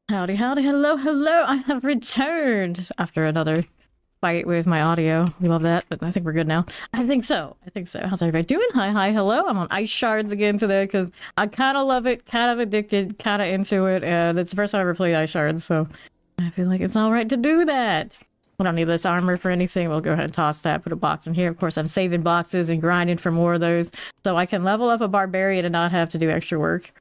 Howdy, howdy, hello, hello. I have returned after another fight with my audio. We love that, but I think we're good now. I think so. How's everybody doing? Hi, hi, hello. I'm on Ice Shards again today because I kind of love it, kind of addicted, kind of into it, and it's the first time I ever played Ice Shards, so I feel like it's all right to do that. We don't need this armor for anything. We'll go ahead and toss that, put a box in here. Of course, I'm saving boxes and grinding for more of those so I can level up a barbarian and not have to do extra work.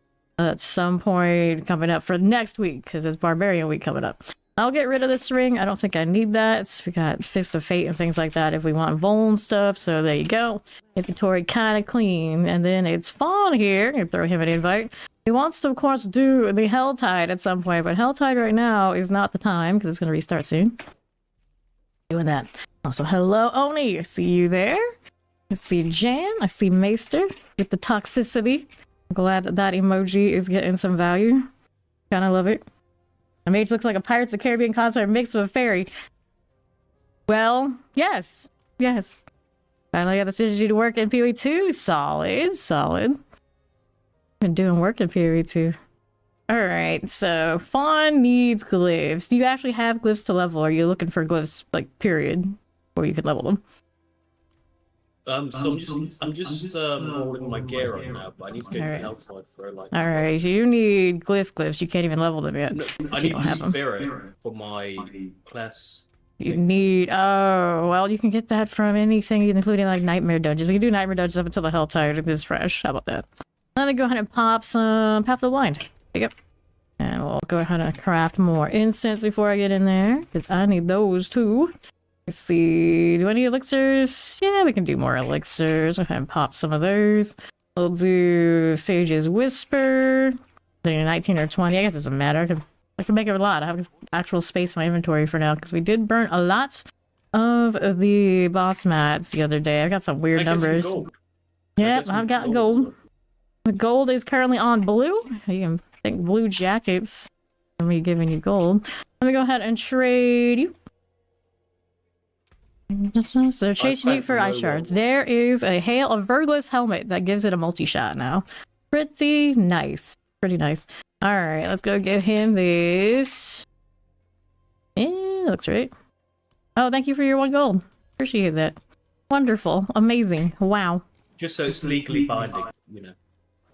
At some point coming up for next week, because it's Barbarian Week coming up. I'll get rid of this ring. I don't think I need that. We got Fists of Fate and things like that if we want Vuln stuff, so there you go. Inventory kind of clean. And then it's Fawn here. You throw him an invite. He wants to, of course, do the Helltide at some point, but Helltide right now is not the time, because it's going to restart soon. Doing that. Also, hello, Oni. I see you there. I see Jan. I see Maester with the toxicity. I'm glad that emoji is getting some value. Kinda love it. The mage looks like a Pirates of the Caribbean cosplayer mixed with a fairy. Well, yes. Yes. Finally got the synergy to work in PoE2. Solid, solid. Been doing work in PoE2. Alright, so Fawn needs glyphs. Do you actually have glyphs to level, or are you looking for glyphs, like, period? Or you could level them? So I'm just rolling my gear right now, but I need to go to the Helltide for like. Alright, so you need glyphs. You can't even level them yet. No, I need spirit for my class. You need, oh, well, you can get that from anything, including like nightmare dungeons. We can do nightmare dungeons up until the Helltide is fresh. How about that? Let me go ahead and pop some Path of the Blind. There you go. And we'll go ahead and craft more incense before I get in there, because I need those too. Let's see, do I need elixirs? Yeah, we can do more elixirs. Go ahead and pop some of those. We'll do Sage's Whisper. 19 or 20, I guess it doesn't matter. I can make it a lot. I have actual space in my inventory for now, because we did burn a lot of the boss mats the other day. I got some weird numbers. Yep, I've got gold. The gold is currently on blue. You can think blue jackets and me giving you gold. Let me go ahead and trade you. So chasing you for Ice Shards. There is a Hail of Vergless helmet that gives it a multi-shot now. Pretty nice. Pretty nice. Alright, let's go give him this. Yeah, looks right. Oh, thank you for your 1 gold. Appreciate that. Wonderful. Amazing. Wow. Just so it's legally binding, you know.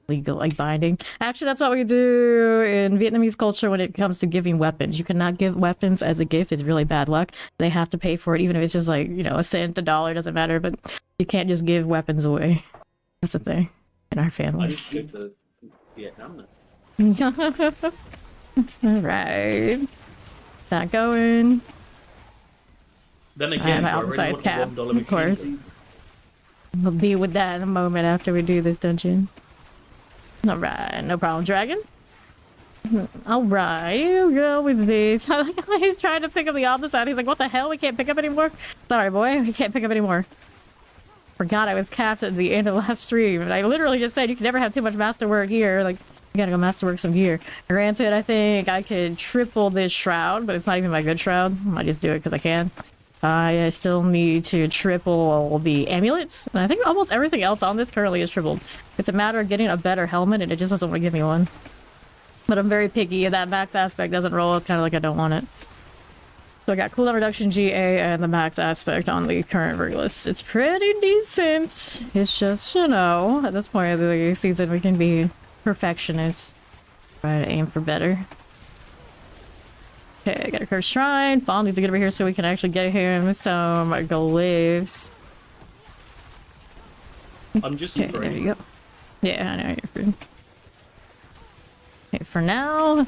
Legal, like binding. Actually, that's what we do in Vietnamese culture when it comes to giving weapons. You cannot give weapons as a gift. It's really bad luck. They have to pay for it, even if it's just like, you know, a cent, $1, doesn't matter. But you can't just give weapons away. That's a thing in our family. I need to go to Vietnam then. Alright. Not going. Then again, my outside cap, of course. We'll deal with that in a moment after we do this dungeon. Alright, no problem, dragon. Alright, you go with this. He's trying to pick up the opposite. He's like, what the hell? We can't pick up anymore? Sorry, boy. We can't pick up anymore. Forgot I was capped at the end of last stream. And I literally just said you can never have too much masterwork here. Like, you gotta go masterwork some gear. Granted, I think I could triple this shroud, but it's not even my good shroud. I might just do it because I can. I still need to triple the amulets. And I think almost everything else on this currently is tripled. It's a matter of getting a better helmet, and it just doesn't want to give me one. But I'm very picky, and that max aspect doesn't roll. It's kind of like I don't want it. So I got cooldown reduction GA and the max aspect on the current Vergless. It's pretty decent. It's just, you know, at this point of the season, we can be perfectionists. Try to aim for better. Okay, I got a cursed shrine. Fawn needs to get over here so we can actually get him some glyphs. I'm just okay, there you go. Yeah, I know you're free. Okay, for now,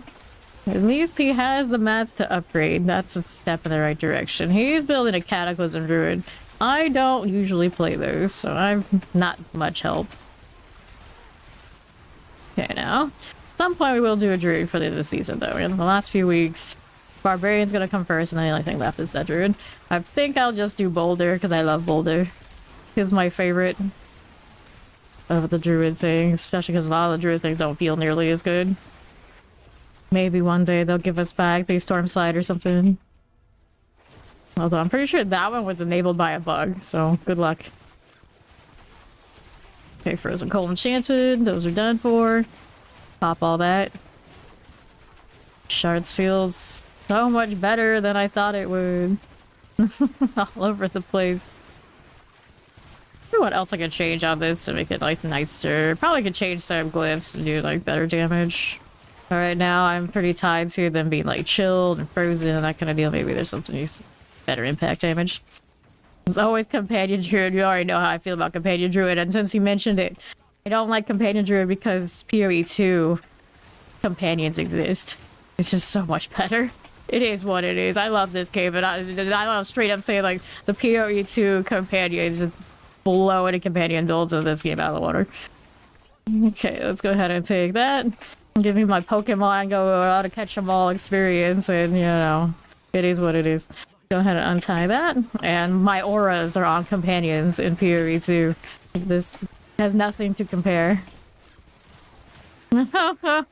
at least he has the mats to upgrade. That's a step in the right direction. He's building a Cataclysm Druid. I don't usually play those, so I'm not much help. Okay, now, at some point we will do a Druid for the end of the season, though. In the last few weeks, Barbarian's gonna come first, and the only thing left is that Druid. I think I'll just do Boulder, because I love Boulder. He's my favorite of the Druid things, especially because a lot of the Druid things don't feel nearly as good. Maybe one day they'll give us back the Storm Slide or something. Although I'm pretty sure that one was enabled by a bug, so good luck. Okay, Frozen Cold Enchanted, those are done for. Pop all that. Shards feels so much better than I thought it would. All over the place. I wonder what else I could change on this to make it like nicer. Probably could change some glyphs to do like better damage. All right, now I'm pretty tied to them being like chilled and frozen and that kind of deal. Maybe there's something better impact damage. It's always Companion Druid. You already know how I feel about Companion Druid, and since you mentioned it, I don't like Companion Druid because PoE2 companions exist. It's just so much better. It is what it is. I love this game, but I want to straight up say like the PoE2 companions just blow any companion builds of this game out of the water. Okay, let's go ahead and take that. Give me my Pokemon go out to catch them all experience, and you know, it is what it is. Go ahead and untie that, and my auras are on companions in PoE2. This has nothing to compare. Yeah,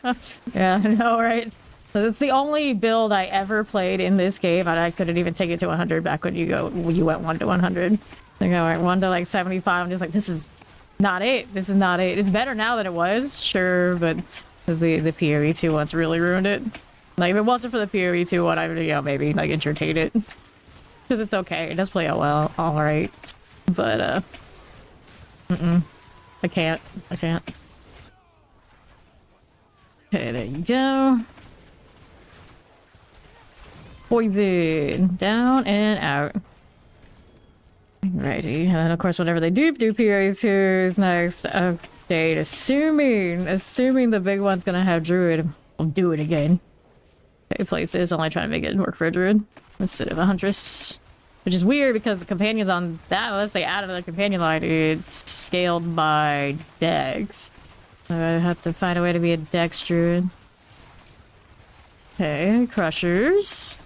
I know, right? It's the only build I ever played in this game, and I couldn't even take it to 100 back when you went 1 to 100. I went 1 to like 75. I'm just like, this is not it. This is not it. It's better now than it was, sure, but the PoE2 one's really ruined it. Like, if it wasn't for the PoE2 one, I would, you know, maybe like entertain it. Because it's okay. It does play out well. Alright. But, I can't. Okay, there you go. Poison. Down and out. Righty. And then, of course, whatever they do PoE2 is next update. Assuming the big one's gonna have Druid, I'll do it again. Okay, places. Only trying to make it work for a Druid instead of a Huntress. Which is weird because the companions on that, unless they added a companion line, it's scaled by Dex. So I have to find a way to be a Dex Druid. Okay, Crushers.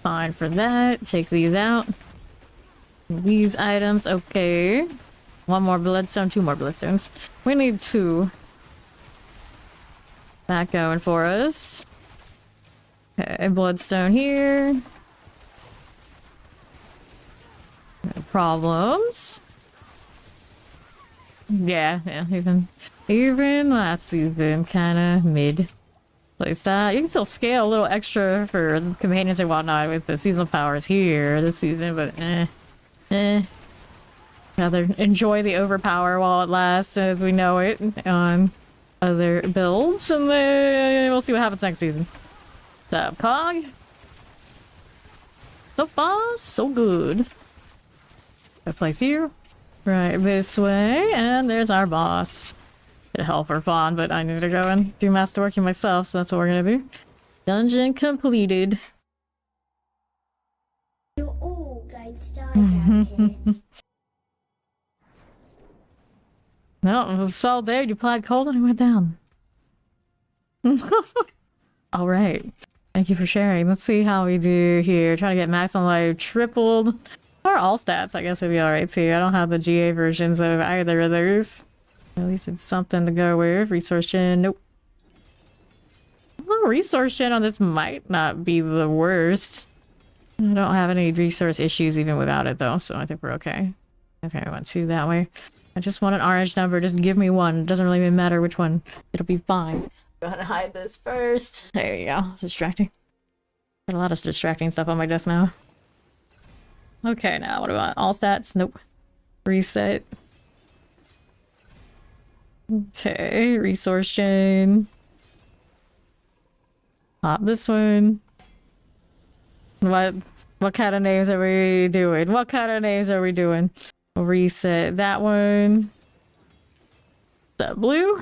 Fine for that. Take these out. These items, okay. 1 more bloodstone, 2 more bloodstones. We need 2. That going for us. Okay, bloodstone here. No problems. Yeah, even last season, kinda mid. Place that. You can still scale a little extra for companions and whatnot with the seasonal powers here this season, but rather enjoy the overpower while it lasts as we know it on other builds, and then we'll see what happens next season. So, Cog. So far, so good. I place you right this way, and there's our boss. Bit of hell for fun, but I need to go and do masterworking myself, so that's what we're gonna do. Dungeon completed. You're all going to die down here. No, it was a spell there. You applied cold and it went down. All right. Thank you for sharing. Let's see how we do here. Trying to get maximum life tripled. Or all stats, I guess would be alright too. I don't have the GA versions of either of those. At least it's something to go with. Resource gen, nope. Well, resource gen on this might not be the worst. I don't have any resource issues even without it though, so I think we're okay. Okay, I went 2 that way. I just want an orange number, just give me 1. It doesn't really even matter which one. It'll be fine. Go ahead and hide this first. There you go. It's distracting. Got a lot of distracting stuff on my desk now. Okay, now what about all stats? Nope. Reset. Okay, resource chain. Pop this one. What kind of names are we doing? What kind of names are we doing? We'll reset that one. Is that blue?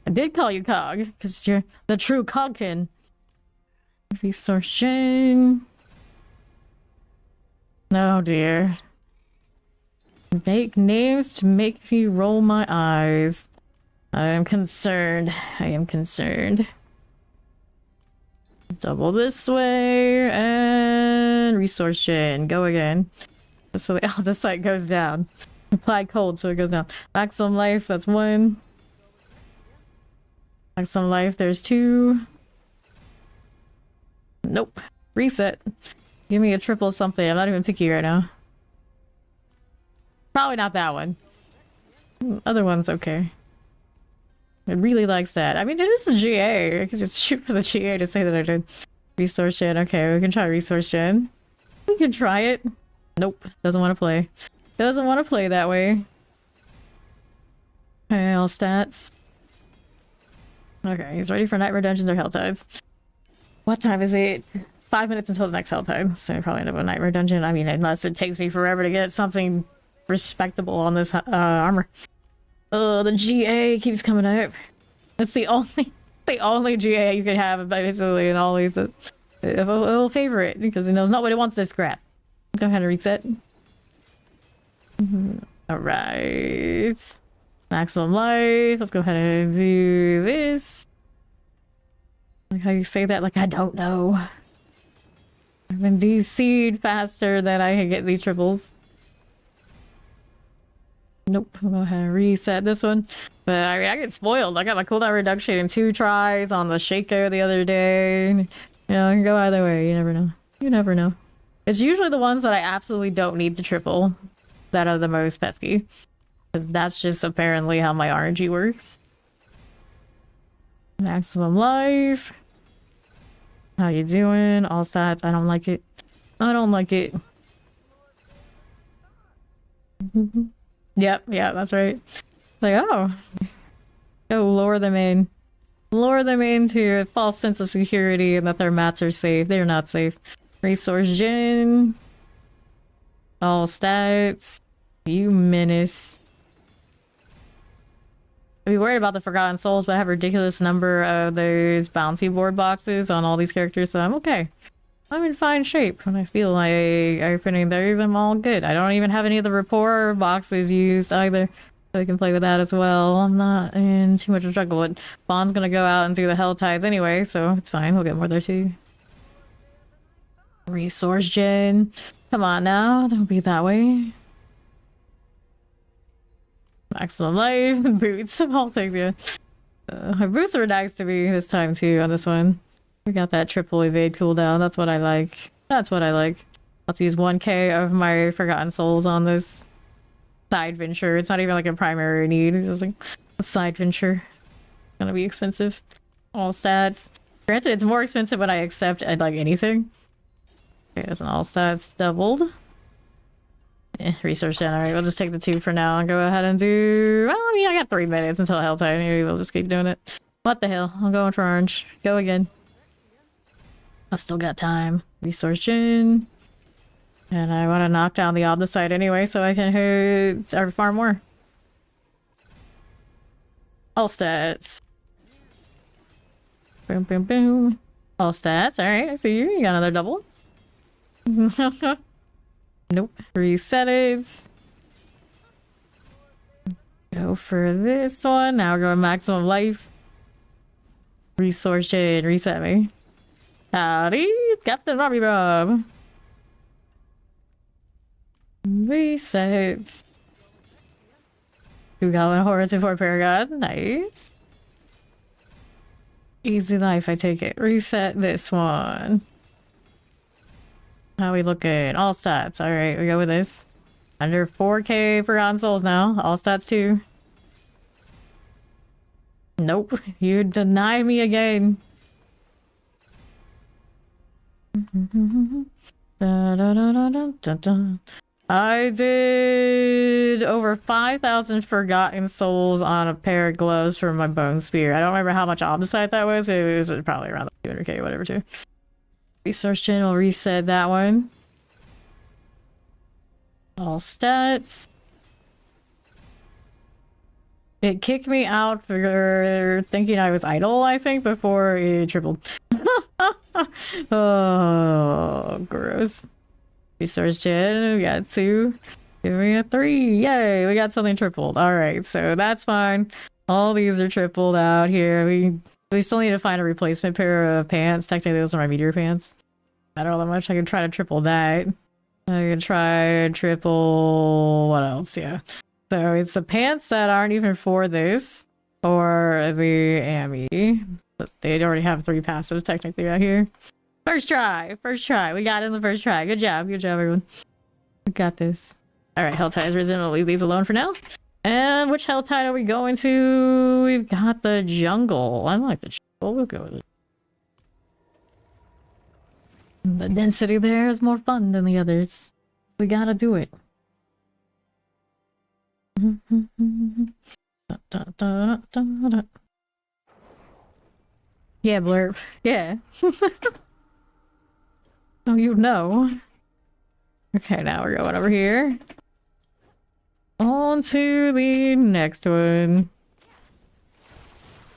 I did call you Cog, because you're the true Cogkin. Resource chain. Oh dear. Make names to make me roll my eyes. I am concerned. I am concerned. Double this way and resource chain. Go again. So the Aldecite goes down. Applied cold, so it goes down. Maximum life, that's 1. Maximum life, there's 2. Nope. Reset. Give me a triple something. I'm not even picky right now. Probably not that one. Other one's okay. It really likes that. I mean, it is the GA. I could just shoot for the GA to say that I did. Resource gen. Okay, we can try resource gen. We can try it. Nope. Doesn't want to play. Doesn't want to play that way. Okay, all stats. Okay, he's ready for Nightmare Dungeons or Helltides. What time is it? 5 minutes until the next Helltide, so I probably end up with a Nightmare Dungeon. I mean, unless it takes me forever to get something respectable on this armor. Oh, the GA keeps coming up. It's the only GA you can have basically in all these. It'll favor it because it knows not what it wants to scrap. Go ahead and reset. All right. Maximum life. Let's go ahead and do this. Like how you say that, like I don't know. I've been DC'd faster than I can get these triples. Nope. I'll go ahead and reset this one. But I mean, I get spoiled. I got my cooldown reduction in 2 tries on the Shaco the other day. You know, it can go either way. You never know. You never know. It's usually the ones that I absolutely don't need to triple that are the most pesky. Because that's just apparently how my RNG works. Maximum life. How you doing? All stats. I don't like it. I don't like it. Yep, yeah, that's right. Like, oh. Go lure them in. Lure them into a false sense of security and that their mats are safe. They're not safe. Resource gen. All stats. You menace. I'd be worried about the Forgotten Souls, but I have a ridiculous number of those bounty board boxes on all these characters, so I'm okay. I'm in fine shape. When I feel like opening those, I'm all good. I don't even have any of the rapport boxes used either, so I can play with that as well. I'm not in too much of a struggle. But Bond's gonna go out and do the Helltides anyway, so it's fine. We'll get more there too. Resource gen. Come on now, don't be that way. Maximum life, boots, of all things, yeah. My boots were nice to me this time too on this one. We got that triple evade cooldown. That's what I like. That's what I like. Let's use 1k of my Forgotten Souls on this side venture. It's not even like a primary need. It's just like a side venture. It's gonna be expensive. All stats. Granted, it's more expensive when I accept like anything. Okay, that's an all stats doubled. Resource gen. Alright, we'll just take the 2 for now and go ahead and do... Well, I mean, I got 3 minutes until Helltide. Maybe we'll just keep doing it. What the hell? I'm going for orange. Go again. I've still got time. Resource gen. And I want to knock down the on the side anyway so I can hit or farm more. All stats. Boom, boom, boom. All stats. Alright, I see you. You got another double. Nope. Reset it. Go for this one. Now we're going maximum life. Resource gen. Reset me. Howdy, Captain Robbie Bob. Reset. Two Goblin Horror 2-4 Paragon. Nice. Easy life, I take it. Reset this one. How we looking? All stats. Alright, we go with this. Under 4k Forgotten Souls now. All stats too. Nope. You deny me again. I did over 5,000 Forgotten Souls on a pair of gloves for my bone spear. I don't remember how much Omnicite that was, but it was probably around 200k, whatever, too. Resource gen will reset that one. All stats. It kicked me out for thinking I was idle, I think, before it tripled. Oh, gross. Resource gen, we got 2. Give me a 3. Yay, we got something tripled. Alright, so that's fine. All these are tripled out here. We still need to find a replacement pair of pants. Technically, those are my meteor pants. I don't know that much. I can try to triple that. I can try triple... What else? Yeah. So it's the pants that aren't even for this. Or the AME. But they already have 3 passives technically out here. First try! First try! We got it in the first try. Good job. Good job, everyone. We got this. Alright, Helltide's risen. We'll leave these alone for now. And which hell tide are we going to? We've got the jungle. I like the jungle. We'll go with it. The density there is more fun than the others. We gotta do it. Yeah, Blurb. Yeah. Oh, you know. Okay, now we're going over here. On to the next one.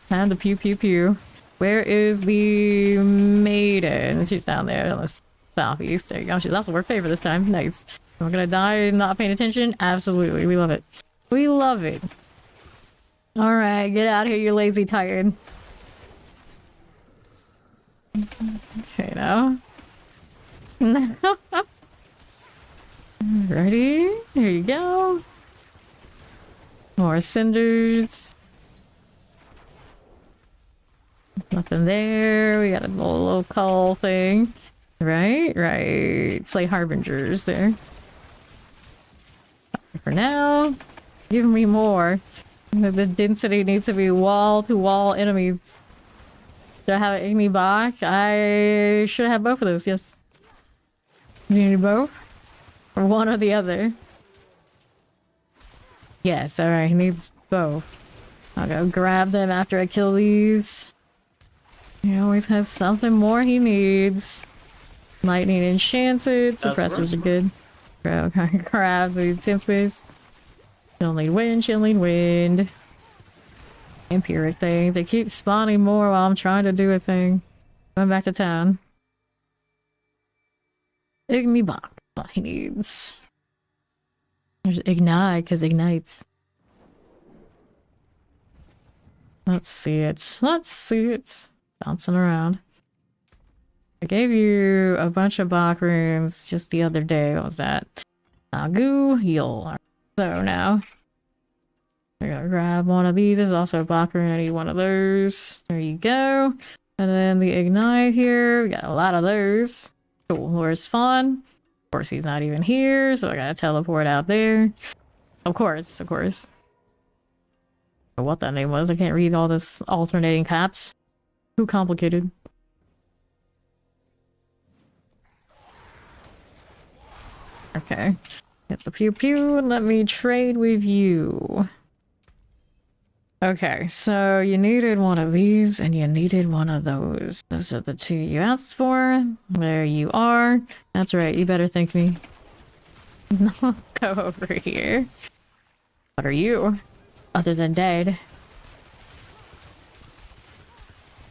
And the pew pew pew. Where is the maiden? She's down there on the southeast. There you go. She's also our favorite this time. Nice. Am I gonna die not paying attention? Absolutely. We love it. We love it. Alright, get out of here, you lazy tired. Okay, now. Ready? Here you go. More cinders. Nothing there. We got a little call thing. Right? Right. Slay harbingers there. For now. Give me more. The density needs to be wall-to-wall enemies. Do I have any back? I should have both of those, yes. You need both? Or one or the other? Yes, alright, he needs both. I'll go grab them after I kill these. He always has something more he needs. Lightning enchanted, suppressors are good. Okay, grab the Tempest. She'll need wind, she'll need wind. Empiric things. They keep spawning more while I'm trying to do a thing. Going back to town. Igni Bach. What he needs. There's Ignite, because ignites. Let's see it. Let's see it. Bouncing around. I gave you a bunch of Bach runes just the other day. What was that? Nagu, heal. So now. I gotta grab one of these. There's also a Bach rune. I need one of those. There you go. And then the Ignite here. We got a lot of those. Cool. Where's Fawn? Of course, he's not even here, so I gotta teleport out there. Of course, of course. What that name was, I can't read all this alternating caps. Too complicated. Okay. Get the pew pew and let me trade with you. Okay, so you needed one of these and you needed one of those. Those are the two you asked for. There you are. That's right, you better thank me. Let's go over here. What are you? Other than dead.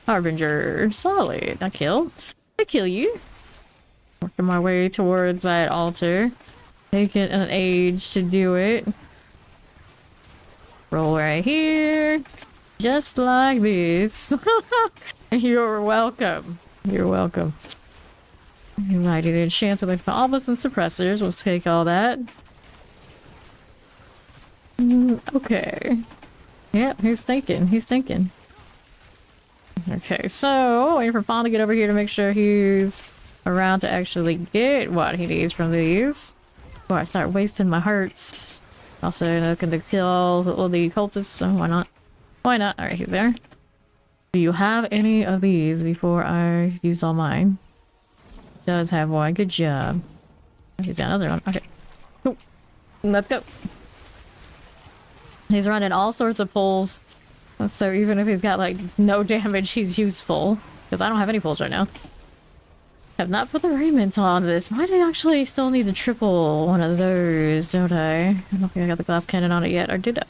Harbinger. Solid. I kill. I kill you. Working my way towards that altar. Taking an age to do it. Roll right here. Just like this. You're welcome. You're welcome. United enchant with obelisk and suppressors. We'll take all that. Okay. Yep, he's thinking. He's thinking. Okay, so waiting for Fawn to get over here to make sure he's around to actually get what he needs from these. Before I start wasting my hearts. Also looking to kill all the cultists, so why not? Why not? Alright, he's there. Do you have any of these before I use all mine? Does have one. Good job. He's got another one. Okay. Cool. Let's go. He's running all sorts of pulls. So even if he's got like no damage, he's useful. Because I don't have any pulls right now. Have not put the raiment on this. Might I actually still need to triple one of those, don't I? I don't think I got the glass cannon on it yet, or did I?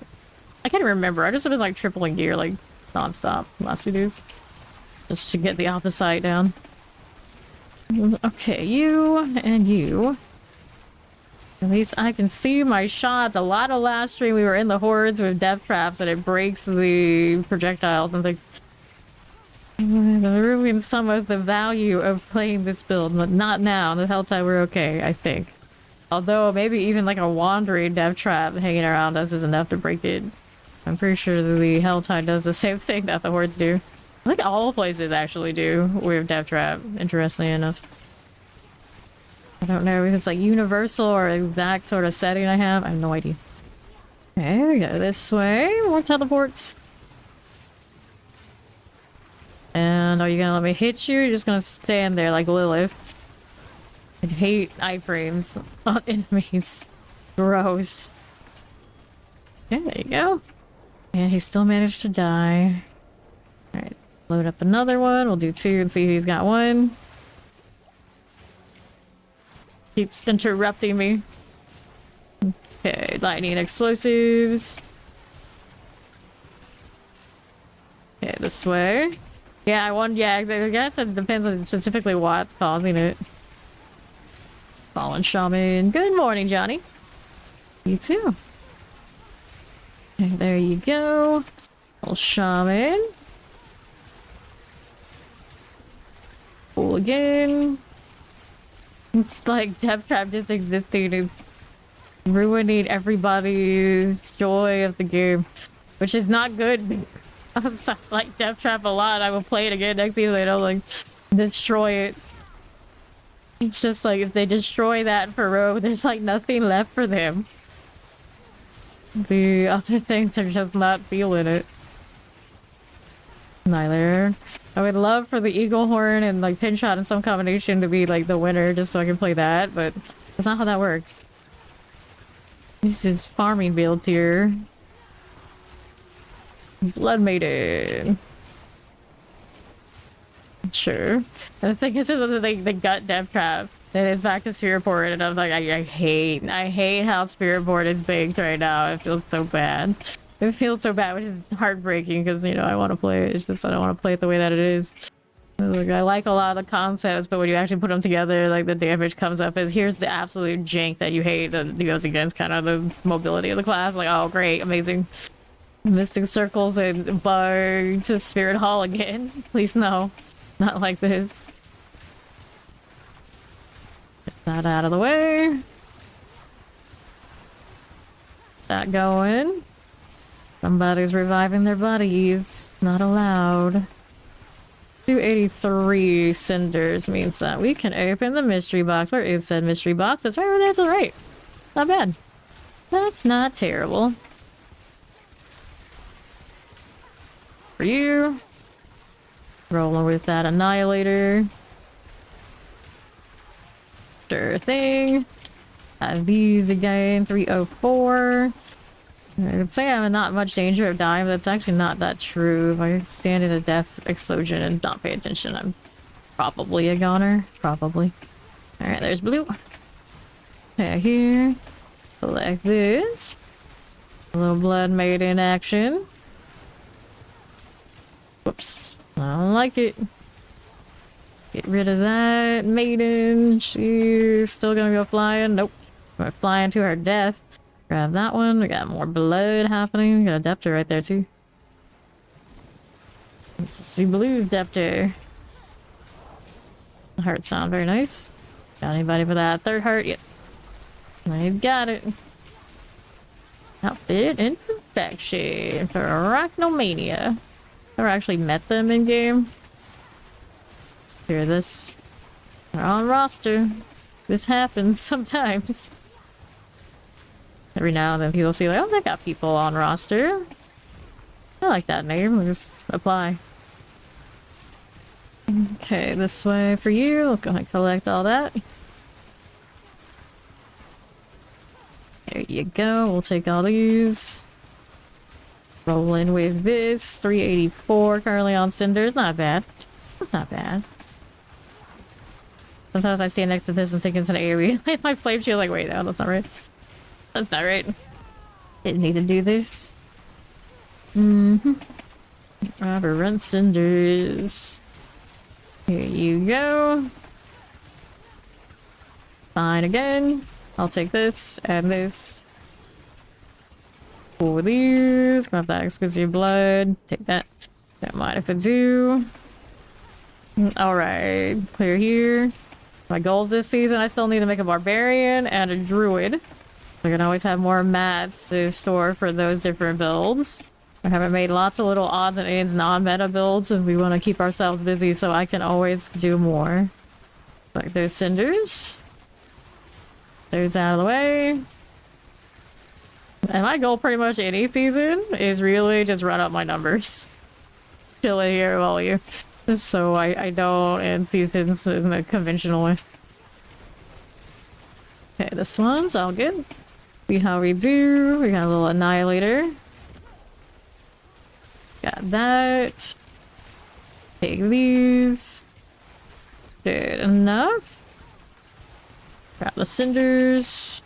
I can't remember. I just have been like tripling gear like non-stop last few days. Just to get the opposite down. Okay, you and you. At least I can see my shots. A lot of last stream we were in the hordes with death traps and it breaks the projectiles and things. Ruin some of the value of playing this build, but not now. In the Helltide we're okay, I think. Although maybe even like a wandering death trap hanging around us is enough to break it. I'm pretty sure the Helltide does the same thing that the hordes do. I think all places actually do with death trap, interestingly enough. I don't know if it's like universal or exact sort of setting I have. I have no idea. Okay, we go this way. More teleports. And are you gonna let me hit you? You're just gonna stand there like Lilith. I hate iframes on enemies. Gross. Okay, there you go. And he still managed to die. Alright, load up another one. We'll do 2 and see if he's got 1. Keeps interrupting me. Okay, lightning explosives. Okay, this way. Yeah, I guess it depends on specifically what's causing it. Fallen Shaman. Good morning, Johnny. You too. Okay, there you go. Little Shaman. Pull again. It's like Death Trap just existing is ruining everybody's joy of the game, which is not good. I like Death Trap a lot. I will play it again next season. I'll like destroy it. It's just like if they destroy that for Rogue, there's like nothing left for them. The other things are just not feeling it. Neither. I would love for the Eagle Horn and like Pinshot in some combination to be like the winner just so I can play that, but that's not how that works. This is farming build here. Blood Maiden. Sure. And the thing is that they got Death Trap. And it's back to Spirit Board, and I'm like, I hate how Spirit Board is baked right now. It feels so bad. It feels so bad, which is heartbreaking because, you know, I want to play it. It's just I don't want to play it the way that it is. Like, I like a lot of the concepts, but when you actually put them together, like the damage comes up as here's the absolute jank that you hate that goes against kind of the mobility of the class. Like, oh great, amazing. Mystic Circles and Bug to Spirit Hall again. Please no. Not like this. Get that out of the way. That going. Somebody's reviving their buddies. Not allowed. 283 cinders means that we can open the mystery box. Where is said mystery box? It's right over there to the right. Not bad. That's not terrible. For you. Rolling with that annihilator. Sure thing. Have these again. 304. I would say I'm in not much danger of dying, but it's actually not that true. If I stand in a death explosion and not pay attention, I'm probably a goner. Probably. Alright, there's blue. Okay, here. Select this. A little Blood Maiden action. Whoops. I don't like it. Get rid of that maiden. She's still gonna go flying. Nope. We're flying to her death. Grab that one. We got more blood happening. We got a Deptor right there too. Let's see Blue's Deptor. The hearts sound very nice. Got anybody for that third heart? Yep. I've got it. Outfit and perfection for Arachnomania. Never actually met them in game. Hear this. They're on roster. This happens sometimes. Every now and then people see like, oh, they got people on roster. I like that name. We'll just apply. Okay, this way for you. Let's go ahead and collect all that. There you go. We'll take all these. Roll in with this. 384 currently on cinders. Not bad. That's not bad. Sometimes I stand next to this and think it's an AoE. My flame shield like, wait, no, that's not right. That's not right. Didn't need to do this. Run cinders. Here you go. Fine again. I'll take this and this. Cool with these. Gonna have that exquisite blood. Take that. Don't mind if I do. Alright. Clear here. My goals this season, I still need to make a barbarian and a druid. I can always have more mats to store for those different builds. I haven't made lots of little odds and ends non-meta builds and we want to keep ourselves busy so I can always do more. Like those cinders. Those out of the way. And my goal pretty much any season is really just run up my numbers. Chill in here while you. So I don't end seasons in the conventional way. Okay, this one's all good. See how we do. We got a little annihilator. Got that. Take these. Good enough. Grab the cinders.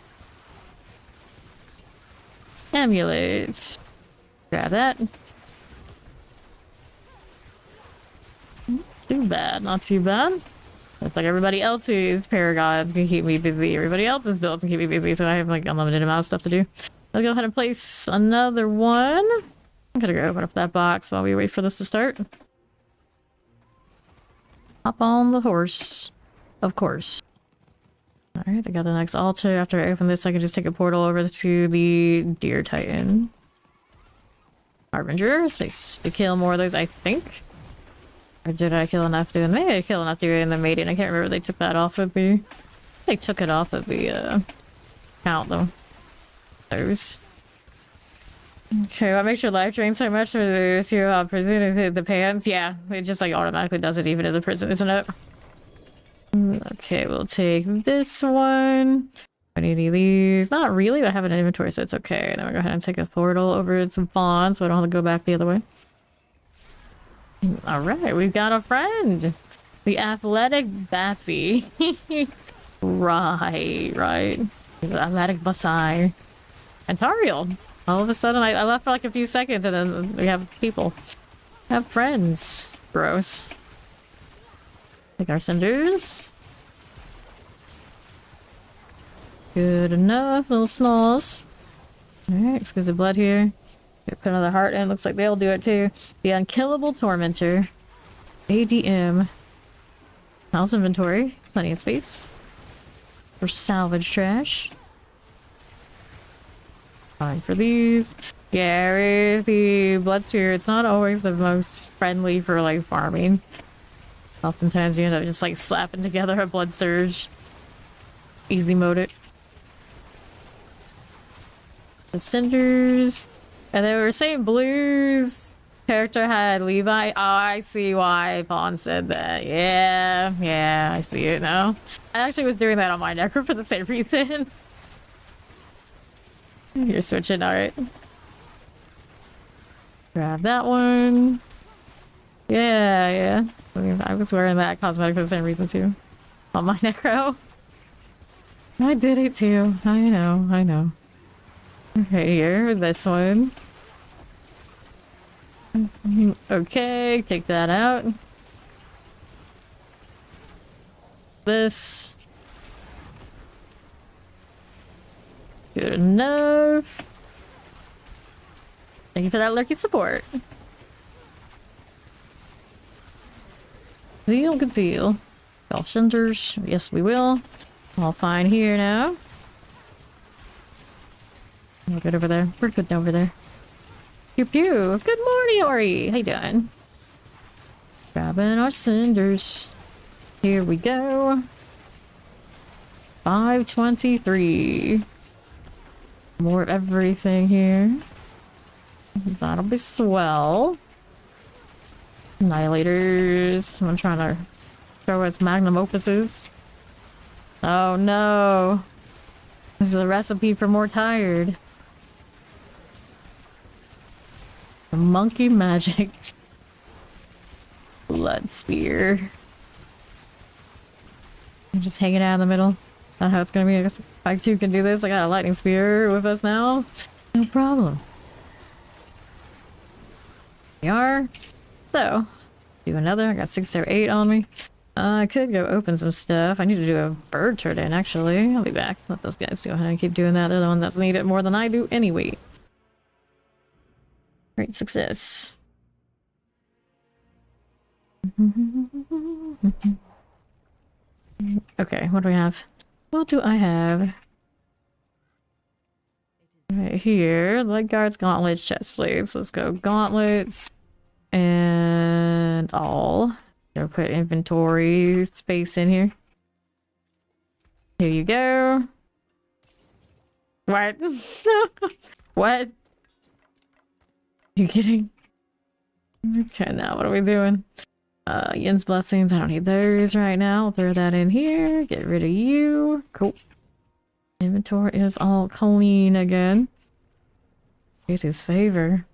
Amulets. Grab that. It's too bad, not too bad. It's like everybody else's paragons can keep me busy. Everybody else's builds can keep me busy, so I have like unlimited amount of stuff to do. I'll go ahead and place another one. I'm gonna go open up that box while we wait for this to start. Hop on the horse. Of course. Alright, I got the next altar. After I open this, I can just take a portal over to the Deer Titan. Harbinger. Space to kill more of those, I think. Or did I kill enough doing? Maybe I killed enough doing the maiden. I can't remember. They took that off of the. They took it off of the count though. Those. Okay, what makes your life drain so much for those who have prison is hit the pants? Yeah, it just like automatically does it even in the prison, isn't it? Okay, we'll take this one. Any of these? Not really, but I have an inventory, so it's okay. Then we'll go ahead and take a portal over to Vaughn, so I don't have to go back the other way. Alright, we've got a friend! The athletic Bassie. Right. The athletic Basai. And Tariel. All of a sudden, I left for like a few seconds and then we have people. Have friends. Gross. Take our cinders. Good enough, little snaws. Alright, exquisite blood here. Put another heart in, looks like they'll do it too. The Unkillable Tormentor. ADM. House inventory. Plenty of space. For salvage trash. Fine for these. Yeah, with the Blood Sphere, it's not always the most friendly for like farming. Oftentimes you end up just like slapping together a Blood Surge. Easy mode it. The cinders. And they were saying Blue's character had Levi. Oh, I see why Vaughn said that. Yeah, I see it now. I actually was doing that on my Necro for the same reason. You're switching, alright. Grab that one. Yeah. I was wearing that cosmetic for the same reason too. On my Necro. I did it too. I know. Okay, here, this one. Okay, take that out. This. Good enough. Thank you for that lurky support. Good deal. All cinders. Yes, we will. All fine here now. We're good over there. We're good over there. Pew pew. Good morning, Ori. How you doing? Grabbing our cinders. Here we go. 523. More of everything here. That'll be swell. Annihilators. I'm trying to throw us magnum opuses. Oh no. This is a recipe for more tired. Monkey magic. Blood spear. I'm just hanging out in the middle. Not how it's gonna be. I guess I too can do this. I got a lightning spear with us now. No problem. We are. So, do another. I got 6 or 8 on me. I could go open some stuff. I need to do a bird turn in, actually. I'll be back. Let those guys go ahead and keep doing that. They're the one that's needed more than I do anyway. Great success. Okay, what do we have? What do I have? Right here, leg guards, gauntlets, chest plates. Let's go gauntlets and all. Gonna put inventory space in here. Here you go. What? What? You kidding? Okay, now what are we doing? Yin's blessings. I don't need those right now. I'll throw that in here. Get rid of you. Cool. Inventory is all clean again. Get his favor.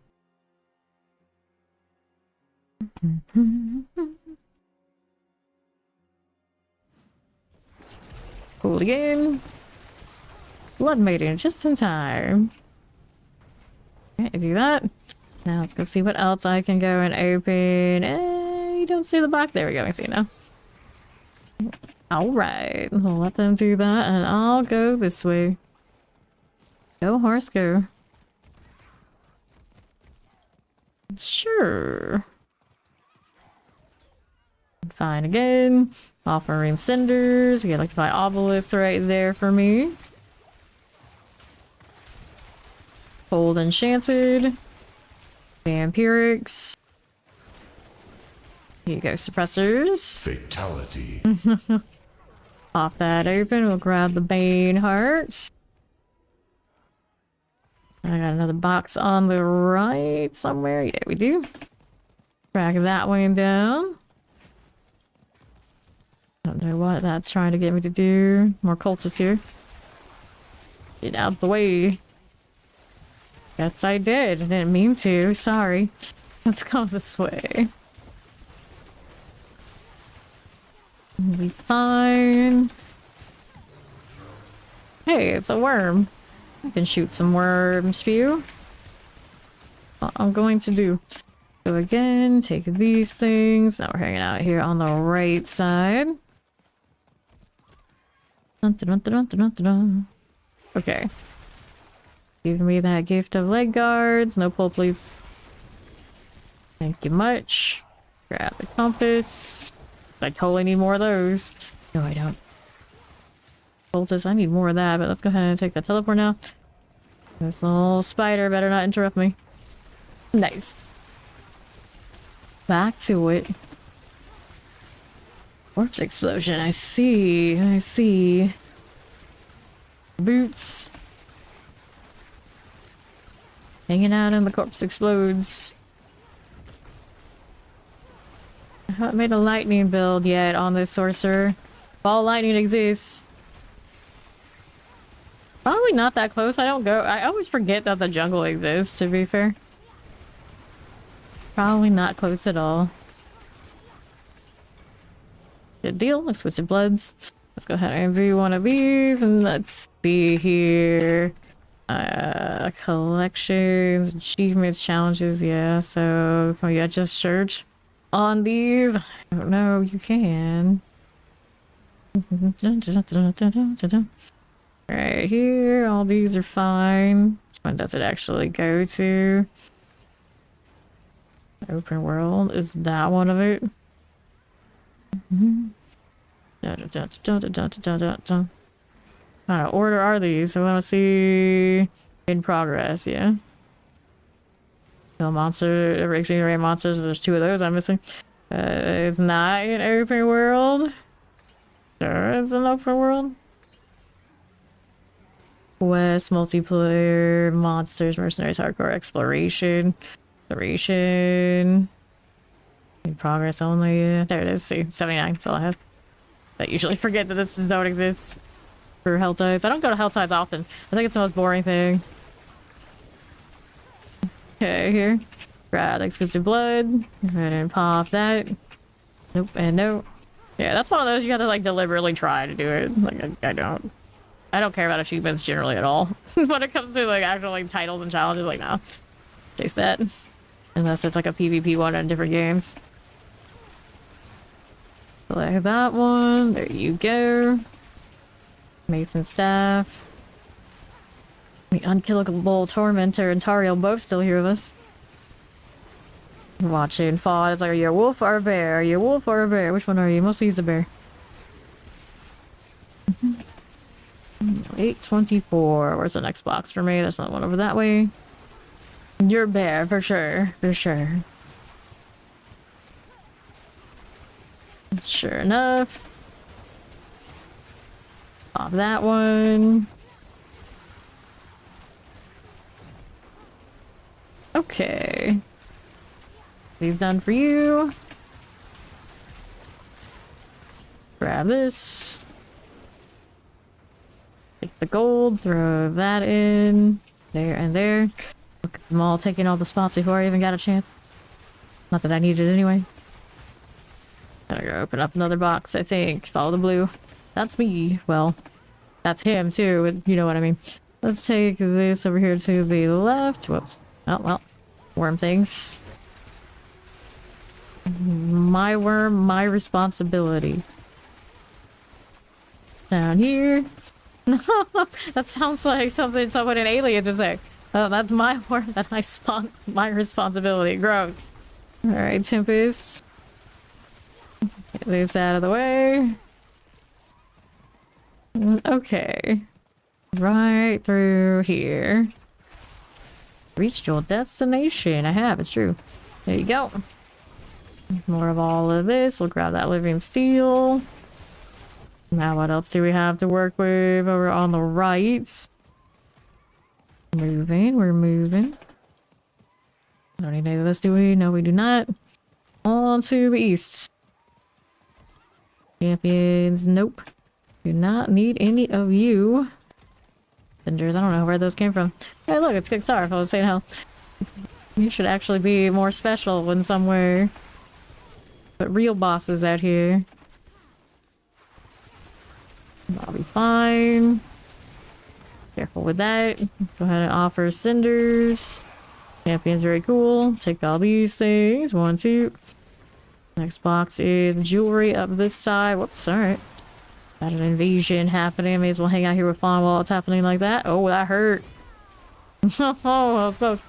Cool again. Blood mating just in time. Okay, do that. Now let's go see what else I can go and open. You don't see the box. There we go. I see it now. Alright. We'll let them do that and I'll go this way. Go, horse, go. Sure. Fine again. Offering cinders. You like to buy obelisk right there for me. Cold enchanted. Vampirics. Here you go, suppressors. Fatality. Pop that open. We'll grab the Bane hearts. I got another box on the right somewhere. Yeah, we do. Drag that one down. Don't know what that's trying to get me to do. More cultists here. Get out of the way. Yes, I did. I didn't mean to. Sorry. Let's go this way. We'll be fine. Hey, it's a worm. I can shoot some worm spew. What I'm going to do. So again, take these things. Now we're hanging out here on the right side. Dun, dun, dun, dun, dun, dun, dun. Okay. Give me that gift of leg guards. No pull, please. Thank you much. Grab the compass. I totally need more of those. No, I don't. Poultice, I need more of that, but let's go ahead and take that teleport now. This little spider better not interrupt me. Nice. Back to it. Corpse explosion, I see. I see. Boots. Hanging out and the corpse explodes. I haven't made a lightning build yet on this sorcerer. Ball lightning exists. Probably not that close. I always forget that the jungle exists, to be fair. Probably not close at all. Good deal. Let's switch to bloods. Let's go ahead and do one of these, and let's see here. Collections, achievements, challenges, yeah, so can we just search on these? I don't know, you can. Right here, all these are fine. Which one does it actually go to? Open world, is that one of it? What kind of order are these? I want to see in progress, yeah. Kill monster, extreme monsters. There's 2 of those I'm missing. It's not an open world. Sure, it's an open world. Quest, multiplayer, monsters, mercenaries, hardcore, exploration, in progress only. Yeah. There it is. See, 79. That's all I have. I usually forget that this zone exists. For Helltides. I don't go to Helltides often. I think it's the most boring thing. Okay, here. Grab exclusive blood. Go ahead and pop that. Nope, and nope. Yeah, that's one of those you gotta like deliberately try to do it. Like I don't care about achievements generally at all. When it comes to like actual like titles and challenges, like no. Chase that. Unless it's like a PvP one in different games. Select that one. There you go. Mason staff. The unkillable tormentor and Tariel both still here with us. Watching Fawn. It's like, are you a wolf or a bear? Are you a wolf or a bear? Which one are you? Mostly he's a bear. 824. Where's the next box for me? There's not one over that way. You're a bear, for sure. For sure. Sure enough. Pop that one. Okay. These done for you. Grab this. Take the gold, throw that in. There and there. Look at them all taking all the spots before I even got a chance. Not that I need it anyway. Gotta go open up another box, I think. Follow the blue. That's me. Well, that's him too, you know what I mean. Let's take this over here to the left. Whoops. Oh, well. Worm things. My worm, my responsibility. Down here. That sounds like something someone in Aliens would say. Oh, that's my worm, that my responsibility. Gross. Alright, Tempest. Get this out of the way. Okay. Right through here. Reached your destination. I have, it's true. There you go. More of all of this. We'll grab that living steel. Now what else do we have to work with over on the right? Moving, we're moving. Don't need any of this, do we? No, we do not. On to the east. Champions, nope. Do not need any of you. Cinders, I don't know where those came from. Hey look, it's Kickstarter. If I was saying how you should actually be more special in some way. But real bosses out here. I'll be fine. Careful with that. Let's go ahead and offer cinders. Champion's very cool. Take all these things. 1, 2. Next box is jewelry up this side. Whoops, alright. Got an invasion happening. May as well hang out here with Fawn while it's happening like that. Oh, that hurt. Oh, that was close.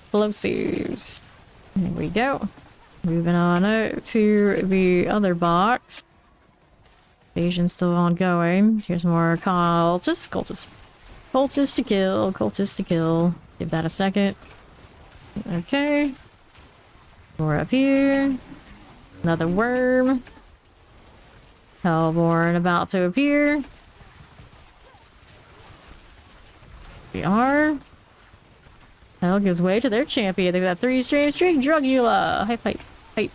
Explosives. There we go. Moving on out to the other box. Invasion's still ongoing. Here's more cultists. Cultists to kill. Cultists to kill. Give that a second. Okay. More up here. Another worm. Hellborn about to appear. We are. Hell gives way to their champion. They've got 3 strange string. Drugula. Hype.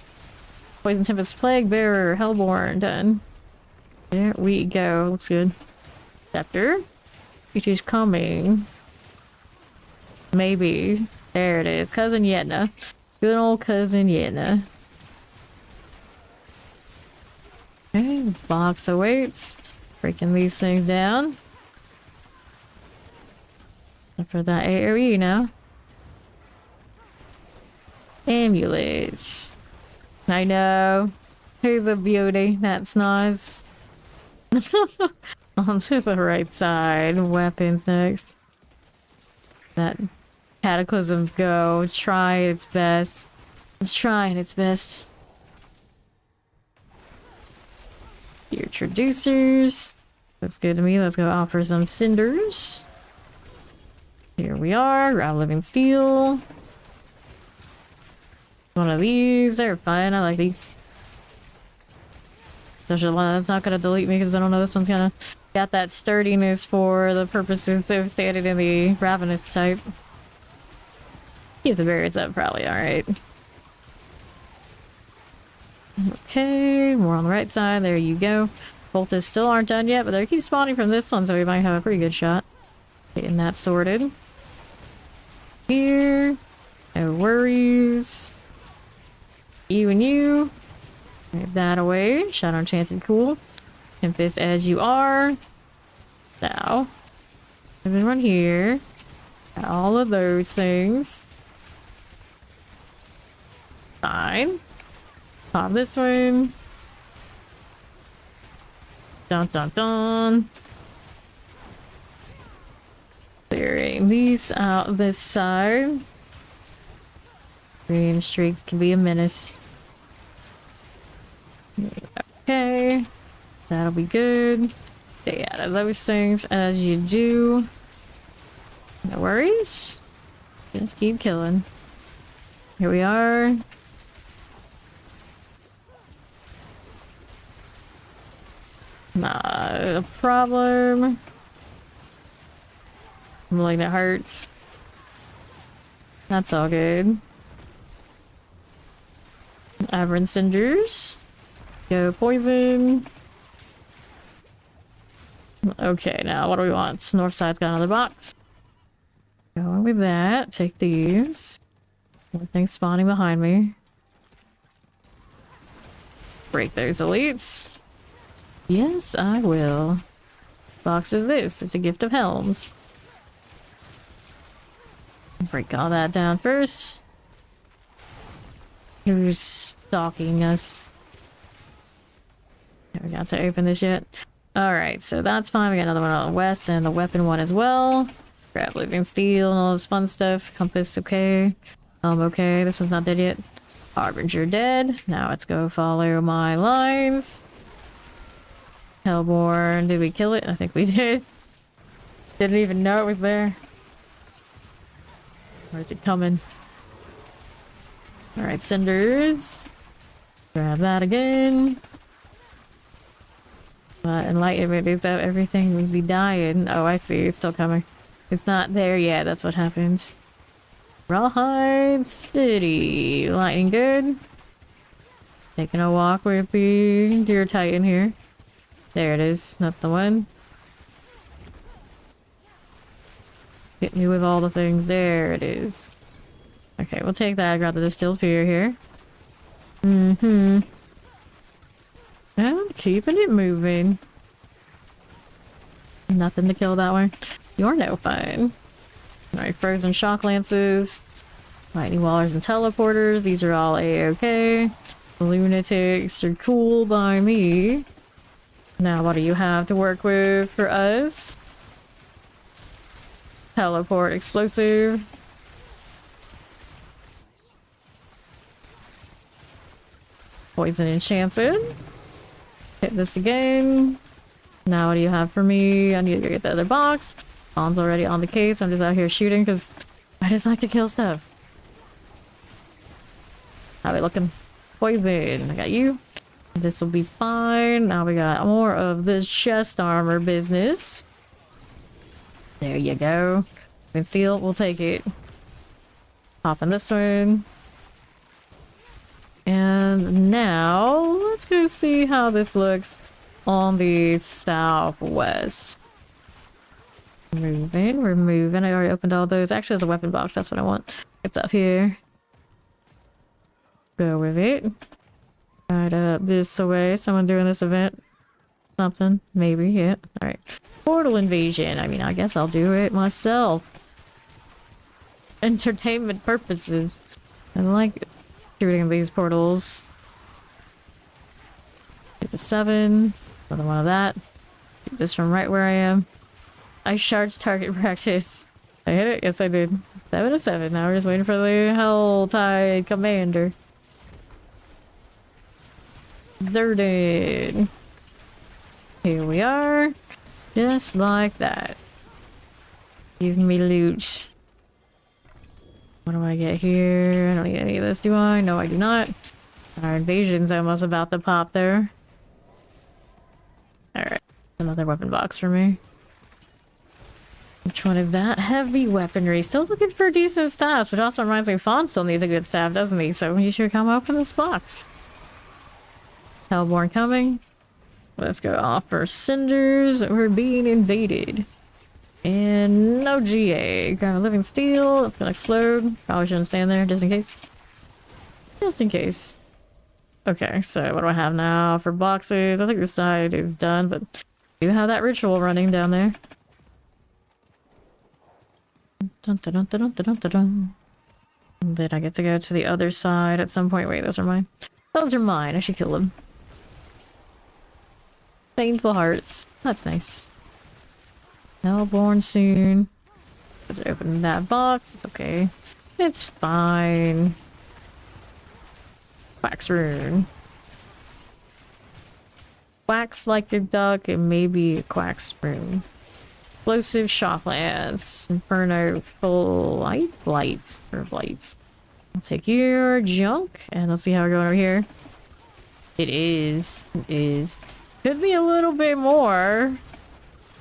Poison Tempest Plague Bearer. Hellborn. Done. There we go. Looks good. Scepter. It is coming. Maybe. There it is. Cousin Yetna. Good old Cousin Yetna. Okay, box awaits. Breaking these things down. For that AoE now. Amulets. I know. Hey, the beauty. That's nice. Onto the right side. Weapons next. That Cataclysm Go. Try its best. It's trying its best. Your traducers. Looks good to me. Let's go offer some cinders. Here we are. Grab living steel. One of these. They're fine. I like these. Especially one that's not gonna delete me because I don't know this one's gonna got that sturdiness for the purposes of standing in the ravenous type. Keep the barriers up, probably alright. Okay, more on the right side. There you go. Boltas still aren't done yet, but they keep spawning from this one, so we might have a pretty good shot. Getting that sorted. Here. No worries. You and you. Move that away. Shadow Enchanted, cool. Tempest as you are. Now. There's one here. Got all of those things. Fine. Pop this one. Dun dun dun. Clearing these out this side. Green streaks can be a menace. Okay. That'll be good. Stay out of those things as you do. No worries. Just keep killing. Here we are. Not a problem. Like that hurts. That's all good. Aberrant Cinders. Go poison. Okay, now what do we want? North side's got another box. Going with that. Take these. More things spawning behind me. Break those elites. Yes, I will. Box is this. It's a gift of helms. Break all that down first. Who's stalking us? Never got to open this yet. Alright, so that's fine. We got another one on the west and the weapon one as well. Grab living steel and all this fun stuff. Compass, okay. Okay, this one's not dead yet. Harbinger dead. Now let's go follow my lines. Hellborn, did we kill it? I think we did. Didn't even know it was there. Where is it coming? Alright, cinders. Grab that again. Enlightenment is that everything would be dying. Oh, I see. It's still coming. It's not there yet. That's what happens. Rawhide City. Lightning good. Taking a walk with the Deer Titan here. There it is. That's the one. Hit me with all the things. There it is. Okay, we'll take that. Grab the distilled fear here. Mm-hmm. I'm keeping it moving. Nothing to kill that one. You're no fun. Alright, frozen shock lances. Lightning wallers and teleporters. These are all a-okay. Lunatics are cool by me. Now what do you have to work with for us? Teleport explosive. Poison enchanted. Hit this again. Now what do you have for me? I need to go get the other box. Bomb's already on the case. I'm just out here shooting because I just like to kill stuff. How we looking? Poison. I got you. This will be fine. Now we got more of this chest armor business. There you go. And steel, we'll take it. Popping this one. And now, let's go see how this looks on the southwest. Moving, we're moving. I already opened all those. Actually, there's a weapon box. That's what I want. It's up here. Go with it. Right up this way. Someone doing this event. Something. Maybe, yeah. Alright. Portal invasion. I mean, I guess I'll do it myself. Entertainment purposes. I like shooting these portals. Get the 7. Another one of that. Get this from right where I am. I shards target practice. I hit it? Yes, I did. 7 to 7. Now we're just waiting for the Helltide Commander. Zerded. Here we are. Just like that. Give me loot. What do I get here? I don't need any of this, do I? No, I do not. Our invasion's almost about to pop there. Alright. Another weapon box for me. Which one is that? Heavy weaponry. Still looking for decent staffs, which also reminds me Fawn still needs a good staff, doesn't he? So you should come open this box. Hellborn coming. Let's go off for cinders. We're being invaded. And no GA. Grab a living steel. It's gonna explode. Probably shouldn't stand there just in case. Just in case. Okay, so what do I have now for boxes? I think this side is done, but I do have that ritual running down there. Dun, dun, dun, dun, dun, dun, dun. Then I get to go to the other side at some point. Wait, those are mine. Those are mine. I should kill them. Painful hearts. That's nice. Hellborn soon. Let's open that box. It's okay. It's fine. Wax rune. Wax like your duck and maybe a quack's rune. Explosive shocklands. Inferno full light blights or blights. I'll take your junk and let's see how we're going over here. It is. It is. Could be a little bit more,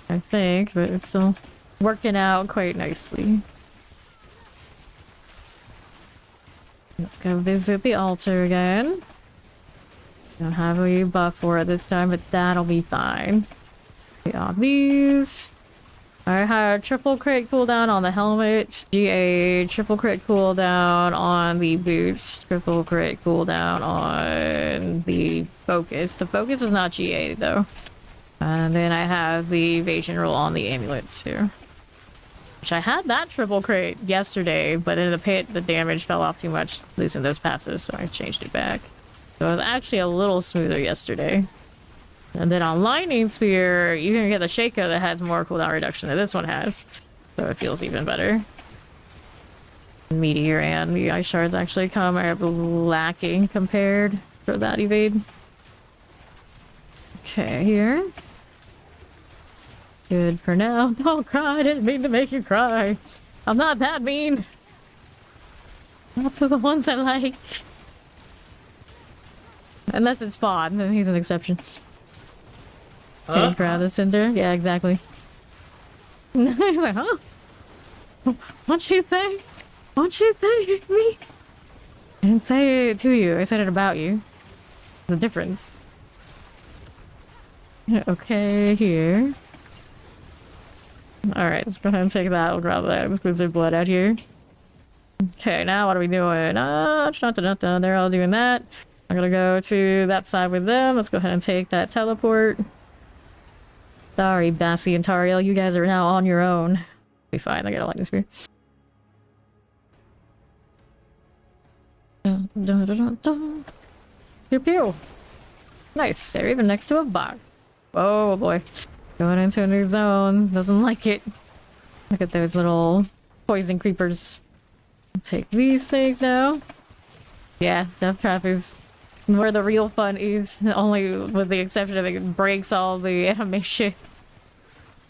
I think, but it's still working out quite nicely. Let's go visit the altar again. Don't have a buff for it this time, but that'll be fine. Got these. I had triple crit cooldown on the helmet, GA, triple crit cooldown on the boots, triple crit cooldown on the focus. The focus is not GA though. And then I have the evasion roll on the amulets too. Which I had that triple crit yesterday, but in the pit the damage fell off too much losing those passes, so I changed it back. So it was actually a little smoother yesterday. And then on Lightning Spear, you can get the Shaco that has more cooldown reduction than this one has. So it feels even better. Meteor and the Ice Shards actually come are lacking compared for that evade. Okay, here. Good for now. Don't cry, I didn't mean to make you cry. I'm not that mean. Not to the ones I like. Unless it's Spawn, then he's an exception. Huh? Okay, grab the cinder. Yeah, exactly. He's like, huh? What'd she say? What'd she say to me? I didn't say it to you. I said it about you. The difference. Okay, here. Alright, let's go ahead and take that. We'll grab that exclusive blood out here. Okay, now what are we doing? They're all doing that. I'm gonna go to that side with them. Let's go ahead and take that teleport. Sorry, Bassie and Tariel, you guys are now on your own. Be fine, I got a lightning spear. Dun, dun, dun, dun, dun. Pew pew. Nice, they're even next to a box. Oh boy. Going into a new zone. Doesn't like it. Look at those little poison creepers. Take these things now. Yeah, Death Trap is where the real fun is, only with the exception of it breaks all the animation.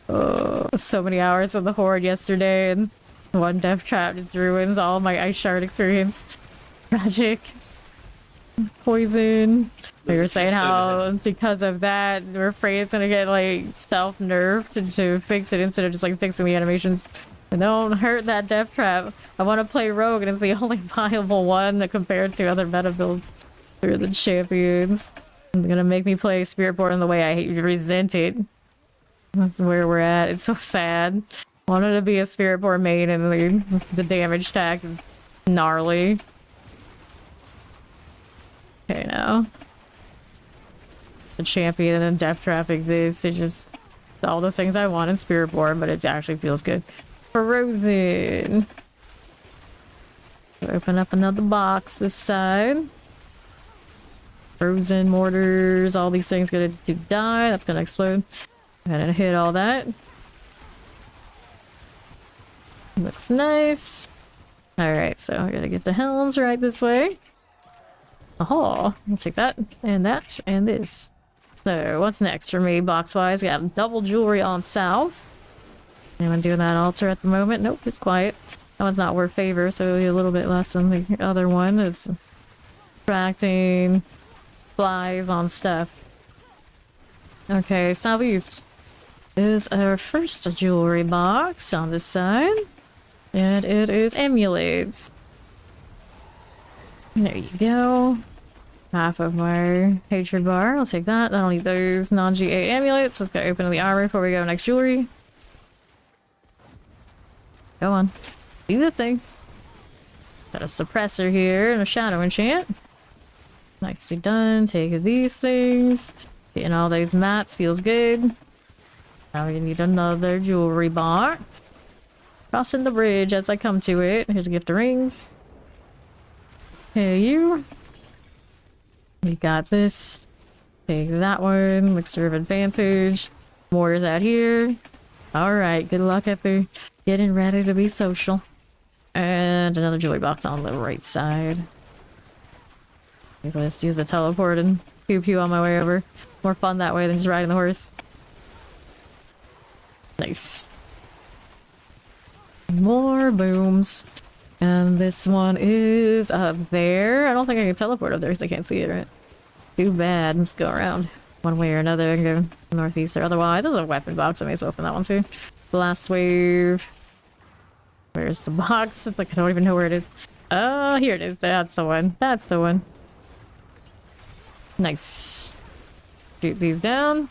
Oh, so many hours of the Horde yesterday, and one Death Trap just ruins all my Ice Shard experience. Tragic. Poison. We were saying how because of that, we're afraid it's gonna get like self-nerfed to fix it instead of just like fixing the animations. And don't hurt that Death Trap. I want to play Rogue and it's the only viable one compared to other meta builds. They're the champions. They're gonna make me play Spiritborn in the way I resent it. That's where we're at. It's so sad. Wanted to be a Spiritborn main and the damage stack is gnarly. Okay, now. The champion and Death Trap exists. It's just all the things I want in Spiritborn, but it actually feels good. Frozen. Open up another box this side. Frozen mortars, all these things gonna die. That's gonna explode. Gonna hit all that. Looks nice. Alright, so I gotta get the helms right this way. Oh, I'll take that, and this. So, what's next for me, box-wise? Got double jewelry on south. Anyone doing that altar at the moment? Nope, it's quiet. That one's not worth favor, so it'll be a little bit less than the other one. It's attracting flies on stuff. Okay, southeast is our first jewelry box on this side. And it is amulets. There you go. Half of my hatred bar. I'll take that. I don't need those non-G8 amulets. Let's go open the armor before we go next jewelry. Go on. Do the thing. Got a suppressor here and a shadow enchant. Nicely done. Take these things. Getting all these mats feels good. Now we need another jewelry box. Crossing the bridge as I come to it. Here's a gift of rings. Hey, you. We got this. Take that one. Elixir of advantage. Mortars out here. Alright, good luck at the getting ready to be social. And another jewelry box on the right side. Let's use the teleport and pew pew on my way over. More fun that way than just riding the horse. Nice. More booms. And this one is up there. I don't think I can teleport up there because I can't see it, right? Too bad. Let's go around one way or another and go northeast or otherwise. There's a weapon box. I may as well open that one too. Blast wave. Where's the box? It's like I don't even know where it is. Oh, here it is. That's the one. That's the one. Nice. Shoot these down.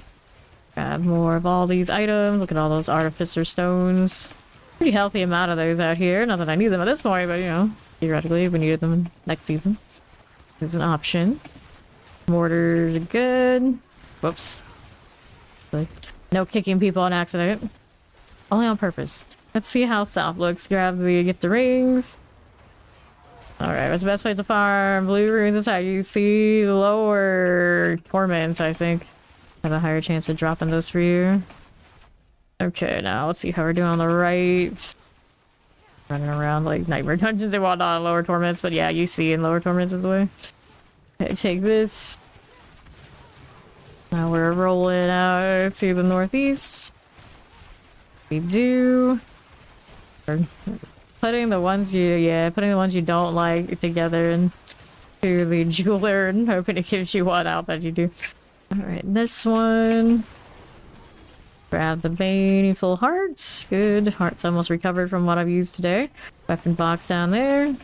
Grab more of all these items. Look at all those artificer stones. Pretty healthy amount of those out here. Not that I need them at this point, but you know, theoretically, if we needed them next season, there's an option. Mortars are good. Whoops. Like, no kicking people on accident. Only on purpose. Let's see how south looks. Get the rings. Alright, what's the best place to farm? Blue runes is how you see lower torments, I think. Have a higher chance of dropping those for you. Okay, now let's see how we're doing on the right. Running around like nightmare dungeons and whatnot on lower torments, but yeah, you see in lower torments is the way. Okay, take this. Now we're rolling out to the northeast. We do. Putting the ones you don't like together and to the jeweler and hoping it gives you one out that you do. Alright, this one. Grab the baneful hearts. Good. Hearts almost recovered from what I've used today. Weapon box down there.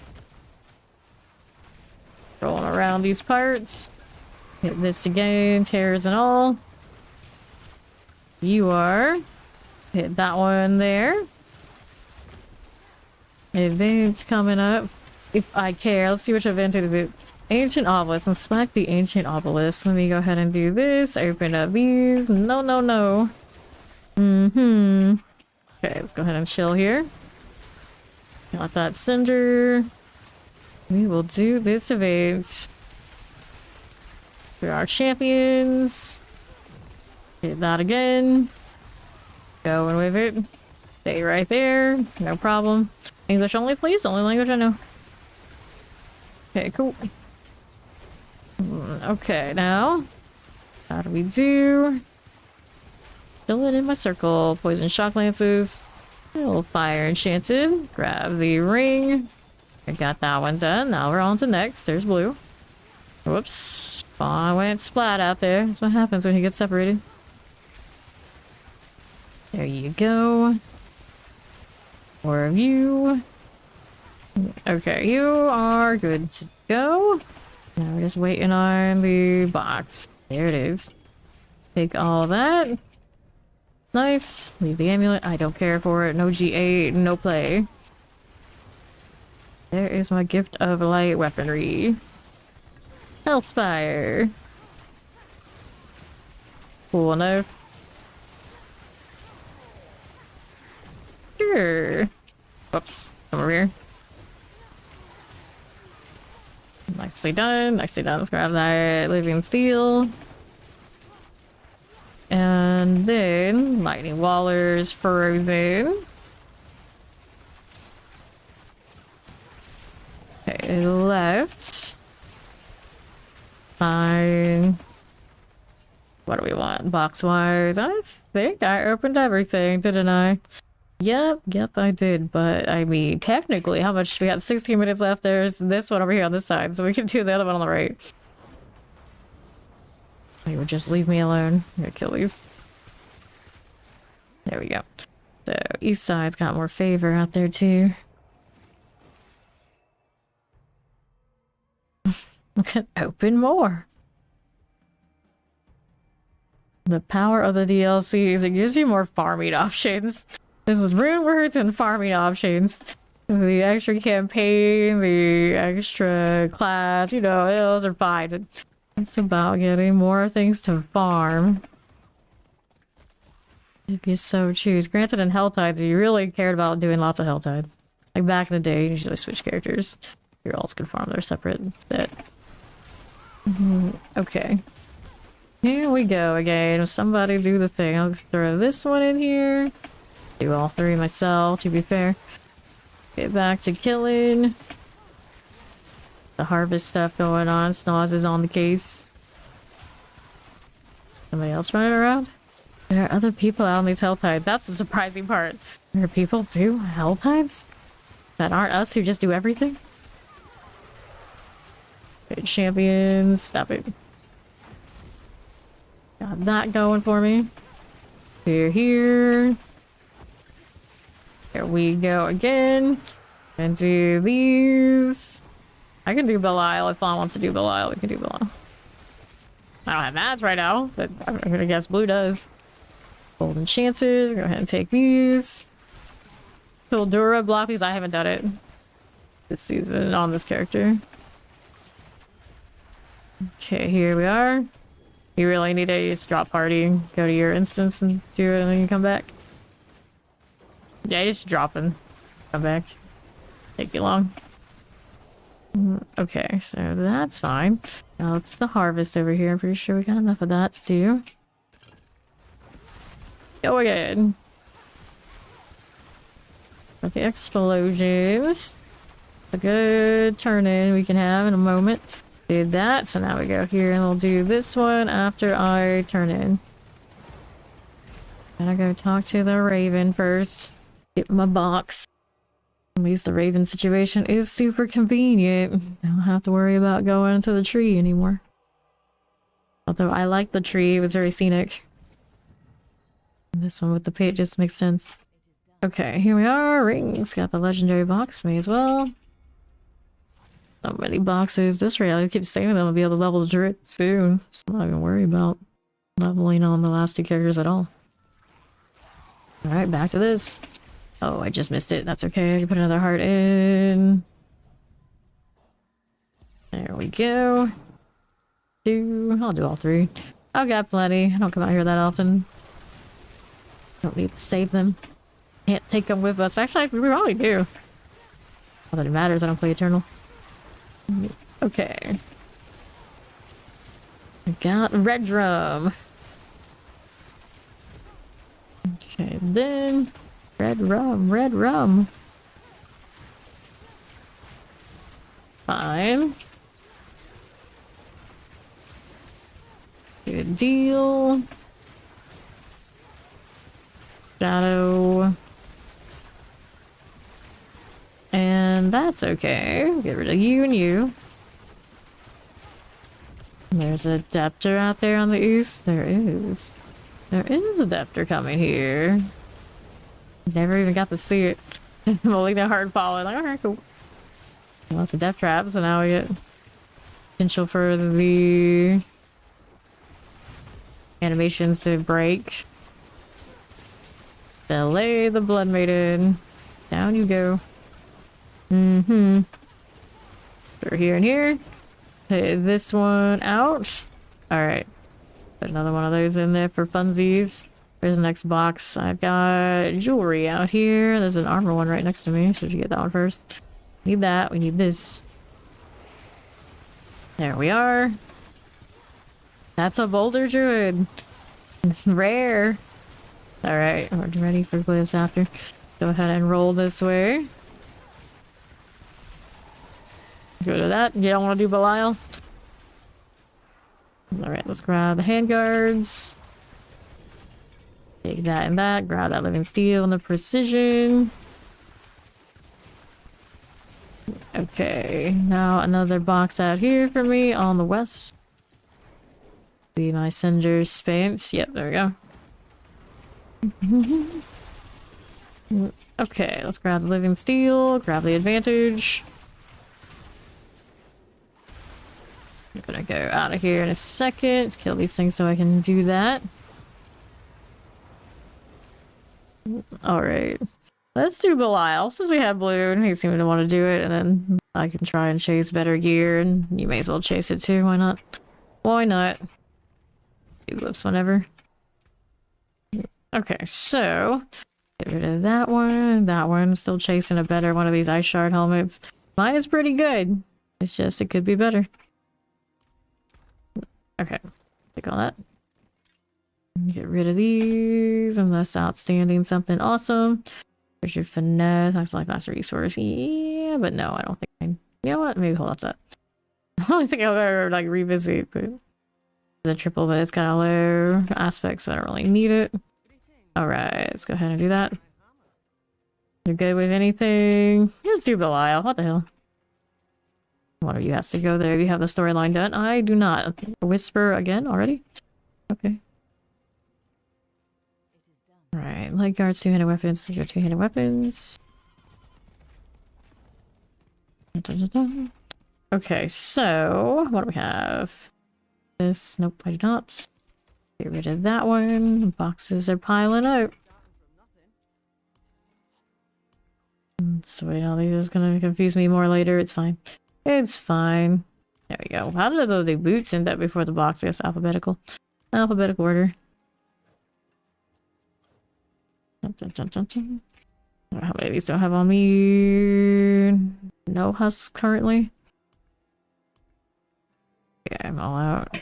Rolling around these parts. Hit this again, tears and all. You are. Hit that one there. Events coming up. If I care. Let's see which event it is. Ancient obelisk. Inspect the ancient obelisk. Let me go ahead and do this. Open up these. No, no, no. Okay, let's go ahead and chill here. Got that cinder. We will do this event. For our champions. Hit that again. Going with it. Stay right there. No problem. English only, please. Only language I know. Okay, cool. Okay, now. How do we do? Fill it in my circle. Poison shock lances. A little fire enchanted. Grab the ring. I got that one done. Now we're on to next. There's blue. Whoops. I went splat out there. That's what happens when he gets separated. There you go. More of you. Okay, you are good to go. Now we're just waiting on the box. There it is. Take all that. Nice. Leave the amulet. I don't care for it. No G8, no play. There is my gift of light weaponry. Hellspire. Cool enough. Sure. Whoops. Come over here. Nicely done. Nicely done. Let's grab that living steel. And then lightning wallers frozen. Okay, left. Fine. What do we want? Box wise. I think I opened everything, didn't I? Yep, I did. But I mean, technically, how much? We got 16 minutes left. There's this one over here on this side, so we can do the other one on the right. You would just leave me alone. I'm gonna kill these. There we go. So east side's got more favor out there too. We can open more. The power of the DLC is it gives you more farming options. This is rune words and farming options. The extra campaign, the extra class, you know, those are fine. It's about getting more things to farm. If you so choose. Granted, in Helltides, you really cared about doing lots of Helltides. Like back in the day, you usually switch characters. Your alts could farm, they're separate instead. Okay. Here we go again. Somebody do the thing. I'll throw this one in here. Do all three myself, to be fair. Get back to killing. The harvest stuff going on. Snoz is on the case. Somebody else running around? There are other people out on these Helltides. That's the surprising part. There are people too? Helltides? That aren't us who just do everything? Okay, champions. Stop it. Got that going for me. Here. Here we go again. And do these. I can do Belial if Fawn wants to do Belial. We can do Belial. I don't have mats right now, but I'm gonna guess blue does. Golden chances. Go ahead and take these. Pildura block these. I haven't done it this season on this character. Okay, here we are. You really need to just drop party, go to your instance and do it, and then you come back. Yeah, just drop and come back. Take you long. Okay, so that's fine. Now it's the harvest over here. I'm pretty sure we got enough of that to do. Go again. Okay, explosions. A good turn in we can have in a moment. Did that, so now we go here and we'll do this one after I turn in. Gotta go talk to the Raven first. Get my box. At least the Raven situation is super convenient. I don't have to worry about going into the tree anymore. Although I like the tree, it was very scenic. And this one with the pit just makes sense. Okay, here we are. Rings. Got the legendary box. May as well. So many boxes. This rate, I keep saving them. I'll be able to level the Druid soon. So I'm not even worried about leveling on the last two characters at all. Alright, back to this. Oh, I just missed it. That's okay. I can put another heart in. There we go. I'll do all three. I've got plenty. I don't come out here that often. Don't need to save them. Can't take them with us. Actually, we probably do. Not that it matters. I don't play Eternal. Okay. I got red drum. Okay, then red rum, red rum. Fine. Good deal. Shadow. And that's okay. Get rid of you and you. There's a Deptor out there on the east. There is. There is a Deptor coming here. Never even got to see it. Malignant hard falling. Like, alright, cool. Lots of death traps, so now we get potential for the animations to break. Belay the Blood Maiden. Down you go. Mm-hmm. We're here and here. Take this one out. Alright. Put another one of those in there for funsies. There's the next box. I've got jewelry out here. There's an armor one right next to me, so you get that one first. Need that. We need this. There we are. That's a boulder druid. Rare. Alright, we're ready for glyphs after. Go ahead and roll this way. Go to that. You don't want to do Belial? Alright, let's grab the handguards. Take that and that. Grab that living steel and the precision. Okay, now another box out here for me on the west. Be my Cinder's space. Yep, there we go. Okay, let's grab the living steel, grab the advantage. I'm gonna go out of here in a second. Let's kill these things so I can do that. Alright. Let's do Belial, since we have blue and he seemed to want to do it, and then I can try and chase better gear, and you may as well chase it too, why not? Why not? Do glyphs whenever. Okay, so get rid of that one. That one. Still chasing a better one of these ice shard helmets. Mine is pretty good. It's just it could be better. Okay, take all that. Get rid of these unless outstanding something awesome. There's your finesse. Looks like master resource. Yeah, but no, I don't think I. You know what? Maybe hold on to that. I don't think I'll ever like revisit, but it's a triple, but it's kind of low aspect, so I don't really need it. Alright, let's go ahead and do that. You're good with anything? Let's do Belial. What the hell? One of you has to go there if you have the storyline done. I do not. Whisper again already? Okay. Alright, light guards, two-handed weapons. Your two-handed weapons. Okay, so what do we have? This, nope, I do not. Get rid of that one. Boxes are piling up. Sweet, all these is gonna confuse me more later. It's fine. It's fine. There we go. How did the boots end up before the box? I guess alphabetical. Alphabetical order. How many of these do I have on me? No husks currently. Yeah, I'm all out.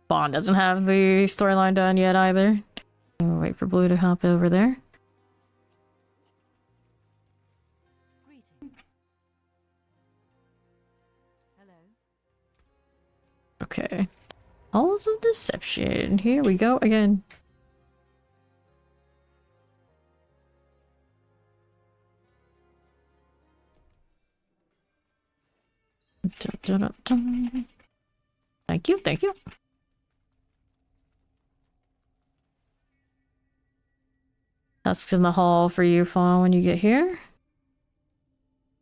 Bond doesn't have the storyline done yet either. I'll wait for Blue to hop over there. Greetings. Hello. Okay. Halls of Deception. Here we go again. Thank you, thank you. Husks in the hall for you, Fawn, when you get here.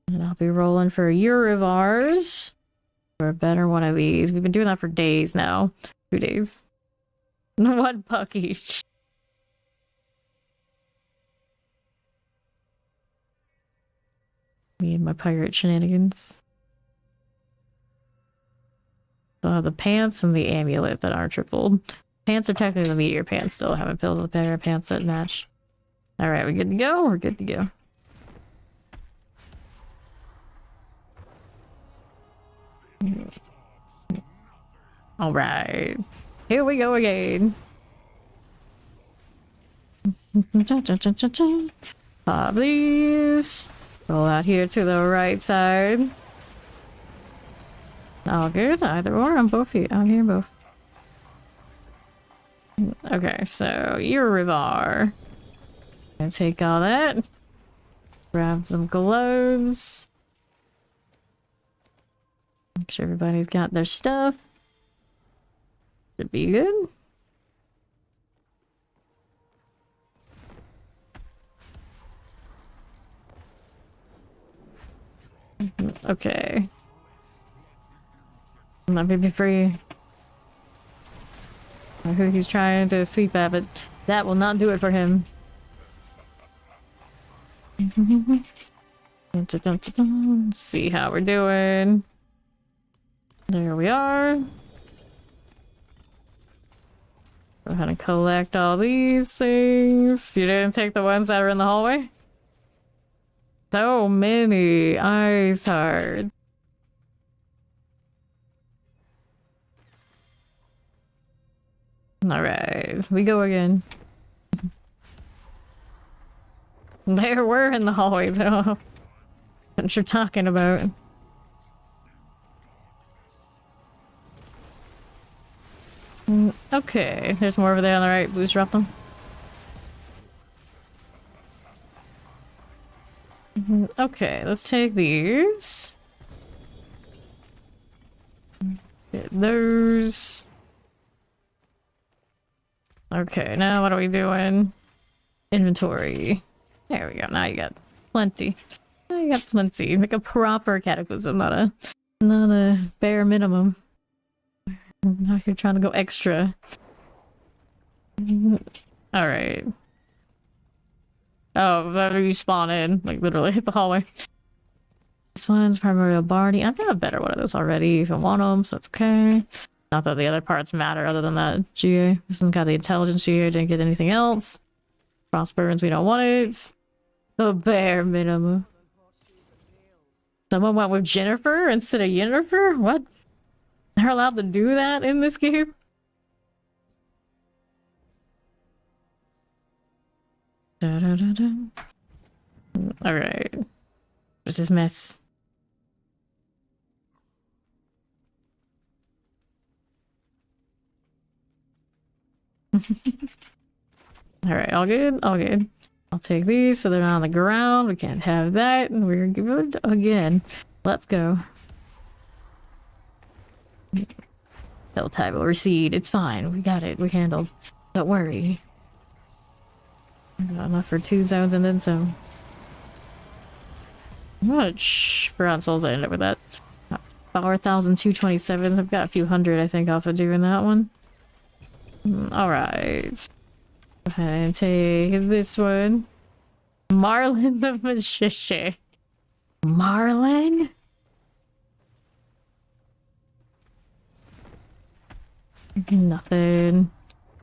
And I'll be rolling for a Eurivars. For a better one of these. We've been doing that for days now. 2 days. 1 buck each. Me and my pirate shenanigans. So the pants and the amulet that are tripled. Pants are technically the meteor pants still. I haven't built a pair of pants that match. Alright, we good to go? We're good to go. Alright. Here we go again. Please. Roll out here to the right side. All good. Either or. I'm both here. I'm here both. Okay, so Urivar. Gonna take all that. Grab some gloves. Make sure everybody's got their stuff. Should be good. Okay. Let me be free. Who he's trying to sweep at, but that will not do it for him. See how we're doing. There we are. Go ahead and collect all these things. You didn't take the ones that are in the hallway? So many ice hearts. Alright, we go again. There were in the hallway though. What you're talking about. Okay, there's more over there on the right. Blue's dropped them. Okay, let's take these. Get those. Okay, now what are we doing? Inventory. There we go. Now you got plenty. Now you got plenty. Like a proper cataclysm, not a bare minimum. Now you're trying to go extra. Alright. Oh, that you spawn in, like literally hit the hallway. This one's Primordial Barney. I've got a better one of those already if I want them, so it's okay. Not that the other parts matter other than that GA. This one's got the intelligence GA, didn't get anything else. Frostburns, we don't want it. The bare minimum. Someone went with Jennifer instead of Yennefer? What? They're allowed to do that in this game? Alright. What's this mess? Alright, all good? All good. I'll take these so they're not on the ground. We can't have that. And we're good again. Let's go. Kill Health tag will recede. It's fine. We got it. We handled. Don't worry. I got enough for 2 zones and then some. How much bronze souls I ended up with that? 4,227. I've got a few hundred, I think, off of doing that one. Alright. Go ahead and take this one. Marlin the Magician. Marlin? Nothing.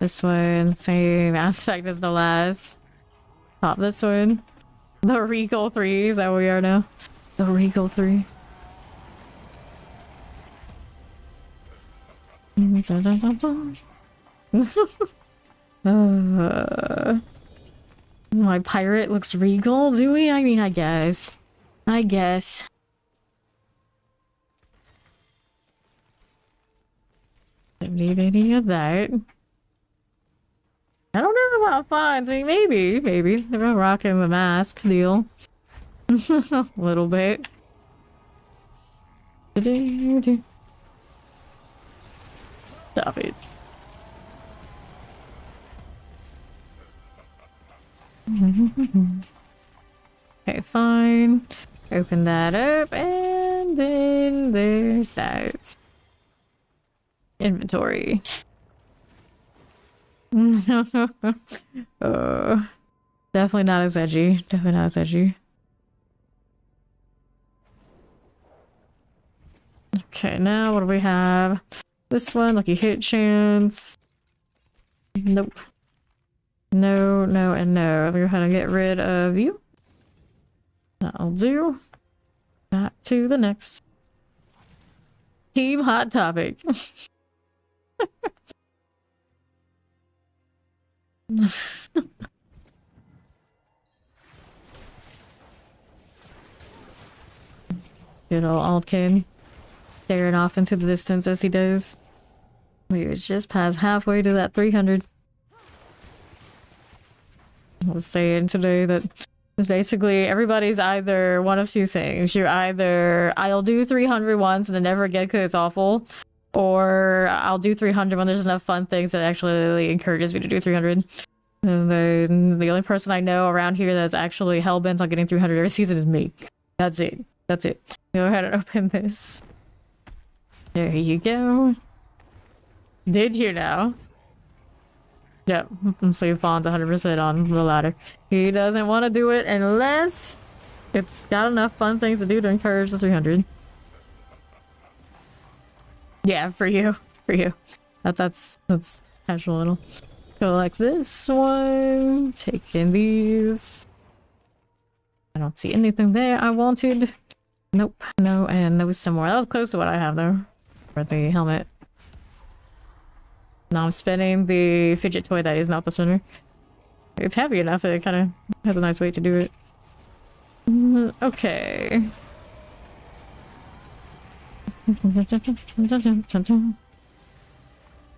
This one, same aspect as the last. Pop this one. The Regal 3, is that what we are now? The Regal 3. My pirate looks regal, do we? I mean, I guess. I guess. Don't need any of that. I don't know about fines. I mean, maybe. They're rocking the mask deal. A little bit. Stop it. Okay, fine. Open that up, and then there's that. Inventory. Definitely not as edgy. Definitely not as edgy. Okay, now what do we have? This one, lucky hit chance. Nope. No, no, and no. We're gonna get rid of you. That'll do. Back to the next. Team Hot Topic. Good old Altkin. Staring off into the distance as he does. We was just past halfway to that 300. I was saying today that basically everybody's either one of two things. You're either, I'll do 300 once and then never again because it's awful, or I'll do 300 when there's enough fun things that actually encourages me to do 300. And then the only person I know around here that's actually hellbent on getting 300 every season is me. That's it. That's it. Go ahead and open this. There you go. Did you know? Yep, Slave Fawn's 100% on the ladder. He doesn't want to do it unless it's got enough fun things to do to encourage the 300. Yeah, for you. For you. That's casual little. Go like this one. Taking these. I don't see anything there I wanted. Nope. No, and there was some more. That was close to what I have though. For the helmet. Now I'm spinning the fidget toy that is not the spinner. It's heavy enough, it kind of has a nice weight to do it. Okay.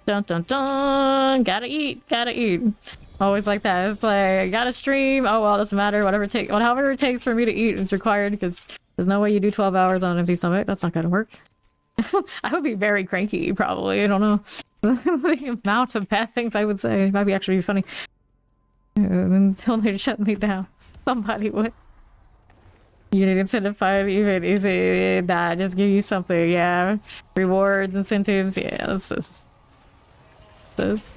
Dun dun dun! Gotta eat, gotta eat. Always like that. It's like, gotta stream. Oh well, doesn't matter. Whatever it takes, however it takes for me to eat is required because there's no way you do 12 hours on an empty stomach. That's not gonna work. I would be very cranky, probably. I don't know. The amount of bad things I would say. It might be actually be funny. Until they shut me down. Somebody would. You need incentive fight, even is it that just give you something, yeah. Rewards, incentives, yeah, that's this. This.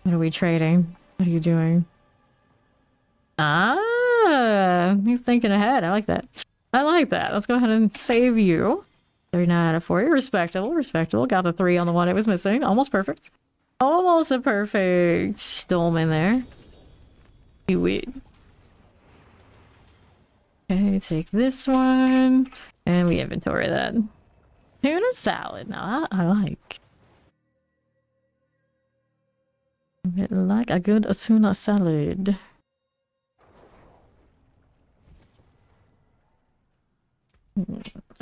What are we trading? What are you doing? Ah, he's thinking ahead. I like that. I like that. Let's go ahead and save you. 39 out of 40. Respectable, respectable. Got the 3 on the one it was missing. Almost perfect. Almost a perfect dome in there. You win. Okay, take this one. And we inventory that. Tuna salad. Now I like. I like a good tuna salad.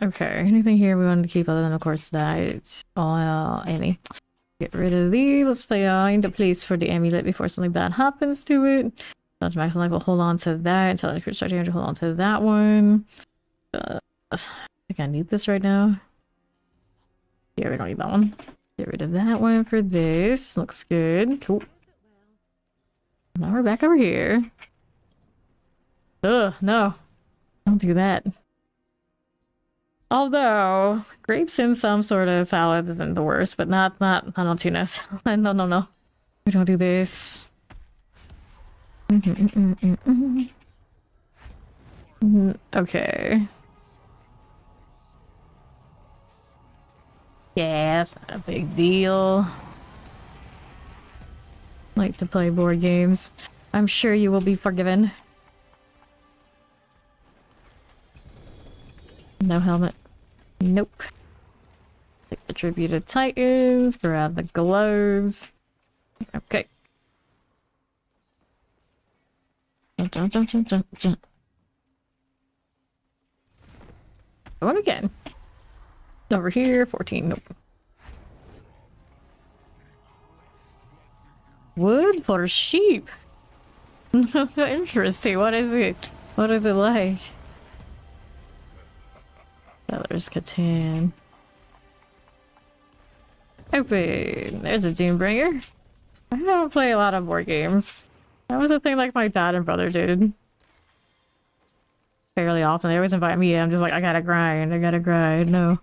Okay, anything here we wanted to keep other than, of course, that it's all Amy. Get rid of these. Let's find a place for the amulet before something bad happens to it. Dodge maximum life, we'll hold on to that until I can start to hold on to that one. I think I need this right now. Yeah, we don't need that one. Get rid of that one for this. Looks good. Cool. Now we're back over here. Ugh, no. Don't do that. Although, grapes in some sort of salad isn't the worst, but not on tuna salad. No. We don't do this. Okay. Yeah, it's not a big deal. Like to play board games. I'm sure you will be forgiven. No helmet. Nope. Take the tribute to Titans, grab the gloves. Okay. Jump. Going again. Over here, 14. Nope. Wood for sheep. Interesting. What is it? What is it like? There's Catan. Open. There's a Doombringer. I don't play a lot of board games. That was a thing like my dad and brother did. Fairly often. They always invite me in. I'm just like, I gotta grind. No.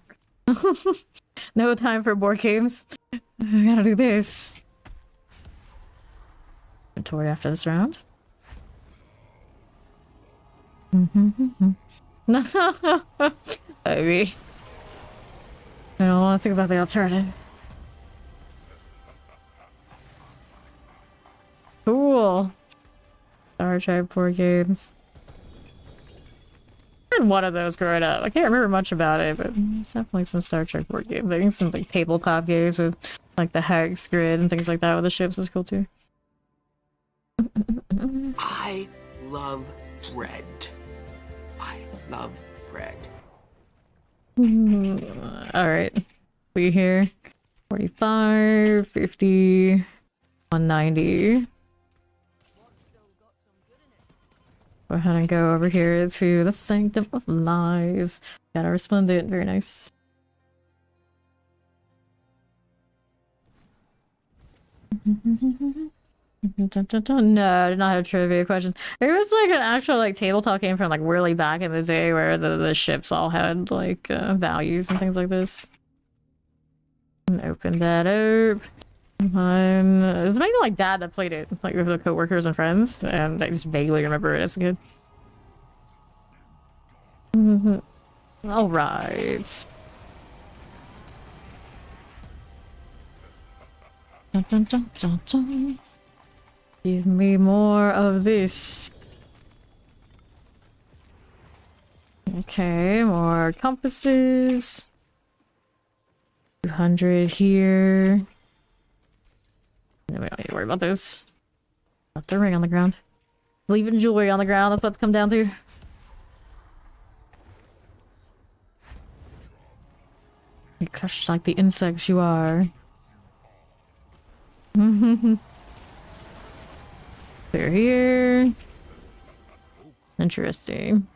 No time for board games. I gotta do this. Inventory after this round. Maybe. I don't want to think about the alternative. Cool. Star Trek board games. I had one of those growing up. I can't remember much about it, but there's definitely some Star Trek board games. I think some like tabletop games with like the hex grid and things like that with the ships is cool too. I love bread. I love bread. Alright. We here. 45, 50, 190. Go ahead and go over here to the Sanctum of Lies. Got our Resplendent. Very nice. No, I did not have trivia questions. There was like an actual like tabletop game from like really back in the day where the ships all had like values and things like this. And open that up. It was maybe like dad that played it, like with the coworkers and friends, and I just vaguely remember it as a kid. All right. Dun. Give me more of this. Okay, more compasses. 200 here. No, we don't need to worry about this. Left a ring on the ground. Leaving jewelry on the ground, that's what it's come down to. You crushed like the insects you are. They're here. Interesting.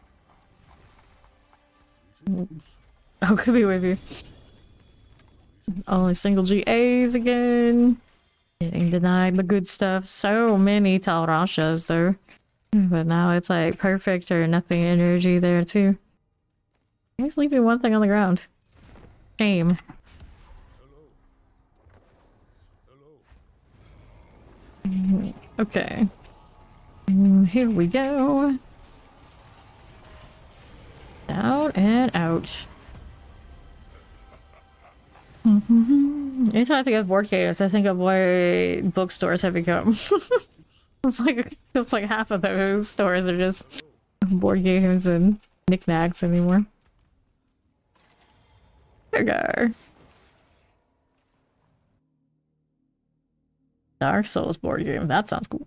Oh, could be with you. Only single GAs again. Getting denied the good stuff. So many Talrashas though. But now it's like perfect or nothing energy there too. He's leaving one thing on the ground. Shame. Okay. Here we go. Out and out. Anytime I think of board games, I think of what bookstores have become. It's like half of those stores are just board games and knickknacks anymore. There we go. Dark Souls board game. That sounds cool.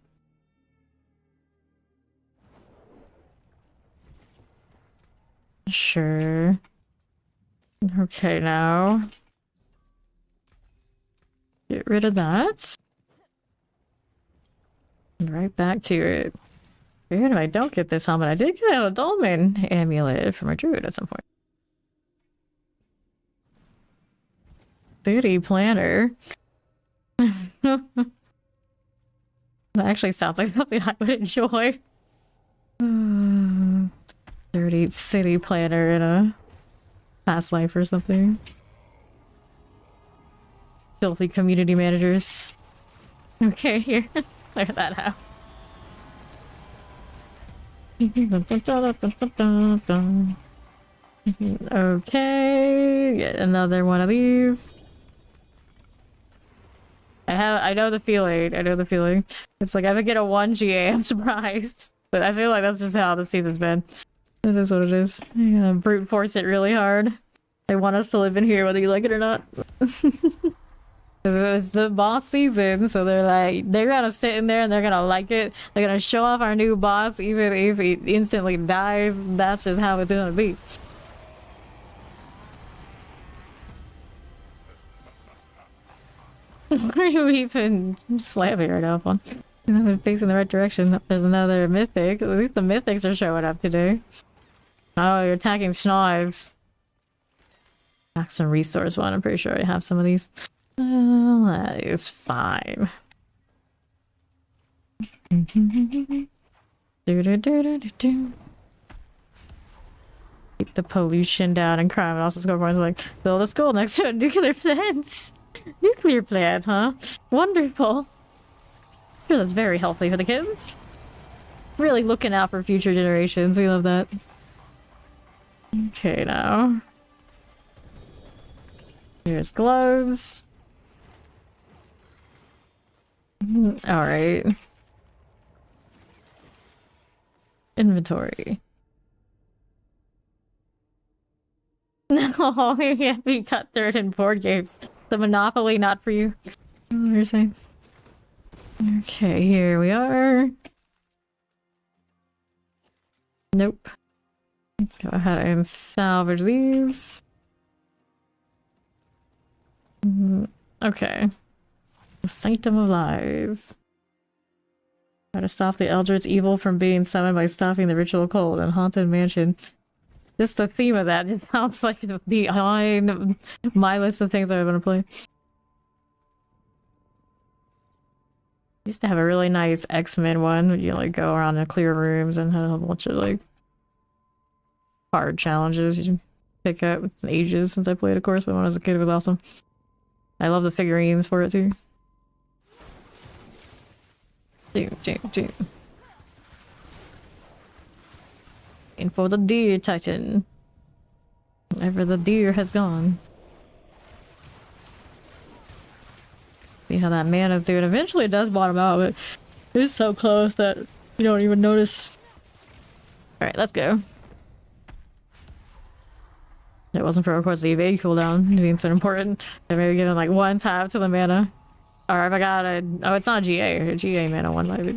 Sure. Okay, now. Get rid of that. And right back to it. Even if I don't get this helmet, I did get a dolmen amulet from a druid at some point. City planner. That actually sounds like something I would enjoy. 30 city planner in a past life or something. Filthy community managers. Okay, here. Let's clear that out. Okay, get another one of these. I know the feeling. I know the feeling. It's like if I get a 1 GA, I'm surprised. But I feel like that's just how the season's been. It is what it is. Yeah, brute force it really hard. They want us to live in here whether you like it or not. It was the boss season, so they're like, they're gonna sit in there and they're gonna like it. They're gonna show off our new boss even if he instantly dies. That's just how it's gonna be. Why are you even slamming right now, on? You're facing the right direction. There's another mythic. At least the mythics are showing up today. Oh, you're attacking Schnoz. Back some resource one. I'm pretty sure I have some of these. That is fine. Keep the pollution down and crime, and also score points like build a school next to a nuclear plant. Nuclear plant, huh? Wonderful. Sure, that's very healthy for the kids. Really looking out for future generations. We love that. Okay, now. Here's gloves. Alright. Inventory. No, you can't be cut third in board games. The Monopoly, not for you. What you're saying. Okay, here we are. Nope. Let's go ahead and salvage these. Okay. The Sanctum of Lies. Try to stop the Eldritch evil from being summoned by stopping the ritual cold and haunted mansion. Just the theme of that just sounds like behind my list of things I want to play. Used to have a really nice X-Men one where you like go around and clear rooms and had a bunch of like hard challenges you can pick up with ages since I played, of course, but when I was a kid it was awesome. I love the figurines for it too. And for the deer titan. Wherever the deer has gone. See how that mana's doing. Eventually it does bottom out, but it's so close that you don't even notice. Alright, let's go. It wasn't for, of course, the evade cooldown being so important. They maybe giving like 1 tap to the mana. Or if I got a... Oh, it's not a GA. A GA mana one might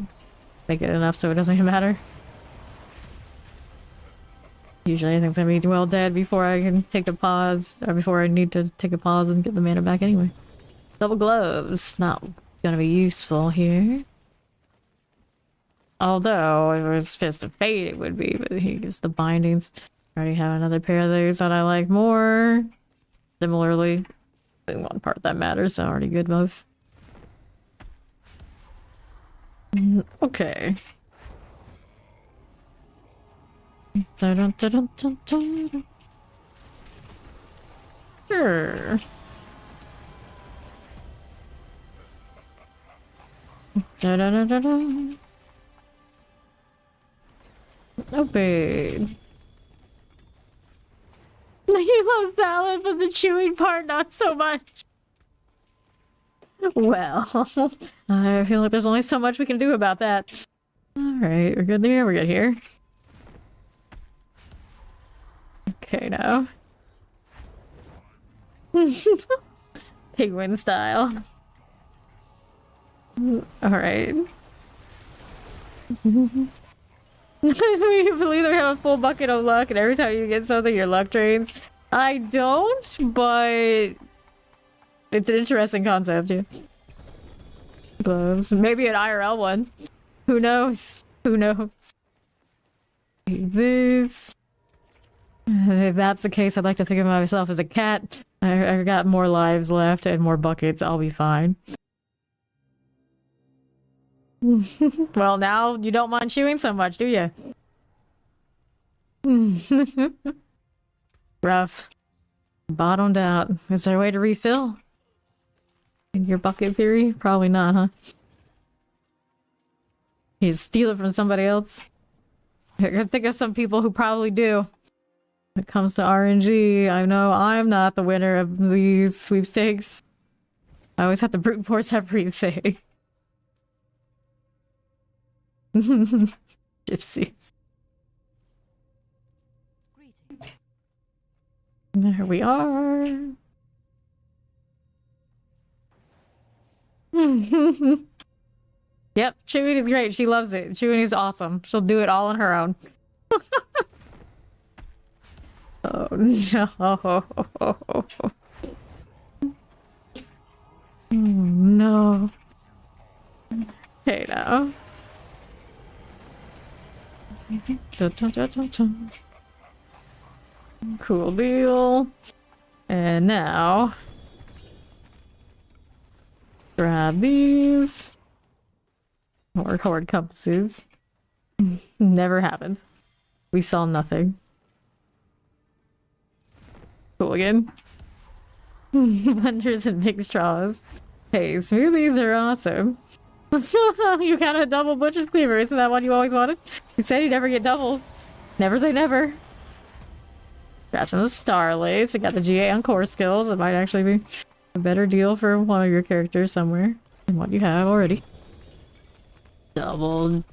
make it enough so it doesn't even matter. Usually anything's gonna be well dead before I can take a pause. Or before I need to take a pause and get the mana back anyway. Double gloves. Not gonna be useful here. Although, if it was Fist of Fate it would be, but he gives the bindings. I already have another pair of those that I like more. Similarly, the one part that matters, so already good move. Okay. Sure. Open. You love salad, but the chewing part, not so much. Well, I feel like there's only so much we can do about that. Alright, we're good there, we're good here. Okay, now. Penguin style. Alright. You believe that we have a full bucket of luck and every time you get something your luck drains? I don't, but it's an interesting concept, yeah. Gloves. Maybe an IRL one. Who knows? Who knows? This. If that's the case, I'd like to think of myself as a cat. I got more lives left and more buckets. I'll be fine. Well, now you don't mind chewing so much, do you? Rough. Bottomed out. Is there a way to refill? In your bucket theory? Probably not, huh? You steal it from somebody else? I can think of some people who probably do. When it comes to RNG, I know I'm not the winner of these sweepstakes. I always have to brute force everything. Gypsies. Greetings. There we are. Yep, chewing is great. She loves it. Chewing is awesome. She'll do it all on her own. Oh no. Oh no. Okay now. Cool deal. And now grab these. More horde compasses. Never happened. We saw nothing. Cool again. Wonders and big straws. Hey, smoothies are awesome. You got a double butcher's cleaver. Isn't that what you always wanted? You said you never get doubles. Never say never. Got some star lace. I got the GA on core skills. It might actually be a better deal for one of your characters somewhere than what you have already. Double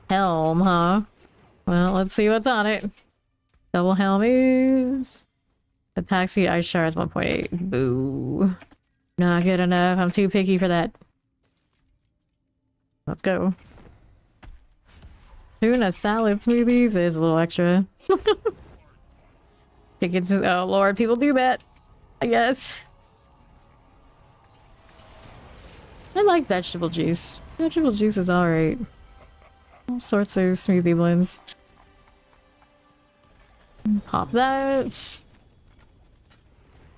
helm, huh? Well, let's see what's on it. Double helm is... Attack speed, ice shards 1.8. Boo. Not good enough. I'm too picky for that. Let's go. Tuna salad smoothies is a little extra. Chickens, oh lord, people do that. I guess. I like vegetable juice. Vegetable juice is alright. All sorts of smoothie blends. Pop that.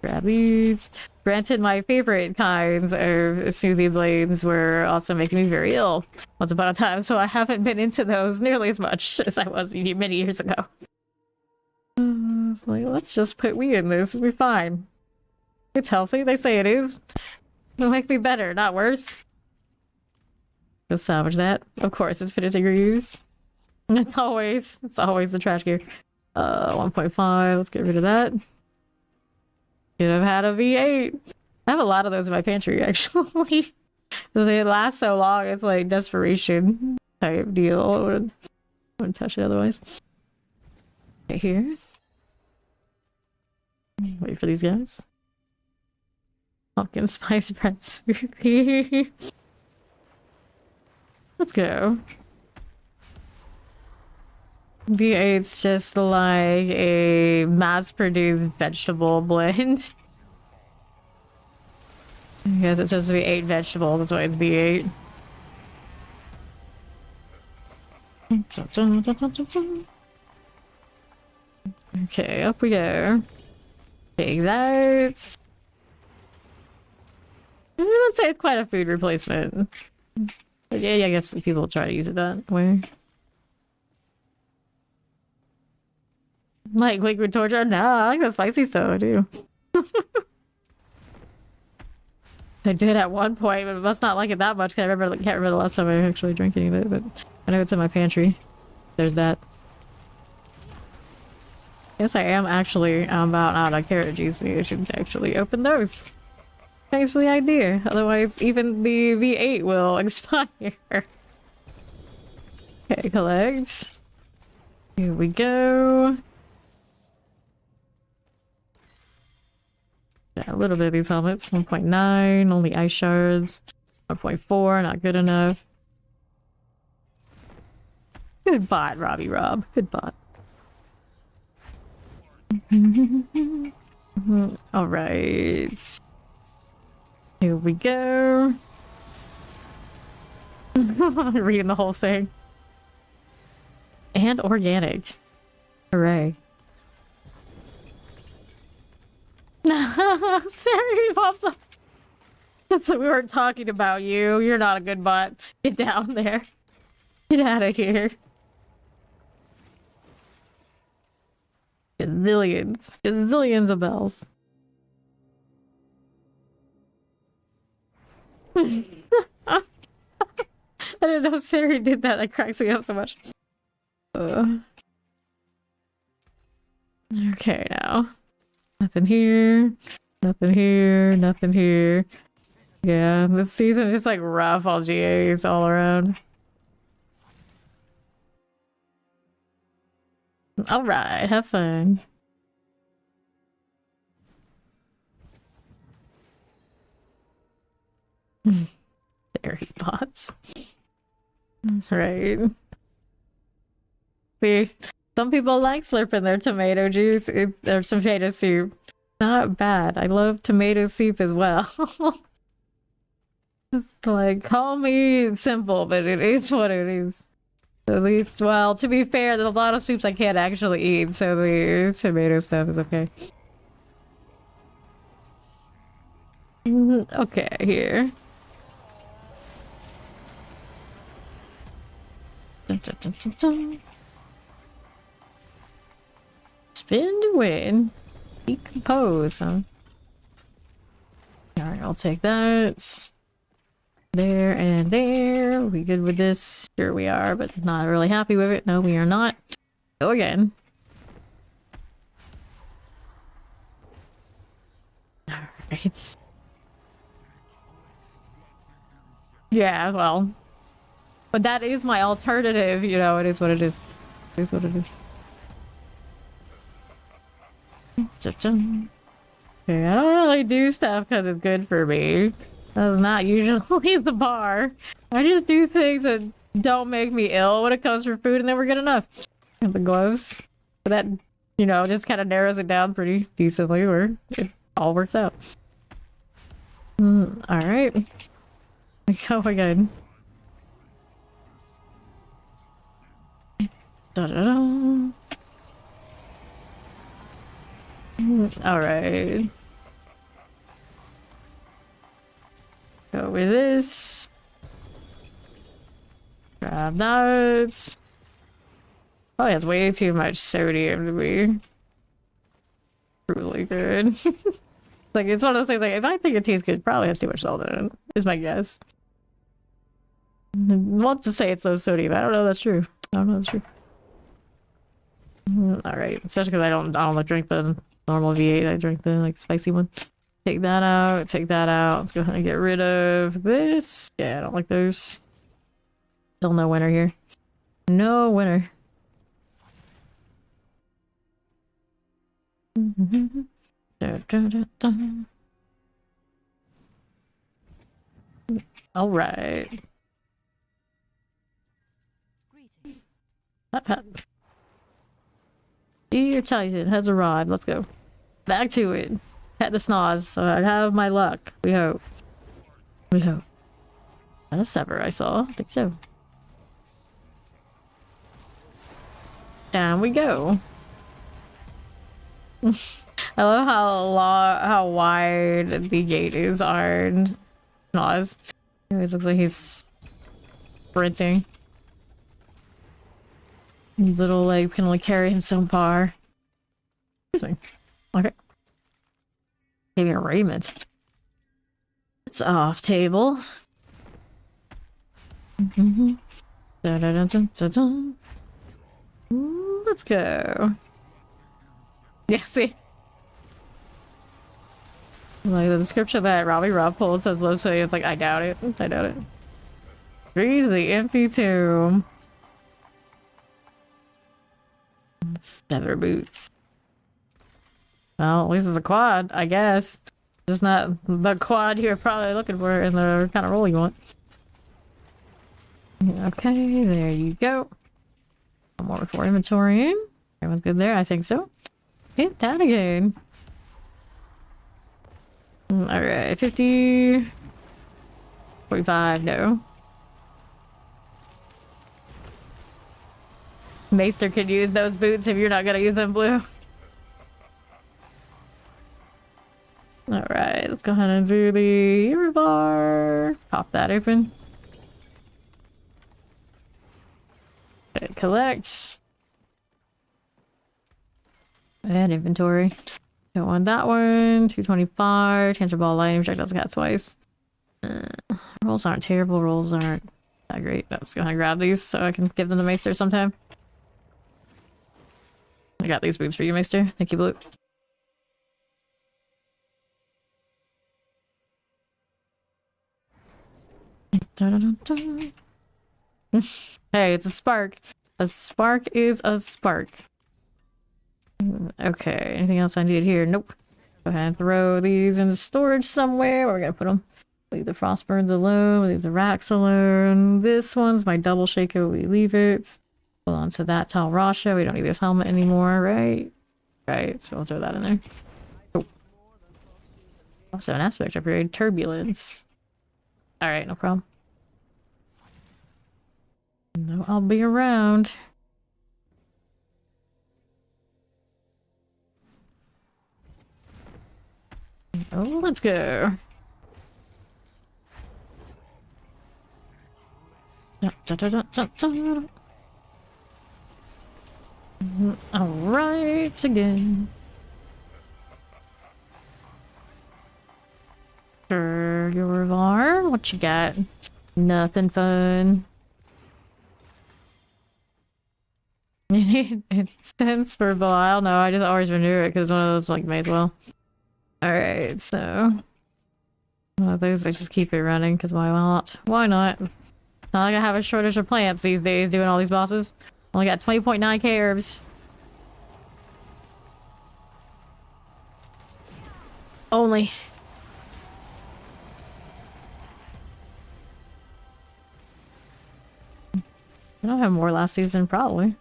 Grab these. Granted, my favorite kinds of smoothie blades were also making me very ill once upon a time, so I haven't been into those nearly as much as I was many years ago. Like, let's just put weed in this. It'll be fine. It's healthy. They say it is. It'll make me better, not worse. Go salvage that. Of course, it's finishing your use. It's always the trash gear. 1.5. Let's get rid of that. Could have had a V8. I have a lot of those in my pantry, actually. They last so long, it's like desperation type deal. I wouldn't touch it otherwise. Right here. Wait for these guys. Pumpkin spice bread smoothie. Let's go. V8's just like a mass-produced vegetable blend. I guess it's supposed to be 8 vegetable, that's why it's V8. Okay, up we go. Take that. I would say it's quite a food replacement. But yeah, I guess people try to use it that way. Like liquid torture? Nah, I like the spicy soda too. I did at one point, but I must not like it that much because I can't remember the last time I actually drank any of it, but I know it's in my pantry. There's that. Yes, I am actually about out of carrot juice, so you should actually open those. Thanks for the idea. Otherwise, even the V8 will expire. Okay, collect. Here we go. Yeah, a little bit of these helmets. 1.9, only ice shards. 1.4, not good enough. Good bot, Robbie Rob. Good bot. Alright. Here we go. Reading the whole thing. And organic. Hooray. Sorry, pops up. That's what we weren't talking about you. You're not a good bot. Get down there. Get out of here. Gazillions. Gazillions of bells. I didn't know Siri did that. That cracks me up so much. Okay, now. Nothing here. Nothing here. Nothing here. Yeah, this season is just like rough all GAs all around. Alright, have fun. Dairy bots. Right. See, some people like slurping their tomato juice or tomato soup. Not bad. I love tomato soup as well. It's like, call me simple, but it is what it is. At least, well, to be fair, there's a lot of soups I can't actually eat, so the tomato stuff is okay. Okay, here. Dun, dun, dun, dun, dun. Spin to win. Decompose, huh? Alright, I'll take that. There and there. Are we good with this? Sure we are, but not really happy with it. No, we are not. Go again. Alright. Yeah, well. But that is my alternative, you know, it is what it is. It is what it is. Cha-chung. Okay, I don't really do stuff because it's good for me. That's not usually the bar. I just do things that don't make me ill when it comes for food, and then we're good enough. And the gloves. But that, you know, just kind of narrows it down pretty decently where it all works out. Alright. Go again. Da-da-da. Alright. Go with this. Grab that. Oh, it has way too much sodium to be truly good. Like, it's one of those things, like, if I think it tastes good, it probably has too much salt in it, is my guess. I want to say it's low sodium. I don't know if that's true. I don't know if that's true. Alright, especially because I don't drink the normal V8, I drink the, like, spicy one. Take that out, take that out. Let's go ahead and get rid of this. Yeah, I don't like those. Still no winner here. No winner. Da, da, da, da. All right. Greetings. Pat, pat. Dear Titan has arrived. Let's go. Back to it. Pet the snaz. So I have my luck. We hope. We hope. Not a sever I saw. I think so. Down we go. I love how wide the gate is on Snaz. It always looks like he's sprinting. His little legs can only carry him so far. Excuse me. Okay. Maybe a raiment. It's off table. Let's go. Yeah, see. Like the description that Robbie Rob pulled says low sodium. It's like, I doubt it. I doubt it. Breathe the empty tomb. Sever boots. Well, at least it's a quad, I guess. Just not the quad you're probably looking for in the kind of role you want. Okay, there you go. One more before inventorying. Everyone's good there? I think so. Hit that again. Alright, 50... 45, no. Maester could use those boots if you're not gonna use them blue. Alright, let's go ahead and do the bar. Pop that open. Okay, collect. And inventory. Don't want that one. 225. Transfer ball lightning. Projectiles cast twice. Rolls aren't terrible. Rolls aren't that great. I'm just gonna grab these so I can give them to Maester sometime. I got these boots for you, Maester. Thank you, Blue. Hey, it's a spark. A spark is a spark. Okay, anything else I need here? Nope. Go ahead and throw these into storage somewhere. Where are we gonna put them? Leave the frostburns alone. Leave the racks alone. This one's my double shaker. We leave it. Hold on to that Tal Rasha. We don't need this helmet anymore, right? Right, so we'll throw that in there. Oh. Also an aspect upgrade. Turbulence. Alright, no problem. No, I'll be around. Oh, let's go. Alright, again. Sure, your var. What you got? Nothing fun. It's sense for Belial. No, I just always renew it because one of those like may as well. Alright, so one of those I just keep it running because why not? Why not? Not like I have a shortage of plants these days doing all these bosses. Only got 20.9k herbs. Only. I don't have more last season, probably.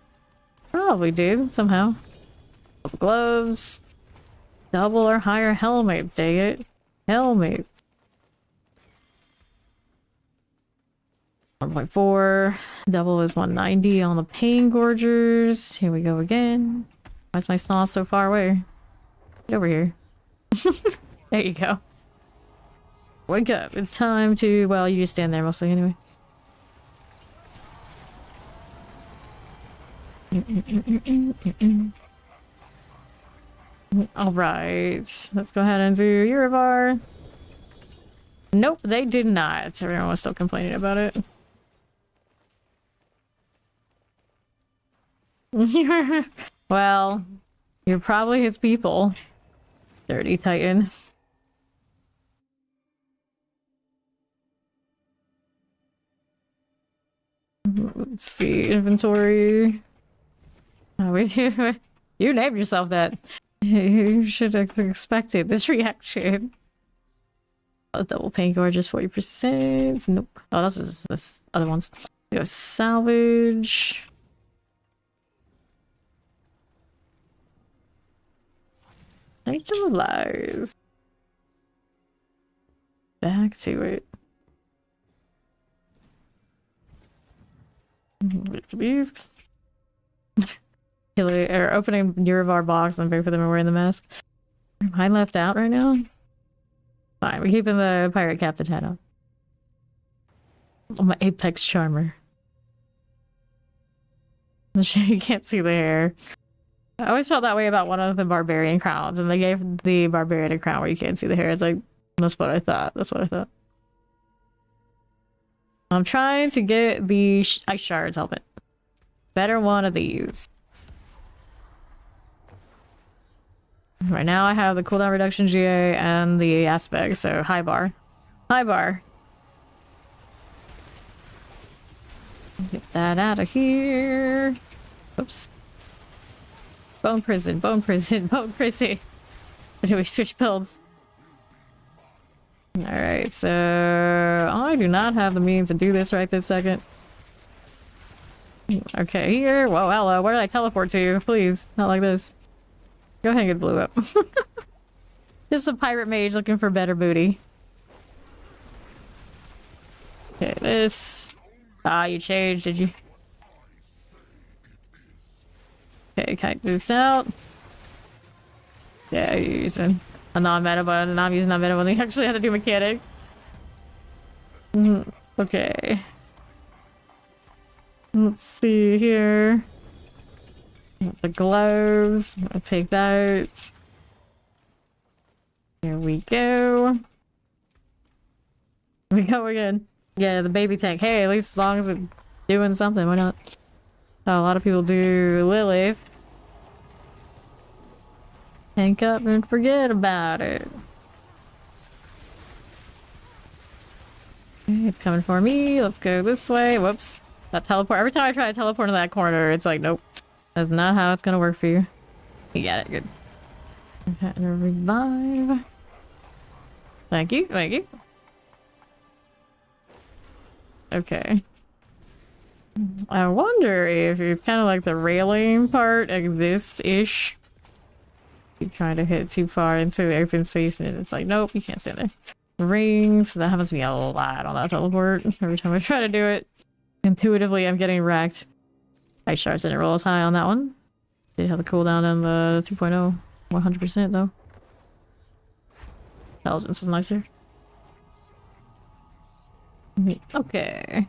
Probably did, somehow. Couple gloves. Double or higher helmets, dang it. Helmets. 1.4. Double is 190 on the Pain Gorgers. Here we go again. Why is my sauce so far away? Get over here. There you go. Wake up. It's time to... Well, you just stand there mostly anyway. Alright. Let's go ahead and do Urivar. Nope, they did not. Everyone was still complaining about it. Well, you're probably his people. Dirty Titan. Let's see, inventory. Oh, we do. You named yourself that. You should have expected this reaction. Oh, double paint gorgeous 40%. Nope. Oh, this other ones. Go salvage. Actualize. Back to it. Wait for these. Or opening Urivar box and pay for them and wearing the mask. Am I left out right now? Fine, we're keeping the pirate captain hat on. Oh, my apex charmer. You can't see the hair. I always felt that way about one of the barbarian crowns, and they gave the barbarian a crown where you can't see the hair. It's like, that's what I thought. That's what I thought. I'm trying to get the ice shards helmet. Better one of these. Right now I have the cooldown reduction GA and the aspect, so high bar. High bar. Get that out of here. Oops. Bone prison, bone prison, bone prison. But do we switch builds? Alright, so I do not have the means to do this right this second. Okay, here. Whoa, hello. Where did I teleport to? Please, not like this. Go ahead and get blew up. Just a pirate mage looking for better booty. Okay, this. Ah, you changed, did you? Okay, kite this out. Yeah, you're using a non-meta one, and I'm using non-meta one. We actually had to do mechanics. Okay. Let's see here. The gloves. I'm gonna take that. Here we go. We go again. Yeah, the baby tank. Hey, at least as long as it's doing something, why not? Oh, a lot of people do Lilith. Tank up and forget about it. Okay, it's coming for me. Let's go this way. Whoops. That teleport. Every time I try to teleport to that corner, it's like, nope. That's not how it's gonna work for you. You got it. Good. Okay, revive. Thank you. Thank you. Okay. I wonder if it's kind of like the railing part exists-ish. Keep trying to hit too far into the open space and it's like, nope, you can't stand there. Rings, that happens to me a lot on that teleport. Every time I try to do it, intuitively I'm getting wrecked. Ice shards didn't roll as high on that one. Did have a cooldown on the 2.0, 100% though. Intelligence was nicer. Okay.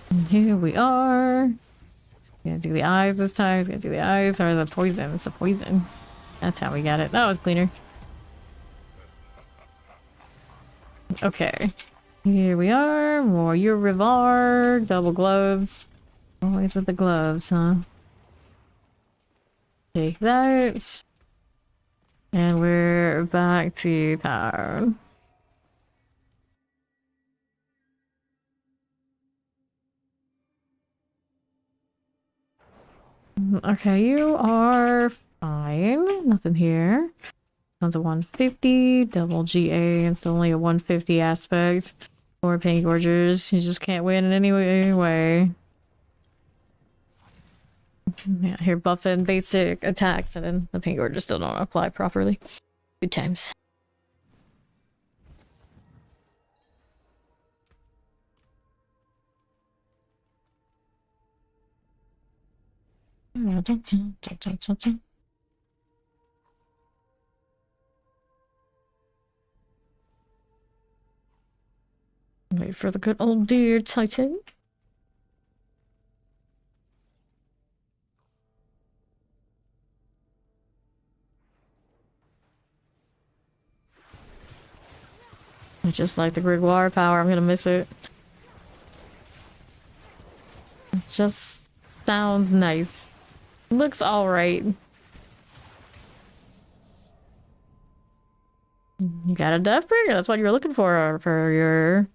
And here we are. Gonna do the eyes this time. He's gonna do the eyes or the poison. It's the poison. That's how we got it. That was cleaner. Okay. Here we are. More Urivar. Double gloves. Always with the gloves, huh? Take that. And we're back to town. Okay, you are fine. Nothing here. One's a 150, double GA, and it's only a 150 aspect. Or Pain Gorgers. You just can't win in any way. Yeah, here buffing basic attacks, and then the Pain Gorgers still don't apply properly. Good times. Wait for the good old dear Titan. I just like the Grimoire power, I'm gonna miss it. It just sounds nice. Looks alright. You got a Deathbringer? That's what you were looking for your...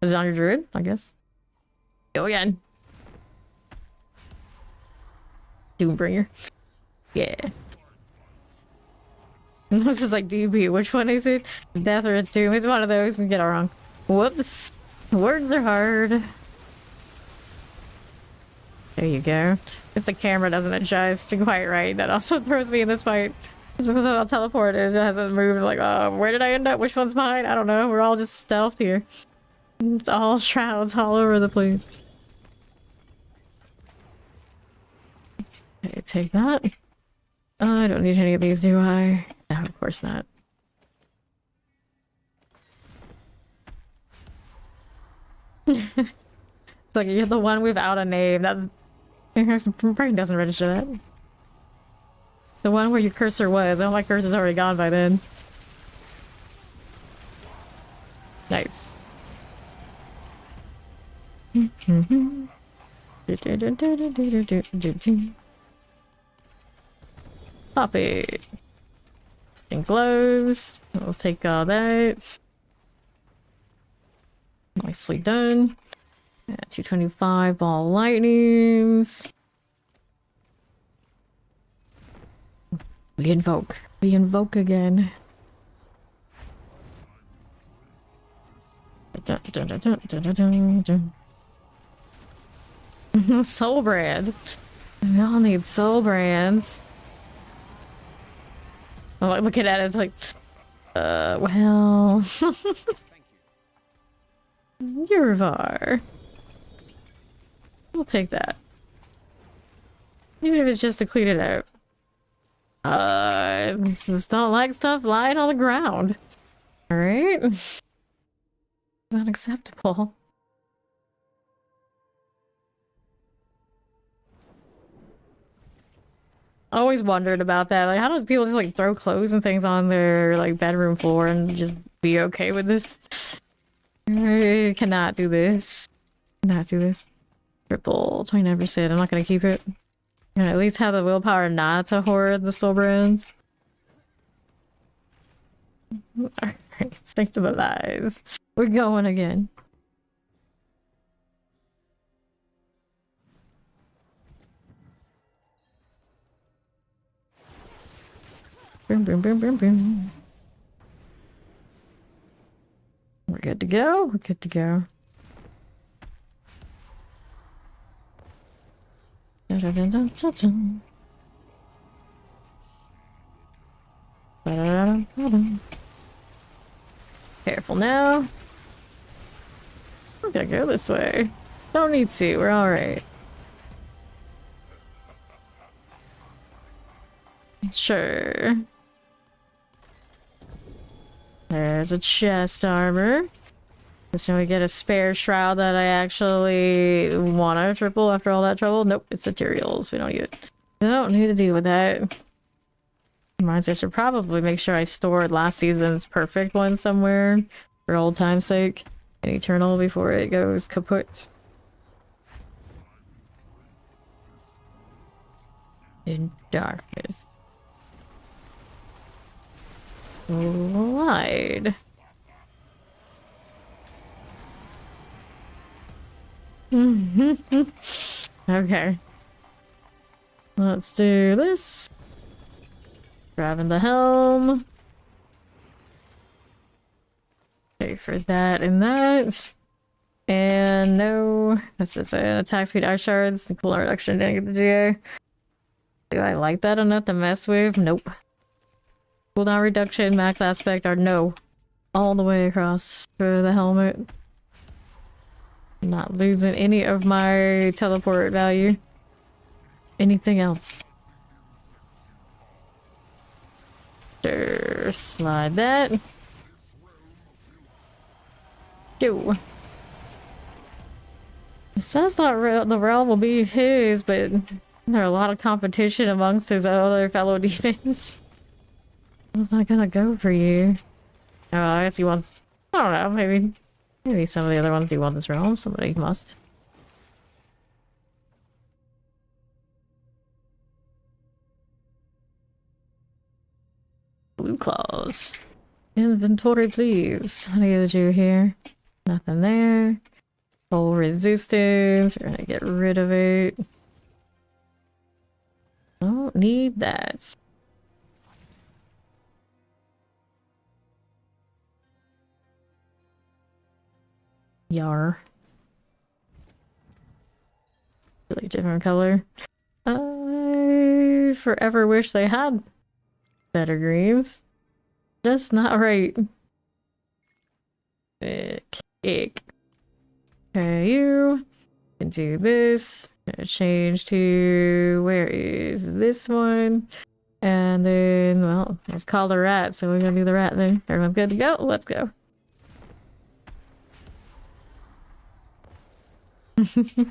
Is it on your druid? I guess. Go again. Doombringer. Yeah. It's just like DB. Which one is it? It's Death or it's Doom. It's one of those and get it wrong. Whoops. Words are hard. There you go. If the camera doesn't adjust quite right, that also throws me in this fight. Because I'll teleport, it hasn't moved. I'm like, oh, where did I end up? Which one's mine? I don't know. We're all just stealthed here. It's all shrouds all over the place. Okay, take that. I don't need any of these, do I? No, of course not. It's like you're the one without a name. That brain doesn't register that. The one where your cursor was. Oh, my cursor's already gone by then. Nice. Pop it. And gloves. We'll take all that. Nicely done. 225 ball lightnings. We invoke. We invoke again. Soul brand. We all need soul brands. I'm like looking at it, it's like, well. Urivar. We'll take that. Even if it's just to clean it out. Just don't like stuff lying on the ground. Alright? Not acceptable. I always wondered about that. Like, how do people just like throw clothes and things on their like bedroom floor and just be okay with this? I cannot do this. Cannot do this. Triple 29%. I'm not gonna keep it. I'm gonna at least have the willpower not to hoard the soul brands. Alright, sanctimalize. We're going again. Boom, boom, boom, boom, boom. We're good to go. We're good to go. Dun, dun, dun, dun, dun, dun. Ba-da-da-da-da-da. Careful now. We're gonna go this way. Don't need to. We're all right. Sure. There's a chest armor. So we get a spare shroud that I actually want to triple after all that trouble. Nope, it's materials. We don't need it. Don't need to deal with that. Reminds me, I should probably make sure I stored last season's perfect one somewhere for old time's sake. And Eternal before it goes kaput. In darkness. Lied. Okay. Let's do this. Grabbing the helm. Okay, for that and that. And no, that's just an attack speed ice shards. The cooldown reduction didn't get the GA. Do I like that enough to mess with? Nope. Cooldown reduction, max aspect are no. All the way across for the helmet. I'm not losing any of my teleport value. Anything else? Sure, slide that. Go. It says that the realm will be his, but there are a lot of competition amongst his other fellow demons. How's that gonna go for you? Oh, I guess he wants... I don't know, maybe some of the other ones do want this realm. Somebody must. Blue claws. Inventory, please. What do you do here? Nothing there. Full resistance. We're gonna get rid of it. Don't need that. Yar. Really different color. I forever wish they had better greens. Just not right. Ick. Ick. Okay, you can do this. Gonna change to where is this one? And then, well, it's called a rat, so we're gonna do the rat thing. Everyone's good to go? Let's go. The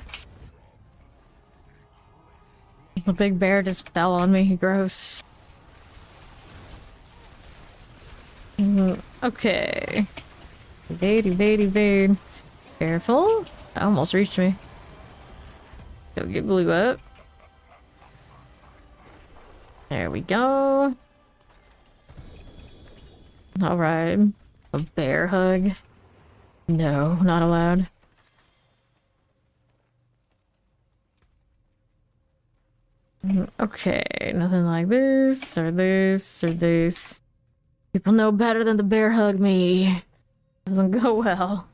big bear just fell on me. Gross. Okay. Evade. Careful. That almost reached me. Go get blew up. There we go. Alright. A bear hug. No, not allowed. Okay, nothing like this, or this, or this. People know better than to bear hug me. Doesn't go well.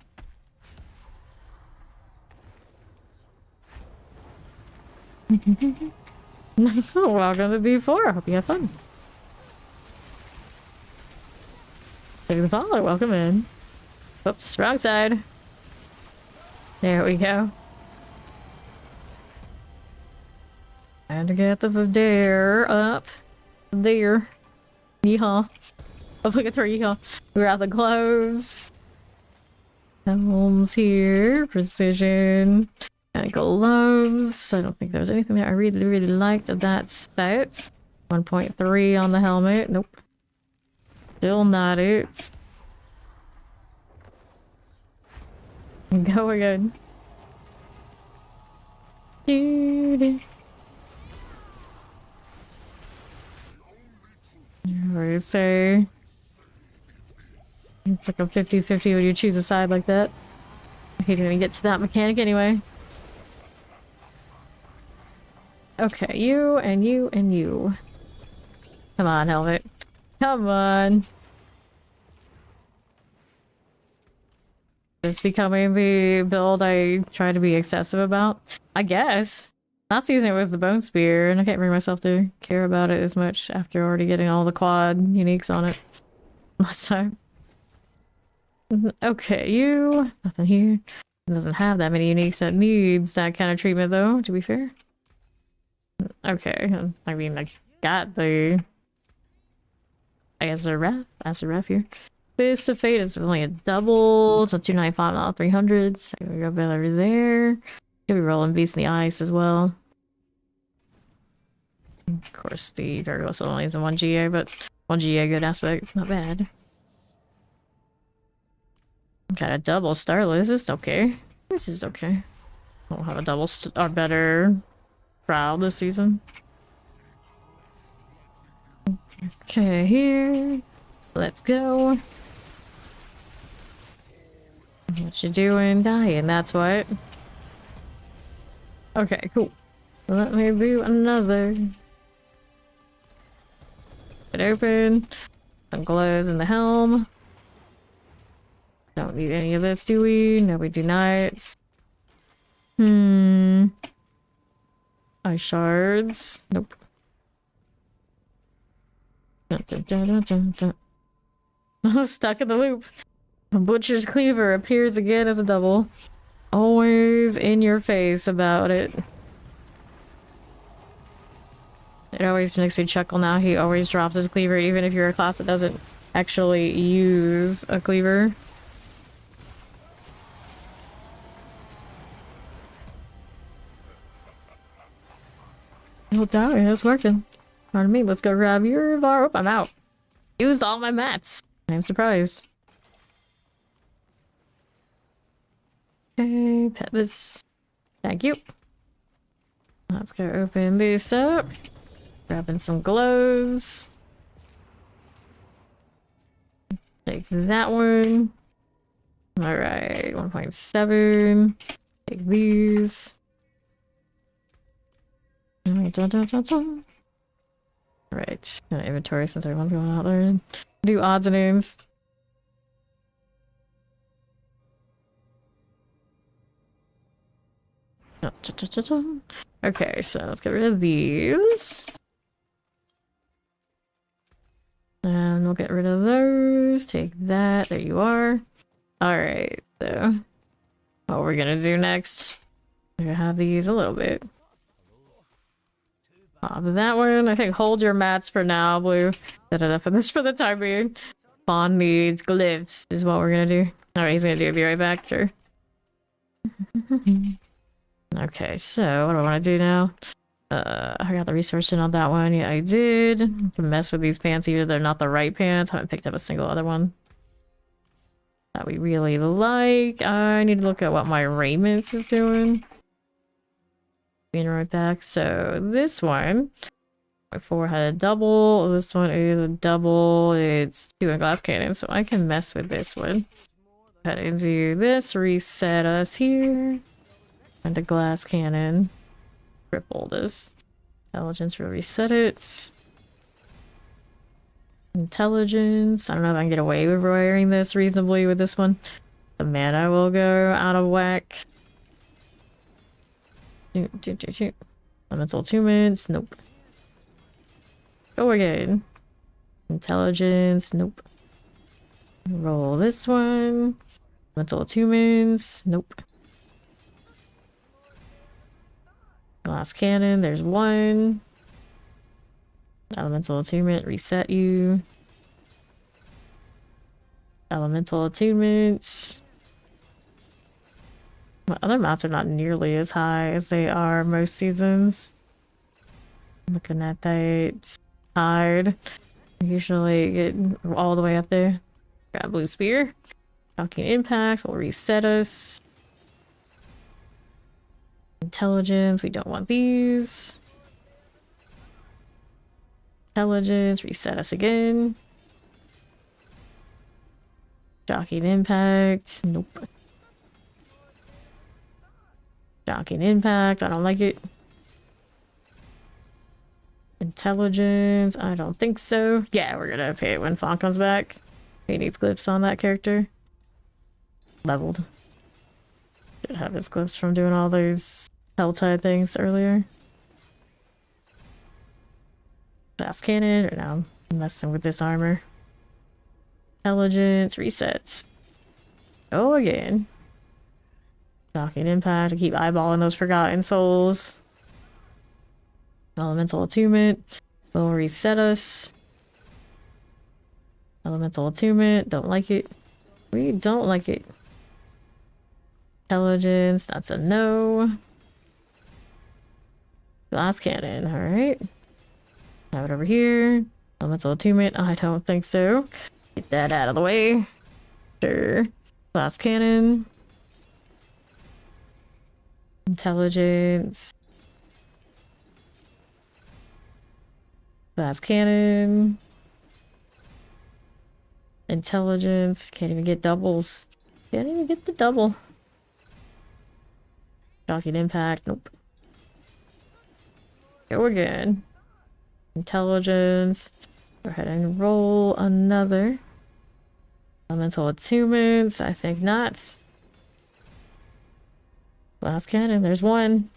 Welcome to D4. Hope you have fun. Take the follow. Welcome in. Oops, wrong side. There we go. And to get the dare up there. Yeehaw. Obligatory yeehaw. We're out the gloves. Helms here. Precision. And gloves. I don't think there was anything that I really, really liked of that set. 1.3 on the helmet. Nope. Still not it. Go again. What do you say? It's like a 50-50 when you choose a side like that. I hate when you get to that mechanic anyway. Okay, you and you and you. Come on, helmet. Come on. It's becoming the build I try to be excessive about. I guess. Last season it was the bone spear, and I can't bring myself to care about it as much after already getting all the quad uniques on it last time. Okay, you. Nothing here. It doesn't have that many uniques that needs that kind of treatment though, to be fair. Okay, I mean, I got the Acid Ref here. Fist of Fate is only a double, so 295 not 300. So we go better there. Could be rolling Beast in the Ice as well. Of course, the Gargoyle only is in 1 GA, but 1 GA good aspect. It's not bad. Got a double Starless. This is okay. This is okay. We'll have a double or better Prowl this season. Okay, here. Let's go. What you doing? Dying, that's what. Okay, cool. Let me do another. It open. Some gloves in the helm. Don't need any of this, do we? No, we do not. Ice shards. Nope. Dun, dun, dun, dun, dun, dun. Stuck in the loop. The Butcher's Cleaver appears again as a double. Always in your face about it. It always makes me chuckle now. He always drops his cleaver, even if you're a class that doesn't actually use a cleaver. Well, damn, it's working. Pardon me, let's go grab your bar. Oh, I'm out. Used all my mats. I'm surprised. Okay, pet this. Thank you. Let's go open this up. Grabbing some gloves. Take that one. Alright, 1.7. Take these. Alright, inventory since everyone's going out there. Do odds and ends. Okay, so let's get rid of these. And we'll get rid of those. Take that. There you are. Alright, so what we're gonna do next. We're gonna have these a little bit. That one, I think hold your mats for now, Blue. Set it up for this for the time being. Bond needs glyphs is what we're gonna do. Alright, he's gonna do it. Be right back, sure. Okay, so what do I want to do now? I got the resource in on that one. Yeah, I did. I can mess with these pants, even if they're not the right pants. I haven't picked up a single other one that we really like. I need to look at what my raiment is doing. Being right back. So this one, before had a double. This one is a double. It's 2 in glass cannon, so I can mess with this one. Head into this, reset us here. And a glass cannon. Triple this. Intelligence will reset it. Intelligence. I don't know if I can get away with wearing this reasonably with this one. The mana will go out of whack. Elemental attunements. Nope. Go again. Intelligence. Nope. Roll this one. Elemental attunements. Nope. Come Glass cannon, there's one. Elemental attunement, reset you. Elemental attunements. My other mounts are not nearly as high as they are most seasons. Looking at that hard. Usually get all the way up there. Got a blue spear. Shocking impact will reset us. Intelligence, we don't want these. Intelligence, reset us again. Shocking impact, nope. Shocking impact, I don't like it. Intelligence, I don't think so. Yeah, we're gonna pay it when Fawn comes back. He needs glyphs on that character. Leveled. Should have his glyphs from doing all those Helltide things earlier. Fast cannon, or now I'm messing with this armor. Intelligence, resets. Go again. Shocking impact, I keep eyeballing those forgotten souls. Elemental attunement will reset us. Elemental attunement, don't like it. We don't like it. Intelligence, that's a no. Glass cannon, alright. Have it over here. Elemental attunement, I don't think so. Get that out of the way. Sure. Glass cannon. Intelligence. Glass cannon. Intelligence. Can't even get doubles. Can't even get the double. Shocking impact. Nope. Go again. Intelligence. Go ahead and roll another. Elemental attunements. I think not. Glass cannon. There's one.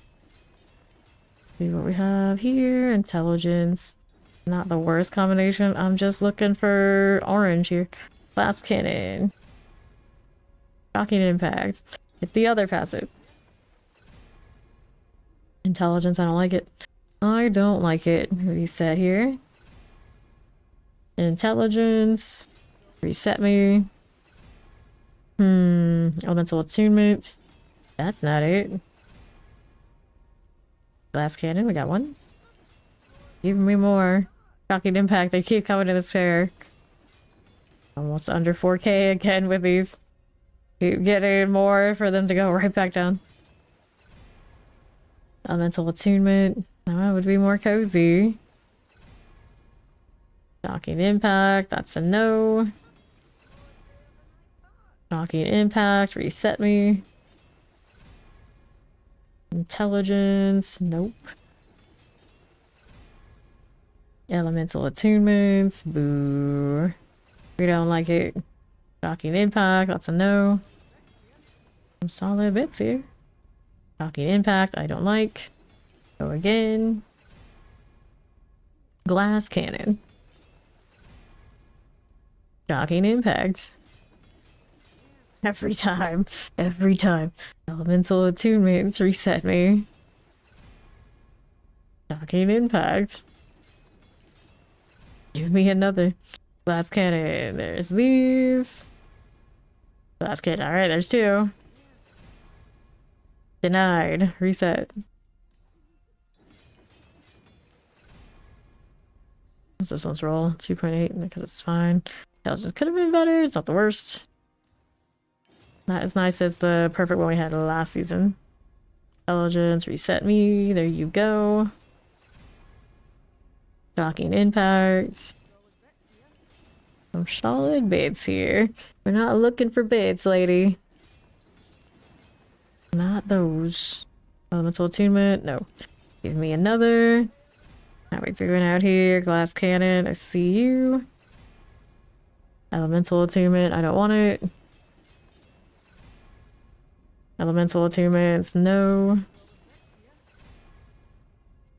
See what we have here. Intelligence. Not the worst combination. I'm just looking for orange here. Glass cannon. Shocking impact. Hit the other passive. Intelligence. I don't like it. I don't like it. Reset here. Intelligence. Reset me. Elemental attunement. That's not it. Glass cannon. We got one. Give me more. Shocking impact. They keep coming in this pair. Almost under 4K again with these. Keep getting more for them to go right back down. Elemental attunement. That would be more cozy. Shocking impact. That's a no. Shocking impact. Reset me. Intelligence. Nope. Elemental attunements. Boo. We don't like it. Shocking impact. That's a no. Some solid bits here. Shocking impact. I don't like. Go again. Glass cannon. Shocking impact. Every time. Every time. Elemental attunements. Reset me. Shocking impact. Give me another. Glass cannon. There's these. Glass cannon. Alright, there's two. Denied. Reset. What's this one's roll? 2.8 because it's fine. Intelligence could have been better. It's not the worst. Not as nice as the perfect one we had last season. Intelligence. Reset me. There you go. Shocking impact. Some solid baits here. We're not looking for baits, lady. Not those. Elemental attunement. No. Give me another. Now we're doing out here. Glass cannon. I see you. Elemental attunement. I don't want it. Elemental attunements. No.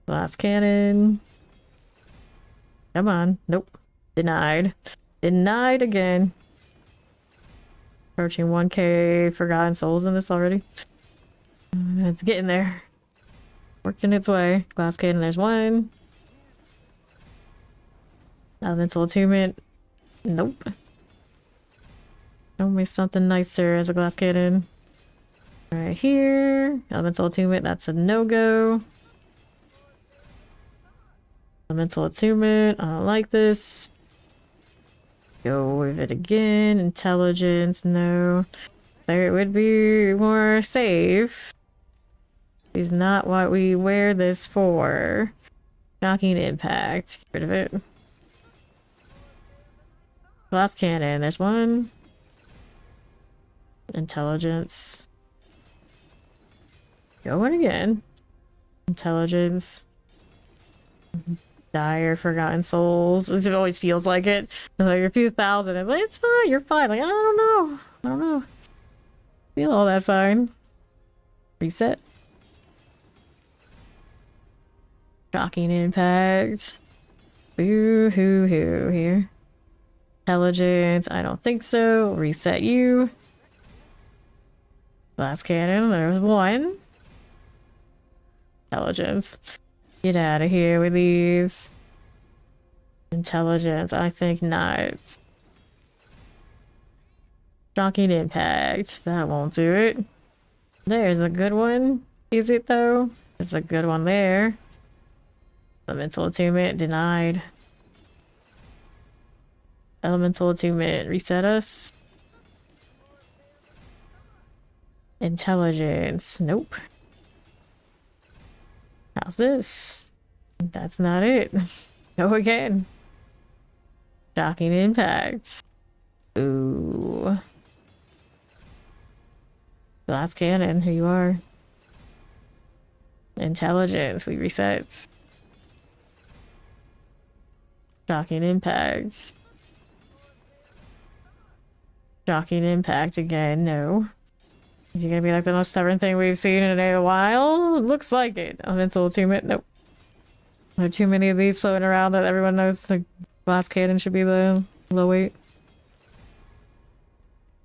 Glass cannon. Come on. Nope. Denied. Denied again. Approaching 1K Forgotten Souls in this already. It's getting there. Working its way. Glass cannon, there's one. Elemental attunement. Nope. Show me something nicer as a glass cannon. Right here. Elemental attunement, that's a no-go. Elemental attunement, I don't like this. Go with it again. Intelligence, no. There it would be more safe. Is not what we wear this for. Shocking impact. Get rid of it. Glass cannon, there's one. Intelligence. Going again. Intelligence. Dire Forgotten Souls. It always feels like it. Like a few thousand. It's like, it's fine, you're fine. Like, I don't know. I don't know. Feel all that fine. Reset. Shocking impact. Boo hoo hoo here. Intelligence, I don't think so. Reset you. Glass cannon, there's one. Intelligence. Get out of here with these. Intelligence, I think not. Shocking impact, that won't do it. There's a good one. Is it though? There's a good one there. Elemental attunement denied. Elemental attunement reset us. Intelligence, nope. How's this? That's not it. Go again. Shocking impact. Ooh. Glass cannon, here you are. Intelligence, we reset. Shocking impact. Shocking impact again, no. Is you gonna be like the most stubborn thing we've seen in a while? Looks like it. Elemental attunement, nope. There are too many of these floating around that everyone knows the glass cannon should be the low weight.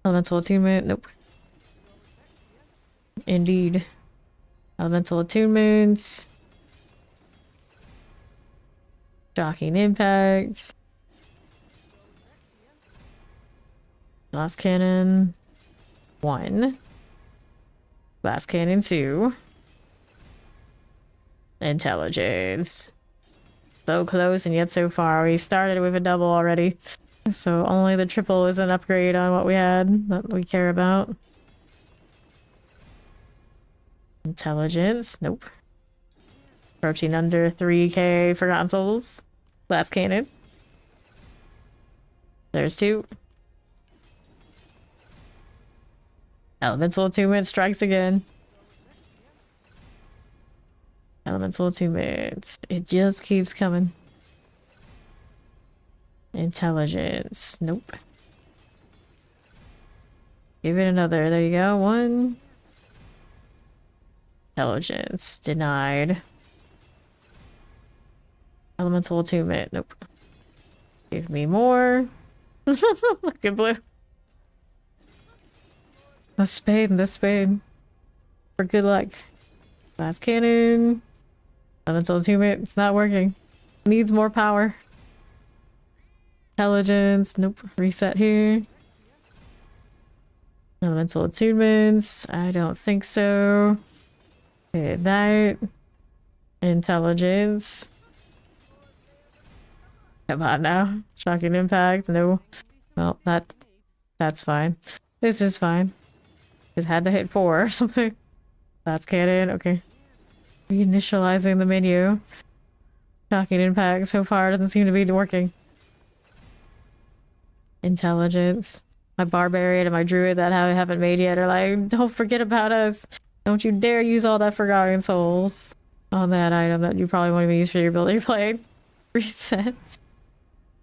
Elemental attunement, nope. Indeed. Elemental attunements. Shocking impact. Glass cannon 1. Glass cannon 2. Intelligence. So close and yet so far. We started with a double already. So only the triple is an upgrade on what we had that we care about. Intelligence. Nope. Approaching under 3k Forgotten Souls. Glass cannon. There's 2. Elemental attunement strikes again. Elemental attunement. It just keeps coming. Intelligence. Nope. Give it another. There you go. 1. Intelligence. Denied. Elemental attunement. Nope. Give me more. Look at blue. The spade and the spade. For good luck. Glass cannon. Elemental attunement. It's not working. Needs more power. Intelligence. Nope. Reset here. Elemental attunements. I don't think so. Okay, that. Intelligence. Come on now. Shocking impact. No. Well, that's fine. This is fine. Just had to hit 4 or something. That's cannon. Okay. Reinitializing the menu. Shocking impact so far doesn't seem to be working. Intelligence. My barbarian and my druid that I haven't made yet are like, don't forget about us. Don't you dare use all that Forgotten Souls on that item that you probably won't even use for your build you're playing. Resets.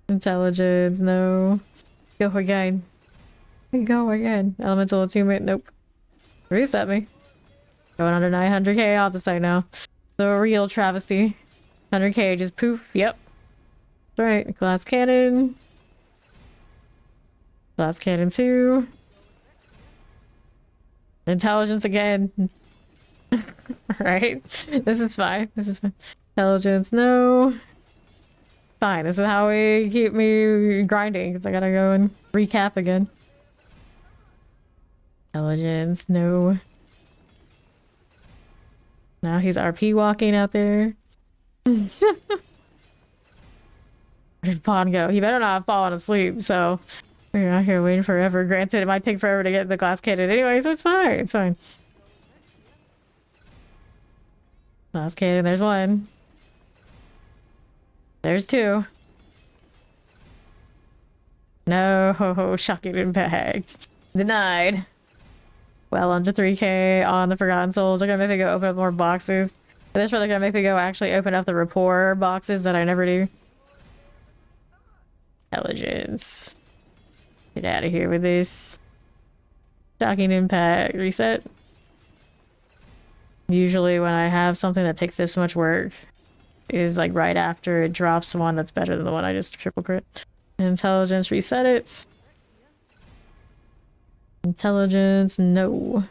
Intelligence, no. Go again. Go again. Elemental attunement, nope. Reset me. Going under 900k off the site now. The real travesty. 100k just poof. Yep. Right. Glass cannon. Glass cannon 2. Intelligence again. Right? This is fine. This is fine. Intelligence, no. Fine. This is how we keep me grinding because I gotta go and recap again. Intelligence, no. Now he's RP walking out there. Where did Pawn go? He better not have fallen asleep, so we're out here waiting forever. Granted, it might take forever to get the glass cannon anyway, so it's fine. It's fine. Glass cannon, there's one. There's two. No, shocking impact. Denied. Well, under 3k on the Forgotten Souls. They're gonna make me go open up more boxes. This really gonna make me go actually open up the rapport boxes that I never do. Intelligence. Get out of here with this. Shocking impact. Reset. Usually when I have something that takes this much work is like right after it drops one that's better than the one I just triple crit. Intelligence, reset it. Intelligence, no.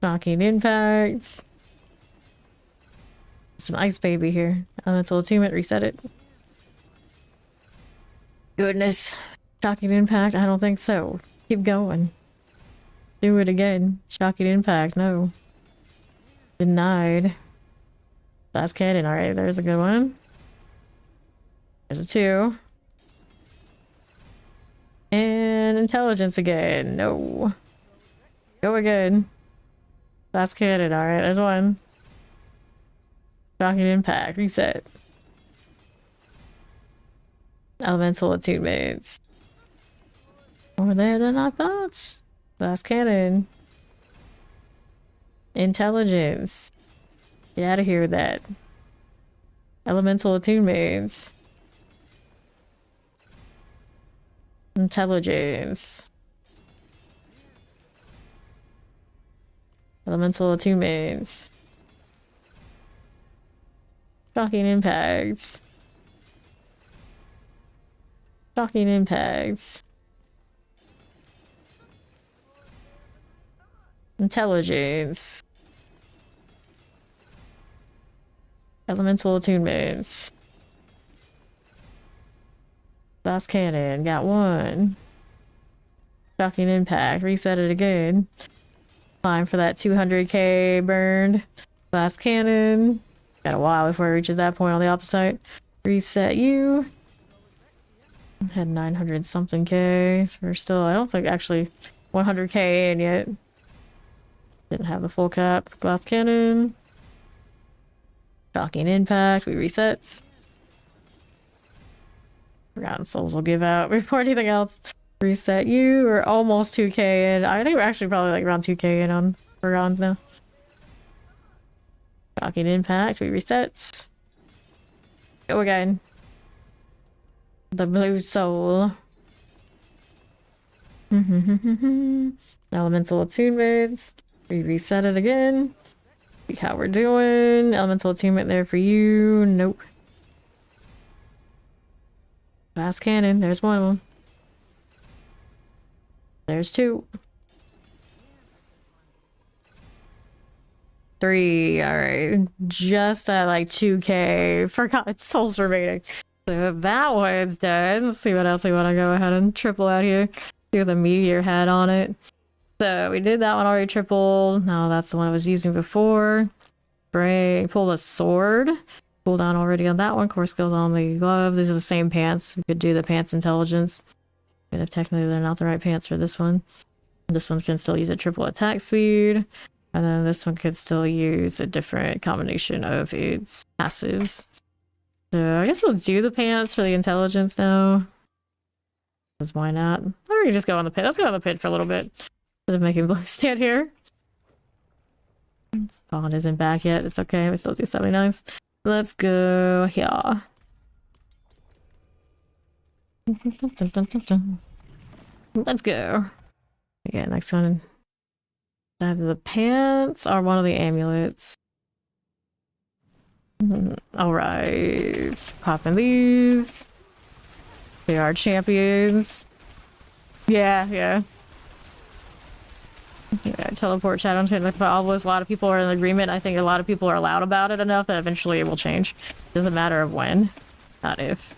Shocking impacts. It's an ice baby here. Elemental attunement, reset it. Goodness. Shocking impact, I don't think so. Keep going. Do it again. Shocking impact, no. Denied. Last cannon, alright, there's a good one. There's a 2. And intelligence again. No. Go again. Last cannon. Alright, there's 1. Shocking impact. Reset. Elemental attunements. More there than I thought. Last cannon. Intelligence. Get out of here with that. Elemental attunements. Intelligence. Elemental attunements. Shocking impacts. Shocking impacts. Intelligence. Elemental attunements. Last cannon, got 1. Shocking impact, reset it again. Time for that 200k burned. Last cannon. Got a while before it reaches that point on the opposite side. Reset you. Had 900 something k. So we're still, I don't think actually 100k in yet. Didn't have the full cap. Glass cannon. Shocking impact, we reset. Forgotten Souls will give out before anything else. Reset you. We're almost 2k in. I think we're actually probably like around 2k in on Forgotten now. Shocking impact. We reset. Go again. The blue soul. Elemental attunements. We reset it again. See how we're doing. Elemental attunement there for you. Nope. Last cannon, there's 1 of them. There's 2. 3, alright. Just at like 2k. Forgotten Souls remaining. So that one's done. Let's see what else we want to go ahead and triple out here. See with a meteor head on it. So we did that one already tripled. No, that's the one I was using before. Pull the sword. Cooldown already on that one. Core skills on the gloves. These are the same pants. We could do the pants intelligence. Even if technically they're not the right pants for this one. This one can still use a triple attack speed. And then this one could still use a different combination of its passives. So I guess we'll do the pants for the intelligence now. Because why not? Or we can just go on the pit. Let's go on the pit for a little bit. Instead of making Blue stand here. Spawn isn't back yet. It's okay. We still do 79s. Let's go here. Let's go. Yeah, next one. Either the pants or one of the amulets. Alright. Popping these. They are champions. Yeah, yeah. Yeah, teleport shadow into the obelisk. A lot of people are in agreement. I think a lot of people are loud about it enough that eventually it will change. Doesn't matter of when, not if.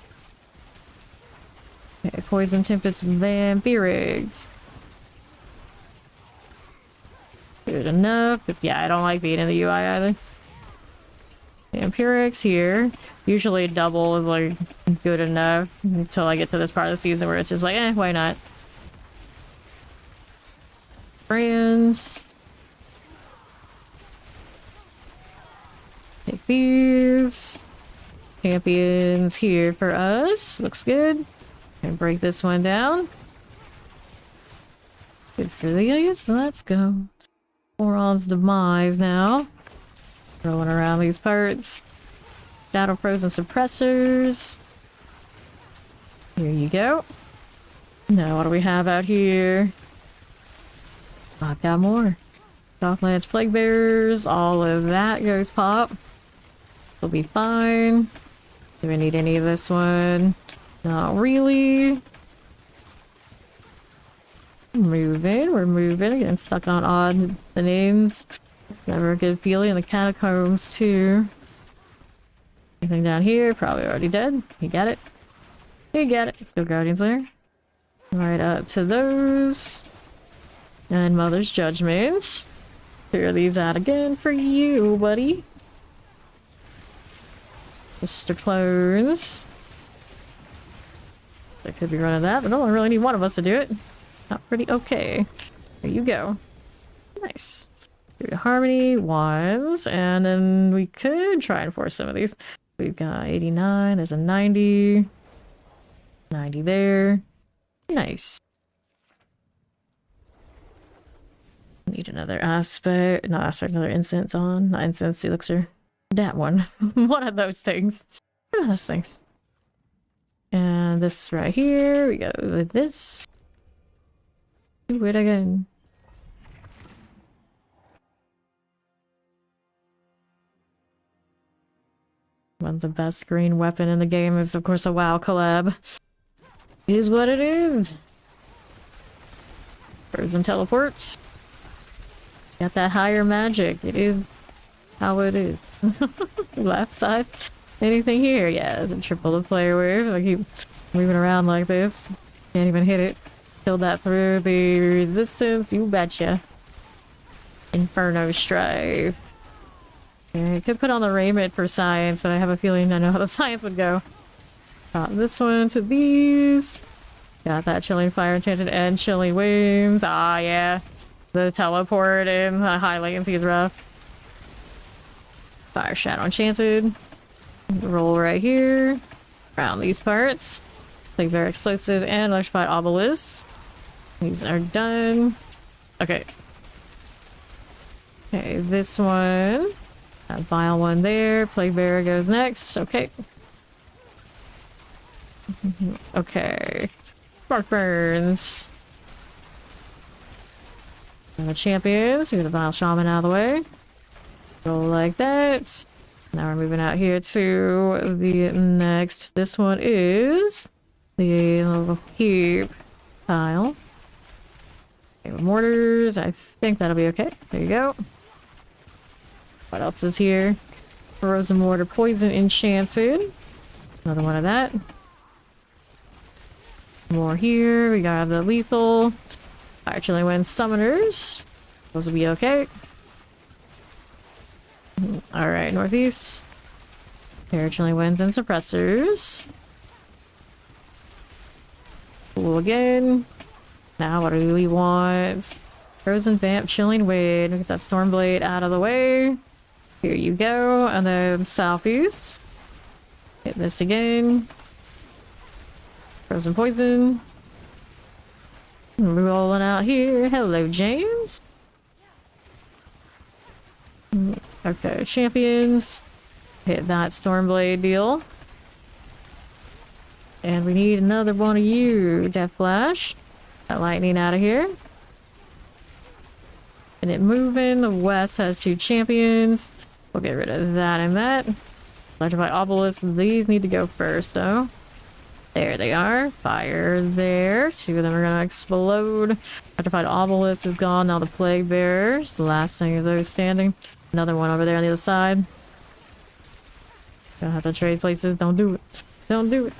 Okay, poison tempest vampirics. Good enough. Cause yeah, I don't like being in the UI either. Vampirics here. Usually double is like good enough until I get to this part of the season where it's just like, why not? Friends. Take these. Champions here for us. Looks good. Gonna break this one down. Good for these. So let's go. Boron's demise now. Rolling around these parts. Shadow frozen suppressors. Here you go. Now what do we have out here? I've got more. Docklands Plague Bearers, all of that goes pop. We'll be fine. Do we need any of this one? Not really. We're moving. Getting stuck on odd names. Never a good feeling. In the catacombs too. Anything down here? Probably already dead. You got it. You got it. Let's go Guardians there. Right up to those. And Mother's Judgments. Clear these out again for you, buddy. Mr. Clones. I could be running that, but I don't really need one of us to do it. Not pretty okay. There you go. Nice. Do the Harmony ones, and then we could try and force some of these. We've got 89, there's a 90. 90 there. Nice. Need another aspect, not aspect, another incense on. Not incense, elixir. That one. One of those things. One of those things. And this right here, we go with this. Do it again. One of the best green weapon in the game is, of course, a WoW collab. Is what it is. Frozen teleports. Got that higher magic. It is how it is. Left side. Anything here? Yeah, it's a triple to player with. I keep moving around like this. Can't even hit it. Killed that through the resistance. You betcha. Inferno Strife. Okay, I could put on the raiment for science, but I have a feeling I know how the science would go. Got this one to these. Got that Chilling Fire Enchanted and Chilling Winds. Ah, yeah. The teleport in high latency is rough. Fire Shadow Enchanted. Roll right here. Around these parts. Like very explosive and electrified obelisk. These are done. Okay. Okay, this one. That vile one there. Plague Bearer goes next. Okay. Okay. Spark Burns. And the champions. Get the Vile Shaman out of the way. Roll like that. Now we're moving out here to the next. This one is the little heap tile. Okay, mortars. I think that'll be okay. There you go. What else is here? Frozen Mortar, Poison Enchanted. Another one of that. More here. We got the lethal. Fire Chilling Wind Summoners. Those will be okay. Alright, northeast. Fire Chilling Winds and Suppressors. Cool again. Now what do we want? Frozen Vamp, Chilling Wind. Get that Stormblade out of the way. Here you go. And then southeast. Hit this again. Frozen Poison. Rolling out here. Hello, James. Okay, champions. Hit that Stormblade deal. And we need another one of you, Death Flash. That lightning out of here. And it moving. The west has 2 champions. We'll get rid of that and that. Electrified Obelisk. These need to go first, though. There they are. Fire there. 2 of them are gonna explode. Petrified Obelisk is gone. Now the Plague Bearers. The last thing of those standing. Another one over there on the other side. Gonna have to trade places. Don't do it. Don't do it.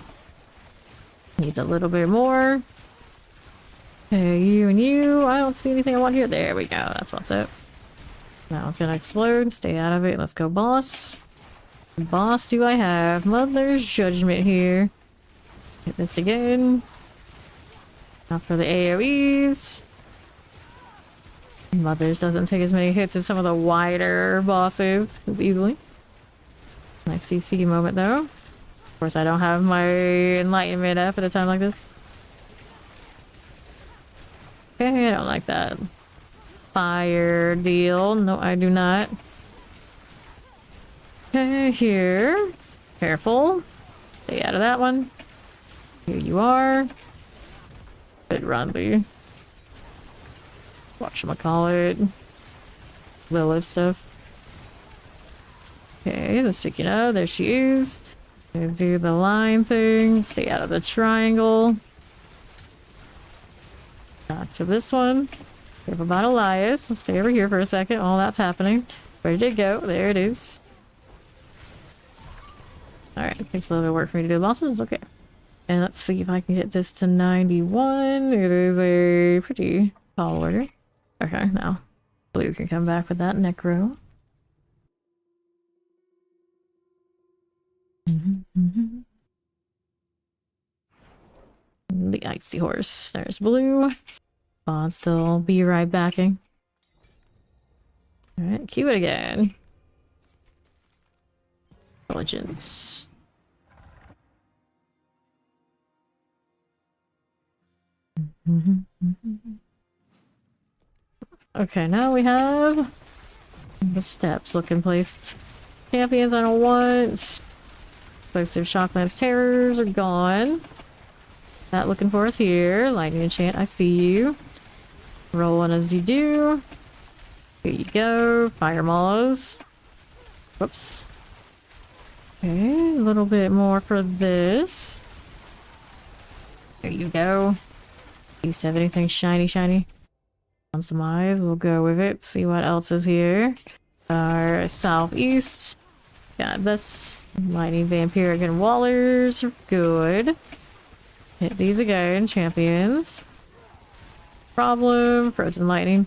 Needs a little bit more. Okay, you and you. I don't see anything I want here. There we go. That's what's up. That one's gonna explode. Stay out of it. Let's go, boss. Boss do I have? Mother's Judgment here. Hit this again. Now for the AoEs. Mother's doesn't take as many hits as some of the wider bosses as easily. Nice CC moment though. Of course I don't have my enlightenment up at a time like this. Okay, I don't like that. Fire deal. No, I do not. Okay, here. Careful. Stay out of that one. Here you are. Good run, Lee. Whatchamacallit. Lilith stuff. Okay, the sticky note. There she is. Gonna do the line thing. Stay out of the triangle. Back to this one. Careful about Elias. Let's stay over here for a second. All that's happening. Where did it go? There it is. Alright, it takes a little bit of work for me to do bosses. Okay. And let's see if I can get this to 91. It is a pretty tall order. Okay, now Blue can come back with that Necro. The Icy Horse. There's Blue. Bond still be right backing. Alright, cue it again. Intelligence. Okay, now we have the steps looking place. Champions I don't want. Explosive Shocklands Terrors are gone. That looking for us here. Lightning Enchant, I see you. Rolling as you do. Here you go. Fire Mallows. Whoops. Okay, a little bit more for this. There you go. Used to have anything shiny. On some eyes, we'll go with it. See what else is here. Our southeast. Got this. Lightning Vampiric and Wallers. Good. Hit these again. Champions. Problem. Frozen Lightning.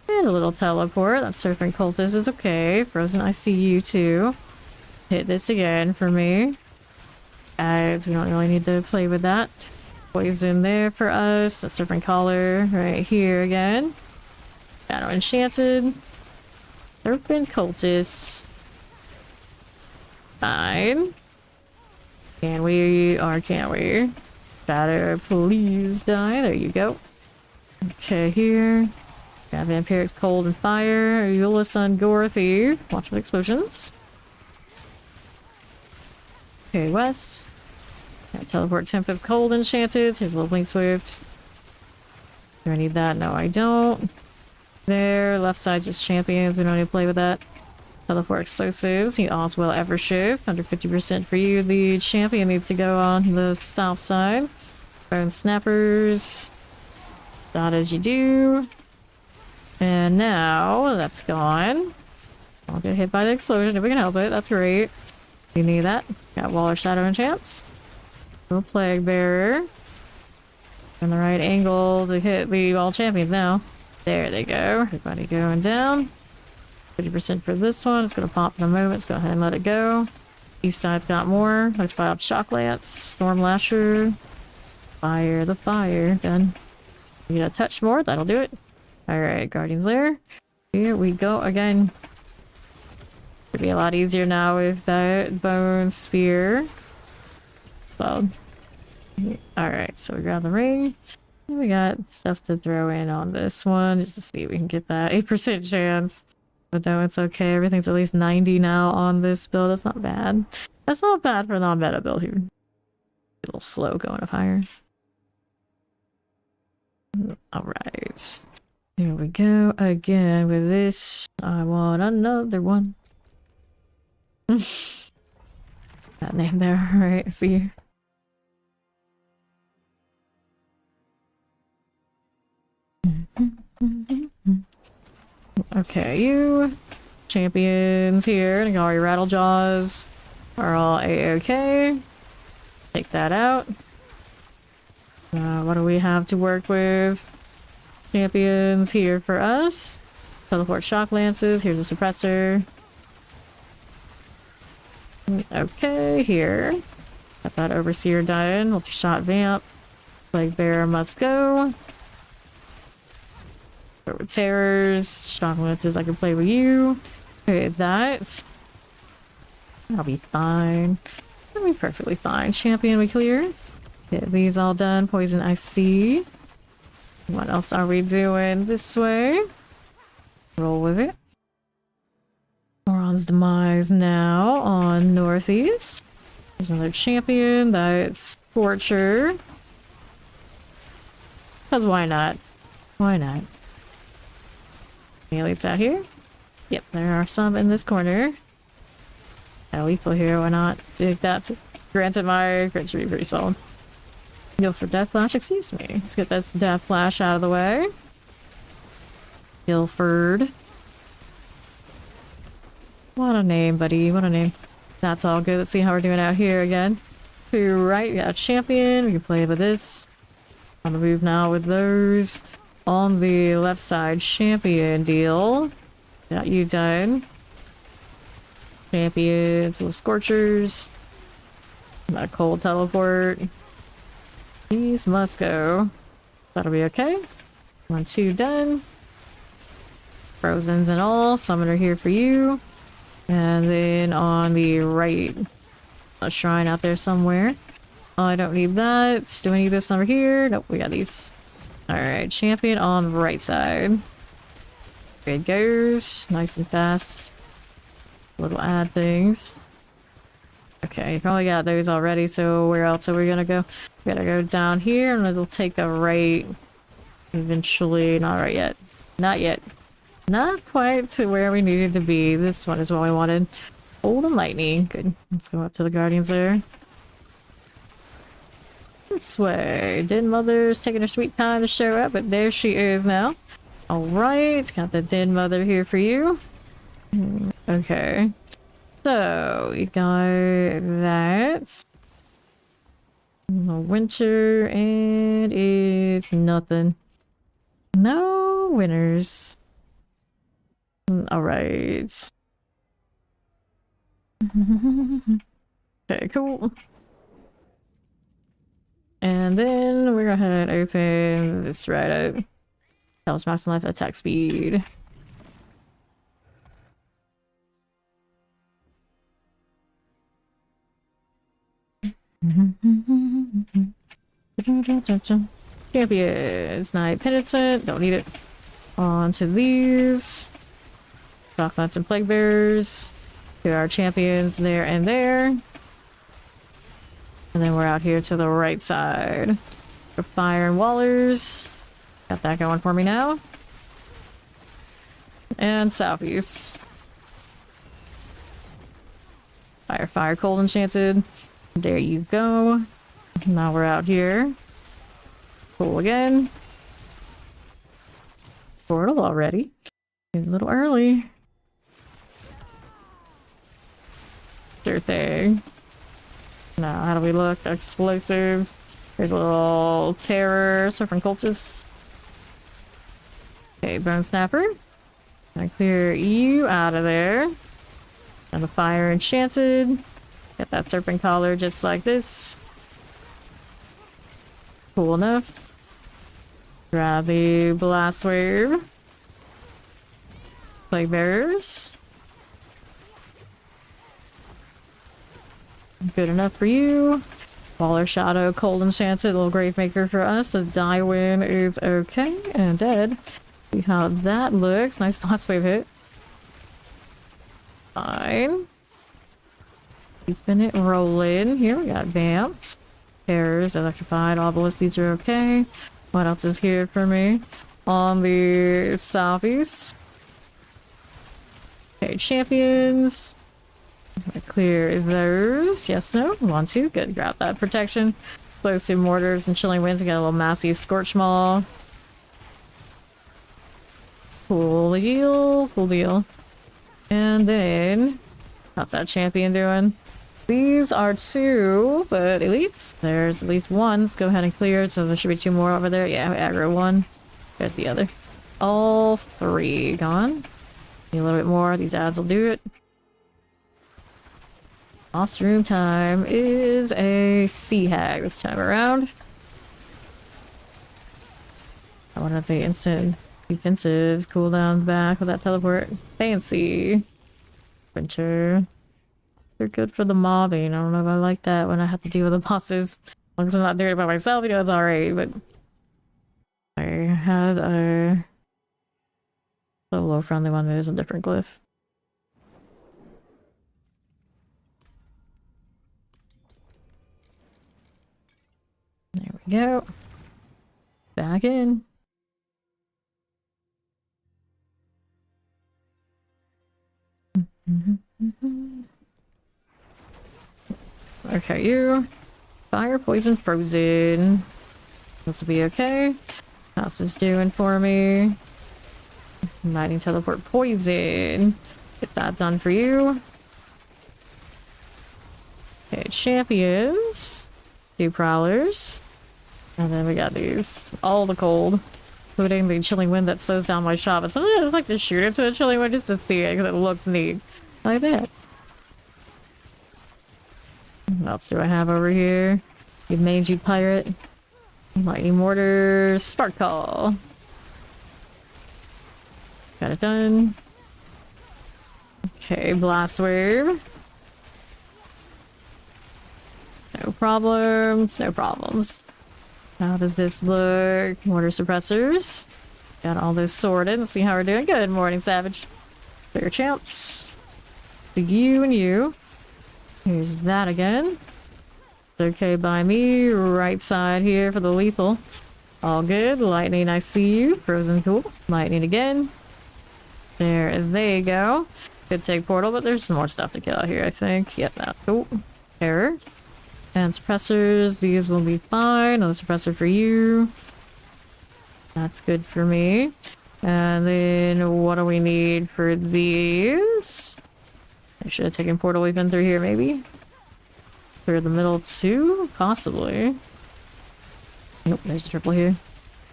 And a little teleport. That Surfing Cultist is okay. Frozen ICU too. Hit this again for me. We don't really need to play with that. Poison there for us. The Serpent Collar right here again. Shadow Enchanted. Serpent Cultist. Fine. Can we, or can't we? Shadow, please die. There you go. Okay, here. Got Vampiric's Cold and Fire. Eula Sun Gorthy. Watch for explosions. Okay, Wes. Teleport Tempest Cold Enchanted. Here's a little Blink Swift. Do I need that? No, I don't. There. Left side's just champions. We don't need to play with that. Teleport Explosives. Need Oswell Evershift. Under 50% for you. The champion needs to go on the south side. Bone Snappers. Dot as you do. And now that's gone. I'll get hit by the explosion if we can help it. That's great. You need that. Got Waller Shadow Enchants. Little Plague Bearer. In the right angle to hit the all champions now. There they go. Everybody going down. 50% for this one. It's going to pop in a moment. Let's go ahead and let it go. East side's got more. Let's fire up Shock Lance. Storm Lasher. Fire the fire. Done. You need a touch more. That'll do it. Alright, Guardian's Lair. Here we go again. Should be a lot easier now with that Bone Spear. Well, alright, so we grab the ring. We got stuff to throw in on this one just to see if we can get that 8% chance. But no, it's okay. Everything's at least 90 now on this build. That's not bad. That's not bad for a non-meta build here. A little slow going up higher. Alright. Here we go again with this. I want another one. That name there, right? See. Okay, you champions here, and all your Rattlejaws are all a-okay. Take that out. What do we have to work with? Champions here for us. Teleport shock lances. Here's a suppressor. Okay, here. Got that overseer dying. Multi-shot vamp. Plague bearer must go. Start with terrors. Shock lances. I can play with you. Okay, that'll be fine. That'll be perfectly fine. Champion we clear. Get these all done. Poison I see. What else are we doing this way? Roll with it. Moron's Demise now on Northeast. There's another champion. That's Torture. Because why not? Why not? Any elites out here? Yep, there are some in this corner. Lethal here, why not? Take that. Granted, my crits should be pretty solid. Guilford Death Flash, excuse me. Let's get this Death Flash out of the way. Guilford. What a name, buddy. What a name. That's all good. Let's see how we're doing out here again. To right, we got a champion. We can play with this. On the move now with those. On the left side, champion deal. Got you done. Champions, little scorchers. Got a cold teleport. These must go. That'll be okay. 1, 2 done. Frozens and all. Summoner here for you. And then on the right, a shrine out there somewhere. Oh, I don't need that. Do I need this over here? Nope, we got these. Alright, champion on the right side. There it goes. Nice and fast. Little add things. Okay, you probably got those already, so where else are we gonna go? We gotta go down here and it'll take a right. Eventually, not right yet. Not yet. Not quite to where we needed to be. This one is what we wanted. Cold and lightning. Good. Let's go up to the guardians there. This way. Den Mother's taking her sweet time to show up, but there she is now. Alright, got the Den Mother here for you. Okay. So, we got that. The winter, and it's nothing. No winners. Alright. Okay, cool. And then we're gonna head open this right up. Tells Master Life attack speed. Champions, Knight Penitent, don't need it. On to these. Shocknuts and Plague Bearers. There are champions there and there. And then we're out here to the right side. For Fire and Wallers. Got that going for me now. And Southeast. Fire, Cold Enchanted. There you go. Now we're out here. Cool again. Portal already. It's a little early. Sure thing. Now, how do we look? Explosives. There's a little terror. Surfing cultists. Okay, Bone Snapper. Gonna clear you out of there. And the Fire Enchanted. Get that Serpent Collar just like this. Cool enough. Grab the Blast Wave. Plague Bearers. Good enough for you. Waller Shadow, Cold Enchanted, little Gravemaker for us. The Dywin is okay and dead. See how that looks. Nice Blast Wave hit. Fine. Keeping it rolling. Here we got Vamps. Terrors, Electrified, Obelisk, these are okay. What else is here for me? On the southeast. Okay, champions. Clear those. Yes, no? Want to? Good. Grab that protection. Explosive mortars and chilling winds. We got a little massy Scorch Maw. Cool deal, cool deal. And then, how's that champion doing? These are 2, but elites. There's at least 1. Let's go ahead and clear it, so there should be 2 more over there. Yeah, aggro 1. There's the other. All 3 gone. Need a little bit more. These ads will do it. Boss room time is a sea hag this time around. I wonder if the instant defensives cooldown back with that teleport. Fancy. Winter. They're good for the mobbing. I don't know if I like that when I have to deal with the bosses. As long as I'm not doing it by myself, you know, it's alright, but I had a solo friendly one that is a different glyph. There we go. Back in. Okay, you. Fire, poison, frozen. This will be okay. How's this doing for me? Lightning, teleport, poison. Get that done for you. Okay, champions. 2 prowlers. And then we got these. All the cold. Including the chilling wind that slows down my shot. But sometimes I just like to shoot into the chilling wind just to see it because it looks neat. Like that. What else do I have over here? You mangy pirate. Lightning mortar. Spark call. Got it done. Okay, blast wave. No problems, no problems. How does this look? Mortar suppressors. Got all those sorted. Let's see how we're doing. Good morning, Savage. Clear champs. The you and you. Here's that again. It's okay by me. Right side here for the lethal. All good. Lightning, I see you. Frozen, cool. Lightning again. There they go. Could take portal, but there's some more stuff to kill out here, I think. Yep, that's cool. Error. And suppressors, these will be fine. Another suppressor for you. That's good for me. And then what do we need for these? I should have taken portal even through here, maybe. Through the middle too? Possibly. Nope, there's a triple here.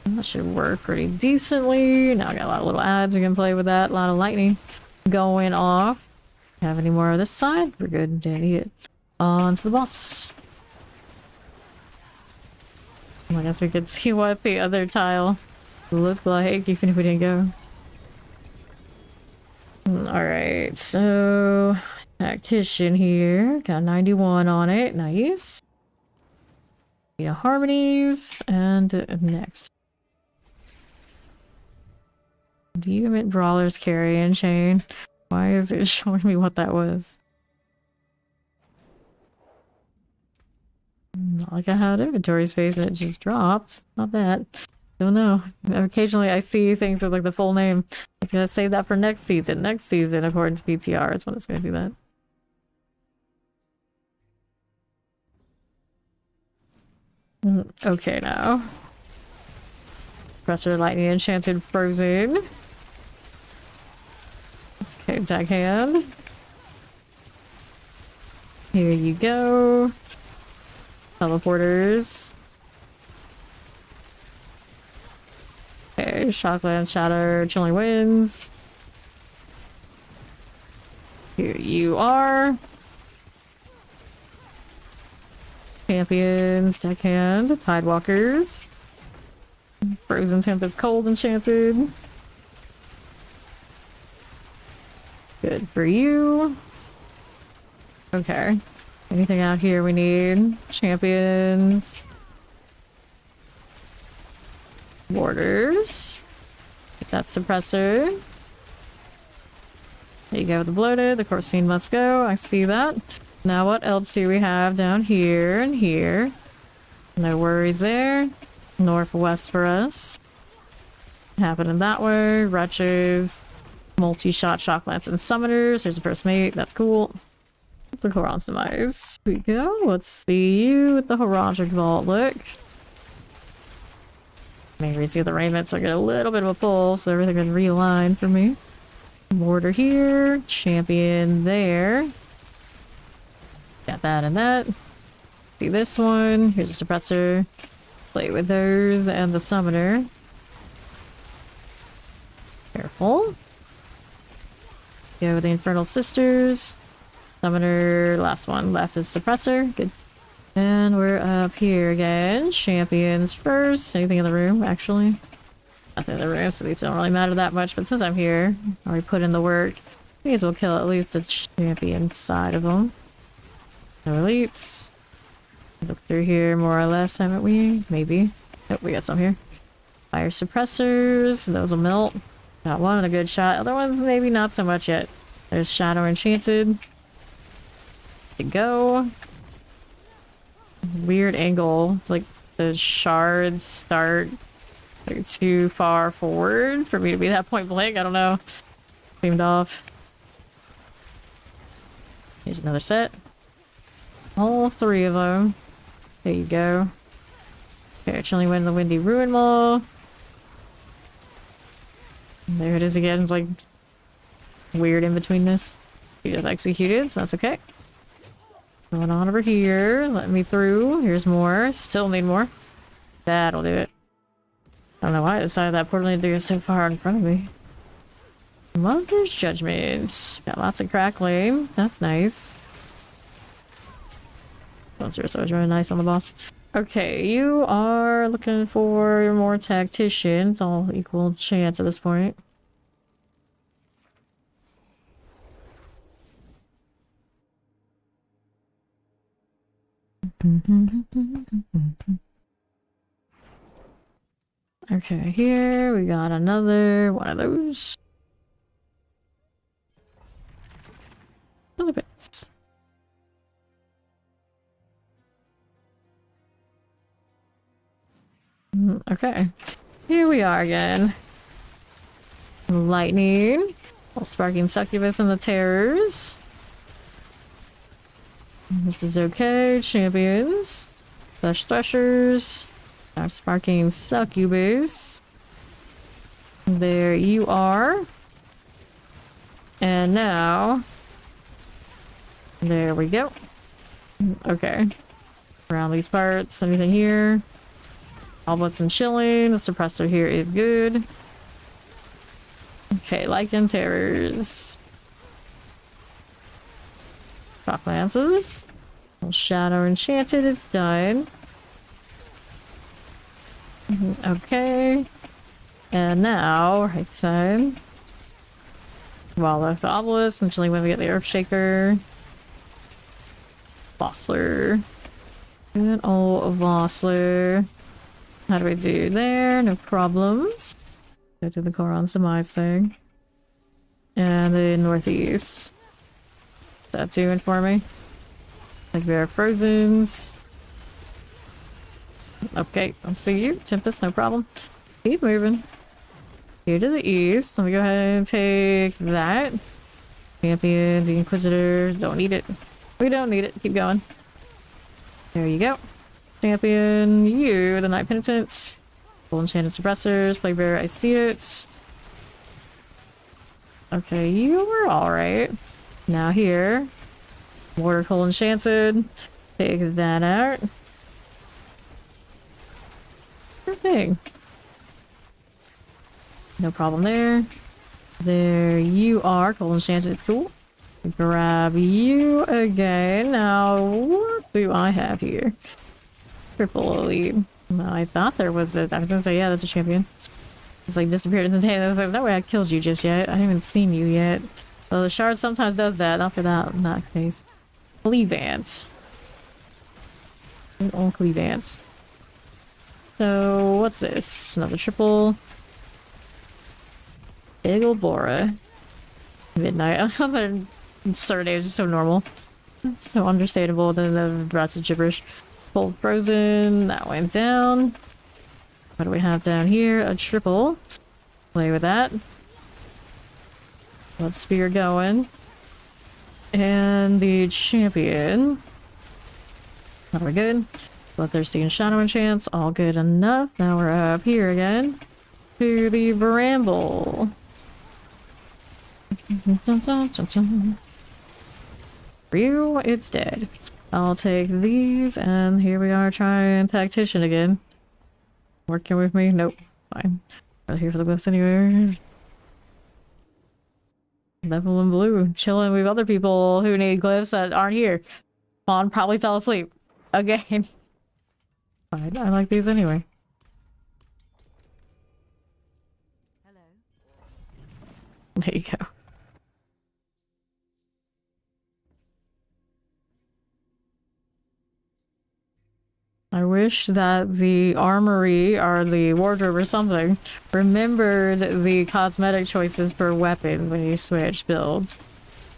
That should work pretty decently. Now I got a lot of little ads we can play with that. A lot of lightning going off. Have any more of this side? We're good. Didn't need it. On to the boss. I guess we could see what the other tile looked like even if we didn't go. Alright, so tactician here. Got 91 on it. Nice. Yeah, harmonies. And next. Demon brawlers carrying chain. Why is it showing me what that was? Not like I had inventory space and it just dropped. Not that. Don't know. Occasionally I see things with like the full name. I'm gonna save that for next season. Next season, according to PTR, is when it's gonna do that. Okay, now. Pressure, lightning, enchanted, frozen. Okay, attack hand. Here you go. Teleporters. Okay, Shocklands, Shatter, Chilling Winds. Here you are. Champions, Deckhand, Tidewalkers. Frozen Tempest, Cold Enchanted. Good for you. Okay. Anything out here we need? Champions. Warders. Get that suppressor. There you go, the bloated. The Corpse Fiend must go. I see that. Now what else do we have down here and here? No worries there. Northwest for us. Happening that way. Wretches. Multi-shot Shocklands and Summoners. Here's the first mate. That's cool. The Horon's Demise. Here we go. Let's see you with the Horonjic Vault. Look. Maybe receive the raiment so I get a little bit of a pull so everything can realign for me. Mortar here, champion there. Got that and that. See this one. Here's a suppressor. Play with those and the summoner. Careful. Go with the Infernal Sisters. Summoner, last one left is suppressor. Good. And we're up here again. Champions first. Anything in the room, actually? Nothing in the room, so these don't really matter that much. But since I'm here, I already put in the work. May as well kill at least the champion side of them. No elites. Look through here more or less, haven't we? Maybe. Nope, we got some here. Fire suppressors. Those will melt. Got one and a good shot. Other ones maybe not so much yet. There's Shadow Enchanted. To go. Weird angle. It's like the shards start like too far forward for me to be that point blank. I don't know. Seemed off. Here's another set. All three of them. There you go. Okay, chilling in the Windy Ruin Mall. There it is again. It's like weird in betweenness. He just executed, so that's okay. Going on over here. Let me through. Here's more. Still need more. That'll do it. I don't know why I decided that portal needed to go so far in front of me. Mother's Judgments. Got lots of crackling. That's nice. Sorcerer was really nice on the boss. Okay, you are looking for more tacticians. All equal chance at this point. Okay, here we got another one of those. Other bits. Okay, here we are again. Lightning, sparking succubus and the terrors. This is okay. Champions, flesh threshers, our sparking succubus. There you are. And now, there we go. Okay, around these parts, anything here? Almost and chilling. The suppressor here is good. Okay, Lycan terrors. Shock lances. Shadow enchanted is done. Okay. And now, right side. Wildlife obelisk, and chilling when we get the Earthshaker. Vossler. Good old Vossler. How do we do there? No problems. Go to the Koron's demise thing. And the northeast. That's doing for me. Like there are Frozens. Okay, I'll see you. Tempest, no problem. Keep moving. Here to the east. Let me go ahead and take that. Champions, the Inquisitor. Don't need it. We don't need it. Keep going. There you go. Champion, you, the Night Penitent. Full Enchanted Suppressors, Playbearer, I see it. Okay, you were alright. Now here. Water Cold Enchanted. Take that out. Sure thing. No problem there. There you are, Cold Enchanted, it's cool. Grab you again. Now, what do I have here? Triple elite. No, I thought there was a. I was gonna say, yeah, that's a champion. It's like disappeared instantaneously. I was like, no way I killed you just yet. I haven't seen you yet. So the shard sometimes does that. Not for that, in that case. Cleavance. Old Cleavance. So, what's this? Another triple. Big ol' Bora. Midnight. Their surnames are so normal. So understandable than the rest of gibberish. Cold Frozen, that went down. What do we have down here? A triple. Play with that. Let spear going. And the champion. Are we good? Bloodthirsty and Shadow enchants, all good enough. Now we're up here again to the Bramble. Ryu, it's dead. I'll take these, and here we are trying Tactician again. Working with me? Nope. Fine. Right here for the glyphs anyway. Level in blue. Chilling with other people who need glyphs that aren't here. Fawn probably fell asleep. Again. Fine, I like these anyway. Hello. There you go. I wish that the armory or the wardrobe or something remembered the cosmetic choices for weapons when you switch builds.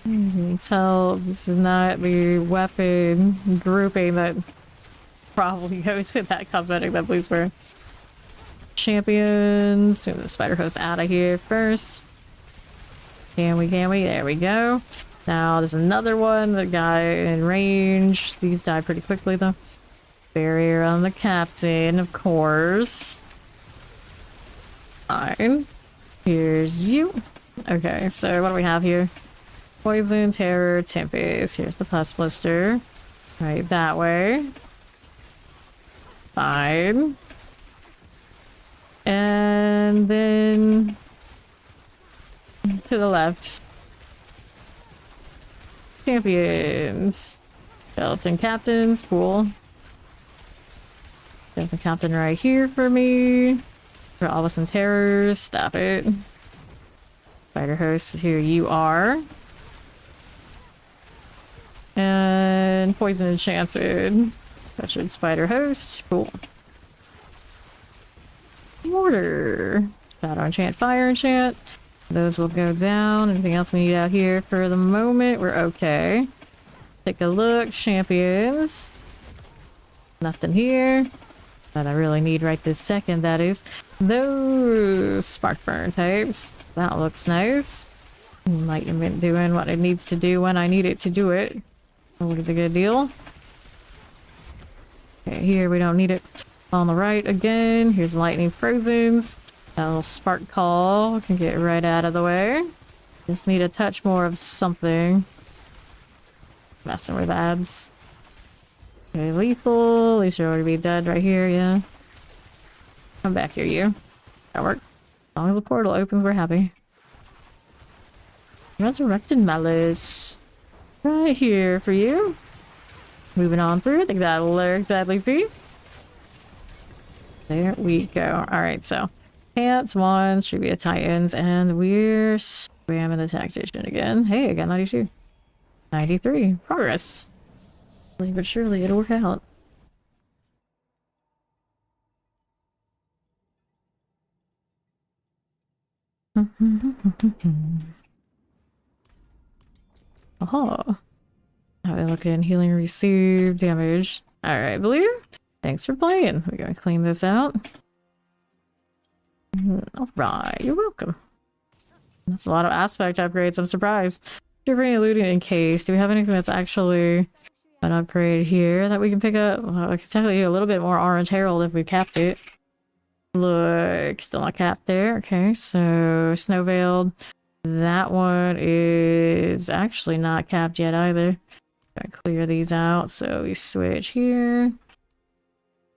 You can tell this is not the weapon grouping that probably goes with that cosmetic that Blue's wearing. Champions. Get the spider host out of here first. Can we? There we go. Now there's another one. The guy in range. These die pretty quickly though. Barrier on the captain, of course. Fine. Here's you. Okay, so what do we have here? Poison, Terror, Tempest. Here's the Pus Blister. Right that way. Fine. And then to the left. Champions. Skeleton Captains. Cool. There's the captain right here for me. For Albus and Terrors. Stop it. Spider host, here you are. And poison enchanted. Pressured spider host. Cool. Mortar. Shadow enchant, fire enchant. Those will go down. Anything else we need out here? For the moment, we're okay. Take a look. Champions. Nothing here. That I really need right this second, that is. Those spark burn types. That looks nice. Enlightenment doing what it needs to do when I need it to do it. Always a good deal. Okay, here we don't need it. On the right again. Here's lightning frozens. That little spark call can get right out of the way. Just need a touch more of something. Messing with ads. Okay, lethal. At least you're already be dead right here, yeah. Come back here, you. That worked. As long as the portal opens, we're happy. Resurrected Malice. Right here for you. Moving on through. I think that'll work deadly for you. There we go. Alright, so Pants, Wands, Trivia Titans, and we're spamming the Tactician again. Hey, I got 92. 93. Progress. Slowly but surely it'll work out. Oh. How we looking? Healing received, damage. Alright, Blue. Thanks for playing. We're gonna clean this out. Alright, you're welcome. That's a lot of aspect upgrades, I'm surprised. Different looting in case. Do we have anything that's actually an upgrade here that we can pick up? Well, I could technically get a little bit more Orange Herald if we capped it. Look, still not capped there. Okay, so Snow Veiled. That one is actually not capped yet either. Gotta clear these out, so we switch here.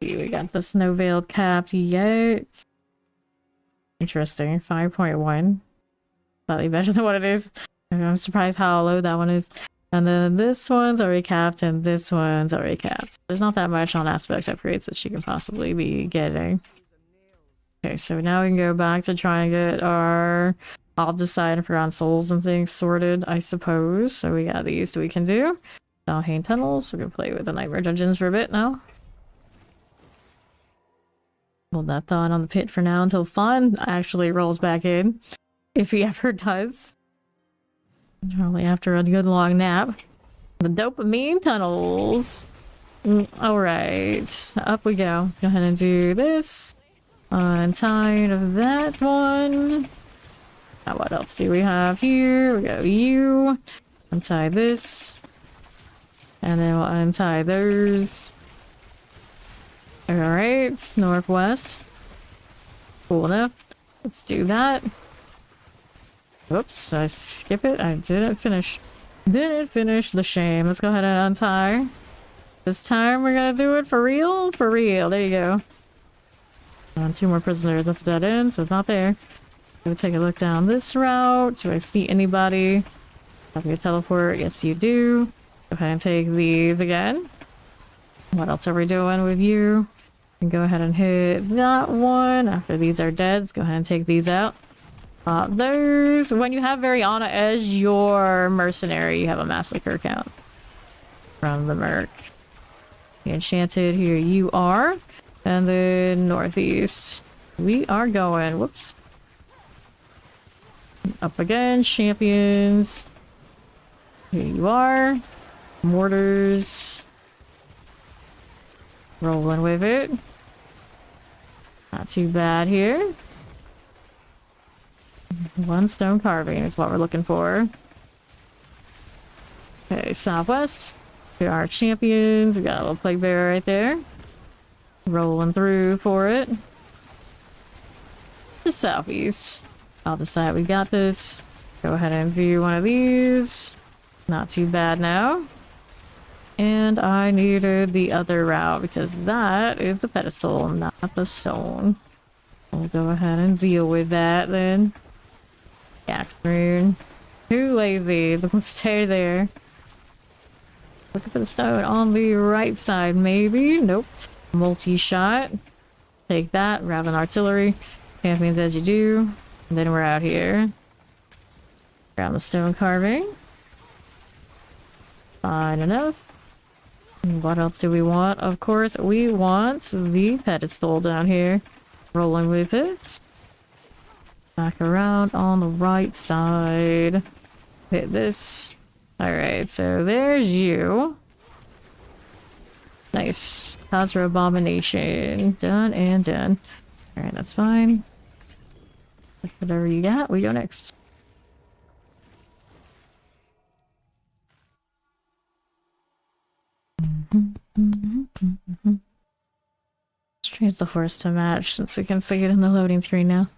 We got the Snow Veiled capped yet. Interesting, 5.1. Slightly better than what it is. I'm surprised how low that one is. And then this one's already capped, and this one's already capped. There's not that much on aspect upgrades that she can possibly be getting. Okay, so now we can go back to try and get our... I'll decide if we're on souls and things sorted, I suppose. So we got these we can do. Valheim Tunnels. We're gonna play with the Nightmare Dungeons for a bit now. Hold that thought on the pit for now until Fawn actually rolls back in. If he ever does. Probably after a good long nap. The Dopamine Tunnels. Alright. Up we go. Go ahead and do this. Untied of that one. Now what else do we have here? We got you. Untie this. And then we'll untie those. Alright, northwest. Cool enough. Let's do that. Oops, I skip it. I didn't finish. Didn't finish the shame. Let's go ahead and untie. This time we're gonna do it for real? For real. There you go. And 2 more prisoners. That's a dead end, so it's not there. Gonna take a look down this route. Do I see anybody? Have your teleport? Yes, you do. Go ahead and take these again. What else are we doing with you? And go ahead and hit that one. After these are dead, let's go ahead and take these out. Those, when you have Variana as your mercenary, you have a massacre count from the Merc. The Enchanted, here you are. And then northeast. We are going, whoops. Up again, champions. Here you are. Mortars. Rolling with it. Not too bad here. 1 stone carving is what we're looking for. Okay, southwest. Here are our champions. We got a little plague bearer right there. Rolling through for it. The southeast. I'll decide we got this. Go ahead and do one of these. Not too bad now. And I needed the other route because that is the pedestal, not the stone. We'll go ahead and deal with that then. Axe rune. Too lazy. Don't stay there. Looking for the stone on the right side, maybe? Nope. Multi-shot. Take that. Raven artillery. Champions as you do. And then we're out here. Grab the stone carving. Fine enough. And what else do we want? Of course, we want the pedestal down here. Rolling with it. Back around on the right side. Hit this. Alright, so there's you. Nice. Cosra Abomination. Done and done. Alright, that's fine. Whatever you got, we go next. Let's change the horse to match since we can see it in the loading screen now.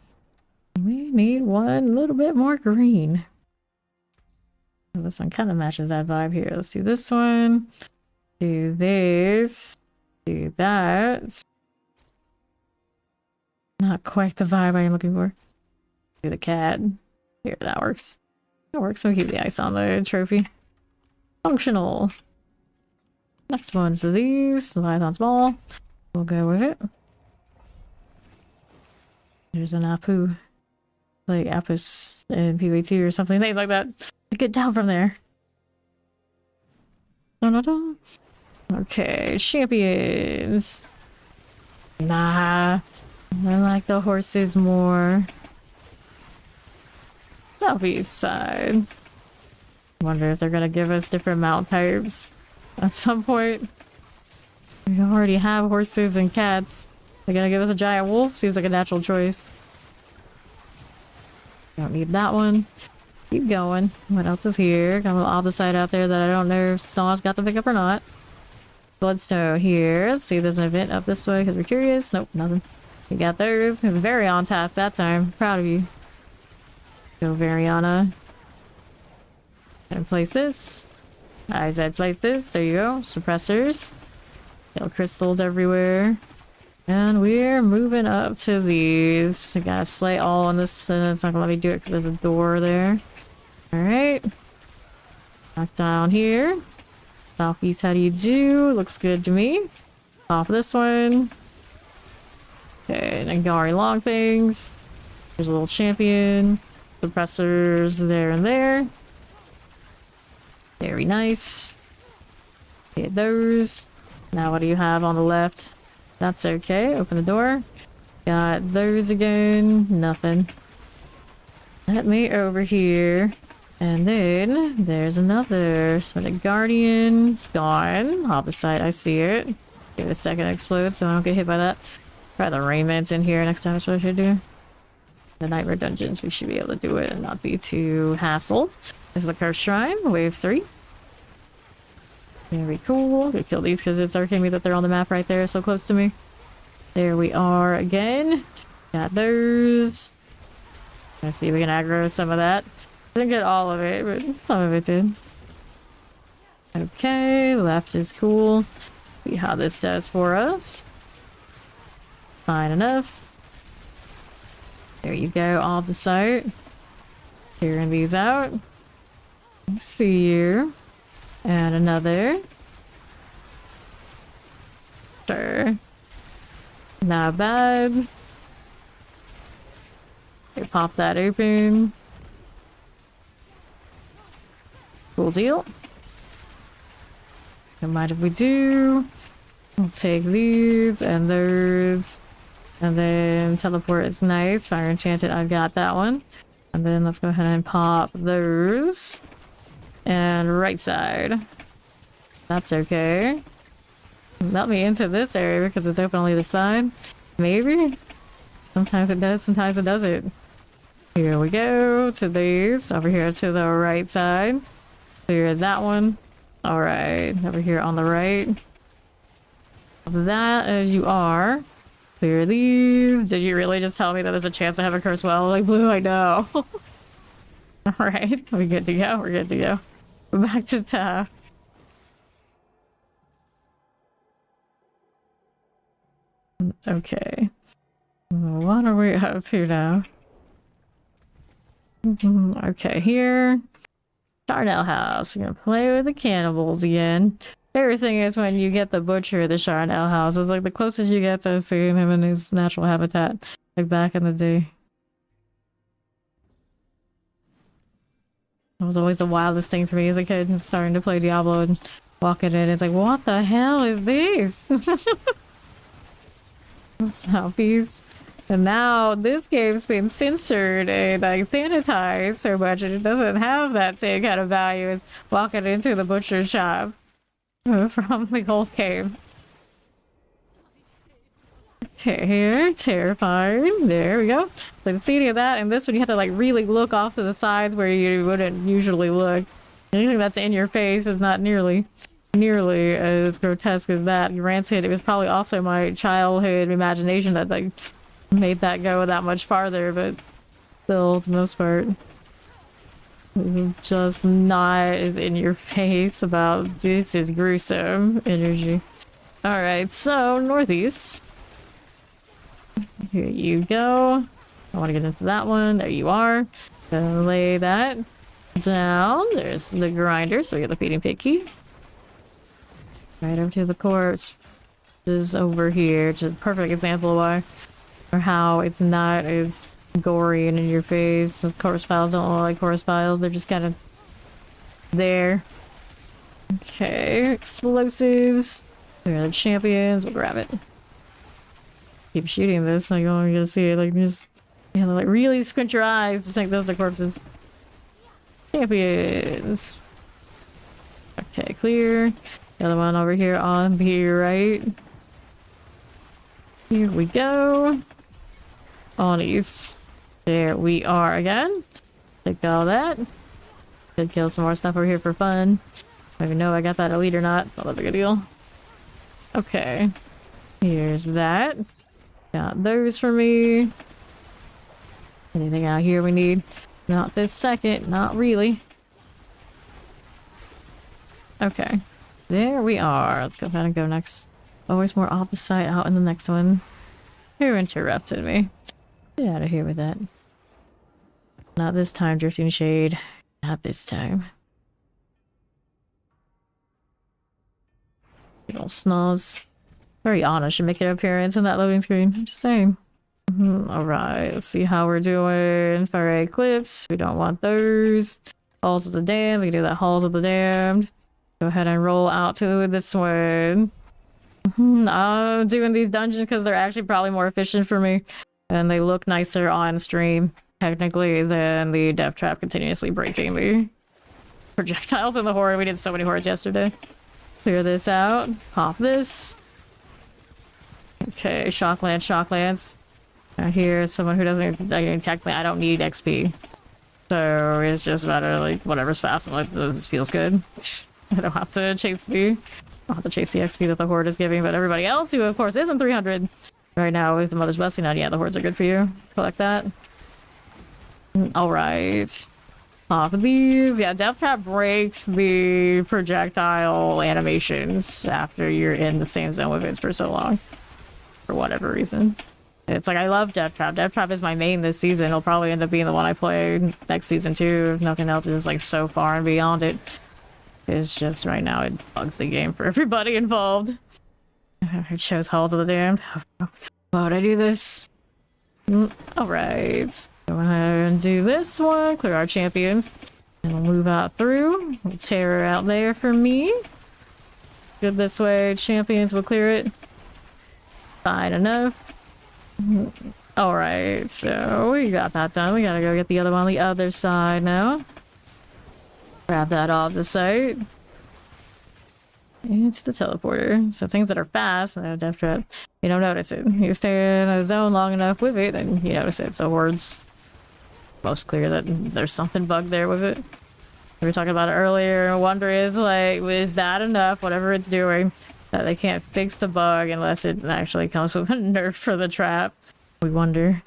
We need one little bit more green. This one kind of matches that vibe here. Let's do this one. Do this. Do that. Not quite the vibe I'm looking for. Do the cat. Here, that works. That works. We'll keep the ice on the trophy. Functional. Next one for these. Leviathan's Ball. We'll go with it. There's an Apu. Like Apus in PV2 or something. Named like that. Get down from there. Da-da-da. Okay, champions. Nah. I like the horses more. Southeast side. Wonder if they're gonna give us different mount types at some point. We already have horses and cats. They're gonna give us a giant wolf? Seems like a natural choice. Don't need that one. Keep going. What else is here? Got a little opposite out there that I don't know if Stal's got to pick up or not. Bloodstone here. Let's see if there's an event up this way because we're curious. Nope, nothing. We got those. He was very on task that time. Proud of you. Go Variana. And place this. I said place this. There you go. Suppressors. Kill crystals everywhere. And we're moving up to these. We gotta slay all on this, and it's not gonna let me do it because there's a door there. Alright. Knock down here. Southeast, how do you do? Looks good to me. Off this one. Okay, Nangari long things. There's a little champion. Suppressors there and there. Very nice. Get those. Now what do you have on the left? That's okay. Open the door. Got those again. Nothing. Let me over here. And then there's another Smitic Guardian. It's gone. Opposite, I see it. Give it a second to explode so I don't get hit by that. Try the Rainman's in here next time. That's what I should do. The Nightmare Dungeons, we should be able to do it and not be too hassled. This is the Cursed Shrine, wave 3. Very cool. We kill these because it's arcane me that they're on the map right there, so close to me. There we are again. Got those. Let's see if we can aggro some of that. Didn't get all of it, but some of it did. Okay, left is cool. See how this does for us. Fine enough. There you go, off the site. Clearing these out. See you. And another. Sure. Not bad. Okay, pop that open. Cool deal. Don't mind if we do. We'll take these and those. And then teleport is nice. Fire enchanted, I've got that one. And then let's go ahead and pop those. And right side. That's okay. Let me into this area because it's open only the side. Maybe? Sometimes it does, sometimes it doesn't. Here we go to these. Over here to the right side. Clear that one. Alright, over here on the right. That as you are. Clear these. Did you really just tell me that there's a chance to have a curse well? Like, Blue, I know. Alright, we're good to go. We're good to go. We're back to top. Okay. What are we up to now? Okay, here. Charnel House. We're gonna play with the cannibals again. Favorite thing is when you get the butcher at the Charnel House. It's like the closest you get to seeing him in his natural habitat. Like back in the day. It was always the wildest thing for me as a kid and starting to play Diablo and walking in. It's like, what the hell is this? Selfies. And now this game's been censored and like sanitized so much and it doesn't have that same kind of value as walking into the butcher shop from the old games. Okay, here, terrifying. There we go. So you can see any of that, and this one you have to like really look off to the side where you wouldn't usually look. Anything that's in your face is not nearly as grotesque as that. Granted, it was probably also my childhood imagination that like made that go that much farther, but still, for the most part, just not as in your face about this is gruesome energy. Alright, so northeast. Here you go. I want to get into that one. There you are. Gonna lay that down. There's the grinder, so we get the feeding pit key. Right over to the corpse. This is over here. Just a perfect example of why or how it's not as gory and in your face. The corpse piles don't look like corpse piles. They're just kind of there. Okay, explosives. They're the champions. We'll grab it. Keep shooting this. Like, oh, you're gonna see it. Like, just, you know, like really squint your eyes to think those are corpses. Champions. Okay, clear. The other one over here on the right. Here we go. On east. There we are again. Take all that. Could kill some more stuff over here for fun. I don't even know if I got that elite or not. Not that big a deal. Okay. Here's that. Got those for me. Anything out here we need? Not this second. Not really. Okay. There we are. Let's go ahead and go next. Always more opposite out in the next one. Who interrupted me? Get out of here with that. Not this time, Drifting Shade. Not this time. You don't snazz. Very honest should make an appearance in that loading screen. I'm just saying. Alright, let's see how we're doing. Fire Eclipse. We don't want those. Halls of the Damned. We can do that Halls of the Damned. Go ahead and roll out to this one. I'm doing these dungeons because they're actually probably more efficient for me. And they look nicer on stream, technically, than the Death Trap continuously breaking the projectiles in the horde. We did so many hordes yesterday. Clear this out. Pop this. Okay, Shocklands, Shocklands. Here's someone who doesn't, I mean, technically I don't need XP. So it's just about like whatever's fast and like this feels good. I don't have to chase the XP that the horde is giving, but everybody else who of course isn't 300 right now with the Mother's Blessing on. Yeah, the hordes are good for you. Collect that. Alright. Pop these. Yeah, Death Trap breaks the projectile animations after you're in the same zone with it for so long. For whatever reason. It's like, I love Death Trap. Death Trap is my main this season. It'll probably end up being the one I play next season too. If nothing else is like so far and beyond it. It's just right now it bugs the game for everybody involved. It shows Halls of the Damned. Why would I do this? Alright. Go ahead and do this one. Clear our champions. And we'll move out through. We'll tear her out there for me. Good this way. Champions will clear it. Fine enough. Alright, so we got that done. We gotta go get the other one on the other side now. Grab that off the site. Into the teleporter. So things that are fast, Death Trap, you don't notice it. You stay in a zone long enough with it, and you notice it. So hordes, most clear that there's something bugged there with it. We were talking about it earlier. Wonder is like, is that enough? Whatever it's doing, that they can't fix the bug unless it actually comes with a nerf for the trap. We wonder.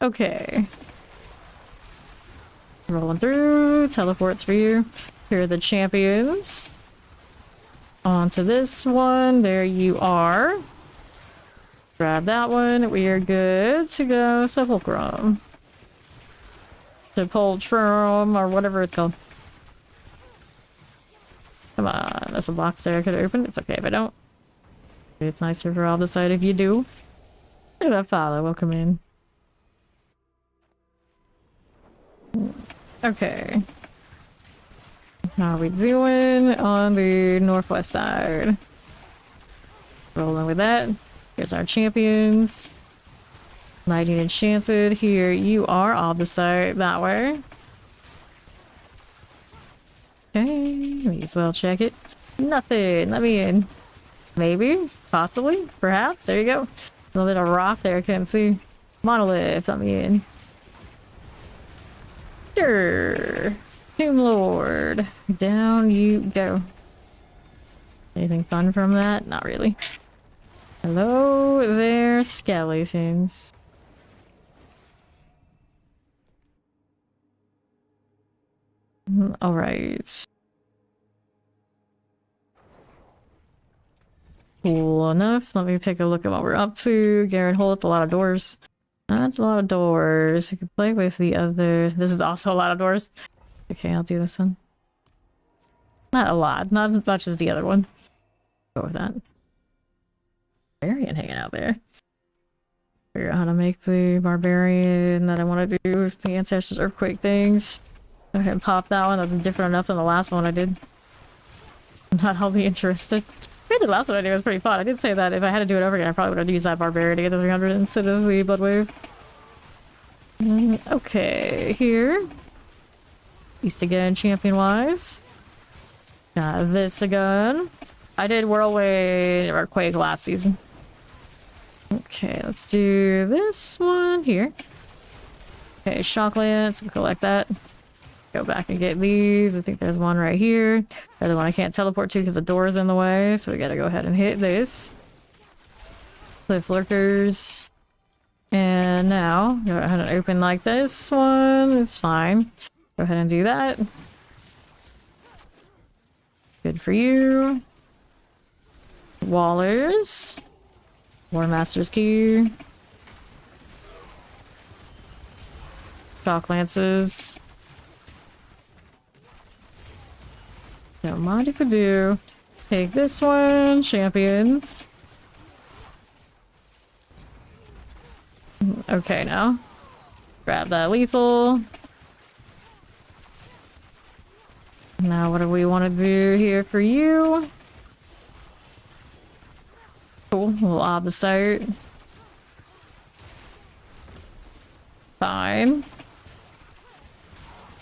Okay. Rolling through. Teleports for you. Here are the champions. On to this one. There you are. Grab that one. We are good to go. Sepulchrum. Sepulchrum, or whatever it's called. Come on. There's a box there I could open. It's okay if I don't. It's nicer for all the side if you do. Look at that follow. Welcome in. Okay. How are we doing on the northwest side? Rolling with that. Here's our champions. Mighty Enchanted. Here you are. All the side that way. Okay. May as well check it. Nothing. Let me in. Maybe. Possibly. Perhaps. There you go. A little bit of rock there. I couldn't see. Monolith. Let me in. Sure. Tomb Lord. Down you go. Anything fun from that? Not really. Hello there, skeletons. Alright. Cool enough. Let me take a look at what we're up to. Garrett Hole, a lot of doors. That's a lot of doors. We could play with the other. This is also a lot of doors. Okay, I'll do this one. Not a lot. Not as much as the other one. Go with that. Barbarian hanging out there. Figure out how to make the barbarian that I want to do with the ancestors earthquake things. Go ahead and pop that one. That's different enough than the last one I did. Not I'll be interested. Maybe the last one I did was pretty fun. I did say that if I had to do it over again, I probably would have used that barbarian to get the 300 instead of the blood wave. Okay, here. East again, champion-wise. Got this again. I did Whirlwind or Quake last season. Okay, let's do this one here. Okay, Shock Lance. We'll collect that. Go back and get these. I think there's one right here. The other one I can't teleport to because the door is in the way, so we gotta go ahead and hit this. Glyph Lurkers. And now, go ahead and open like this one. It's fine. Go ahead and do that. Good for you. Wallers. War Master's Key. Shock Lances. Don't mind if I do. Take this one. Champions. Okay, now. Grab that lethal. Now what do we want to do here for you? Cool, we'll obfuscate. Fine.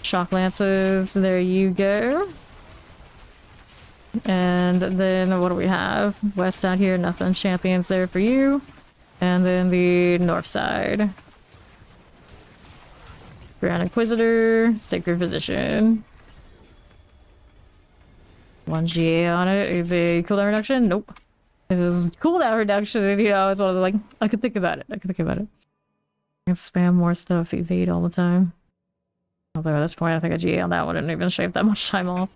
Shock Lances, there you go. And then what do we have? West side here, nothing. Champions there for you. And then the north side. Grand Inquisitor, Sacred Physician. 1 GA on it. Is a cooldown reduction? Nope. It was cooldown reduction, and you know, it's one of the like, I could think about it. I could think about it. I can spam more stuff, evade all the time. Although at this point, I think a GA on that one didn't even shave that much time off.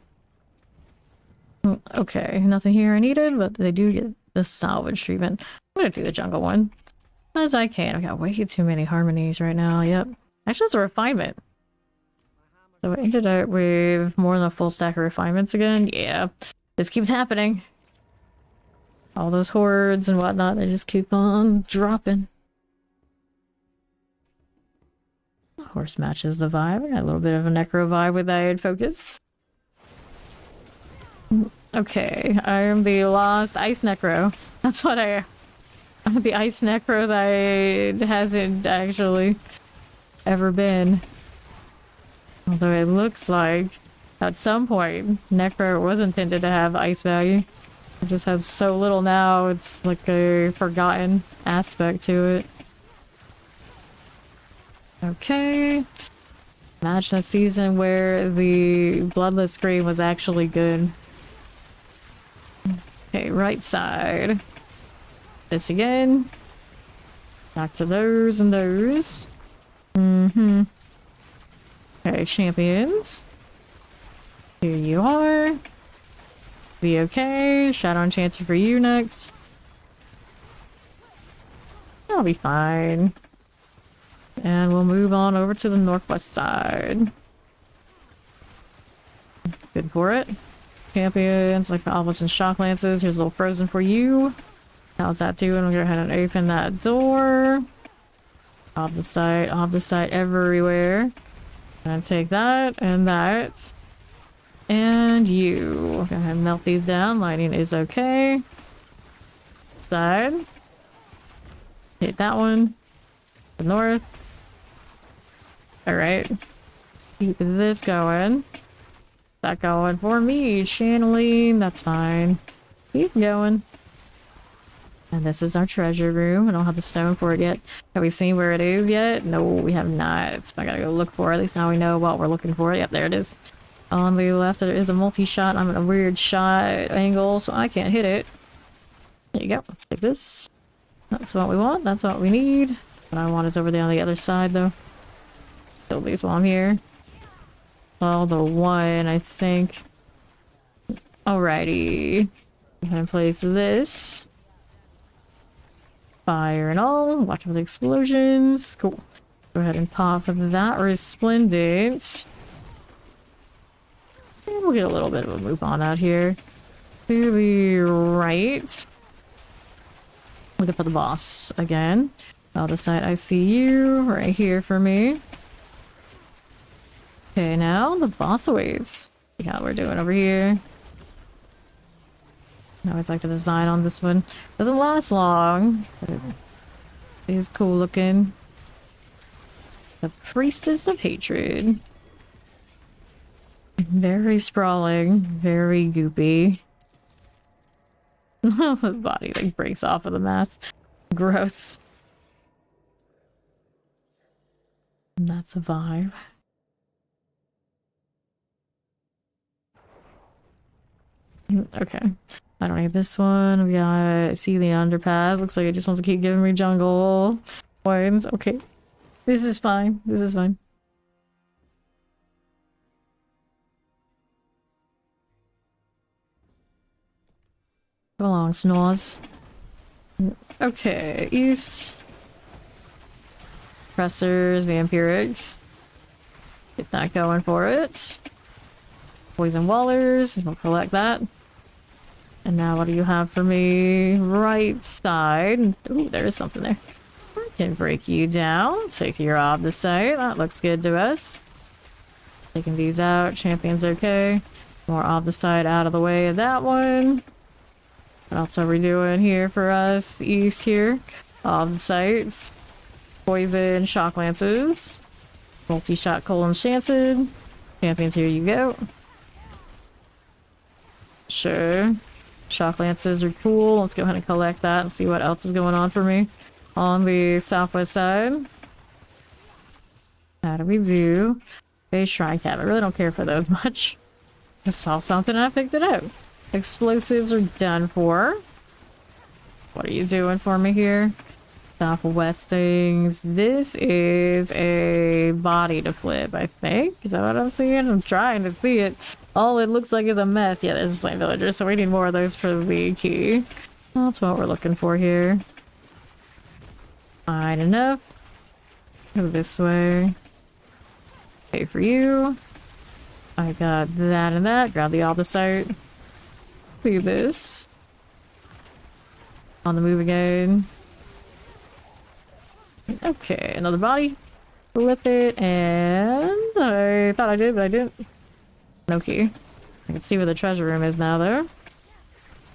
Okay, nothing here I needed, but they do get the salvage treatment. I'm gonna do the jungle one. As I can. I've got way too many harmonies right now, yep. Actually, it's a refinement. So I ended up with more than a full stack of refinements again. Yeah, this keeps happening. All those hordes and whatnot, they just keep on dropping. Horse matches the vibe. I got a little bit of a necro vibe with that focus. Okay, I am the lost ice necro. That's what I am. I'm the ice necro that hasn't actually ever been. Although it looks like at some point necro was intended to have ice value. It just has so little now, it's like a forgotten aspect to it. Okay. Imagine a season where the Bloodless Scream was actually good. Okay, right side. This again. Back to those and those. Mm-hmm. Okay, champions. Here you are. Be okay. Shadow Enchanter for you next. I'll be fine. And we'll move on over to the northwest side. Good for it. Champions like the Obelisks and Shock Lances. Here's a little frozen for you. How's that doing? We'll go ahead and open that door. Off the site everywhere. And take that and that. And you. Go ahead and melt these down. Lighting is okay. Side. Hit that one. The north. Alright. Keep this going. That going for me. Channeling. That's fine. Keep going. And this is our treasure room. I don't have the stone for it yet. Have we seen where it is yet? No, we have not. So I gotta go look for it. At least now we know what we're looking for. Yep, there it is. On the left, there is a multi-shot. I'm in a weird shot angle, so I can't hit it. There you go. Let's take this. That's what we want. That's what we need. What I want is over there on the other side, though. Kill these while I'm here. Well, the one, I think. Alrighty. Go ahead and place this. Fire and all. Watch for the explosions. Cool. Go ahead and pop that resplendent. And we'll get a little bit of a move on out here. To the right. Looking for the boss again. I'll decide I see you right here for me. Okay, now the boss awaits. See how we're doing over here. I always like the design on this one. Doesn't last long, but it is cool looking. The Priestess of Hatred. Very sprawling, very goopy. The body like breaks off of the mask. Gross. And that's a vibe. Okay. I don't need this one. We got see the underpass. Looks like it just wants to keep giving me jungle points. Okay. This is fine. This is fine. Come along, Snores. Okay, east. Pressers, vampirics. Get that going for it. Poison Wallers, we'll collect that. And now what do you have for me? Right side. Ooh, there is something there. I can break you down. Take your off the site. That looks good to us. Taking these out. Champion's okay. More off the side out of the way of that one. What else are we doing here for us? East here. Off the sites. Poison, shock lances. Multi-shot colon chanced. Champions, here you go. Sure. Shock lances are cool. Let's go ahead and collect that and see what else is going on for me. On the southwest side. How do we do? Base Shrine Cap. I really don't care for those much. I saw something and I picked it up. Explosives are done for. What are you doing for me here? Southwest things. This is a body to flip, I think. Is that what I'm seeing? I'm trying to see it. All it looks like is a mess. Yeah, there's a slain villager, so we need more of those for the key. That's what we're looking for here. Fine enough. Go this way. Pay for you. I got that and that. Grab the opposite. See this. On the move again. Okay, another body. Flip it, and I thought I did, but I didn't. No key. I can see where the treasure room is now, though.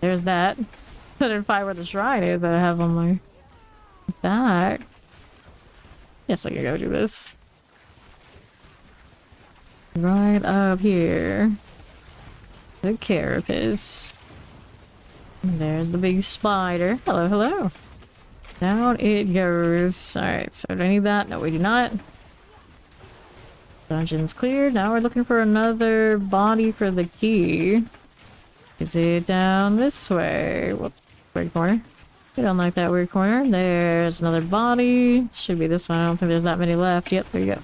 There's that. Couldn't find where the shrine is that I have on my back. Yes, I can go do this. Right up here. The carapace. And there's the big spider. Hello, hello. Down it goes. Alright, so do I need that? No, we do not. Dungeon's cleared. Now we're looking for another body for the key. Is it down this way? Whoops. Weird corner. We don't like that weird corner. There's another body. Should be this one. I don't think there's that many left. Yep, there you go.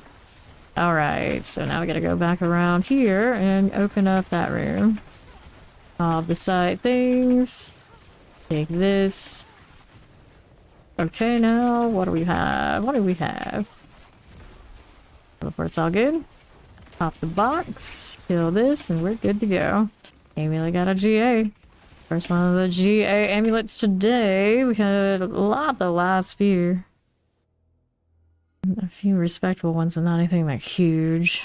Alright, so now we gotta go back around here and open up that room. All the side things. Take this. Okay, now what do we have? What do we have? Teleport's all good. Pop the box, kill this, and we're good to go. Amulet got a GA. First one of the GA amulets today. We had a lot the last few. A few respectable ones, but not anything like huge.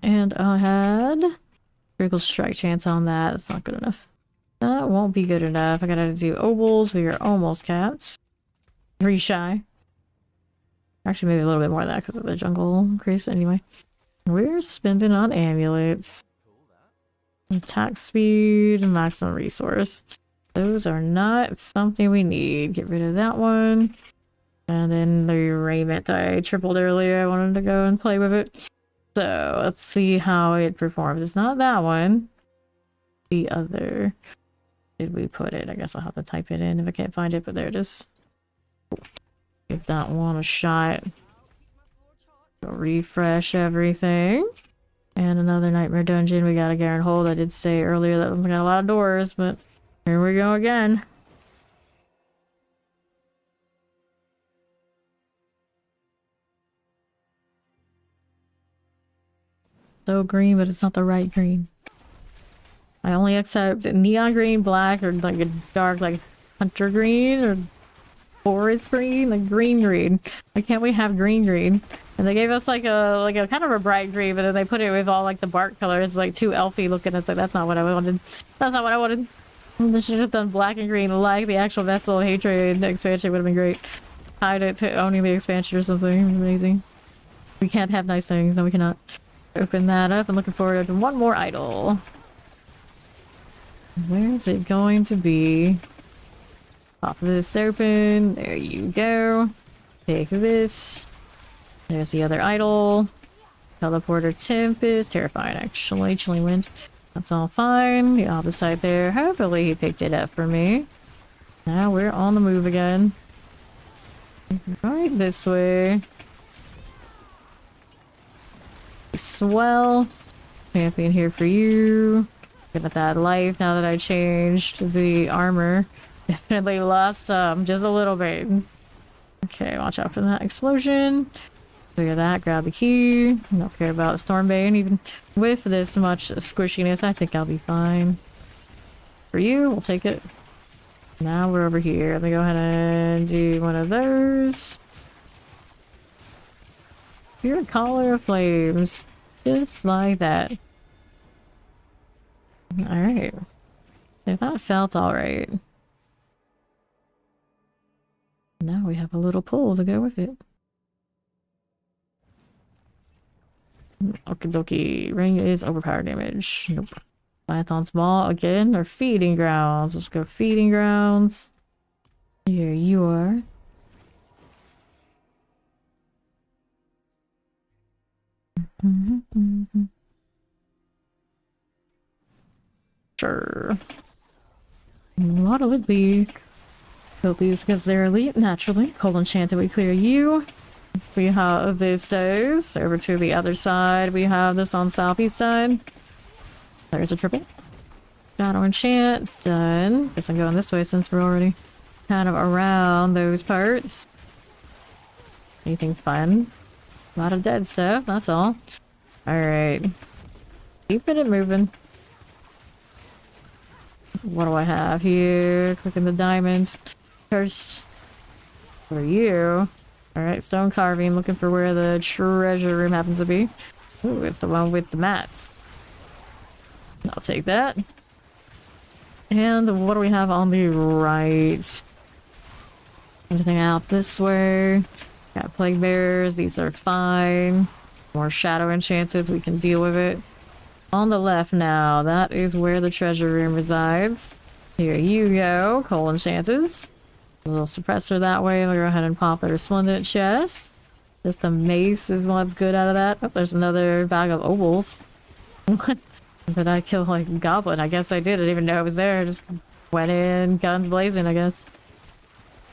And I had critical strike chance on that. That's not good enough. That won't be good enough. I gotta do ovals. We are almost cats. 3 shy. Actually, maybe a little bit more of that because of the jungle increase. Anyway, we're spending on amulets. Attack speed and maximum resource. Those are not something we need. Get rid of that one. And then the raiment I tripled earlier. I wanted to go and play with it. So let's see how it performs. It's not that one. The other. Did we put it? I guess I'll have to type it in if I can't find it, but there it is. Give that one a shot. Go refresh everything. And another nightmare dungeon. We got a Garen hold. I did say earlier that one's got a lot of doors, but here we go again. So green, but it's not the right green. I only accept neon green, black, or like a dark, like hunter green, or forest green, like green green. Why can't we have green green? And they gave us like a kind of a bright green, but then they put it with all like the bark colors, like too elfy looking. It's like that's not what I wanted. That's not what I wanted. They should have done black and green like the actual Vessel Hatred expansion would have been great. Tied it to owning the expansion or something. Amazing. We can't have nice things. No, we cannot. Open that up. I'm looking forward to one more idol. Where is it going to be? Pop this open. There you go. Take this. There's the other idol. Teleporter Tempest. Terrifying, actually. Chilling Wind. That's all fine. The opposite there. Hopefully he picked it up for me. Now we're on the move again. Right this way. Swell. Champion here for you. Give it that life now that I changed the armor. Definitely lost some, just a little bit. Okay, watch out for that explosion. Clear that, grab the key. I don't care about Stormbane. Even with this much squishiness, I think I'll be fine. For you, we'll take it. Now we're over here. Let me go ahead and do one of those. Pure Collar of Flames. Just like that. Alright. That felt alright. Now we have a little pull to go with it. Okie dokie. Ring is overpower damage. Nope. Python's Ball again, or Feeding Grounds. Let's go Feeding Grounds. Here you are. Sure. A lot of Lidby. Kill these because they're elite, naturally. Cold Enchanted, we clear you. Let's see how this does. Over to the other side, we have this on southeast side. There's a triple. Shadow Enchant, it's done. Guess I'm going this way since we're already kind of around those parts. Anything fun? A lot of dead stuff, that's all. Alright. Keeping it moving. What do I have here? Clicking the diamonds. First, for you. Alright, stone carving, looking for where the treasure room happens to be. Ooh, it's the one with the mats. I'll take that. And what do we have on the right? Anything out this way? Got plague bearers, these are fine. More shadow enchanted, we can deal with it. On the left now, that is where the treasure room resides. Here you go, coal enchanted. A little suppressor that way. We'll go ahead and pop a resplendent chest. Just a mace is what's good out of that. Oh, there's another bag of ovals. What? Did I kill like a goblin? I guess I did. I didn't even know it was there. Just went in, guns blazing, I guess.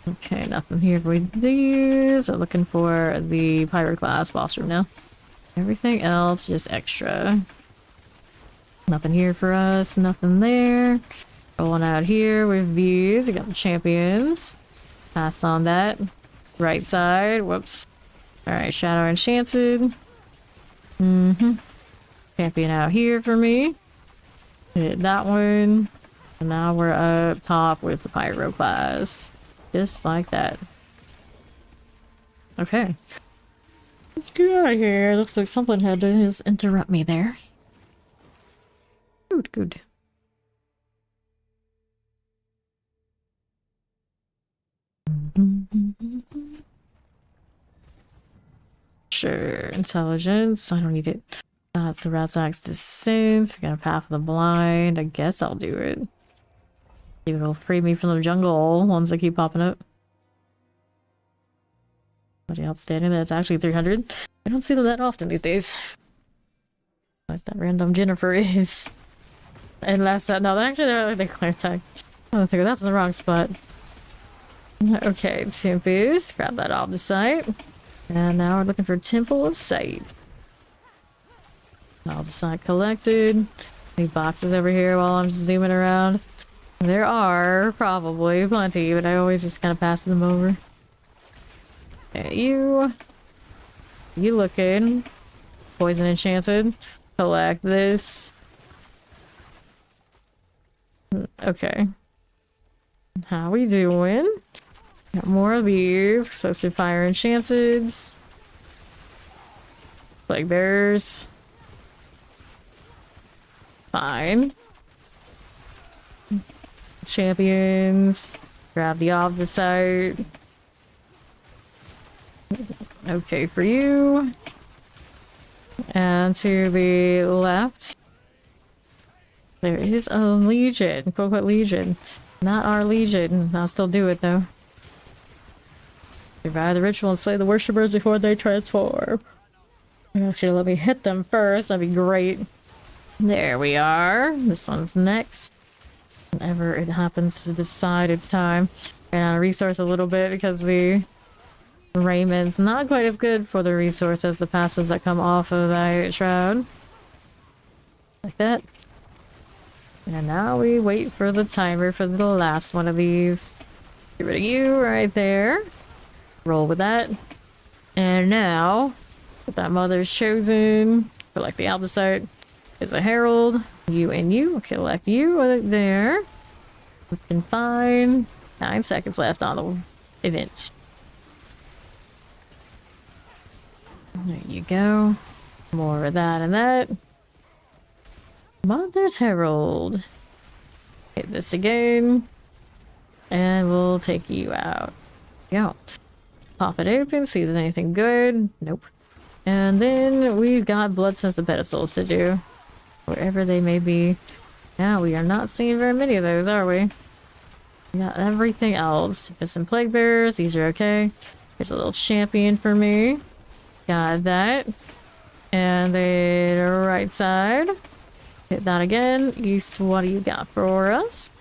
Okay, nothing here with these. I'm looking for the pirate class boss room now. Everything else just extra. Nothing here for us, nothing there. Going out here with these. We got the champions. Pass on that. Right side. Whoops. Alright, Shadow Enchanted. Champion out here for me. Hit that one. And now we're up top with the pyro class. Just like that. Okay. Let's get out of here. Looks like something had to just interrupt me there. Good, good. Sure, intelligence. I don't need it. It's the Razak's Descent. We got a Path of the Blind. I guess I'll do it. Maybe it'll free me from the jungle ones that keep popping up. Pretty outstanding. That's actually 300. I don't see them that often these days. Unless that random Jennifer is. Unless that. No, actually, they're like clear tag. I think that's in the wrong spot. Okay, Tempest. Grab that off the site. And now we're looking for Temple of Sight. All the site collected. Any boxes over here while I'm zooming around? There are probably plenty, but I always just kind of pass them over. Okay, you looking. Poison Enchanted. Collect this. Okay. How we doing? Got more of these. Explosive Fire Enchanted. Plague Bearers. Fine. Champions. Grab the off the site. Okay, for you. And to the left. There is a Legion. Quote-unquote Legion. Not our Legion. I'll still do it though. Survive the ritual and slay the worshippers before they transform. Actually, let me hit them first. That'd be great. There we are. This one's next. Whenever it happens to decide it's time. Ran out of resource a little bit because the Raymond's not quite as good for the resource as the passives that come off of the Shroud. Like that. And now we wait for the timer for the last one of these. Get rid of you right there. Roll with that. And now, with that Mother's Chosen, collect the Albicite. There's a Herald. You and you. Collect you right there. Looking fine. 9 seconds left on the event. There you go. More of that and that. Mother's Herald. Hit this again. And we'll take you out. Go. Pop it open, see if there's anything good. Nope. And then we've got Blood-Sensitive Pedestals to do. Wherever they may be. Now we are not seeing very many of those, are we? We got everything else. There's some Plague Bearers, these are okay. There's a little champion for me. Got that. And then right side. Hit that again. East, what do you got for us?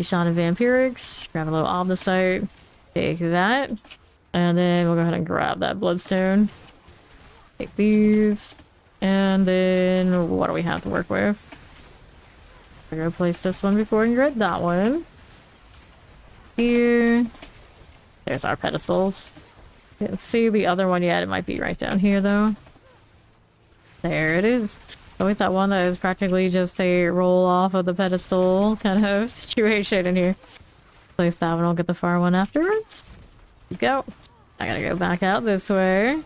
A shot of vampirics. Grab a little Omnisite. Take that. And then we'll go ahead and grab that bloodstone. Take these. And then what do we have to work with? We're gonna place this one before we get that one. Here. There's our pedestals. Can't see the other one yet. It might be right down here though. There it is. Always that one that is practically just a roll off of the pedestal kind of situation in here. Place that one, I'll get the far one afterwards. Go. I gotta go back out this way.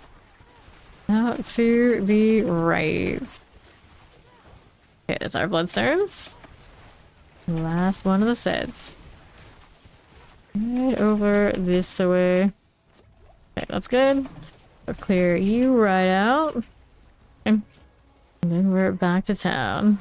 Out to the right. Okay, there's our bloodstones. Last one of the sets. Right over this way. Okay, that's good. I'll clear you right out. And then we're back to town.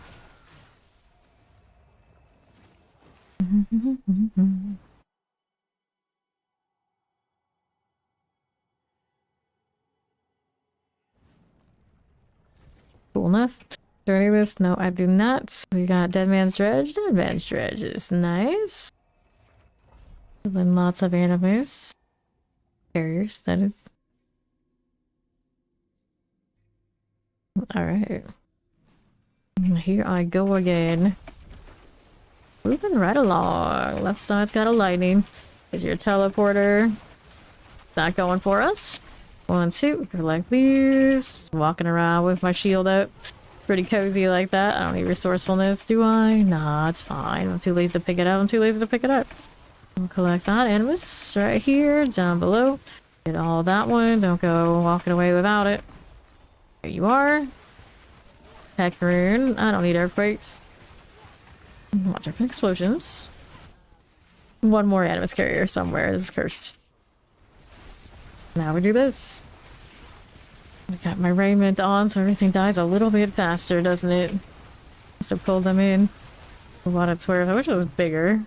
Cool enough. Dirty list? No, I do not. We got Dead Man's Dredge. Dead Man's Dredge is nice. Then lots of animals. Carriers, that is. Alright. Here I go again. Moving right along. Left side's got a lightning. Is your teleporter. Not going for us. 1, 2. Collect these. Walking around with my shield up. Pretty cozy like that. I don't need resourcefulness, do I? Nah, it's fine. I'm too lazy to pick it up. I'm too lazy to pick it up. We'll collect that. Animus right here, down below. Get all that one. Don't go walking away without it. There you are. Heck rune. I don't need earthquakes. Watch out for explosions. One more animus carrier somewhere. This is cursed. Now we do this. I got my raiment on, so everything dies a little bit faster, doesn't it? So pull them in. For what it's worth. I wish it was bigger.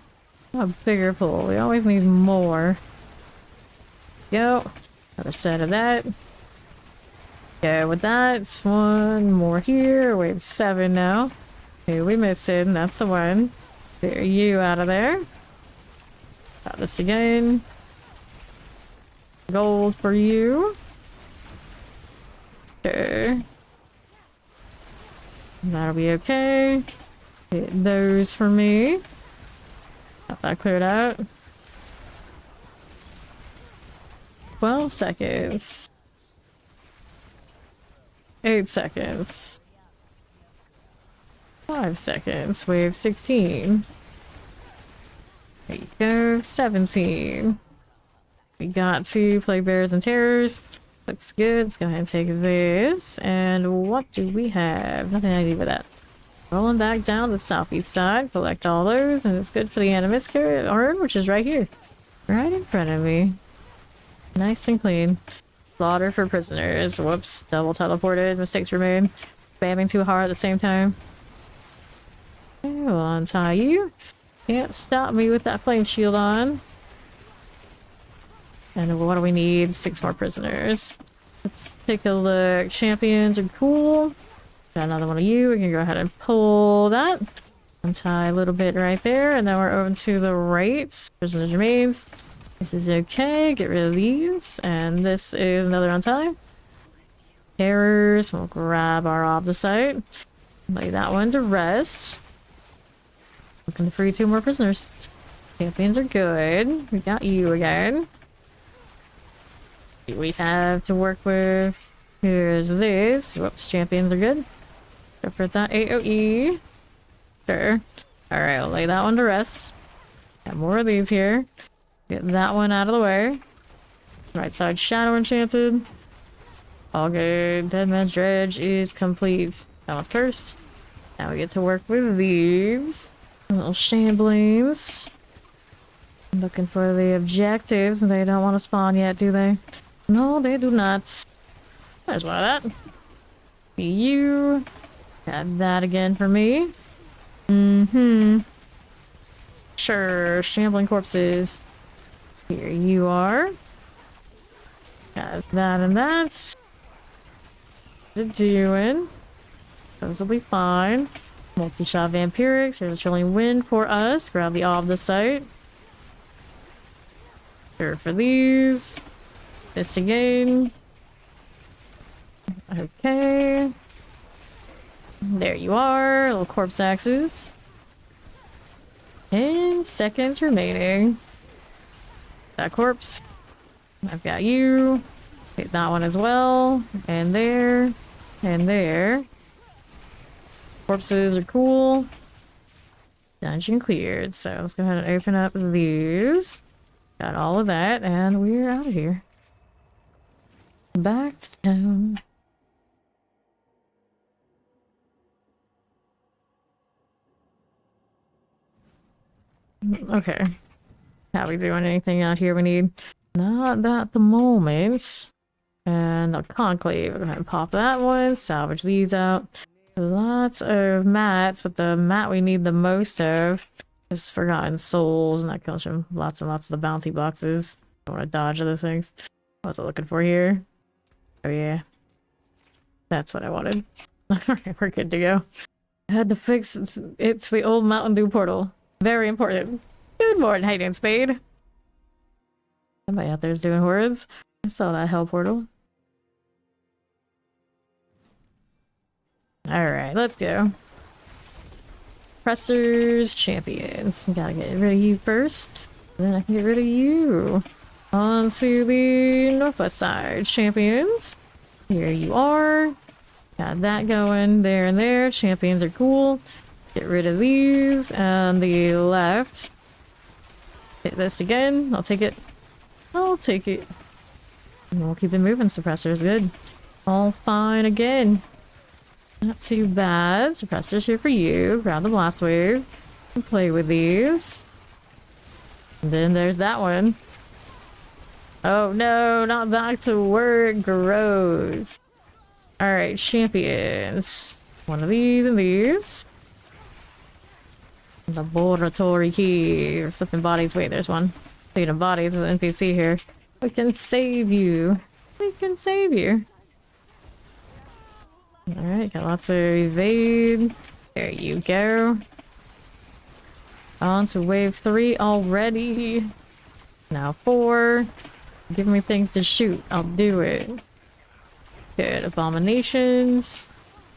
A bigger pull. We always need more. Go. Another set of that. Go with that. One more here. We have 7 now. Okay, we missed it. That's the one. Clear you out of there. Got this again. Gold for you. Okay. That'll be okay. Get those for me. Got that cleared out. 12 seconds. 8 seconds. 5 seconds. Wave 16. There you go. 17. We got to play Bears and Terrors. Looks good. Let's go ahead and take this. And what do we have? Nothing I need with that. Rolling back down the southeast side. Collect all those. And it's good for the Animus urn, which is right here. Right in front of me. Nice and clean. Slaughter for prisoners. Whoops. Double teleported. Mistakes were made. Spamming too hard at the same time. Okay, we'll untie you. Can't stop me with that flame shield on. And what do we need? 6 more prisoners. Let's take a look. Champions are cool. Got another one of you. We can go ahead and pull that. Untie a little bit right there. And then we're over to the right. Prisoners remains. This is okay. Get rid of these. And this is another untie. Terrors. We'll grab our Obdicite. Lay that one to rest. Looking to free 2 more prisoners. Champions are good. We got you again. We have to work with. Here's this. Whoops, champions are good. Go for that AoE. Sure. Alright, I'll lay that one to rest. Got more of these here. Get that one out of the way. Right side shadow enchanted. All good. Dead Man's Dredge is complete. That one's cursed. Now we get to work with these. Little shamblings. Looking for the objectives. They don't want to spawn yet, do they? No, they do not. There's one of that. Be you. Got that again for me. Sure, shambling corpses. Here you are. Got that and that. What's it doing? Those will be fine. Multi-shot vampirics. Here's a chilling wind for us. Grab the off the site. Here for these. This again. Okay. There you are. Little corpse axes. And seconds remaining. That corpse. I've got you. Hit that one as well. And there. And there. Corpses are cool. Dungeon cleared. So let's go ahead and open up these. Got all of that, and we're out of here. Back to town. Okay. How we doing? Anything out here we need? Not at the moment. And a conclave. We're gonna pop that one. Salvage these out. Lots of mats, but the mat we need the most of is Forgotten Souls, and that comes from lots and lots of the bounty boxes. Don't want to dodge other things. What's I looking for here? Oh yeah. That's what I wanted. Alright, we're good to go. I had to fix it's the old Mountain Dew portal. Very important. Good morning, how you doing, Spade? Somebody out there is doing hordes. I saw that hell portal. Alright, let's go. Pressers, champions. Gotta get rid of you first. Then I can get rid of you. On to the northwest side. Champions. Here you are. Got that going there and there. Champions are cool. Get rid of these. And the left. Hit this again. I'll take it. I'll take it. And we'll keep it moving. Suppressor's good. All fine again. Not too bad. Suppressor's here for you. Grab the blast wave. And play with these. And then there's that one. Oh no, not back to work. Gross. Alright, champions. One of these and these. Laboratory key. Flipping bodies. Wait, there's one. Speaking of bodies, there's an NPC here. We can save you. We can save you. Alright, got lots of evade. There you go. On to wave 3 already. Now 4. Give me things to shoot. I'll do it. Good. Abominations.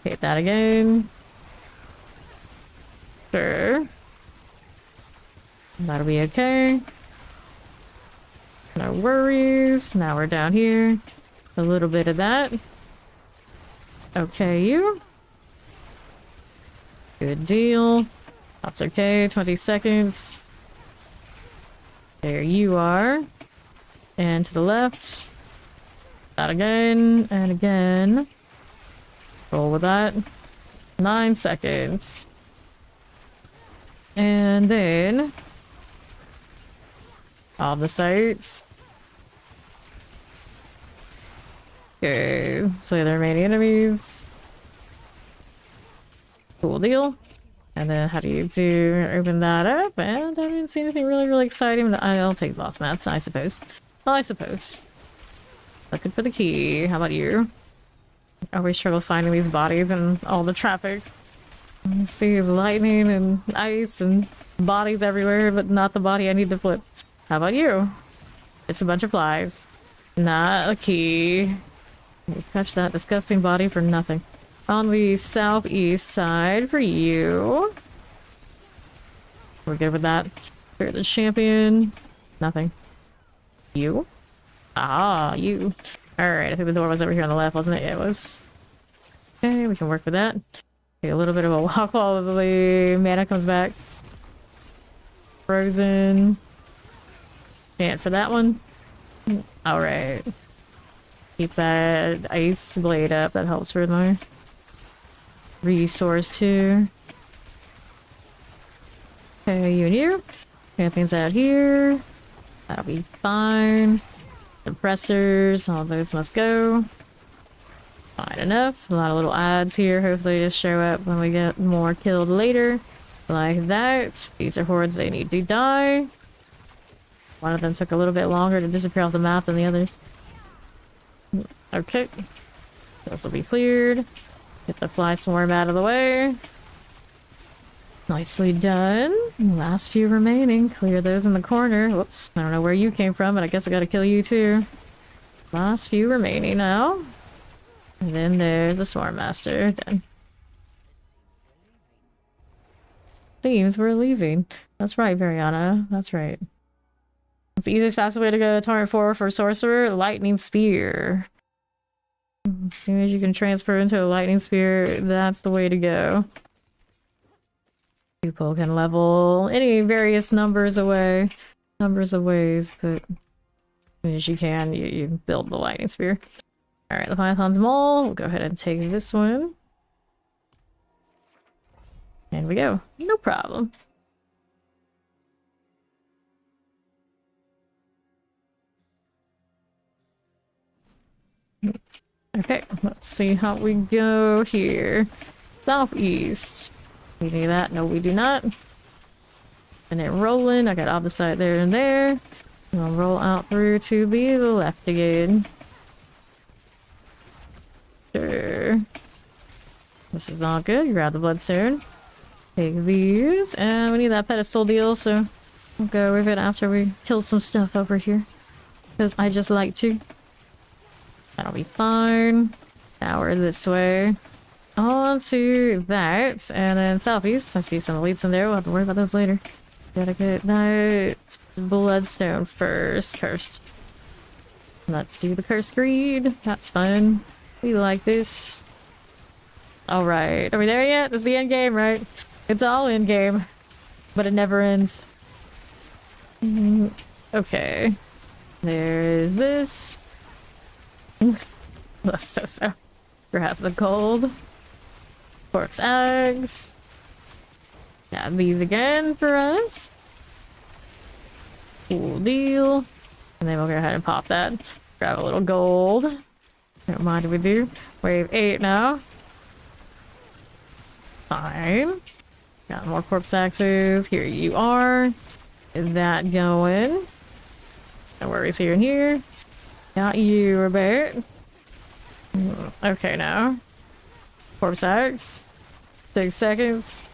Hit that again. Sure. That'll be okay. No worries. Now we're down here. A little bit of that. Okay, you. Good deal. That's okay. 20 seconds. There you are. And to the left. That again. And again. Roll with that. 9 seconds. And then... all the sites. Okay, so there are many enemies. Cool deal. And then how do you do open that up? And I didn't see anything really exciting, but I'll take boss mats, I suppose. I suppose. Looking for the key. How about you? I always struggle finding these bodies and all the traffic. I see is lightning and ice and bodies everywhere, but not the body I need to flip. How about you? Just a bunch of flies. Not a key. You touch that disgusting body for nothing. On the southeast side for you. We're good with that. You're the champion. Nothing. You? Ah, you. Alright, I think the door was over here on the left, wasn't it? Yeah, it was. Okay, we can work with that. Take a little bit of a walk while the mana comes back. Frozen. Chant for that one. Alright. Keep that ice blade up. That helps for my resource too. Okay, you and you. Champions out here. That'll be fine. Suppressors, all those must go. Fine enough. A lot of little ads here. Hopefully just show up when we get more killed later. Like that. These are hordes, they need to die. One of them took a little bit longer to disappear off the map than the others. Okay. This will be cleared. Get the fly swarm out of the way. Nicely done. Last few remaining. Clear those in the corner. Whoops. I don't know where you came from, but I guess I gotta kill you too. Last few remaining now. And then there's the Swarm Master. Done. Seems we're leaving. That's right, Variana. That's right. It's the easiest, fastest way to go to Torrent 4 for Sorcerer. Lightning Spear. As soon as you can transfer into a Lightning Spear, that's the way to go. People can level any various numbers of ways, but as soon as you can, you build the Lightning Spear. Alright, the Python's Maul. We'll go ahead and take this one. And we go. No problem. Okay, let's see how we go here. Southeast. We need that. No, we do not. And then rolling. I got opposite there and there. I'm gonna roll out through to the left again. Sure. This is all good. Grab the bloodstone. Take these. And we need that pedestal deal, so we'll go with it after we kill some stuff over here. Because I just like to. That'll be fine. Now we're this way. On to that. And then southeast. I see some elites in there. We'll have to worry about those later. Gotta get that bloodstone first. Cursed. Let's do the cursed greed. That's fun. We like this. Alright. Are we there yet? This is the end game, right? It's all in game. But it never ends. Okay. There's this. So. Grab the gold. Corpse eggs. Got these again for us. Cool deal. And then we'll go ahead and pop that. Grab a little gold. Don't mind if we do. Wave 8 now. Fine. Got more corpse axes. Here you are. Is that going? No worries here and here. Got you, Robert. Okay, now. Corpse axe. 6 seconds.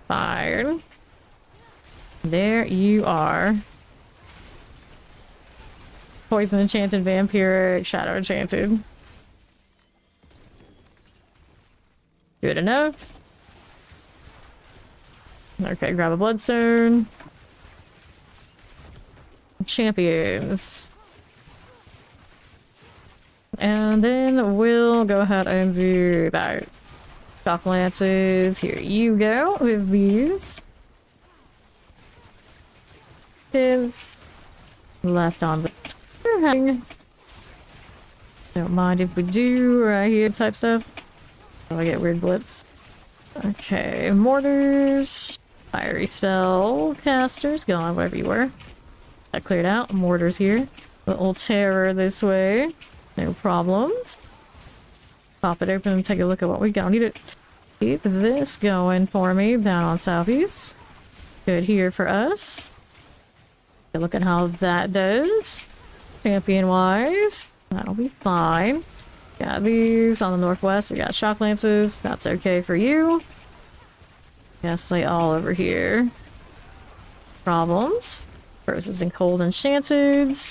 Fine. There you are. Poison enchanted, vampiric, shadow enchanted. Good enough. Okay, grab a bloodstone. Champions. And then we'll go ahead and do that. Shock lances. Here you go with these. Is left on the hang. Don't mind if we do right here type stuff. Oh, I get weird blips. Okay, mortars. Fiery spell casters. Go on wherever you were. That cleared out. Mortars here. Little terror this way. No problems. Pop it open and take a look at what we got. Need to keep this going for me down on southeast. Good here for us. Look at how that does. Champion wise. That'll be fine. Got these on the northwest. We got shock lances. That's okay for you. Ghastly all over here. Problems. Versus in cold enchanted. Got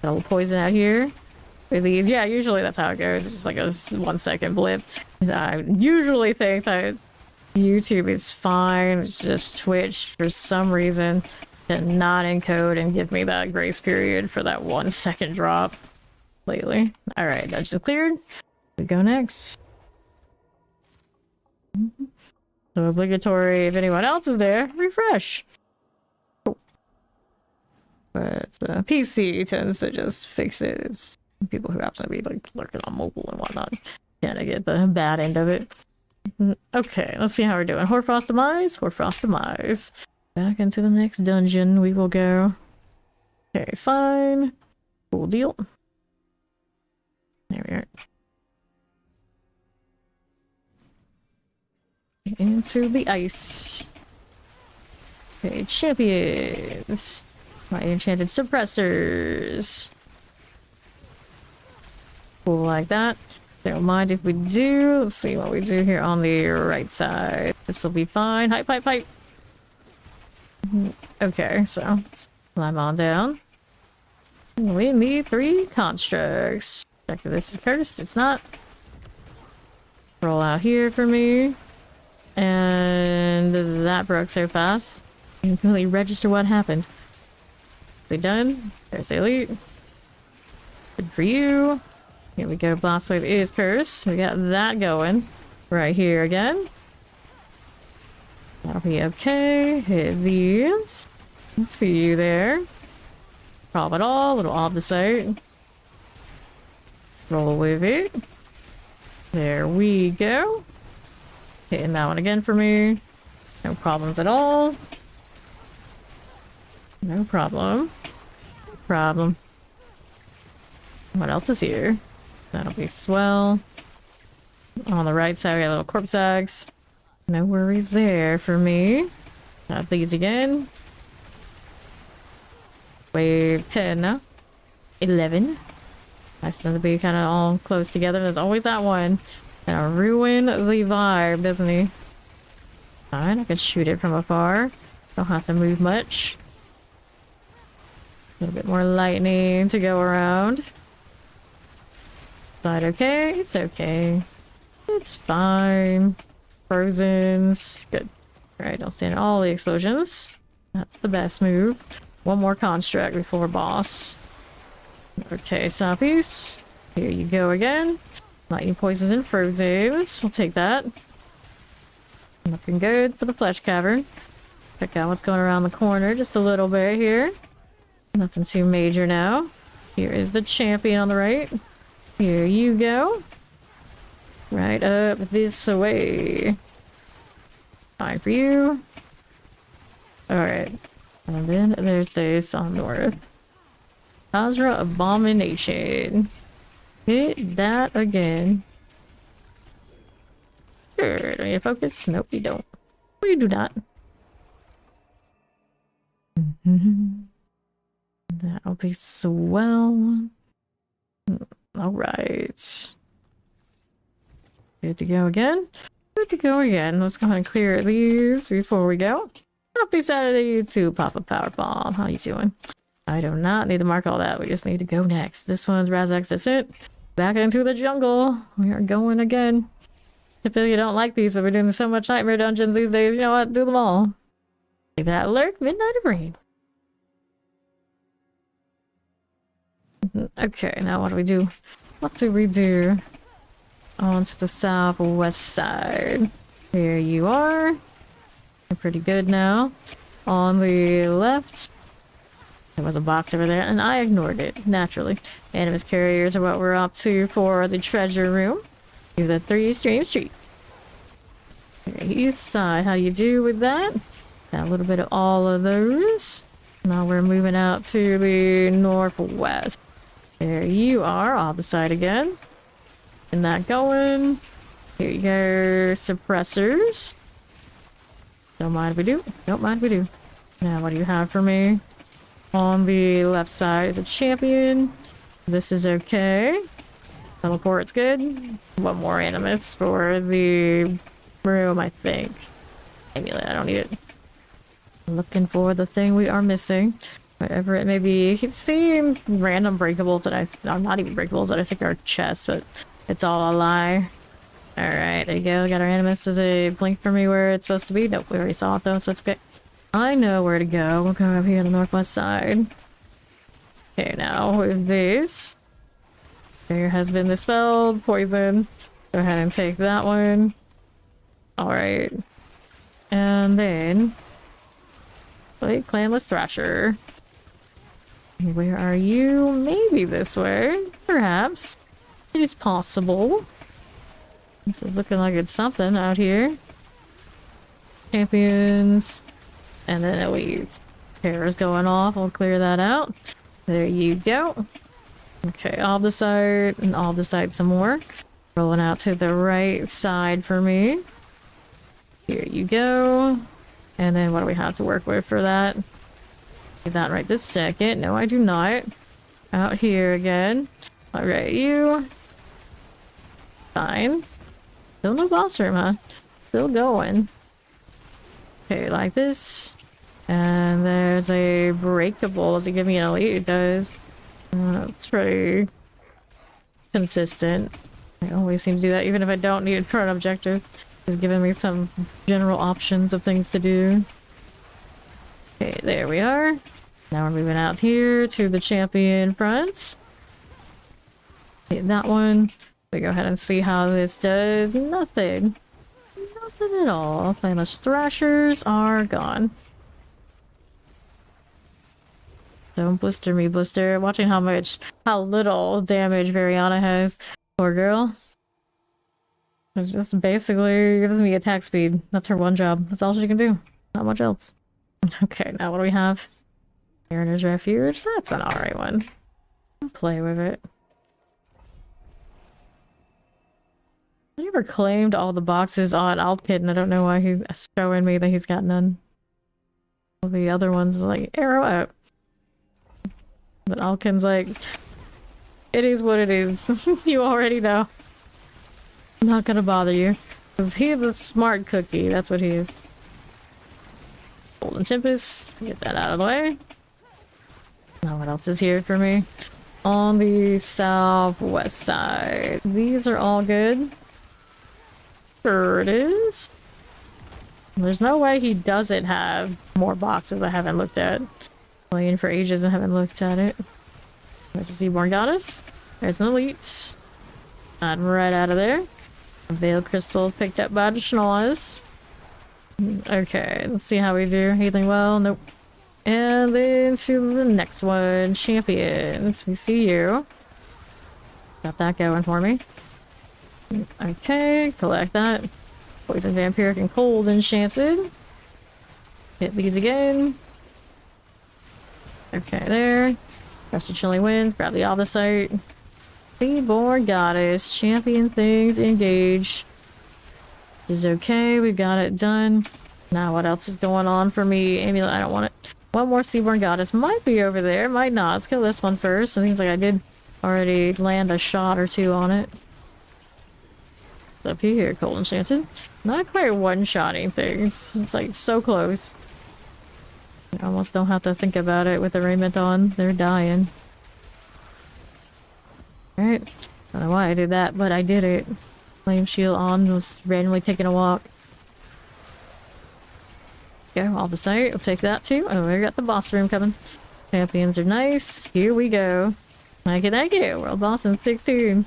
a little poison out here. With these, yeah, usually that's how it goes. It's just like a 1 second blip. I usually think that YouTube is fine. It's just Twitch for some reason did not encode and give me that grace period for that 1 second drop lately. All right, that's just cleared. We go next. So obligatory. If anyone else is there, refresh. Cool. But PC tends to just fix it. It's people who happen to be like lurking on mobile and whatnot kind of get the bad end of it. Okay, let's see how we're doing. Hoarfrost Demise, Hoarfrost Demise. Back into the next dungeon we will go. Okay, fine. Cool deal. There we are. Into the ice. Okay, champions. My enchanted suppressors. Cool like that. Don't mind if we do. Let's see what we do here on the right side. This will be fine. Hype, hype, hype. Okay, so climb on down. We need 3 constructs. Check if this is cursed. It's not. Roll out here for me. And that broke so fast. You can completely register what happened. We done? There's the elite. Good for you. Here we go. Blast wave is cursed. We got that going. Right here again. That'll be okay. Hit these. See you there. Drop it all. Little opposite. Roll with it. There we go. Hitting that one again for me. No problems at all. No problem. No problem. What else is here? That'll be swell. On the right side, we got little corpse eggs. No worries there for me. Got these again. Wave 10 now. 11. Nice to be kind of all close together. There's always that one. Gonna ruin the vibe, doesn't he? Fine, I can shoot it from afar. Don't have to move much. A little bit more lightning to go around. But okay, it's okay. It's fine. Frozen's good. Alright, don't stand all the explosions. That's the best move. One more construct before boss. Okay, Soppies. Here you go again. Lightning poisons and frozens. We'll take that. Looking good for the flesh cavern. Check out what's going around the corner just a little bit here. Nothing too major now. Here is the champion on the right. Here you go. Right up this way. Fine for you. Alright. And then there's this on north. Azra Abomination. Hit that again. Sure, do we need to focus? Nope, we don't. We do not. That'll be swell. Alright. Good to go again. Good to go again. Let's go ahead and clear these before we go. Happy Saturday, YouTube. Pop a power bomb. How you doing? I do not need to mark all that. We just need to go next. This one's Razak's Descent. Back into the jungle. We are going again. Typically, you don't like these, but we're doing so much nightmare dungeons these days. You know what? Do them all. Take that alert. Midnight of Rain. Okay, now what do we do? What do we do? On to the southwest side. Here you are. You're pretty good now. On the left, there was a box over there, and I ignored it, naturally. Animus carriers are what we're up to for the treasure room. Do the 3 stream street. Okay, east side, how do you do with that? Got a little bit of all of those. Now we're moving out to the northwest. There you are, off the side again. And that going. Here you go, suppressors. Don't mind if we do. Don't mind if we do. Now, what do you have for me? On the left side is a champion. This is okay. Teleport's good. One more animus for the room, I think. Amulet, I don't need it. Looking for the thing we are missing. Whatever it may be. I keep seeing random breakables that not even breakables that I think are chests, but it's all a lie. Alright, there you go. Got our animus. Does it blink for me where it's supposed to be? Nope, we already saw it though, so it's good. I know where to go. We'll go up here on the northwest side. Okay, now with this. There has been dispelled. Poison. Go ahead and take that one. Alright. And then... Blade Clanless Thrasher. Where are you? Maybe this way. Perhaps. It is possible. This is looking like it's something out here. Champions. And then elites. Hair's going off. I'll clear that out. There you go. Okay, all the side and all the side some more. Rolling out to the right side for me. Here you go. And then what do we have to work with for that? Do that right this second. No, I do not. Out here again. Alright, you. Fine. Still no boss room, huh? Still going. Okay, like this. And there's a breakable. Does it give me an elite? It does. It's pretty consistent. I always seem to do that, even if I don't need a current objective. It's giving me some general options of things to do. Okay, there we are. Now we're moving out here to the champion front. Hit that one. We go ahead and see how this does. Nothing. Nothing at all. Flameless thrashers are gone. Don't blister me, blister. Watching how little damage Variana has. Poor girl. It just basically gives me attack speed. That's her one job. That's all she can do. Not much else. Okay, now what do we have? Mariner's Refuge. That's an alright one. I'll play with it. I never claimed all the boxes on Altkid, and I don't know why he's showing me that he's got none. All the other ones like arrow out. But Alkin's like, it is what it is. You already know. I'm not gonna bother you. Because he's a smart cookie, that's what he is. Golden Tempest, get that out of the way. Now what else is here for me? On the southwest side. These are all good. Sure it is. There's no way he doesn't have more boxes I haven't looked at. Playing for ages and haven't looked at it. There's a Seaborn Goddess. There's an elite. Not right out of there. A Veiled Crystal picked up by the Schnoz. Okay, let's see how we do. Anything well? Nope. And then to the next one. Champions. We see you. Got that going for me. Okay, collect that. Poison Vampiric and Cold Enchanted. Hit these again. Okay, there. Rest of Chilling Winds, grab the Opposite. Seaborn Goddess, champion things, engage. This is okay, we got it done. Now what else is going on for me? Amulet, I don't want it. One more Seaborn Goddess might be over there, might not. Let's kill this one first. It seems like I did already land a shot or two on it. Up here, Cold Enchanted. Not quite one-shotting things. It's like so close. I almost don't have to think about it with the raiment on. They're dying. Alright. I don't know why I did that, but I did it. Flame shield on, was randomly taking a walk. Go, all the sight. I'll take that too. Oh, we got the boss room coming. Champions are nice. Here we go. Thank you. World boss in 16.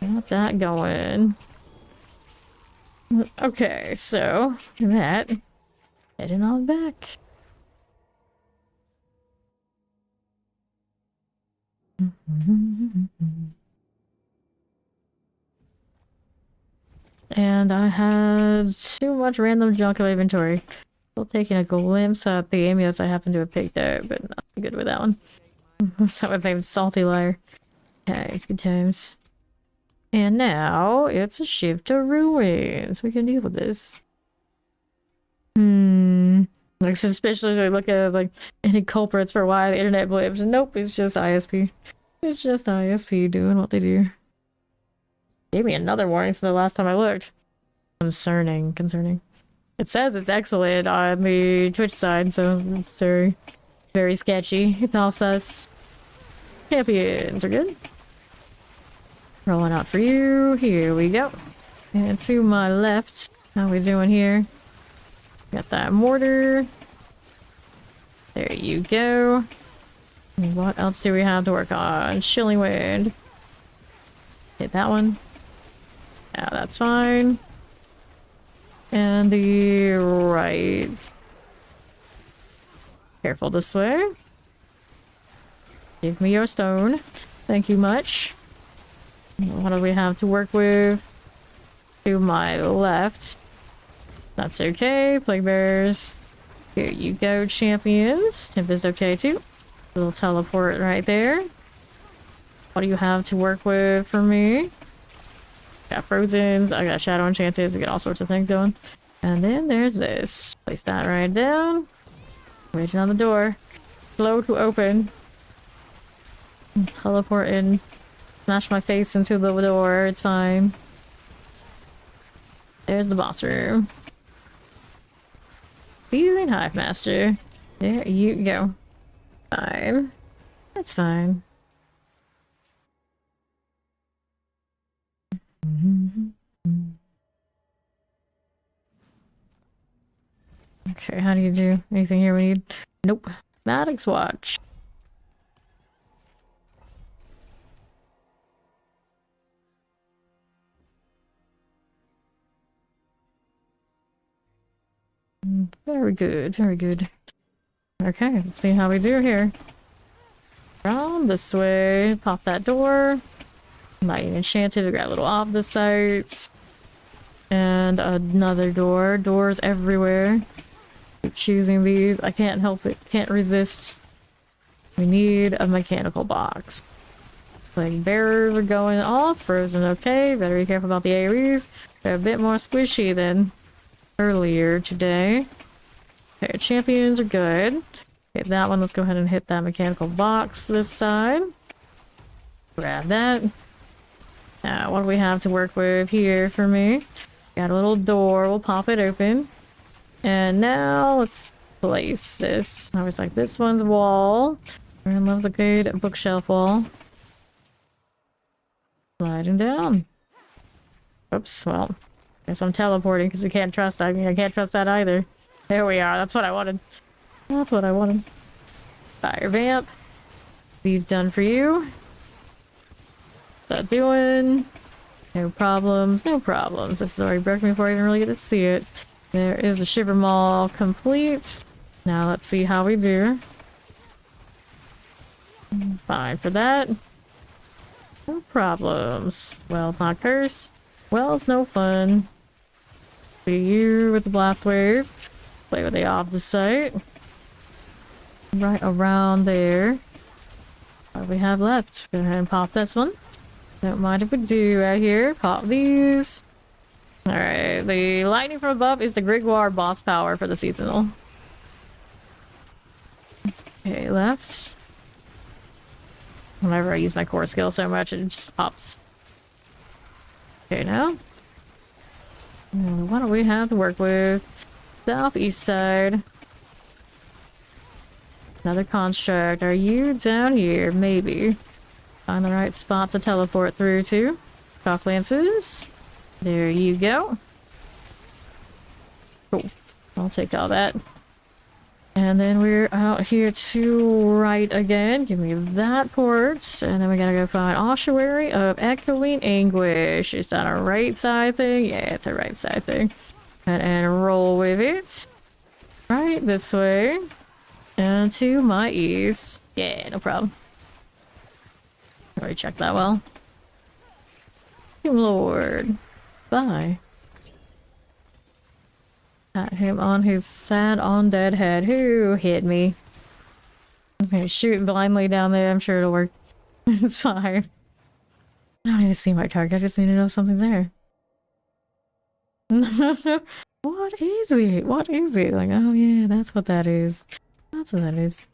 Got that going. Okay, so that. Heading on back. And I had too much random junk in my inventory. Still taking a glimpse at the amulets I happen to have picked out, but not so good with that one. Someone's named Salty Liar. Okay, it's good times. And now it's a shift to ruins. We can deal with this. Like, suspiciously look at like any culprits for why the internet blips. Nope, it's just ISP. It's just ISP doing what they do. Gave me another warning since the last time I looked. Concerning. It says it's excellent on the Twitch side, so it's very, very sketchy. It's all sus. Champions are good. Rolling out for you. Here we go. And to my left, how we doing here? Got that mortar. There you go. And what else do we have to work on? Chilling Wind. Hit that one. Yeah, that's fine. And the right. Careful this way. Give me your stone. Thank you much. What do we have to work with? To my left. That's okay. Plague Bears. Here you go, champions. Tempest okay too. Little teleport right there. What do you have to work with for me? Got Frozens. I got Shadow Enchanted. We got all sorts of things going. And then there's this. Place that right down. Waiting on the door. Slow to open. Teleport in Smash my face into the door, it's fine. There's the boss room. Feeling Hive Master. There you go. Fine. That's fine. Okay, how do you do? Anything here we need? Nope. Maddox watch. Very good, very good. Okay, let's see how we do here. Around this way, pop that door. Lighting enchanted, we got a little off the sights. And another door. Doors everywhere. Keep choosing these. I can't help it. Can't resist. We need a mechanical box. Like bearers are going off. Frozen, okay. Better be careful about the AoEs. They're a bit more squishy than earlier today. Okay, champions are good. Okay, that one, let's go ahead and hit that mechanical box this side. Grab that. Now, what do we have to work with here for me? Got a little door, we'll pop it open. And now let's place this. I was like, this one's wall. Everyone loves a good bookshelf wall. Sliding down. Oops, well, guess I'm teleporting because we can't trust. I mean, I can't trust that either. There we are. That's what I wanted. That's what I wanted. Fire vamp. These done for you. What's that doing? No problems. No problems. This is already broken before I even really get to see it. There is the Shiver Maul complete. Now let's see how we do. Fine for that. No problems. Well, it's not cursed. Well, it's no fun. See you with the blast wave. Play with the off the site. Right around there. What do we have left? Go ahead and pop this one. Don't mind if we do right here. Pop these. Alright, the lightning from above is the Grigwar boss power for the seasonal. Okay, left. Whenever I use my core skill so much, it just pops. Okay, now. What do we have to work with? Southeast side. Another construct. Are you down here? Maybe. Find the right spot to teleport through to. Cock lances. There you go. Cool. I'll take all that. And then we're out here to right again. Give me that port. And then we gotta go find Ossuary of Echoing Anguish. Is that a right side thing? Yeah, it's a right side thing. And roll with it. Right this way. And to my east. Yeah, no problem. Already checked that well. Lord. Bye. Pat him on his sad undead head. Who hit me? I'm gonna shoot blindly down there. I'm sure it'll work. It's fine. I don't need to see my target. I just need to know something's there. What is it? What is it? Like, oh yeah, that's what that is. That's what that is.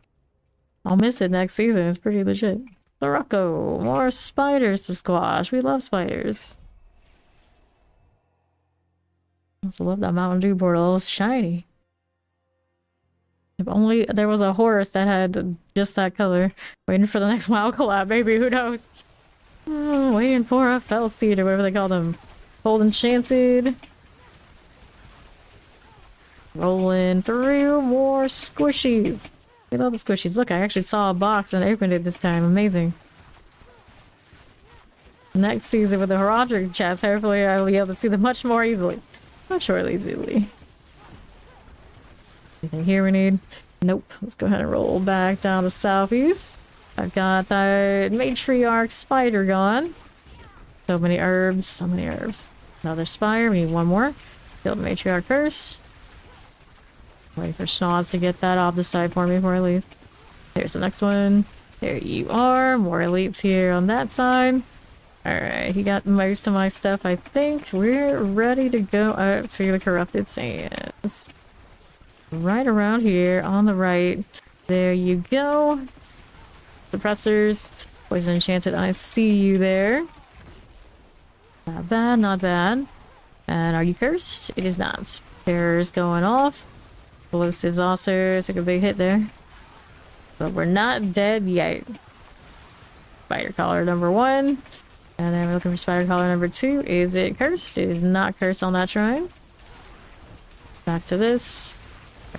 I'll miss it next season. It's pretty legit. Sirocco. More spiders to squash. We love spiders. I also love that Mountain Dew portal. It's shiny. If only there was a horse that had just that color. Waiting for the next WoW collab, maybe. Who knows? Oh, waiting for a Fell Steed or whatever they call them. Cold Enchanted. Rolling through more squishies. We love the squishies. Look, I actually saw a box and opened it this time. Amazing. Next season with the Heraldric chest, hopefully I'll be able to see them much more easily. Much more easily. Anything here we need? Nope. Let's go ahead and roll back down to southeast. I've got that matriarch spider gone. So many herbs. So many herbs. Another spire. We need one more. Kill the matriarch first. Waiting for Schnoz to get that off the side for me before I leave. There's the next one. There you are. More elites here on that side. Alright, he got most of my stuff, I think. We're ready to go up to the Corrupted Sands. Right around here, on the right. There you go. Suppressors. Poison enchanted, I see you there. Not bad, not bad. And are you cursed? It is not. Terror's going off. Explosives also took a big hit there. But we're not dead yet. Spider collar number 1. And then we're looking for spider collar number 2. Is it cursed? It is not cursed on that shrine. Back to this.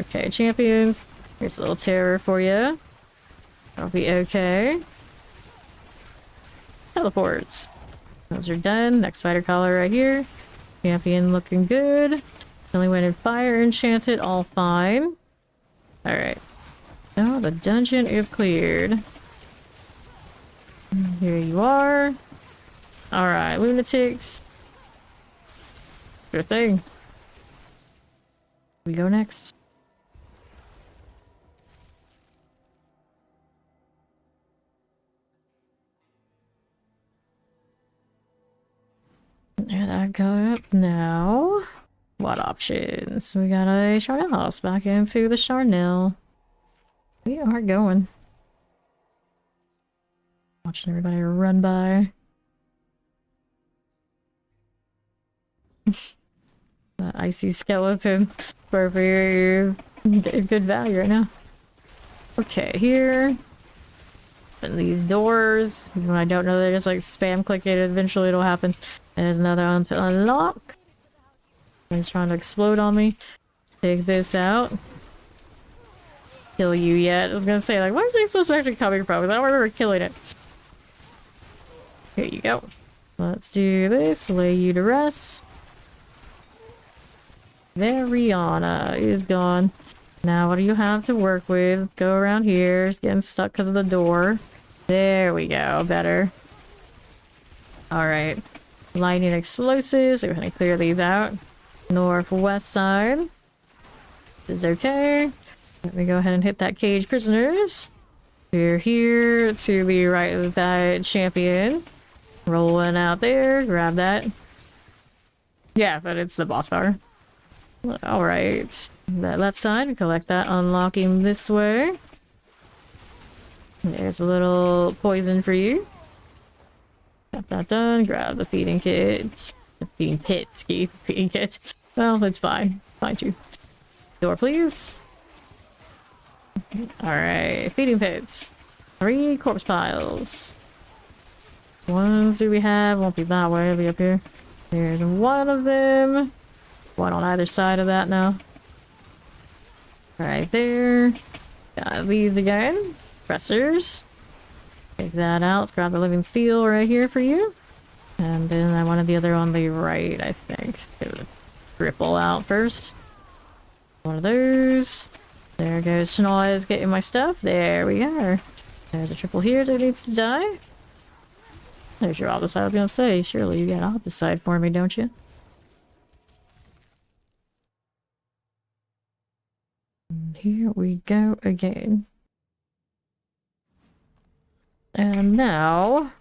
Okay, champions. Here's a little terror for you. That'll be okay. Teleports. Those are done. Next spider collar right here. Champion looking good. Only went in fire enchanted, all fine. Alright. Now the dungeon is cleared. Here you are. Alright, lunatics. Sure thing. We go next. And I go up now. What options? We got a Charnel house back into the Charnel. We are going. Watching everybody run by. The icy skeleton. For good value right now. Okay, here. Open these doors. When I don't know, they just like spam click it. Eventually it'll happen. There's another one to unlock. He's trying to explode on me. Take this out. Kill you yet. I was gonna say, like, where's he supposed to actually coming from? Because I don't remember killing it. Here you go. Let's do this. Lay you to rest. Mariana is gone. Now what do you have to work with? Go around here. It's getting stuck because of the door. There we go. Better. Alright. Lightning explosives. We're gonna clear these out. Northwest side. This is okay. Let me go ahead and hit that cage prisoners. We're here to the right of that champion. Rolling out there. Grab that. Yeah, but it's the boss power. Alright. That left side. Collect that. Unlocking this way. There's a little poison for you. Got that done. Grab the feeding kit. The feeding pit, Keith. Feeding kit. Well, it's fine. It's fine too. Door, please. Alright. Feeding pits. 3 corpse piles. Ones do we have? Won't be that way. It'll be up here. There's one of them. One on either side of that now. Right there. Got these again. Pressers. Take that out. Let's grab the living steel right here for you. And then I wanted the other on the right, I think. Get the gripple out first. One of those. There goes Schnoz getting my stuff. There we are. There's a triple here that needs to die. There's your opposite. I was gonna say, surely you got opposite for me, don't you? And here we go again. And now,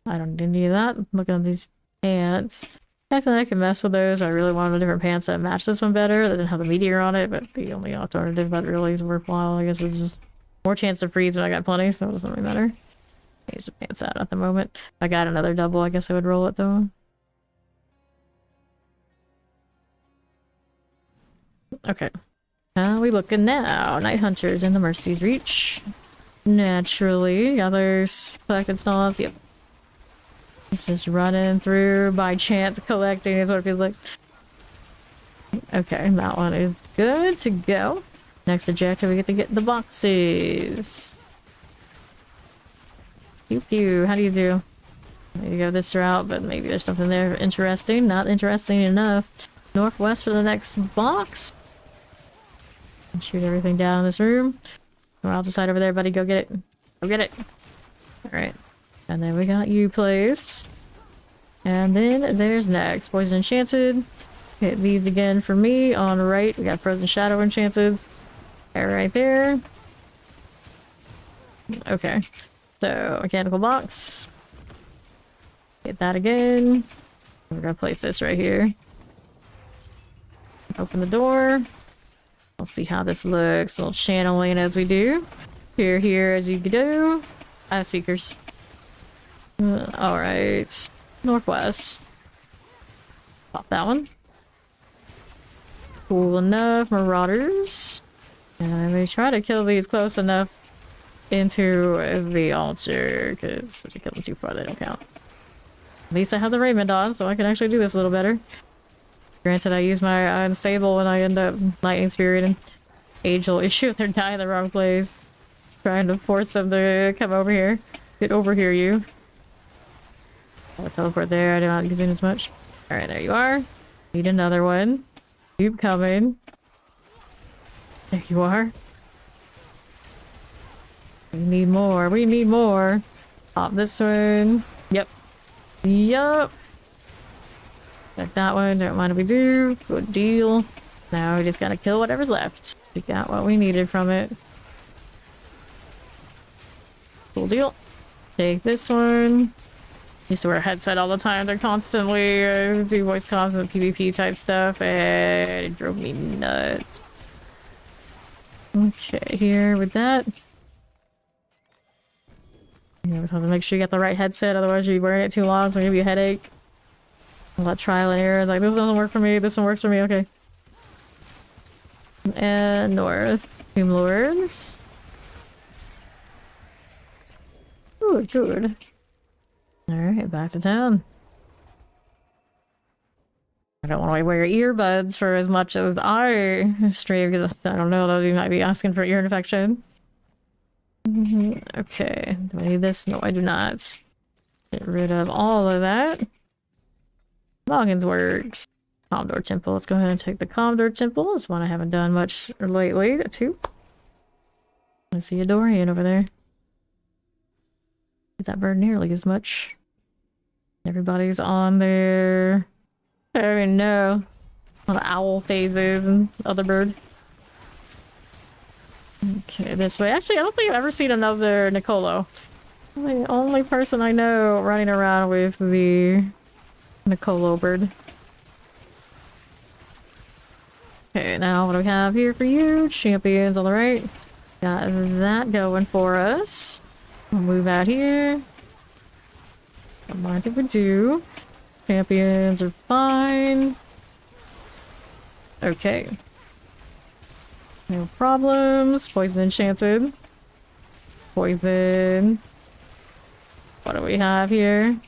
I don't need any of that. Looking at these pants. Definitely I can mess with those. I really wanted a different pants that match this one better. That didn't have the meteor on it, but the only alternative that really is worthwhile, I guess, is just more chance to freeze when I got plenty, so it doesn't really matter. Use the pants out at the moment. If I got another double, I guess I would roll it though. Okay. How are we looking now? Night Hunters in the Mercy's Reach. Naturally. Others collected stalls. Yep. It's just running through by chance collecting is what it feels like. Okay, that one is good to go. Next objective, we get to get the boxes. Pew pew. How do you do? Maybe go this route, but maybe there's something there interesting. Not interesting enough. Northwest for the next box. Shoot everything down in this room. Or I'll decide over there, buddy. Go get it. Go get it. Alright. And then we got you placed. And then there's next. Poison Enchanted. Hit these again for me. On the right, we got Frozen Shadow Enchanted. They're right there. Okay. So, mechanical box. Hit that again. We're gonna place this right here. Open the door. We'll see how this looks. A little channeling as we do. Here as you go. Speakers. Alright. Northwest. Pop that one. Cool enough, marauders. And we try to kill these close enough into the altar, because if you kill them too far, they don't count. At least I have the Raymond on, so I can actually do this a little better. Granted, I use my unstable when I end up lightning spirit and Age will issue if they're dying in the wrong place. Trying to force them to come over here. Get over here, you. I'll teleport there, I do not use it as much. Alright, there you are. Need another one. Keep coming. There you are. We need more. We need more. Pop this one. Yep. Yup. Check that one. Don't mind if we do. Good deal. Now we just gotta kill whatever's left. We got what we needed from it. Cool deal. Take this one. Used to wear a headset all the time. They're constantly do voice comms and PvP type stuff, and it drove me nuts. Okay, here with that. You have to make sure you get the right headset, otherwise you're wearing it too long, so it'll give you a headache. All that trial and error is like, this doesn't work for me, this one works for me, okay. And north. Tomb Lords. Good, good. Alright, back to town. I don't want to wear earbuds for as much as I stream, because I don't know, though, you might be asking for ear infection. Okay, do I need this? No, I do not. Get rid of all of that. Logins works. Commodore Temple. Let's go ahead and take the Commodore Temple. It's one I haven't done much lately, too. I see a Dorian over there. Did that burn nearly as much? Everybody's on their... I don't even know. On the owl phases and other bird. Okay, this way. Actually, I don't think I've ever seen another Nicolo. The only person I know running around with the Nicolo bird. Okay, now what do we have here for you? Champions on the right. Got that going for us. We'll move out here. Don't mind if we do. Champions are fine. Okay. No problems. Poison enchanted. Poison. What do we have here?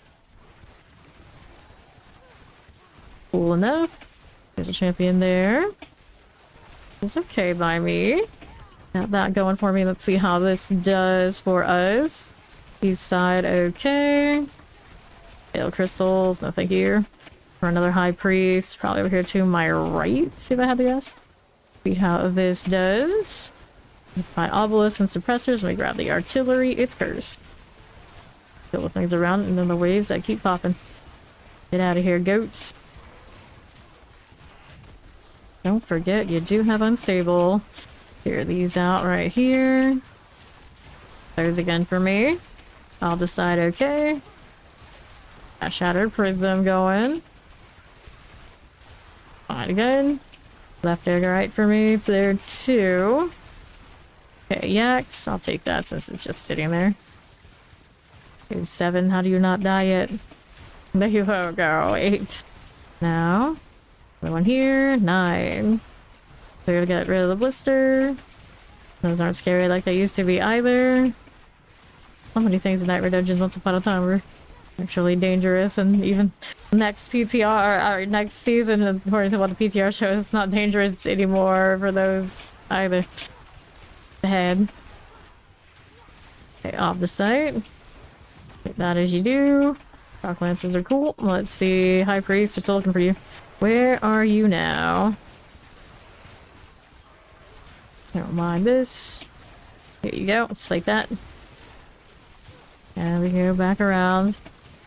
Cool enough. There's a champion there. It's okay by me. Got that going for me. Let's see how this does for us. East side, okay. Pale crystals, no thank you. For another high priest, probably over here to my right, see if I had to guess. See how this does. Find obelisks and suppressors, we grab the artillery, it's cursed. Kill the things around and then the waves that keep popping. Get out of here, goats. Don't forget, you do have unstable. Clear these out right here. There's again for me. I'll decide okay. Got Shattered Prism going. Fine again. Left and right for me. It's there too. Okay, Yaks. I'll take that since it's just sitting there. Okay, 7. How do you not die yet? There you go. 8. Now. Another one here. 9. So we're gonna get rid of the blister. Those aren't scary like they used to be either. So many things in Nightmare Dungeons once upon a time were actually dangerous, and even next PTR or next season, according to what the PTR shows, it's not dangerous anymore for those either. Ahead. Okay, off the site. Take that as you do. Rock lances are cool. Let's see. High Priest, we're still looking for you. Where are you now? Don't mind this. Here you go. Let's take that. And we go back around.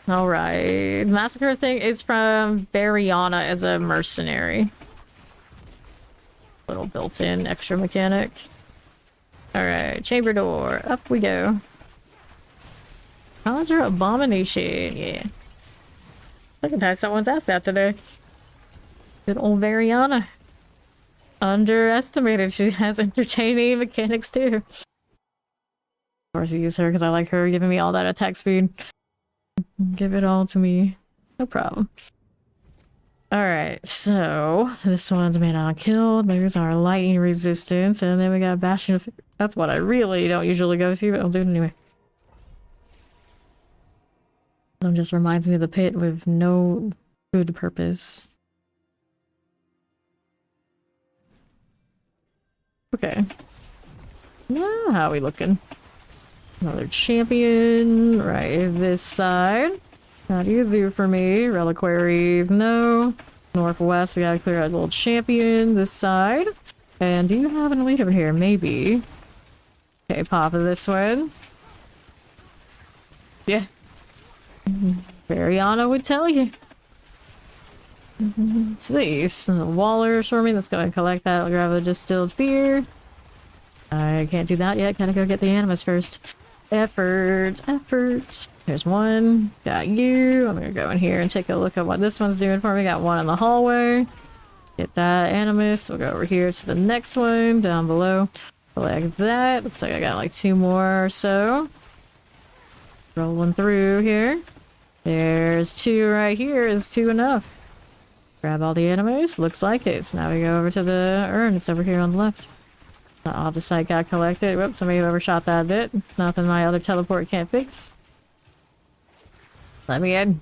Alright. Massacre thing is from Bariana as a mercenary. Little built-in extra mechanic. Alright. Chamber door. Up we go. How's your abomination? Yeah. Look at how someone's asked that today. Good old Bariana. Underestimated. She has entertaining mechanics too. Of course I use her because I like her giving me all that attack speed. Give it all to me. No problem. Alright, so this one's made on killed. There's our lightning resistance, and then we got Bastion of... That's what I really don't usually go to, but I'll do it anyway. It just reminds me of the pit with no good purpose. Okay. Now, how are we looking? Another champion right this side. Not easy for me. Reliquaries, no. Northwest, we gotta clear out a little champion this side. And do you have an elite over here? Maybe. Okay, pop of this one. Yeah. Variana would tell you. So these Waller for me. Let's go and collect that. I'll grab a distilled fear. I can't do that yet. Gotta go get the animus first. Effort. There's one. Got you. I'm gonna go in here and take a look at what this one's doing for me. Got one in the hallway. Get that animus. We'll go over here to the next one down below. Collect that. Looks like I got like 2 more or so. Rolling through here. There's 2 right here. Is 2 enough? Grab all the animus. Looks like it. So now we go over to the urn. It's over here on the left. All the site got collected. Whoops, somebody overshot that a bit. It's nothing my other teleport can't fix. Let me in.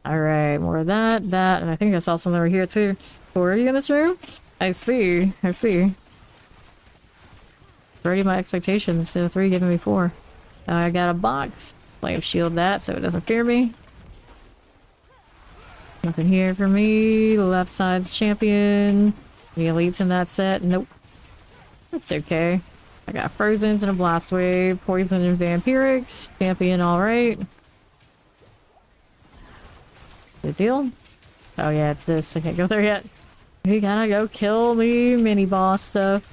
Alright, more of that, and I think I saw something over here too. 40 in this room? I see. It's already my expectations, so 3 giving me 4. I got a box. Flame shield that so it doesn't fear me. Nothing here for me. Left side's champion. Any elites in that set? Nope. That's okay. I got Frozens and a Blast Wave, Poison and Vampirics. Champion, alright. Good deal. Oh yeah, it's this. I can't go there yet. We gotta go kill the mini-boss stuff.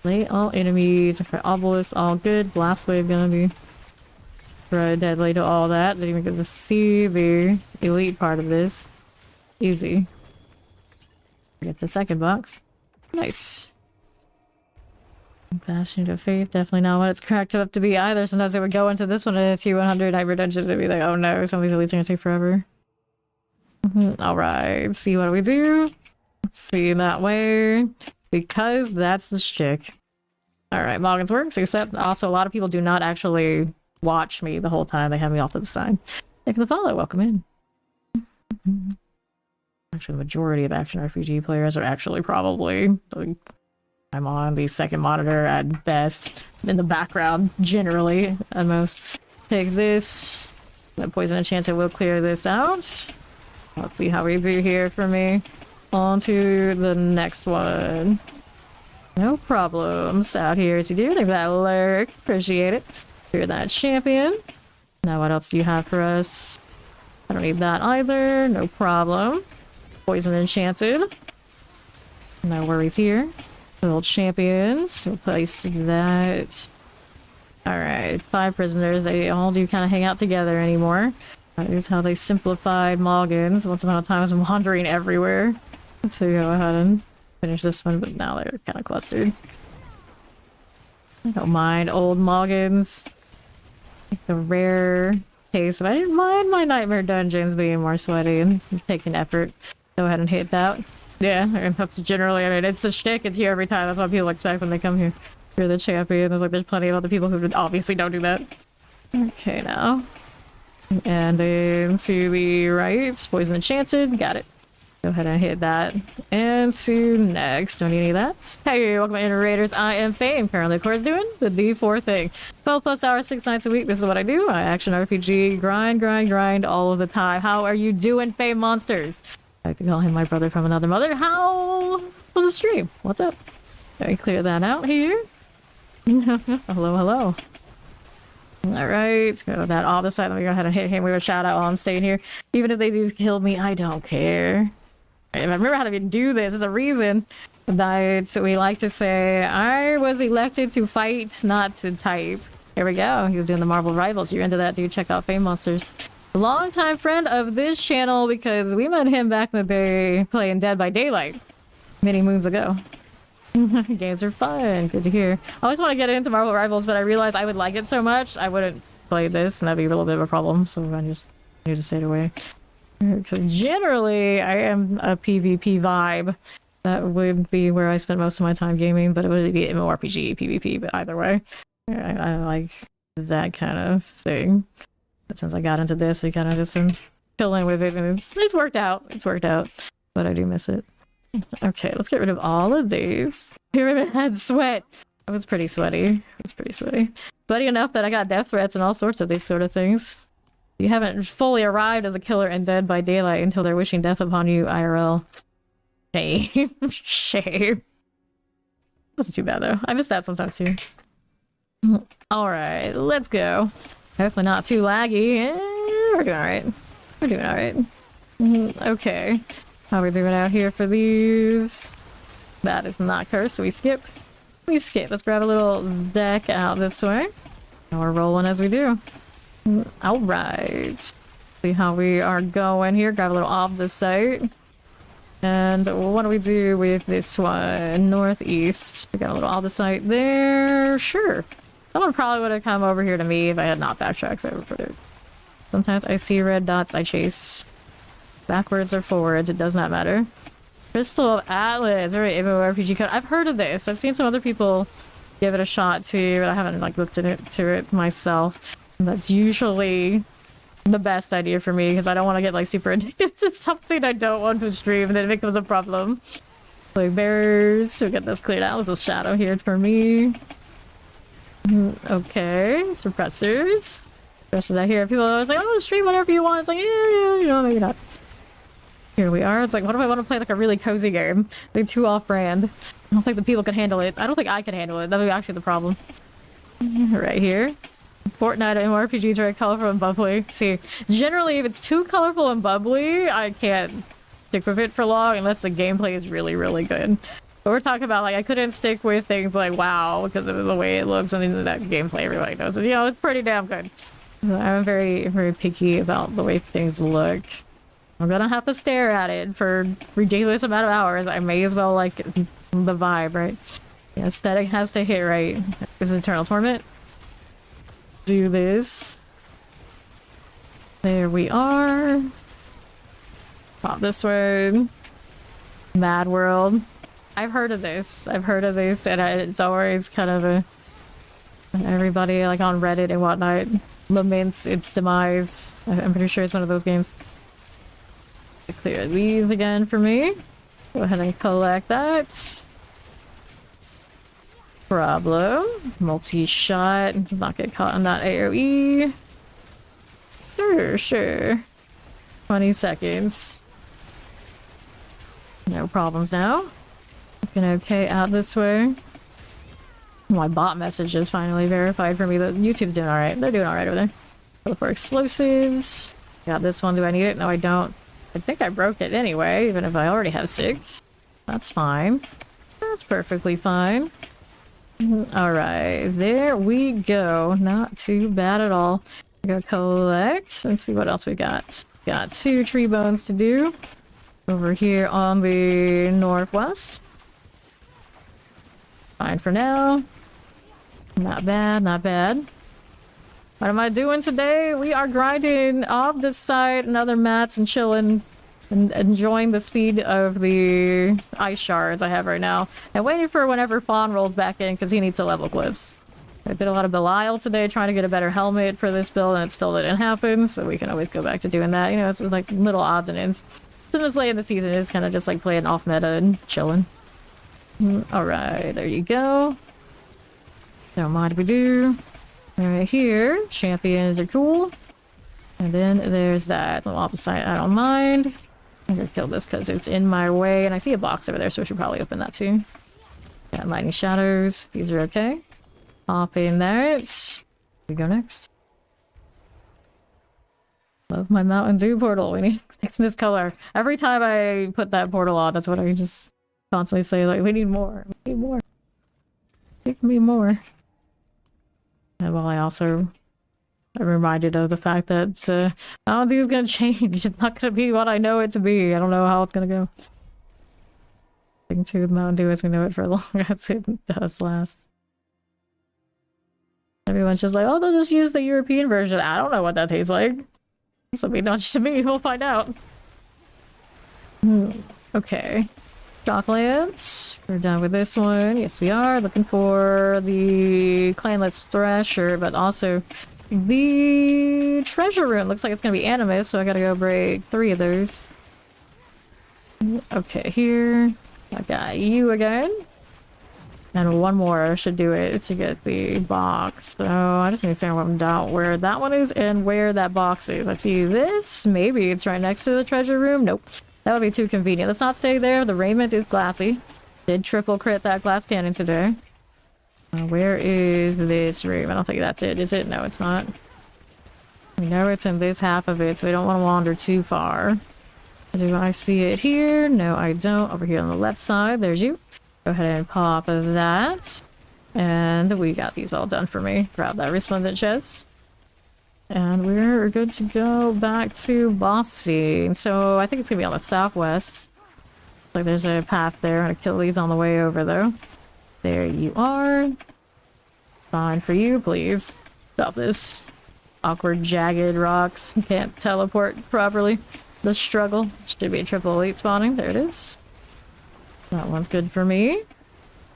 Slay all enemies. Obelisk, all good. Blast Wave gonna be deadly to all that. Didn't even get to see the elite part of this. Easy. Get the second box. Nice. Bastion of Faith, definitely not what it's cracked up to be either. Sometimes it would go into this one at a T100 Hyper Dungeon and be like, oh no, some of these elites are gonna take forever. Alright, see what do we do? Let's see that way. Because that's the shtick. Alright, Moggins works, except also a lot of people do not actually watch me the whole time. They have me off to the side. Take the follow, welcome in. Actually, the majority of action RPG players are actually probably... I'm on the second monitor at best. In the background, generally, at most. Take this. The Poison Enchanter will clear this out. Let's see how we do here for me. On to the next one. No problems out here as you do. Leave that lurk. Appreciate it. Clear that champion. Now what else do you have for us? I don't need that either. No problem. Poison Enchanted. No worries here. Little champions. We'll place that. Alright, 5 prisoners. They all do kind of hang out together anymore. That is how they simplified Moggins. Once upon a time I was wandering everywhere. So go ahead and finish this one, but now they're kind of clustered. I don't mind old Moggins. Like the rare case. But I didn't mind my nightmare dungeons being more sweaty and taking effort. Go ahead and hit that. Yeah, and that's generally, I mean, it's the shtick. It's here every time. That's what people expect when they come here. You're the champion. There's plenty of other people who obviously don't do that. Okay, now. And then to the right, Poison Enchanted. Got it. Go ahead and hit that. And to next. Don't need any of that. Hey, welcome to Inner Raiders. I am Fame. Currently, of course, doing the D4 thing. 12 plus hours, 6 nights a week. This is what I do. I action RPG. Grind all of the time. How are you doing, Fame Monsters? I like to call him my brother from another mother. How was the stream? What's up? Let me clear that out here. Hello. Alright, go to that other side. Let me go ahead and hit him with a shout out while I'm staying here. Even if they do kill me, I don't care. If I remember how to even do this, there's a reason that we like to say, I was elected to fight, not to type. Here we go. He was doing the Marvel Rivals. You're into that, dude. Check out Fame Monsters. Longtime friend of this channel because we met him back in the day playing Dead by Daylight many moons ago. Games are fun. Good to hear. I always want to get into Marvel Rivals, but I realized I would like it so much I wouldn't played this, and that'd be a little bit of a problem, so I just need to stay away. Because generally, I am a PvP vibe. That would be where I spend most of my time gaming, but it would be MMORPG, PvP, but either way. I like that kind of thing. But since I got into this, we kind of just been chilling with it, and it's worked out. It's worked out, but I do miss it. Okay, let's get rid of all of these. Pyramid Head sweat. I was pretty sweaty. It was pretty sweaty. Sweaty enough that I got death threats and all sorts of these sort of things. You haven't fully arrived as a killer in Dead by Daylight until they're wishing death upon you, IRL. Shame. Shame. Wasn't too bad though. I miss that sometimes too. Alright, let's go. Hopefully not too laggy. We're doing alright. We're doing alright. Okay. How are we doing out here for these? That is not cursed, so we skip. We skip. Let's grab a little deck out this way. And we're rolling as we do. Alright. See how we are going here. Grab a little off the site. And what do we do with this one? Northeast. We got a little off the site there. Sure. Someone probably would have come over here to me if I had not backtracked over it. Sometimes I see red dots I chase. Backwards or forwards, it does not matter. Crystal of Atlas, very MMORPG code. I've heard of this. I've seen some other people give it a shot too, but I haven't like looked into it myself. And that's usually the best idea for me because I don't want to get like super addicted to something I don't want to stream and then it becomes a problem. Like bears, so get this cleared out. There's a shadow here for me. Okay, suppressors. Suppressors out here. People are always like, oh, stream whatever you want. It's like, yeah, you know, maybe not. Here we are. It's like, what if I want to play like a really cozy game? Like too off-brand. I don't think the people can handle it. I don't think I can handle it. That would be actually the problem. Right here. Fortnite and RPGs are very colorful and bubbly. See, generally if it's too colorful and bubbly, I can't stick with it for long unless the gameplay is really, really good. But we're talking about like I couldn't stick with things like WoW because of the way it looks and that gameplay everybody knows. And, you know, it's pretty damn good. I'm very, very picky about the way things look. I'm gonna have to stare at it for a ridiculous amount of hours. I may as well like the vibe, right? The aesthetic has to hit right. This is Eternal Torment. Do this. There we are. Pop this way. Mad World. I've heard of this. I've heard of this, and it's always kind of a... Everybody like on Reddit and whatnot laments its demise. I'm pretty sure it's one of those games. Clear these again for me. Go ahead and collect that. Problem. Multi-shot. Does not get caught on that AoE. Sure, sure. 20 seconds. No problems now. Looking okay out this way. My bot message is finally verified for me that YouTube's doing alright. They're doing alright over there. Go for explosives. Got this one. Do I need it? No, I don't. I think I broke it anyway, even if I already have 6. That's fine. That's perfectly fine. Alright, there we go. Not too bad at all. Go collect and see what else we got. Got 2 tree bones to do. Over here on the northwest. Fine for now. Not bad, not bad. What am I doing today? We are grinding off this side and other mats and chilling and enjoying the speed of the ice shards I have right now. And waiting for whenever Fawn rolls back in because he needs to level Glyphs. I did a lot of Belial today trying to get a better helmet for this build and it still didn't happen, so we can always go back to doing that. You know, it's like little odds and ends. So this late in the season it's kind of just like playing off meta and chilling. Alright, there you go. Don't mind if we do. Right here, champions are cool. And then there's that little opposite. I don't mind. I'm gonna kill this because it's in my way. And I see a box over there, so we should probably open that too. Got lightning shadows. These are okay. Hop in there. We go next. Love my Mountain Dew portal. We need fix this color. Every time I put that portal on, that's what I just constantly say. Like, we need more. We need more. Give me more. And while I also am reminded of the fact that Mountain Dew is gonna change. It's not gonna be what I know it to be. I don't know how it's gonna go. Sticking to Mountain Dew as we know it for as long as it does last. Everyone's just like, oh, they'll just use the European version. I don't know what that tastes like. So be not to me, we'll find out. Okay. Shocklands. We're done with this one. Yes, we are. Looking for the Clanless Thrasher, but also the treasure room. Looks like it's gonna be Animus, so I gotta go break 3 of those. Okay, here. I got you again. And 1 more should do it to get the box. So I just need to figure out where that one is and where that box is. I see this. Maybe it's right next to the treasure room. Nope. That would be too convenient. Let's not stay there. The raiment is glassy. Did triple crit that glass cannon today. Where is this room? I don't think that's it. Is it? No, it's not. We know it's in this half of it, so we don't want to wander too far. Do I see it here? No, I don't. Over here on the left side. There's you. Go ahead and pop that. And we got these all done for me. Grab that resplendent chest. And we're good to go back to boss scene. So I think it's gonna be on the southwest. Like there's a path there and Achilles on the way over though. There you are. Fine for you, please. Stop this. Awkward, jagged rocks. Can't teleport properly. The struggle. Should be a triple elite spawning. There it is. That one's good for me.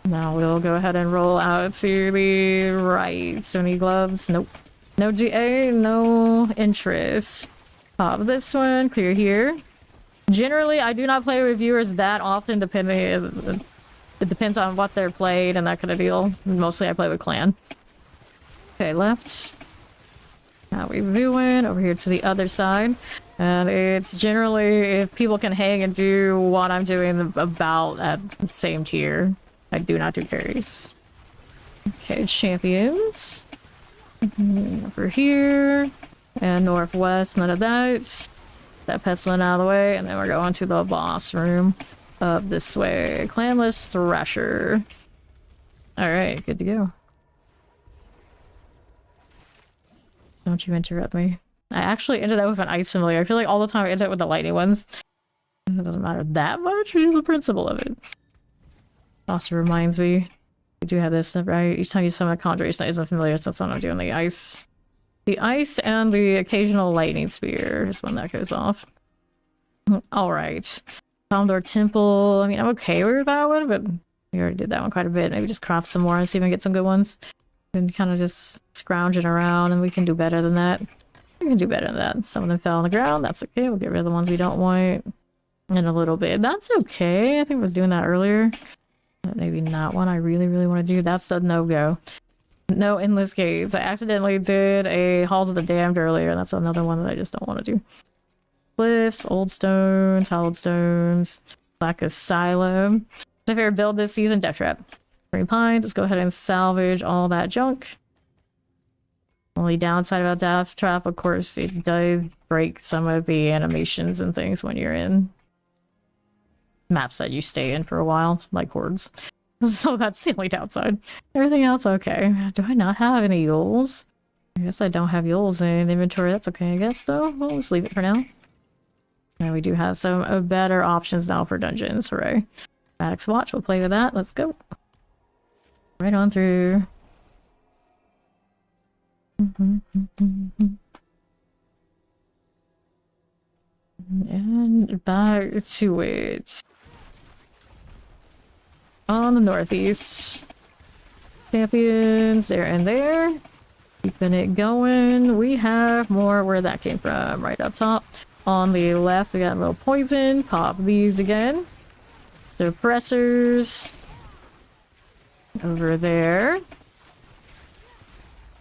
Now we'll go ahead and roll out to the right. So any gloves? Nope. No GA, no interest. Pop this one, clear here. Generally, I do not play with viewers that often, depending. It depends on what they're played and that kind of deal. Mostly I play with clan. Okay, left. How we doing? Over here to the other side. And it's generally, if people can hang and do what I'm doing about at the same tier. I do not do carries. Okay, champions. Over here. And northwest, none of that. That pestilent out of the way. And then we're going to the boss room of this way. Clanless Thrasher. Alright, good to go. Don't you interrupt me. I actually ended up with an ice familiar. I feel like all the time I end up with the lightning ones. It doesn't matter that much, but the principle of it. Also reminds me, we do have this stuff, right? Each time you summon a conjuration that isn't familiar, so that's what I'm doing. The ice. The ice and the occasional lightning spear is when that goes off. Alright. Foundor Temple. I mean, I'm okay with that one, but we already did that one quite a bit. Maybe just craft some more and see if we can get some good ones. And kind of just scrounging around, and we can do better than that. We can do better than that. Some of them fell on the ground. That's okay. We'll get rid of the ones we don't want in a little bit. That's okay. I think I was doing that earlier. But maybe not one I really, really want to do. That's a no-go. No endless gates. I accidentally did a Halls of the Damned earlier. That's another one that I just don't want to do. Glyphs, old stones, hallowed stones, Black Asylum. My favorite build this season, Death Trap. Green Pines. Let's go ahead and salvage all that junk. Only downside about Death Trap, of course, it does break some of the animations and things when you're in maps that you stay in for a while, like Hordes. So that's the only downside. Everything else, okay. Do I not have any Yules? I guess I don't have Yules in inventory. That's okay, I guess, though. We'll just leave it for now. And we do have some better options now for dungeons. Hooray. Maddox Watch, we'll play with that. Let's go. Right on through. And back to it. On the northeast. Champions there and there. Keeping it going. We have more where that came from. Right up top. On the left, we got a little poison. Pop these again. Suppressors. Over there.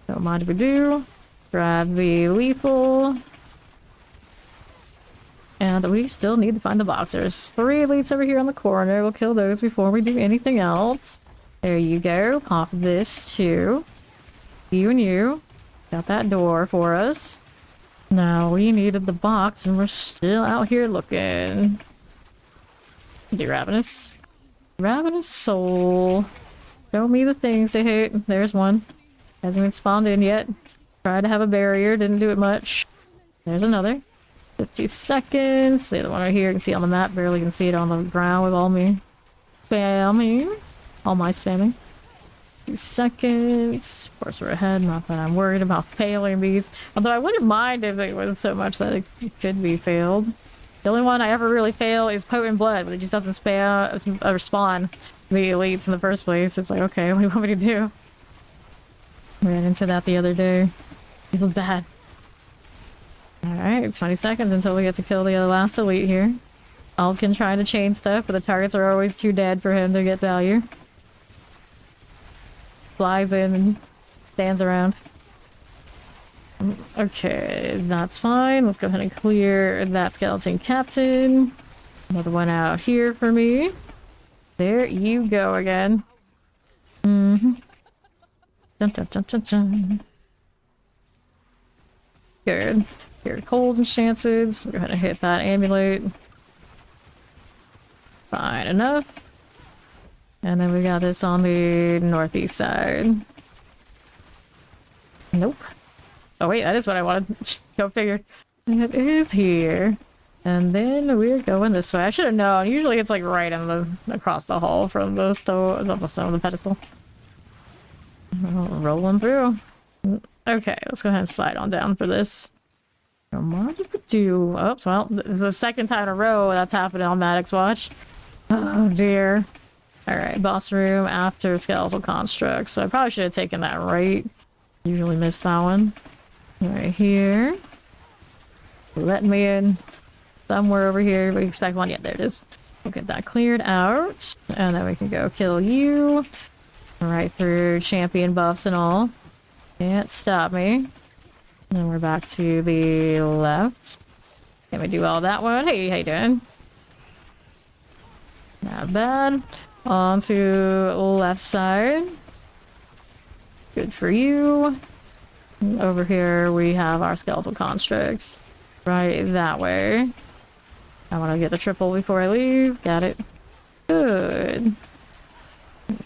Don't mind if we do. Grab the lethal. And we still need to find the box. There's 3 elites over here on the corner. We'll kill those before we do anything else. There you go. Pop this too. You and you. Got that door for us. Now we needed the box and we're still out here looking. Do Ravenous. Ravenous Soul. Show me the things to hit. There's one. Hasn't even spawned in yet. Tried to have a barrier. Didn't do it much. There's another. 50 seconds. The other one right here. You can see it on the map. Barely can see it on the ground with all me spamming. All my spamming. 2 seconds. Of course, we're ahead. Not that I'm worried about failing these. Although I wouldn't mind if it was so much that it could be failed. The only one I ever really fail is Potent Blood, but it just doesn't spam or spawn the elites in the first place. It's like, okay, what do you want me to do? Ran into that the other day. It was bad. Alright, 20 seconds until we get to kill the last elite here. Aldkin trying to chain stuff, but the targets are always too dead for him to get value. Flies in and stands around. Okay, that's fine. Let's go ahead and clear that skeleton captain. Another one out here for me. There you go again. Mm-hmm. Dun, dun, dun, dun, dun. Good. Here, cold enchanted. We're gonna hit that amulet. Fine enough. And then we got this on the northeast side. Nope. Oh wait, that is what I wanted. Go figure. It is here. And then we're going this way. I should have known. Usually it's like right in the across the hall from the stone, not the stone, the pedestal. Rolling through. Okay, let's go ahead and slide on down for this. What did we do? Oops, well, this is the second time in a row that's happened on Maddox Watch. Oh dear. Alright, boss room after skeletal construct. So I probably should have taken that right. Usually miss that one. Right here. Let me in. Somewhere over here. We expect one. Yeah, there it is. We'll get that cleared out. And then we can go kill you. Right through champion buffs and all. Can't stop me. And we're back to the left. Can we do all that one? Hey, how you doing? Not bad. On to left side. Good for you. Over here we have our skeletal constructs. Right that way. I want to get the triple before I leave. Got it. Good.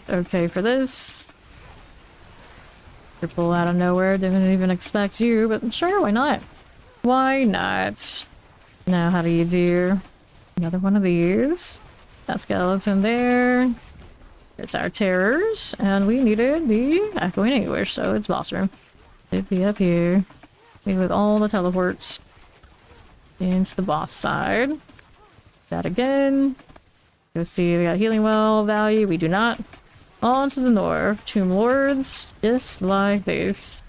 Okay for this. Triple out of nowhere. Didn't even expect you, but sure, why not? Why not? Now how do you do another one of these? That skeleton there. It's our terrors, and we needed the echoing anguish, so it's boss room. It'd be up here. Maybe with all the teleports into the boss side. That again. Go see we got healing well value. We do not. On to the north. Tomb Lords. Just like this.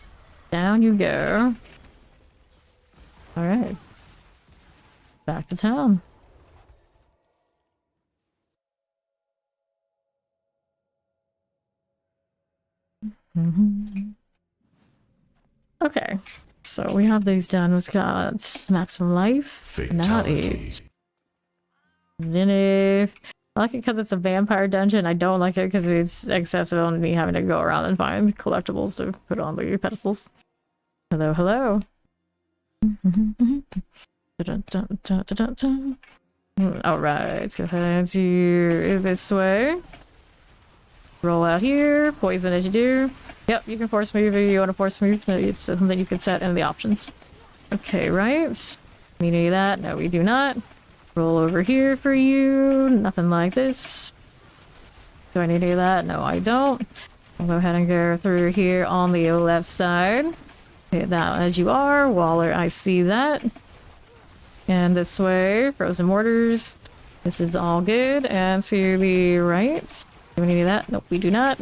Down you go. Alright. Back to town. Okay, so we have these done. We've got maximum life, not it. Zenith. I like it because it's a vampire dungeon. I don't like it because it's excessive on me having to go around and find collectibles to put on the pedestals. Hello, hello. Alright, let's go ahead to this way. Roll out here, poison as you do. Yep, you can force move if you want to force move. It's something you can set in the options. Okay, right. We need that. No, we do not. Roll over here for you. Nothing like this. Do I need any of that? No, I don't. I'll go ahead and go through here on the left side. Hit that as you are. Waller, I see that. And this way, frozen mortars. This is all good. And to the right. Do we need any of that? Nope, we do not.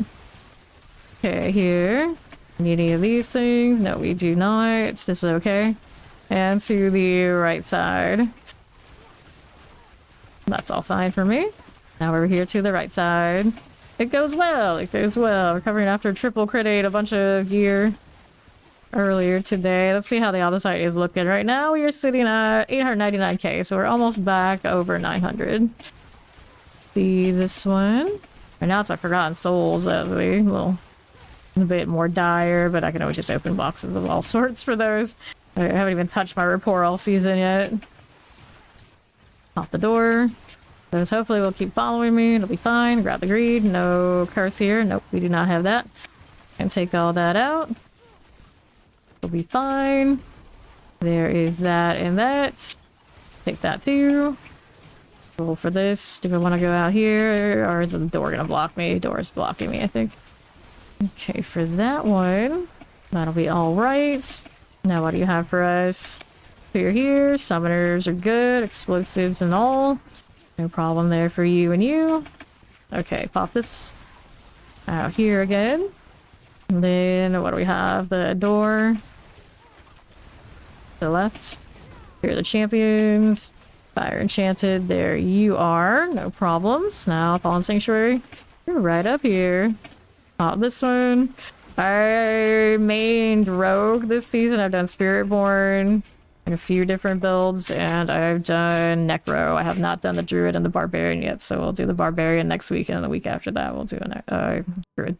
Okay, here. Need any of these things? No, we do not. This is okay. And to the right side. That's all fine for me. Now we're here to the right side. It goes well. It goes well. Recovering after triple crit ate a bunch of gear earlier today. Let's see how the other side is looking. Right now we are sitting at 899k, so we're almost back over 900. See this one. Right now it's my Forgotten Souls that we a bit more dire, but I can always just open boxes of all sorts for those. I haven't even touched my rapport all season yet. Out the door. Those hopefully will keep following me. It'll be fine. Grab the greed. No curse here. Nope, we do not have that. And take all that out. It'll be fine. There is that and that. Take that too. Roll for this. Do I want to go out here? Or is the door gonna block me? Door is blocking me, I think. Okay, for that one, that'll be all right. Now, what do you have for us? Clear here. Summoners are good. Explosives and all. No problem there for you and you. Okay, pop this out here again. And then, what do we have? The door. To the left. Here are the champions. Fire enchanted. There you are. No problems. Now, Fallen Sanctuary. You're right up here. Pop this one. I mained Rogue this season. I've done Spiritborn in a few different builds, and I've done Necro. I have not done the Druid and the Barbarian yet, so we'll do the Barbarian next week, and the week after that we'll do a Druid.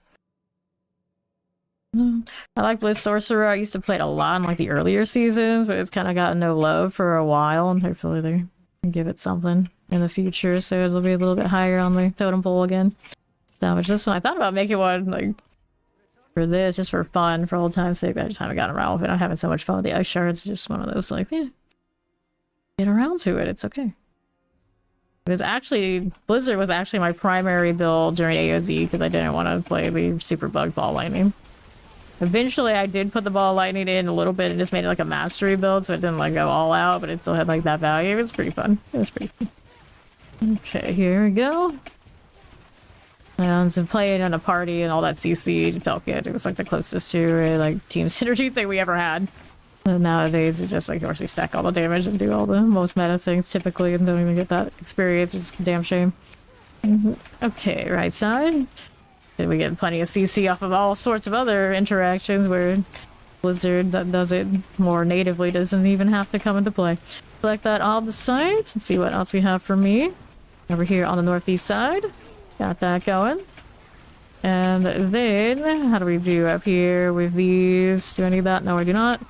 I like Bliss Sorcerer. I used to play it a lot in like the earlier seasons, but it's kind of gotten no love for a while, and hopefully they can give it something in the future, so it'll be a little bit higher on the totem pole again. Salvage this one. I thought about making one like for this, just for fun, for old time's sake. I just haven't gotten around with it. I'm having so much fun with the ice shards. It's just one of those like, yeah, get around to it. It's okay. Because actually, Blizzard was actually my primary build during AOZ because I didn't want to play the super bug ball lightning. Eventually, I did put the ball lightning in a little bit and just made it like a mastery build, so it didn't like go all out, but it still had like that value. It was pretty fun. It was pretty fun. Okay, here we go. And playing in a party and all that CC felt good. It was like the closest to a like team synergy thing we ever had. And nowadays it's just like you actually stack all the damage and do all the most meta things typically and don't even get that experience. It's a damn shame. Okay, right side. Then we get plenty of CC off of all sorts of other interactions where Blizzard that does it more natively doesn't even have to come into play. Select that all the sides and see what else we have for me. Over here on the northeast side. Got that going. And then, how do we do up here with these? Do I need that? No, I do not.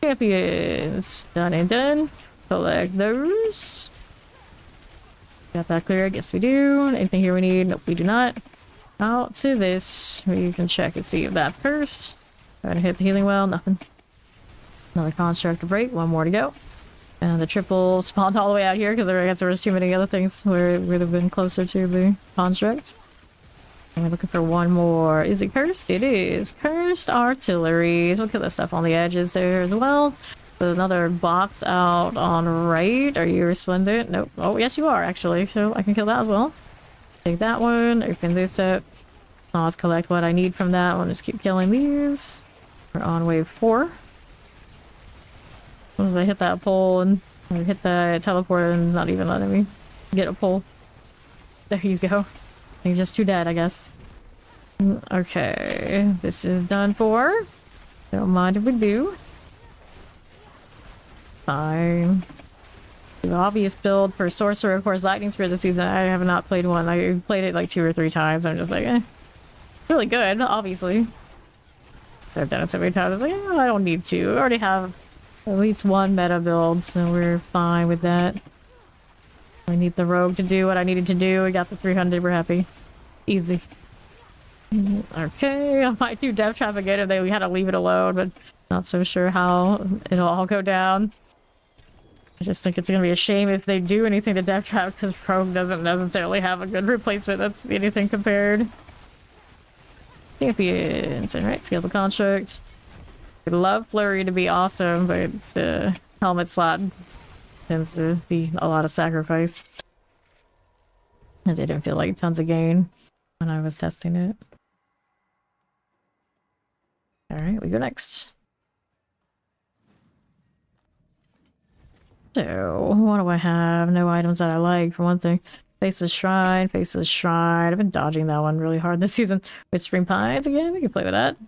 Champions. Done and done. Collect those. Got that clear? Yes, we do. Anything here we need? Nope, we do not. Out to this. We can check and see if that's cursed. Try to hit the healing well. Nothing. Another construct to break. One more to go. And the triple spawned all the way out here because I guess there was too many other things where it would have been closer to the construct. And we're looking for one more. Is it cursed? It is. Cursed artillery. Look at the stuff on the edges there as well. There's another box out on right. Are you resplendent? Nope. Oh, yes, you are actually. So I can kill that as well. Take that one. Open this up. I'll just collect what I need from that one. Just keep killing these. We're on wave 4. As I hit that pole and I hit the teleport and it's not even letting me get a pole. There you go. You're just too dead, I guess. Okay, this is done for. Don't mind if we do. Fine. The obvious build for Sorcerer, of course, Lightning Spear this season. I have not played one. I played it like 2 or 3 times. I'm just like, eh. Really good, obviously. I've done it so many times. I was like, I don't need to. I already have at least one meta build, so we're fine with that. I need the rogue to do what I needed to do. We got the 300, we're happy. Easy. Okay, I might do Death Trap again if we had to leave it alone, but not so sure how it'll all go down. I just think it's gonna be a shame if they do anything to Death Trap because Rogue doesn't necessarily have a good replacement that's anything compared. Champions, alright, scale the constructs. I'd love Flurry to be awesome, but it's the helmet slot tends to be a lot of sacrifice. I didn't feel like tons of gain when I was testing it. Alright, we go next. So, what do I have? No items that I like, for one thing. Faceless Shrine, Faceless Shrine. I've been dodging that one really hard this season. Whispering Pines again, we can play with that.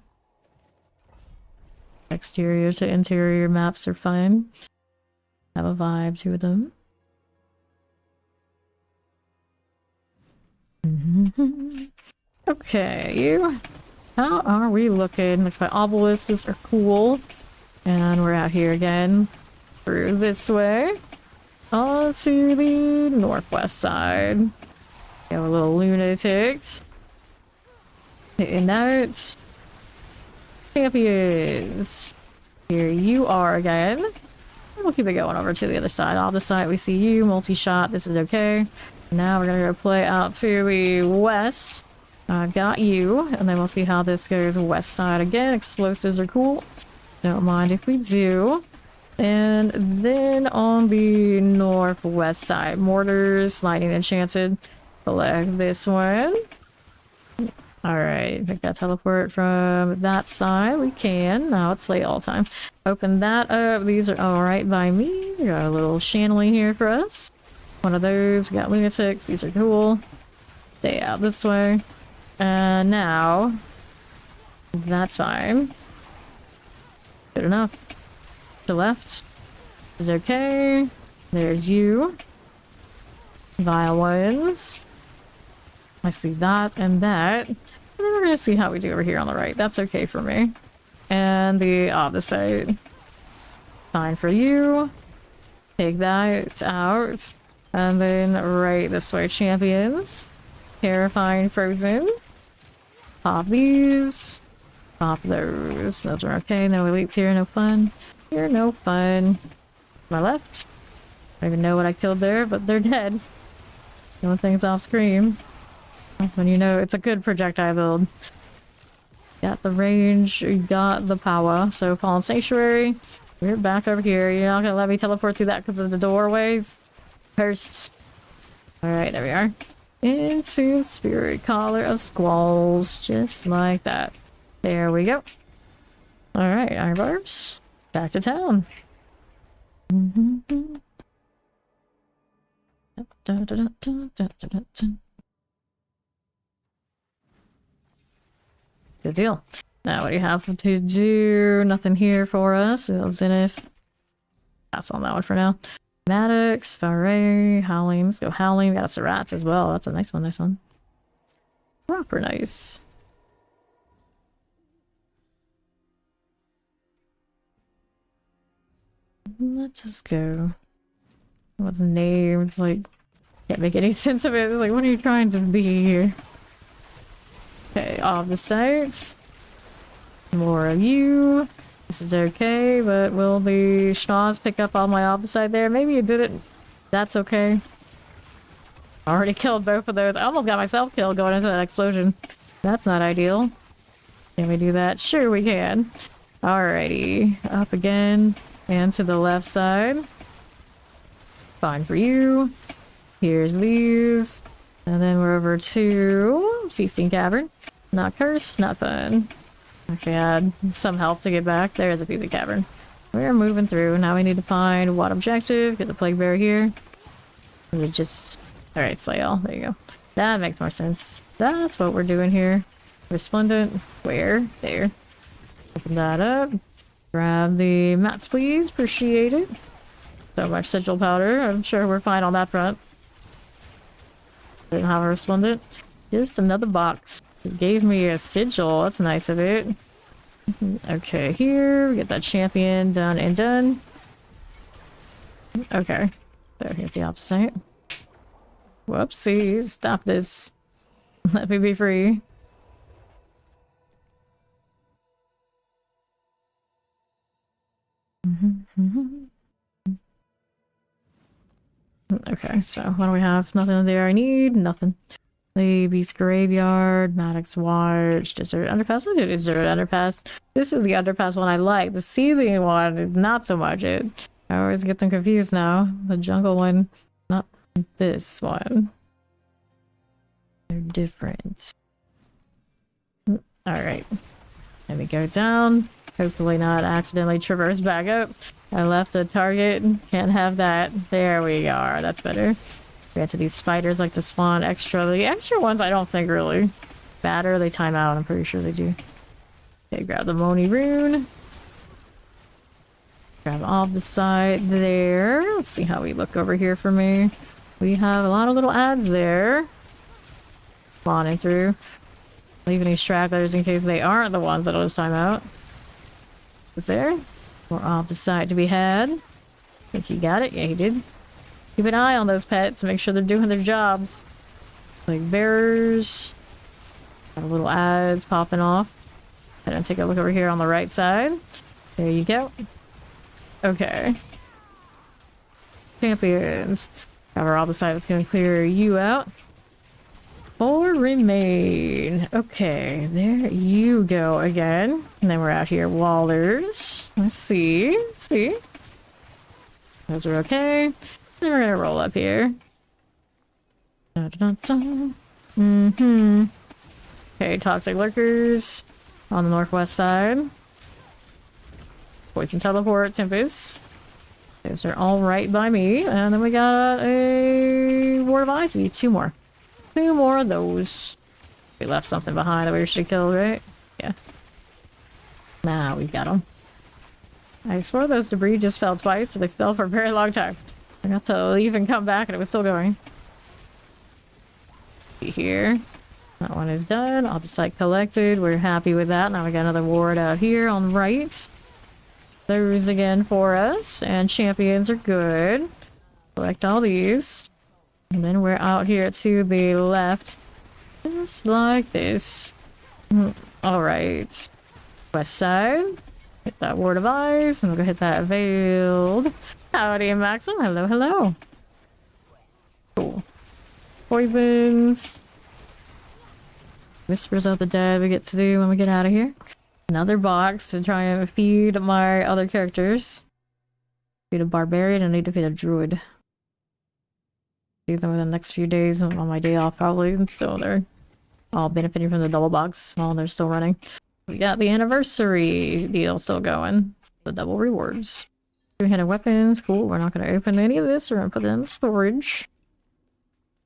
Exterior to interior maps are fun. Have a vibe to them. Okay, you. How are we looking? Looks like obelisks are cool. And we're out here again. Through this way. On to the northwest side. We have a little lunatics. Hitting notes. Champions. Here you are again. We'll keep it going over to the other side. On the side we see you, multi-shot. This is okay. Now we're gonna go play out to the west. I've got you, and then we'll see how this goes west side again. Explosives are cool. Don't mind if we do. And then on the northwest side, mortars, lightning enchanted. Select this one. Alright, pick that teleport from that side. We can. Now it's late all the time. Open that up. These are alright by me. We got a little channeling here for us. One of those. We got lunatics. These are cool. Stay out this way. And now, that's fine. Good enough. To left is okay. There's you. Vile ones. I see that and that. And then we're gonna see how we do over here on the right. That's okay for me. And the opposite. Fine for you. Take that out. And then right this way, champions. Terrifying frozen. Pop these. Pop those. Those are okay. No elites here, no fun. Here, no fun. My left. I don't even know what I killed there, but they're dead. Killing things off screen. That's when you know it's a good projectile build. Got the range, got the power. So Fallen Sanctuary. We're back over here. You're not gonna let me teleport through that because of the doorways. First. Alright, there we are. Into Spirit Collar of Squalls. Just like that. There we go. Alright, Iron Barbs. Back to town. Good deal. Now what do you have to do? Nothing here for us. Zenith. Pass on that one for now. Maddox, Faray, Howling. Let's go Howling. We got a Surats as well. That's a nice one, nice one. Proper nice. Let's just go. What's the name? It's like, can't make any sense of it. It's like, what are you trying to be here? Okay, off the sites. More of you. This is okay, but will the schnoz pick up all my opposite there? Maybe it didn't. That's okay. I already killed both of those. I almost got myself killed going into that explosion. That's not ideal. Can we do that? Sure we can. Alrighty. Up again. And to the left side. Fine for you. Here's these. And then we're over to Feasting Cavern. Not cursed, not fun. Actually had some help to get back. There's a Feasting Cavern. We're moving through. Now we need to find what objective. Get the Plague Bear here. We just... Alright, slay all. There you go. That makes more sense. That's what we're doing here. Resplendent. Where? There. Open that up. Grab the mats, please. Appreciate it. So much sigil powder. I'm sure we're fine on that front. Didn't have a resplendent. Just another box. It gave me a sigil. That's nice of it. Okay, here. We get that champion done and done. Okay. So here's the opposite. Whoopsies. Stop this. Let me be free. Okay, so what do we have? Nothing there I need. Nothing. The Beast Graveyard, Maddox Watch, Desert Underpass. Look at Desert Underpass. This is the Underpass one I like. The Seething one is not so much it. I always get them confused now. The Jungle one, not this one. They're different. Alright. Let me go down. Hopefully not accidentally traverse back up. I left a target. Can't have that. There we are. That's better. Granted, these spiders like to spawn extra. The extra ones I don't think really matter. They time out. I'm pretty sure they do. Okay, grab the Moni Rune. Grab off the side there. Let's see how we look over here for me. We have a lot of little ads there. Spawning through. Leaving these stragglers in case they aren't the ones that'll just time out. Is there? More off the side to be had. Think he got it? Yeah, he did. Keep an eye on those pets. Make sure they're doing their jobs. Like bearers. Got a little ads popping off. And then take a look over here on the right side. There you go. Okay. Champions. Cover all the side that's gonna clear you out. For 4 remain. Okay, there you go again. And then we're out here. Wallers. Let's see. Let's see. Those are okay. Then we're gonna roll up here. Dun, dun, dun. Mm-hmm. Okay, toxic lurkers on the northwest side. Poison teleport, Tempest. Those are all right by me. And then we got a Ward of Ice. We need 2 more. 2 more of those. We left something behind that we should have killed, right? Yeah. Nah, we got them. I swore those debris just fell twice, so they fell for a very long time. I got to leave and come back and it was still going. Here. That one is done. All the site collected. We're happy with that. Now we got another ward out here on the right. Those again for us. And champions are good. Collect all these. And then we're out here to the left. Just like this. Alright. West side. Hit that Ward of Eyes. And we'll go hit that Veiled. Howdy, Maxim. Hello, hello. Cool. Poisons. Whispers of the Dead we get to do when we get out of here. Another box to try and feed my other characters. Feed a Barbarian and need to feed a Druid. Do them in the next few days on my day off probably. So they're all benefiting from the double box while they're still running. We got the anniversary deal still going. The double rewards. 2-handed weapons. Cool. We're not going to open any of this. We're going to put it in the storage.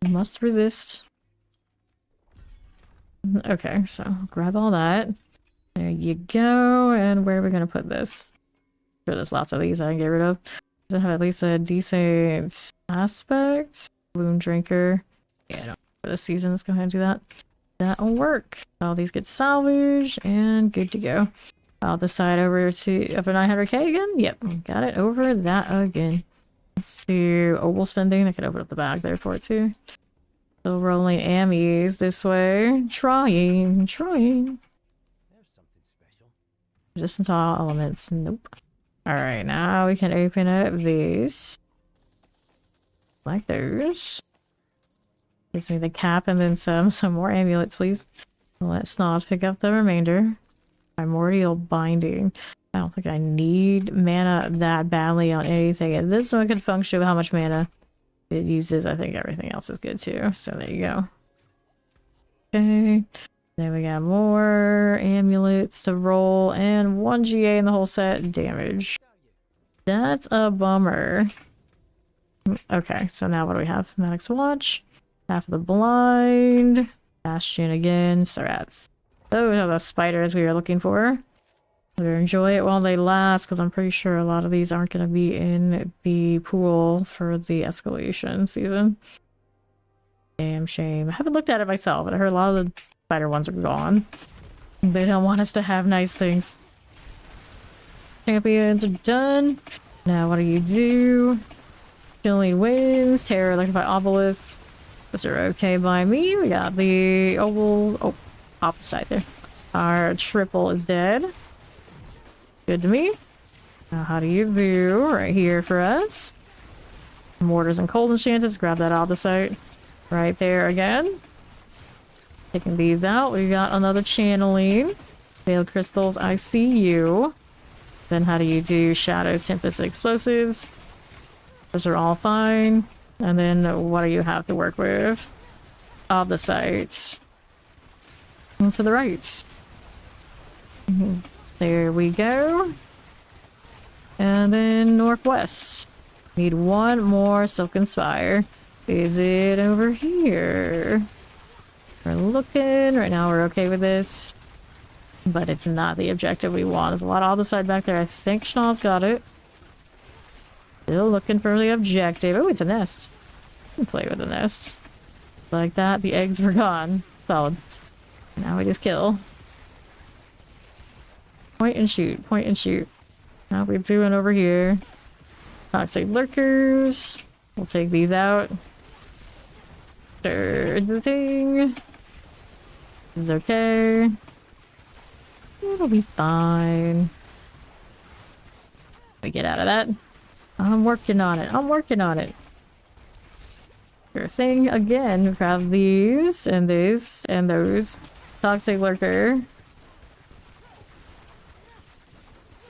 Must resist. Okay, so grab all that. There you go. And where are we going to put this? Sure, there's lots of these I can get rid of. To have at least a decent aspect. Wound Drinker. Yeah, for this season, let's go ahead and do that. That'll work. All these get salvaged and good to go. I'll decide over to over 900k again. Yep, got it over that again. Let's do Oval spending. I could open up the bag there for it too. Still rolling ammies this way. Trying. There's something special. Resistance to all elements. Nope. Alright, now we can open up these. Like those. Gives me the cap and then some more amulets, please. Let Snoz pick up the remainder. Primordial Binding. I don't think I need mana that badly on anything. And this one can function with how much mana it uses. I think everything else is good too. So there you go. Okay. Then we got more amulets to roll and 1 GA in the whole set. Damage. That's a bummer. Okay, so now what do we have? Maddox Watch. Half of the Blind. Bastion again. Strats. Those are the spiders we were looking for. Better enjoy it while they last, because I'm pretty sure a lot of these aren't going to be in the pool for the escalation season. Damn shame. I haven't looked at it myself, but I heard a lot of the spider ones are gone. They don't want us to have nice things. Champions are done. Now what do you do? Chilling Winds, Terror, Electrify Obelisks. Those are okay by me. We got the oval. Oh, opposite side there. Our triple is dead. Good to me. Now, how do you do? Right here for us. Mortars and cold enchantments. Grab that opposite. Right there again. Taking these out. We got another channeling. Veiled crystals. I see you. Then how do you do? Shadows, Tempest, explosives. Those are all fine. And then what do you have to work with? Of the sites. And to the right. There we go. And then northwest. Need one more Silken Spire. Is it over here? We're looking. Right now we're okay with this. But it's not the objective we want. There's a lot on the side back there. I think Schnauz got it. Still looking for the objective. Oh, it's a nest. I can play with the nest. Like that, the eggs were gone. Solid. Now we just kill. Point and shoot. Point and shoot. How we doing over here? Toxic lurkers. We'll take these out. Third thing. This is okay. It'll be fine. We get out of that. I'm working on it. I'm working on it. Sure thing. Again, grab these and these and those. Toxic lurker.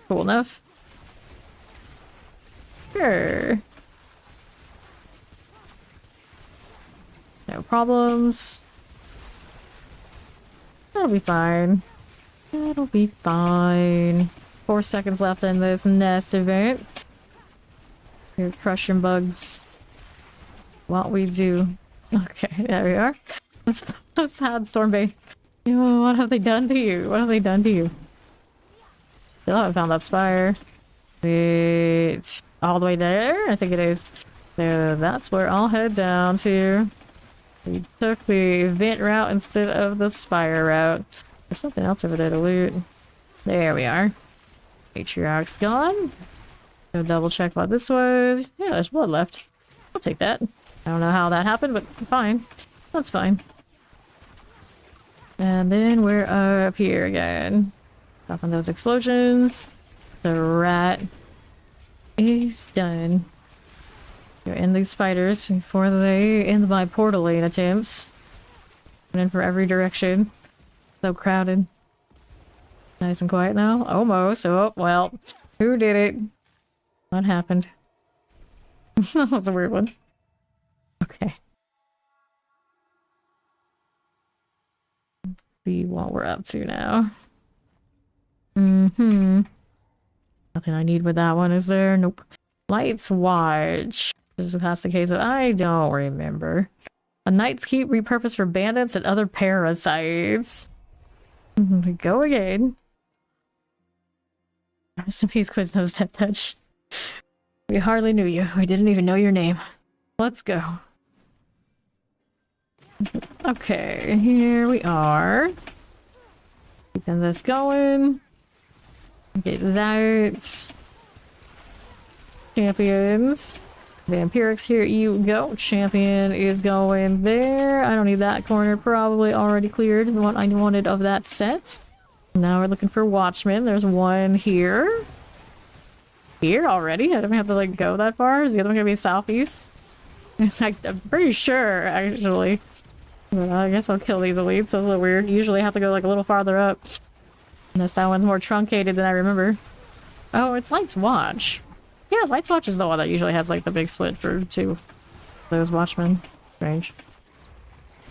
Cool enough. Sure. No problems. That'll be fine. That'll be fine. 4 seconds left in this nest event. You're crushing bugs. What we do. Okay, there we are. That's so sad, Stormbay. What have they done to you? What have they done to you? Still haven't found that spire. It's all the way there? I think it is. So that's where I'll head down to. We took the vent route instead of the spire route. There's something else over there to loot. There we are. Matriarch's gone. Go double check what this was. Yeah, there's blood left. I'll take that. I don't know how that happened, but fine. That's fine. And then we're up here again. Stopping those explosions. The rat is done. Go end these spiders before they end my portaling attempts. And in from every direction. So crowded. Nice and quiet now. Almost. Oh, well. Who did it? What happened? That was a weird one. Okay. Let's see what we're up to now. Nothing I need with that one, is there? Nope. Light's Watch. This is a classic case of I don't remember. A Night's Keep repurposed for bandits and other parasites. Go again. Rest in peace, Quiznos Death Touch. We hardly knew you. We didn't even know your name. Let's go. Okay, here we are. Keeping this going. Get that. Champions. Vampirics, here you go. Champion is going there. I don't need that corner. Probably already cleared the one I wanted of that set. Now we're looking for Watchmen. There's one here. Here already? I don't have to like go that far. Is the other one gonna be southeast? I'm pretty sure, actually. But I guess I'll kill these elites. That's a little weird. Usually I have to go like a little farther up. Unless that one's more truncated than I remember. Oh, it's Light's Watch. Yeah, Light's Watch is the one that usually has like the big split for two of those Watchmen. Strange.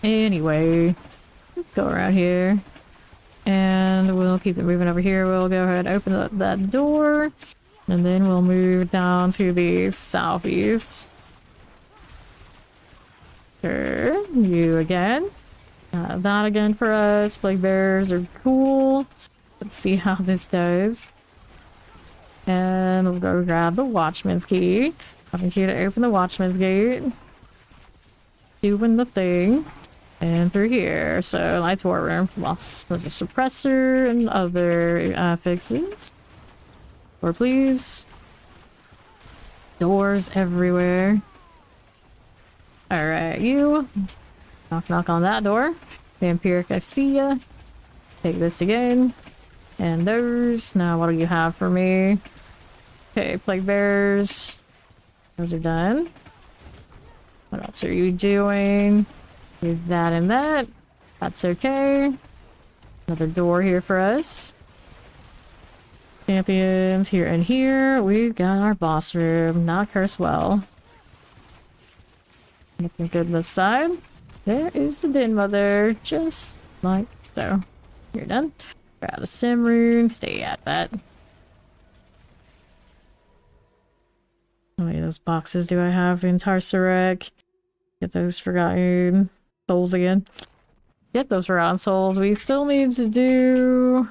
Anyway, let's go around here. And we'll keep it moving over here. We'll go ahead and open up that door. And then we'll move down to the southeast. Sure, you again. That again for us. Plague Bears are cool. Let's see how this does. And we'll go grab the Watchman's key. Having key to open the Watchman's gate. Doing the thing. And through here. So, Light's War Room. Lots of a suppressor and other fixes. Door, please. Doors everywhere. Alright, you. Knock, knock on that door. Vampiric, I see ya. Take this again. And those. Now, what do you have for me? Okay, Plague Bears. Those are done. What else are you doing? Do that and that. That's okay. Another door here for us. Champions here and here. We've got our boss room. Not cursed well. Looking good this side. There is the Den Mother. Just like so. You're done. Grab the sim rune. Stay at that. How many of those boxes do I have in Sorcerer? Get those forgotten souls again. Get those forgotten souls. We still need to do...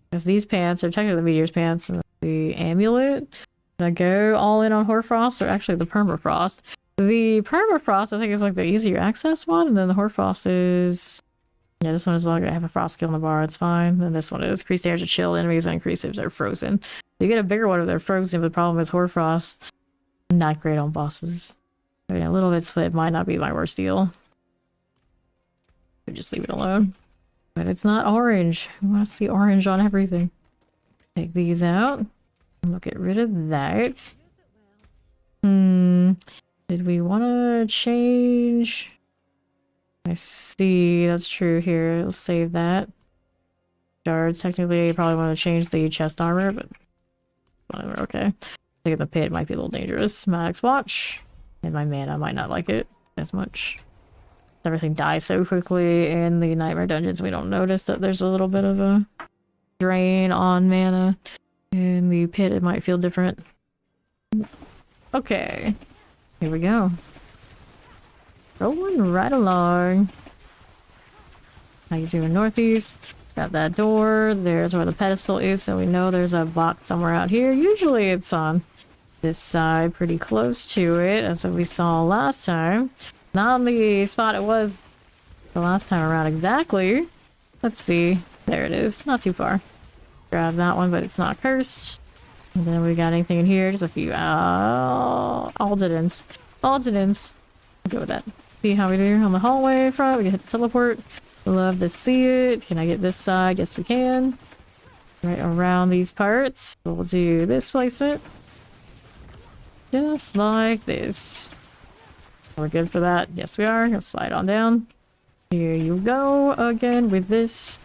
Because these pants are technically the Meteor's pants and the amulet. Can I go all in on Hoarfrost or actually the Permafrost? The Permafrost I think is like the easier access one, and then the Hoarfrost is... Yeah, this one is long. I have a frost skill in the bar, it's fine. And this one is increased damage to chill enemies and increased if they're frozen. You get a bigger one if they're frozen, but the problem is Hoarfrost. Not great on bosses. I mean, a little bit split might not be my worst deal. Could just leave it alone. But it's not orange. We want to see orange on everything. Take these out. And we'll get rid of that. Did we want to change? I see, that's true here. Let's save that. Shards, technically, you probably want to change the chest armor, but whatever, okay. I think the pit might be a little dangerous. Max watch. And my mana might not like it as much. Everything dies so quickly in the nightmare dungeons, we don't notice that there's a little bit of a drain on mana. In the pit, it might feel different. Okay. Here we go. Rolling right along. How you doing, northeast? Got that door. There's where the pedestal is, so we know there's a box somewhere out here. Usually it's on this side, pretty close to it, as we saw last time. Not on the spot it was the last time around exactly. Let's see. There it is. Not too far. Grab that one, but it's not cursed. And then we got anything in here? Just a few. Aldidens. Aldidens. Go with that. See how we do on the hallway front. We can hit the teleport. Love to see it. Can I get this side? Yes, we can. Right around these parts. We'll do this placement. Just like this. We're good for that. Yes, we are. Gonna slide on down. Here you go again with this.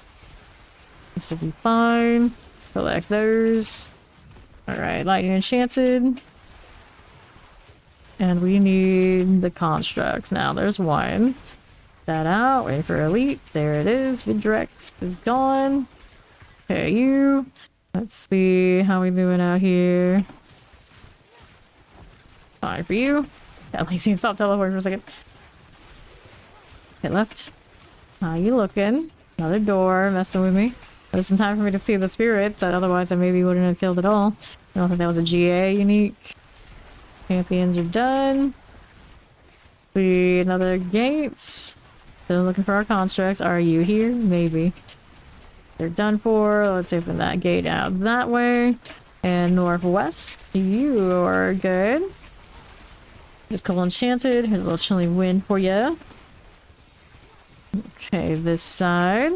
This will be fine. Collect those. Alright, lightning enchanted. And we need the constructs. Now there's one. That out. Waiting for elite. There it is. Vidrex is gone. Okay, you. Let's see how we doing out here. Fine for you. At least you can stop teleporting for a second. Hit left. How you looking? Another door messing with me. Just in time for me to see the spirits that otherwise I maybe wouldn't have killed at all. I don't think that was a GA unique. Champions are done. See another gates. Still looking for our constructs. Are you here? Maybe. They're done for. Let's open that gate out that way. And northwest. You are good. Just couple enchanted. Here's a little chilling wind for you. Okay, this side.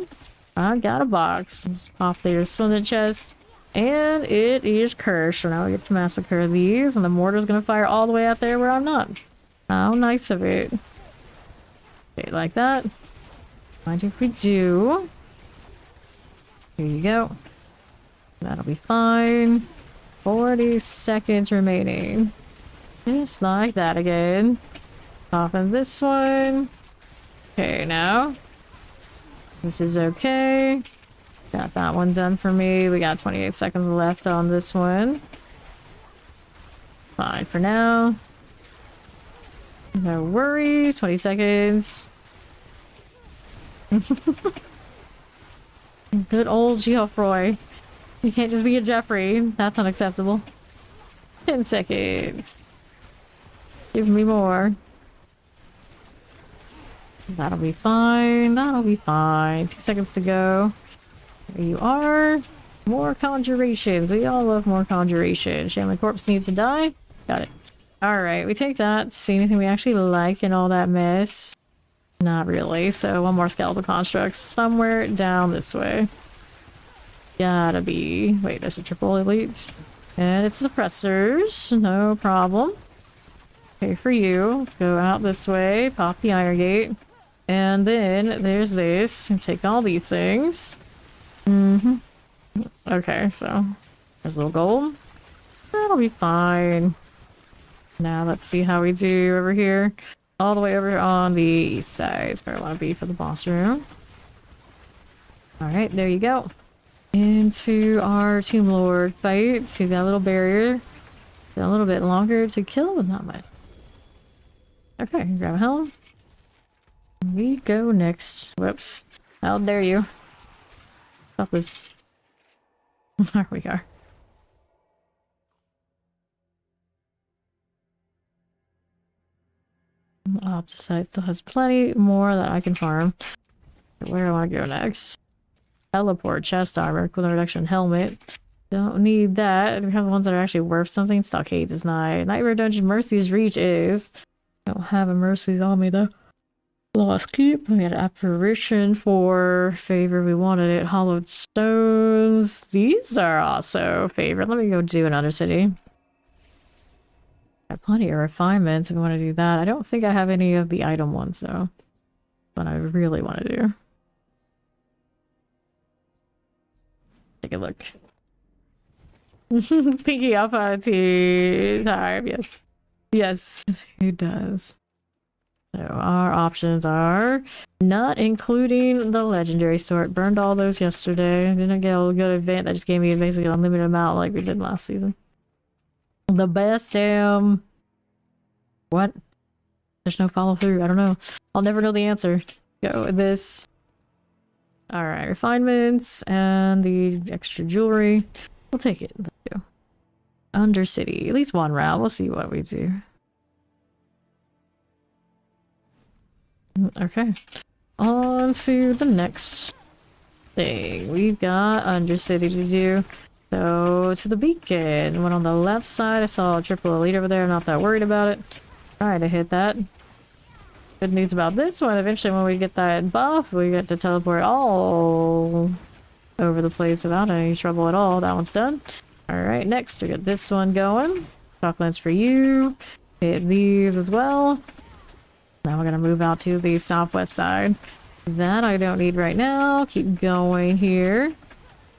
I got a box. Let's pop their splendid chest. And it is cursed. So now we get to massacre these. And the mortar's gonna fire all the way out there where I'm not. How nice of it. Okay, like that. Mind if we do. Here you go. That'll be fine. 40 seconds remaining. Just like that again. Popping this one. Okay, now. This is okay. Got that one done for me. We got 28 seconds left on this one. Fine for now. No worries. 20 seconds. Good old Geoffroy. You can't just be a Jeffrey. That's unacceptable. 10 seconds. Give me more. That'll be fine. That'll be fine. 2 seconds to go. There you are. More conjurations. We all love more conjuration. Shaman Corpse needs to die. Got it. Alright, we take that. See anything we actually like in all that mess? Not really. So one more skeletal construct somewhere down this way. Gotta be... Wait, there's a triple elites. And it's suppressors. No problem. Okay, for you. Let's go out this way. Pop the iron gate. And then there's this. And take all these things. Okay, so there's a little gold. That'll be fine. Now let's see how we do over here. All the way over on the east side. It's where I want to be for the boss room. Alright, there you go. Into our Tomb Lord fight. He's got a little barrier. Got a little bit longer to kill, but not much. Okay, grab a helm. We go next. Whoops. How dare you. Stop this. There we go. Opposite still has plenty more that I can farm. Where do I want to go next? Teleport, chest armor, equivalent reduction helmet. Don't need that. We have the ones that are actually worth something. Stockade is not. Nightmare Dungeon Mercy's Reach is. Don't have a Mercy's on me though. Lost Keep. We had Apparition for favor. We wanted it. Hollowed Stones. These are also favorite. Let me go do an Undercity. Got plenty of refinements if we want to do that. I don't think I have any of the item ones though. But I really want to do. Take a look. Pinky up time, yes. Yes, who does? So our options are not including the legendary sort. Burned all those yesterday. Didn't get a good event that just gave me basically an unlimited amount like we did last season. The best damn... What? There's no follow through. I don't know. I'll never know the answer. Go with this. Alright, refinements and the extra jewelry. We'll take it. Let's go. Undercity. At least one round. We'll see what we do. Okay. On to the next thing. We've got Undercity to do. So, to the beacon. One on the left side. I saw a triple elite over there. Not that worried about it. Trying to hit that. Good news about this one. Eventually, when we get that buff, we get to teleport all over the place without any trouble at all. That one's done. Alright, next we get this one going. Chocolates for you. Hit these as well. Now we're gonna move out to the southwest side. That I don't need right now. Keep going here.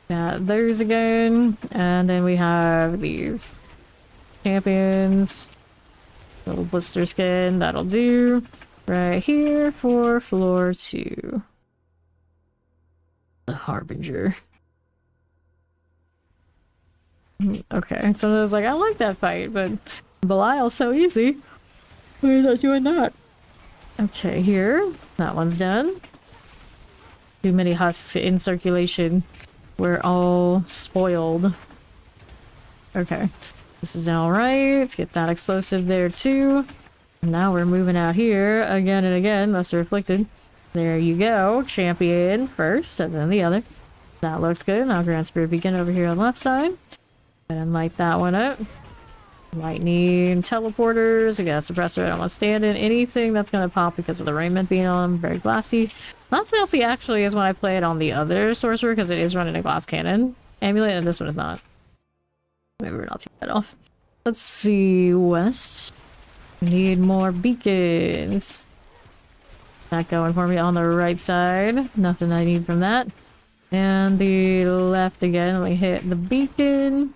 Got those again. And then we have these. Champions. Little blister skin. That'll do. Right here for floor 2. The Harbinger. Okay, so I was like, I like that fight, but Belial's so easy. We're not doing that. Okay, here. That one's done. Too many husks in circulation. We're all spoiled. Okay. This is alright. Let's get that explosive there too. Now we're moving out here again and again. Lesser Afflicted. There you go. Champion first, and then the other. That looks good. Now Grand Spirit Beacon over here on the left side. And light that one up. Might need teleporters. We got a suppressor. I don't want to stand in anything that's going to pop because of the raiment being on them. Very glassy. Not glassy actually is when I play it on the other sorcerer because it is running a glass cannon amulet, and this one is not. Maybe we're not too bad off. Let's see. West. Need more beacons. That going for me on the right side. Nothing I need from that. And the left again. Let me hit the beacon.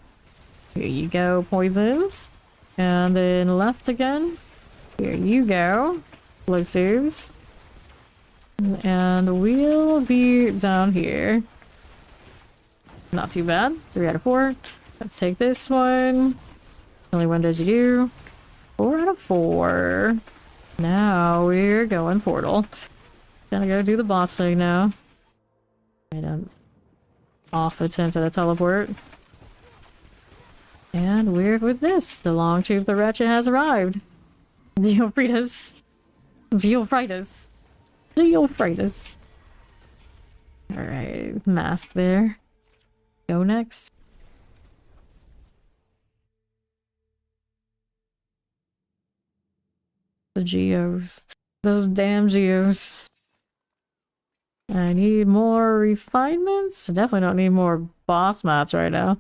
Here you go, poisons. And then left again. Here you go. Explosives. And we'll be down here. Not too bad. 3 out of 4. Let's take this one. Only one does you do. 4 out of 4. Now we're going portal. Gonna go do the boss thing now. And I'm off attempt at a teleport. And we're with this. The long tube the wretched has arrived. Geofritas. Geofritas. Geofritas. Alright, mask there. Go next. The geos. Those damn geos. I need more refinements. I definitely don't need more boss mats right now.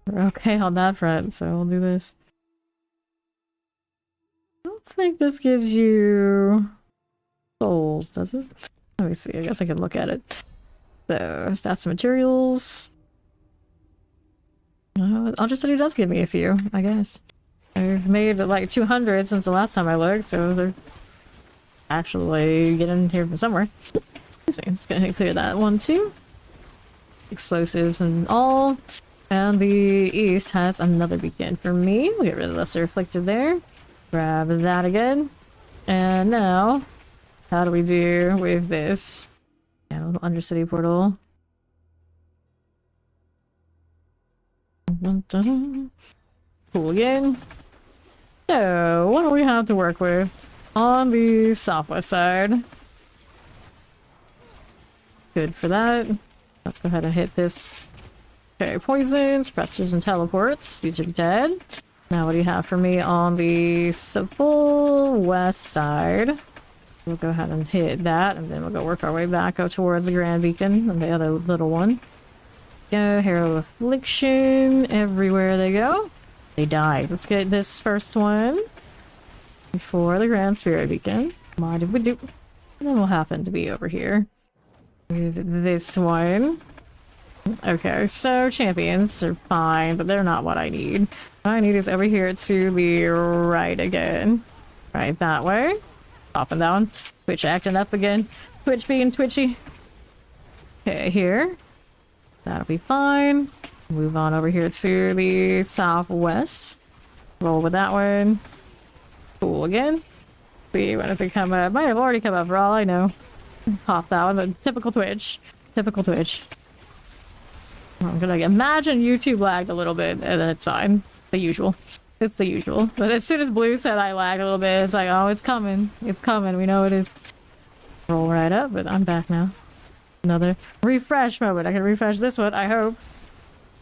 We're okay on that front, so we'll do this. I don't think this gives you souls, does it? Let me see. I guess I can look at it. So, stats and materials. Undercity does give me a few, I guess. I've made like 200 since the last time I looked, so they're actually getting here from somewhere. Excuse me, I'm just gonna clear that one too. Explosives and all. And the east has another beacon for me. We'll get rid of Lesser Afflicted there. Grab that again. And now, how do we do with this? Yeah, a little Undercity portal. Cool again. So, what do we have to work with on the southwest side? Good for that. Let's go ahead and hit this. Okay, poisons, suppressors, and teleports. These are dead. Now what do you have for me on the civil west side? We'll go ahead and hit that, and then we'll go work our way back out towards the Grand Beacon and the other little one. Go, Herald of Affliction. Everywhere they go, they die. Let's get this first one. for the Grand Spirit Beacon. What did we do? And then we'll happen to be over here with this one. Okay, so champions are fine, but they're not what I need. What I need is over here to the right again. Right that way. Up and down. Twitch acting up again. Twitch being twitchy. Okay, here. That'll be fine. Move on over here to the southwest. Roll with that one. Cool again. See, when does it come up? Might have already come up for all I know. Pop that one, but typical Twitch. Typical Twitch. I'm gonna imagine YouTube lagged a little bit, and then it's fine. The usual. It's the usual. But as soon as Blue said I lagged a little bit, it's like, oh, it's coming. It's coming. We know it is. Roll right up, but I'm back now. Another refresh moment. I can refresh this one, I hope.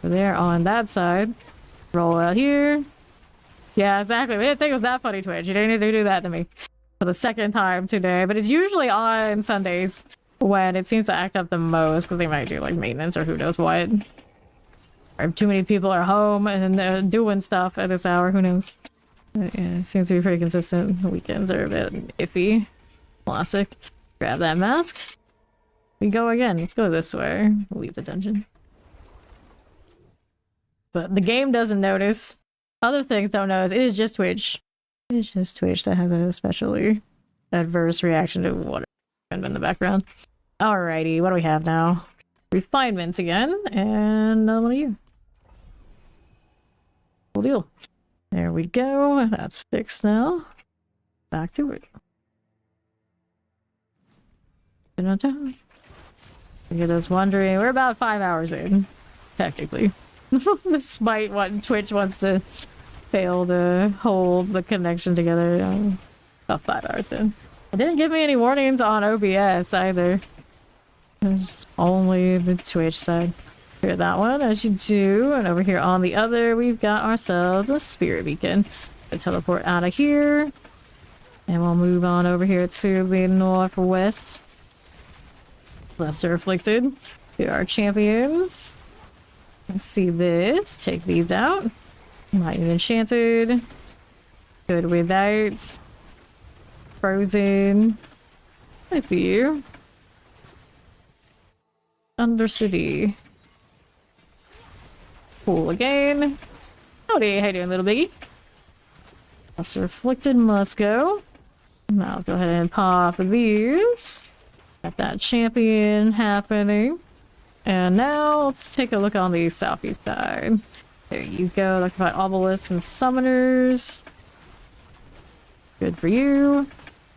There on that side. Roll out here. Yeah, exactly. We didn't think it was that funny, Twitch. You didn't need to do that to me for the second time today. But it's usually on Sundays when it seems to act up the most, because they might do like maintenance or who knows what. Or too many people are home and doing stuff at this hour. Who knows? Yeah, it seems to be pretty consistent. The weekends are a bit iffy. Classic. Grab that mask. We go again. Let's go this way. We'll leave the dungeon. But the game doesn't notice. Other things don't notice. It is just Twitch. It is just Twitch that has a especially adverse reaction to what happened in the background. Alrighty, what do we have now? Refinements again, and another one of you. Cool deal. There we go. That's fixed now. Back to it. For those wondering, we're about 5 hours in, technically. Despite what Twitch wants to fail to hold the connection together. About 5 hours in. It didn't give me any warnings on OBS either. It's only the Twitch side. Clear that one as you do, and over here on the other, we've got ourselves a Spirit Beacon. We'll teleport out of here, and we'll move on over here to the northwest. Lesser Afflicted. Here are champions. Let's see this. Take these out. Lightning Enchanted. Good without. Frozen. I see you. Undercity. Cool again. Howdy, how you doing, little biggie? Lesser Afflicted must go. Now let's go ahead and pop these. Got that champion happening. And now let's take a look on the southeast side. There you go. Look at obelisks and summoners. Good for you.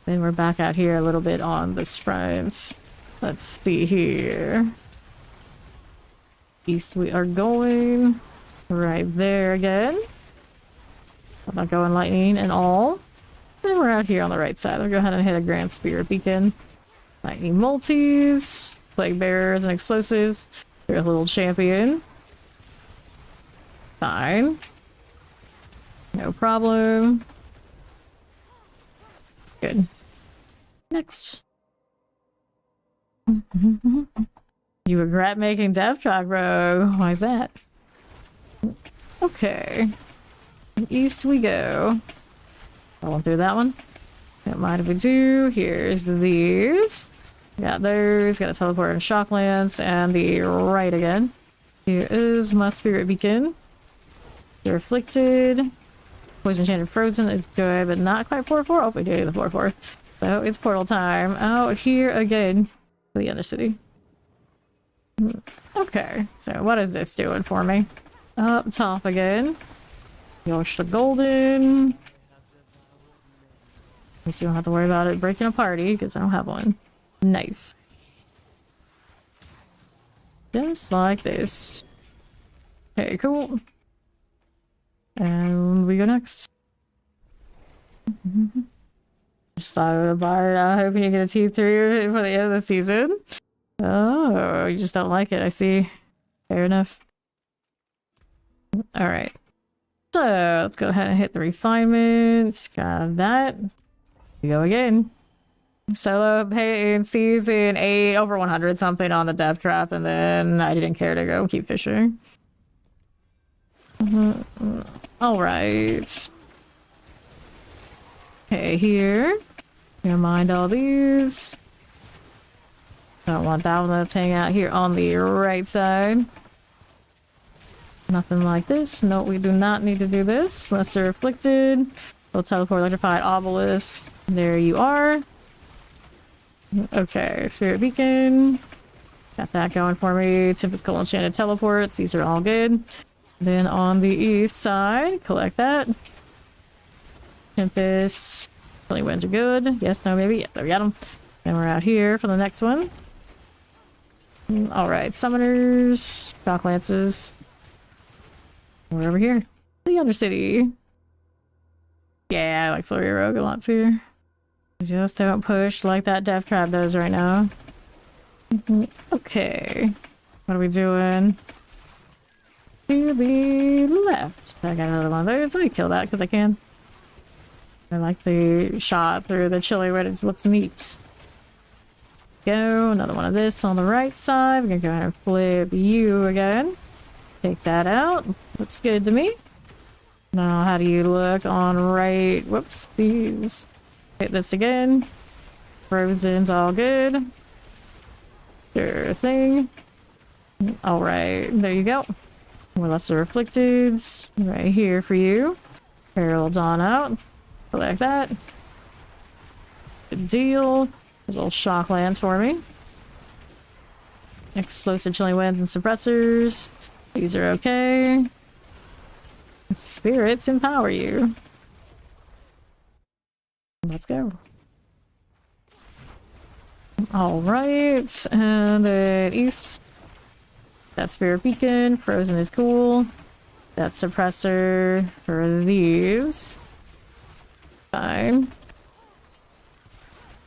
Then we're back out here a little bit on this front. Let's see here. East we are going. Right there again. I'm not going lightning and all. Then we're out here on the right side. I'll go ahead and hit a Grand Spirit Beacon. Lightning multis, plague bearers, and explosives. There's a little champion. Fine. No problem. Good. Next. You regret making death track, bro. Why is that? Okay. East we go. Rolling through that one. Don't mind if we do. Here's these. Got those. Got a teleport and shocklands. And the right again. Here is my Spirit Beacon. You're afflicted. Poison Enchanted Frozen is good, but not quite 4-4. Oh, we do the 4-4. So it's portal time. Out here again. To the Undercity. Okay, so what is this doing for me? Up top again. Yosh the Golden. At least you don't have to worry about it breaking a party, because I don't have one. Nice. Just like this. Okay, cool. And we go next. Just thought about it. I'm hoping you get a T3 for the end of the season. Oh, you just don't like it, I see. Fair enough. Alright. So, let's go ahead and hit the refinements. Got that. We go again. Solo pay in season 8, over 100 something on the death trap, and then I didn't care to go keep fishing. Alright. Okay, here. Gonna mind all these. Don't want that one. Let's hang out here on the right side. Nothing like this. No, we do not need to do this. Lesser Afflicted. We'll teleport Electrified Obelisk. There you are. Okay, Spirit Beacon. Got that going for me. Typical Enchanted Teleports. These are all good. Then on the east side, collect that. Tempest. Only winds are good. Yes, no, maybe. Yeah, there we got them. Then we're out here for the next one. Alright, Summoners. Shock Lances. We're over here. The Undercity. Yeah, I like Flurry Rogue a lot too. Just don't push like that Death Trap does right now. Okay. What are we doing? To the left. I got another one there. So we kill that because I can. I like the shot through the chili where it looks neat. Go. Another one of this on the right side. We're gonna go ahead and flip you again. Take that out. Looks good to me. Now, how do you look on right? Whoops. These. Hit this again. Frozen's all good. Sure thing. Alright, there you go. More Lesser Afflicteds. Right here for you. Herald's on out. Select that. Good deal. There's little shock lands for me. Explosive Chilling Winds and Suppressors. These are okay. Spirits empower you. Let's go. Alright, and then east. That Spirit Beacon. Frozen is cool. That Suppressor for these. Fine.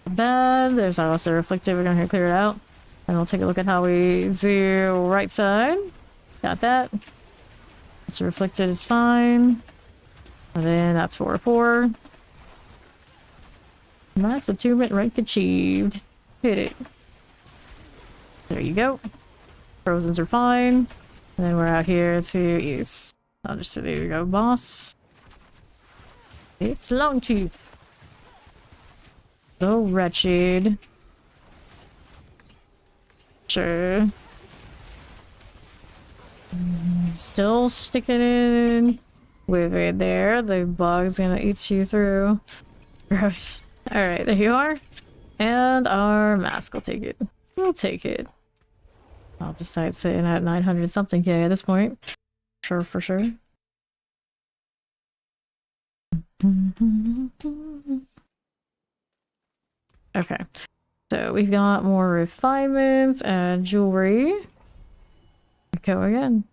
Bad. There's also Reflective. We're gonna clear it out. And we'll take a look at how we do right side. Got that. So Reflected is fine. And then that's 4/4. Max attunement rank achieved. Hit it. There you go. Frozens are fine. And then we're out here to east. I'll just say there you go, boss. It's Longtooth. So wretched. Sure. Still sticking in with it there. The bug's gonna eat you through. Gross. Alright, there you are. And our mask will take it. We'll take it. I'll decide sitting at 900 something K at this point. Sure, for sure. Okay. So we've got more refinements and jewelry. Go again.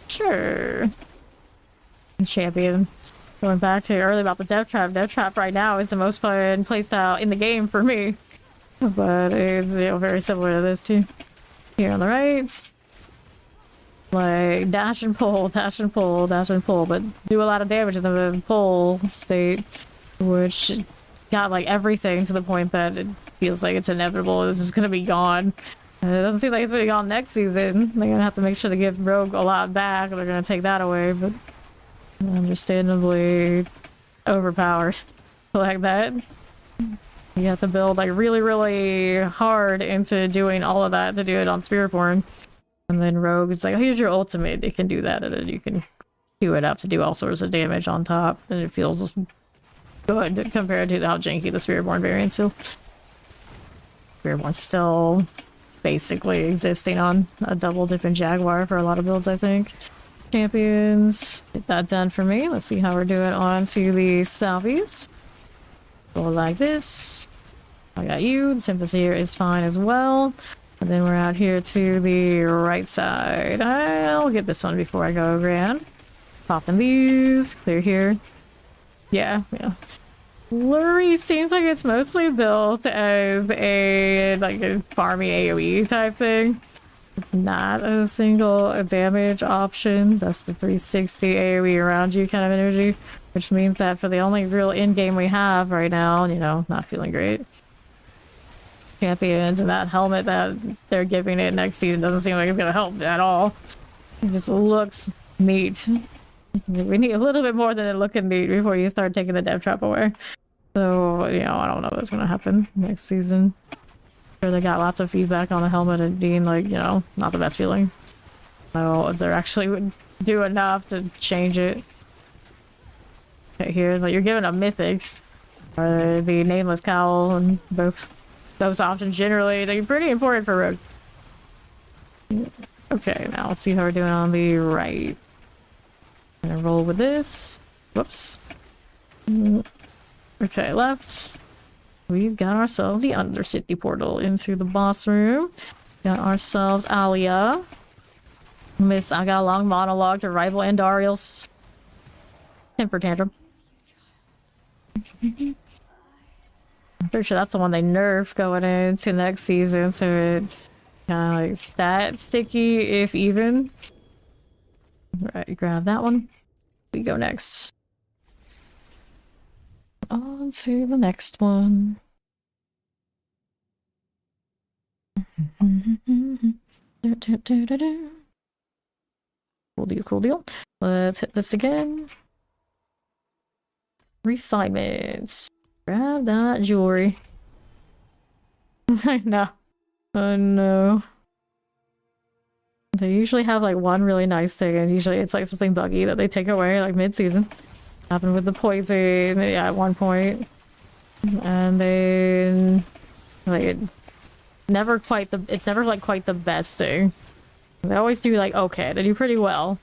Sure. Champion. Going back to earlier about the Death Trap. Death Trap right now is the most fun playstyle in the game for me. But it's, you know, very similar to this too. Here on the right. Like dash and pull, dash and pull, dash and pull, but do a lot of damage in the pull state, which got like everything to the point that it feels like it's inevitable. This is gonna be gone. It doesn't seem like it's gonna be gone next season. They're gonna have to make sure to give Rogue a lot back, or they're gonna take that away, but understandably overpowered like that. You have to build like really, really hard into doing all of that to do it on Spiritborn. And then Rogue is like, oh, here's your ultimate. It can do that, and then you can queue it up to do all sorts of damage on top, and it feels good compared to how janky the Spiritborn variants feel. Spiritborn's still basically existing on a double dipping Jaguar for a lot of builds, I think. Champions, get that done for me. Let's see how we're doing on to the southeast. Go like this. I got you. The Tempest here is fine as well. And then we're out here to the right side. I'll get this one before I go grand. Popping these. Clear here. Yeah. Flurry seems like it's mostly built as a farmy AoE type thing. It's not a single damage option. That's the 360 AoE around you kind of energy. Which means that for the only real in-game we have right now, you know, not feeling great. champions, and that helmet that they're giving it next season doesn't seem like it's gonna help at all. It just looks neat. We need a little bit more than it looking neat before you start taking the dev trap away. So, you know, I don't know what's gonna happen next season. Sure, they got lots of feedback on the helmet and being like, you know, not the best feeling. So if they actually would do enough to change it. Okay, here, like you're giving up mythics or the nameless cowl, and both those options generally they're pretty important for rogue. Okay, now let's see how we're doing on the right. I'm gonna roll with this. Whoops. Okay, left. We've got ourselves the Undercity portal into the boss room. Got ourselves Alia. I got a long monologue to rival Andariel's temper tantrum. I'm pretty sure that's the one they nerfed going into next season, so it's kind of like stat sticky, if even. Alright, grab that one. We go next. On to the next one. Cool deal, cool deal. Let's hit this again. Refinements. Grab that jewelry. I know. Oh no. They usually have like one really nice thing, and usually it's like something buggy that they take away like mid-season. Happened with the poison, yeah, at one point. And then like it's never like quite the best thing. They always do like okay, they do pretty well.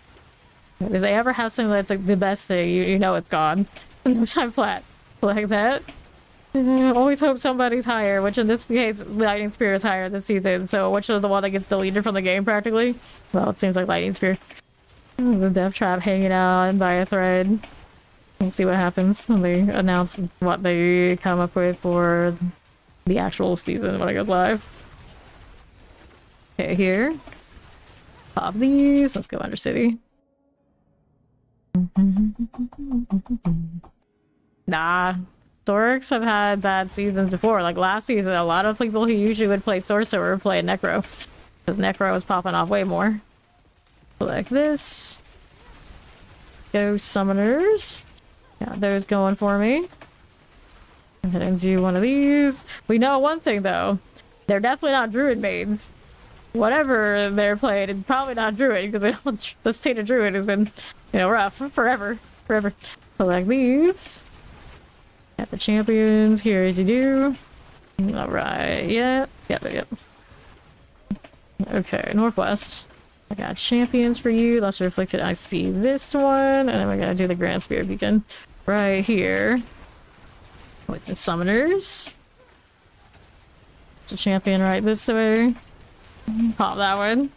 If they ever have something that's like the best thing, you know it's gone. No time flat. Like that. Always hope somebody's higher, which in this case, Lightning Spear is higher this season, so which is the one that gets deleted from the game practically? Well, it seems like Lightning Spear. The death trap hanging out by a thread. We'll see what happens when they announce what they come up with for the actual season when it goes live. Okay, here. Pop these. Let's go Undercity. Nah. Storks have had bad seasons before. Like last season, a lot of people who usually would play Sorcerer would play Necro. Because Necro was popping off way more. Like this. Ghost Summoners. Got those going for me. Go ahead and do one of these. We know one thing though. They're definitely not Druid mains. Whatever they're playing, it's probably not Druid, because the state of Druid has been, you know, rough forever. Select these. Got the champions here as you do. Alright, yep. Okay, Northwest. I got champions for you. Lesser Afflicted, I see this one. And then we gotta do the Grand Spirit Beacon right here. With the Summoners. It's a champion right this way. Pop that one.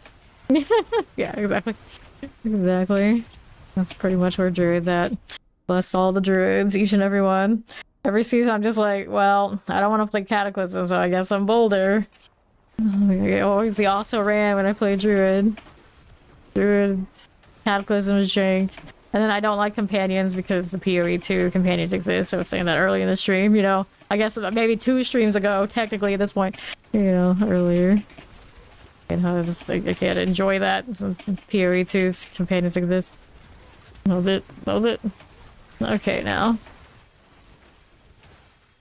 Yeah, exactly. Exactly. That's pretty much where Druid's at. Bless all the Druids, each and every one. Every season I'm just like, well, I don't want to play Cataclysm, so I guess I'm Boulder. Always the also ran when I play Druid. Druid's Cataclysm is jank. And then I don't like companions because the PoE2 companions exist. I was saying that early in the stream, you know. I guess maybe 2 streams ago, technically at this point, you know, earlier. And I can't enjoy that. PoE2's companions exist. That was it. Okay, now.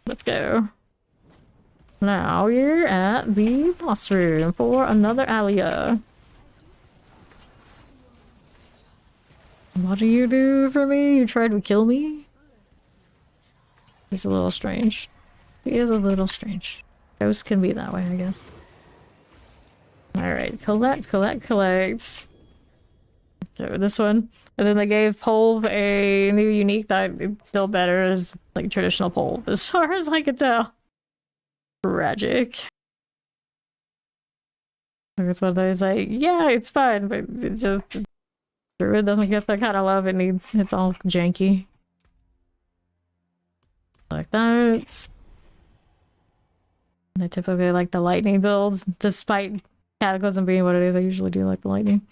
Let's go. Now we're at the boss room for another Alia. What do you do for me? You tried to kill me? He's a little strange. He is a little strange. Ghosts can be that way, I guess. Alright, collect. So this one. And then they gave Polv a new unique that it's still better as like traditional Polv, as far as I could tell. Tragic. That's what I was like, yeah, it's fine, but it just Druid doesn't get that kind of love it needs. It's all janky. Like that. I typically like the lightning builds, despite Cataclysm being what it is. I usually do like the lightning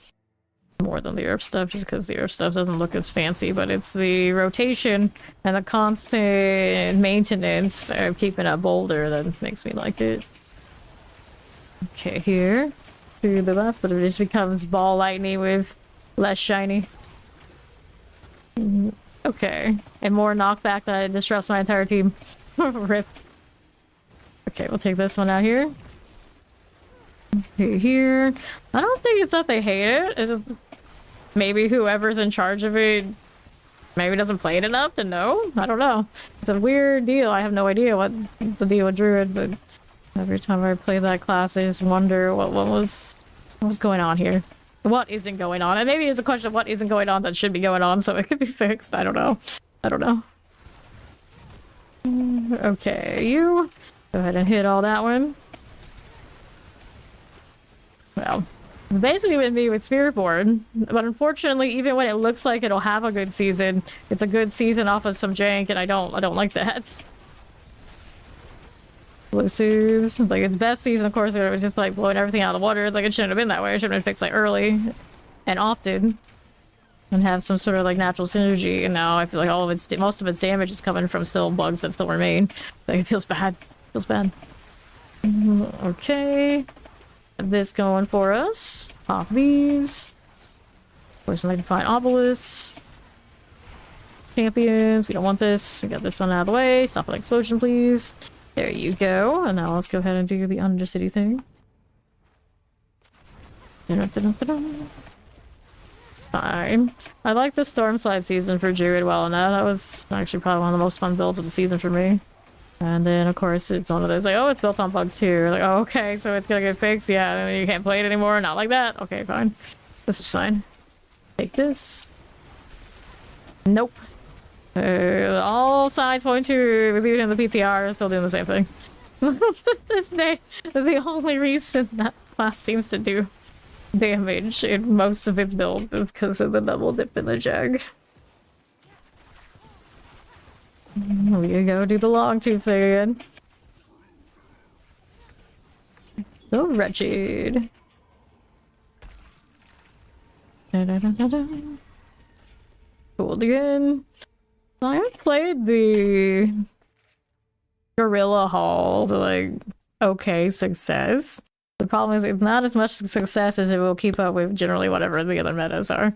more than the herb stuff, just because the herb stuff doesn't look as fancy, but it's the rotation and the constant maintenance of keeping up Boulder that makes me like it. Okay, here to the left, but it just becomes ball lightning with less shiny. Okay, and more knockback that disrupts my entire team. Rip. Okay, we'll take this one out here. Here. I don't think it's that they hate it. It's just maybe whoever's in charge of it maybe doesn't play it enough to know. I don't know. It's a weird deal. I have no idea what's the deal with Druid, but every time I play that class, I just wonder what was going on here. What isn't going on? And maybe it's a question of what isn't going on that should be going on, so it could be fixed. I don't know. I don't know. Okay, you go ahead and hit all that one. Well, basically with me with Spiritborn, but unfortunately, even when it looks like it'll have a good season, it's a good season off of some jank, and I don't like that. Explosives. It's like its best season, of course, it was just like blowing everything out of the water. Like it shouldn't have been that way. It should have been fixed like early and often, and have some sort of like natural synergy. And now I feel like most of its damage is coming from still bugs that still remain. Like it feels bad. Feels bad. Okay. This going for us. Pop these. Of course, I can find obelisks. Champions. We don't want this. We got this one out of the way. Stop an explosion, please. There you go. And now let's go ahead and do the Undercity thing. Fine. I like the Stormslide season for Druid well enough. That was actually probably one of the most fun builds of the season for me. And then, of course, it's one of those, like, oh, it's built on bugs too. Like, oh, okay, so it's gonna get fixed. Yeah, and you can't play it anymore. Not like that. Okay, fine. This is fine. Take this. Nope. All signs point to it was even in the PTR, still doing the same thing. This day, the only reason that class seems to do damage in most of its builds is because of the double dip in the jag. We gotta go do the long tooth thing again. So wretched. Cool again. I have played the Gorilla Hall to like okay success. The problem is it's not as much success as it will keep up with generally whatever the other metas are.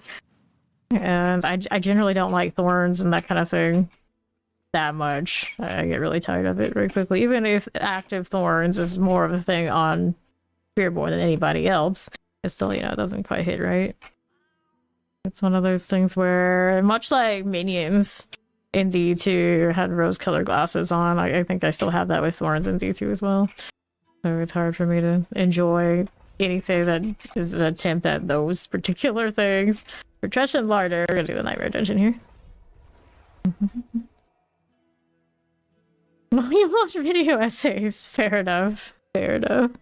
And I generally don't like thorns and that kind of thing that much. I get really tired of it very quickly. Even if active thorns is more of a thing on Spiritborn than anybody else, it still, you know, it doesn't quite hit right. It's one of those things where, much like minions in D2 had rose-colored glasses on, I think I still have that with thorns in D2 as well. So it's hard for me to enjoy anything that is an attempt at those particular things. For Tresh and Larder, we're gonna do the Nightmare Dungeon here. You watch video essays. Fair enough. Fair enough.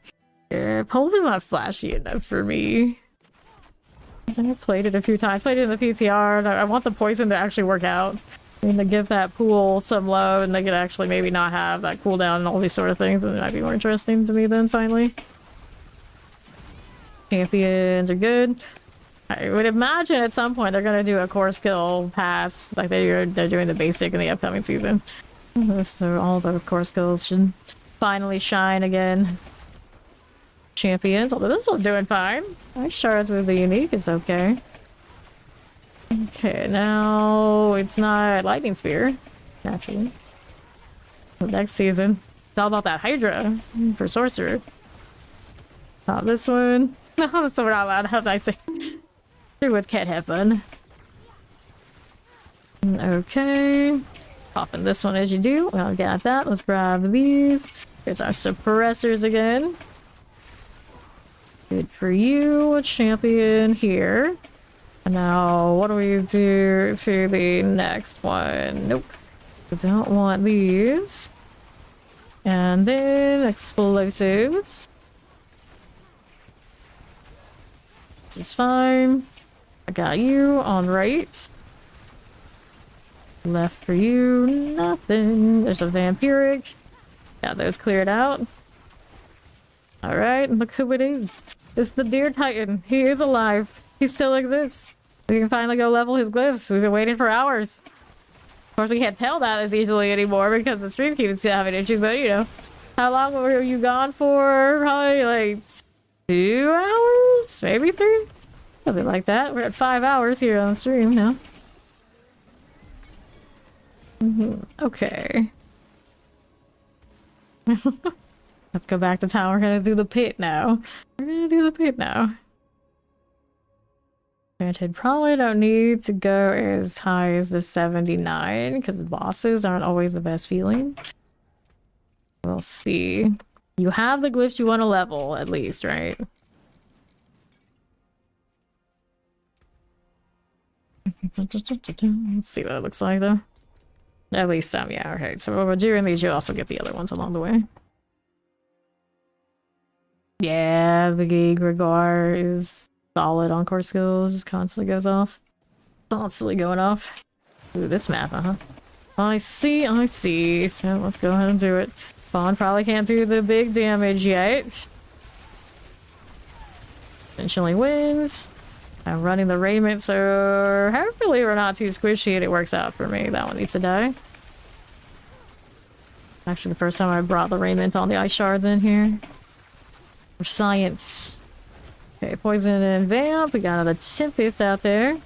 Yeah, Pulp is not flashy enough for me. I've played it a few times. Played it in the PTR. I want the poison to actually work out. I mean, to give that pool some love, and they could actually maybe not have that cooldown and all these sort of things, and it might be more interesting to me then, finally. Champions are good. I would imagine at some point they're gonna do a core skill pass, like they're doing the basic in the upcoming season. So all those core skills should finally shine again. Champions, although this one's doing fine. Nice shards with the unique, it's okay. Okay, now it's not Lightning Spear, naturally. The next season, it's all about that Hydra for Sorcerer. Not this one. No, so we're not allowed to have nice things. Druids can't have fun. Okay. Popping this one as you do. Well, got that. Let's grab these. Here's our suppressors again. Good for you, champion here. Now, what do we do to the next one? Nope. We don't want these. And then explosives. This is fine. I got you on right. Left for you, nothing. There's a vampiric. Got those cleared out. Alright, look who it is. It's the Deer Titan. He is alive. He still exists. We can finally go level his glyphs. We've been waiting for hours. Of course, we can't tell that as easily anymore because the stream keeps having issues, but you know, How long were you gone for? Probably like 2 hours? Maybe 3? Something like that. We're at 5 hours here on the stream now. Okay. Let's go back to town. We're gonna do the pit now. Granted, probably don't need to go as high as the 79 because bosses aren't always the best feeling. We'll see. You have the glyphs you want to level, at least, right? Let's see what it looks like, though. At least, yeah, okay. So during these, you also get the other ones along the way. Yeah, the Gregor is solid on core skills. Just constantly goes off. Constantly going off. Ooh, this map, I see. So let's go ahead and do it. Fawn probably can't do the big damage yet. Eventually wins. I'm running the raiment, so hopefully we're not too squishy and it works out for me. That one needs to die. Actually, the first time I brought the raiment on the ice shards in here. For science. Okay, poison and vamp. We got another tempest out there.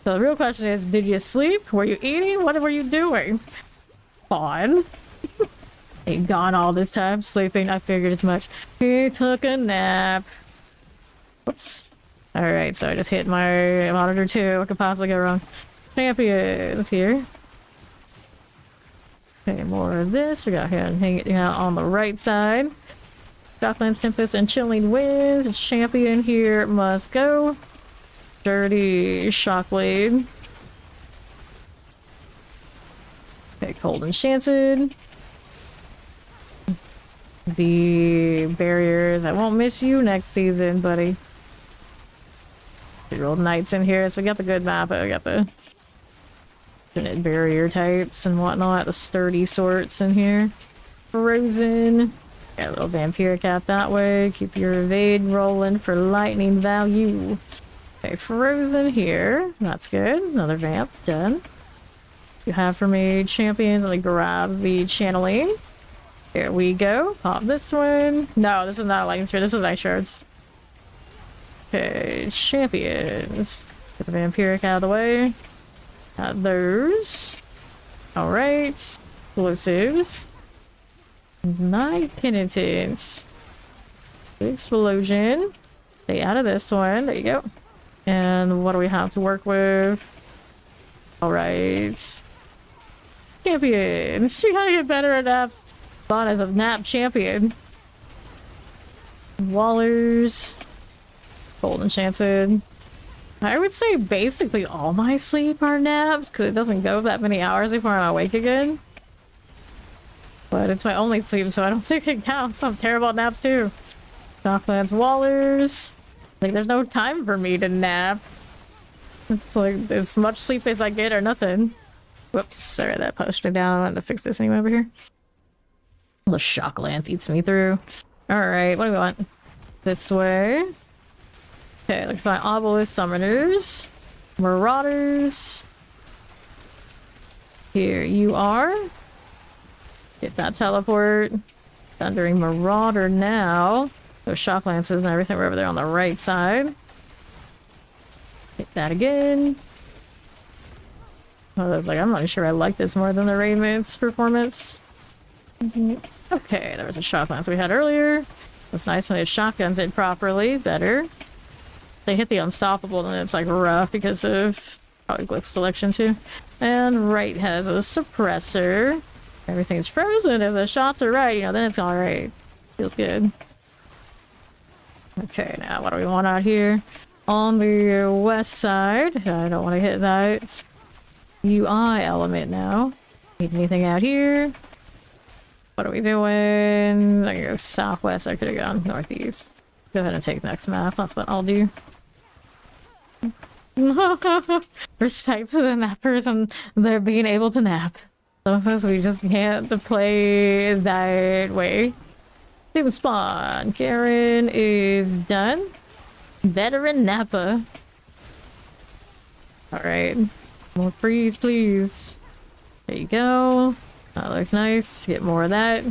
So the real question is, did you sleep? Were you eating? What were you doing? Fawn. Ain't gone all this time sleeping. I figured as much. He took a nap. Whoops. Alright, so I just hit my monitor too. What could possibly go wrong? Champions here. Okay, more of this. We got him hanging out on the right side. Docklands Tempest and Chilling Winds. Champion here must go. Dirty Shockblade. Okay, Cold Enchanted. The barriers. I won't miss you next season, buddy. We rolled knights in here, so we got the good map. We got the barrier types and whatnot. The sturdy sorts in here. Frozen. Got a little vampire cap that way. Keep your evade rolling for lightning value. Okay, frozen here. That's good. Another vamp. Done. You have for me champions. Let me grab the channeling. There we go. Pop this one. No, this is not a lightning spear. This is ice shards. Okay, champions. Get the vampiric out of the way. Got those. Alright. Explosives. Night penitents. Explosion. Stay out of this one. There you go. And what do we have to work with? Alright. Champions. You gotta get better at naps. Spawn as a nap champion. Wallers. Cold Enchanted. I would say basically all my sleep are naps, because it doesn't go that many hours before I'm awake again. But it's my only sleep, so I don't think it counts. I'm terrible at naps too. Docklands Wallers. Like, there's no time for me to nap. It's like as much sleep as I get or nothing. Whoops, sorry, that pushed me down. I wanted to fix this anyway over here. The shock lance eats me through. Alright, what do we want? This way. Okay, look for my obelisk summoners. Marauders. Here you are. Get that teleport. Thundering Marauder now. Those shock lances and everything were over there on the right side. Hit that again. Oh, I was like, I'm not sure I like this more than the Raven's performance. Okay, there was a shock lance we had earlier. It's nice when they had shotguns in properly. Better. They hit the unstoppable and it's like rough because of probably glyph selection too. And right has a suppressor. Everything's frozen. If the shots are right, you know, then it's alright. Feels good. Okay, now what do we want out here? On the west side, I don't want to hit that UI element now. Need anything out here? What are we doing? I can go southwest. I could have gone northeast. Go ahead and take the next map. That's what I'll do. Respect to the nappers and their being able to nap. Some of us, we just can't play that way. Doom spawn. Karen is done. Veteran Nappa. Alright. More freeze, please. There you go. That looks nice. Get more of that.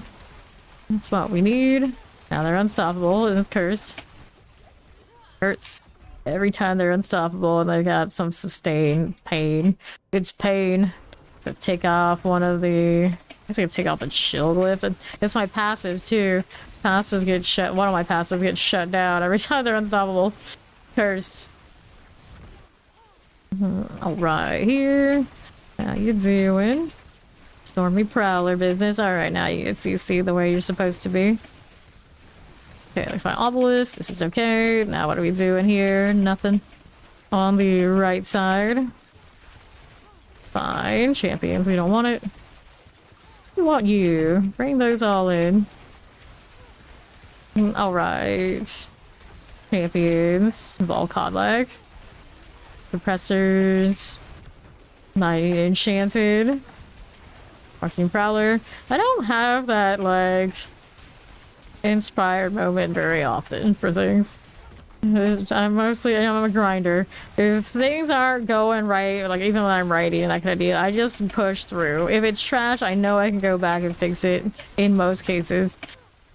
That's what we need. Now they're unstoppable and it's cursed. Hurts every time they're unstoppable and they got some sustained pain. It's pain. Gonna take off one of the... I guess I can take off the chill glyph. And it's my passives too. Passives get shut... One of my passives gets shut down every time they're unstoppable. Cursed. Alright, here. How you doing? Stormy Prowler business. Alright, now you get CC the way you're supposed to be. Okay, we find Obelisk. This is okay. Now what do we do in here? Nothing. On the right side. Fine. Champions, we don't want it. We want you. Bring those all in. Alright. Champions. Volcodlac. Suppressors. Night Enchanted. Marking Prowler. I don't have that, like, inspired moment very often for things. I'm a grinder. If things aren't going right, like even when I'm writing and that kind of deal, I just push through. If it's trash, I know I can go back and fix it in most cases.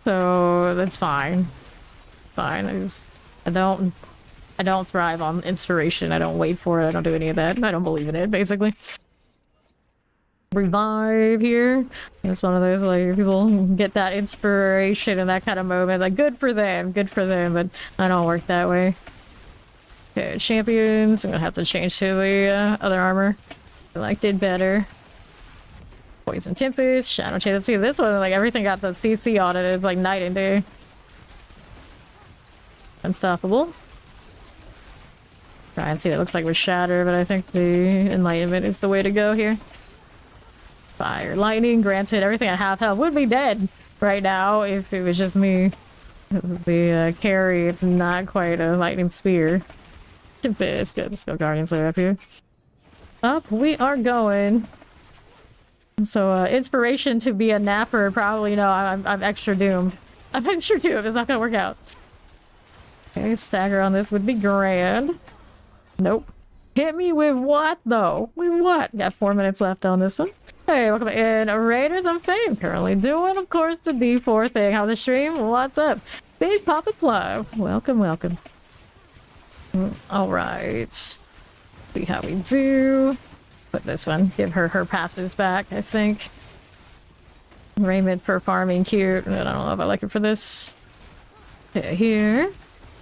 So that's fine. Fine. I don't thrive on inspiration. I don't wait for it. I don't do any of that. I don't believe in it, basically. Revive here. It's one of those, like, people get that inspiration in that kind of moment. Like, good for them, but I don't work that way. Okay, champions. I'm gonna have to change to the other armor. I liked it better. Poison Tempest, Shadow Chase. See, this one, like, everything got the CC on it. It's like night and day. Unstoppable. Try and see what it looks like with Shatter, but I think the Enlightenment is the way to go here. Fire, lightning, granted, everything I have health would be dead right now if it was just me. The carry, it's not quite a lightning spear. It's good. Let's go Guardian Slayer up here. Up we are going. So, inspiration to be a napper, probably, no, I'm extra doomed. I'm extra doomed, it's not gonna work out. Okay, stagger on this would be grand. Nope. Hit me with what, though? With what? Got 4 minutes left on this one. Hey, welcome in, Raiders of Fame. Currently doing, of course, the D4 thing. How's the stream? What's up? Big Papa Plug. Welcome, welcome. Alright. See how we do. Put this one. Give her her passives back, I think. Raiment for farming, cute. I don't know if I like it for this. Okay, here.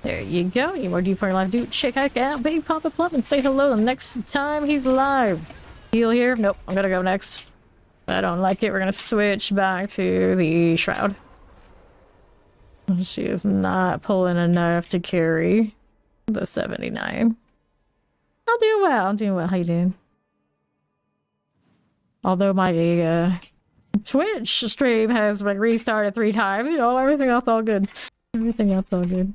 There you go. Any more D4 in live? Dude, check out Big Papa Plump and say hello the next time he's live. Heal here? Nope. I'm gonna go next. I don't like it. We're gonna switch back to the Shroud. She is not pulling enough to carry the 79. I'm doing well. I'm doing well. How you doing? Although my Twitch stream has like restarted 3 times, you know, everything else all good. Everything else all good.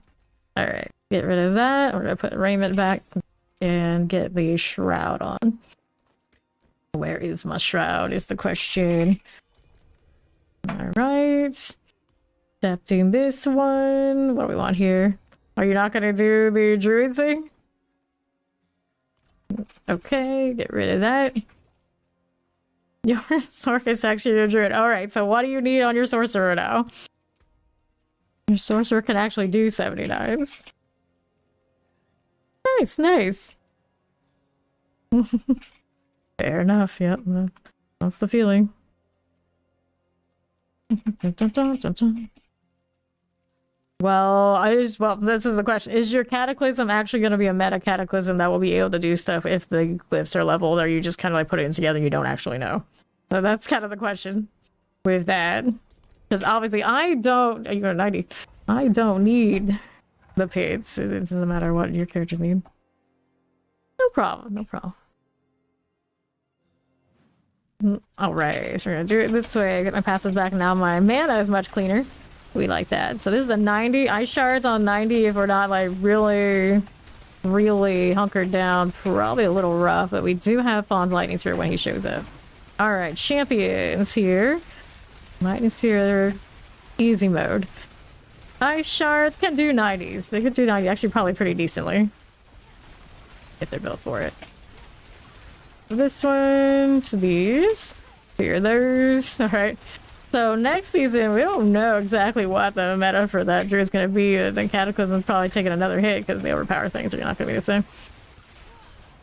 Alright, get rid of that. We're gonna put Raiment back and get the Shroud on. Where is my Shroud is the question. Alright. Accepting this one. What do we want here? Are you not gonna do the Druid thing? Okay, get rid of that. Your Sorcerer is actually your Druid. Alright, so what do you need on your Sorcerer now? Your Sorcerer can actually do 79s. Nice, nice. Fair enough, yep. That's the feeling. Well, this is the question. Is your Cataclysm actually going to be a meta Cataclysm that will be able to do stuff if the glyphs are leveled, or you just kind of like put it together and you don't actually know? So that's kind of the question with that. Because obviously I don't... You got 90. I don't need the pits. It doesn't matter what your characters need. No problem, no problem. Alright, so we're gonna do it this way. Get my passes back. Now my mana is much cleaner. We like that. So this is a 90. Ice Shards on 90 if we're not like really hunkered down. Probably a little rough, but we do have Fawn's Lightning Spear when he shows up. Alright, champions here. Lightning Spear, easy mode. Ice Shards can do 90s. They could do 90 actually probably pretty decently. If they're built for it. This one to these. Here, those. Alright. So next season, we don't know exactly what the meta for that druid is going to be. The Cataclysm's probably taking another hit because the overpower things are not going to be the same.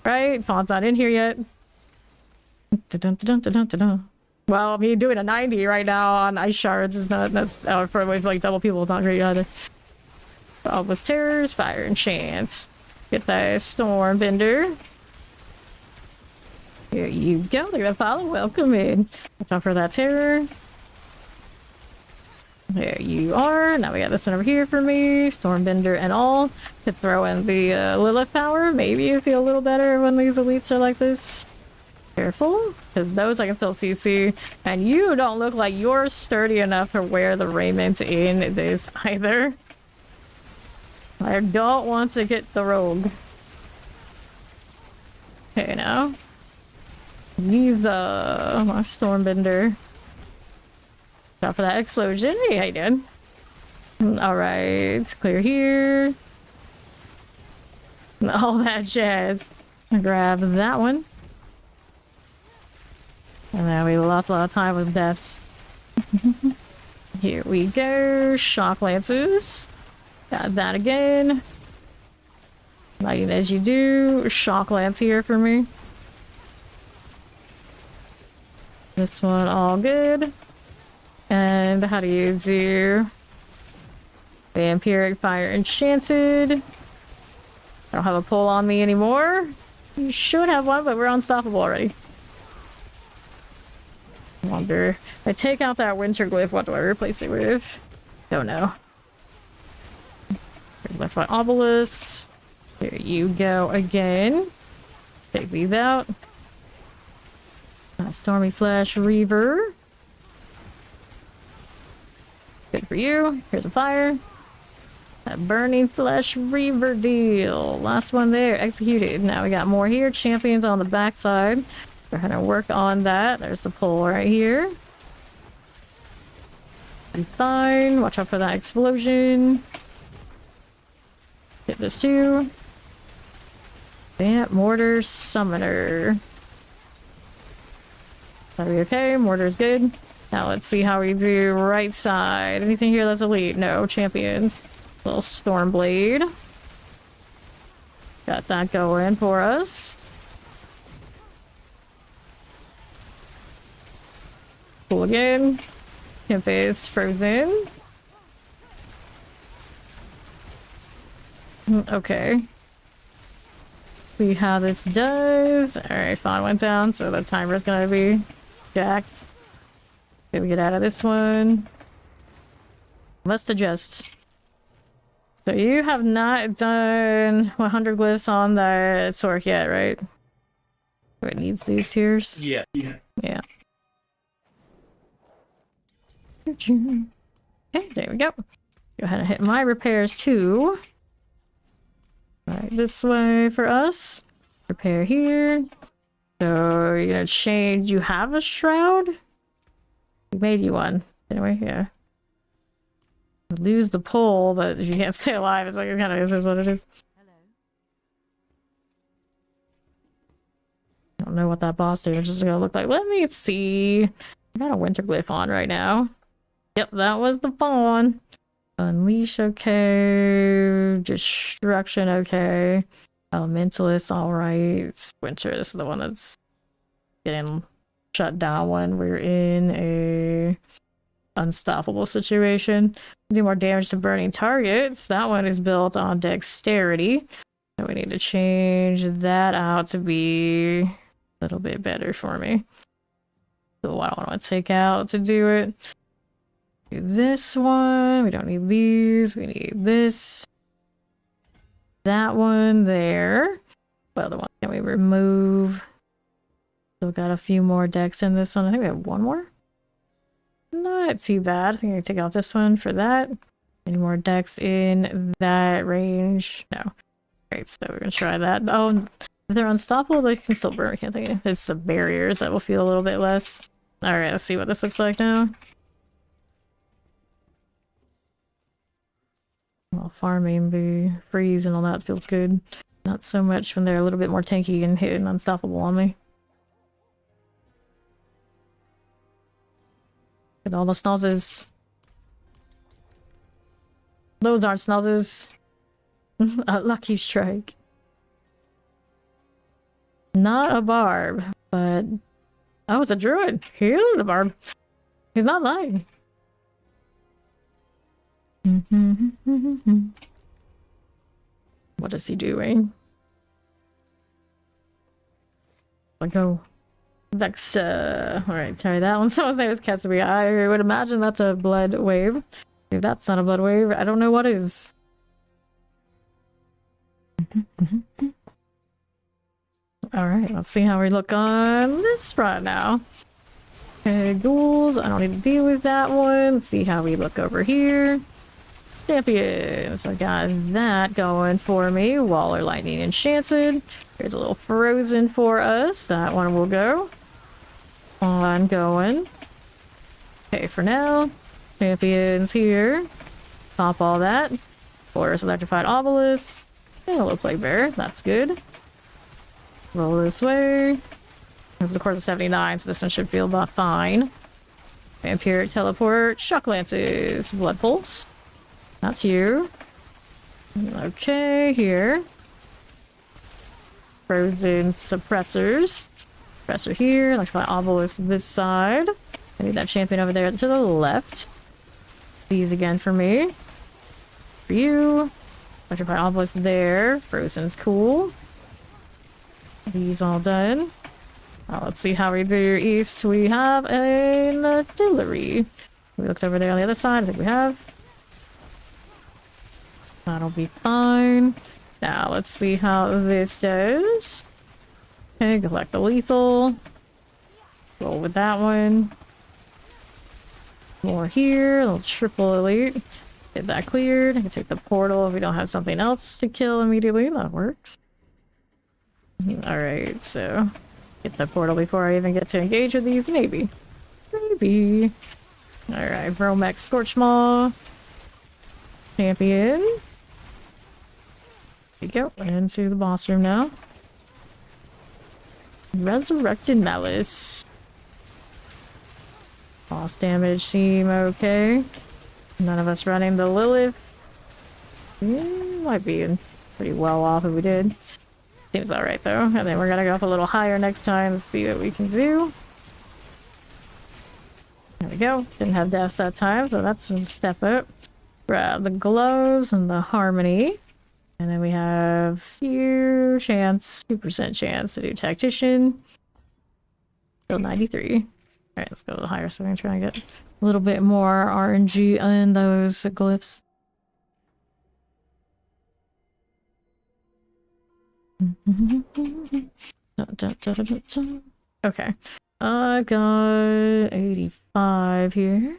Right? Fawn's not in here yet. Dun-dun-dun-dun-dun-dun. Well, me doing a 90 right now on Ice Shards is not, that's for like double people, it's not great either. Obelisk Terrors, Fire Enchant. Get that Stormbender. Here you go, look at that follow, welcome in. Watch out for that Terror. There you are. Now we got this one over here for me. Stormbender and all. Could throw in the Lilith power. Maybe you feel a little better when these elites are like this. Careful, because those I can still CC. And you don't look like you're sturdy enough to wear the raiment in this either. I don't want to get the rogue. Okay, now. Use my Stormbender. Stop for that explosion. Hey, how you doing? Alright, clear here. All that jazz. Grab that one. And then we lost a lot of time with deaths. Here we go. Shock Lances. Got that again. Lighting as you do. Shock Lance here for me. This one all good. And how do you do? Vampiric Fire Enchanted. I don't have a pull on me anymore. You should have one, but we're unstoppable already. Wonder. If I take out that Winter Glyph, what do I replace it with? Don't know. Left my Obelisk. There you go again. Take these out. Stormy Flash Reaver. Good for you. Here's a fire. That Burning Flesh Reaver deal. Last one there. Executed. Now we got more here. Champions on the backside. We're gonna work on that. There's the pull right here. And fine. Watch out for that explosion. Hit this too. Vamp Mortar Summoner. Are we okay? Mortar's good. Now let's see how we do right side. Anything here that's elite? No. Champions. Little Stormblade. Got that going for us. Cool again. Tempest frozen. Okay. See how this does. Alright, Fawn went down, so the timer's gonna be jacked. Can we get out of this one? Let's adjust. So you have not done 100 glyphs on the Sork yet, right? So it needs these tiers? Yeah. Yeah. Okay, there we go. Go ahead and hit my repairs too. Alright, this way for us. Repair here. So you're gonna change. You have a shroud? We made you one. Anyway, yeah. Lose the pull, but if you can't stay alive, it's like it kind of is what it is. Hello. I don't know what that boss damage is gonna look like. Let me see. I got a Winter Glyph on right now. Yep, that was the fawn. Unleash, okay. Destruction, okay. Elementalist, alright. Winter is the one that's getting shut down when we're in a unstoppable situation. Do more damage to burning targets. That one is built on dexterity. So we need to change that out to be a little bit better for me. So what I want to take out to do it. Do this one. We don't need these. We need this. That one there. Well, the one can we remove? Still got a few more decks in this one. I think we have one more. Not too bad. I think I can take out this one for that. Any more decks in that range? No. Alright, so we're gonna try that. Oh, if they're unstoppable, they can still burn, can't they? It's the barriers that will feel a little bit less. Alright, let's see what this looks like now. Well, farming the freeze and all that feels good. Not so much when they're a little bit more tanky and hitting unstoppable on me. Get all the snozzes. Those aren't snozzes. A lucky strike. Not a barb, but... Oh, it's a druid. He's a barb. He's not lying. What is he doing? Let go. Vex, alright, sorry, that one. Someone's name is Cassidy. I would imagine that's a blood wave. If that's not a blood wave, I don't know what is. Alright, let's see how we look on this front now. Okay, ghouls, I don't need to deal with that one. Let's see how we look over here. Champions, I got that going for me. Waller Lightning Enchanted. Here's a little Frozen for us. That one will go. On going. Okay, for now. Champions here. Pop all that. Forest Electrified Obelisk. And a little Plague Bearer. That's good. Roll this way. This is of course a 79, so this one should feel about fine. Vampiric Teleport. Shock Lances. Blood Pulse. That's you. Okay, here. Frozen Suppressors. Suppressor here. Electrified Obelisk this side. I need that champion over there to the left. These again for me. For you. Electrified Obelisk there. Frozen's cool. These all done. Let's see how we do east. We have an artillery. We looked over there on the other side. I think we have. That'll be fine. Now let's see how this does. Okay, collect the lethal. Roll with that one. More here. A little triple elite. Get that cleared. I can take the portal if we don't have something else to kill immediately. That works. Alright, so get the portal before I even get to engage with these. Maybe. Maybe. Alright, Vromex Scorchmaw. Champion. There you go. Into the boss room now. Resurrected Malice. Boss damage seem okay. None of us running the Lilith. Might be pretty well off if we did. Seems alright though. And then we're gonna go up a little higher next time to see what we can do. There we go. Didn't have deaths that time, so that's a step up. Grab the gloves and the harmony. And then we have few chance, 2% chance to do tactician. Still 93. Alright, let's go a little higher so we can try and get a little bit more RNG in those glyphs. Okay. I got 85 here.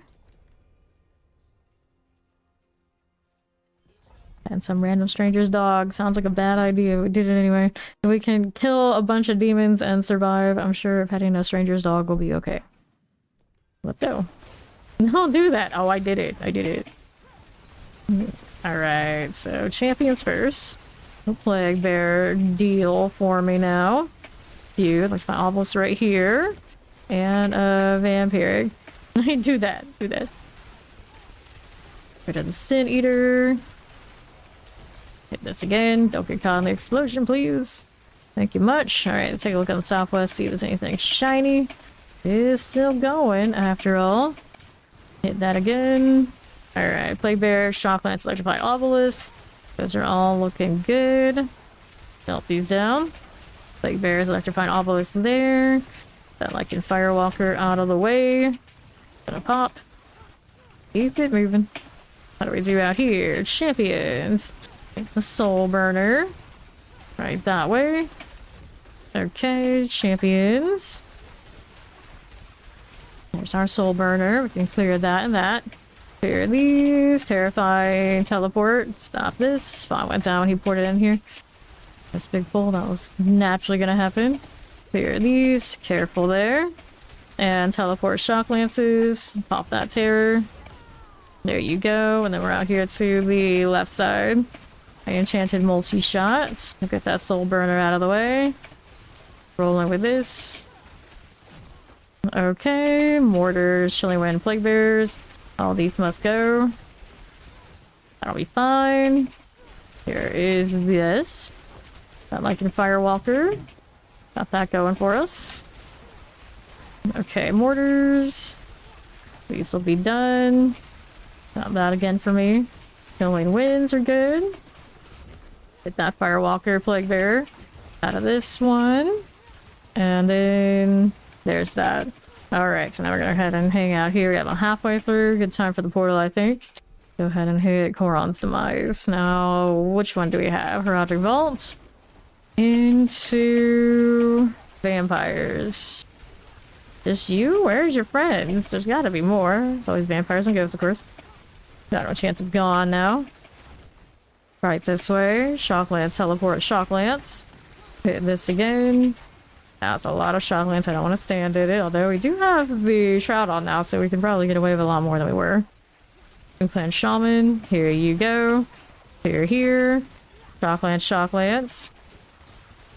And some random stranger's dog. Sounds like a bad idea. We did it anyway. If we can kill a bunch of demons and survive, I'm sure petting a stranger's dog will be okay. Let's go. Don't do that. Oh, I did it. I did it. Alright, so champions first. The Plague Bear deal for me now. You, like my obelisk right here. And a vampiric. Do that. Do that. Rid of the Sin Eater. Hit this again. Don't get caught in the explosion, please. Thank you much. Alright, let's take a look on the southwest, see if there's anything shiny. It is still going, after all. Hit that again. Alright, Plague Bear, Shock Lance, Electrified Obelisk. Those are all looking good. Melt these down. Plague Bear's Electrified Obelisk there. That Lycan Firewalker out of the way. Gonna pop. Keep it moving. How do we do out here? Champions. The Soul Burner. Right that way. Okay, champions. There's our Soul Burner. We can clear that and that. Clear these. Terrifying Teleport. Stop this. Spot went down when he poured it in here. This big pull. That was naturally gonna happen. Clear these. Careful there. And teleport Shock Lances. Pop that Terror. There you go. And then we're out here to the left side. I enchanted multi-shots. Get that Soul Burner out of the way. Rolling with this. Okay, mortars, chilling wind, plague bears. All these must go. That'll be fine. Here is this. That Lycan Firewalker. Got that going for us. Okay, mortars. These will be done. Not bad again for me. Chilling winds are good. Get that Firewalker Plague Bearer out of this one. And then there's that. Alright, so now we're gonna go ahead and hang out here. We got about halfway through. Good time for the portal, I think. Go ahead and hit Koron's Demise. Now, which one do we have? Heraldic Vault. Into vampires. Just you? Where's your friends? There's gotta be more. There's always vampires and ghosts, of course. Got no chance it's gone now. Right this way. Shock Lance, teleport Shock Lance. Hit this again. That's a lot of Shock Lance. I don't want to stand at it. Although we do have the Shroud on now, so we can probably get away with a lot more than we were. Clan Shaman. Here you go. Here. Shock Lance, Shock Lance.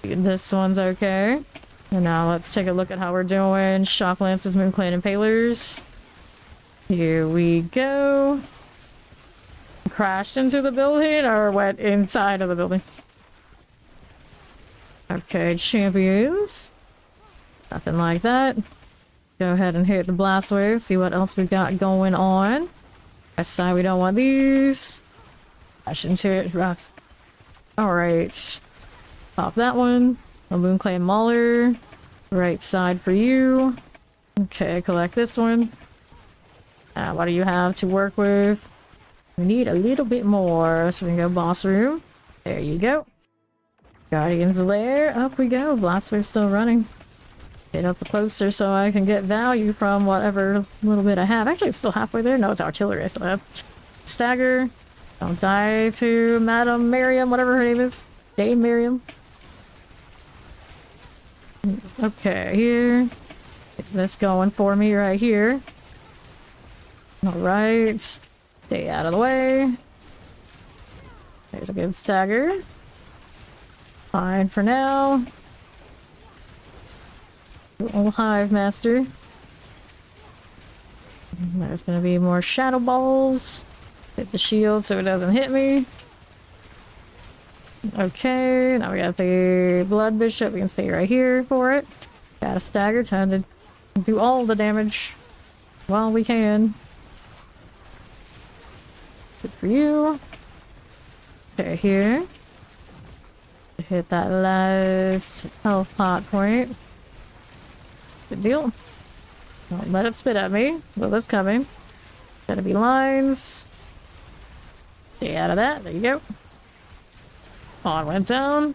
This one's okay. And now let's take a look at how we're doing. Shock Lances, Moon Clan Impalers. Here we go. Crashed into the building or went inside of the building? Okay, champions. Nothing like that. Go ahead and hit the blast wave, see what else we've got going on. West side, we don't want these. Crash into it, rough. Alright. Pop that one. A Moon Clan Mauler. Right side for you. Okay, collect this one. What do you have to work with? We need a little bit more, so we can go boss room. There you go. Guardian's Lair. Up we go. Blast Wave's still running. Get up closer so I can get value from whatever little bit I have. Actually, it's still halfway there. No, it's artillery I still have. Stagger. Don't die to Madam Miriam, whatever her name is. Dame Miriam. Okay, here. Get this going for me right here. Alright. Stay out of the way. There's a good stagger. Fine for now. Old Hive Master. There's gonna be more shadow balls. Hit the shield so it doesn't hit me. Okay, now we got the Blood Bishop. We can stay right here for it. Got a stagger, time to do all the damage while we can. Good for you. Okay, here. Hit that last health pot point. Good deal. Don't let it spit at me. Well, that's coming. Gotta be lines. Stay out of that. There you go. On went down.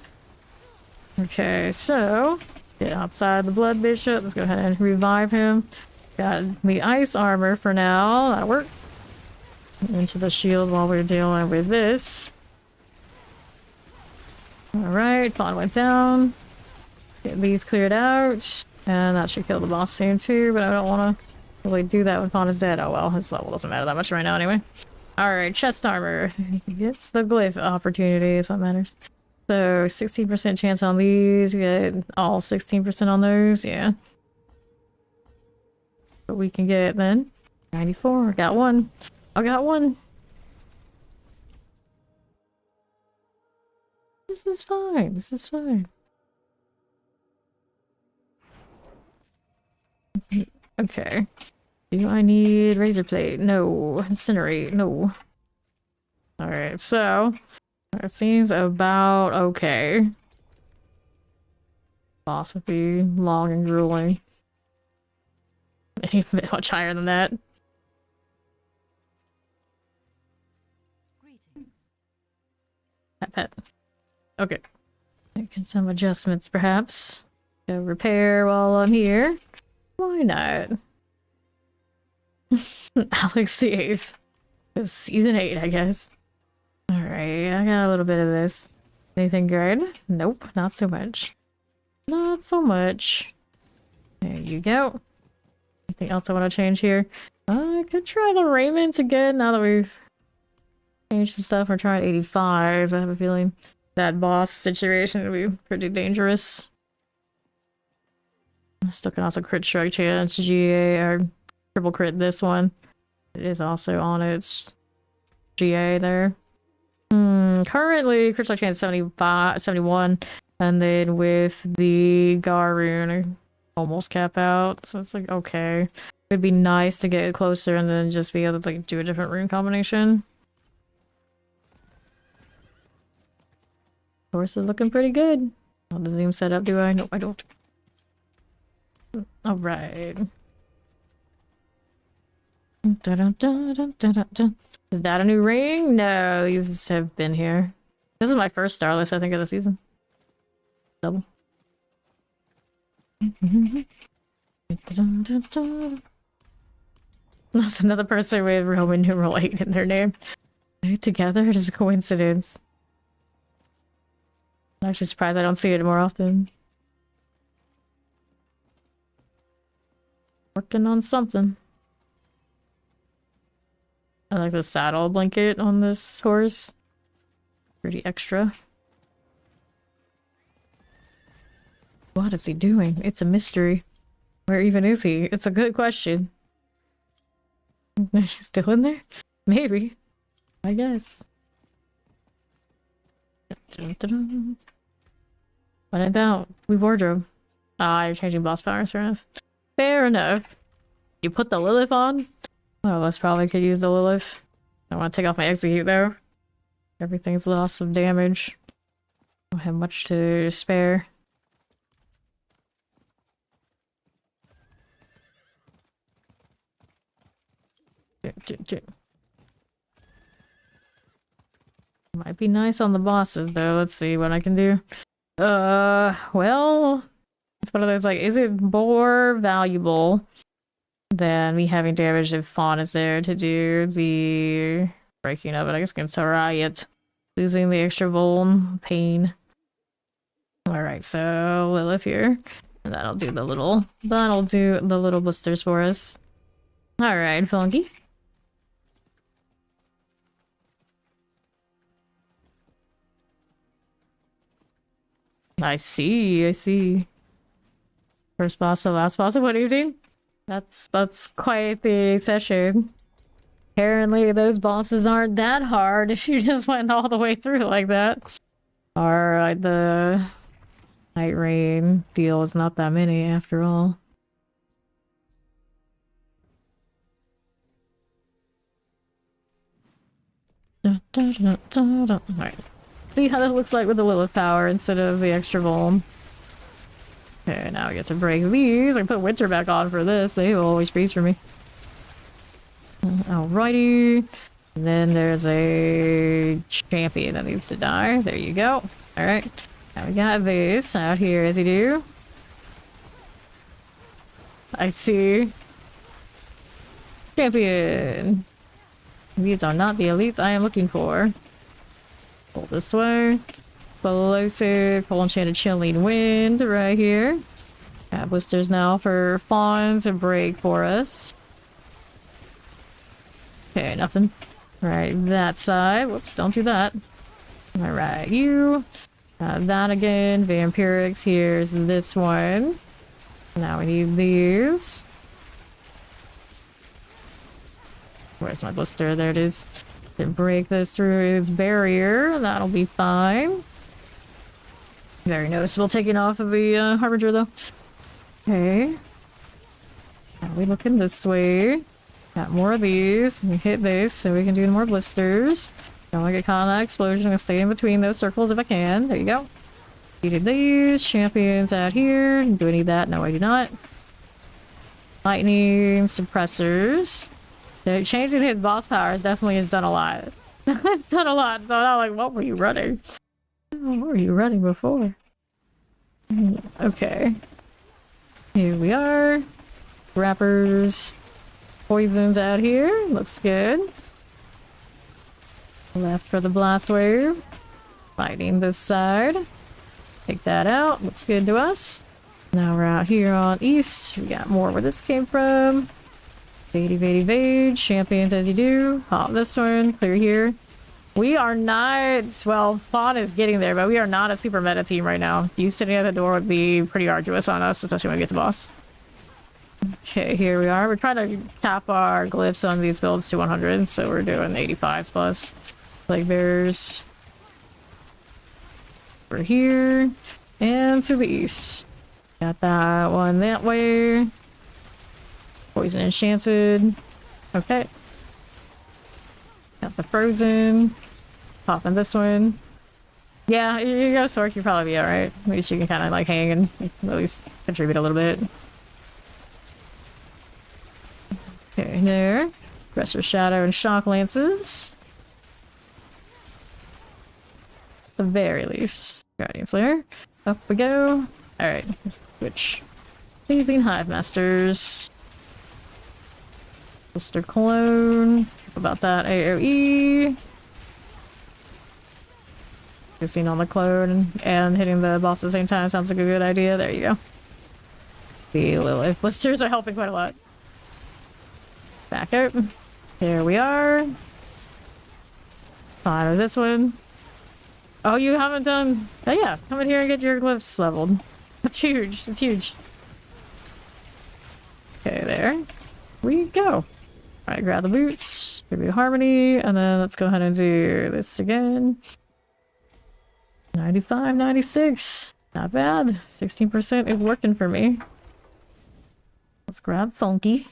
Okay, so get outside the Blood Bishop. Let's go ahead and revive him. Got the ice armor for now. That'll work. Into the shield while we're dealing with this. Alright, pawn went down. Get these cleared out. And that should kill the boss soon too, but I don't want to really do that when pawn is dead. Oh well, his level doesn't matter that much right now anyway. Alright, chest armor. He gets the glyph opportunity is what matters. So 16% chance on these. We get all 16% on those, yeah. But we can get then. 94, I got one. I got one. This is fine. This is fine. Okay. Do I need razor plate? No. Incinerate? No. Alright, so that seems about okay. Boss would be long and grueling. Maybe a bit much higher than that. Greetings. Pet. Okay. Making some adjustments, perhaps. Go repair while I'm here. Why not? Alex the 8th. It was season 8, I guess. Alright, I got a little bit of this. Anything good? Nope, not so much. Not so much. There you go. Anything else I want to change here? I could try the raiment again now that we've changed some stuff. We're trying 85. I have a feeling that boss situation would be pretty dangerous. Still can also crit strike chance, GA, or triple crit this one. It is also on its GA there. Currently, crit strike chance 75, 71, and then with the Garoon, almost cap out, so it's like, okay. It'd be nice to get closer and then just be able to like do a different rune combination. Horse is looking pretty good. Oh, the zoom setup, do I? No, I don't. Alright. Is that a new ring? No, these have been here. This is my first Starless, I think, of the season. Double. That's another person with Roman numeral 8 in their name. Together, it is a coincidence. I'm actually surprised I don't see it more often. Working on something. I like the saddle blanket on this horse. Pretty extra. What is he doing? It's a mystery. Where even is he? It's a good question. Is she still in there? Maybe. I guess. When in doubt, we wardrobe. Ah, you're changing boss powers, fair enough. Fair enough. You put the Lilith on? One of us probably could use the Lilith. I want to take off my execute though. Everything's lost some damage. Don't have much to spare. Might be nice on the bosses though. Let's see what I can do. Well, it's one of those like, is it more valuable than me having damage if Fawn is there to do the breaking of it? I guess I can try it. Losing the extra vuln pain. Alright, so Lilith here. And that'll do the little blisters for us. Alright, Funky. I see. First boss to last boss of what evening? That's quite the session. Apparently those bosses aren't that hard if you just went all the way through like that. Or the Night Rain deal is not that many after all. Alright. See how that looks like with the Lilith power instead of the extra vuln. Okay, now we get to break these. I can put Winter back on for this. They will always freeze for me. Alrighty. And then there's a champion that needs to die. There you go. Alright. Now we got this out here as you do. I see. Champion. These are not the elites I am looking for. Pull this way. Explosive, full enchanted chilling wind right here. Got blisters now for Fawn to break for us. Okay, nothing. Right, that side. Whoops, don't do that. Alright, you. That again. Vampirics. Here's this one. Now we need these. Where's my blister? There it is. Then break this through its barrier. That'll be fine. Very noticeable taking off of the Harbinger though. Okay. Now we looking this way. Got more of these. We hit this so we can do more blisters. Don't want to get caught in that explosion. I'm gonna stay in between those circles if I can. There you go. Needed these. Champions out here. Do I need that? No, I do not. Lightning suppressors. So changing his boss powers definitely has done a lot. It's done a lot. So I'm like, what were you running? What were you running before? Okay. Here we are. Wrappers. Poisons out here. Looks good. Left for the blast wave. Fighting this side. Take that out. Looks good to us. Now we're out here on east. We got more where this came from. Evade. Champions as you do. Pop this one. Clear here. We are not, well, Fawn is getting there, but we are not a super meta team right now. You sitting at the door would be pretty arduous on us, especially when we get to boss. Okay, here we are. We're trying to cap our glyphs on these builds to 100, so we're doing 85s plus. Plague bears. We're here. And to the east. Got that one that way. Poison enchanted. Okay. Got the frozen. Popping this one. Yeah, you go Sork, you'll probably be alright. At least you can kind of like hang and at least contribute a little bit. Okay, there. Rest of Shadow and Shock Lances. At the very least. Guardian Slayer. Up we go. Alright, let's switch. 18 Hive Masters. Blister Clone. About that AoE. Focusing on the clone and hitting the boss at the same time sounds like a good idea. There you go. The Lilith blisters are helping quite a lot. Back out. Here we are. Fine with this one. Oh, you haven't done... Oh yeah, come in here and get your glyphs leveled. That's huge. That's huge. Okay, there we go. Alright, grab the boots. Give me harmony. And then let's go ahead and do this again. 95, 96. Not bad. 16% is working for me. Let's grab Funky.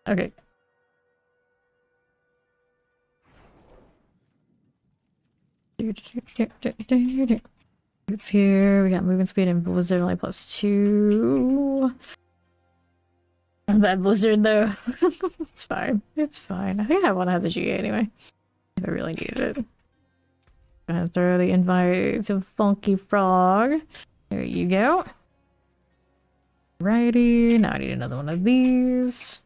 Okay. It's here. We got movement speed and blizzard only +2. That blizzard though. It's fine. It's fine. I think I have one that has a GA anyway. If I really needed it. Gonna throw the invite to Funky Frog. There you go. Righty. Now I need another one of these.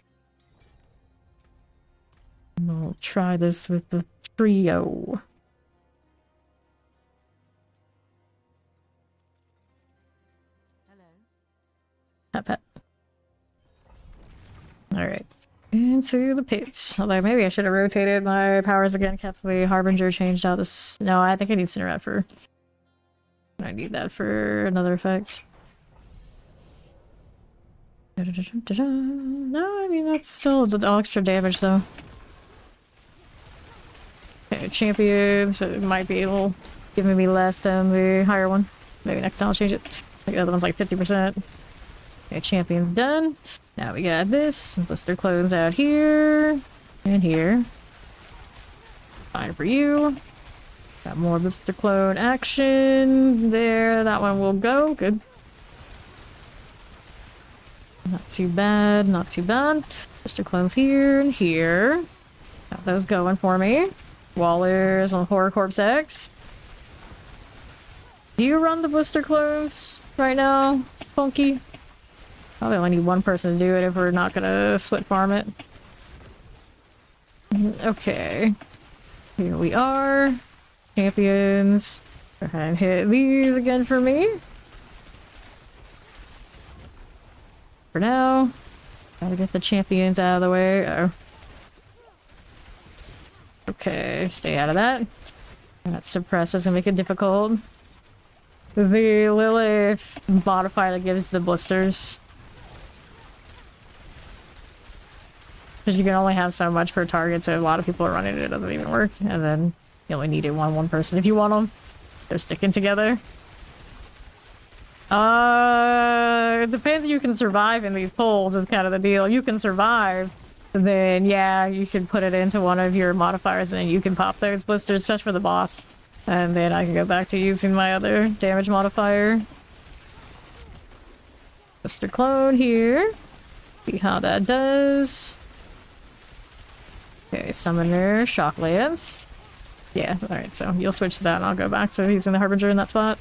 We'll try this with the trio. Hello. Pat pat. Alright. Into the pits. Although maybe I should have rotated my powers again, kept the Harbinger, changed out this. No, I think I need Cinerette for. I need that for another effect. No, I mean that's still extra damage though. Okay, champions, but it might be a little giving me less than the higher one. Maybe next time I'll change it. I think the other one's like 50%. Okay, champions done. Now we got this. Blister clones out here. And here. Fine for you. Got more blister clone action. There, that one will go. Good. Not too bad, not too bad. Blister clones here and here. Got those going for me. Wallers on Horror Corpse X. Do you run the blister clones right now, Funky? Probably only need one person to do it if we're not gonna sweat farm it. Okay. Here we are. Champions. Go ahead and hit these again for me. For now. Gotta get the champions out of the way. Oh. Okay, stay out of that. That suppress is gonna make it difficult. The Lilith modifier that gives the blisters. Because you can only have so much per target, so a lot of people are running it, it doesn't even work. And then you only need it one person if you want them. They're sticking together. It depends if you can survive in these pulls is kind of the deal. You can survive, then yeah, you can put it into one of your modifiers and then you can pop those blisters, especially for the boss. And then I can go back to using my other damage modifier. Blister clone here. See how that does. Okay, Summoner, Shock Lance. Yeah, alright, so you'll switch to that and I'll go back to using the Harbinger in that spot.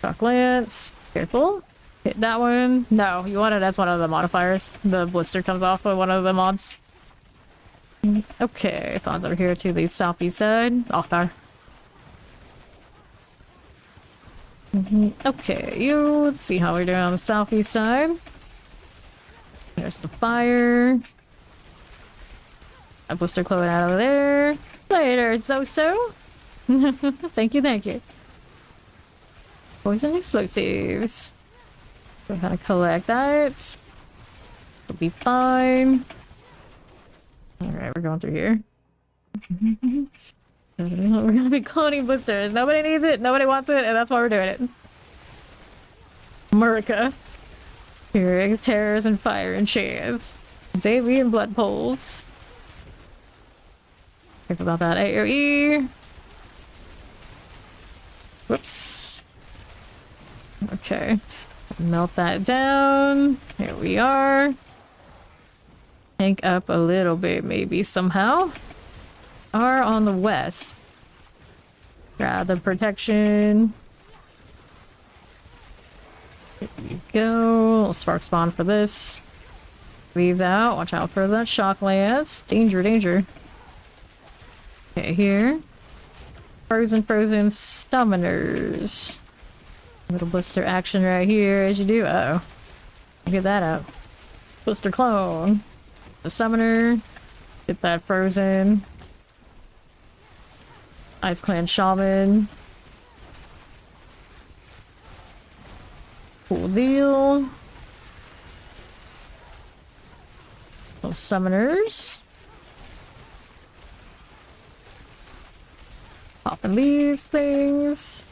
Shock Lance. Careful. Hit that one. No, you want it as one of the modifiers. The blister comes off of one of the mods. Okay, Fawn's over here to the southeast side. Off there. Okay, let's see how we're doing on the southeast side. There's the fire. A blister clone out of there. Later, so. Thank you, thank you. Poison explosives. We're gonna collect that. We'll be fine. Alright, we're going through here. We're gonna be cloning blisters. Nobody needs it, nobody wants it, and that's why we're doing it. Murica. Hearing terrors and fire and chance. Xavian blood pulse. Careful about that AoE. Whoops. Okay. Melt that down. Here we are. Tank up a little bit, maybe somehow. Are on the west. Grab the protection. There we go. Little spark spawn for this. These out. Watch out for that shock lance. Danger, danger. Okay, here. Frozen summoners. Little blister action right here as you do. Uh oh. Get that out. Blister clone. The summoner. Get that frozen. Ice Clan Shaman. Cool deal. Little summoners. Popping these things.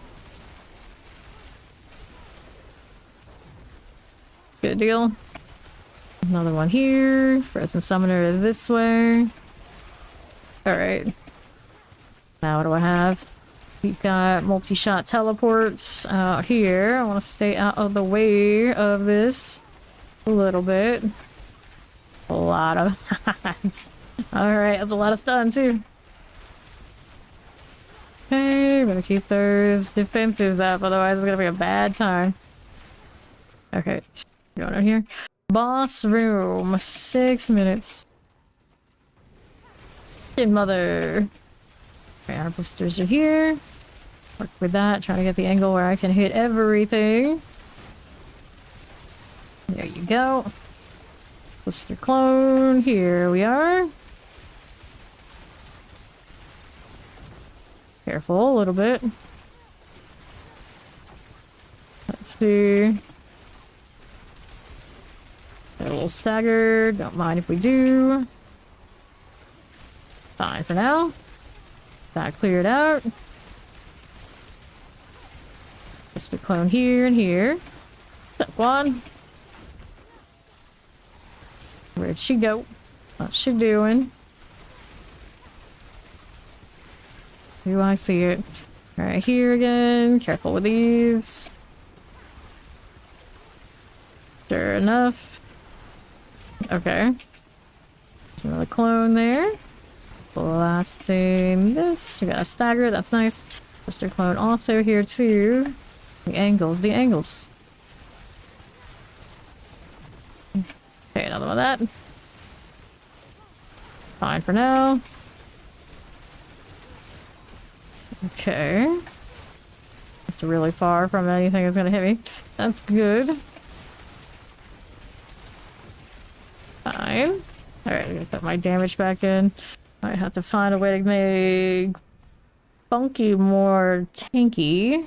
Good deal. Another one here. Frozen summoner this way. Alright. Now what do I have? We've got multi-shot teleports out here. I want to stay out of the way of this a little bit. A lot of hands. Alright, that's a lot of stun too. Okay, we're gonna keep those defensives up, otherwise it's gonna be a bad time. Okay, going out here. Boss room, 6 minutes. Good mother. Okay, our blisters are here. Work with that, trying to get the angle where I can hit everything. There you go. Blister clone, here we are. Careful a little bit. Let's see. A little staggered, don't mind if we do. Fine for now. That cleared out. Just a clone here and here. Step one. Where'd she go? What's she doing? Do I see it? Right here again. Careful with these. Sure enough. Okay. There's another clone there. Blasting this. We got a stagger. That's nice. Blister clone also here too. The angles. The angles. Okay, another one of that. Fine for now. Okay. It's really far from anything that's gonna hit me. That's good. Fine. Alright, I'm gonna put my damage back in. Might have to find a way to make Funky more tanky.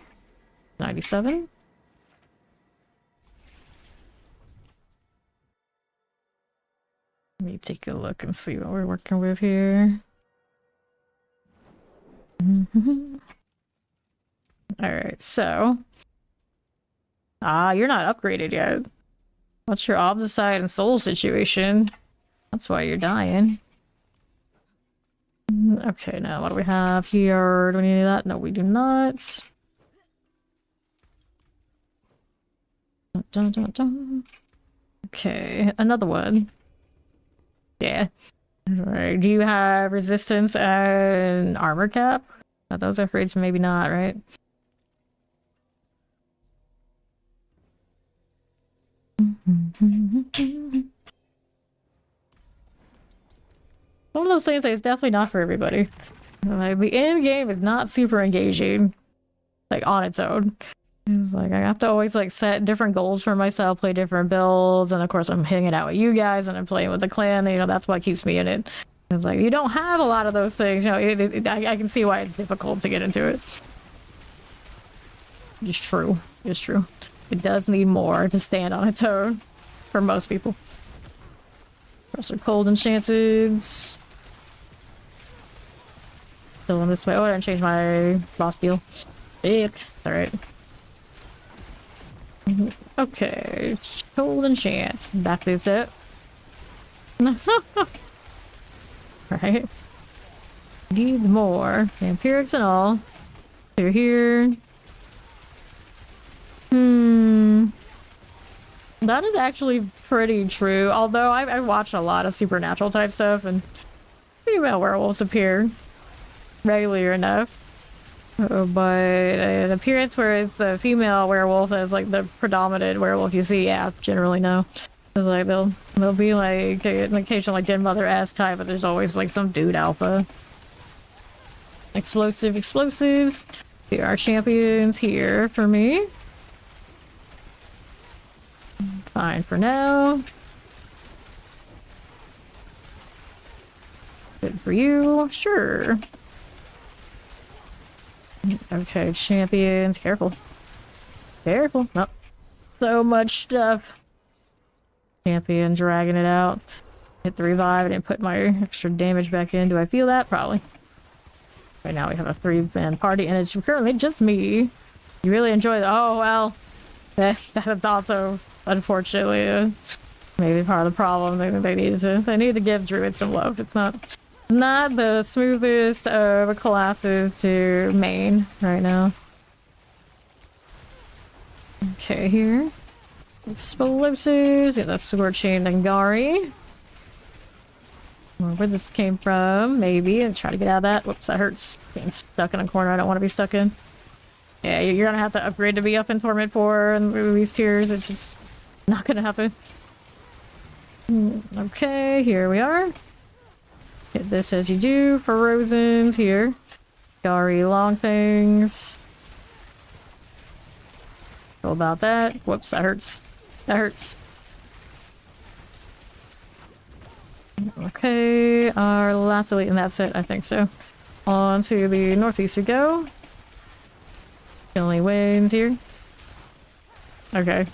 97. Let me take a look and see what we're working with here. Alright, so... you're not upgraded yet. What's your Obsicide and Soul situation? That's why you're dying. Okay, now what do we have here? Do we need that? No, we do not. Dun, dun, dun. Okay, another one. Yeah. Alright, do you have resistance and armor cap? Those upgrades, maybe not, right? One of those things that is definitely not for everybody. Like, the end game is not super engaging, like, on its own. It's like, I have to always, like, set different goals for myself, play different builds, and of course I'm hanging out with you guys, and I'm playing with the clan, you know, that's what keeps me in it. It's like, you don't have a lot of those things. You know, I can see why it's difficult to get into it. It's true. It's true. It does need more to stand on its own for most people. Pressure cold enchanted. Going this way. Oh, I didn't change my boss deal. Big. Alright. Okay. Cold enchant. Back this up. Right. Needs more. Vampirics and all. They're here. That is actually pretty true. Although I watch a lot of supernatural type stuff, and female werewolves appear regularly enough. But an appearance where it's a female werewolf as like the predominant werewolf you see, yeah, generally no. It's like they'll be like an occasional like dead mother-esque type, but there's always like some dude alpha. Explosives. There are champions here for me. Fine for now. Good for you, sure. Okay, champions, careful. Careful. Oh, so much stuff. Champion dragging it out. Hit the revive. I didn't put my extra damage back in. Do I feel that? Probably. Right now we have a 3-man party, and it's currently just me. You really enjoy the— oh, well. That's also, unfortunately, maybe part of the problem. They need to give druids some love. It's not the smoothest of classes to main right now. Okay, here. Explosives. Yeah, that's Scorching Nangari. Where this came from, maybe. And try to get out of that. Whoops, that hurts. Being stuck in a corner I don't want to be stuck in. Yeah, you're gonna have to upgrade to be up in Torment 4 and these tiers. It's just not gonna happen. Okay, here we are. Hit this as you do for Rosens here. Gari long things. How about that? Whoops, that hurts. That hurts. Okay, our last elite, and that's it, I think so. On to the northeast we go. Only wins here. Okay.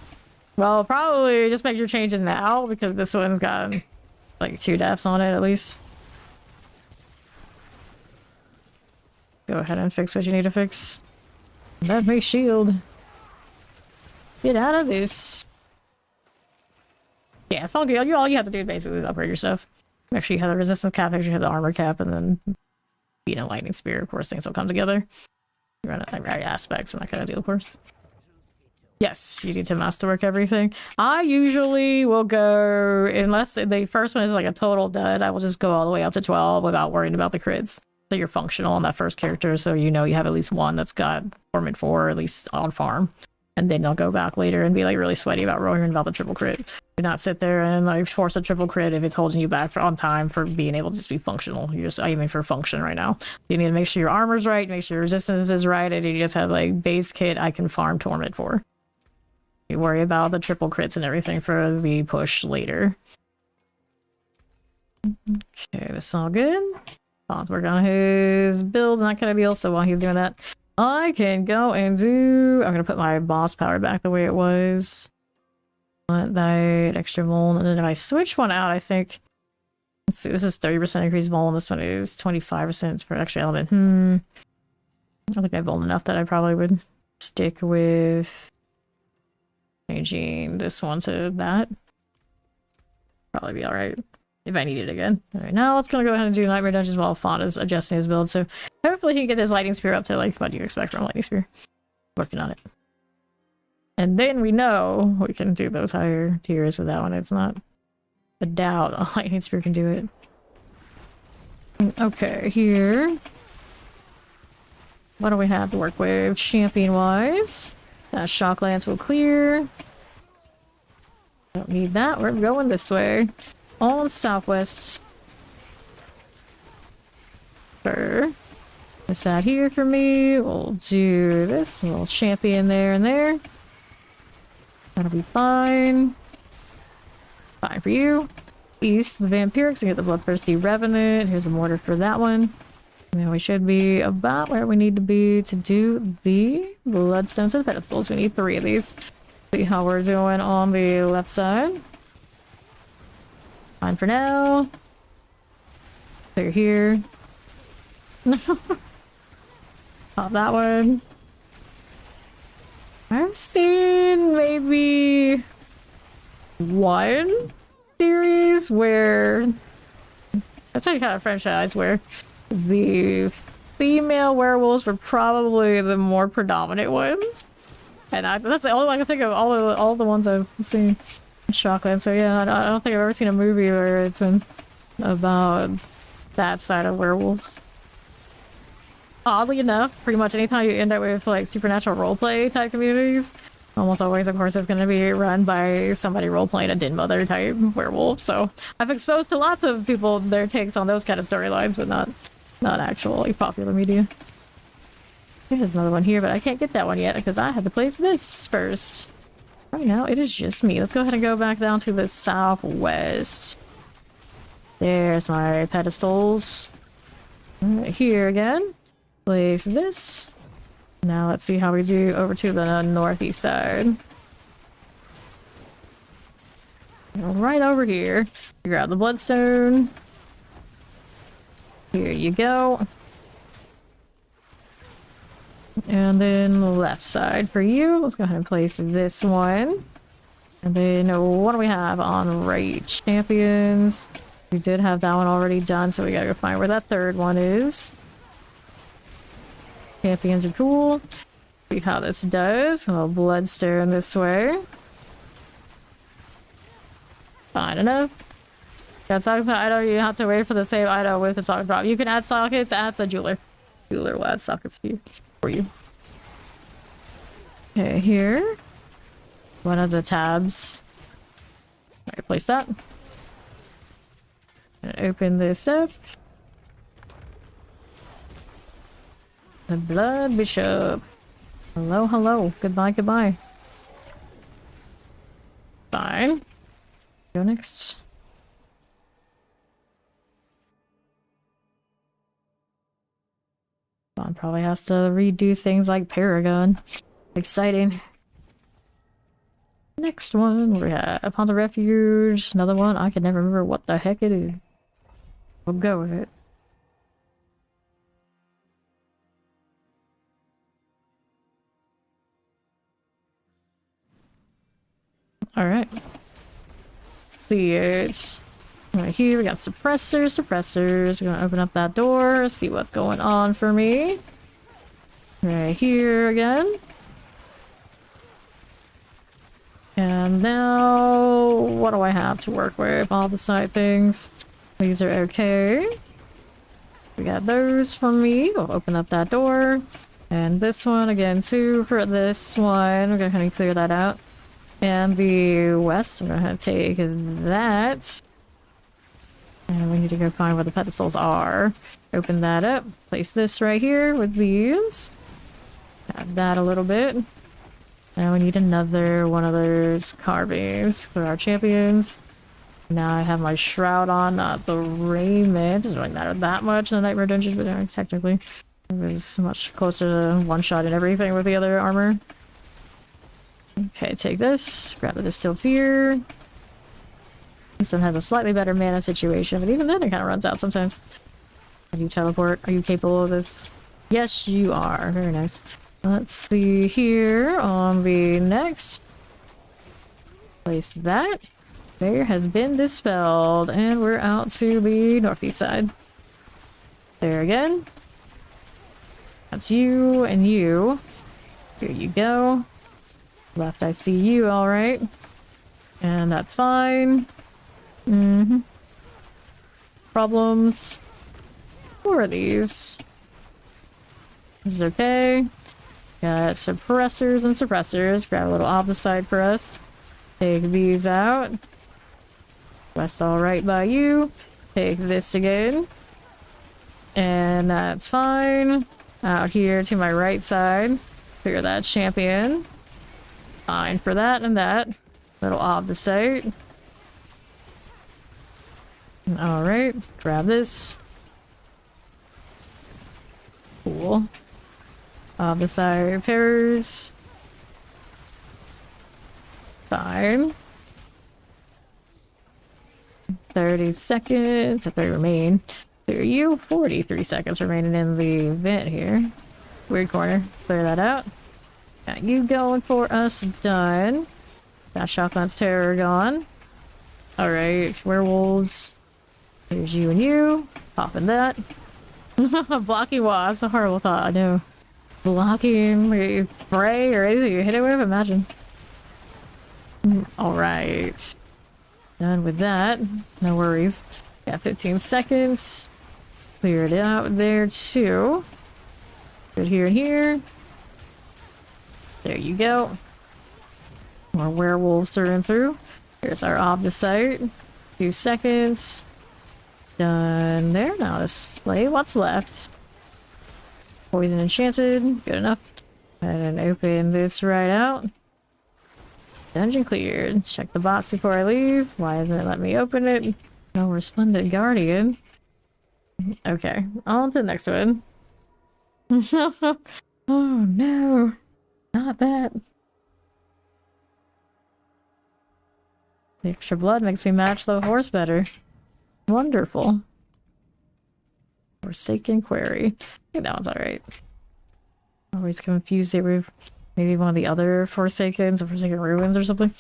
Well, probably just make your changes now, because this one's got like 2 deaths on it at least. Go ahead and fix what you need to fix. Let me shield. Get out of this. Yeah, all you have to do basically is upgrade your stuff. Make sure you have the resistance cap, make sure you have the armor cap, and then beat a lightning spear. Of course, things will come together. You run at right aspects and that kind of deal, of course. Yes, you need to masterwork everything. I usually will go, unless the first one is like a total dud, I will just go all the way up to 12 without worrying about the crits. So you're functional on that first character, so you know you have at least one that's got Torment 4, at least on farm. And then you'll go back later and be like really sweaty about worrying about the triple crit. Do not sit there and like force a triple crit if it's holding you back on time for being able to just be functional. You're just aiming for function right now. You need to make sure your armor's right, make sure your resistance is right, and you just have like base kit I can farm Torment for. You worry about the triple crits and everything for the push later. Okay, this is all good. Let's work on his build and that kind of deal, so while he's doing that, I can go and do— I'm gonna put my boss power back the way it was. Want that extra mold, and then if I switch one out, I think— let's see, this is 30% increased mold, and this one is 25% per extra element. I think I've mold enough that I probably would stick with changing this one to that. Probably be alright if I need it again. Alright, now let's go ahead and do Nightmare Dungeons while Fawn is adjusting his build, so hopefully he can get his Lightning Spear up to like what do you expect from Lightning Spear. Working on it. And then we know we can do those higher tiers with that one. It's not a doubt a Lightning Spear can do it. Okay, here. What do we have to work with champion-wise? Shock Lance will clear. Don't need that. We're going this way. On southwest. Sure. This out here for me. We'll do this. A little champion there and there. That'll be fine. Fine for you. east, the vampirics, and get the bloodthirsty revenant. Here's a mortar for that one. And then we should be about where we need to be to do the bloodstones and pedestals. We need 3 of these. See how we're doing on the left side. Fine for now. They're here. Pop that one. I've seen maybe 1 series where that's any kind of franchise where the female werewolves were probably the more predominant ones, and that's the only one I can think of. All the ones I've seen in Shockland. So yeah, I don't think I've ever seen a movie where it's been about that side of werewolves. Oddly enough, pretty much anytime you end up with like supernatural roleplay type communities, almost always, of course, it's going to be run by somebody role-playing a Den Mother type werewolf. So I've exposed to lots of people their takes on those kind of storylines, but not actual like popular media. There's another one here, but I can't get that one yet because I had to place this first. Right now, it is just me. Let's go ahead and go back down to the southwest. There's my pedestals. Right here again. Place this. Now let's see how we do over to the northeast side. Right over here. You grab the bloodstone. Here you go. And then the left side for you. Let's go ahead and place this one. And then what do we have on right? Champions. We did have that one already done, so we gotta go find where that 3rd one is. Champions are cool. See how this does. A bloodstone this way. Fine enough. Got sockets item. You have to wait for the same item with the socket drop. You can add sockets at the jeweler. Jeweler will add sockets to you for you. Okay, here. One of the tabs. Alright, place that. And open this up. The Blood Bishop. Hello, hello. Goodbye, goodbye. Fine. Go next. Bond probably has to redo things like Paragon. Exciting. Next one, we have Upon the Refuge. Another one. I can never remember what the heck it is. We'll go with it. Alright. See it. Right here, we got suppressors. We're gonna open up that door, see what's going on for me. Right here again. And now, what do I have to work with? All the side things. These are okay. We got those for me. We'll open up that door. And this one again too for this one. We're gonna kind of clear that out. And the west, we're gonna take that. And we need to go find where the pedestals are. Open that up. Place this right here with these. Add that a little bit. Now we need another one of those carvings for our champions. Now I have my shroud on, not the raiment. It doesn't really matter that much in the Nightmare Dungeon, but technically it was much closer to one-shot and everything with the other armor. Okay, take this. Grab the Distilled Fear. This one has a slightly better mana situation, but even then it kind of runs out sometimes. Can you teleport? Are you capable of this? Yes, you are. Very nice. Let's see here on the next. Place that. There has been dispelled, and we're out to the northeast side. There again. That's you and you. Here you go. Left, I see you, alright. And that's fine. Problems. Who are these? This is okay. Got suppressors and suppressors. Grab a little off the side for us. Take these out. West alright by you. Take this again. And that's fine. Out here to my right side. Clear that champion. Fine for that and that. Little off the side. Alright, grab this. Cool. Beside terrors. Fine. 30 seconds if they remain. Clear you. 43 seconds remaining in the event here. Weird corner. Clear that out. Got you going for us. Done. Got Shotgun's terror gone. Alright, werewolves. Here's you and you. Popping that. Blocking wasp. A horrible thought, I know. Blocking the spray or anything you hit it with, imagine. Alright. Done with that. No worries. Got 15 seconds. Clear it out there too. Good here and here. There you go. More werewolves through. Here's our Obdicite. 2 seconds. Done there. Now to slay what's left. Poison enchanted. Good enough. And open this right out. Dungeon cleared. Check the box before I leave. Why doesn't it let me open it? No resplendent guardian. Okay, on to the next one. Oh no, not that. The extra blood makes me match the horse better. Wonderful. Forsaken Quarry. I think that one's alright. Always confused it with maybe one of the other Forsakens or Forsaken Ruins or something.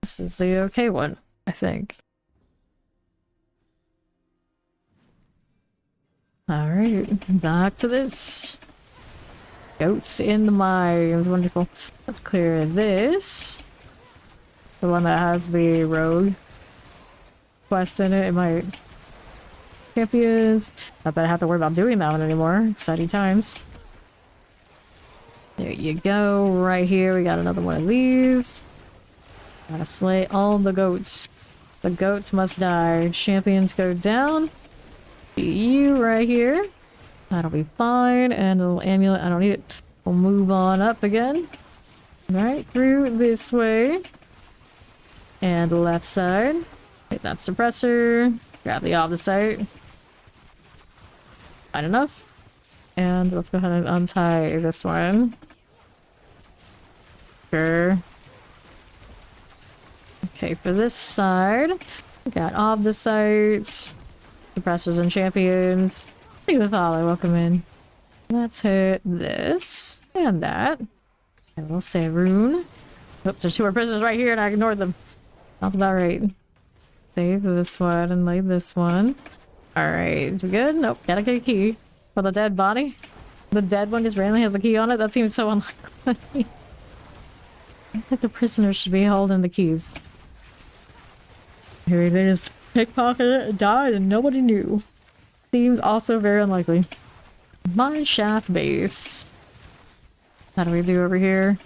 This is the okay one, I think. Alright, back to this. Goats in the mines. Wonderful. Let's clear this. The one that has the rogue quest in it. It might. Champions. Not that I have to worry about doing that one anymore. Exciting times. There you go. Right here, we got another one of these. Gotta slay all the goats. The goats must die. Champions go down. You right here. That'll be fine. And a little amulet. I don't need it. We'll move on up again. Right through this way. And the left side. Hit that suppressor. Grab the Obdicite. Fine enough. And let's go ahead and untie this one. Sure. Okay, for this side, we got Obdicites, suppressors and champions. Thank you for the follow, welcome in. Let's hit this and that. And we'll say rune. Oops, there's 2 more prisoners right here and I ignored them. Sounds about right. Save this one and lay this one. Alright, we good? Nope, gotta get a key. For the dead body? The dead one just randomly has a key on it? That seems so unlikely. I think the prisoner should be holding the keys. Here they just pickpocketed it, died, and nobody knew. Seems also very unlikely. Mine shaft base. How do we do over here?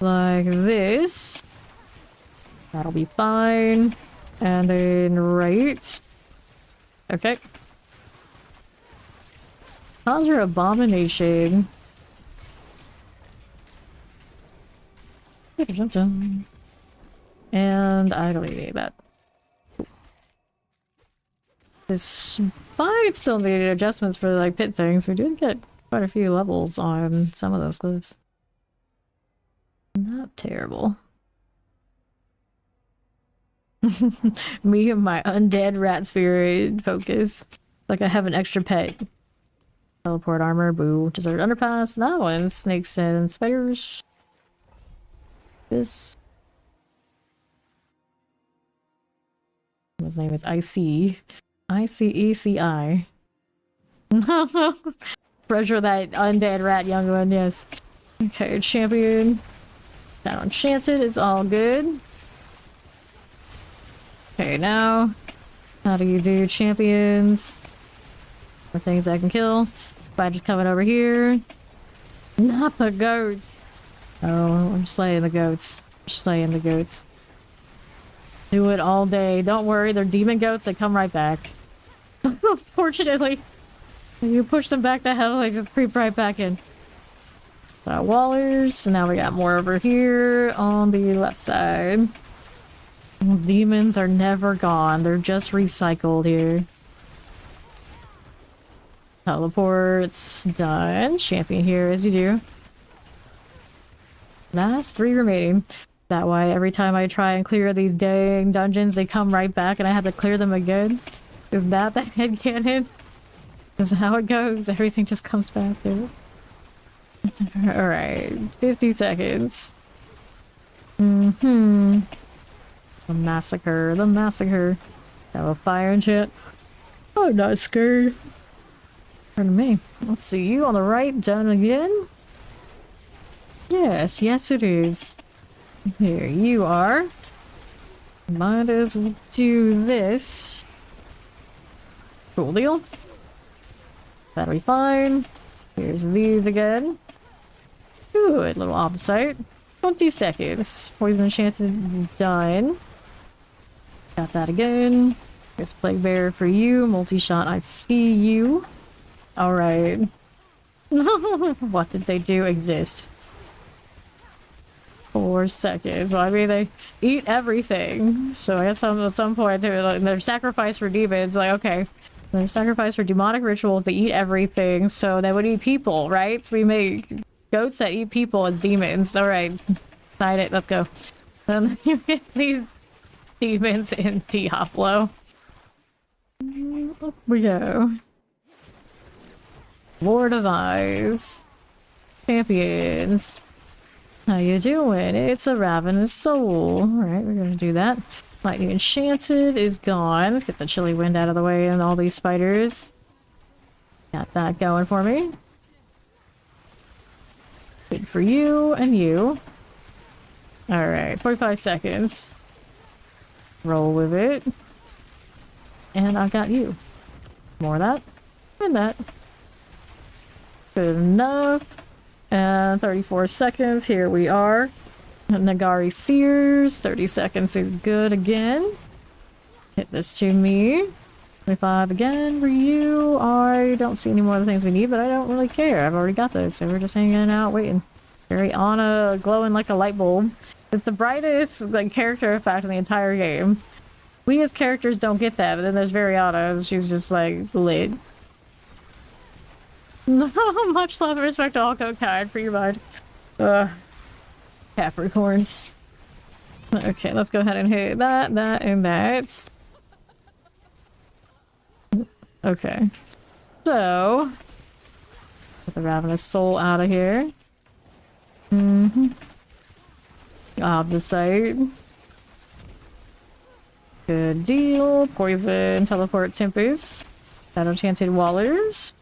Like this. That'll be fine. And then right. Okay. Conjure Abomination. And I don't need that. Despite still needing adjustments for like pit things, we did get quite a few levels on some of those glyphs. Not terrible. Me and my undead rat spirit focus. Like I have an extra pet. Teleport armor, boo. Desert underpass. That one. Snakes and spiders. This. His name is IC. ICECI. Treasure that undead rat young one, yes. Okay, champion. That enchanted is all good. Okay, now. How do you do champions? More things I can kill. Spiders coming over here. Not the goats. Oh, I'm slaying the goats. I'm slaying the goats. Do it all day. Don't worry, they're demon goats. They come right back. Fortunately, you push them back to hell, they just creep right back in. Wallers. So now we got more over here on the left side. Demons are never gone. They're just recycled here. Teleports done. Champion here as you do. Last 3 remaining. That way, every time I try and clear these dang dungeons, they come right back and I have to clear them again. Is that the headcanon? Is how it goes? Everything just comes back there. Alright, 50 seconds. The massacre, the massacre. Have a fire and shit. I'm not scared. Pardon me. Let's see, you on the right, done again? Yes, yes it is. Here you are. Might as well do this. Cool deal. That'll be fine. Here's these again. Good, little opposite. 20 seconds. Poison chances is done. Got that again. Here's Plague Bearer for you. Multi-shot, I see you. Alright. What did they do? Exist. 4 seconds. Well, I mean, they eat everything. So I guess at some point, they're sacrificed for demons. Like, okay. They're sacrificed for demonic rituals. They eat everything. So they would eat people, right? So we make goats that eat people as demons. Alright. Sign it. Let's go. And then you get these demons in Diablo. Up we go. Lord of Eyes. Champions. How you doing? It's a ravenous soul. Alright, we're gonna do that. Lightning Enchanted is gone. Let's get the chilly wind out of the way and all these spiders. Got that going for me. Good for you and you. Alright, 45 seconds. Roll with it. And I've got you. More of that. And that. Good enough. And 34 seconds. Here we are. Nagari Sears. 30 seconds is good again. Hit this to me. 25 again for you. I don't see any more of the things we need, but I don't really care. I've already got those, so we're just hanging out, waiting. Very Anna, glowing like a light bulb. It's the brightest like character effect in the entire game. We as characters don't get that, but then there's Variana. She's just like lit. Much love and respect to all kind for your mind. Capricorns. Okay, let's go ahead and hit that, that, and that. Okay. So, get the ravenous soul out of here. Opposite. Good deal. Poison, teleport, tempest. Shadow Enchanted Wallers.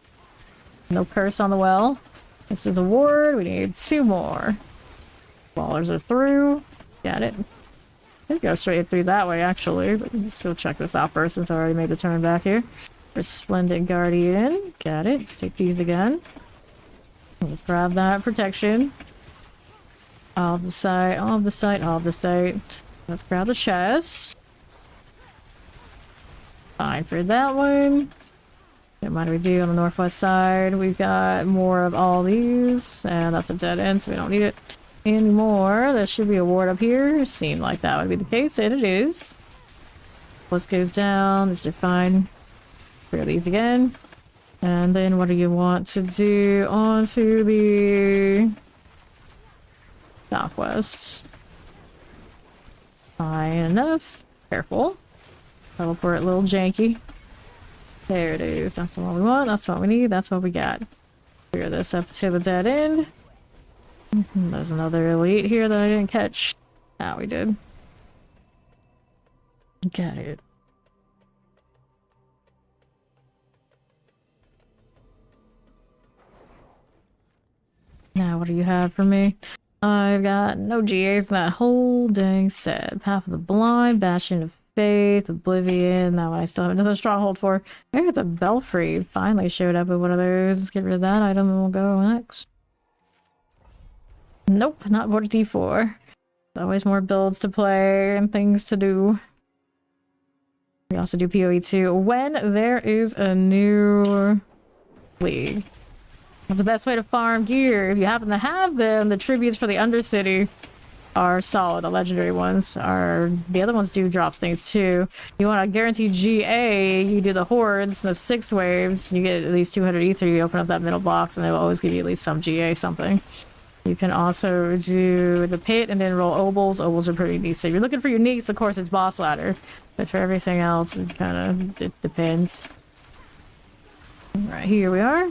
No curse on the well. This is a ward. We need 2 more. Wallers are through. Got it. Could go straight through that way, actually. But let's go check this out first since I already made the turn back here. Resplendent Guardian. Got it. Let's take these again. Let's grab that protection. All of the site, all of the site, all of the site. Let's grab the chest. Fine for that one. What do we do on the northwest side? We've got more of all these, and that's a dead end, so we don't need it anymore. There should be a ward up here. Seemed like that would be the case, and it is. Plus goes down. These are fine. Clear these again. And then what do you want to do onto the southwest? Fine enough. Careful. Teleport a little janky. There it is. That's the one we want. That's what we need. That's what we got. Clear this up to the dead end. There's another elite here that I didn't catch. Ah, we did. Got it. Now, what do you have for me? I've got no GAs in that whole dang set. Path of the Blind, Bastion of Faith, Oblivion. That one I still have another stronghold for. Maybe the Belfry finally showed up with one of those. Let's get rid of that item and we'll go next. Nope, not Vortex D4. Always more builds to play and things to do. We also do PoE too when there is a new league. That's the best way to farm gear. If you happen to have them, the tributes for the Undercity are solid. The legendary ones are. The other ones do drop things too. You want to guarantee GA, you do the hordes, the 6 waves, you get at least 200 ether, you open up that middle box, and they will always give you at least some GA something. You can also do the pit and then roll obols. Obols are pretty decent. If you're looking for uniques, of course, it's boss ladder. But for everything else, it's kind of, it depends. Alright, here we are.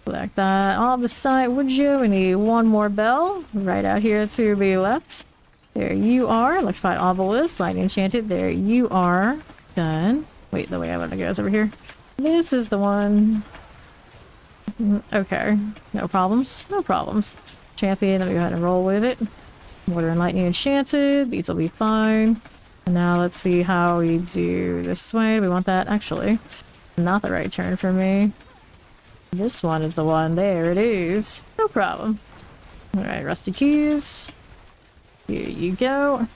Select that on the side, would you? We need one more bell. Right out here to the left. There you are. Electrified obelisk. Lightning enchanted. There you are. Done. Wait, the way I want to go is over here. This is the one. Okay. No problems. No problems. Champion. Let me go ahead and roll with it. Water and lightning enchanted. These will be fine. And now let's see how we do this way. We want that. Actually, not the right turn for me. This one is the one. There it is. No problem. Alright, rusty keys. Here you go.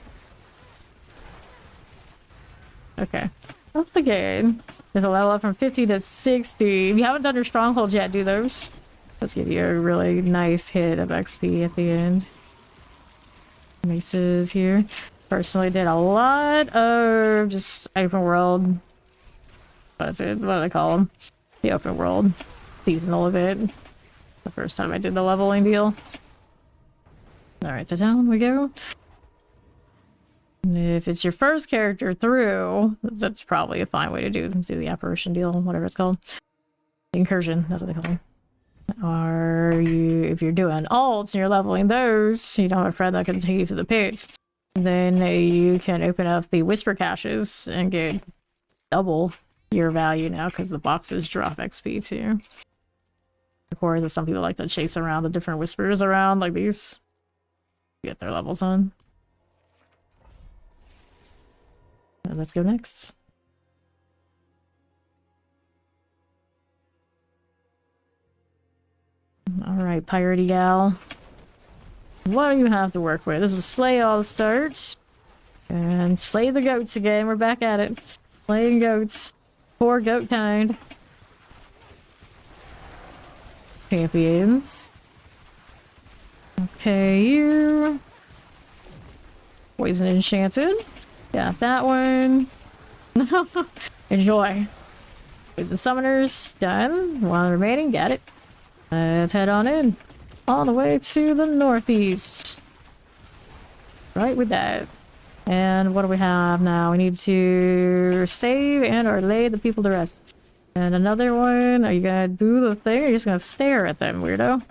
Okay. Up again. There's a level up from 50 to 60. If you haven't done your strongholds yet, do those. Let's give you a really nice hit of XP at the end. Maces here. Personally did a lot of just open world. What is it? What do they call them? The open world. Seasonal event. The first time I did the leveling deal. Alright, to down we go. And if it's your first character through, that's probably a fine way to do the apparition deal, whatever it's called. Incursion, that's what they call it. Or if you're doing alts and you're leveling those, you don't have a friend that can take you to the pits, then you can open up the whisper caches and get double your value now because the boxes drop XP too. Of course, some people like to chase around the different whispers around like these. Get their levels on. And let's go next. Alright, Piratey Gal. What do you have to work with? This is Slay all the starts. And slay the goats again. We're back at it. Slaying goats. Poor goat kind. Champions. Okay, you. Poison enchanted. Got that one. Enjoy. Poison summoners. Done. One remaining. Got it. Let's head on in. All the way to the northeast. Right with that. And what do we have now? We need to save and or lay the people to rest. And another one. Are you gonna do the thing or are you just gonna stare at them, weirdo?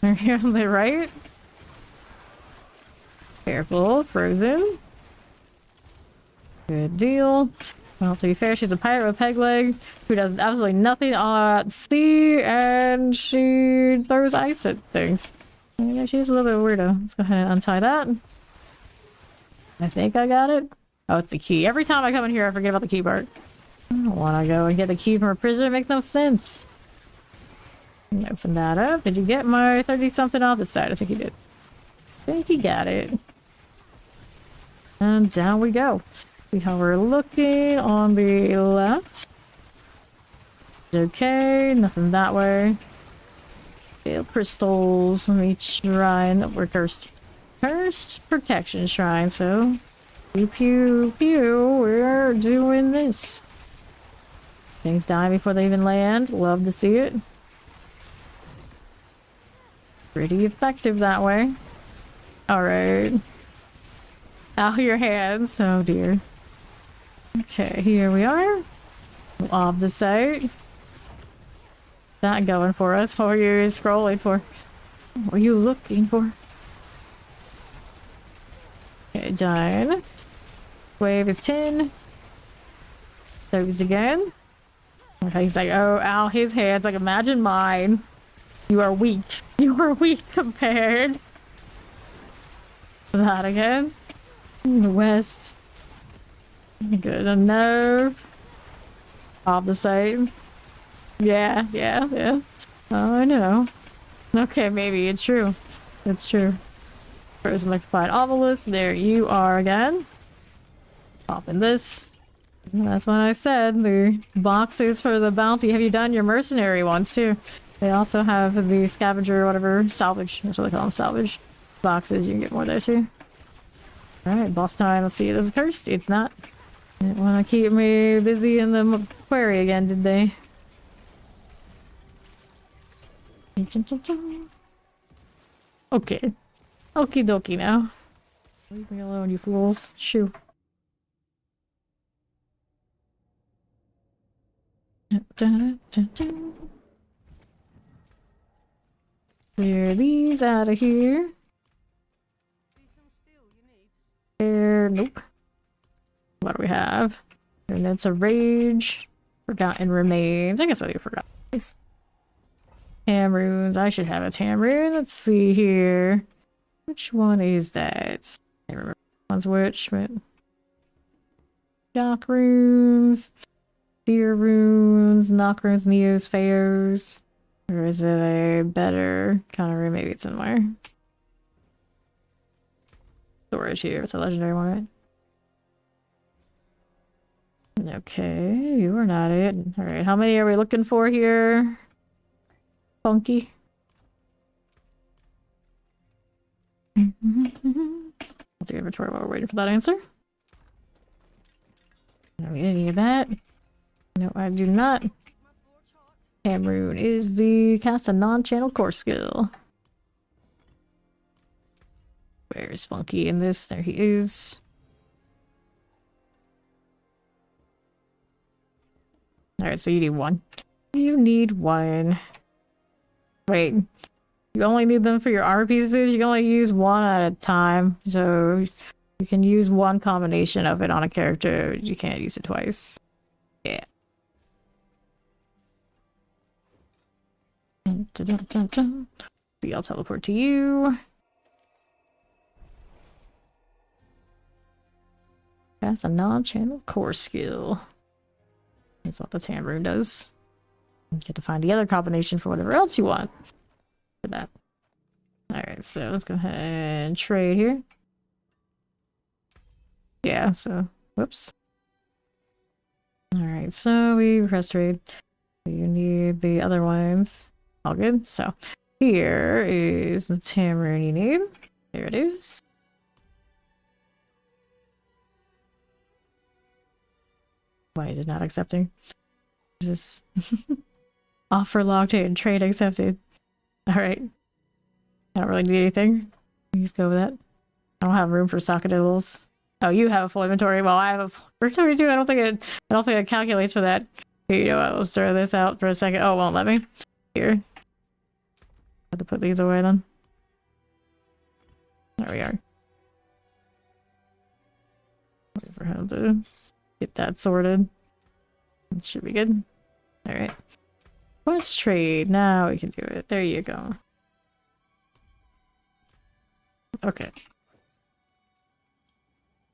Are you on the right? Careful. Frozen. Good deal. Well, to be fair, she's a pirate with a peg leg who does absolutely nothing at sea, and she throws ice at things. Yeah, she's a little bit of a weirdo. Let's go ahead and untie that. I think I got it. Oh, it's the key. Every time I come in here, I forget about the key part. I don't want to go and get the key from a prisoner. It makes no sense. Open that up. Did you get my 30-something off the side? I think you did. I think you got it. And down we go. See how we're looking on the left. Okay, nothing that way. Failed crystals. Let me try. And we're cursed. Cursed protection shrine. So, pew pew pew. We're doing this. Things die before they even land. Love to see it. Pretty effective that way. Alright. Out of your hands. Oh dear. Okay, here we are. Off the site. That going for us. What were you scrolling for? What were you looking for? Okay, done. Wave is 10. Those again. Okay, he's like, oh, ow, his hands. Like, imagine mine. You are weak. You are weak compared. That again. West. Good enough. Off the same. Yeah. Oh, I know. Okay, maybe it's true. It's true. First electrified obelisk. There you are again. Popping this. That's what I said. The boxes for the bounty. Have you done your mercenary ones too? They also have the scavenger, whatever, salvage. That's what they call them, salvage. boxes. You can get more there too. Alright, boss time. Let's see. It is cursed. It's not. Didn't want to keep me busy in the quarry again, did they? Okay. Okie dokie now. Leave me alone, you fools. Shoo. Clear these out of here. There, nope. What do we have? And it's a rage. Forgotten remains. I guess I forgot. Tamroons. I should have a Tamroon. Let's see here. Which one is that? I can't remember which one's which, but Jock runes, Seer runes, Knock runes, Neos, Feos. Or is it a better kind of room? Maybe it's somewhere. Storage here. It's a legendary one, right? Okay, you are not it. Alright, how many are we looking for here? Funky. I'll do inventory while we're waiting for that answer. Don't need any of that. No, I do not. Tamroon is the cast a non-channel core skill. Where's Funky in this? There he is. Alright, so you need one. You need one. Wait. You only need them for your armor pieces? You can only use one at a time. So you can use one combination of it on a character. You can't use it twice. Yeah. See, I'll teleport to you. That's a non-channel core skill. That's what the Tamroon does. You get to find the other combination for whatever else you want. For that. Alright, so let's go ahead and trade here. Yeah, so whoops. Alright, so we press trade. You need the other ones. All good. So here is the Tamroon you need. There it is. Why is it not accepting? Just offer locked in, trade accepted. Alright. I don't really need anything. You just go with that. I don't have room for socketiddles. Oh, you have a full inventory. Well, I have a full inventory too. I don't think it calculates for that. Here, you know what? Let's throw this out for a second. Oh, it won't let me. Here. Have to put these away then. There we are. Wait for him to get that sorted. It should be good. Alright. Quest trade. Now we can do it. There you go. Okay.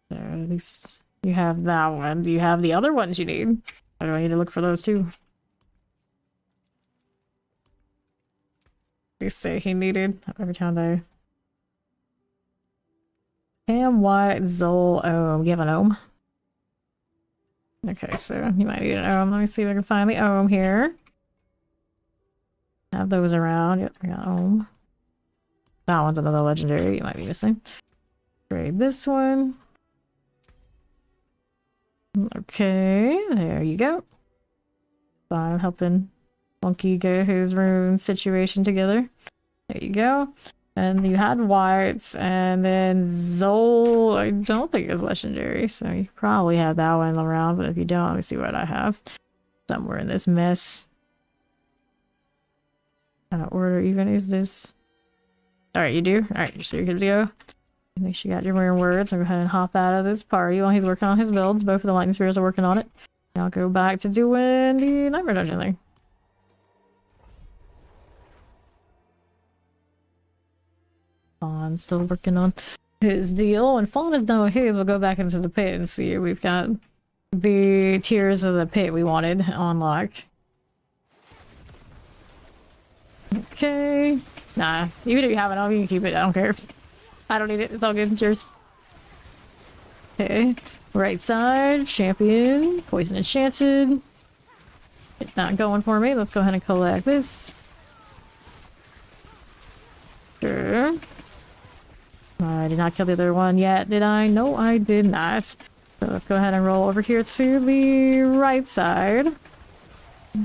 There, at least you have that one. Do you have the other ones you need? Or do I need to look for those too? They say he needed every time they. Ham, White, Zol, Ohm. You have an Ohm? Okay, so you might need an Ohm. Let me see if I can find the Ohm here. Have those around. Yep, I got Ohm. That one's another legendary you might be missing. Trade this one. Okay, there you go. So I'm helping Funky get his rune situation together. There you go. And you had Whites, and then Zol, I don't think is legendary, so you probably have that one around, but if you don't, let me see what I have. Somewhere in this mess. What kind of order even is this? Alright, you do? Alright, so you're good to go. Make sure you got your rune words. I'll go ahead and hop out of this party while he's working on his builds. Both of the lightning spears are working on it. And I'll go back to doing the nightmare dungeon thing. Fawn's still working on his deal. When Fawn is done with his, we'll go back into the pit and see if we've got the tiers of the pit we wanted on lock. Okay. Nah, even if you have it on, you can keep it. I don't care. I don't need it. It's all good. It's yours. Okay. Right side. Champion. Poison enchanted. It's not going for me. Let's go ahead and collect this. Sure. I did not kill the other one yet, did I? No, I did not. So let's go ahead and roll over here to the right side.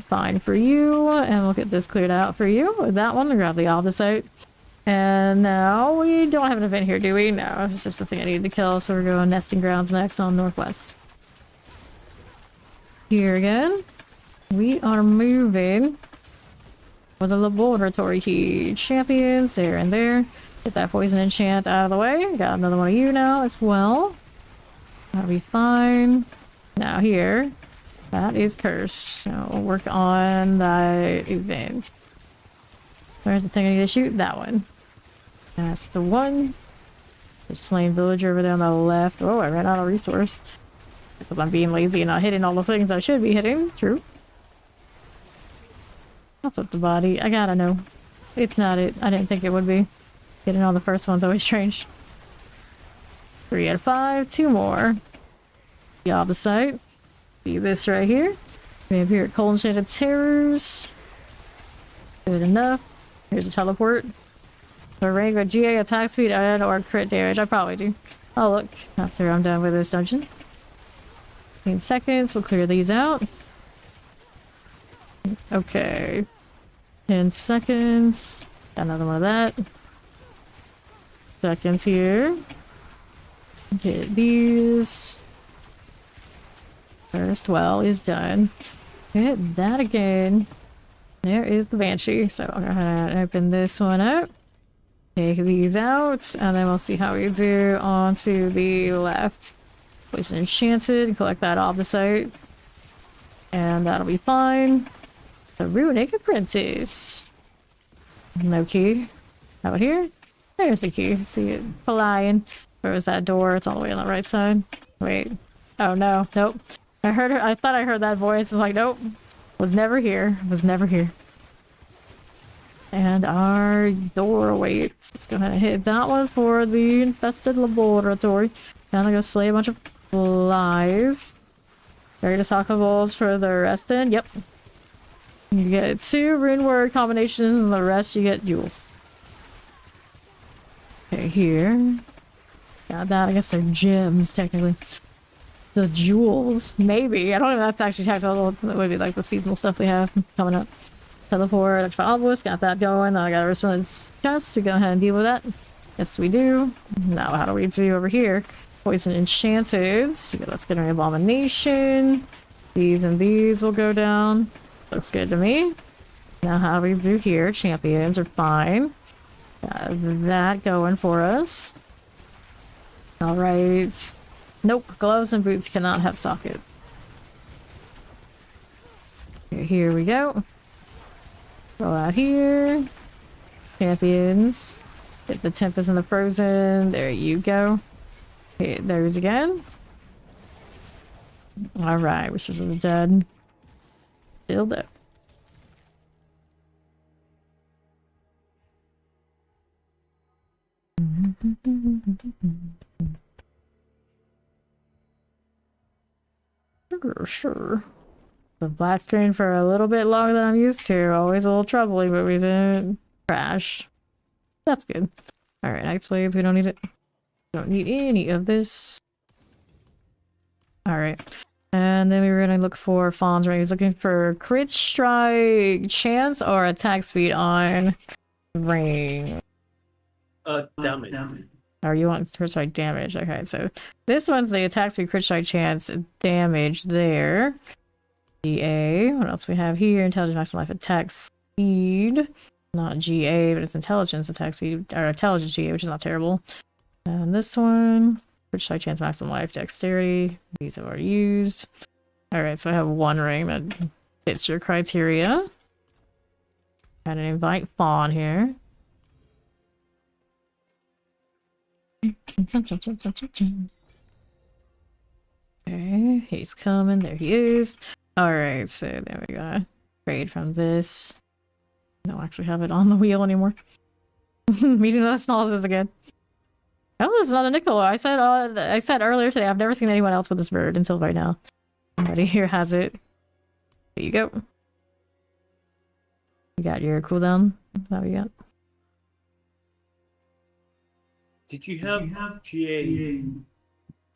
Fine for you, and we'll get this cleared out for you. With that one, grab the opposite. And now we don't have an event here, do we? No, it's just the thing I needed to kill, so we're going nesting grounds next on northwest. Here again. We are moving for the laboratory key. Champions, there and there. Get that poison enchant out of the way. Got another one of you now as well. That'll be fine. Now here. That is cursed. So we'll work on that event. Where's the thing I need to shoot? That one. That's the one. The slain villager over there on the left. Oh, I ran out of resource. Because I'm being lazy and not hitting all the things I should be hitting. True. I'll flip the body. I gotta know. It's not it. I didn't think it would be. Getting all the first one's always strange. 3 out of 5. 2 more. The opposite. See this right here. We have here Cold Enchanted Terrors. Good enough. Here's a teleport. So rank with GA attack speed and or crit damage. I probably do. I'll look after I'm done with this dungeon. 15 seconds. We'll clear these out. Okay. 10 seconds. Got another one of that. Seconds here. Get these. First well is done. Hit that again. There is the Banshee. So I'm gonna open this one up. Take these out, and then we'll see how we do on to the left. Place an enchanted, collect that opposite. And that'll be fine. The Runic Apprentice. No key. Out here? There's the key. See it flying. Where was that door? It's all the way on the right side. Wait. Oh no. Nope. I heard her. I thought I heard that voice. I was like, nope. Was never here. Was never here. And our door awaits. Let's go ahead and hit that one for the infested laboratory. And I'm gonna slay a bunch of flies. Ready to talk balls for the rest in. Yep. You get 2 rune word combinations, and the rest you get jewels. Okay, here. Got that. I guess they're gems, technically. The jewels, maybe. I don't know if that's actually technical. That would be like the seasonal stuff we have coming up. Teleport, electrified obelisk, got that going. I got a resonance chest to go ahead and deal with that. Yes, we do. Now, how do we do over here? Poison enchanted. Let's get an abomination. These and these will go down. Looks good to me. Now, how do we do here? Champions are fine. Got that going for us. Alright. Nope, gloves and boots cannot have socket. Okay, here we go. Go out here. Champions. Get the Tempest and the Frozen. There you go. Hit those again. Alright, Whispers of the Dead. Still dead. Sure. The black screen for a little bit longer than I'm used to. Always a little troubling, but we didn't crash. That's good. Alright, Ice Blades, we don't need it. Don't need any of this. Alright. And then we were gonna look for Fawn's Ring. He's looking for crit strike chance or attack speed on ring. Damage. Or you want crit strike damage. Okay, so this one's the attack speed, crit strike chance, damage there. GA. What else we have here? Intelligence, maximum life, attack speed. Not GA, but it's intelligence, attack speed, or intelligence GA, which is not terrible. And this one, crit strike chance, maximum life, dexterity. These I've already used. Alright, so I have one ring that fits your criteria. Got an invite Fawn here. Okay, he's coming. There he is. Alright, so there we go. Trade from this. Don't actually have it on the wheel anymore. Meeting those snauses again. Oh, it's not a nickel. I said earlier today I've never seen anyone else with this bird until right now. Somebody here has it. There you go. You got your cooldown. What we got? Did you have GA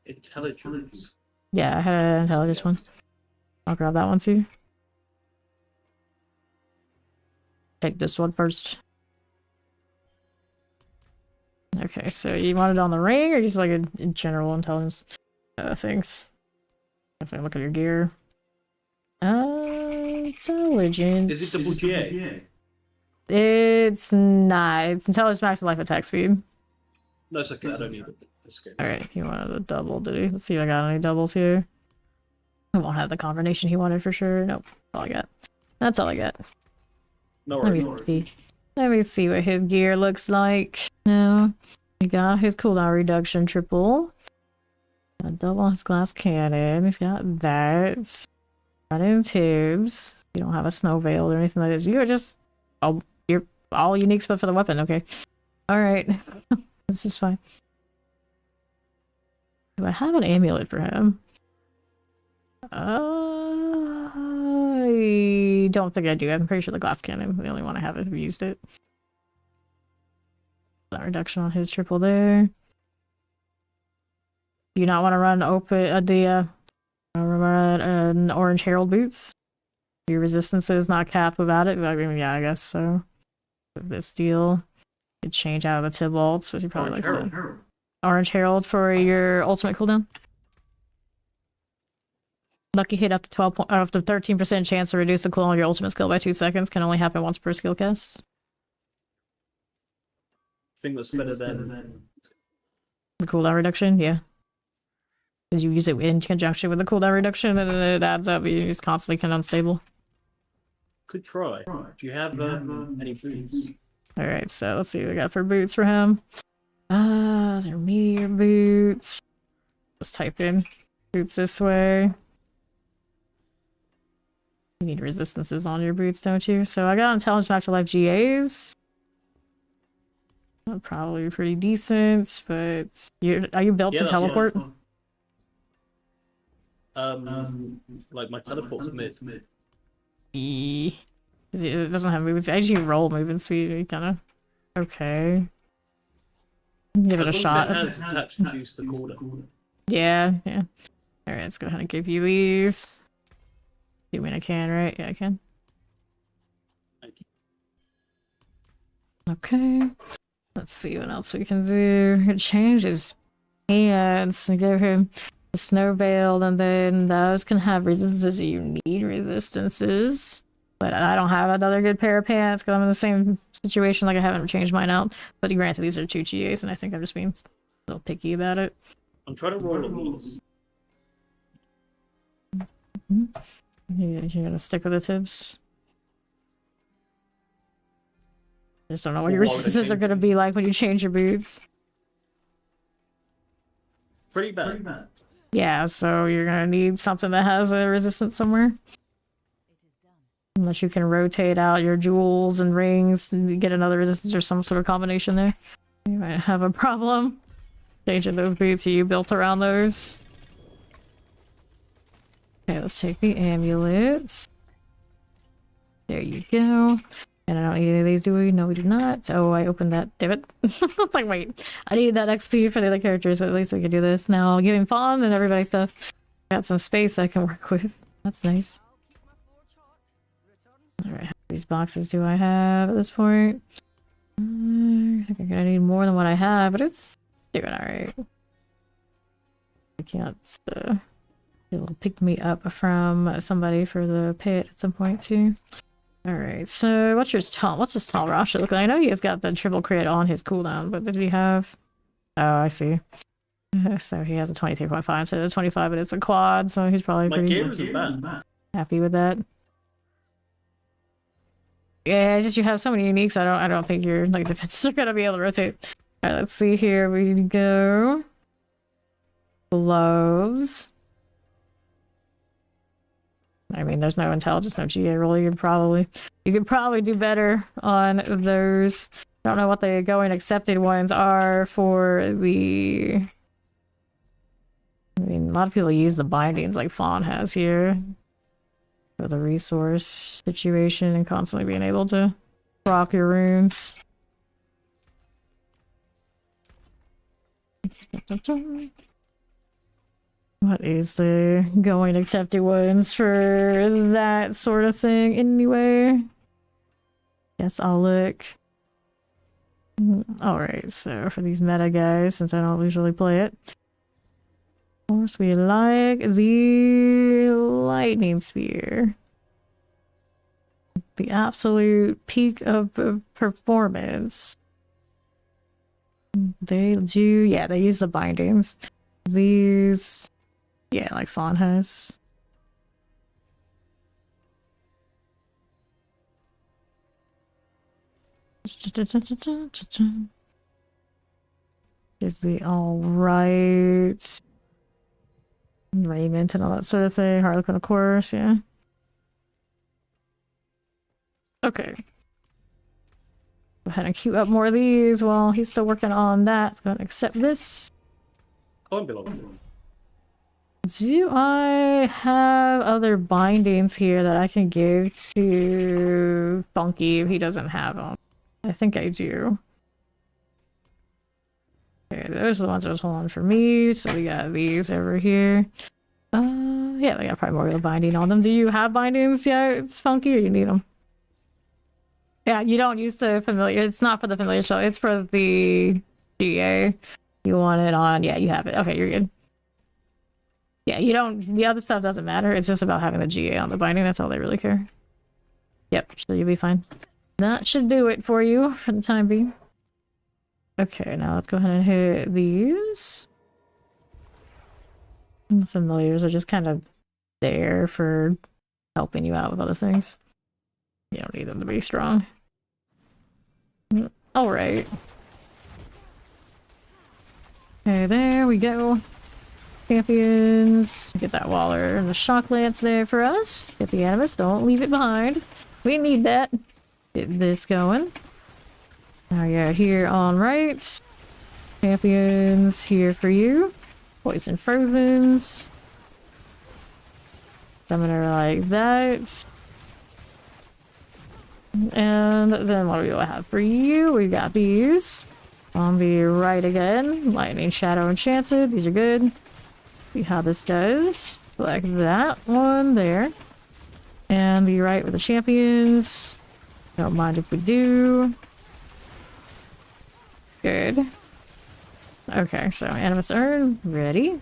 intelligence? Yeah, I had an intelligence one. I'll grab that one too. Take this one first. Okay, so you want it on the ring or just like in general intelligence things? If I look at your gear. Intelligence. Is it double GA? It's not. It's intelligence max life attack speed. No, it's okay. I don't need it. It's okay. Alright, he wanted a double, did he? Let's see if I got any doubles here. I won't have the combination he wanted for sure. Nope. That's all I got. That's all I got. No Let worries. me see. Let me see what his gear looks like. No. He got his cooldown reduction triple. Got a double on his glass cannon. He's got that. Got in tubes. You don't have a snow veil or anything like this. You're just you're all unique but for the weapon, okay. Alright. This is fine. Do I have an amulet for him? I don't think I do. I'm pretty sure the glass cannon. The only one I have who used it. That reduction on his triple there. Do you not want to run run an orange herald boots? Your resistance is not capped without it. I mean, yeah, I guess so. With this deal, you could change out of the Tybalts, but you probably like the orange herald for your ultimate cooldown. Lucky hit up to 13% chance to reduce the cooldown of your ultimate skill by 2 seconds. Can only happen once per skill cast. I think that's better than The cooldown reduction, yeah. Did you use it in conjunction with the cooldown reduction and then it adds up? You just constantly kind of unstable. Could try. Do you have any boots? Alright, so let's see what we got for boots for him. They're meteor boots. Let's type in boots this way. You need resistances on your boots, don't you? So I got intelligence after life GAs. Probably pretty decent, but are you built to teleport? Like my teleport's mid. It doesn't have movement speed. I usually roll movement speed, kind of. Okay. Give it a shot. It has attached juice the quarter. Yeah. Alright, let's go ahead and give you these. You mean I can, right? Yeah, I can. Thank you. Okay. Let's see what else we can do. It changes pants and give him a snow veil, and then those can have resistances. You need resistances. But I don't have another good pair of pants because I'm in the same situation. Like I haven't changed mine out. But granted, these are 2 GAs, and I think I'm just being a little picky about it. I'm trying to roll these. You're gonna stick with the tips. I just don't know what your resistances are gonna be like when you change your boots. Pretty bad. Yeah, so you're gonna need something that has a resistance somewhere. Unless you can rotate out your jewels and rings and get another resistance or some sort of combination there. You might have a problem changing those boots you built around those. Okay, let's take the amulets. There you go. And I don't need any of these, do we? No, we do not. Oh, I opened that. Damn it. It's like, wait. I need that XP for the other characters, but at least we can do this. Now, I'll give him Fawn and everybody stuff. Got some space I can work with. That's nice. Alright, how many boxes do I have at this point? I think I'm gonna need more than what I have, but it's doing alright. I can't it'll pick me up from somebody for the pit at some point too. Alright, so what's his tall Rasha look like? I know he has got the triple crit on his cooldown, but did he have... Oh, I see. So he has a 23.5 instead of 25, but it's a quad, so he's probably pretty happy with that. Yeah, just you have so many uniques, I don't think your like defenses are gonna be able to rotate. Alright, let's see here. We go. Gloves. I mean, there's no intelligence, no GA roll. You could probably do better on those. I don't know what the going accepted ones are for the... I mean, a lot of people use the bindings like Fawn has here. For the resource situation and constantly being able to proc your runes. What is the going accepted ones for that sort of thing anyway? Guess I'll look. Alright, so for these meta guys, since I don't usually play it. Of course, we like the lightning spear. The absolute peak of performance. They do, yeah, they use the bindings. These, yeah, like Fawn has. Is the alright raiment and all that sort of thing. Harlequin, of course, yeah. Okay. Go ahead and queue up more of these while he's still working on that. Let's go ahead and accept this. Comment below. Do I have other bindings here that I can give to Funky if he doesn't have them? I think I do. Okay, those are the ones that was holding for me. So we got these over here. Yeah, they got primordial binding on them. Do you have bindings yet? It's Funky, or you need them? Yeah, you don't use the familiar. It's not for the familiar spell. It's for the GA. You want it on. Yeah, you have it. Okay, you're good. Yeah, you don't. The other stuff doesn't matter. It's just about having the GA on the binding. That's all they really care. Yep, so you'll be fine. That should do it for you for the time being. Okay, now let's go ahead and hit these. And the familiars are just kind of there for helping you out with other things. You don't need them to be strong. Alright. Okay, there we go. Champions. Get that Waller and the Shock Lance there for us. Get the Animus. Don't leave it behind. We need that. Get this going. Now you're here on right. Champions here for you. Poison Frozens. Summoner like that. And then what do we have for you? We got these. On the right again. Lightning Shadow Enchanted. These are good. See how this does. Like that one there. And the right with the champions. Don't mind if we do. Good. Okay, so Animus Urn, ready.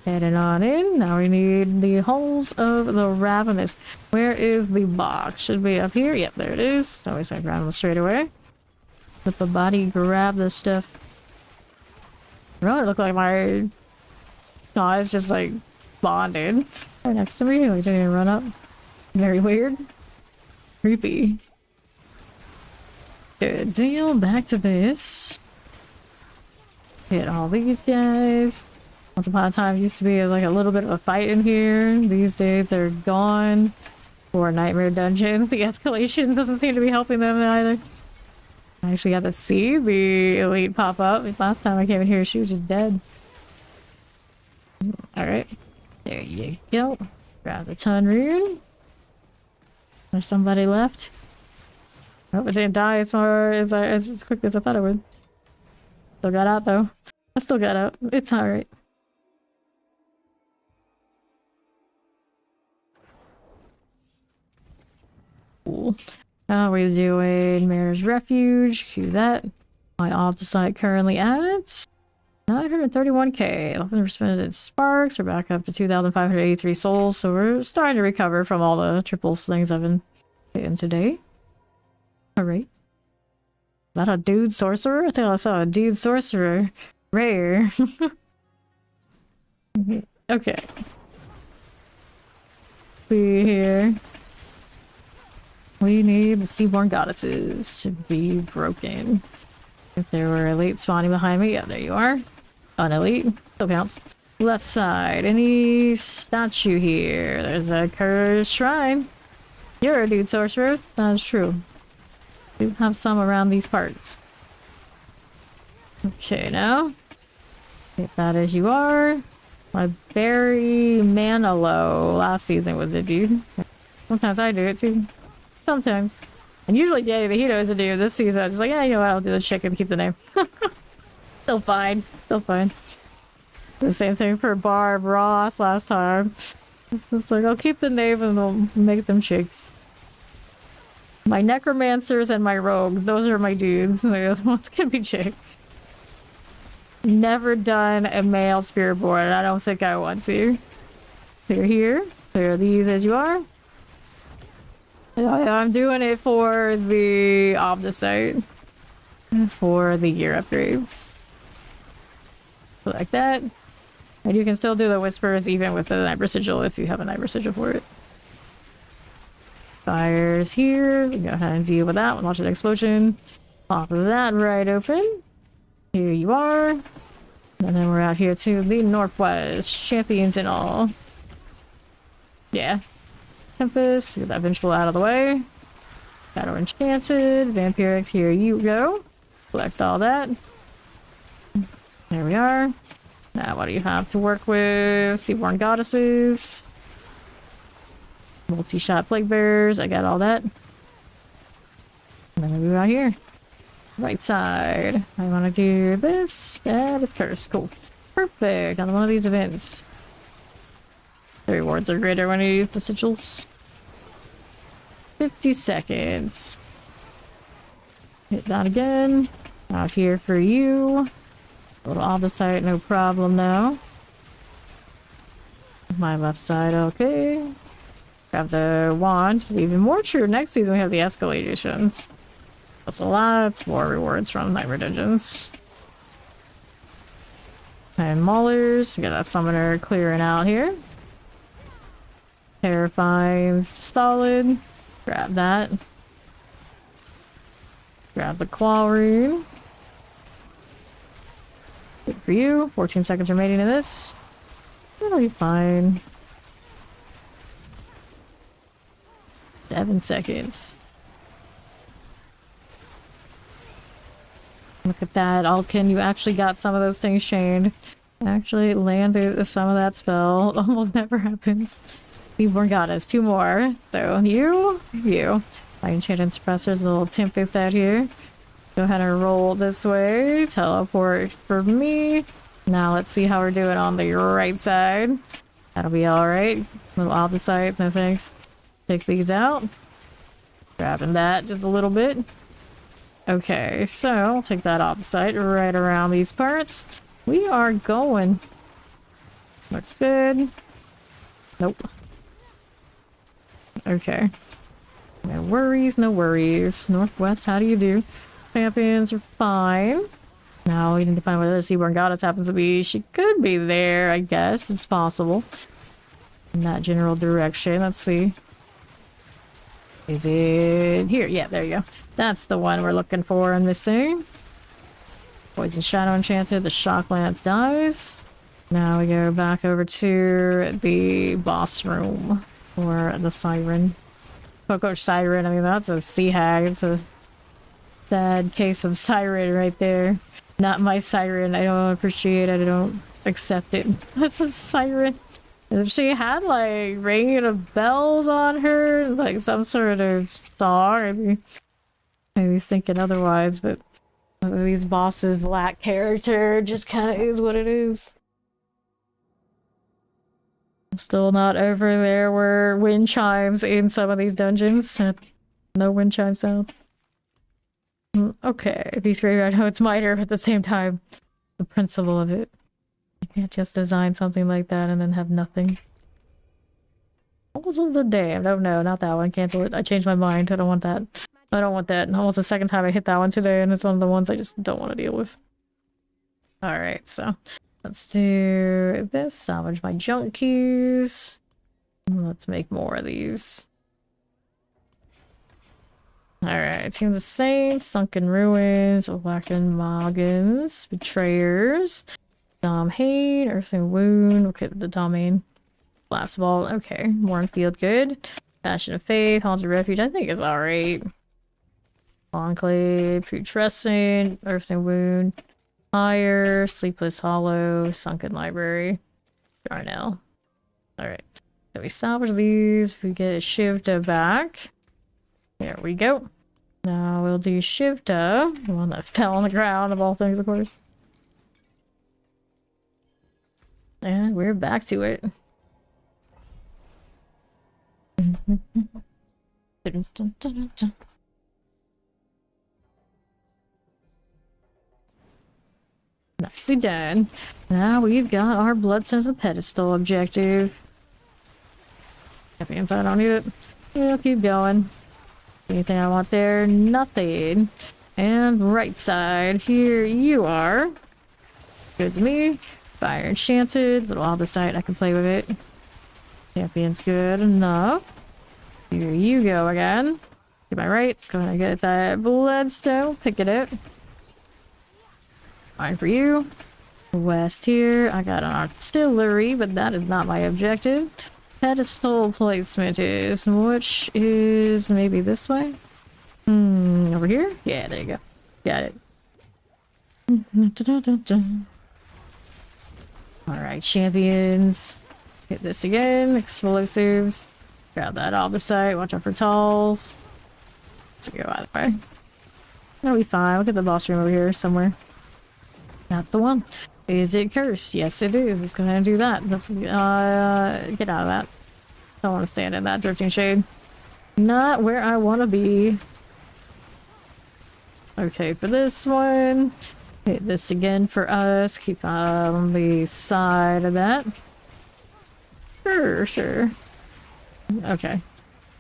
Heading on in. Now we need the Holes of the Ravenous. Where is the box? Should be up here. Yep, there it is. So we start grabbing them straight away. Let the body grab this stuff. Oh, it looked like my... No, it's just like bonded right next to me. Like, didn't even run up. Very weird. Creepy. Good deal. Back to this. Hit all these guys. Once upon a time, it used to be like a little bit of a fight in here. These days, they're gone. Or Nightmare Dungeons. The escalation doesn't seem to be helping them either. I actually got to see the elite pop up. Last time I came in here, she was just dead. Alright. There you go. Grab the Ton Rune. There's somebody left. Oh, it didn't die as far as as quickly as I thought it would. Still got out though. I still got out. It's alright. Cool. How are we doing? Mayor's Refuge. Cue that. My Opticite currently at 931k. 11% sparks. We're back up to 2,583 souls. So we're starting to recover from all the triple things I've been hitting today. Alright. Is that a dude sorcerer? I thought I saw a dude sorcerer. Rare. Okay. See here. We need the Seaborn Goddesses to be broken. If there were elite spawning behind me, yeah, there you are. Unelite, still counts. Left side, any statue here? There's a cursed shrine. You're a dude sorcerer. That is true. We do have some around these parts. Okay, now. Get that as you are. My Barry Manilow last season was a dude. So sometimes I do it too. Sometimes. And usually Danny Vahito is a dude this season. I'm just like, yeah, you know what, I'll do the chick and keep the name. Still fine. Still fine. The same thing for Barb Ross last time. It's just like, I'll keep the name and I'll make them chicks. My necromancers and my rogues, those are my dudes. The other ones can be chicks. Never done a male spirit board. I don't think I want to. Clear here. Clear these as you are. I'm doing it for the Omnisite. For the gear upgrades. Like that. And you can still do the whispers even with the night sigil if you have a night sigil for it. Fires here. We go ahead and deal with that. Launch an explosion. Pop that right open. Here you are. And then we're out here to the northwest. Champions and all. Yeah. Tempest. Get that Vengeful out of the way. Shadow Enchanted. Vampirics. Here you go. Collect all that. There we are. Now what do you have to work with? Seaborn Goddesses. Multi-shot Plague Bearers. I got all that. And then we move out here. Right side. I want to do this. And it's cursed. Cool. Perfect. On one of these events. The rewards are greater when you use the sigils. 50 seconds. Hit that again. Out here for you. A little off the side, no problem now. My left side, okay. Grab the wand. Even more true, next season we have the escalations. That's lots more rewards from Nightmare Dungeons. And Maulers, get that summoner clearing out here. Terrifying solid. Grab that. Grab the Claw Rune. Good for you. 14 seconds remaining in this. That'll be fine. 7 seconds. Look at that. Alkin, you actually got some of those things chained. Actually landed some of that spell. Almost never happens. Seaborn Goddess. 2 more. So you. My enchanted suppressors, a little Tempest out here. Go ahead and roll this way. Teleport for me. Now let's see how we're doing on the right side. That'll be alright. Little opposites, no thanks. Take these out. Grabbing that just a little bit. Okay, so I'll take that opposite right around these parts. We are going. Looks good. Nope. Okay. No worries, no worries. Northwest, how do you do? Champions are fine. Now we need to find where the Seaborn Goddess happens to be. She could be there, I guess. It's possible. In that general direction. Let's see. Is it here? Yeah, there you go. That's the one we're looking for and missing. Poison Shadow Enchanted. The Shock Lance dies. Now we go back over to the boss room for the Siren. Coco Siren. I mean, that's a sea hag. It's a sad case of Siren right there. Not my Siren. I don't appreciate it. I don't accept it. That's a Siren. If she had like ringing of bells on her, like some sort of song, maybe thinking otherwise, but these bosses lack character. Just kind of is what it is. I'm still not over there where wind chimes in some of these dungeons. No wind chime sound. Okay, these graveyard notes minor, but at the same time, the principle of it. You can't just design something like that and then have nothing. Almost of the damned. Oh no, not that one. Cancel it. I changed my mind. I don't want that. I don't want that. Almost the second time I hit that one today, and it's one of the ones I just don't want to deal with. Alright, so let's do this. Salvage my junk keys. Let's make more of these. Alright, Team of the Saints, Sunken Ruins, Blackened Moggins, Betrayers, Domhain, Earthling Wound, okay, the Domain, Blast Ball, okay, Warrenfield, good. Passion of Faith, Haunted Refuge, I think is alright. Enclave, Putrescent, Earthling Wound, Fire, Sleepless Hollow, Sunken Library, Darnell. Alright, so we salvage these, we get Shivda back. There we go. Now we'll do Shivda, the one that fell on the ground of all things, of course. And we're back to it. Nicely done. Now we've got our blood sense and pedestal objective. Happy inside, I don't need it. We'll keep going. Anything I want there? Nothing. And right side, here you are. Good to me. Fire enchanted. Little Aldecite, I can play with it. Champion's good enough. Here you go again. To my right, let's go ahead and get that bloodstone. Pick it up. Fine for you. West here, I got an artillery, but that is not my objective. Pedestal placement is, which is maybe this way? Over here? Yeah, there you go. Got it. Alright, champions. Hit this again. Explosives. Grab that off the site. Watch out for talls. Let's go either way. That'll be fine. Look at the boss room over here somewhere. That's the one. Is it cursed? Yes, it is. Let's go ahead and do that. Let's get out of that. Don't want to stand in that drifting shade. Not where I want to be. Okay, for this one, hit this again for us. Keep on the side of that. Sure. Okay,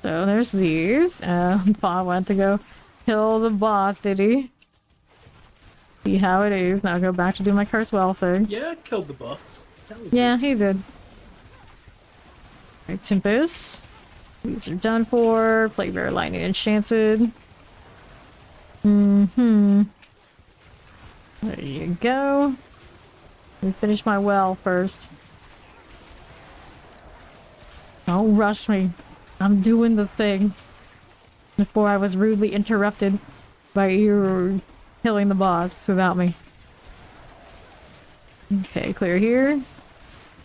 so there's these. Bob went to go kill the boss, did he? See how it is. Now go back to do my curse well thing. Yeah, I killed the boss. Yeah, he did. Alright, Tempest. These are done for. Plague Bearer Lightning Enchanted. There you go. Let me finish my well first. Don't rush me. I'm doing the thing. Before I was rudely interrupted by you killing the boss without me. Okay, clear here.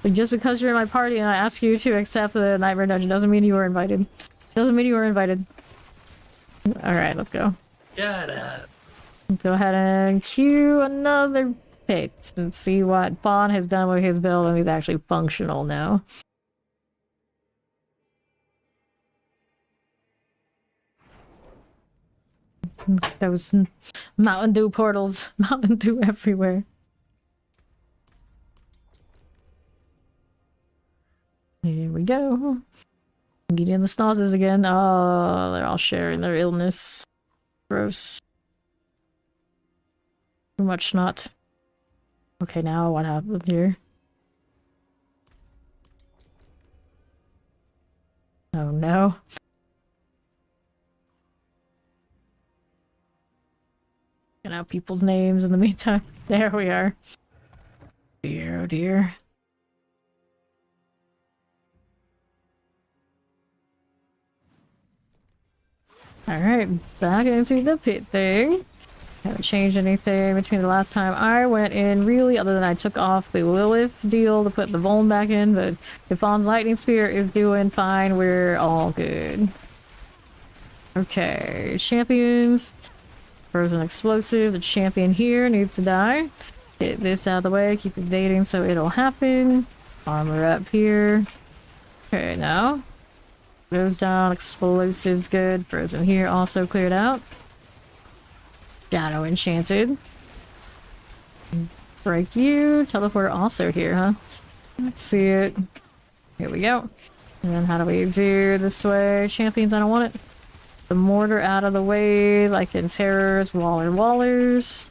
But just because you're in my party and I ask you to accept the Nightmare Dungeon doesn't mean you were invited. Doesn't mean you were invited. Alright, let's go. Get it. Go ahead and queue another pit and see what Bond has done with his build, and he's actually functional now. Those Mountain Dew portals. Mountain Dew everywhere. Here we go. Getting the snozzes again. Oh, they're all sharing their illness. Gross. Too much snot. Okay, now what happened here? Oh no. Get out people's names in the meantime. There we are. Dear, oh dear. Alright, back into the pit thing. Haven't changed anything between the last time I went in, really, other than I took off the Lilith deal to put the Vuln back in, but if Vaughn's Lightning Spear is doing fine, we're all good. Okay, champions. Frozen Explosive, the champion here needs to die. Get this out of the way, keep evading so it'll happen. Armor up here. Okay, now. Goes down, explosives good. Frozen here also cleared out. Shadow enchanted. Break you. Teleport also here, huh? Let's see it. Here we go. And then how do we do this way? Champions, I don't want it. The mortar out of the way, like in terrors, wallers.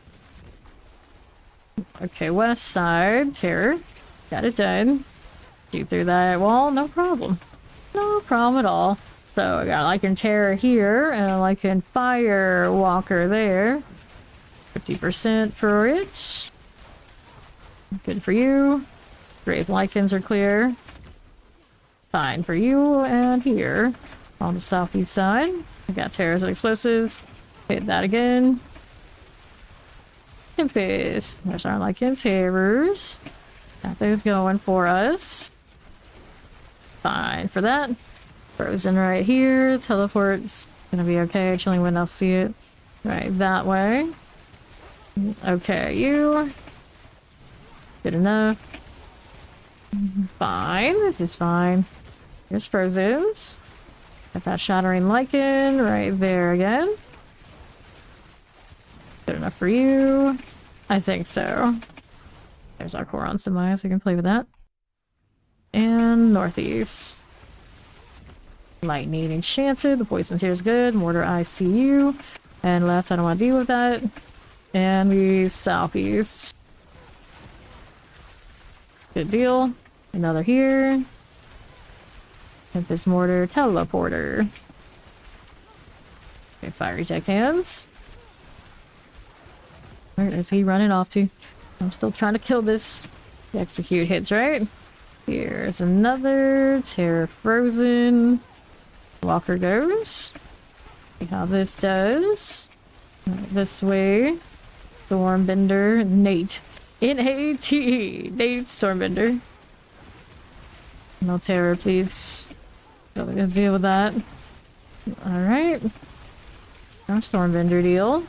Okay, west side, terror. Got it done. Shoot through that wall, no problem. No problem at all. So I got like in terror here, and like in fire walker there. 50% for it. Good for you. Grave lichens are clear. Fine for you, and here on the southeast side. We got terrors and explosives. Hit that again. Tempest. There's our lichen terrors. Got those going for us. Fine for that. Frozen right here. Teleport's gonna be okay. Chilling wind, I'll see it. Right, that way. Okay, you. Good enough. Fine, this is fine. Here's Frozen's. Got that Shattering Lichen right there again. Good enough for you. I think so. There's our Coron Semise, we can play with that. And Northeast. Lightning Enchanted, the poison's here is good. Mortar ICU. And left, I don't want to deal with that. And the Southeast. Good deal. Another here. Tempest Mortar, Teleporter. Okay, Fiery Tech Hands. Where is he running off to? I'm still trying to kill this. Execute hits, right? Here's another Terra Frozen. Walker goes. See how this does. Right, this way. Stormbender. Nate. N-A-T-E. Nate Stormbender. No terror, please. Don't gonna deal with that. Alright. Our Stormbender deal.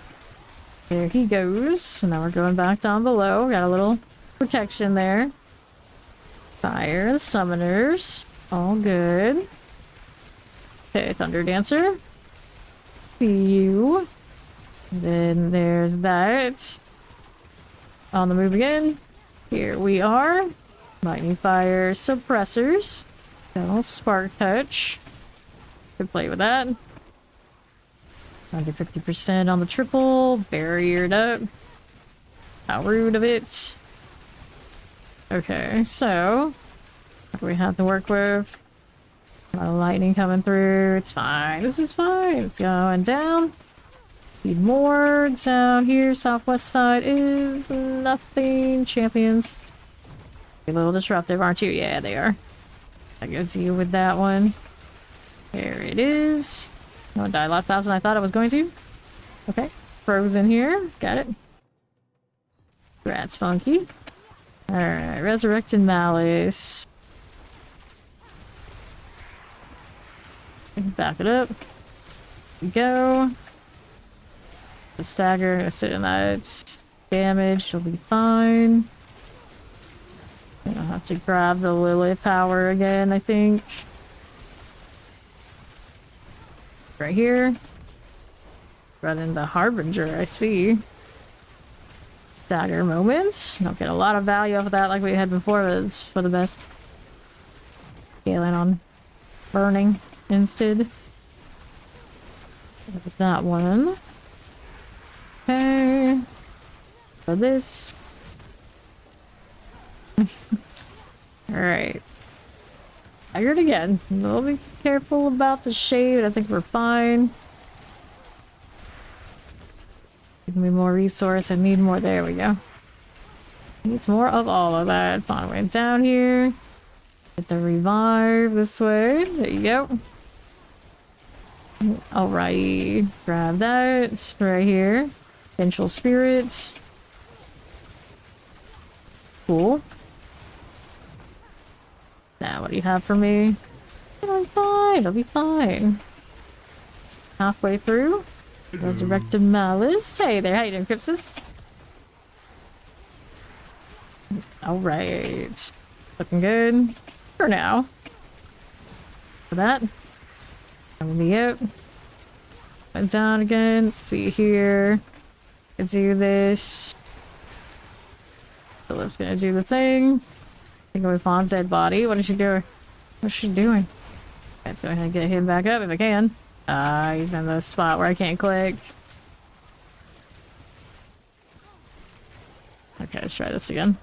There he goes. So now we're going back down below. Got a little protection there. Fire, the summoners. All good. Okay, Thunder Dancer. You. Then there's that. On the move again. Here we are. Lightning Fire suppressors. Little Spark Touch. Could play with that. Under 50% on the triple. Barriered up. How rude of it. Okay, so what do we have to work with? A lot of lightning coming through. It's fine. This is fine. It's going down. Need more down here. Southwest side is nothing. Champions. A little disruptive, aren't you? Yeah, they are. I go deal with that one. There it is. Oh, it died a lot faster than I thought it was going to. Okay. Frozen here. Got it. That's funky. Alright, Resurrected Malice. Back it up. Here we go. The stagger, gonna sit in that. It's damaged, it'll be fine. I'll have to grab the Lilith power again, I think. Right here. Running the Harbinger, I see. Dagger moments. Don't get a lot of value off of that like we had before, but it's for the best. Scaling on burning instead. With that one. Okay. For this. Alright. Staggered again. We'll be careful about the shade. I think we're fine. Give me more resource. I need more. There we go. Needs more of all of that. Fine. Way down here. Get the revive this way. There you go. Alright. Grab that. Right here. Vengeful Spirits. Cool. Now, what do you have for me? I'm fine. I'll be fine. Halfway through. Resurrected Malice. Hey there, how you doing, Crypsis? Alright. Looking good. For now. For that. I'm gonna be out. Went down again. Let's see here. Let's do this. Philip's gonna do the thing. Take away Fawn's dead body. What is she doing? What's she doing? Let's go ahead and get him back up if I can. He's in the spot where I can't click. Okay, let's try this again.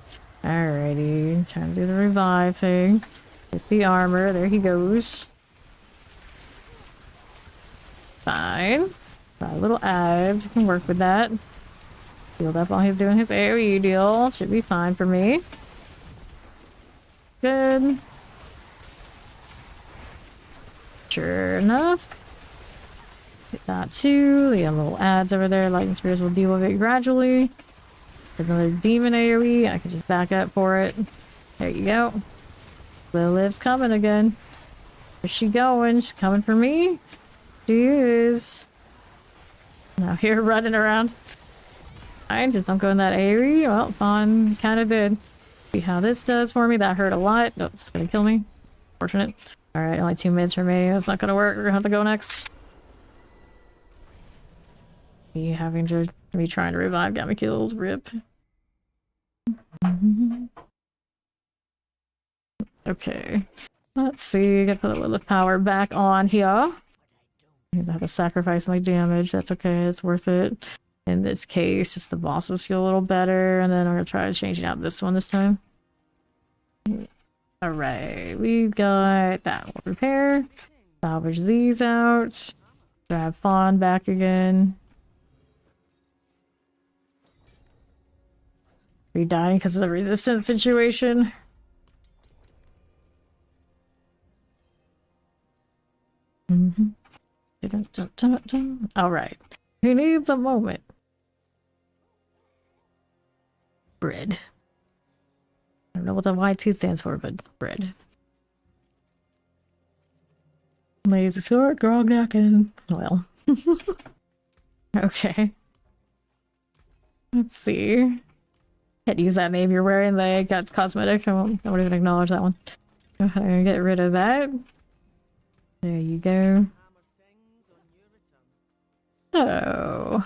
Alrighty. Trying to do the revive thing. Get the armor. There he goes. Fine. Got a little ad. I can work with that. Healed up while he's doing his AoE deal. Should be fine for me. Good. Sure enough. Get that too. The little ads over there. Lightning Spears will deal with it gradually. Another demon AoE. I can just back up for it. There you go. Lilith's coming again. Where's she going? She's coming for me. She is. Now here running around. Fine, just don't go in that AoE. Well, Fawn kind of did. See how this does for me. That hurt a lot. Nope, it's gonna kill me. Fortunate. Alright, only 2 minutes for me. That's not gonna work. We're gonna have to go next. Me having to be trying to revive got me killed. Rip. Okay. Let's see. Gotta put a little power back on here. I have to sacrifice my damage. That's okay. It's worth it. In this case, just the bosses feel a little better. And then I'm gonna try changing out this one this time. Alright. We've got that one. Repair. Salvage these out. Grab Fawn back again. Are you dying because of the resistance situation? Alright. Who needs a moment? Bread. I don't know what the YT stands for, but bread. Laser sword, grognak, and well. Okay. Let's see. Can't use that name you're wearing, the Guts Cosmetic. I won't even acknowledge that one. Go ahead and get rid of that. There you go. So,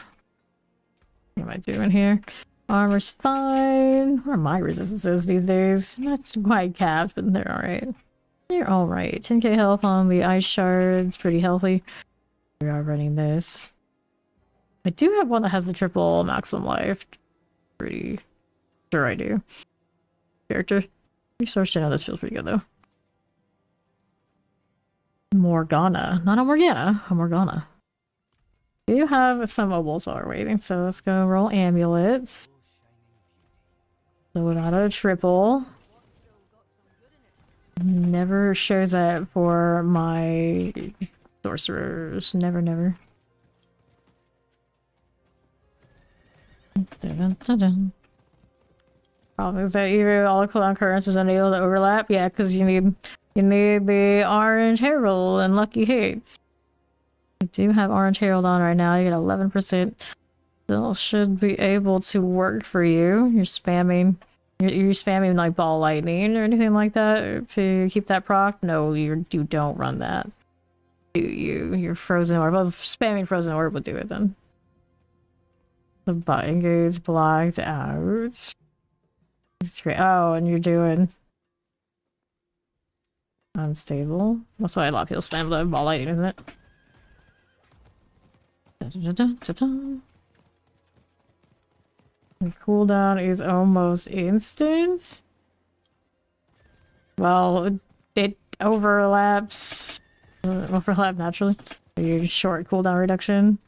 what am I doing here? Armor's fine. What are my resistances these days? Not quite capped, but they're alright. They're alright. 10k health on the ice shards. Pretty healthy. We are running this. I do have one that has the triple maximum life. Pretty sure I do. Character. Resource channel. This feels pretty good though. Morgana. Not a Morgana. A Morgana. We do have some mobiles while we're waiting, so let's go roll amulets. So without a triple. Never shows that for my sorcerers. Never, never. Dun, dun, dun. Problem is that either all the cooldown currents is unable to overlap. Yeah, because you need the orange herald and lucky hits. You do have orange herald on right now. You get 11%. Still should be able to work for you. You're spamming like ball lightning or anything like that to keep that proc. No, you don't run that. Do you? Your frozen orb. Well, spamming frozen orb would do it then. The button gates blocked out. Oh, and you're doing unstable. That's why a lot of people spam the ball lightning, isn't it? The cooldown is almost instant. Well, it overlaps. Overlap naturally. Your short cooldown reduction.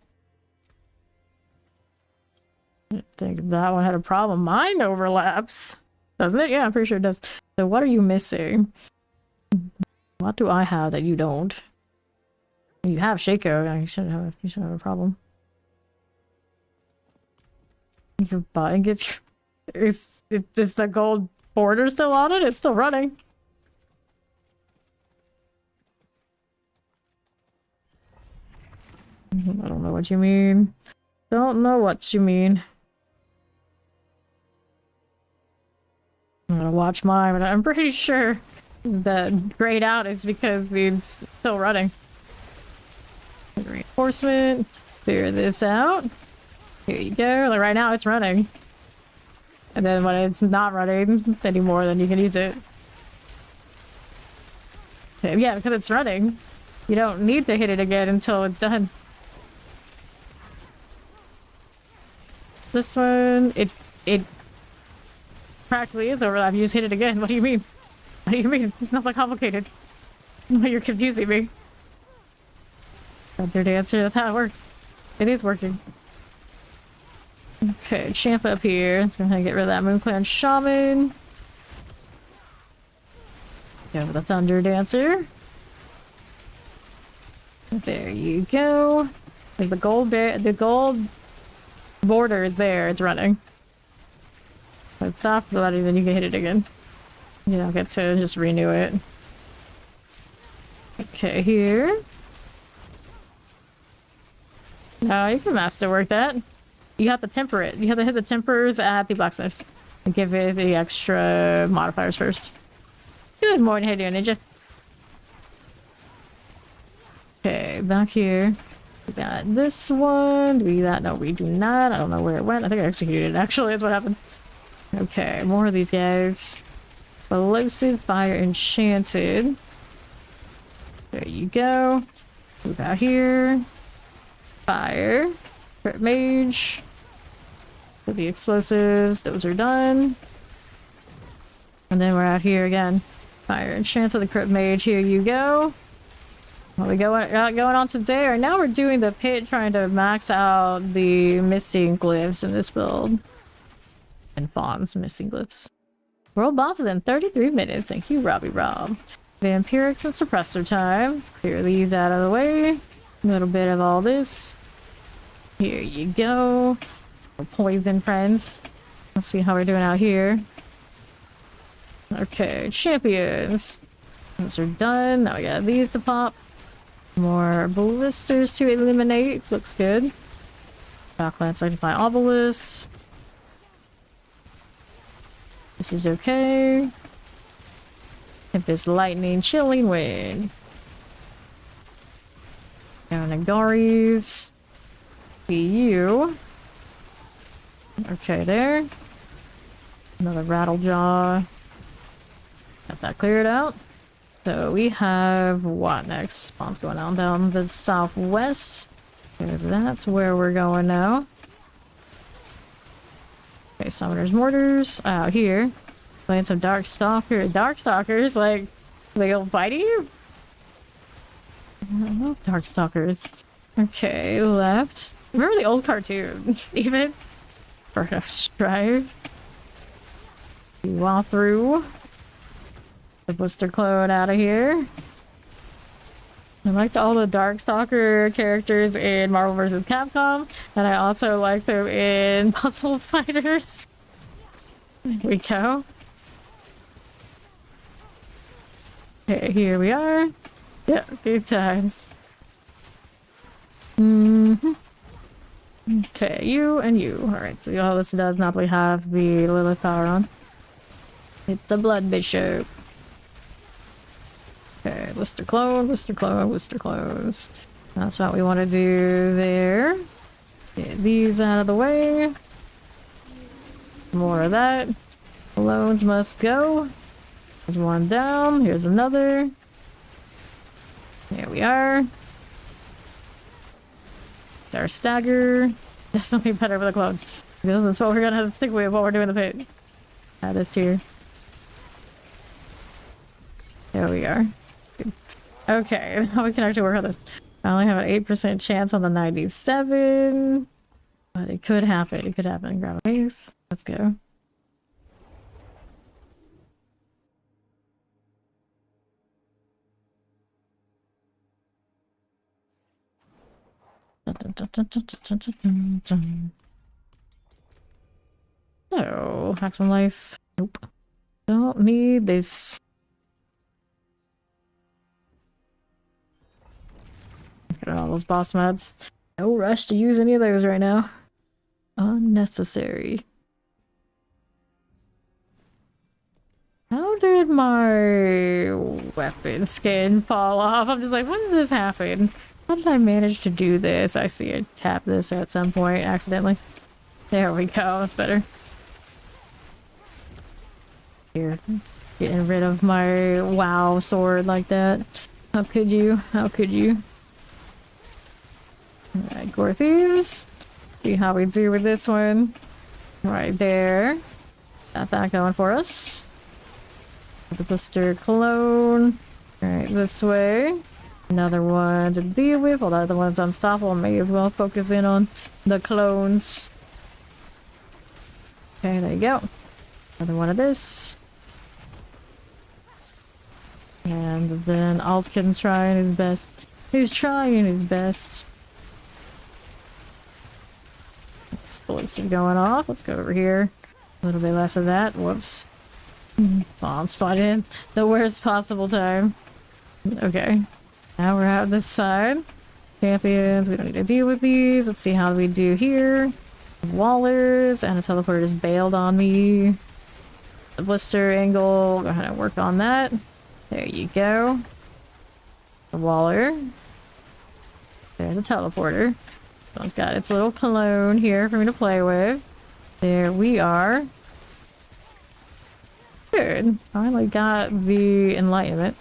I think that one had a problem. Mine overlaps. Doesn't it? Yeah, I'm pretty sure it does. So what are you missing? What do I have that you don't? You have Shaco. You shouldn't have a problem. Your button gets... Is the gold border still on it? It's still running. I don't know what you mean. Don't know what you mean. I'm gonna watch mine, but I'm pretty sure that grayed out is because it's still running. Reinforcement. Clear this out. Here you go. Like right now it's running. And then when it's not running anymore, then you can use it. Yeah, because it's running. You don't need to hit it again until it's done. This one, it practically is overlap. You just hit it again. What do you mean? What do you mean? It's not that complicated. You're confusing me. Thunder Dancer, that's how it works. It is working. Okay, champ up here. Let's go ahead and get rid of that Moon Clan Shaman. Go with the Thunder Dancer. There you go. The gold border is there. It's running. But stop letting, then you can hit it again. You don't get to just renew it. Okay, here. No, you can masterwork that. You have to temper it. You have to hit the tempers at the blacksmith. and give it the extra modifiers first. Good morning, how you doing, Ninja? Okay, back here. We got this one. Do we do that? No, we do not. I don't know where it went. I think I executed it, actually. That's what happened. Okay, more of these guys. Explosive Fire Enchanted. There you go. Move out here. Fire. Crit Mage. For the explosives, those are done. And then we're out here again. Fire Enchanted, the Crit Mage, here you go. What we got going on today? Right now we're doing the pit, trying to max out the missing glyphs in this build. And Fawn's missing glyphs. World bosses in 33 minutes. Thank you, Robbie Rob. Vampirics and suppressor time. Let's clear these out of the way. A little bit of all this. Here you go. Poison friends. Let's see how we're doing out here. Okay, champions. Those are done. Now we got these to pop. More blisters to eliminate. Looks good. Backlance Sanctify Obelisk. This is okay. Tempest Lightning Chilling Wind. Now Nagaris. You. Okay, there. Another Rattlejaw. Got that cleared out. So we have what next? Spawn's going on down the southwest. Okay, that's where we're going now. Okay, Summoner's Mortars out here. Playing some Dark Stalkers. Dark Stalkers, like, they'll fight you? I love Dark Stalkers. Okay, left. Remember the old cartoon, even? For Strive. Walk through. The Blister Clone out of here. I liked all the Darkstalker characters in Marvel vs. Capcom, and I also like them in Puzzle Fighters. There we go. Okay, here we are. Yeah, good times. Okay, you and you. Alright, so all this does not have the Lilith power on. It's a Blood Bishop. Okay, Blister Clone, Blister Clone, Blister Clones. That's what we want to do there. Get these out of the way. More of that. Clones must go. There's one down. Here's another. There we are. Our stagger. Definitely better for the clones. Because that's what we're gonna have to stick with while we're doing the pit. Add this here. There we are. Okay, now we can actually work on this. I only have an 8% chance on the 97. But it could happen. It could happen. Grab a base. Let's go. So, hack some life. Nope. Don't need this. Look at all those boss mods. No rush to use any of those right now. Unnecessary. How did my weapon skin fall off? I'm just like, when did this happen? How did I manage to do this? I see I tapped this at some point accidentally. There we go, that's better. Here, getting rid of my WoW sword like that. How could you? How could you? Alright, Gore Thieves. See how we do with this one. Right there. Got that going for us. The Blister Clone. Alright, this way. Another one to deal with. Well, the other one's unstoppable. May as well focus in on the clones. Okay, there you go. Another one of this. And then Altkin's trying his best. He's trying his best. Explosive going off. Let's go over here. A little bit less of that. Whoops. Spawn spotted in the worst possible time. Okay. Now we're out this side. Champions, we don't need to deal with these. Let's see how we do here. Wallers, and a teleporter just bailed on me. The blister angle, go ahead and work on that. There you go. The Waller. There's a teleporter. It's got its little clone here for me to play with. There we are. Good. Finally got the enlightenment.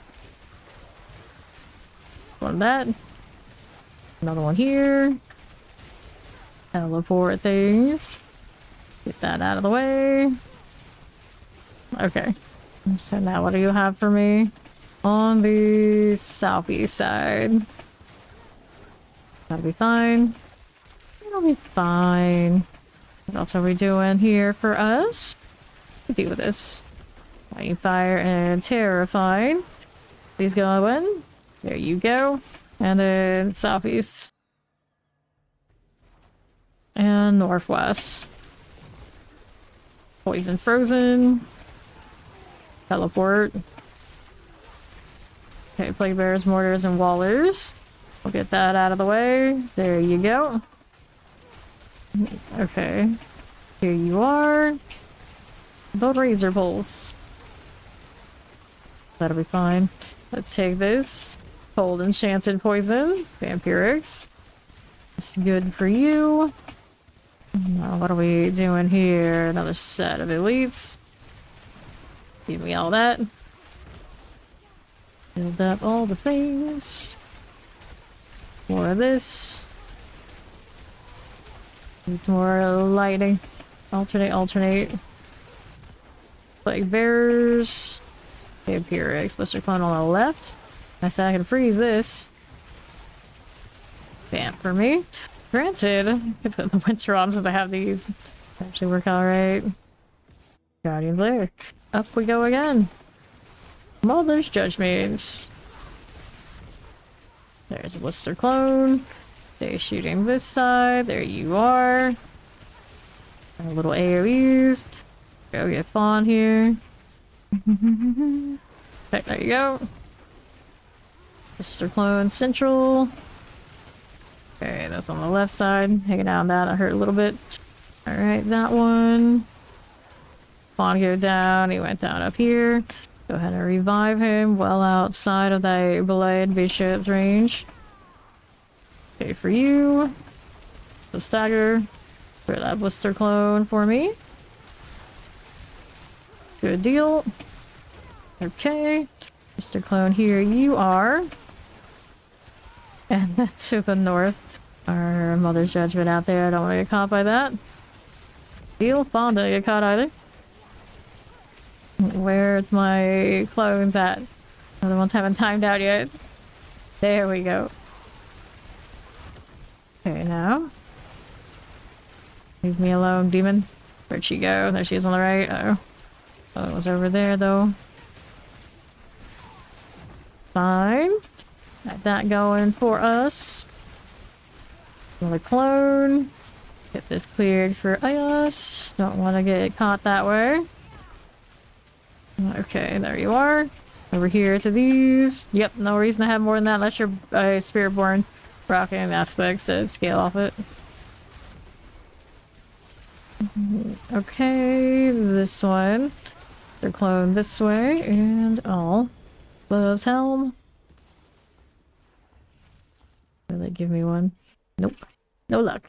One of that. Another one here. Teleport things. Get that out of the way. Okay. So now what do you have for me? On the southeast side. That'll be fine. It'll be fine. What else are we doing here for us? What do with this? Lightning Fire and Terrifying. These going. There you go. And then southeast. And northwest. Poison Frozen. Teleport. Okay, Plague Bears, Mortars, and Wallers. We'll get that out of the way. There you go. Okay. Here you are. The Razor Pulse. That'll be fine. Let's take this. Cold Enchanted Poison. Vampirics. It's good for you. Now, what are we doing here? Another set of elites. Give me all that. Build up all the things. More of this. Need more lightning. Alternate. Plague Bearers. Vampirics. Blister Clone on the left. I said I can freeze this. Vamp for me. Granted, I could put the winter on since I have these. Actually work alright. Guardian Lair. Up we go again. Mother's Judgments. There's a Blister Clone. They're shooting this side. There you are. A little AoEs. Go get Fawn here. Okay, there you go. Blister Clone Central. Okay, that's on the left side. Hanging out on that. I hurt a little bit. Alright, that one. Fawn go down. He went down up here. Go ahead and revive him well outside of that Blade Bishop's range. Okay, for you. The stagger. For that Blister Clone for me. Good deal. Okay. Blister Clone here you are. And that's to the north. Our Mother's Judgment out there. I don't want to get caught by that. Deal. Fawn don't get caught either. Where's my clones at? Other ones haven't timed out yet. There we go. Okay, now. Leave me alone, demon. Where'd she go? There she is on the right. Uh oh. It was over there, though. Fine. Got that going for us. Another clone. Get this cleared for us. Don't want to get caught that way. Okay, there you are. Over here to these. Yep, no reason to have more than that unless you're a Spiritborn rocking aspects that scale off it. Okay, this one. They're cloned this way, and all. Love's Helm. Will they give me one? Nope. No luck.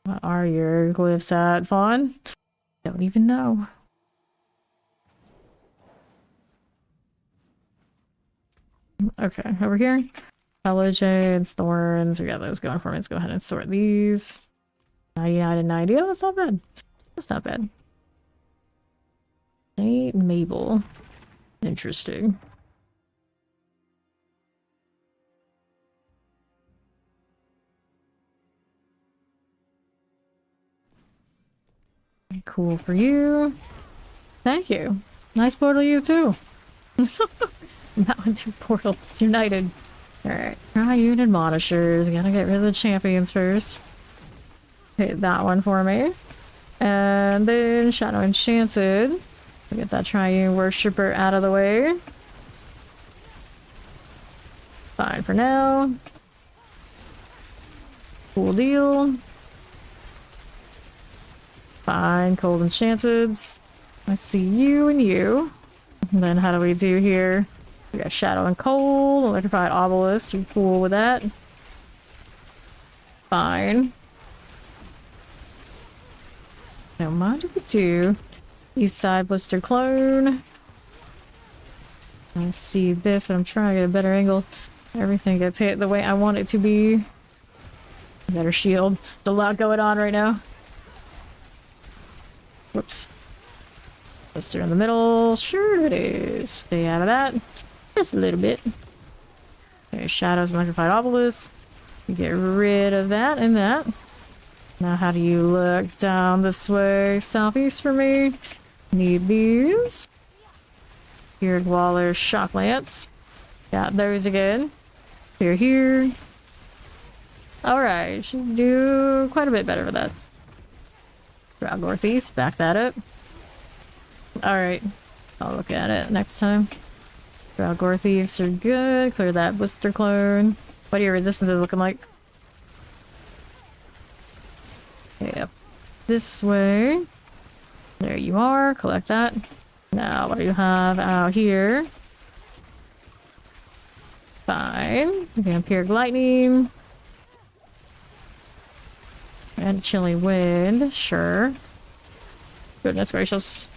What are your glyphs at, Fawn? Don't even know. Okay, over here. Intelligence, thorns, we got those going for me. Let's go ahead and sort these. 99 and 90. Oh, that's not bad. That's not bad. Saint Mabel. Interesting. Cool for you. Thank you. Nice portal you too. Mountain 2 portals united. Alright. Triune Admonishers. Gotta get rid of the champions first. Hit that one for me. And then Shadow Enchanted. Get that Triune Worshipper out of the way. Fine for now. Cool deal. Fine, cold enchanted. I see you and you. And then how do we do here? We got shadow and cold, electrified obelisk. You cool with that? Fine. Now, what do we do? East side blister clone. I see this, but I'm trying to get a better angle. Everything gets hit the way I want it to be. Better shield. There's a lot going on right now. Whoops. Blister in the middle. Sure it is. Stay out of that. Just a little bit. Okay, shadows and electrified obelisk. You get rid of that and that. Now how do you look down this way? Southeast for me. Need these. Beard Waller, Shock Lance. Got those again. Here. Alright, should do quite a bit better with that. Round northeast, back that up. Alright, I'll look at it next time. Round northeast are good. Clear that blister clone. What are your resistances looking like? Okay, up this way. There you are, collect that. Now, what do you have out here? Fine. Vampiric Lightning. And Chilling Wind, sure. Goodness gracious.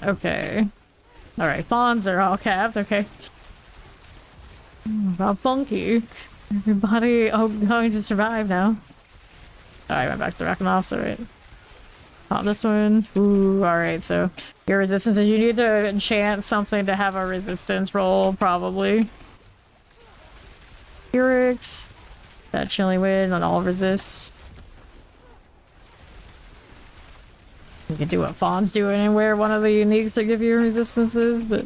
Okay. Alright, Fawns are all capped, okay. How funky. Everybody going to survive now. Alright, went back to Rackham so right. Pop this one. Ooh, alright, so your resistance is you need to enchant something to have a resistance roll, probably. Pyrrhix. That Chilling Wind on all resists. You can do what Fawn's doing and wear one of the uniques that give you resistances, but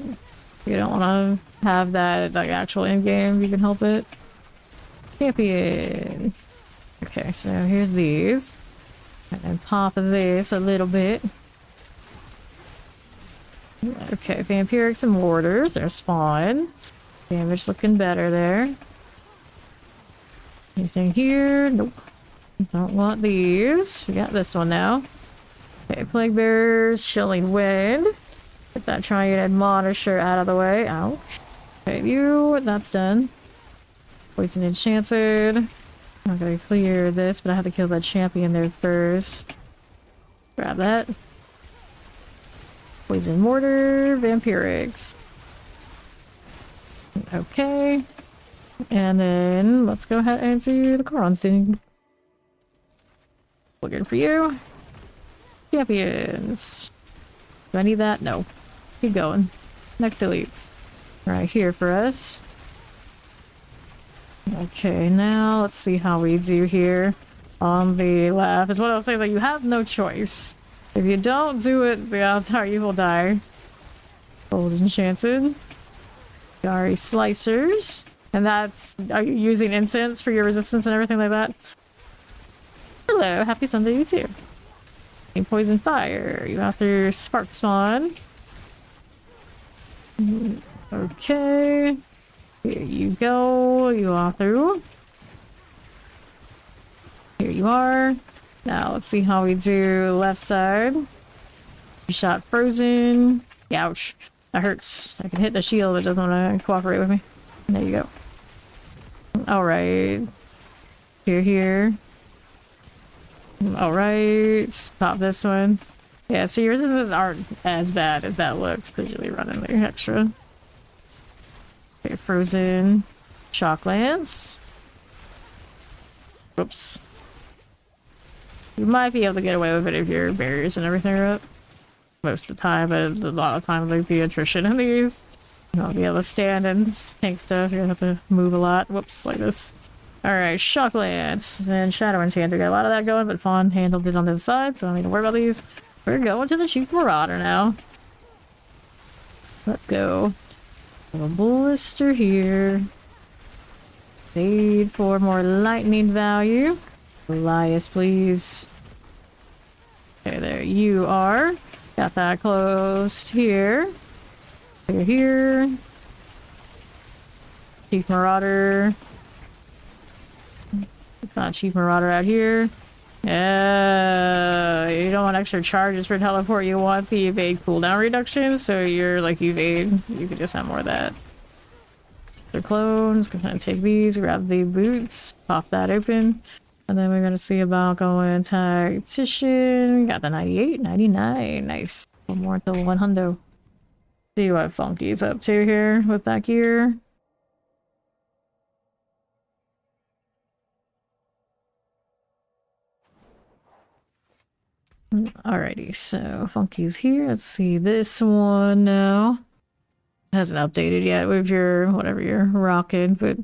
you don't want to have that like actual endgame, you can help it. Champion. Okay, so here's these. And then pop this a little bit. Okay, Vampirics and Warders. There's Fawn. Damage looking better there. Anything here? Nope. Don't want these. We got this one now. Okay, Plague Bearers, Chilling Wind. Get that Triad Admonisher out of the way. Ouch. Okay, you. That's done. Poison Enchanted. I'm not gonna clear this, but I have to kill that champion there first. Grab that. Poison Mortar, Vampirics. Okay. And then let's go ahead and do the Coronstein. Looking for you. Champions. Do I need that? No. Keep going. Next elites. Right here for us. Okay, now let's see how we do here. On the left is what I'll say, that you have no choice. If you don't do it, the odds are you will die. Gold Enchanted. Gari Slicers. And that's... Are you using incense for your resistance and everything like that? Hello, happy Sunday you too. Poison Fire. You have your Spark Spawn. Okay. Here you go. You are through. Here you are. Now let's see how we do left side. You shot Frozen. Ouch. That hurts. I can hit the shield. It doesn't want to cooperate with me. There you go. Alright. Here. Alright. Pop this one. Yeah, so your resistances aren't as bad as that looks because you'll be running the extra. Okay, Frozen. Shock Lance. Oops. You might be able to get away with it if your barriers and everything are up. Most of the time, but a lot of time there'll be attrition in these. You won't be able to stand and tank stuff. You're gonna have to move a lot. Whoops, like this. Alright, Shock Lance. And Shadow Enchanter. Got a lot of that going, but Fawn handled it on this side, so I don't need to worry about these. We're going to the Chief Marauder now. Let's go. A blister here. Need for more lightning value. Elias, please. Okay, there you are. Got that closed here. Here. Chief Marauder. Got Chief Marauder out here. You don't want extra charges for teleport. You want the evade cooldown reduction, so you're like evade. You could just have more of that. The clones, gonna take these, grab the boots, pop that open. And then we're gonna see about going tactician. Got the 98, 99. Nice. One more until 100. See what Funky's up to here with that gear. Alrighty, so Funky's here. Let's see this one now. Hasn't updated yet with your whatever you're rocking, but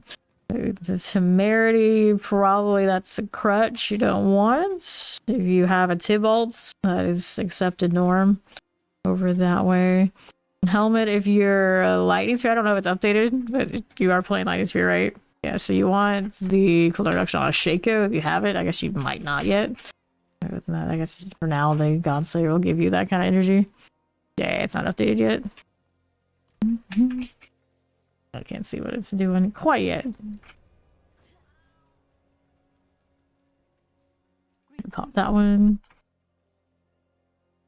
the temerity, probably that's a crutch you don't want. If you have a Tybalt, that is accepted norm over that way. Helmet, if you're a lightning spear, I don't know if it's updated, but you are playing lightning spear, right? Yeah, so you want the cooldown reduction on a Shaco if you have it. I guess you might not yet. I guess for now, the Godslayer will give you that kind of energy. Yeah, it's not updated yet. I can't see what it's doing quite yet. Pop that one.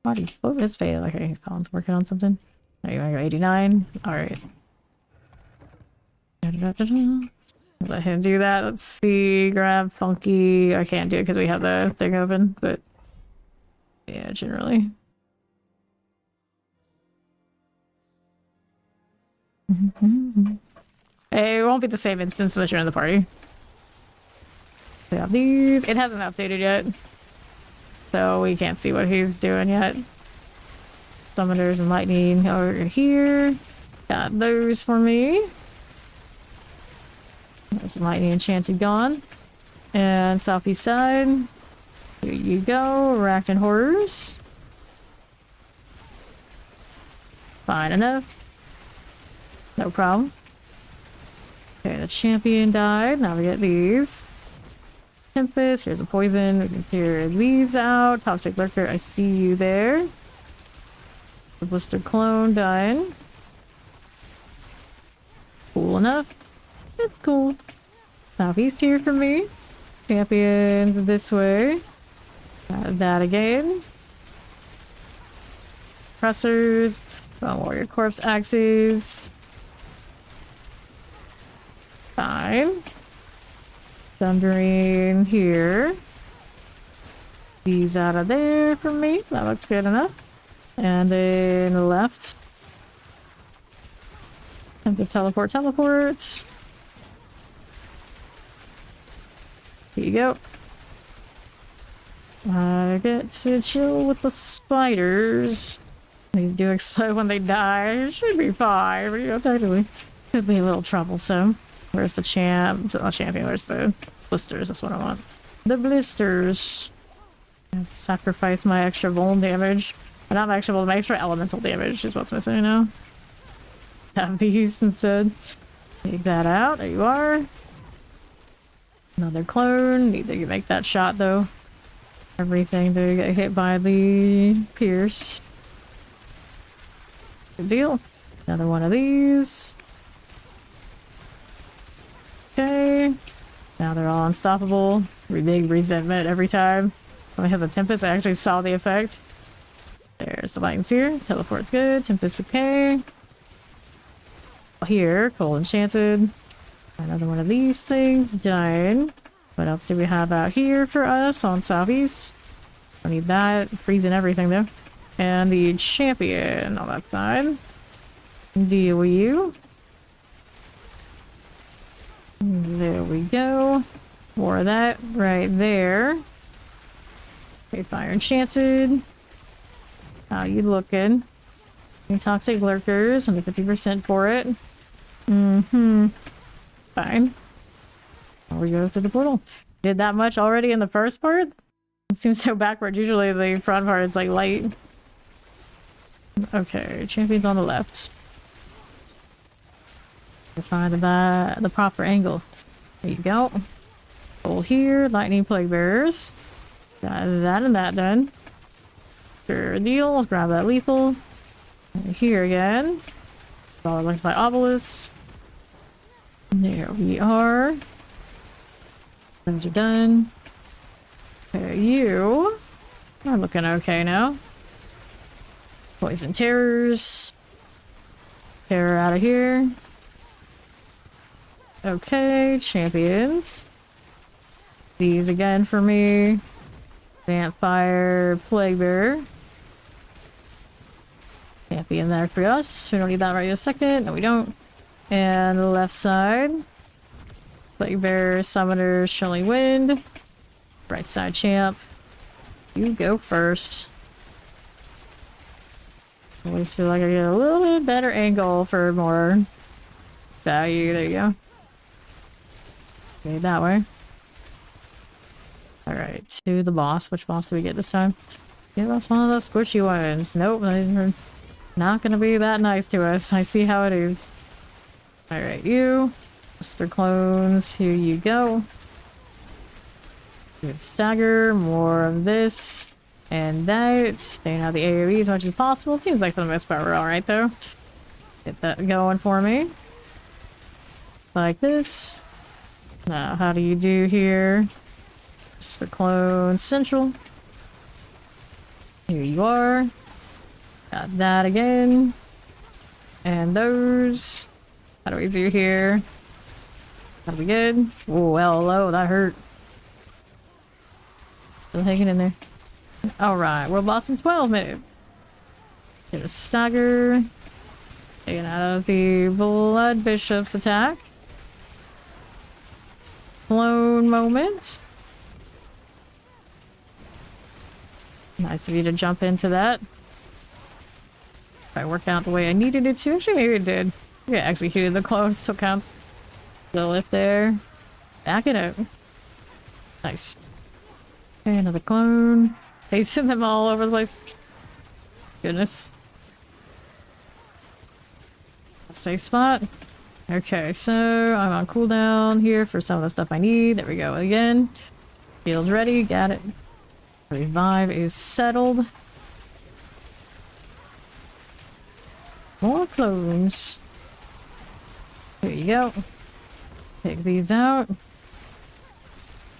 Body focus fail. Okay, Colin's working on something. There you go, 89. Alright. Let him do that. Let's see. Grab Funky. I can't do it because we have the thing open, but yeah, generally. It won't be the same instance unless you're in the party. We have these. It hasn't updated yet, so we can't see what he's doing yet. Summoners and lightning over here. Got those for me. There's some lightning enchanted gone. And southeast side. Here you go. Arachnid horrors. Fine enough. No problem. Okay, the champion died. Now we get these. Tempest. Here's a poison. We can clear these out. Toxic lurker. I see you there. The blister clone dying. Cool enough. It's cool. Southeast here for me. Champions this way. That again. Pressers. Warrior corpse axes. Fine. Thundering here. These out of there for me. That looks good enough. And then the left. Tempest teleport, teleports. Here you go. I get to chill with the spiders. These do explode when they die. It should be fine, but you know, technically could be a little troublesome. Where's the champ? Oh, champion. Where's the blisters? That's what I want. The blisters. Sacrifice my extra vuln damage. Not my extra vuln, my extra elemental damage is what's missing now. Have these instead. Take that out. There you are. Another clone. Need to make that shot though. Everything to get hit by the pierce. Good deal. Another one of these. Okay. Now they're all unstoppable. Big resentment every time. Somebody has a Tempest. I actually saw the effect. There's the lightning sphere. Teleport's good. Tempest okay. Here, Cold Enchanted. Another one of these things. Dying. What else do we have out here for us on Southeast? I need that. Freezing everything though. And the champion on that side. Deal with you. There we go. More of that right there. Okay, Fire Enchanted. How you looking? Any toxic lurkers, only 50% for it. Fine. Now we go through the portal. Did that much already in the first part? It seems so backwards. Usually the front part is like light. Okay, champion's on the left. Find the proper angle. There you go. Pull here, lightning plague bearers. Got that and that done. Sure deal. Let's grab that lethal. Here again. Solid electrified obelisk. There we are. Those are done. Okay, you are looking okay now. Poison terrors. Terror out of here. Okay, champions. These again for me. Vampire, Plague Bearer. Champion there for us. We don't need that right this second. No, we don't. And the left side. Plague Bearer, Summoner, Chilling Wind. Right side champ. You go first. At least feel like I get a little bit better angle for more value. There you go. Okay, that way. Alright, to the boss. Which boss do we get this time? Give us one of those squishy ones. Nope, they're not gonna be that nice to us. I see how it is. Alright, you. Mr. Clones, here you go. Good stagger, more of this. And that. Staying out of the AoE as much as possible. It seems like for the most part we're alright though. Get that going for me. Like this. Now, how do you do here? Mr. Clone Central. Here you are. Got that again. And those. How do we do here? That'll be good. Oh, well, low, that hurt. Still hanging in there. Alright, world boss in 12 minutes. Get a stagger. Taking out of the Blood Bishop's attack. Clone moment. Nice of you to jump into that. If I worked out the way I needed it to, actually maybe it did. Yeah, executed the clone, still counts. Still lift there. Back it up. Nice. Okay, another clone. Facing them all over the place. Goodness. Safe spot. Okay, so I'm on cooldown here for some of the stuff I need. There we go again. Shield ready, got it. Revive is settled. More clones. Here you go. Take these out.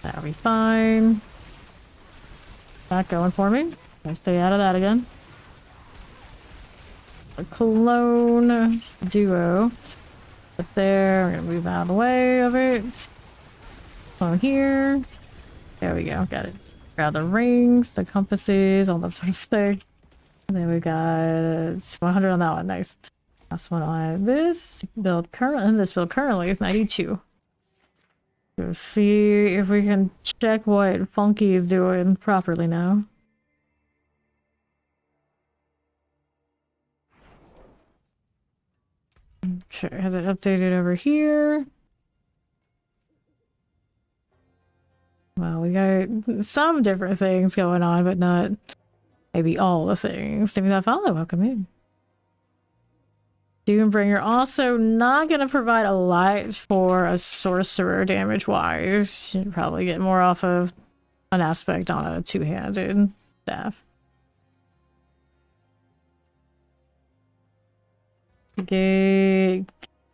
That'll be fine. Not going for me. I stay out of that again. A clone duo. Up there. We're gonna move out of the way of it. Clone here. There we go. Got it. Grab the rings, the compasses, all that sort of thing. And then we got 100 on that one. Nice. Last one on this build current. This build currently is 92. Go see if we can check what Funky is doing properly now. Okay, has it updated over here? Well, we got some different things going on, but not maybe all the things. Give me that follow. Welcome in. Doombringer also not going to provide a lot for a sorcerer damage-wise. You'd probably get more off of an aspect on a two-handed staff. Okay.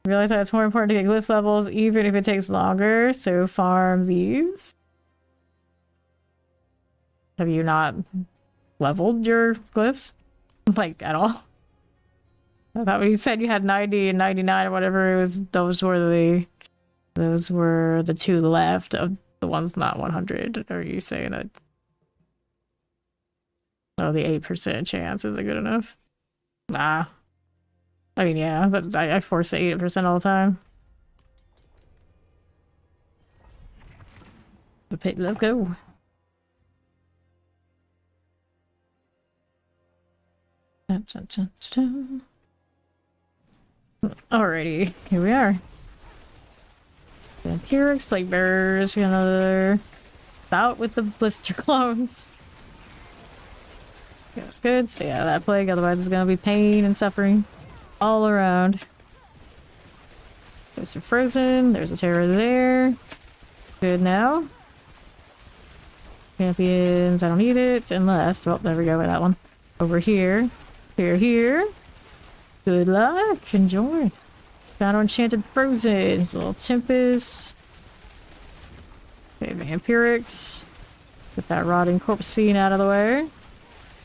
Realize that it's more important to get glyph levels even if it takes longer, so farm these. Have you not leveled your glyphs? Like, at all? I thought when you said you had 90 and 99 or whatever, it was those were the two left of the ones not 100. Or are you saying that? Oh, the 8% chance isn't good enough? Nah. I mean, yeah, but I force 8% all the time. Let's go. Alrighty, here we are. Vampirics, Plague Bearers, we got another bout with the blister clones. Yeah, that's good. Stay out of that plague, otherwise it's gonna be pain and suffering all around. There's a frozen, there's a terror there. Good now. Champions, I don't need it, unless, well, there we go with that one. Over here. Here. Good luck. Enjoy. Found enchanted frozen. It's a little tempest. Okay, vampirics. Get that rotting corpse fiend out of the way.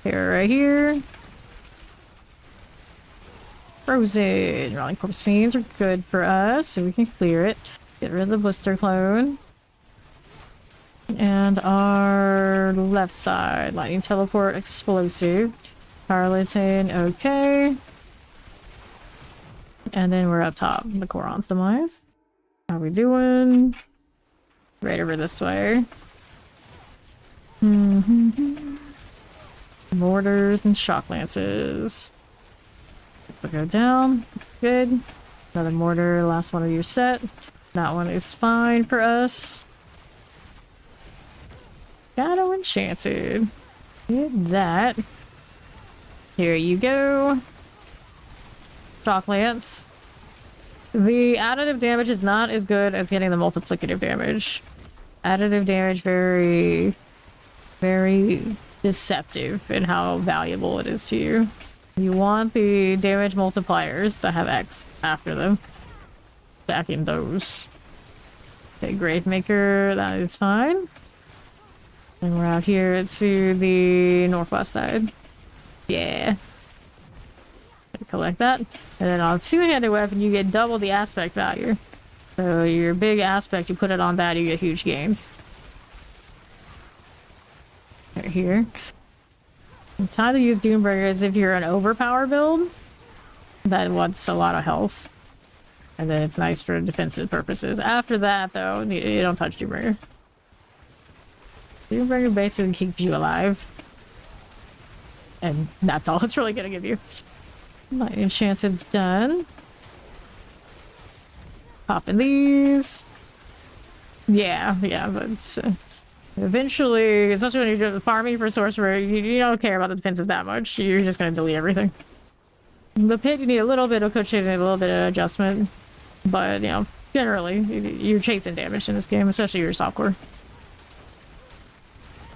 Here, right here. Frozen. Rotting corpse fiends are good for us, so we can clear it. Get rid of the blister clone. And our left side, lightning teleport, explosive. Tarleton, okay. And then we're up top, the Coron's demise. How we doing? Right over this way. Mortars and shock lances. So go down. Good. Another mortar, last one of your set. That one is fine for us. Shadow Enchanted. Get that. Here you go. Shock Lance. The additive damage is not as good as getting the multiplicative damage. Additive damage very, very deceptive in how valuable it is to you. You want the damage multipliers to have X after them. Stacking those. Okay, Gravemaker, that is fine. And we're out here to the northwest side. Yeah. Collect that. And then on two-handed weapon, you get double the aspect value. So your big aspect, you put it on that, you get huge gains. Right here. The time to use Doombringer is if you're an overpower build that wants a lot of health. And then it's nice for defensive purposes. After that, though, you don't touch Doombringer. Doombringer basically keeps you alive. And that's all it's really gonna give you. My enchanted's done. Popping these. Yeah, but eventually, especially when you're farming for Sorcerer, you don't care about the defensive that much. You're just gonna delete everything. The pit, you need a little bit of coaching and a little bit of adjustment. But, you know, generally, you're chasing damage in this game, especially your softcore.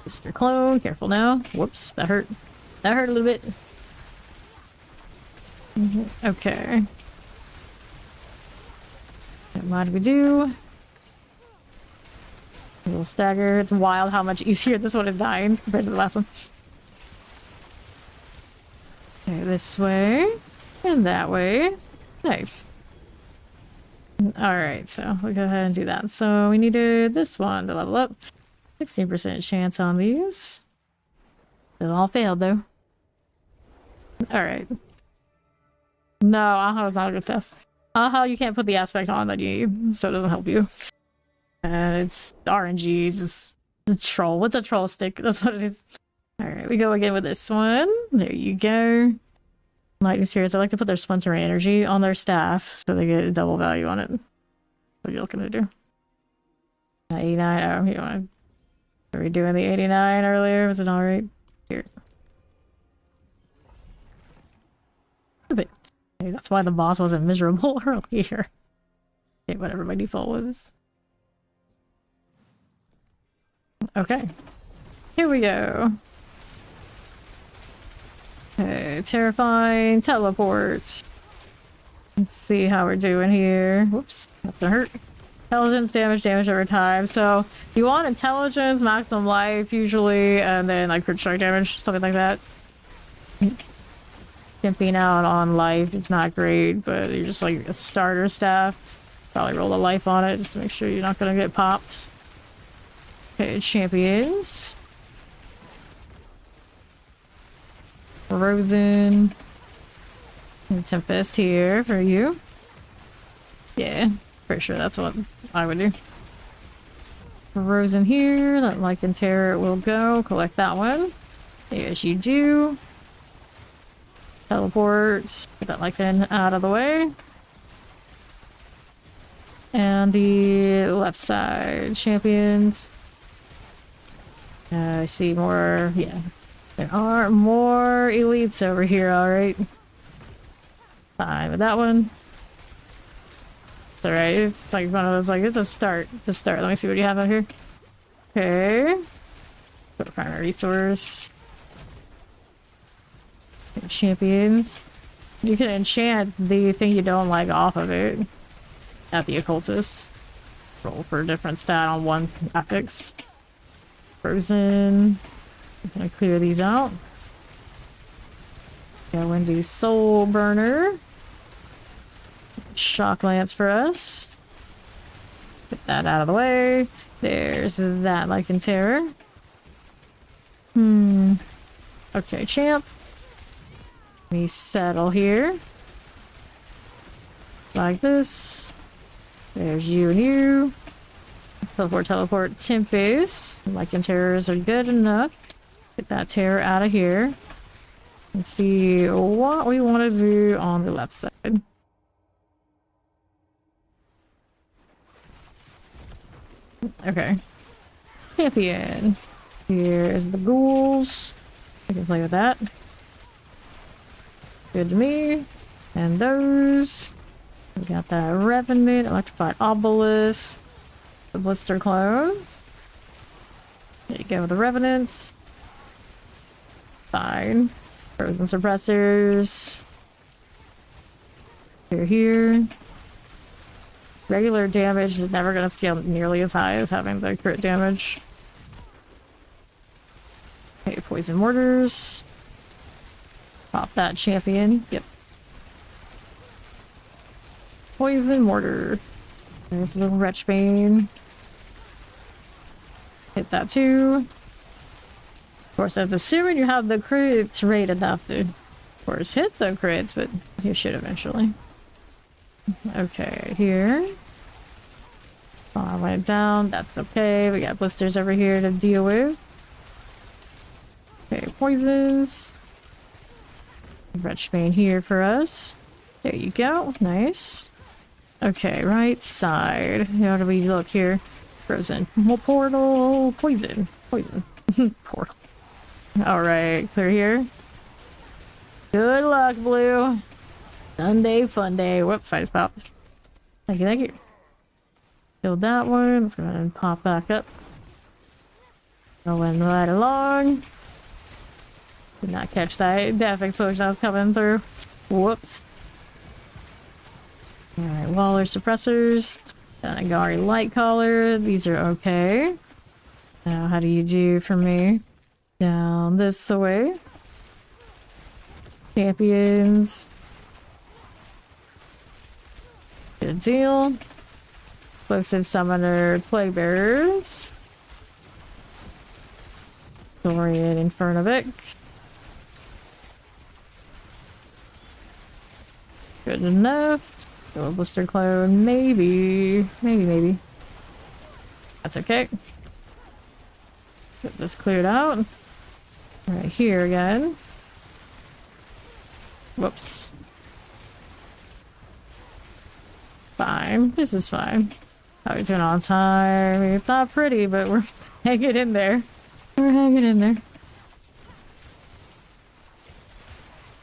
Mr. Clone, careful now. Whoops, that hurt. That hurt a little bit. Okay. What do we do? A little stagger. It's wild how much easier this one is dying compared to the last one. Okay, this way. And that way. Nice. Alright, so we'll go ahead and do that. So we needed this one to level up. 16% chance on these. It all failed though. Alright. No, Aha is not good stuff. Aha, you can't put the aspect on that you need, so it doesn't help you. And it's RNG, it's just a troll. What's a troll stick? That's what it is. Alright, we go again with this one. There you go. Lightning Spirits, I like to put their Splinter Energy on their staff so they get double value on it. What are you looking to do? 89, oh, you want to... Were we doing the 89 earlier? Was it alright? Here. A bit. Okay, that's why the boss wasn't miserable earlier. Okay, whatever my default was. Okay. Here we go. Okay, terrifying teleports. Let's see how we're doing here. Whoops, that's gonna hurt. Intelligence, damage over time. So you want intelligence, maximum life usually, and then like crit strike damage, something like that. Pimping out on life is not great, but you're just like a starter staff. Probably roll a life on it just to make sure you're not gonna get popped. Okay, champions. Frozen. And Tempest here for you. Yeah, pretty sure that's what I would do. Frozen here. That like and terror will go. Collect that one. Yes, you do. Teleport. Get that Lycan out of the way. And the left side champions. I see more. Yeah, there are more elites over here. All right. Fine with that one. It's alright. It's like one of those. Like it's a start. To start. Let me see what you have out here. Okay. Go to primary resource. Champions. You can enchant the thing you don't like off of it. At the occultist. Roll for a different stat on one affix. Frozen. I'm gonna clear these out. Yeah, Wendy's Soul Burner. Shock Lance for us. Get that out of the way. There's that Lycan Terror. Okay, champ. Let me settle here. Like this. There's you and you. Teleport, Tempest. Lycan Terrors are good enough. Get that terror out of here. And see what we want to do on the left side. Okay. Champion. Here's the ghouls. I can play with that. Good to me. And those. We got that Revenant, Electrified Obelisk, the Blister Clone. There you go with the Revenants. Fine. Frozen Suppressors. They're here. Regular damage is never going to scale nearly as high as having the crit damage. Okay, Poison Mortars. Pop that champion. Yep. Poison Mortar. There's a little Wretchbane. Hit that too. Of course, I was assuming you have the crits rate enough to, of course, hit the crits, but you should eventually. Okay, here. I went down. That's okay. We got blisters over here to deal with. Okay, poisons. Wretchbane here for us. There you go. Nice. Okay, right side. How do we look here? Frozen. Well, portal. Poison. Poison. Portal. Alright, clear here. Good luck, Blue. Sunday fun day. Whoops, I just popped. Thank you, thank you. Killed that one. Let's go ahead and pop back up. Going right along. Did not catch that death explosion that was coming through. Whoops. Alright, Waller suppressors. Agari light collar. These are okay. Now, how do you do for me? Down this way. Champions. Good deal. Explosive Summoner Plague Bearers. Dorian Infernovic. Good enough. Go a Blister Clone, maybe. Maybe. That's okay. Get this cleared out. Right here again. Whoops. Fine. This is fine. How are we doing on time? I mean, it's not pretty, but we're hanging in there. We're hanging in there.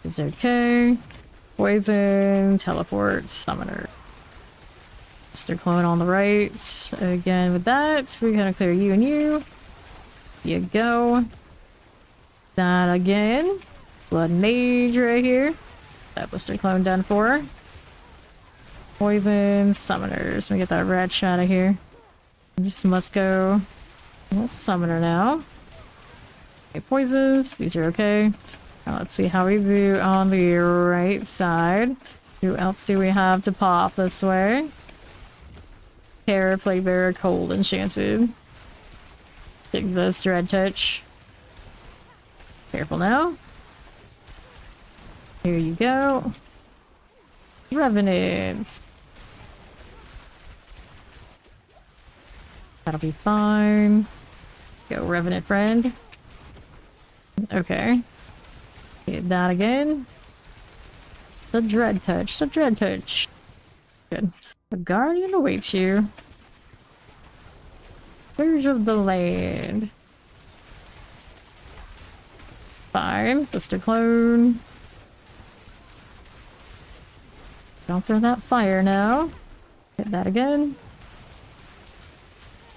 It's okay. Poison, teleport, summoner. Blister Clone on the right. Again with that, we're gonna clear you and you. You go. That again. Blood Mage right here. That Blister Clone done for. Poison, summoners. Let me get that rat out of here. Just must go. We'll summoner now. Okay, poisons. These are okay. Now let's see how we do on the right side. Who else do we have to pop this way? Terror, Plague Bearer, Cold, Enchanted. Exist, Dread Touch. Careful now. Here you go. Revenants. That'll be fine. Go, Revenant friend. Okay. Get that again. The Dread Touch. The Dread Touch. Good. The Guardian awaits you. Scourge of the Land. Fine. Just a clone. Don't throw that fire now. Hit that again.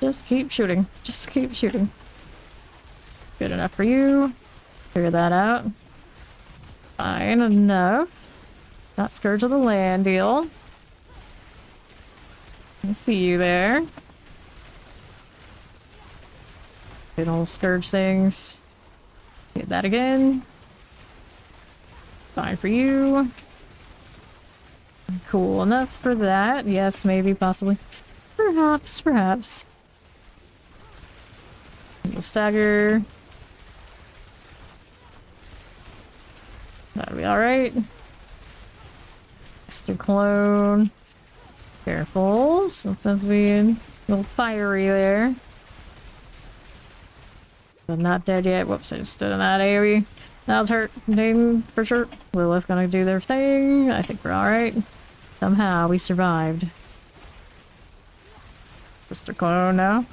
Just keep shooting. Just keep shooting. Good enough for you. Figure that out. Fine enough. Not Scourge of the Land deal. I see you there. Good old scourge things. Get that again. Fine for you. Cool enough for that. Yes, maybe, possibly. Perhaps, perhaps. Stagger. That'll be alright. Mr. Clone. Careful. Something's being a little fiery there. But not dead yet. Whoops, I just stood in that AoE. That was hurt. Ding, for sure. Lilith gonna do their thing. I think we're alright. Somehow we survived. Mr. Clone now.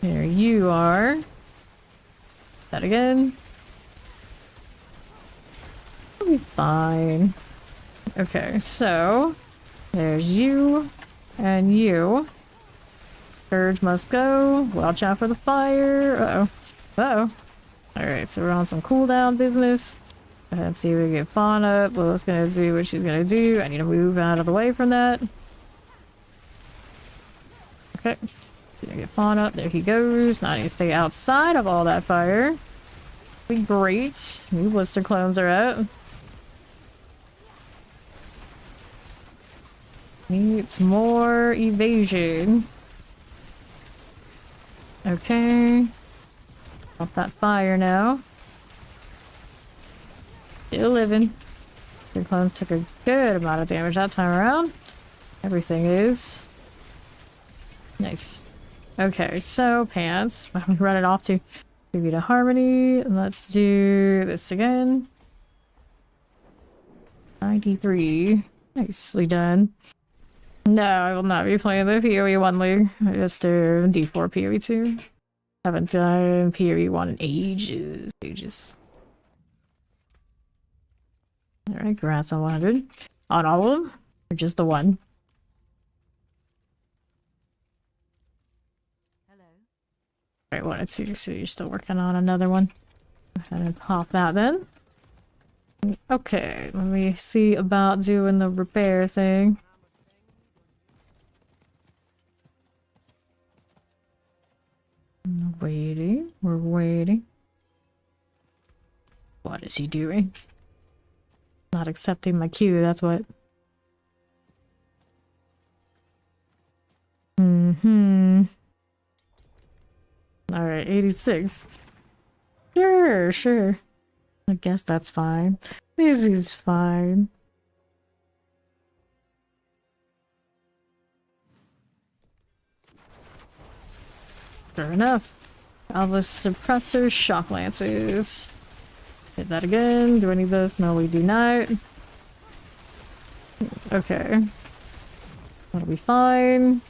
There you are. That again. We'll be fine. Okay, so there's you and you. Surge must go. Watch out for the fire. Uh-oh. Uh-oh. Alright, so we're on some cooldown business. Go ahead and see if we get Fawn up. Lilith's gonna do what she's gonna do. I need to move out of the way from that. Okay. Gonna get Fawn up. There he goes. Now I need to stay outside of all that fire. Be great. New blister clones are out. Needs more evasion. Okay. Off that fire now. Still living. Your clones took a good amount of damage that time around. Everything is. Nice. Okay, so pants. What am we running off to? Maybe to Harmony. Let's do this again. 93. Nicely done. No, I will not be playing the PoE 1 league. I just do D4 PoE 2. Haven't done PoE 1 in ages. Alright, congrats on 100. On all of them? Or just the one? Hello. Alright, 1 and 2, so you're still working on another one. Go ahead and pop that then. Okay, let me see about doing the repair thing. Waiting, we're waiting. What is he doing? Not accepting my cue, that's what. Alright, 86. Sure. I guess that's fine. This is fine. Sure enough. Alva suppressor shock lances. Hit that again. Do I need this? No, we do not. Okay. That'll be fine.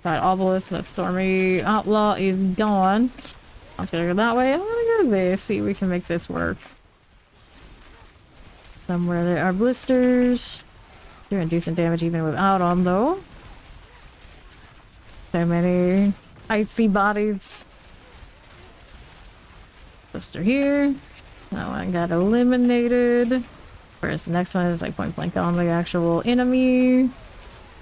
That obelisk, that stormy outlaw is gone. I'm just gonna go that way. I'm gonna go this. See if we can make this work. Somewhere there are blisters. Doing decent damage even without them, though. So many icy bodies. Blister here. That one got eliminated. Whereas the next one is like point blank on the actual enemy.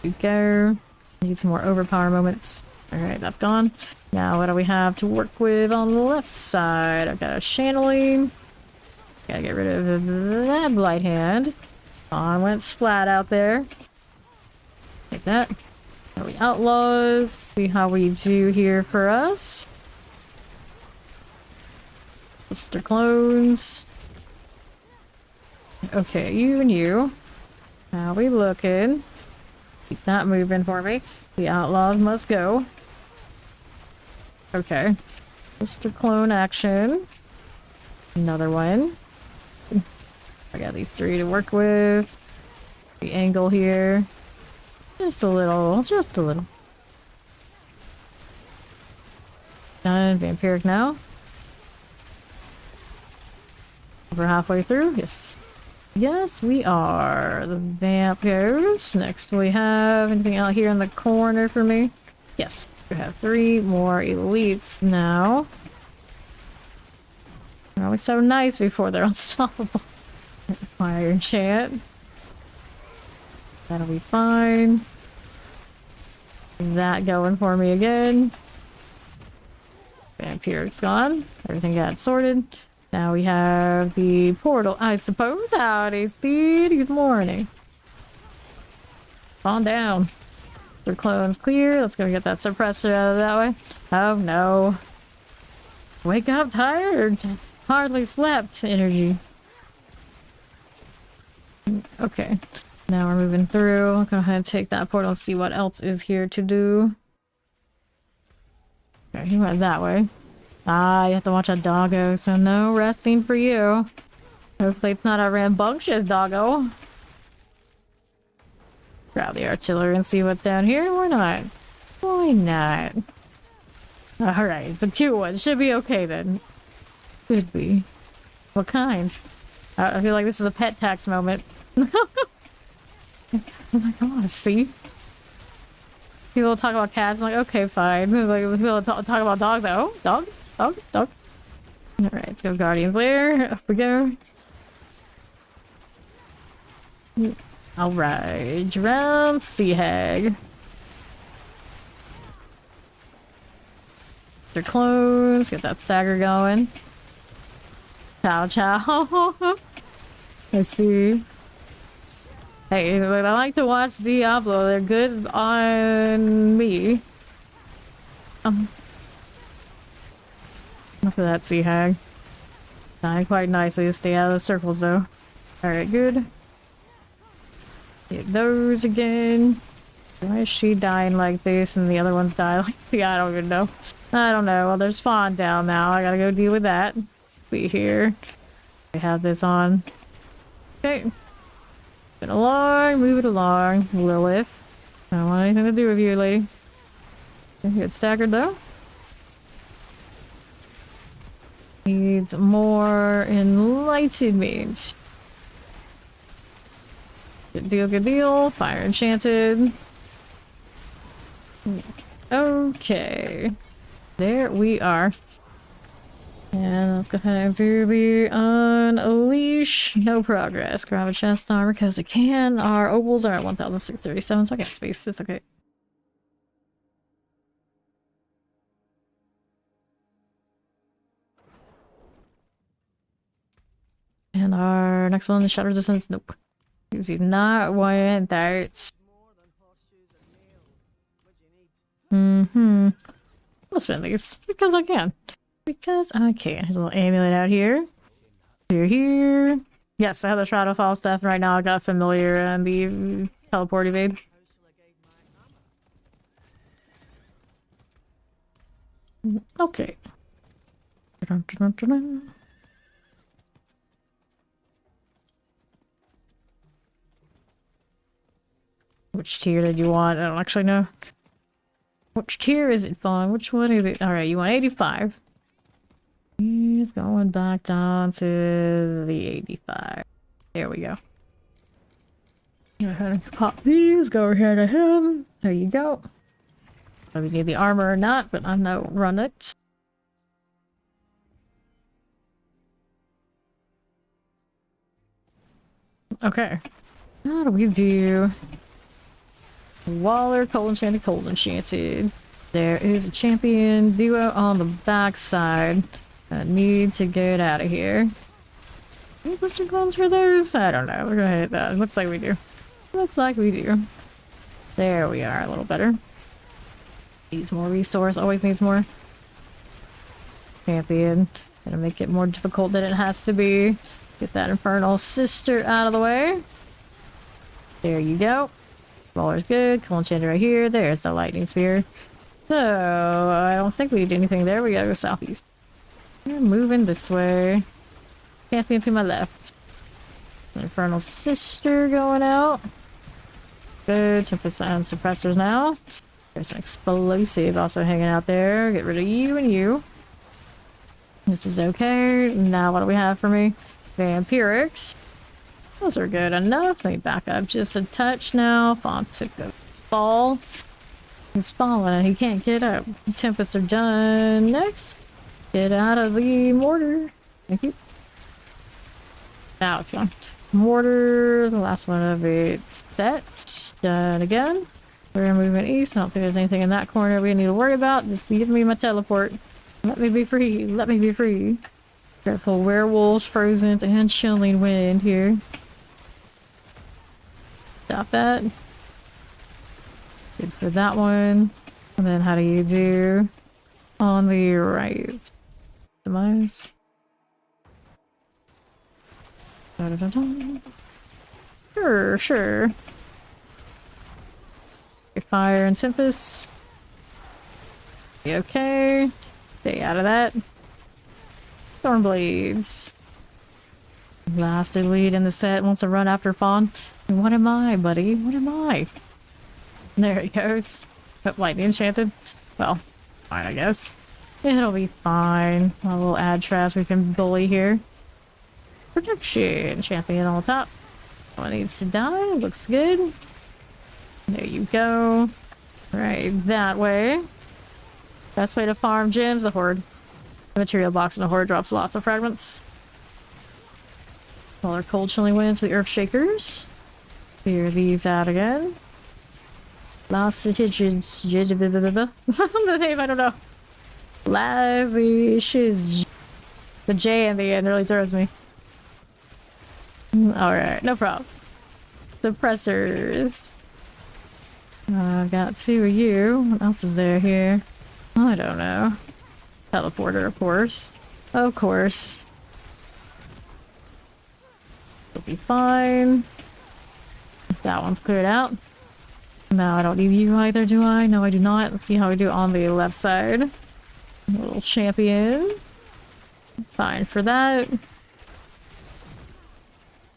You go. Need some more overpower moments. Alright, that's gone. Now what do we have to work with on the left side? I've got a channeling. Gotta get rid of that blight hand. Oh, went splat out there. Take that. Are we outlaws? See how we do here for us. Blister clones. Okay, you and you. How we looking? Keep that moving for me. The outlaws must go. Okay. Blister clone action. Another one. I got these 3 to work with. The angle here. Just a little. Done. Vampiric now. We're halfway through. Yes, we are. The vamp goes. Next we have anything out here in the corner for me? Yes. We have 3 more elites now. They're always so nice before they're unstoppable. Fire enchant. That'll be fine. That going for me again. Vampiric's gone. Everything got sorted. Now we have the portal, I suppose. Howdy, Steed. Good morning. Calm down. Their clone's clear. Let's go get that suppressor out of that way. Oh no. Wake up tired. Hardly slept. Energy. Okay. Now we're moving through. I'll go ahead and take that portal and see what else is here to do. Okay, he went that way. Ah, you have to watch a doggo, so no resting for you. Hopefully it's not a rambunctious doggo. Grab the artillery and see what's down here. Why not? Why not? Alright, the cute one. Should be okay then. Could be. What kind? I feel like this is a pet tax moment. I was like, I want to see. People talk about cats. I'm like, okay, fine. Like, people talk about dogs. Like, oh, dog? Dog? Dog? Alright, let's go Guardian's Lair. Up we go. Alright, around Sea Hag. Their clones. Get that stagger going. Chow chow. I see. Hey, I like to watch Diablo. They're good on me. Look at that Sea Hag. Dying quite nicely to stay out of the circles though. Alright, good. Get those again. Why is she dying like this and the other ones die like this? I don't even know. I don't know. Well, there's Fawn down now. I gotta go deal with that. Be here. I have this on. Okay. Moving along, move it along, Lilith. I don't want anything to do with you, lady. You get staggered though. Needs more enlightenment. Good deal, good deal. Fire enchanted. Okay. There we are. And let's go ahead and do the unleash. No progress. Grab a chest armor because it can. Our opals are at 1,637, so I got space. It's okay. And our next one is shadow resistance. Nope. You do not want that. I'll spend these because I can. Because I can. There's a little amulet out here. Here. Yes, I have the Shroud of Fall stuff right now. I got familiar and the teleport evade. Okay. Which tier did you want? I don't actually know. Which tier is it, Fawn? Which one is it? Alright, you want 85. He's going back down to the 85. There we go. Go ahead and pop these. Go ahead of him. There you go. Whether we need the armor or not, but I know run it. Okay. How do we do? Waller, cold enchanted, cold enchanted. There is a champion duo on the backside. I need to get out of here. Any blister clones for those? I don't know. We're gonna hit that. Looks like we do. Looks like we do. There we are, a little better. Needs more resource, always needs more. Champion. Gonna make it more difficult than it has to be. Get that infernal sister out of the way. There you go. Baller's good. Cold enchanted right here. There's the lightning spear. So, I don't think we need anything there. We gotta go southeast. We're moving this way. Champion to my left. Infernal sister going out. Good. Tempest and suppressors now. There's an explosive also hanging out there. Get rid of you and you. This is okay. Now what do we have for me? Vampirics. Those are good enough. Let me back up just a touch now. Fawn took a fall. He's falling. He can't get up. Tempests are done. Next. Get out of the mortar. Thank you. Now it's gone. Mortar. The last one of its sets. Done again. We're moving east. I don't think there's anything in that corner we need to worry about. Just give me my teleport. Let me be free. Let me be free. Careful, werewolves, frozen, and chilling wind here. Stop that. Good for that one. And then how do you do on the right? Demise. Da-da-da-da. Sure, sure. Fire and Tempest. Okay. Stay out of that. Stormblades. Last elite in the set wants to run after Fawn. What am I, buddy? What am I? There he goes. But lightning enchanted. Well, fine, I guess. It'll be fine. A little ad trash we can bully here. Protection. Champion on top. One needs to die. Looks good. There you go. Right, that way. Best way to farm gems, the Horde. The material box in the Horde drops lots of fragments. Smaller cold chilling winds, the Earth Shakers. Clear these out again. Last hitches. The name, I don't know. Lavishes. The J in the end really throws me. Alright, no problem. Suppressors. I've got two of you. What else is there here? I don't know. Teleporter, of course. Of course. It'll be fine. That one's cleared out. No, I don't need you either, do I? No, I do not. Let's see how we do on the left side. A little champion. Fine for that.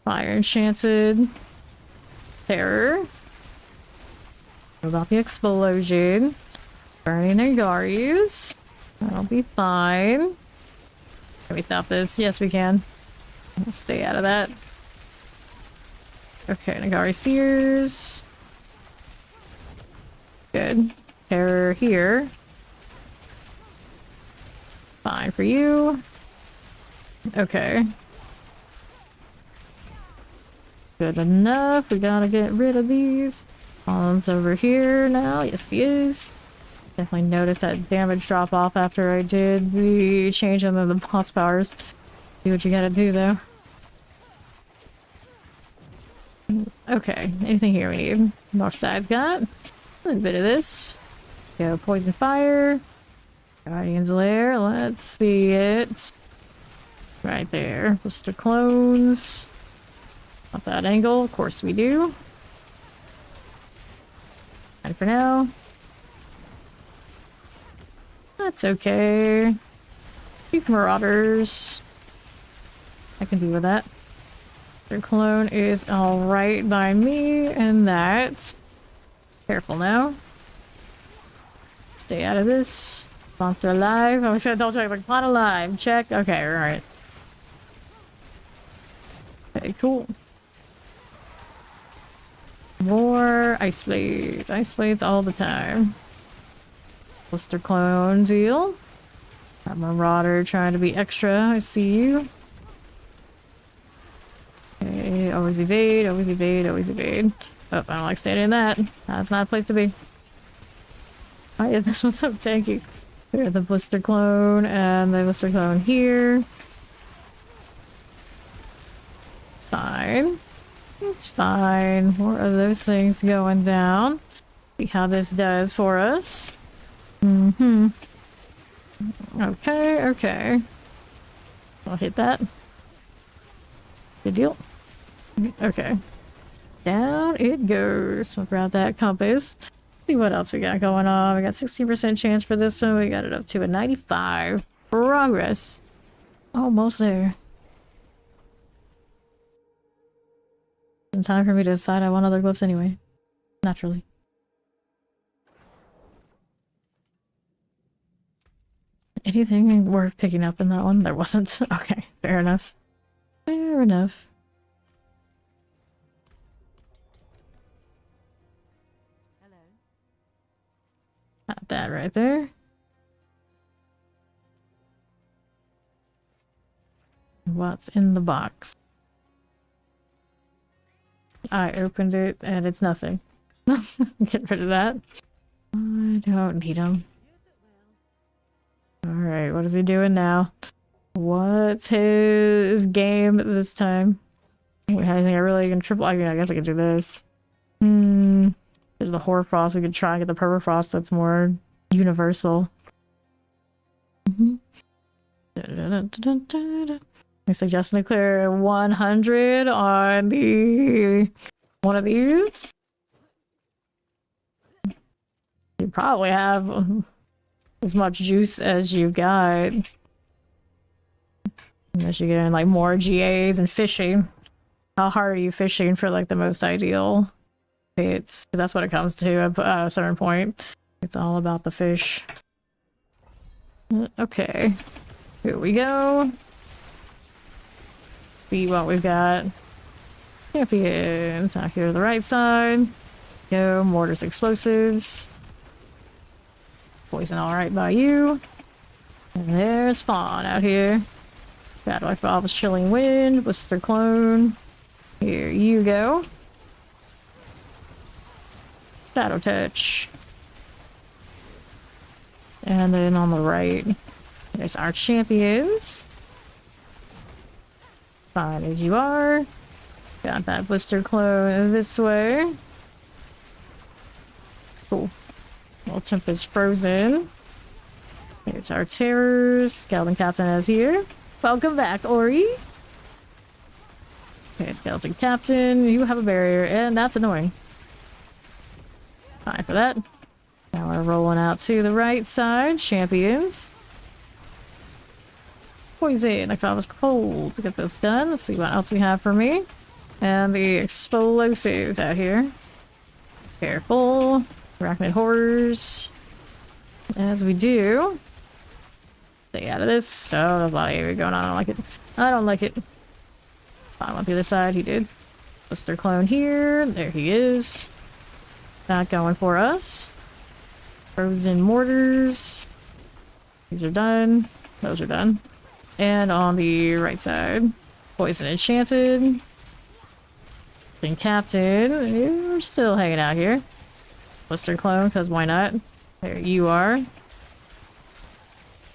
Fire enchanted. Terror. What about the explosion? Burning Nagaris. That'll be fine. Can we stop this? Yes, we can. We'll stay out of that. Okay, Nagari Sears. Good. Terror here. Fine for you. Okay. Good enough. We gotta get rid of these. On's over here now. Yes, he is. Definitely noticed that damage drop off after I did the change in the boss powers. Do what you gotta do, though. Okay, anything here we need? North side's got a little bit of this. Go poison fire. Guardian's Lair. Let's see it. Right there. Blister clones. Not that angle. Of course we do. And for now. That's okay. Keep Marauders. I can deal with that. Their clone is alright by me, and that's... Careful now. Stay out of this. Monster alive. I was gonna double check, like, pot alive. Check. Okay, alright. Okay, cool. More Ice Blades. Ice Blades all the time. Blister clone deal. That Marauder trying to be extra. I see you. Okay, always evade, always evade, always evade. Oh, I don't like standing in that. That's not a place to be. Why is this one so tanky? Here, the Blister clone and the Blister clone here. Fine. It's fine. More of those things going down. See how this does for us. Okay, okay. I'll hit that. Good deal. Okay. Down it goes. I'll grab that compass. See what else we got going on. We got 16% chance for this one. We got it up to a 95. Progress. Almost there. Some time for me to decide I want other glyphs anyway. Naturally. Anything worth picking up in that one? There wasn't. Okay, fair enough. Fair enough. Hello. Got that right there. What's in the box? I opened it and it's nothing. Get rid of that. I don't need him. Alright, what is he doing now? What's his game this time? I think I really can triple. I mean, I guess I could do this. There's the Hoarfrost. We could try and get the Permafrost that's more universal. I suggest to clear 100 on the one of these. You probably have as much juice as you got. Unless you're getting like more GAs and fishing. How hard are you fishing for like the most ideal hits? Because that's what it comes to at a certain point. It's all about the fish. Okay. Here we go. See what we've got. Champions out here to the right side. Go, mortars, explosives. Poison alright by you. And there's Fawn out here. Got like Bob's Chilling Wind, Blister Clone. Here you go. Shadow Touch. And then on the right, there's our champions. Fine as you are. Got that Blister Clone this way. Cool. Well, Tempest Frozen. Here's our Terrors. Skeleton Captain is here. Welcome back, Ori. Okay, Skeleton Captain, you have a barrier, and that's annoying. Fine for that. Now we're rolling out to the right side. Champions. Poison. I thought it was cold. Get this done. Let's see what else we have for me. And the explosives out here. Careful. Arachnid horrors. As we do. Stay out of this. Oh, there's a lot of AV going on. I don't like it. I don't like it. I went the other side. He did. Blister Clone here. There he is. Not going for us. Frozen mortars. These are done. Those are done. And on the right side, Poison Enchanted. Then Captain. You're still hanging out here. Blister Clone, because why not? There you are.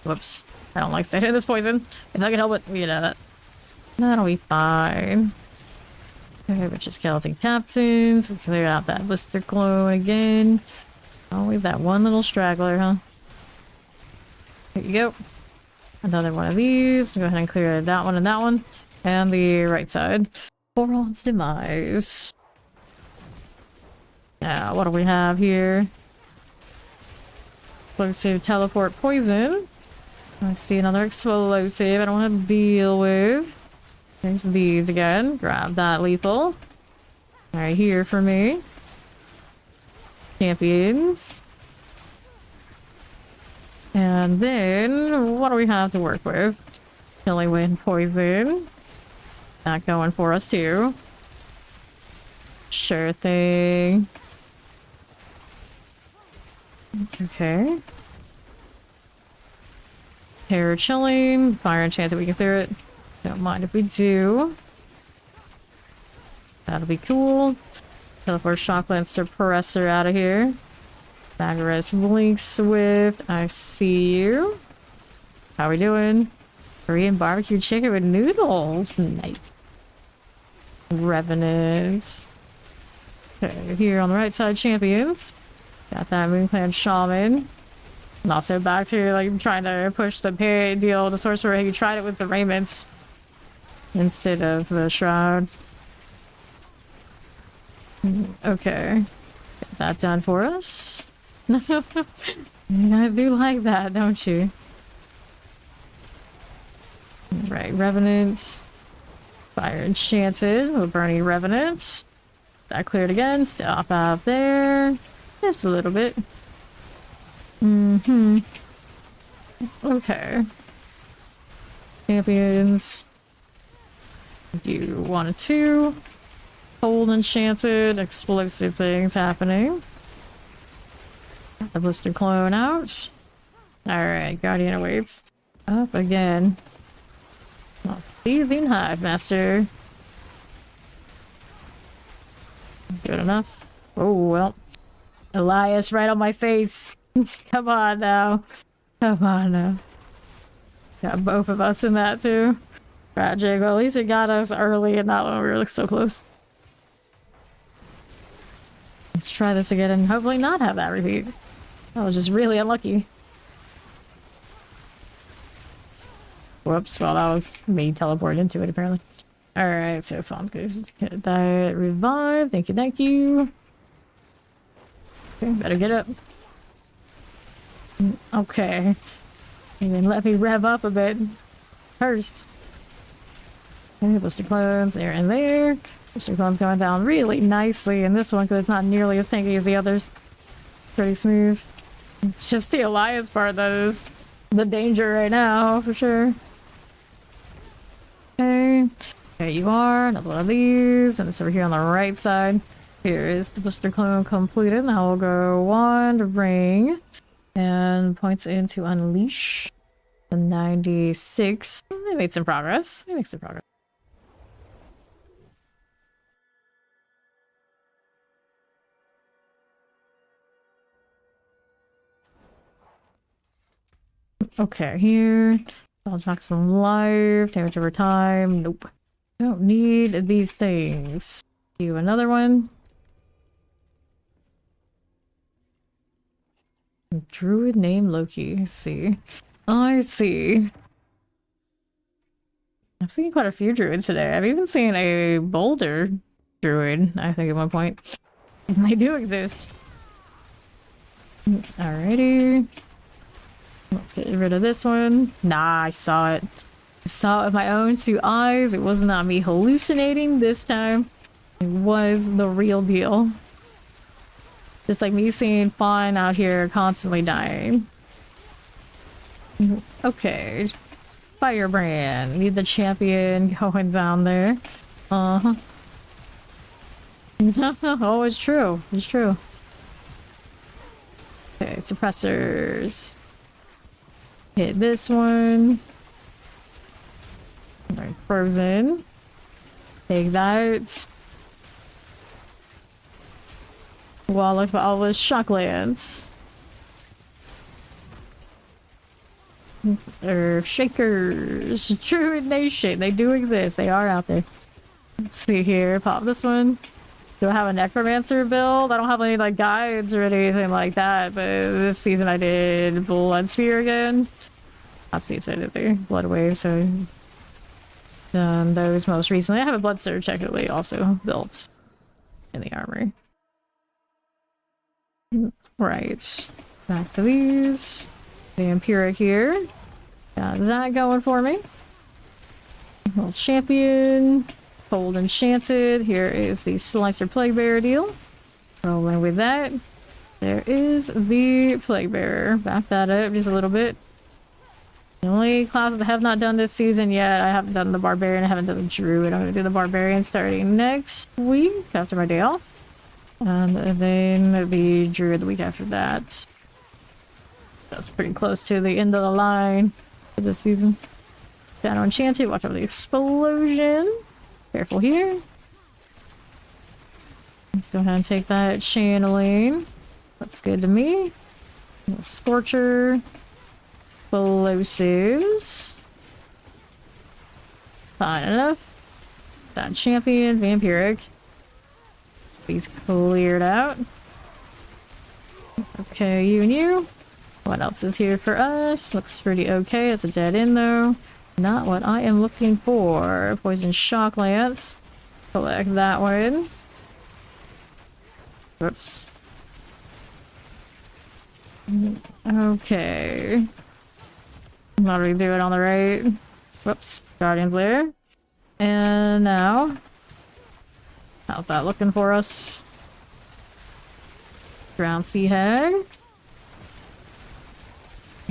Whoops. I don't like staying in this poison. If I can help it, you know that. That'll be fine. Okay, which is Skeleton Captains. We clear out that Blister Clone again. Oh, we have that one little straggler, huh? Here you go. Another one of these. Go ahead and clear that one and that one. And the right side. For all its demise. Now, what do we have here? Explosive Teleport Poison. I see another explosive I don't want to deal with. There's these again. Grab that lethal. Right here for me. Champions. And then, what do we have to work with? Chilling Wind Poison. Not going for us too. Sure thing. Okay. Terror Chilling. Fire Enchanted, we can clear it. Don't mind if we do. That'll be cool. Teleport Shockland Suppressor out of here. Baggeras Blink Swift. I see you. How we doing? Korean barbecue chicken with noodles. Nice. Revenants. Okay, here on the right side, champions. Got that Moon Clan Shaman. And also back to like trying to push the pay deal, the sorcerer. You tried it with the raiments instead of the shroud. Okay. Get that done for us. You guys do like that, don't you? Right, Revenants. Fire Enchanted with Burning Revenants. That cleared again. Stop out there. Just a little bit. Okay. Champions. Do 1 and 2. Cold Enchanted. Explosive things happening. Got the Blister Clone out. Alright, Guardian awaits. Up again. Seething Hive Master. Good enough. Oh, well. Elias, right on my face. Come on now. Come on now. Got both of us in that too. Tragic. Well, at least it got us early and not when we were so close. Let's try this again and hopefully not have that repeat. I was just really unlucky. Whoops, well that was me teleporting into it apparently. Alright, so Fawn's goes get that revive. Thank you, thank you. Okay, better get up. Okay. And then let me rev up a bit first. Okay, Blister Clones there and there. Blister Clones going down really nicely in this one because it's not nearly as tanky as the others. Pretty smooth. It's just the Elias part that is the danger right now, for sure. Okay. There you are. Another one of these. And it's over here on the right side. Here is the Blister Clone completed. Now we'll go Wand, Ring, and points into Unleash. The 96. They made some progress. They make some progress. Okay, here. I'll knock some life. Damage over time. Nope. Don't need these things. Do another one. Druid name Loki. Let's see. I see. I've seen quite a few druids today. I've even seen a boulder druid, I think, at one point. And they do exist. Alrighty. Let's get rid of this one. Nah, I saw it. I saw it with my own two eyes. It was not me hallucinating this time. It was the real deal. Just like me seeing Fawn out here constantly dying. Okay. Firebrand. Need the champion going down there. Uh-huh. Oh, it's true. It's true. Okay, suppressors. Hit this one. Alright, frozen. Take that. Wall of all those shocklands. Earth shakers. Druid Nation. They do exist. They are out there. Let's see here. Pop this one. Do I have a necromancer build? I don't have any like guides or anything like that, but this season I did blood spear again. Last season I did the blood wave, so done those most recently. I have a blood surge technically also built in the armory. Right. Back to these. Vampiric here. Got that going for me. Little champion. Cold Enchanted. Here is the Slicer Plaguebearer deal. Rolling with that. There is the Plaguebearer. Back that up just a little bit. The only classes I have not done this season yet, I haven't done the Barbarian, I haven't done the Druid. I'm going to do the Barbarian starting next week after my day off. And then the Druid the week after that. That's pretty close to the end of the line for this season. Shadow Enchanted, watch over the explosion. Careful here. Let's go ahead and take that channeling. Looks good to me. Scorcher. Explosives. Fine enough. That champion, Vampiric. He's cleared out. Okay, you and you. What else is here for us? Looks pretty okay. It's a dead end though. Not what I am looking for. Poison Shock Lance. Collect that one. Whoops. Okay. What do we do it on the right? Whoops. Guardian's Lair. And now... how's that looking for us? Ground Sea Hag.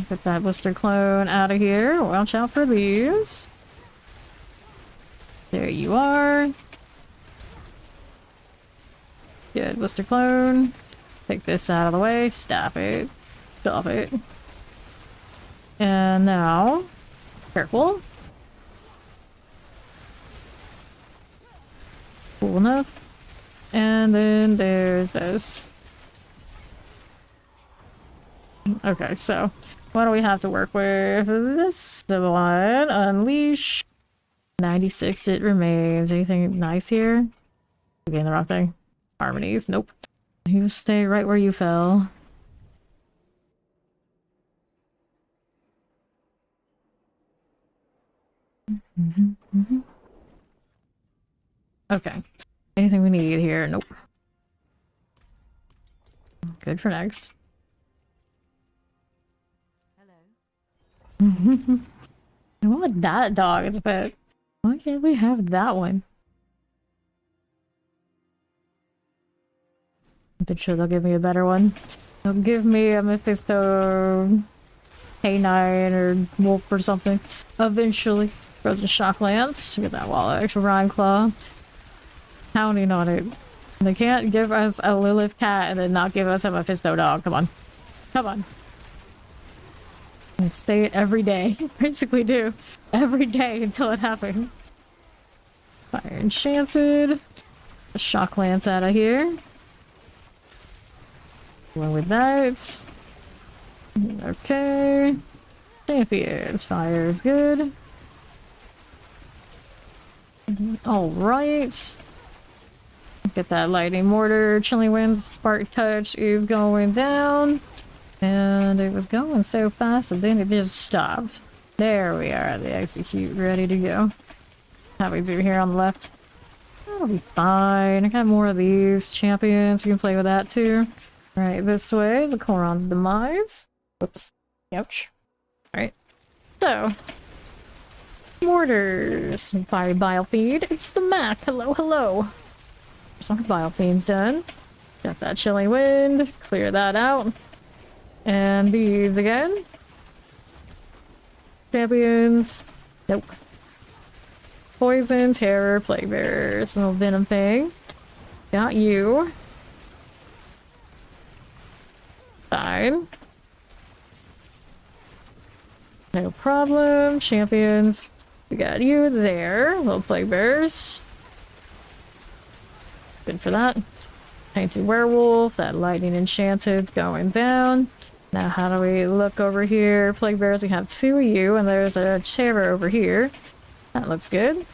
Get that Blister Clone out of here. Watch out for these. There you are. Good Blister Clone. Take this out of the way. Stop it. Stop it. And now, careful. Cool enough. And then there's this. Okay, so what do we have to work with? This one. Unleash. 96 it remains. Anything nice here? Again, the wrong thing. Harmonies. Nope. You stay right where you fell. Okay. Anything we need here? Nope. Good for next. Hello. I want that dog as a pet. Why can't we have that one? I'm sure they'll give me a better one. They'll give me a Mephisto K9 or Wolf or something. Eventually. Frozen Shock Lance. Get that wallet. Extra Rhyme Claw. Counting on it. They can't give us a Lilith cat and then not give us a Mephisto dog. Come on. Come on. I say it every day. Basically do. Every day until it happens. Fire Enchanted. A Shock Lance out of here. One with that. Okay. Champions. Fire is good. Alright. Get that Lightning Mortar. Chilling Wind. Spark Touch is going down. And it was going so fast and then it just stopped. There we are. The execute ready to go. How we do here on the left? That'll be fine. I got more of these champions. We can play with that too. Right, this way. The Koron's Demise. Whoops. Ouch. Alright. So. Mortars. Fiery Biofeed. It's the Mac. Hello, hello. Some Biofeed's done. Got that Chilling Wind. Clear that out. And these again. Champions. Nope. Poison, Terror, Plague Bearers. Little Venom Fang. Got you. Fine. No problem. Champions. We got you there. Little Plague Bearers. Good for that. Painted Werewolf. That Lightning Enchanted's going down. Now how do we look over here? Plague Bearers, we have 2 of you, and there's a Terror over here. That looks good.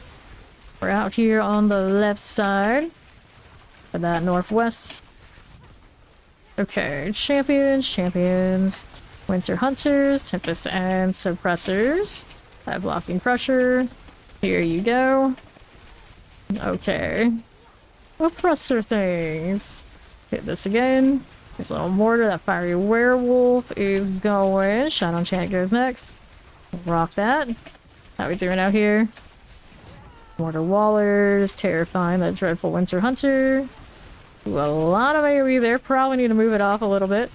We're out here on the left side. For that northwest. Okay, champions, champions. Winter Hunters, Tempest and Suppressors. That Blocking Crusher. Here you go. Okay. Oppressor things. Hit this again. This little mortar, that Fiery Werewolf is going. Shadow Enchant goes next. Rock that. How we doing out here? Mortar Wallers, terrifying that Dreadful Winter Hunter. Ooh, a lot of AoE there. Probably need to move it off a little bit.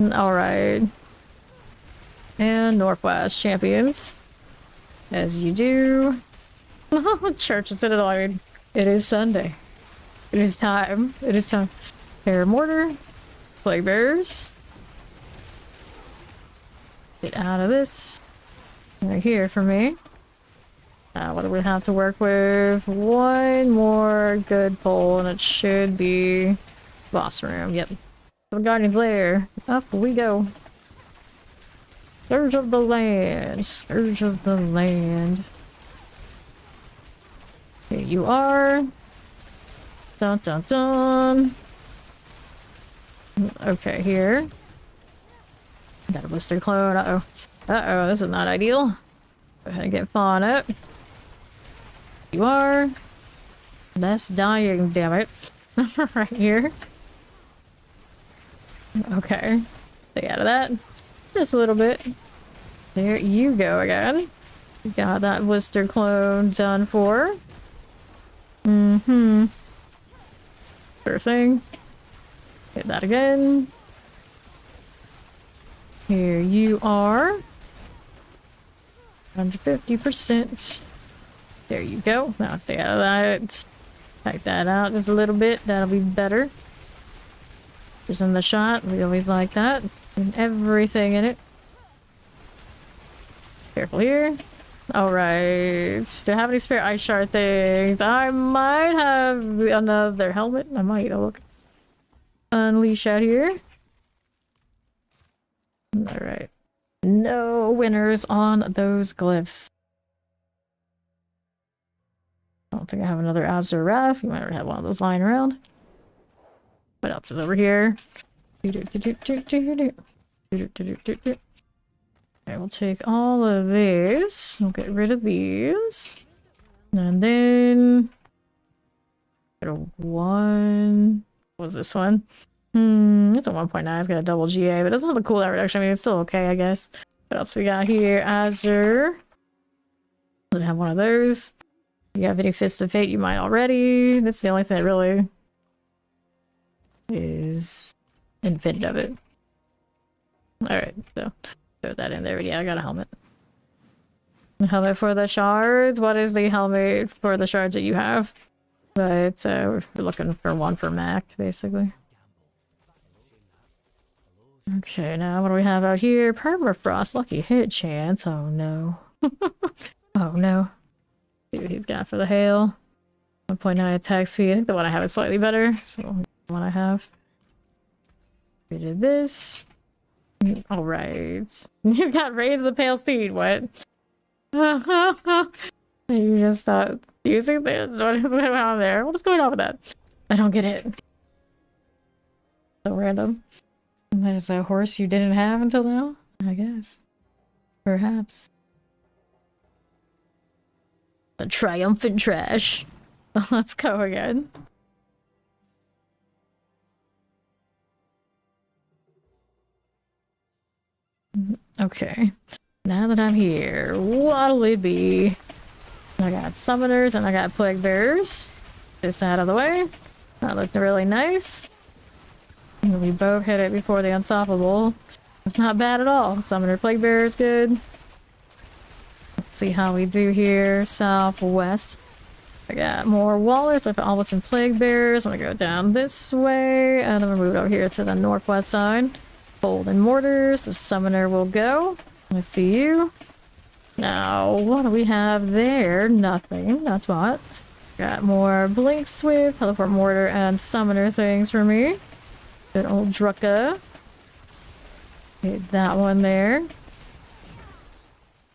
Alright. And Northwest Champions. As you do. Church of Citadel, I mean, it is Sunday. It is time. It is time. Terror Mortar. Plague Bearers. Get out of this. They're here for me. What do we have to work with? One more good pull, and it should be boss room. Yep. The Guardian's Lair. Up we go. Scourge of the Land. Scourge of the Land. Here you are. Dun dun dun. Okay, here. Got a blister clone. Uh-oh. Uh-oh, this is not ideal. Go ahead and get Fawn up. You are. That's dying, damn it. Right here. Okay. Stay out of that. Just a little bit. There you go again. Got that blister clone done for. Mm-hmm. Sure thing. Hit that again. Here you are. 150%. There you go. Now stay out of that. Type that out just a little bit. That'll be better. Just in the shot. We always like that. And everything in it. Careful here. Alright. Do I have any spare ice shard things? I might have another helmet. I might. I'll look. Unleash out here. Alright. No winners on those glyphs. I don't think I have another Azure Ref. You might already have one of those lying around. What else is over here? Okay, we'll take all of these. We'll get rid of these. And then... One... What was this one? It's a 1.9. It's got a double GA, but it doesn't have the cooldown reduction. I mean, it's still okay, I guess. What else we got here? Azure. Doesn't have one of those. You have any Fist of Fate? You might already. That's the only thing that really is independent of it. Alright, so throw that in there. Yeah, I got a helmet. Helmet for the shards. What is the helmet for the shards that you have? But we're looking for one for Mac, basically. Okay, now what do we have out here? Permafrost, lucky hit chance. Oh no. Oh no. See what he's got for the hail. 1.9 attack speed. I think the one I have is slightly better. So the one I have. We did this. Alright. You got Raise the Pale Steed, what? You just stopped using this? What is going on there? What is going on with that? I don't get it. So random. And there's a horse you didn't have until now? I guess. Perhaps. The triumphant trash. Let's go again. Okay. Now that I'm here, what'll it be? I got summoners and I got plague bearers. This out of the way. That looked really nice. We both hit it before the unstoppable. It's not bad at all. Summoner plague bearer is good. Let's see how we do here. Southwest. I got more wallers. I've almost in plague bearers. I'm gonna go down this way. And I'm gonna move over here to the northwest side. Bold and mortars. The summoner will go. Let's see you. Now, what do we have there? Nothing. That's what. Got more blink swift, teleport mortar, and summoner things for me. Good old Drucka. Hit that one there.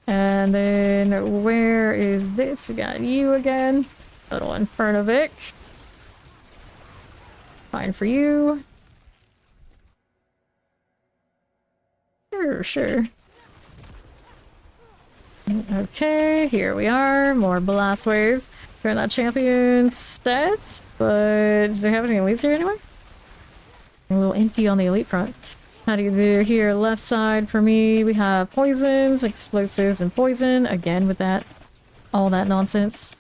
And then where is this? We got you again. Little Infernovic. Fine for you. Sure. Okay, here we are. More blast waves. We're not champion stats, but do they have any elites here anyway? A little empty on the elite front. How do you do here? Left side for me, we have poisons, explosives, and poison. Again with that, all that nonsense.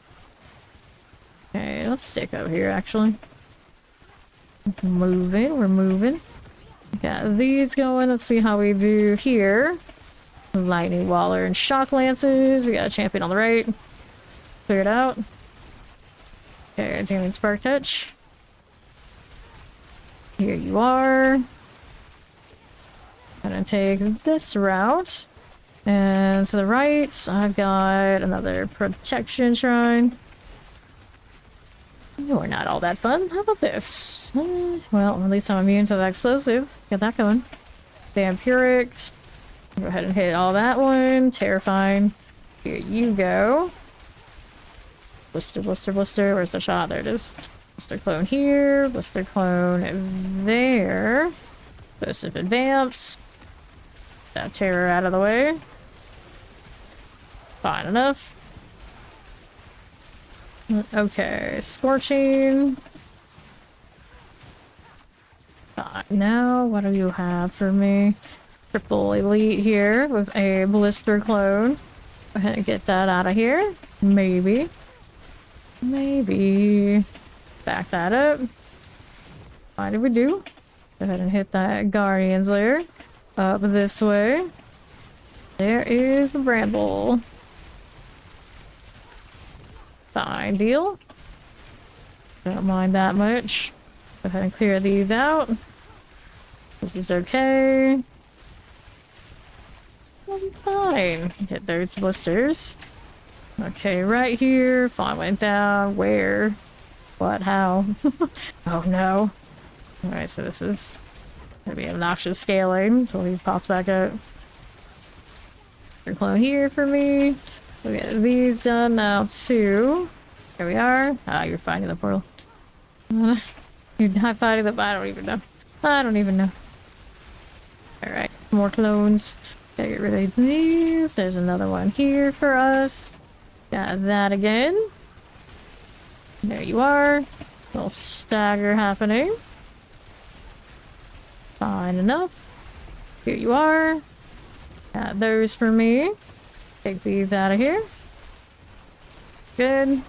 Okay, let's stick over here actually. We're moving. Got these going. Let's see how we do here. Lightning Waller and Shock Lances. We got a champion on the right. Clear it out. Okay, Damien Spark Touch. Here you are. Gonna take this route. And to the right, I've got another Protection Shrine. You're not all that fun. How about this? Well, at least I'm immune to the explosive. Get that going. Vampirics. Go ahead and hit all that one. Terrifying. Here you go. Blister. Where's the shot? There it is. Blister clone here. Blister clone there. Explosive advance. That terror out of the way. Fine enough. Okay, Scorching. Now, what do you have for me? Triple Elite here with a Blister Clone. Go ahead and get that out of here. Maybe. Back that up. What did we do? Go ahead and hit that Guardian's Lair. Up this way. There is the Bramble. Fine deal. Don't mind that much. Go ahead and clear these out. This is okay. Fine. Hit those blisters. Okay, right here. Fine, went down. Where? What? How? Oh no. Alright, so this is Gonna be obnoxious scaling until he pops back out. Clone here for me. We'll get these done now too. Here we are. Ah, you're finding the portal. You're not fighting the. I don't even know. I don't even know. Alright, more clones. Gotta get rid of these. There's another one here for us. Got that again. There you are. Little stagger happening. Fine enough. Here you are. Got those for me. Take these out of here. Good.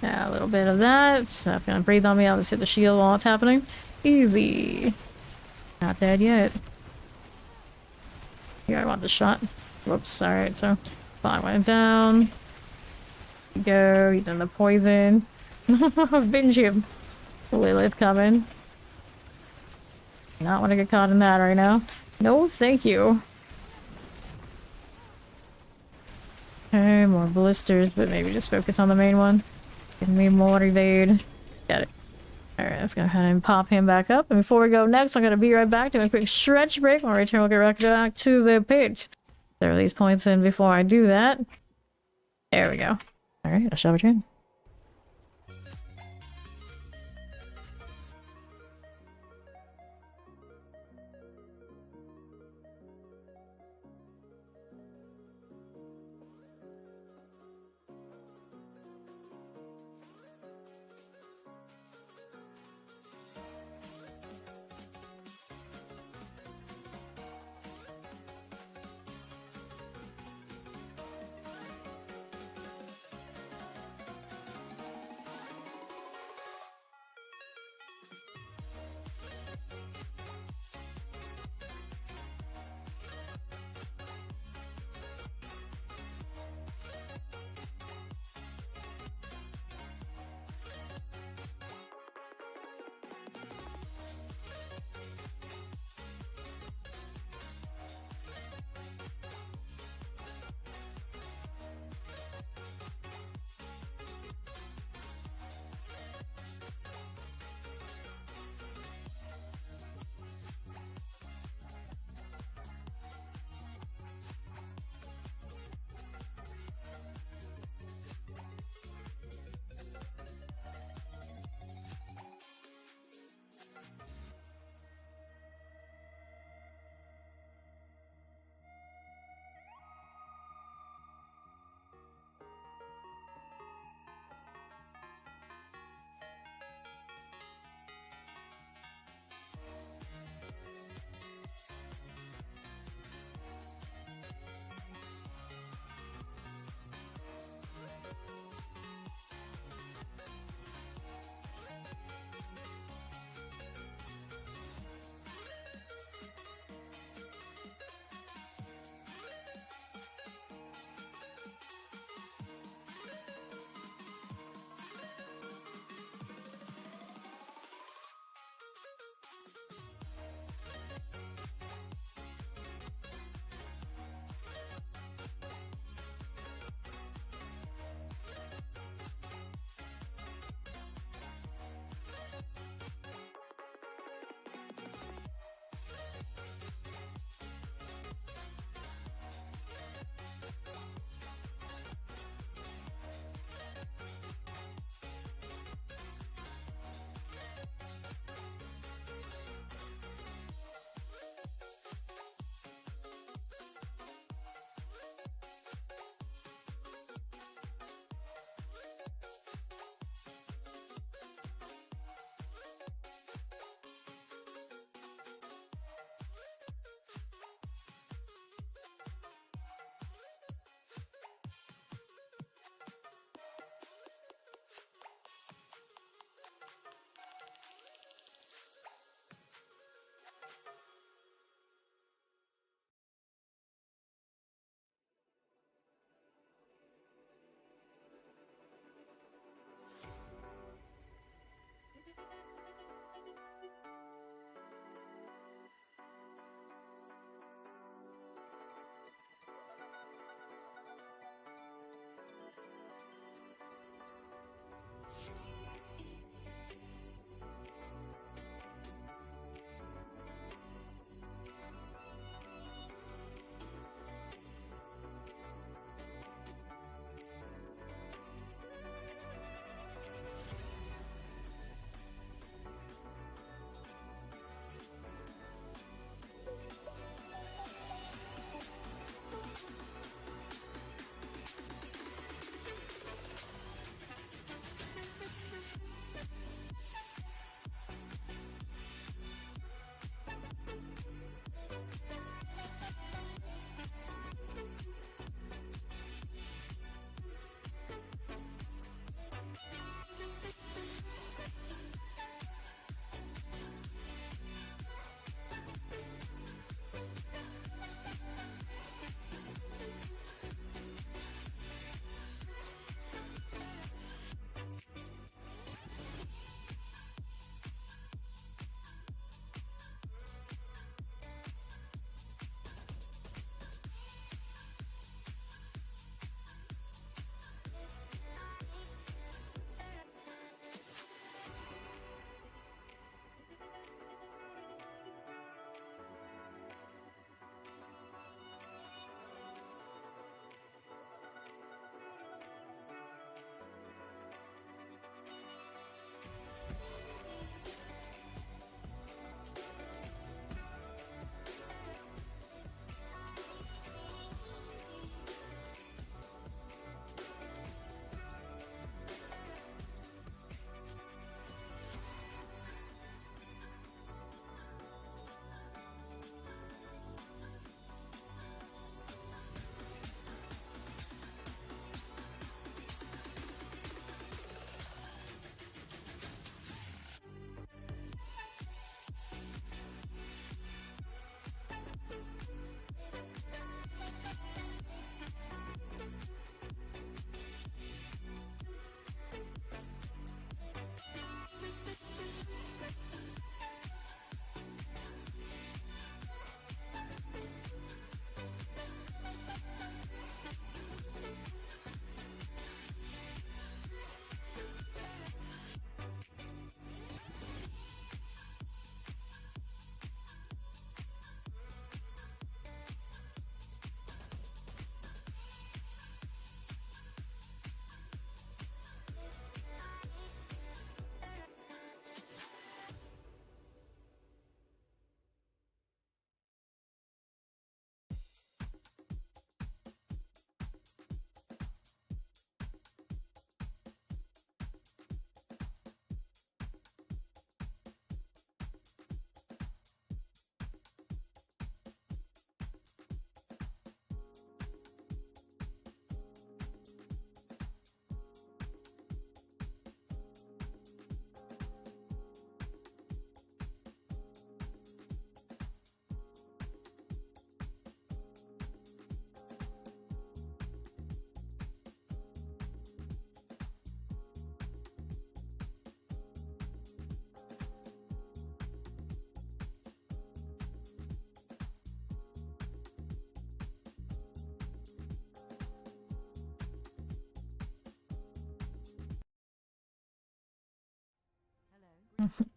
Yeah, a little bit of that. It's not gonna breathe on me. I'll just hit the shield while it's happening. Easy. Not dead yet. Here, I want the shot. Whoops, alright, so I went down. Go, he's in the poison. Binge him. Lilith coming. Not want to get caught in that right now. No, thank you. Okay, more blisters, but maybe just focus on the main one. Give me more evade. Got it. Alright, let's go ahead and pop him back up. And before we go next, I'm going to be right back to a quick stretch break. When we return, we'll get right back to the pit. Throw these points in before I do that. There we go. Alright, I shall return.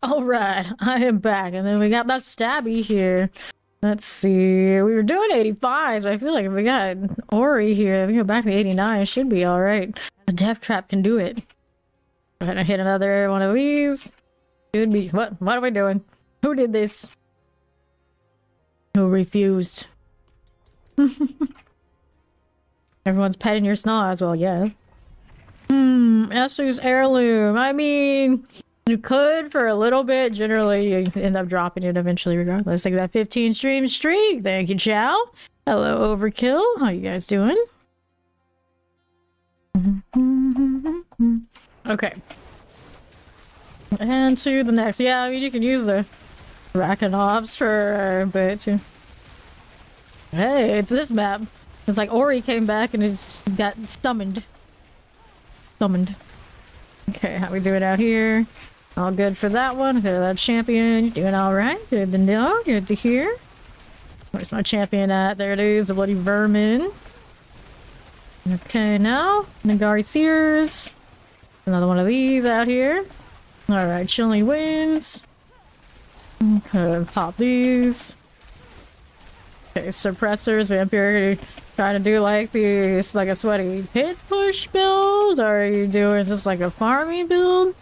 Alright, I am back. And then we got that stabby here. Let's see. We were doing 85, so I feel like if we got Ori here, if we go back to 89, it should be alright. The death trap can do it. Go ahead and hit another one of these. Should be. What are we doing? Who did this? Who refused? Everyone's petting your snaz. Well, yeah. Esther's heirloom. I mean, you could for a little bit. Generally, you end up dropping it eventually regardless. Like that 15 stream streak. Thank you, Chow. Hello, Overkill. How you guys doing? Okay. And to the next. Yeah, I mean, you can use the Rakanobs for a bit too. Hey, it's this map. It's like Ori came back and it's got summoned. Okay, how we doing out here? All good for that one. Good for that champion. You're doing alright. Good to know. Good to hear. Where's my champion at? There it is. The bloody vermin. Okay, now. Nagari Sears. Another one of these out here. Alright, Chilling Winds. Okay, pop these. Okay, suppressors, vampire, trying to do like these, like a sweaty pit push build, or are you doing just like a farming build?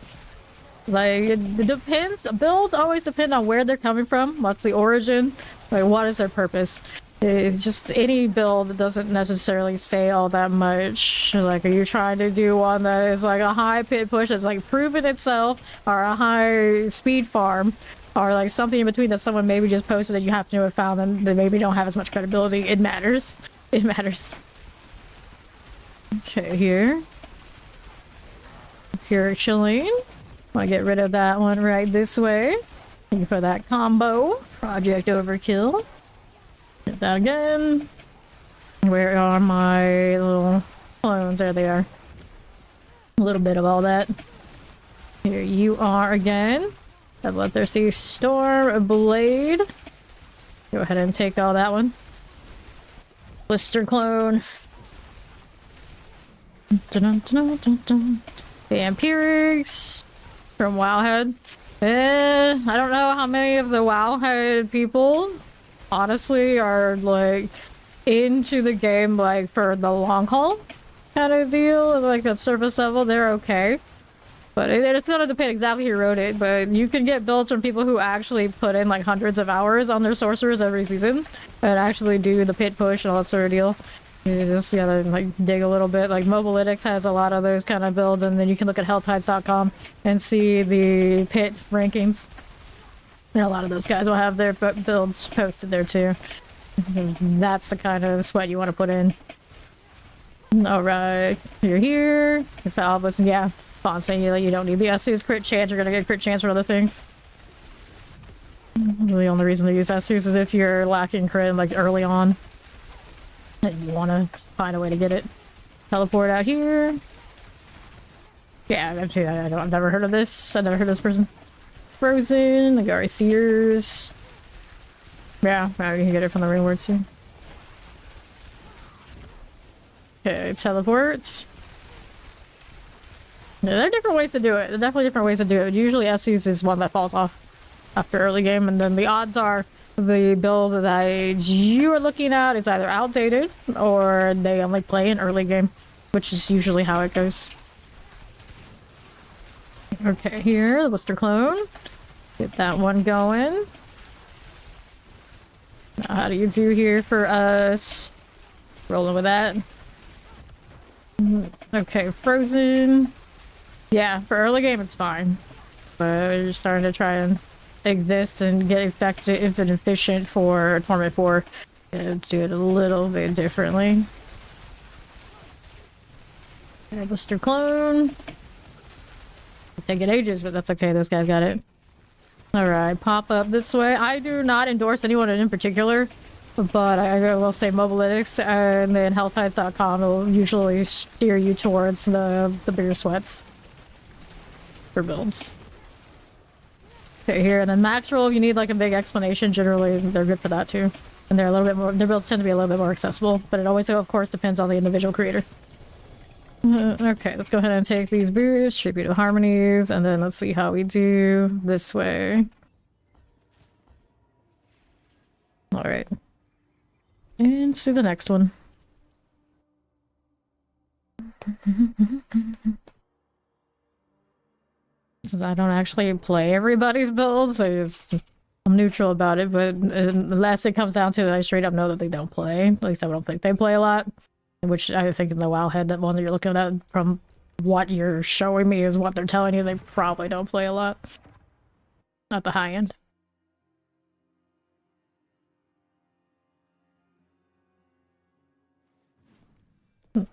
Like, it depends. Builds always depend on where they're coming from, what's the origin, like what is their purpose. It's just any build doesn't necessarily say all that much. Like, are you trying to do one that is like a high pit push that's like proven itself, or a high speed farm? Or like something in between that someone maybe just posted that you happen to have found and they maybe don't have as much credibility. It matters. It matters. Okay, here. Pure chilling. Want to get rid of that one right this way. Thank you for that combo. Project Overkill. Hit that again. Where are my little clones? There they are. A little bit of all that. Here you are again. Bloodthirsty Storm Blade. Go ahead and take all that one. Blister Clone. Vampirics from Wowhead. I don't know how many of the Wowhead people honestly are like into the game like for the long haul kind of deal. Like at surface level, they're okay. But it's gonna depend exactly who wrote it, but you can get builds from people who actually put in like hundreds of hours on their sorcerers every season and actually do the pit push and all that sort of deal. You just gotta like dig a little bit. Like Mobilytics has a lot of those kind of builds, and then you can look at helltides.com and see the pit rankings. And a lot of those guys will have their builds posted there too. That's the kind of sweat you want to put in. Alright, you're here. If Albus, yeah. Saying you don't need the Estus crit chance, you're gonna get crit chance for other things. The only reason to use Estus is if you're lacking crit like early on and you want to find a way to get it. Teleport out here. Yeah, I've never heard of this. I've never heard of this person. Frozen, Nagari Sears. Yeah, you can get it from the rewards too. Okay, teleports. Yeah, there are different ways to do it. There are definitely different ways to do it. Usually Estus is one that falls off after early game, and then the odds are the build that you are looking at is either outdated or they only play in early game, which is usually how it goes. Okay, here, the Blister Clone. Get that one going. Now, how do you do here for us? Rolling with that. Okay, Frozen. Yeah, for early game it's fine, but you're starting to try and exist and get effective and efficient for Torment 4. Do it a little bit differently. Blister Clone. It'll take it ages, but that's okay, this guy's got it. Alright, pop up this way. I do not endorse anyone in particular, but I will say Mobilytics and then helltides.com will usually steer you towards the bigger sweats for builds. Okay, here, and then max roll if you need like a big explanation, generally they're good for that too. And they're a little bit more, their builds tend to be a little bit more accessible, but it always, of course, depends on the individual creator. Okay, let's go ahead and take these boosts, tribute of harmonies, and then let's see how we do this way. Alright. And see the next one. Since I don't actually play everybody's builds, I'm neutral about it, but unless it comes down to it, I straight up know that they don't play. At least I don't think they play a lot. Which I think in the WoW head, that one that you're looking at, from what you're showing me is what they're telling you, they probably don't play a lot. At the high end.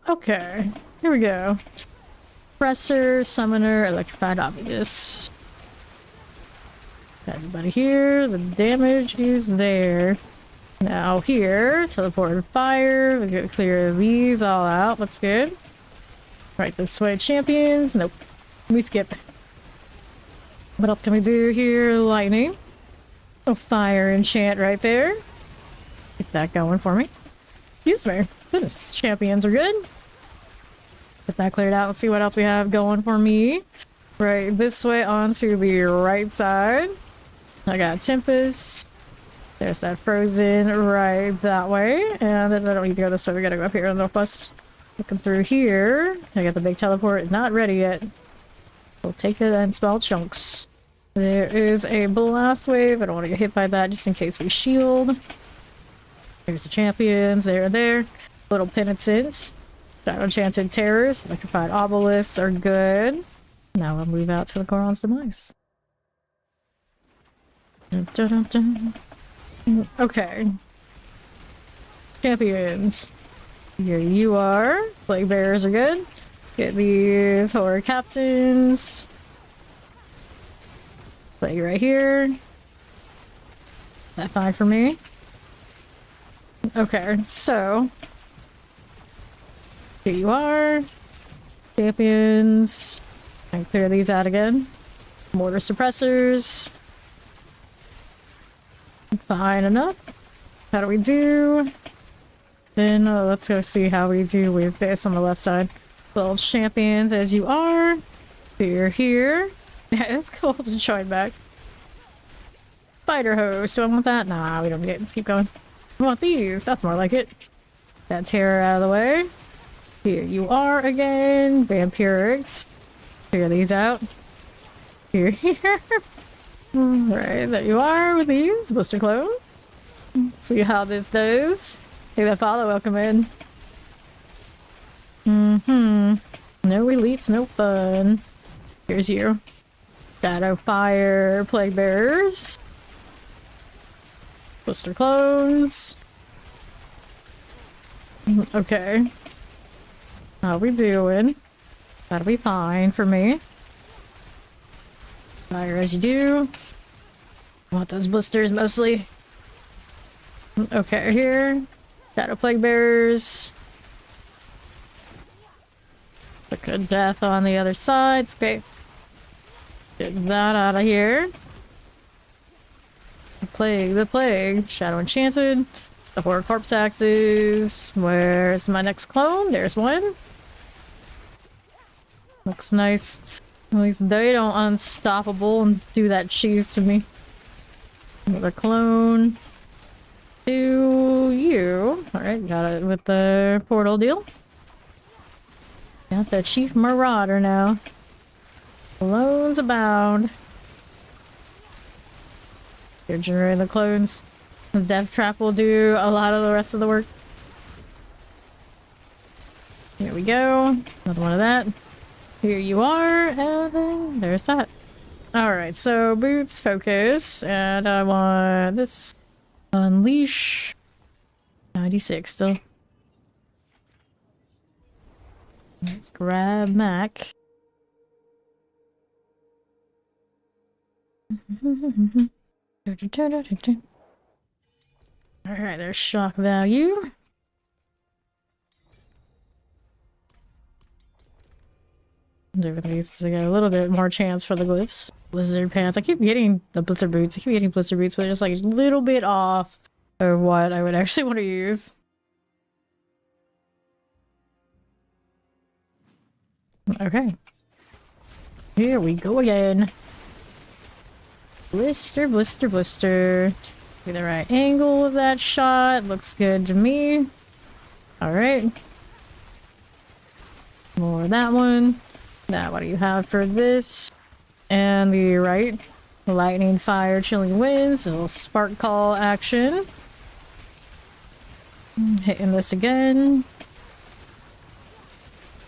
Okay, here we go. Presser, Summoner, Electrified Obvious. Got everybody here, the damage is there. Now here, teleport fire, we gotta clear these all out, that's good. Right, this way, champions, nope. We skip. What else can we do here? Lightning. Oh, fire enchant right there. Get that going for me. Excuse me. Goodness, champions are good. Get that cleared out. Let's see what else we have going for me. Right, this way onto the right side. I got Tempest. There's that frozen right that way. And then I don't need to go this way. We gotta go up here in the northwest. Looking through here. I got the big teleport. Not ready yet. We'll take it in small chunks. There is a blast wave. I don't want to get hit by that just in case we shield. There's the champions. There and there. Little penitents. Shadow Enchanted Terrors. Electrified Obelisks are good. Now we'll move out to the Goron's Demise. Dun, dun, dun, dun. Okay. Champions. Here you are. Plague Bearers are good. Get these Horror Captains. Plague right here. That fine for me. Okay, so here you are. Champions. I can clear these out again. Mortar Suppressors. Fine enough. How do we do? Then let's go see how we do with this on the left side. Well, champions as you are. Here. Yeah, it's cool to join back. Spider host. Do I want that? Nah, we don't need it. Let's keep going. I want these. That's more like it. That terror out of the way. Here you are again. Vampirics. Figure these out. Here. Alright, there you are with these. Blister clothes. See how this does. Hey, that follow, welcome in. No elites, no fun. Here's you. Shadow Fire, Plague Bearers. Blister clones. Okay. How we doing? That'll be fine for me. Fire as you do. I want those blisters mostly. Okay, here. Shadow Plague Bearers. A good death on the other side. Okay. Get that out of here. The plague. Shadow Enchanted. The Horror Corpse Axes. Where's my next clone? There's one. Looks nice. At least they don't unstoppable and do that cheese to me. Another clone. Do you. Alright, got it with the portal deal. Got the Chief Marauder now. Clones abound. You're generating the clones. The Death Trap will do a lot of the rest of the work. Here we go. Another one of that. Here you are, and then there's that. Alright, so boots, focus, and I want this. Unleash. 96 still. Let's grab Mac. Alright, there's shock value. Do these so I got a little bit more chance for the glyphs. Blizzard pants. I keep getting the blizzard boots. I keep getting blizzard boots, but they're just like a little bit off of what I would actually want to use. Okay. Here we go again. Blister, blister, blister. Get the right angle of that shot. Looks good to me. Alright. More of that one. Now, what do you have for this? And the right. Lightning, fire, chilling winds. A little spark call action. Hitting this again.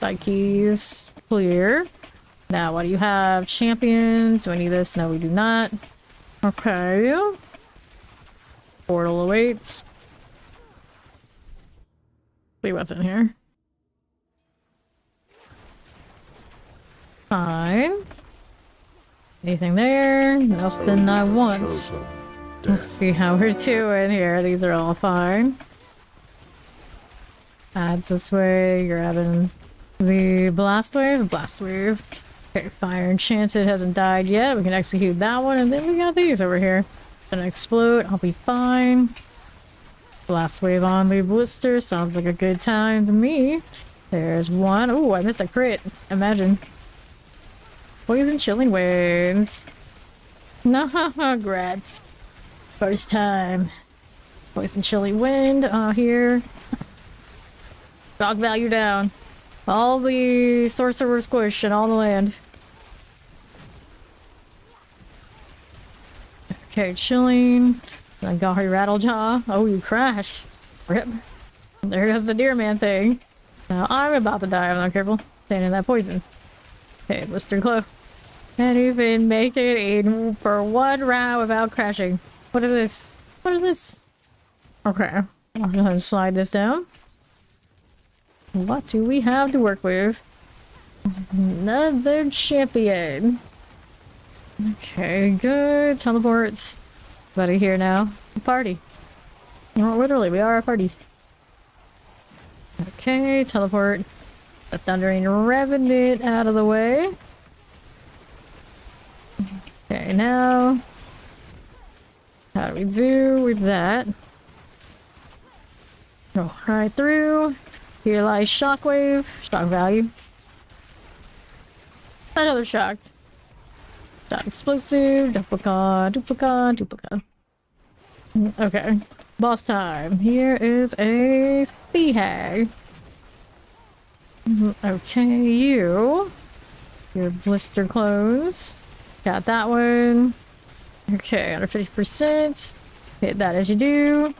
Psyches. Clear. Now, what do you have? Champions. Do I need this? No, we do not. Okay. Portal awaits. See what's in here. Fine. Anything there? Nothing I want. Let's see how we're doing here. These are all fine. Adds this way. Grabbing the blast wave. Blast wave. Okay, fire enchanted hasn't died yet. We can execute that one, and then we got these over here. Gonna explode. I'll be fine. Blast wave on the blister. Sounds like a good time to me. There's one. Oh, I missed a crit. Imagine. Poison chilling winds. No, grats. First time. Poison chilling wind. Here. Dog value down. All the sorcerer squish and all the land. Okay, chilling. I got her Rattlejaw. Oh, you crash. Rip. There goes the deer man thing. Now I'm about to die. I'm not careful. Staying in that poison. Okay, blister glow. Can't even make it in for one round without crashing. What is this? What is this? Okay. I'm gonna slide this down. What do we have to work with? Another champion. Okay, good. Teleports. Buddy here now. Party. No, literally, we are a party. Okay, teleport. The Thundering Revenant out of the way. Okay, now. How do we do with that? Go right through. Here lies Shockwave. Shock value. Another shock. Shock explosive. Duplicon. Duplicon. Duplicon. Okay. Boss time. Here is a Sea Hag. Okay, you. Your blister clones. Got that one. Okay, under 50%. Hit that as you do.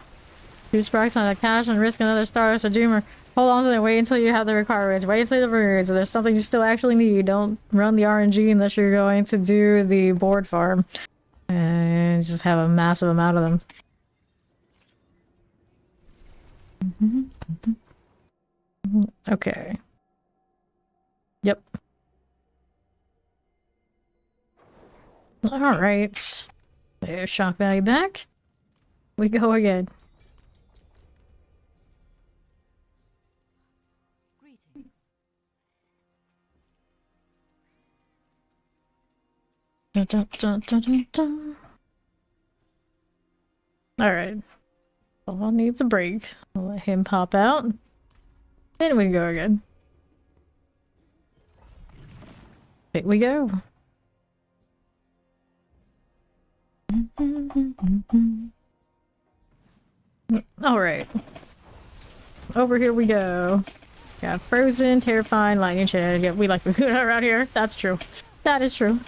2 sparks on a cash and risk another star or doom, or hold on to them. Wait until you have the requirements. Wait until the birds. If there's something you still actually need, don't run the RNG unless you're going to do the board farm. And just have a massive amount of them. Okay. Yep. Alright. There's shock value back. We go again. Greetings. Dun, dun, dun, dun, dun, dun. Alright. All needs a break. I'll let him pop out. Then we go again. Here we go. Alright. Over here we go. Got frozen, terrifying, lightning chain. Yeah, we like the Luna around here. That's true. That is true.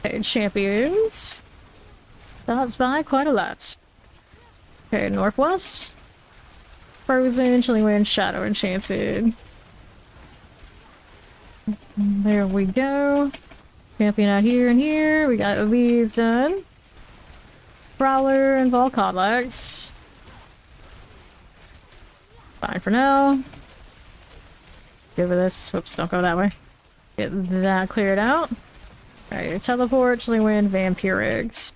Okay, champions. That's by quite a lot. Okay, northwest. Frozen, chilling wind, shadow enchanted. There we go. Champion out here and here. We got these done. Prowler and Volcodlex. Fine for now. Give her this. Whoops, don't go that way. Get that cleared out. Alright, teleport, chilling wind, vampirics.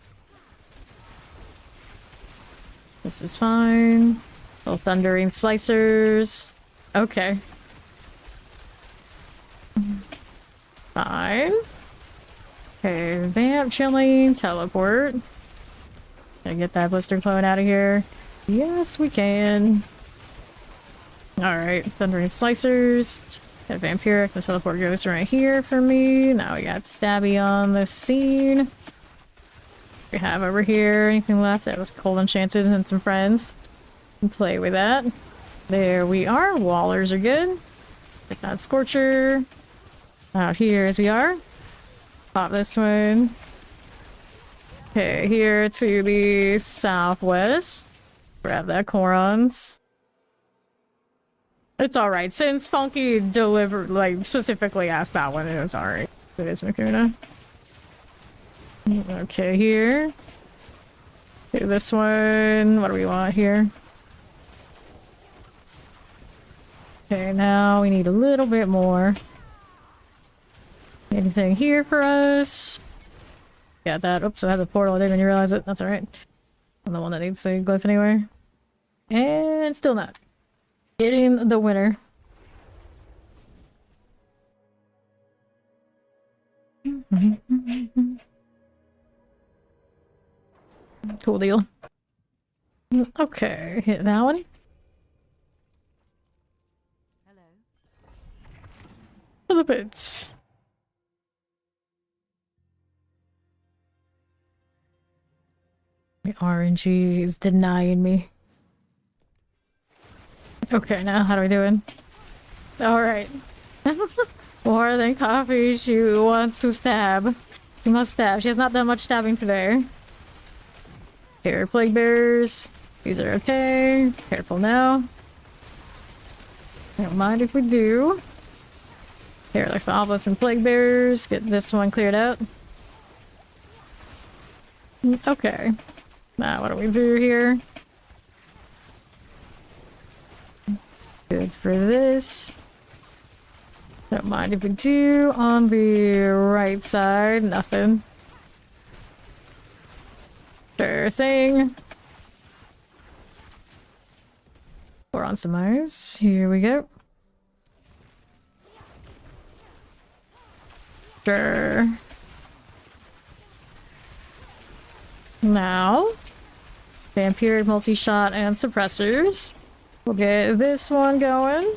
This is fine. Little thundering slicers. Okay. Fine. Okay, vamp, chilling, teleport. Gotta get that blister clone out of here. Yes, we can. Alright, thundering slicers. Got a vampiric, the teleport goes right here for me. Now we got Stabby on the scene. We have over here anything left that was cold enchanted and some friends. And play with that. There we are. Wallers are good. Get that Scorcher. Out here as we are. Pop this one. Okay, here to the southwest. Grab that Corons. It's alright. Since Funky delivered, like, specifically asked that one, it's alright. It is Makuna. Okay, here. Okay, this one. What do we want here? Okay, now we need a little bit more. Anything here for us? Got that. Oops, I had the portal. I didn't even realize it. That's alright. I'm the one that needs the glyph anyway. And still not getting the winner. Cool deal. Okay, hit that one. Hello. Flip it. The RNG is denying me. Okay, now how are we doing? Alright. More than coffee, she wants to stab. She must stab. She has not done much stabbing today. Here, plague bearers. These are okay. Careful now. Don't mind if we do. Here, like the obelisk and plague bearers. Get this one cleared out. Okay. Now, what do we do here? Good for this. Don't mind if we do. On the right side, nothing. Sure thing. We're on some eyes. Here we go. Sure. Now, vampiric, multi-shot, and suppressors. We'll get this one going.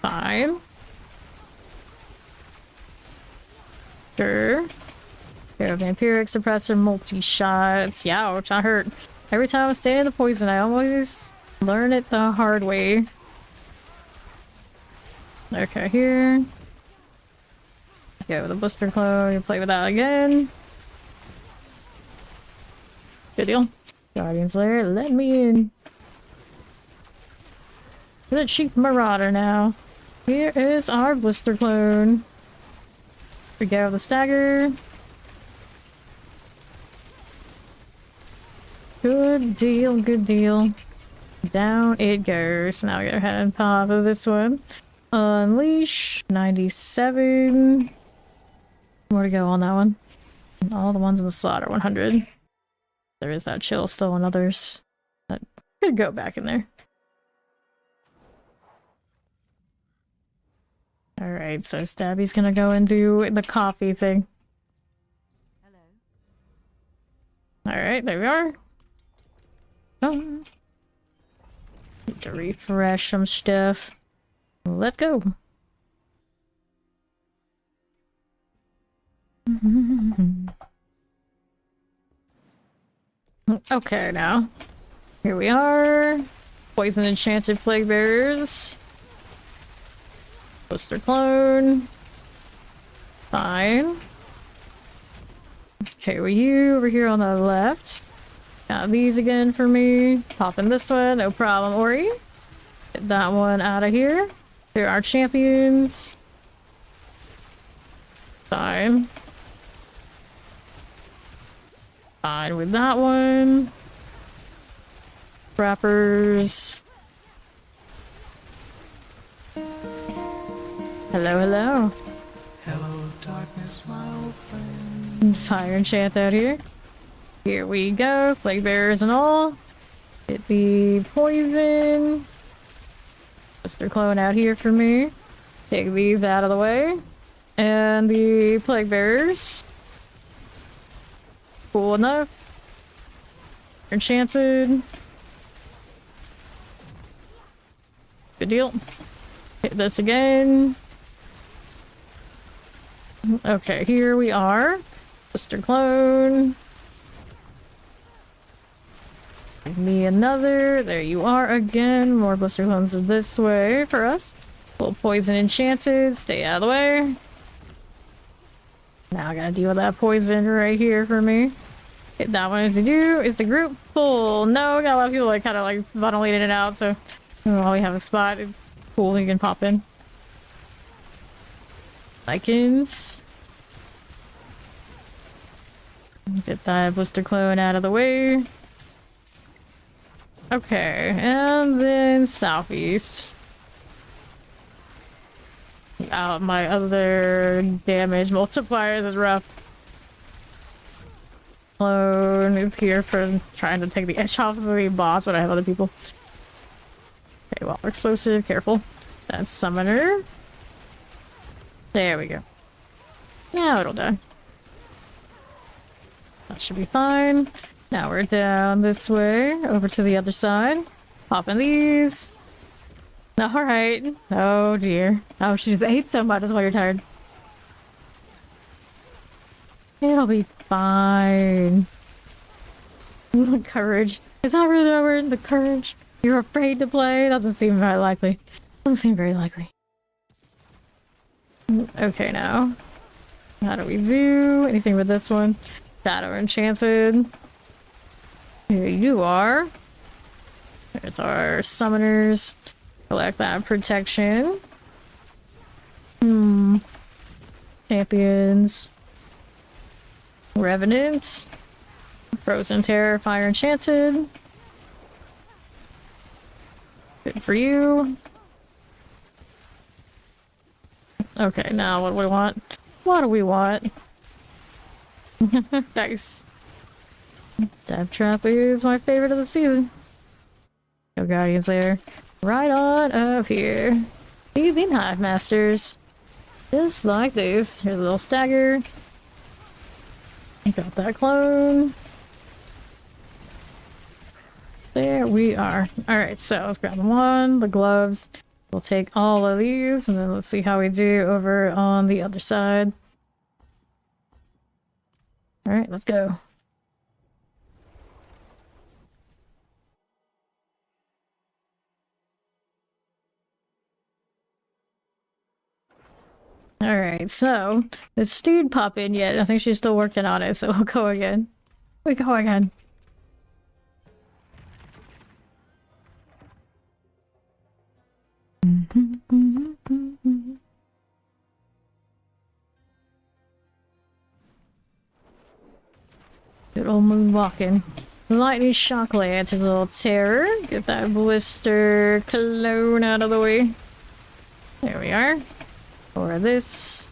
Fine. Sure. Here, vampiric, suppressor, multi-shots. Youch, I hurt. Every time I stay in the poison, I always learn it the hard way. Okay, here. Go with the blister clone, you play with that again. Good deal. Guardian's Lair, let me in. The cheap marauder now. Here is our blister clone. We go the stagger. Good deal, good deal. Down it goes. Now we gotta head and pop of this one. Unleash 97. More to go on that one. All the ones in the slot are 100. There is that chill still on others. That could go back in there. Alright, so Stabby's gonna go and do the coffee thing. Hello. Alright, there we are. Oh. Need to refresh some stuff. Let's go. Okay, now. Here we are. Poison enchanted plague bearers. Blister clone. Fine. Okay, with you over here on the left. Got these again for me. Popping this one, no problem, Ori. Get that one out of here. Here are champions. Fine. Fine with that one. Wrappers. Hello, hello. Hello, darkness, my old friend. Fire enchant out here. Here we go. Plague bearers and all. Get the poison. Blister clone out here for me. Take these out of the way. And the plague bearers. Cool enough. Enchanted. Good Good deal. Hit this again. Okay, here we are. Blister clone. Give me another. There you are again. More blister clones this way for us. Little poison enchanted. Stay out of the way. Now I gotta deal with that poison right here for me. Get that one to do. Is the group full? No, got a lot of people like kind of like funneling in and out, so while we have a spot, it's cool. You can pop in. Lycans. Get that blister clone out of the way. Okay, and then southeast. My other damage multiplier is rough. Clone is here for trying to take the edge off of the boss, but I have other people. Okay, well, explosive, careful. That's summoner. There we go. Yeah, it'll die. That should be fine. Now we're down this way, over to the other side. Popping these. Alright. Oh dear. Oh, she just ate so much, that's why you're tired. It'll be fine. Courage. Is that really the word? The courage? You're afraid to play? Doesn't seem very likely. Doesn't seem very likely. Okay, now. How do we do? Anything with this one? Shadow Enchanted. Here you are. There's our summoners. Collect that protection. Champions. Revenants. Frozen Terror, Fire Enchanted. Good for you. Okay, now what do we want? What do we want? Nice. Death Trap is my favorite of the season. Go Guardian Slayer. Right on up here. Evening Hive Masters. Just like this. Here's a little stagger. Got that clone. There we are. Alright, so let's grab one, the gloves. We'll take all of these, and then let's see how we do over on the other side. Alright, let's go. Alright, so this dude pop in yet. I think she's still working on it, so we'll go again. We go again. Good old moonwalking. Lightning shock lance, a little terror. Get that blister clone out of the way. There we are. Or this.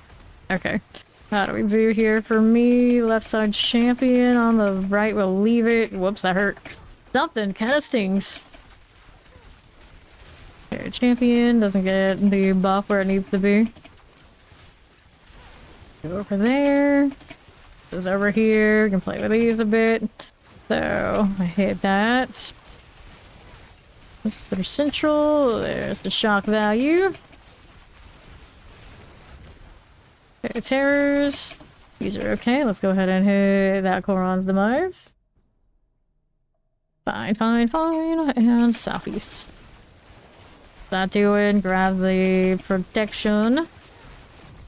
Okay. How do we do here for me? Left side champion. On the right, we'll leave it. Whoops, that hurt. Something kind of stings. Okay, champion doesn't get the buff where it needs to be. Go over there. This is over here. We can play with these a bit. So, I hit that. Mr. Central. There's the shock value. Okay, terrors. These are okay. Let's go ahead and hit that Koron's demise. Fine, fine, fine. And southeast. That doing. Grab the protection.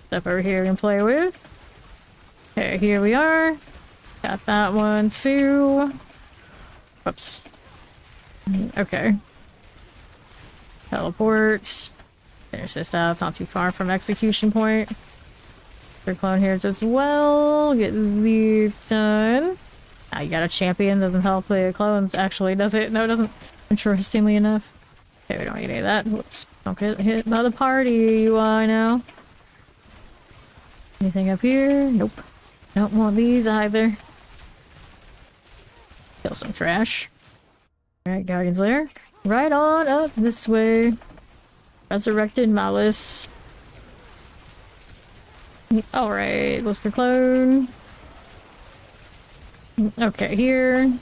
Step over here and play with. Okay, here we are. Got that one too. Whoops. Okay. Teleport. There's this out. It's not too far from execution point. Clone here as well. Get these done. Now you got a champion. Doesn't help the clones. Actually, does it? No, it doesn't. Interestingly enough. Okay, we don't need any of that. Whoops. Don't get hit by the party UI now. Anything up here? Nope. Don't want these either. Kill some trash. Alright, Guardian's Lair. Right on up this way. Resurrected Malice. Alright, Blister Clone. Okay, here.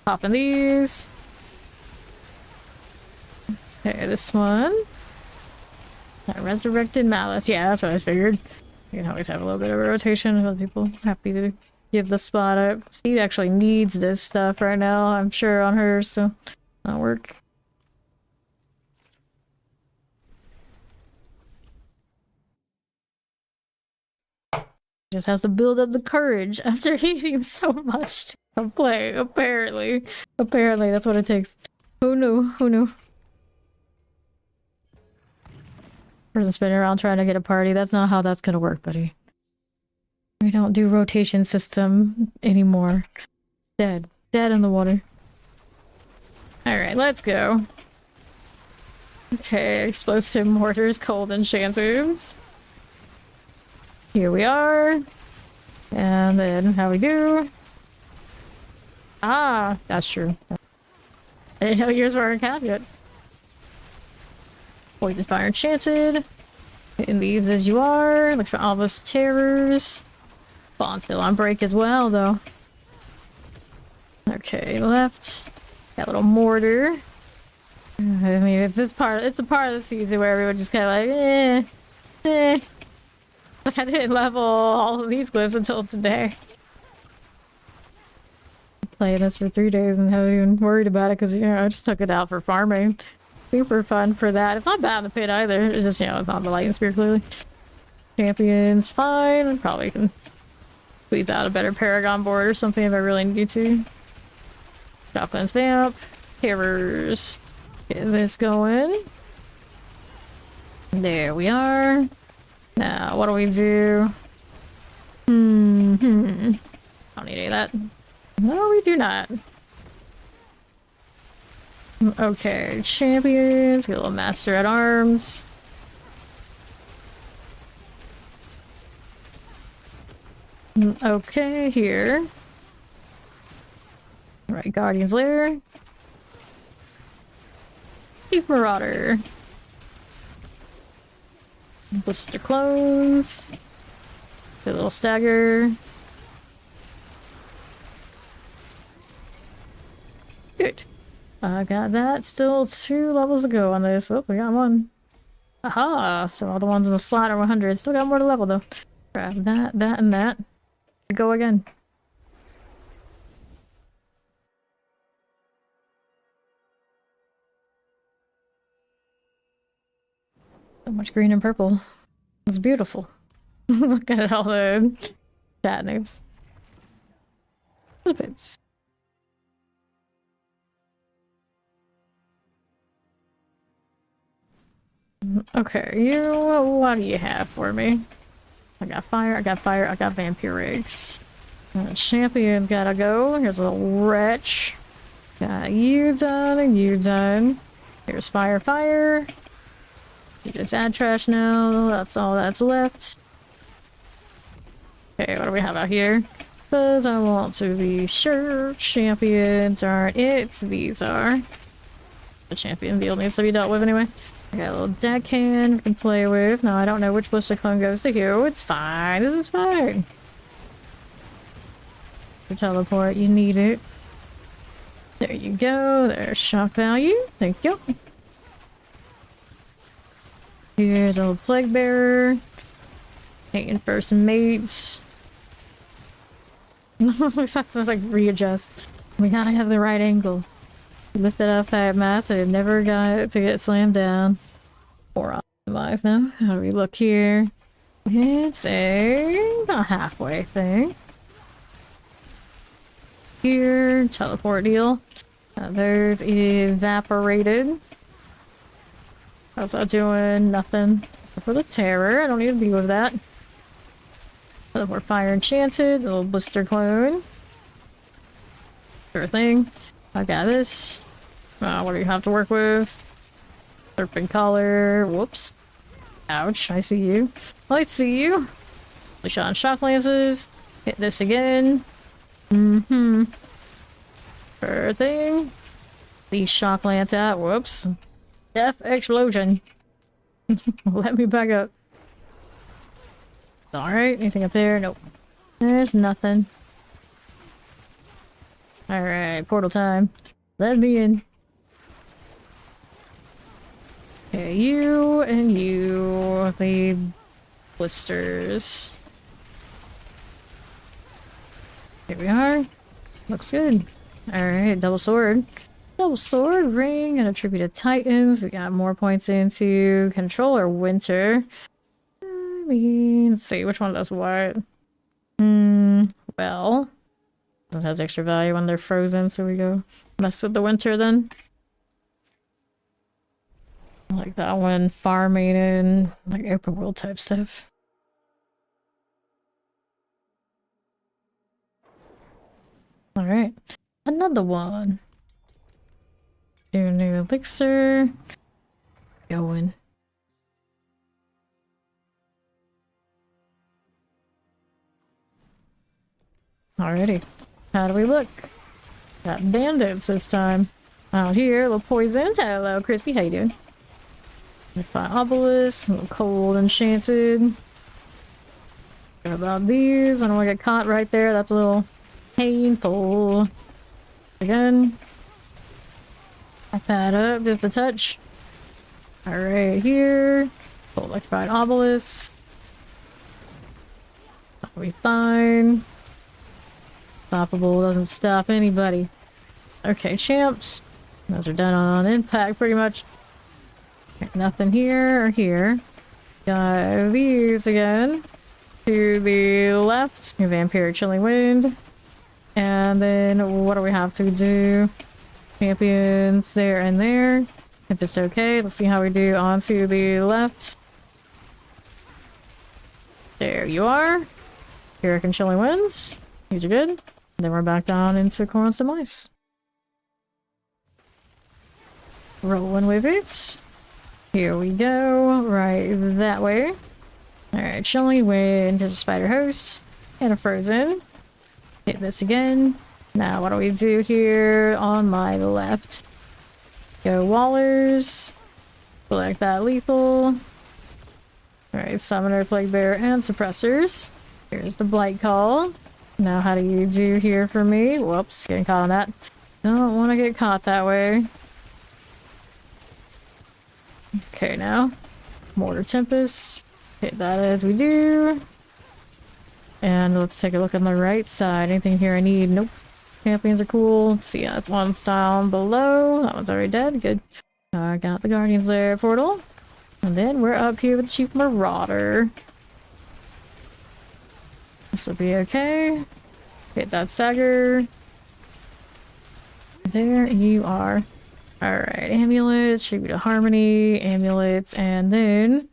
Popping these. Okay, this one. Resurrected Malice. Yeah, that's what I figured. You can always have a little bit of a rotation of other people happy to give the spot up. Steve actually needs this stuff right now, I'm sure, on her, so that'll work. Just has to build up the courage after eating so much to play, apparently. Apparently, that's what it takes. Who knew? Who knew? Person spinning around trying to get a party. That's not how that's gonna work, buddy. We don't do rotation system anymore. Dead. Dead in the water. Alright, let's go. Okay, explosive mortars, cold enchanters. Here we are. And then how we do. Ah, that's true. I didn't know yours were a cap yet. Poison fire enchanted. Hitting these as you are. Look for Alva's terrors. Bond still on break as well, though. Okay, left. Got a little mortar. I mean, it's a part of the season where everyone just kind of like, Like, I didn't level all of these glyphs until today. Playing this for 3 days and haven't even worried about it because, you know, I just took it out for farming. Super fun for that. It's not bad in the pit either. It's just, you know, it's not the lightning spear clearly. Champions, fine. Probably can squeeze out a better Paragon board or something if I really need to. Shotgun's vamp. Terrors. Get this going. There we are. Now, what do we do? Don't need any of that. No, we do not. Okay, champions. Get a little master at arms. Okay, here. Alright, Guardian's Lair. Chief Marauder. Blister clones. A little stagger. Good. I got that. Still 2 levels to go on this. Oh, we got 1. Aha! So all the ones in the slot are 100. Still got more to level though. Grab that, that, and that. Go again. So much green and purple. It's beautiful. Look at all the bad names. Lipids. Okay, you, what do you have for me? I got fire, I got fire, I got vampirics. Champion's gotta go. Here's a little wretch. Got you done and you done. Here's fire, fire. You just add trash now. That's all that's left. Okay, what do we have out here? Because I want to be sure champions aren't it. These are. The champion field needs to be dealt with anyway. I got a little deckhand we can play with. No, I don't know which blister clone goes to who. It's fine. This is fine. For teleport, you need it. There you go. There's shock value. Thank you. Here's a little plague bearer. Taking first mates. We have to like readjust. We gotta have the right angle. Lifted up that mass and never got it to get slammed down. Or optimized now. How do we look here? It's a about halfway thing. Here, teleport deal. There's evaporated. How's that doing? Nothing. For the terror, I don't need to deal with that. Teleport fire enchanted, a little blister clone. Sure thing. I got this. What do you have to work with? Serpent collar. Whoops. Ouch. I see you. I see you. Shot on shock lances. Hit this again. Sure thing. These shock lance out. Whoops. Death explosion. Let me back up. Alright. Anything up there? Nope. There's nothing. Alright, portal time. Let me in. Okay, you and you. The blisters. Here we are. Looks good. Alright, double sword. Double sword, ring, and attributed titans. We got more points into controller winter. I mean, let's see, which one does what? Well, it has extra value when they're frozen, so we go mess with the winter then. I like that one, farming and like open world type stuff. Alright, another one. Do a new elixir. Going. Alrighty. How do we look? Got bandits this time. Out here, little poisons. Hello, Chrissy. How you doing? Fire obelisk, a little cold enchanted. What about these? I don't want to get caught right there. That's a little painful. Again. Back that up just a touch. Alright, here. Full electrified obelisk. That'll be fine. Stoppable doesn't stop anybody. Okay, champs. Those are done on impact pretty much. Nothing here or here. Got these again. To the left, Vampiric Chilling Wind. And then what do we have to do? Champions there and there. If it's okay, let's see how we do onto the left. There you are. Vampiric Chilling Winds. These are good. Then we're back down into Corn's Demise. Rolling with it. Here we go. Right that way. Alright, Chilling Wind, there's a Spider Host, and a Frozen. Hit this again. Now what do we do here on my left? Go Wallers. Select that lethal. Alright, Summoner, Plague Bearer, and Suppressors. Here's the Blight Call. Now how do you do here for me? Whoops, getting caught on that. Don't want to get caught that way. Okay, now. Mortar Tempest. Hit that as we do. And let's take a look on the right side. Anything here I need? Nope. Champions are cool. Let's see, that's one down below. That one's already dead. Good. I got the Guardian's Lair portal. And then we're up here with the Chief Marauder. This will be okay. Hit that stagger. There you are. Alright, amulets, tribute to harmony, amulets, and then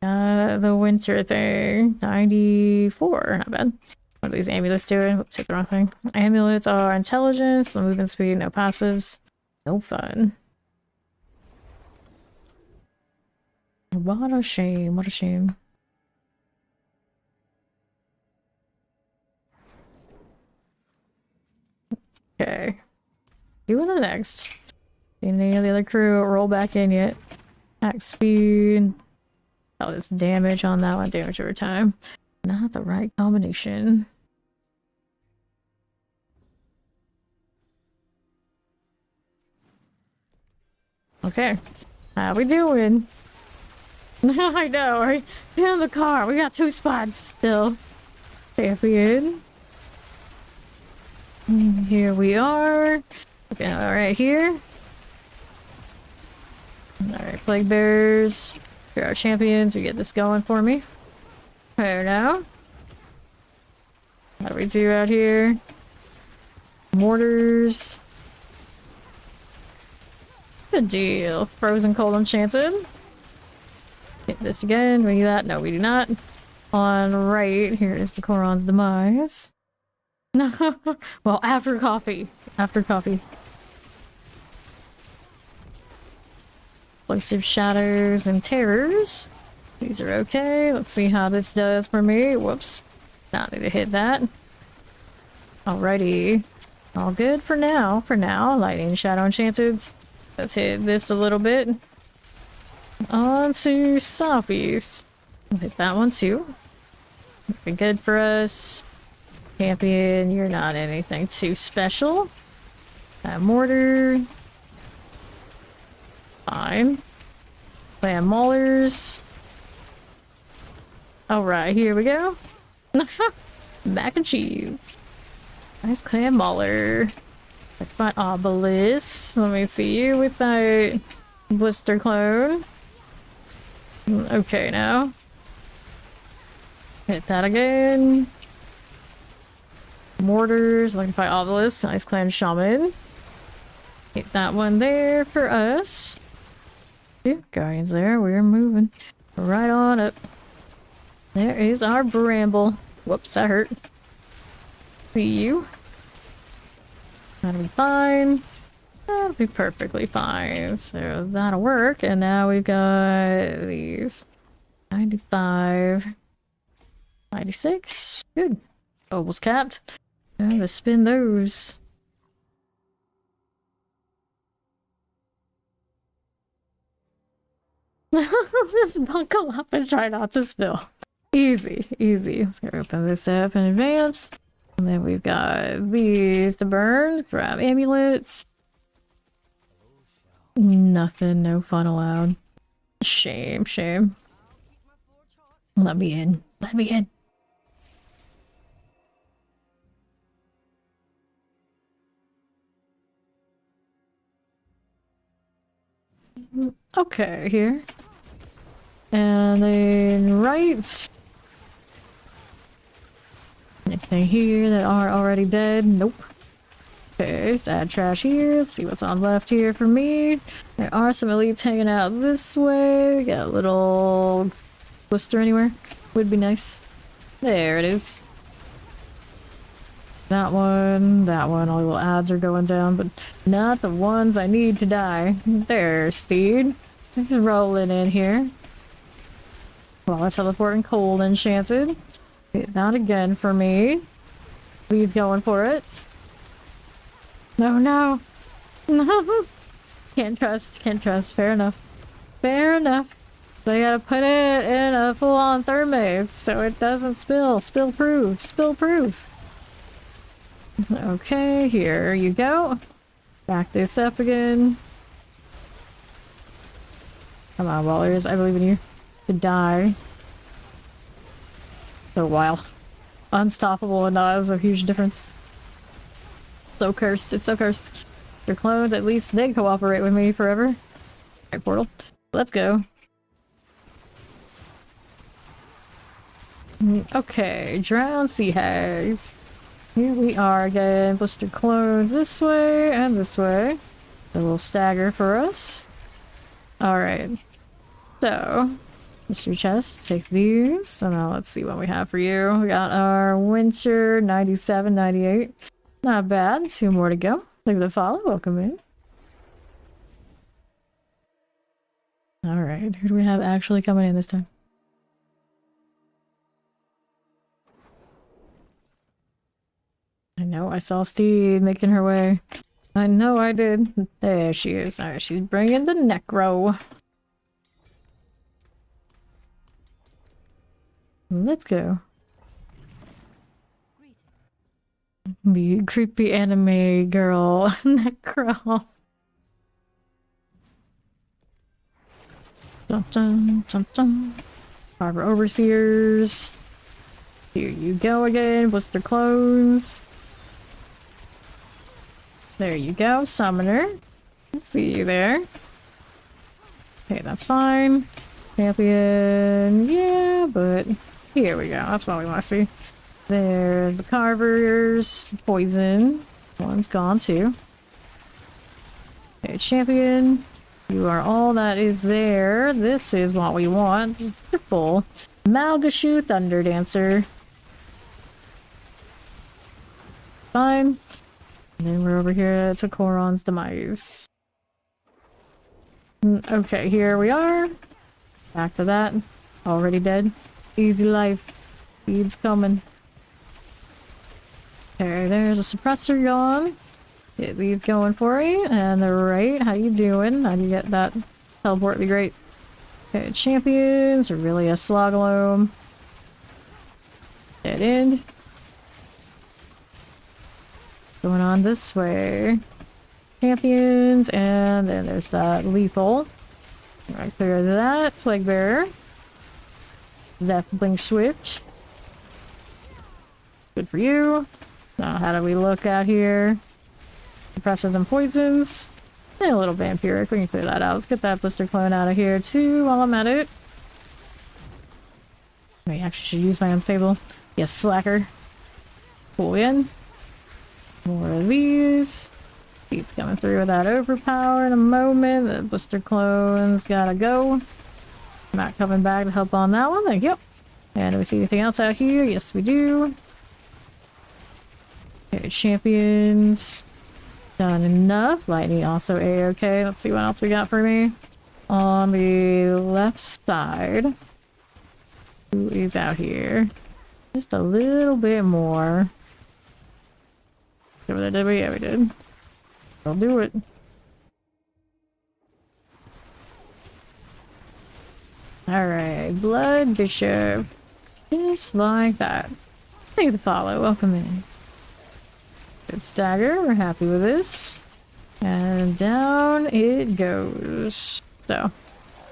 the winter thing. 94, not bad. What are these amulets doing? Oops, hit the wrong thing. Amulets are intelligence, no movement speed, no passives. No fun. What a shame, what a shame. Okay. Doing the next. Any of the other crew roll back in yet? Max speed. Oh, this damage on that one. Damage over time. Not the right combination. Okay. How we doing? I know, right? Get in the car. We got 2 spots still. Champion. Here we are. Okay, alright here. Alright, Plague Bears. Here are our champions. We get this going for me. There now. How do we do out here? Mortars. Good deal. Frozen Cold Enchanted. Hit this again. We need that. No, we do not. On right, here is the Koron's Demise. No. Well, after coffee. After coffee. Explosive Shadows and Terrors. These are okay. Let's see how this does for me. Whoops. Not need to hit that. Alrighty. All good for now. For now. Lightning Shadow Enchanted. Let's hit this a little bit. On to Soppies. Hit that one too. Be good for us. Champion, you're not anything too special. Mortar. Fine. Clan Maulers. Alright, here we go. Mac and cheese. Nice Clan Mauler. Like my obelisk. Let me see you with that blister clone. Okay, now. Hit that again. Mortars, looking for obelisk. Nice Clan Shaman. Hit that one there for us. Two guardians there. We're moving right on up. There is our bramble. Whoops, that hurt. See you. That'll be fine. That'll be perfectly fine. So that'll work. And now we've got these. 95. 96. Good. Almost capped. Let's spin those. Just buckle up and try not to spill. Easy, easy. Let's go open this up in advance. And then we've got these to burn. Grab amulets. Nothing, no fun allowed. Shame, shame. Let me in. Let me in. Okay, here. And then right. Anything here that aren't already dead? Nope. Okay, let's add trash here. Let's see what's on left here for me. There are some elites hanging out this way. We got a little blister anywhere. Would be nice. There it is. That one, all the little ads are going down, but not the ones I need to die. There's Steed. Just rolling in here. While I teleporting cold enchanted. Hit that again for me. He's going for it. No, no. No. Can't trust, can't trust. Fair enough. Fair enough. They gotta put it in a full-on thermate so it doesn't spill. Spill proof. Spill proof. Okay, here you go. Back this up again. Come on, Wallers. I believe in you. To die. So wild. Unstoppable and not as a huge difference. So cursed. It's so cursed. Your clones, at least they cooperate with me forever. Alright, portal. Let's go. Okay, drowned sea hags. Here we are again. Blister clones this way and this way. A little stagger for us. Alright. So, Mr. Chest, take these. So now let's see what we have for you. We got our Winter 97, 98. Not bad. 2 more to go. Leave it a follow. Welcome in. Alright, who do we have actually coming in this time? I know, I saw Steed making her way. I know I did. There she is. Alright, she's bringing the Necro. Let's go. The creepy anime girl, Necro. Dun dun dun dun. Harbor Overseers. Here you go again. Blister clones. There you go, Summoner. Let's see you there. Okay, that's fine. Champion, yeah, but here we go. That's what we want to see. There's the Carvers. Poison. One's gone too. Okay, Champion. You are all that is there. This is what we want. Just triple. Malgashu Thunder Dancer. Fine. And then we're over here to Koron's Demise. Okay, here we are. Back to that. Already dead. Easy life. Speed's coming. Okay, there's a suppressor gone. Get these going for you. And the right, how you doing? How do you get that? Teleport would be great. Okay, champions are really a Slogalome. Dead end. Going on this way. Champions, and then there's that lethal. Alright, clear that. Plague Bearer. Zeph Blink Swift. Good for you. Now, how do we look out here? Suppressors and poisons. And a little vampiric. We can clear that out. Let's get that blister clone out of here too while I'm at it. I actually should use my unstable. Yes, slacker. Pull in. More of these. He's coming through with that overpower in a moment. The blister clone's gotta go. Not coming back to help on that one. Thank you. And do we see anything else out here? Yes, we do. Okay, champions. Done enough. Lightning also A-okay. Let's see what else we got for me. On the left side. Who is out here? Just a little bit more. Over there, did we? Yeah, we did. I'll do it. Alright, Blood Bishop. Just like that. Thank you for the follow. Welcome in. Good stagger. We're happy with this. And down it goes. So,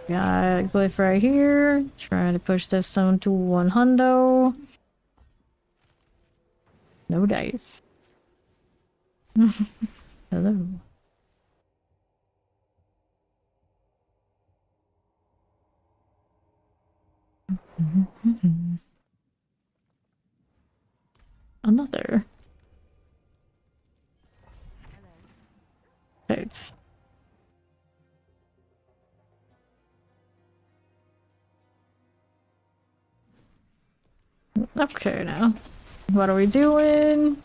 got Glyph right here. Trying to push this down to 100. No dice. Hello. Another. Right. Okay, now. What are we doing?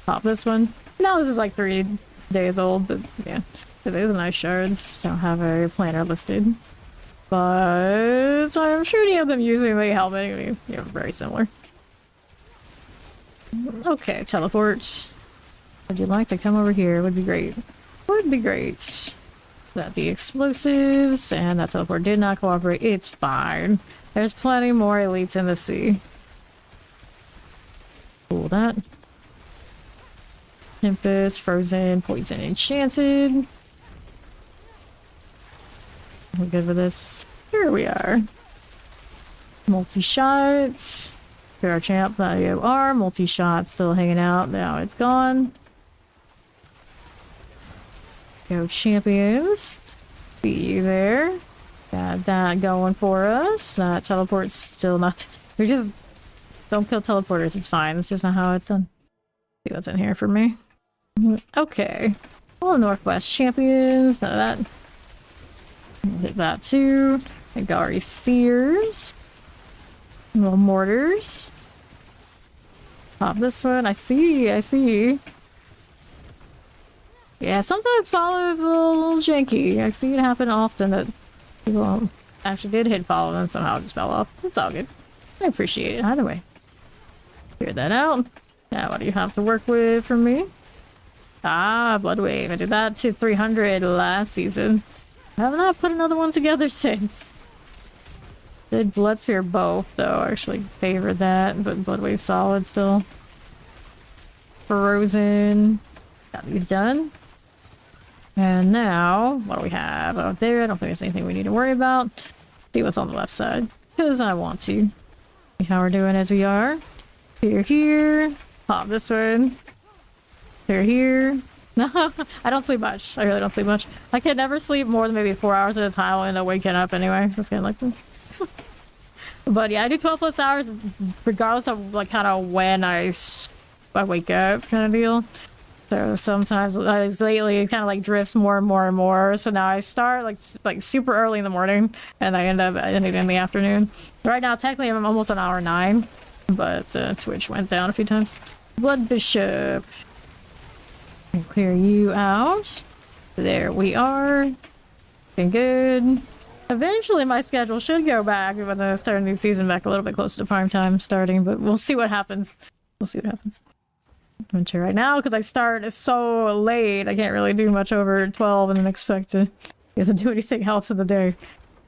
Pop this one. No, this is like 3 days old, but yeah. It is nice shards. Don't have a planner listed. But I'm shooting at them using the helmet. I mean, yeah, very similar. Okay, teleport. Would you like to come over here? Would be great. Would be great. That the explosives and that teleport did not cooperate. It's fine. There's plenty more elites in the sea. Cool that. Tempest, Frozen, Poison, Enchanted. We're good with this. Here we are. Multi-shots. Here our champ, you are. Multi-shot still hanging out. Now it's gone. Go champions. See you there. Got that going for us. Teleport's still not... We just... Don't kill teleporters, it's fine. It's just not how it's done. See what's in here for me. Okay. Well, Northwest champions. None of that. Hit that too. Agari Seers. Little mortars. Pop this one. I see. Yeah, sometimes follow is a little janky. I see it happen often that people actually did hit follow and then somehow it just fell off. It's all good. I appreciate it either way. Clear that out. Now what do you have to work with from me? Ah, Blood Wave. I did that to 300 last season. I have not put another one together since. Did Blood Sphere both, though. I actually favored that, but Blood Wave solid still. Frozen. Got these done. And now, what do we have out there? I don't think there's anything we need to worry about. See what's on the left side, because I want to. See how we're doing as we are. Here. Pop this one. Here. No, I don't sleep much. I really don't sleep much. I can never sleep more than maybe 4 hours at a time. I'll end up waking up anyway. So it's kind of like... But yeah, I do 12 plus hours regardless of like kind of when I wake up kind of deal. So sometimes lately it kind of like drifts more and more and more. So now I start like super early in the morning and I end up ending in the afternoon. Right now technically I'm almost an hour 9, but Twitch went down a few times. Blood Bishop. Clear you out. There we are. Looking good. Eventually my schedule should go back when I start a new season back a little bit closer to prime time starting, but we'll see what happens. Winter right now because I start so late I can't really do much over 12 and then expect to get to do anything else in the day.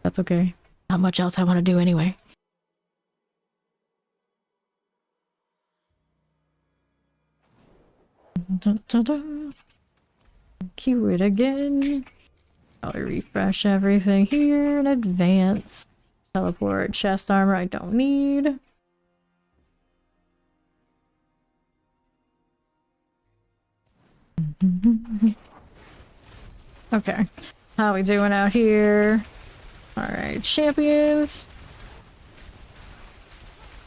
That's okay. Not much else I want to do anyway. Dun, dun, dun. Cue it again. I'll refresh everything here in advance. Teleport, chest armor I don't need. Okay, how we doing out here? Alright, champions.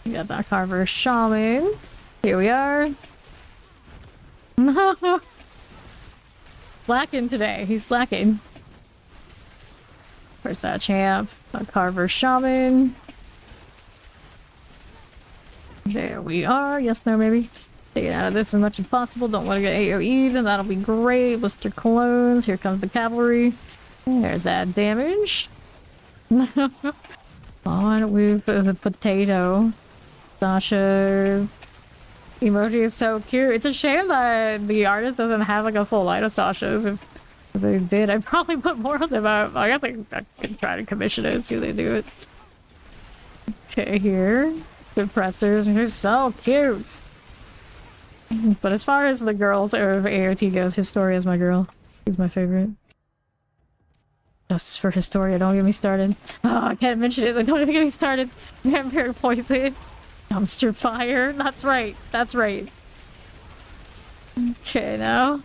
We got that Carver Shaman. Here we are. No! Slacking today, he's slacking. Where's that champ? A Carver Shaman. There we are. Yes, no, maybe. Take it out of this as much as possible. Don't want to get AoE'd, and that'll be great. Blister clones. Here comes the cavalry. There's that damage. On with the potato. Sasha. Emoji is so cute. It's a shame that the artist doesn't have like a full line of Sashas. If they did, I'd probably put more of them up. I guess I could try to commission it and see if they do it. Okay, here. Suppressors. They're so cute. But as far as the girls of AOT goes, Historia is my girl. She's my favorite. Justice for Historia, don't get me started. Oh, I can't mention it, don't even get me started. Vampire Poison. Dumpster Fire. That's right, that's right. Okay, now.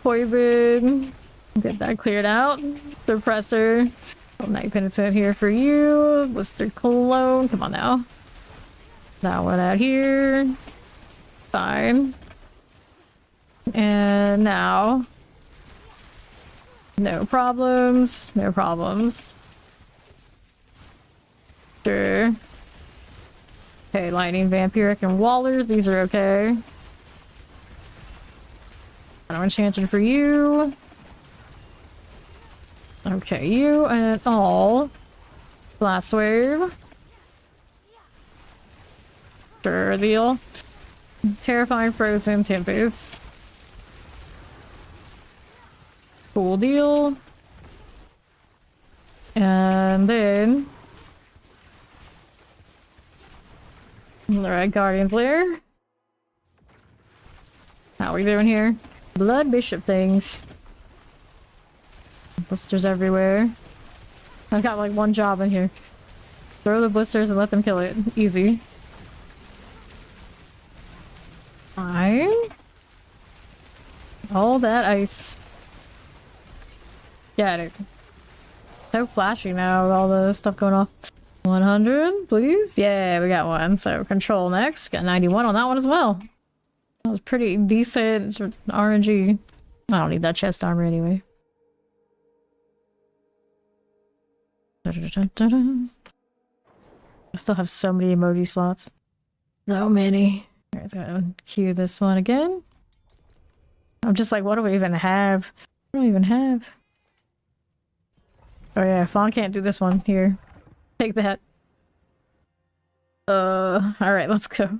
Poison. Get that cleared out. Suppressor. Night Penitent here for you. Blister Cologne. Come on now. That one out here. Fine. And now. No problems. No problems. Sure. Okay, Lightning, Vampiric, and Wallers. These are okay. An Enchanted for you. Okay, you and all. Blast Wave. Sure, deal. Terrifying Frozen Tempest. Cool deal. And then... Alright, Guardian Flare. How are we doing here? Blood Bishop things. Blisters everywhere. I've got like one job in here. Throw the blisters and let them kill it. Easy. Fine. All that ice. Got it. So flashy now with all the stuff going off. 100, please? Yeah, we got one. So control next. Got 91 on that one as well. That was pretty decent RNG. I don't need that chest armor anyway. I still have so many emoji slots. So many. Alright, so I'm gonna cue this one again. I'm just like, what do we even have? What do we even have? Oh yeah, Fawn can't do this one. Here. Take that. Alright, let's go.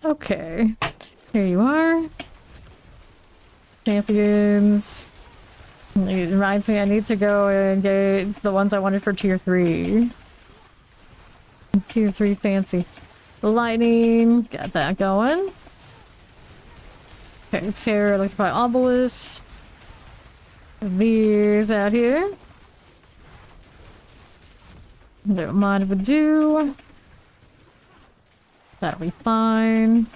Okay. Here you are. Champions. It reminds me I need to go and get the ones I wanted for tier 3. Tier 3 fancy. Lightning. Got that going. Okay, it's here. Electrify Obelisk. These out here. Don't mind if we do. That'll be fine.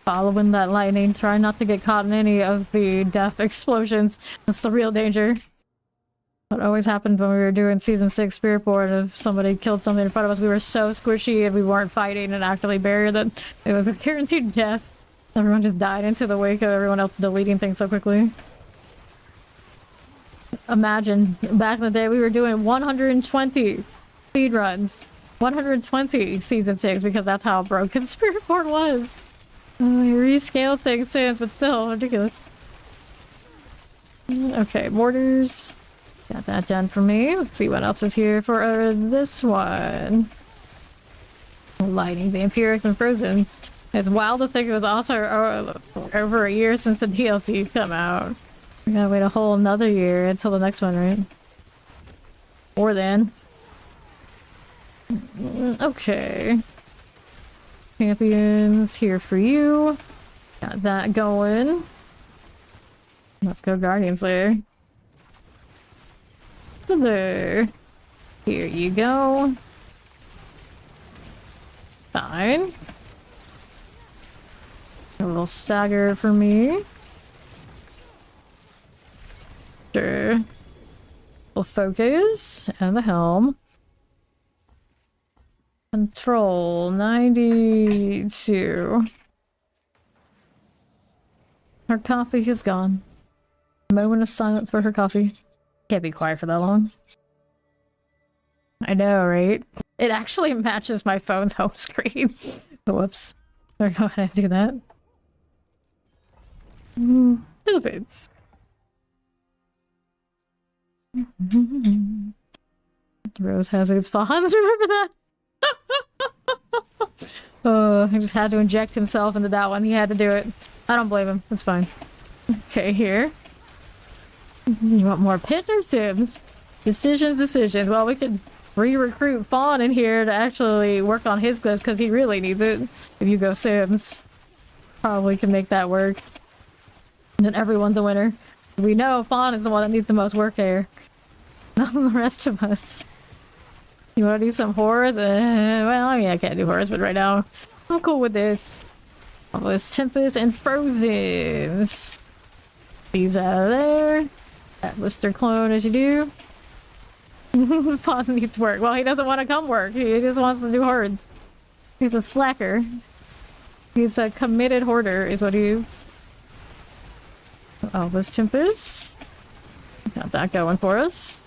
Following that lightning. Try not to get caught in any of the death explosions. That's the real danger. What always happened when we were doing season 6 Spirit Board, if somebody killed something in front of us, we were so squishy and we weren't fighting and actively buried that it was a guaranteed death. Everyone just died into the wake of everyone else deleting things so quickly. Imagine, back in the day we were doing 120 speed runs. 120 season 6 because that's how broken Spirit Board was. We rescaled things since, but still ridiculous. Okay, mortars. Got that done for me. Let's see what else is here for this one. Lighting, Vampirics, and Frozens. It's wild to think it was also over a year since the DLC's come out. We gotta wait a whole another year until the next one, right? Or then. Okay. Champions here for you. Got that going. Let's go Guardian Slayer. So there. Here you go. Fine. A little stagger for me. Sure. We'll focus. And the helm. Control 92. Her coffee is gone. A moment of silence for her coffee. Can't be quiet for that long. I know, right? It actually matches my phone's home screen. Whoops. I'll go ahead and do that. Philippines. Rose has its spawns, remember that? He just had to inject himself into that one. He had to do it. I don't blame him. It's fine. Okay, here. You want more pit or Sims? Decisions. Well, we could re-recruit Fawn in here to actually work on his glyphs because he really needs it. If you go Sims, probably can make that work. And then everyone's a winner. We know Fawn is the one that needs the most work here. Not the rest of us. You want to do some horrors? Well, I mean, I can't do horrors, but right now, I'm cool with this. All this Tempest and Frozens. These out of there. That Lister clone as you do. Fawn needs work. Well, he doesn't want to come work. He just wants to do hordes. He's a slacker. He's a committed hoarder, is what he is. Oh, this Tempest. Got that going for us.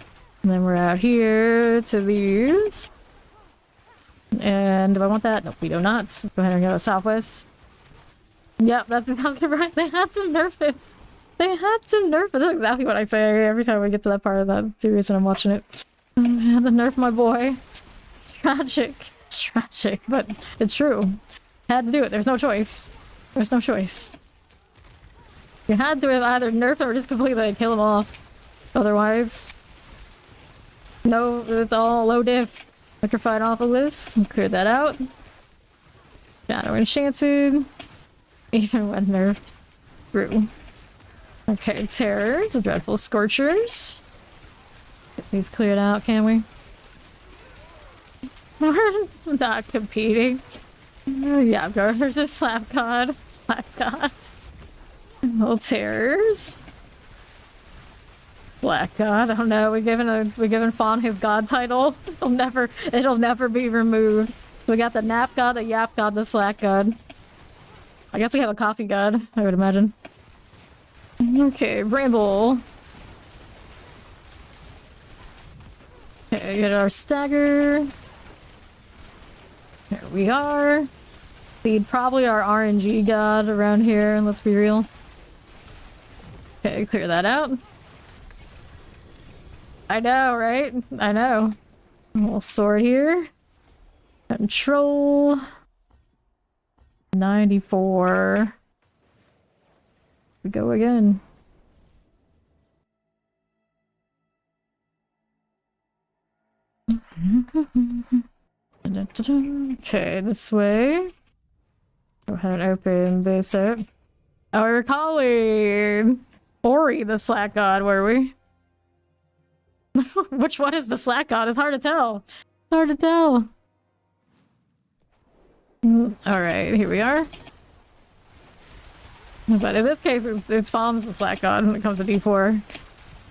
And then we're out here to these. And do I want that? Nope, we do not. Let's go ahead and go southwest. Yep, that's exactly right. They had to nerf it. They had to nerf it. That's exactly what I say every time we get to that part of that series and I'm watching it. I had to nerf my boy. Tragic. It's tragic, but it's true. Had to do it. There's no choice. There's no choice. You had to have either nerf him or just completely kill him off. Otherwise, no, it's all low diff. Electrified off the list. Clear that out. Shadow Enchanted. Even when nerfed. True. Okay, Terrors. Dreadful Scorchers. Get these cleared out, can we? We're not competing. Yeah, versus Slap God. Slap God. Little Terrors. Black God, I don't know. We're giving Fawn his god title. It'll never be removed. We got the Nap God, the Yap God, the Slack God. I guess we have a Coffee God, I would imagine. Okay, Bramble. Okay, get our stagger. There we are. Lead probably our RNG God around here, let's be real. Okay, clear that out. I know, right? I know. A little sword here. Control. 94. We go again. Okay, this way. Go ahead and open this up. Oh, we're calling Ori the Slack God, were we? Which one is the Slack God? It's hard to tell. It's hard to tell. Alright, here we are. But in this case, it's Fawn's the Slack God when it comes to D4.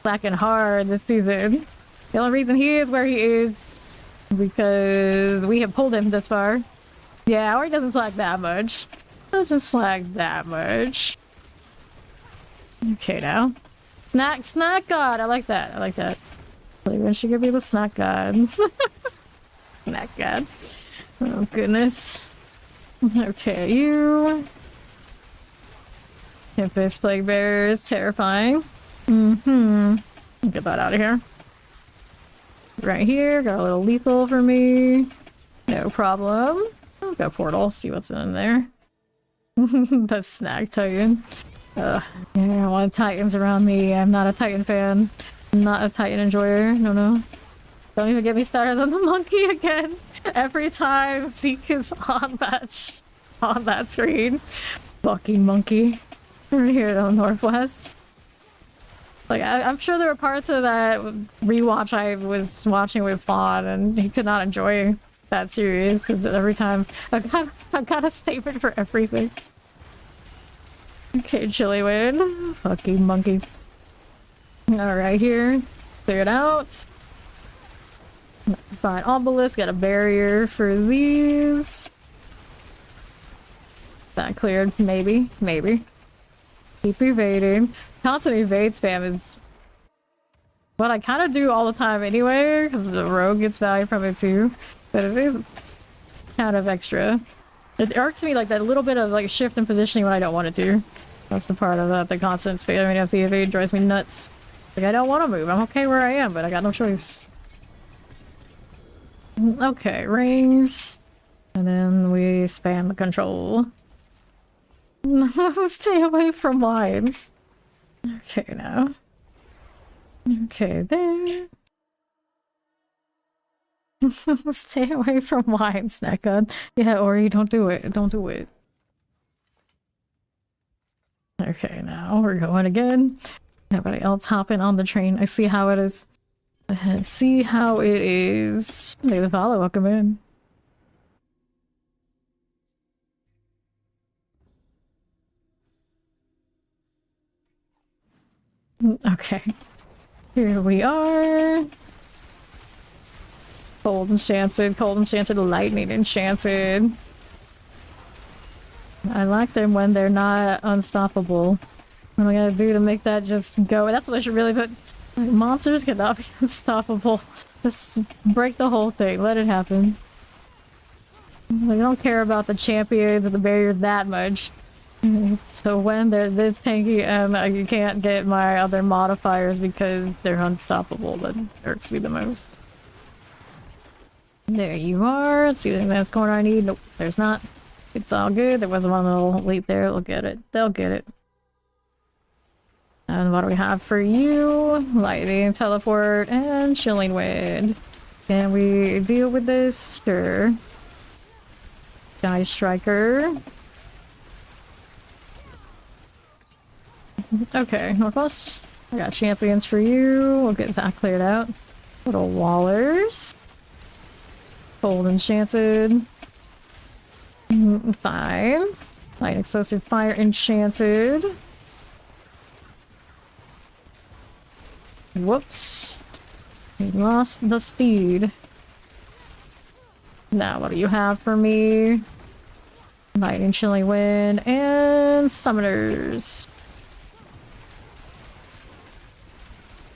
Slacking hard this season. The only reason he is where he is because we have pulled him this far. Yeah, Ori doesn't slack that much. Doesn't slack that much. Okay, now. Snack God! I like that. I like that. When she could be the Snack God. Snack God. Oh, goodness. Okay, you. Tempest Plague Bearer is terrifying. Get that out of here. Right here, got a little lethal for me. No problem. I'll go portal, see what's in there. The Snack Titan. Yeah, I don't want Titans around me. I'm not a Titan fan. I'm not a Titan enjoyer. No. Don't even get me started on the monkey again. Every time Zeke is on that screen, Fucking monkey. Over here in the northwest. Like, I'm sure there were parts of that rewatch I was watching with Fawn, and he could not enjoy that series, because every time I've got a statement for everything. Okay, chilly wind. Fucking monkeys. Alright, here. Clear it out. Fine, obelisk, got a barrier for these. That cleared, maybe, maybe. Keep evading. Constant evade spam is what I kind of do all the time anyway, because the rogue gets value from it too. But it is kind of extra. It irks me like that little bit of like shift in positioning when I don't want it to. That's the part of that, the constant spam. I mean, if the evade drives me nuts. Like, I don't want to move. I'm okay where I am, but I got no choice. Okay, rings. And then we spam the control. Stay away from lines. Okay, now. Okay, there. Stay away from lines, snack gun. Yeah, Ori, don't do it. Don't do it. Okay, now we're going again. Nobody else hopping on the train. I see how it is. I see how it is. Hey, the follow, welcome in. Okay. Here we are. Cold enchanted, lightning enchanted. I like them when they're not unstoppable. What am I gonna do to make that just go? That's what I should really put. Like, monsters cannot be unstoppable. Just break the whole thing. Let it happen. I don't care about the champions or the barriers that much. So when they're this tanky and you can't get my other modifiers because they're unstoppable, that irks me the most. There you are. Let's see the next corner I need. Nope, there's not. It's all good. There was one little leap there. They'll get it. They'll get it. And what do we have for you? Lightning, teleport, and chilling wind. Can we deal with this? Sure. Sky striker. Okay, Northwest. I got champions for you. We'll get that cleared out. Little wallers. Cold enchanted. Fine. Light explosive fire enchanted. Whoops. We lost the steed. Now, what do you have for me? Lightning, chilling wind, and summoners.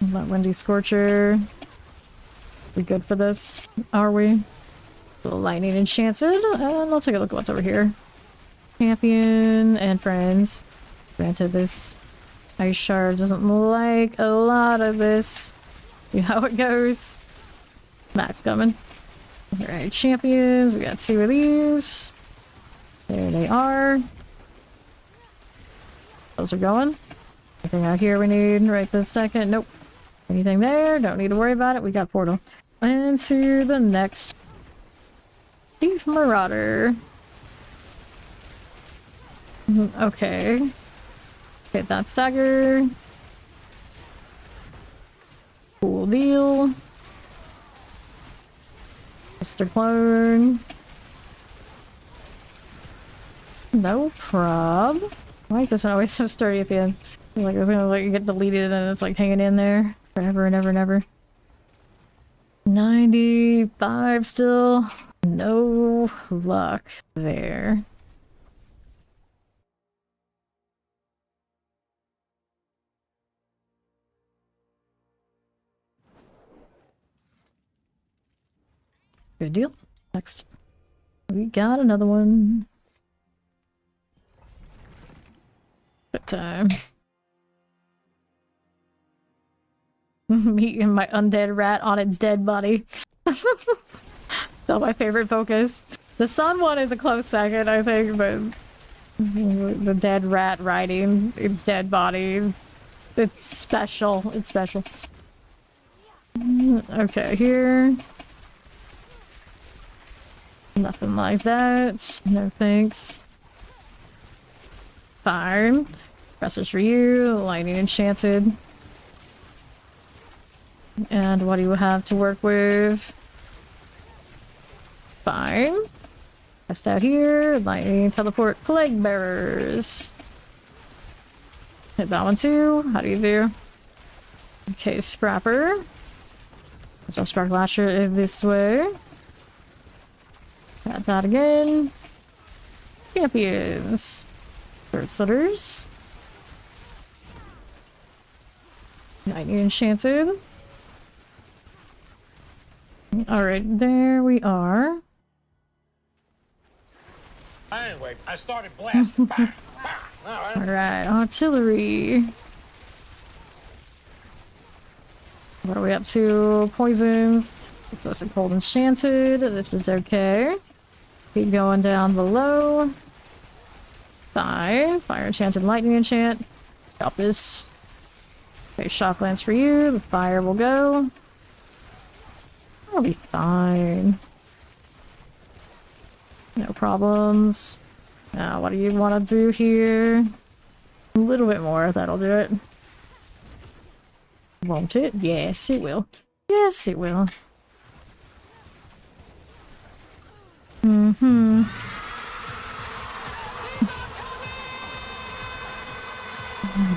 Windy Scorcher. We good for this? Are we? Little lightning enchanted. And I'll take a look at what's over here. Champion and friends. Granted, this Ice Shard doesn't like a lot of this. See how it goes. Max coming. Alright, champions. We got 2 of these. There they are. Those are going. Anything out here we need right this second? Nope. Anything there? Don't need to worry about it. We got portal. And to the next Thief Marauder. Okay. Hit that stagger. Cool deal. Mr. Clone. No prob. Why is this one always so sturdy at the end? Like it's gonna like get deleted and it's like hanging in there forever and ever and ever. 95 still. No luck there. Good deal. Next. We got another one. Good time. Meeting my undead rat on its dead body. Still my favorite focus. The sun one is a close second, I think, but the dead rat riding its dead body. It's special. It's special. Okay, here. Nothing like that. No thanks. Fine. Pressers for you. Lightning enchanted. And what do you have to work with? Fine. Test out here. Lightning teleport plague bearers. Hit that one too. How do you do? Okay, Scrapper. So Spark Lasher this way. Got that again. Champions. Third Slitters. Lightning Enchanted. Alright, there we are. Anyway, I started blasting. Bah, bah. Alright, artillery. What are we up to? Poisons. Those are cold enchanted. This is okay. Keep going down below. Fine. Fire enchanted, lightning enchant. Got this. Okay, shock lance for you. The fire will go. I'll be fine. No problems. Now, what do you want to do here? A little bit more. That'll do it. Won't it? Yes, it will. Yes, it will. Mm-hmm.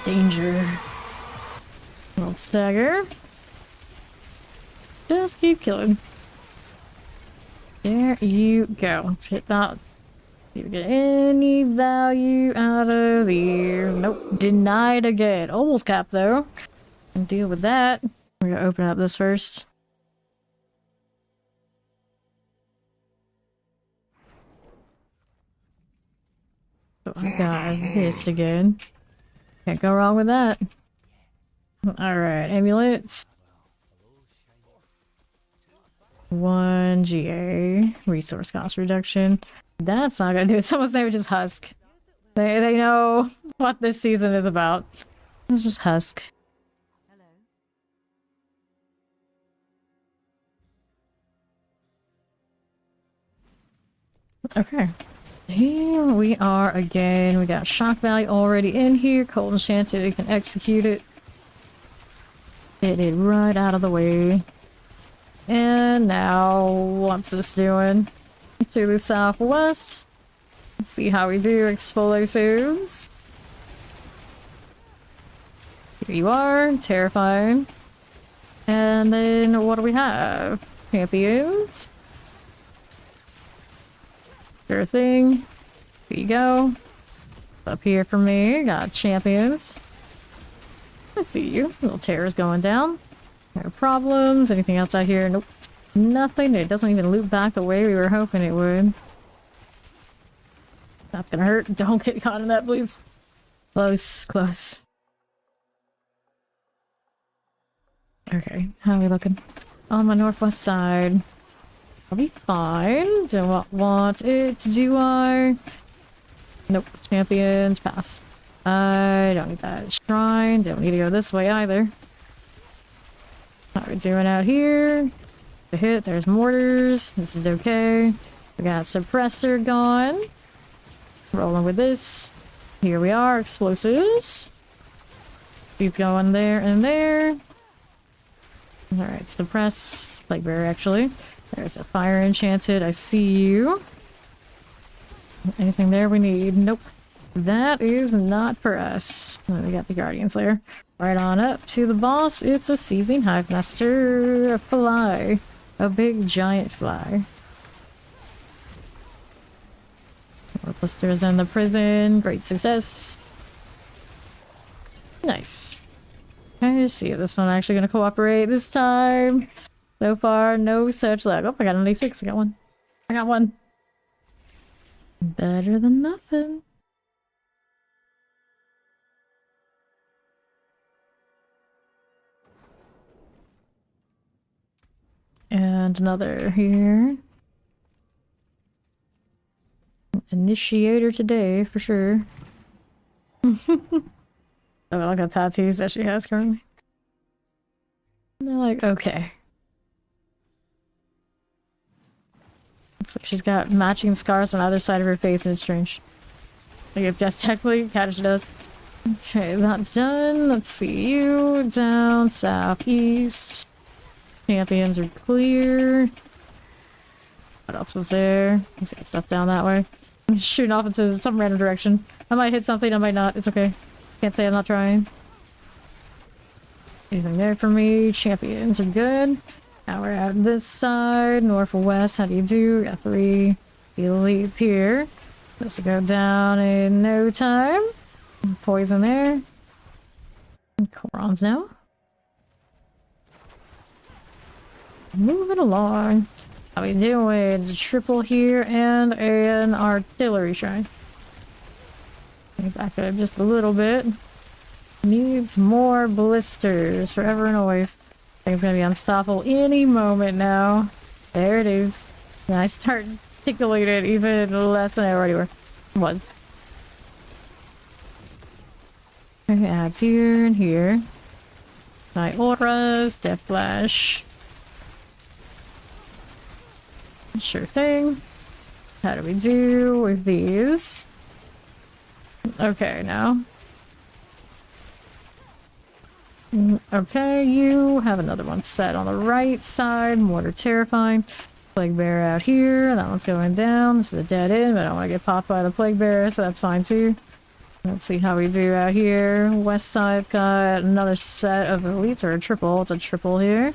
Danger. Little stagger. Just keep killing. There you go. Let's hit that. See if we get any value out of there. Nope. Denied again. Almost capped though. And deal with that. We're gonna open up this first. So I got this again. Can't go wrong with that. Alright, amulets. 1 GA. Resource cost reduction. That's not gonna do it. Someone's name is just Husk. They know what this season is about. It's just Husk. Okay. Here we are again. We got shock value already in here. Cold enchanted, we can execute it. Get it right out of the way. And now, what's this doing? To the southwest. Let's see how we do. Explosives. Here you are. Terrifying. And then, what do we have? Champions. Sure thing. Here you go. Up here for me, got champions. I see you. Little terror's going down. No problems. Anything else out here? Nope. Nothing. It doesn't even loop back the way we were hoping it would. That's gonna hurt. Don't get caught in that, please. Close. Close. Okay. How are we looking? On my northwest side. I'll be fine. Don't want it, do I? Nope. Champions, pass. I don't need that. Shrine, don't need to go this way either. How are we doing out here? The hit, there's mortars. This is okay. We got suppressor gone. Rolling with this. Here we are, explosives. He's going there and there. Alright, suppress. Plague bearer, actually. There's a fire enchanted. I see you. Anything there we need? Nope. That is not for us. Oh, we got the Guardian Slayer. Right on up to the boss. It's a Seething Hive Master. A fly. A big giant fly. Blisters in the prison. Great success. Nice. Okay, see if this one actually gonna cooperate this time. So far, no such luck. Oh, I got an 86. I got one. I got one. Better than nothing. And another here. Initiator today, for sure. Oh, I like the tattoos that she has currently. And they're like, okay. Looks like she's got matching scars on either side of her face and it's strange. I guess yes, technically, Kaddish does. Okay, that's done. Let's see you down southeast. Champions are clear. What else was there? He's got stuff down that way. I'm just shooting off into some random direction. I might hit something, I might not. It's okay. Can't say I'm not trying. Anything there for me? Champions are good. Now we're out this side. North or west, how do you do? Got 3 elites here. Supposed to go down in no time. Poison there. Corons now. Moving along. How we doing? It's a triple here and an artillery shrine. Back up just a little bit. Needs more blisters forever and always. Thing's gonna be unstoppable any moment now. There it is. And I start tickling it even less than I already was. Okay, adds here and here. Night auras, death flash. Sure thing. How do we do with these? Okay, now. Okay, you have another one set on the right side. Mortar terrifying. Plague bear out here. That one's going down. This is a dead end, but I don't want to get popped by the plague bear, so that's fine too. Let's see how we do out here. West side's got another set of elites, or a triple. It's a triple here.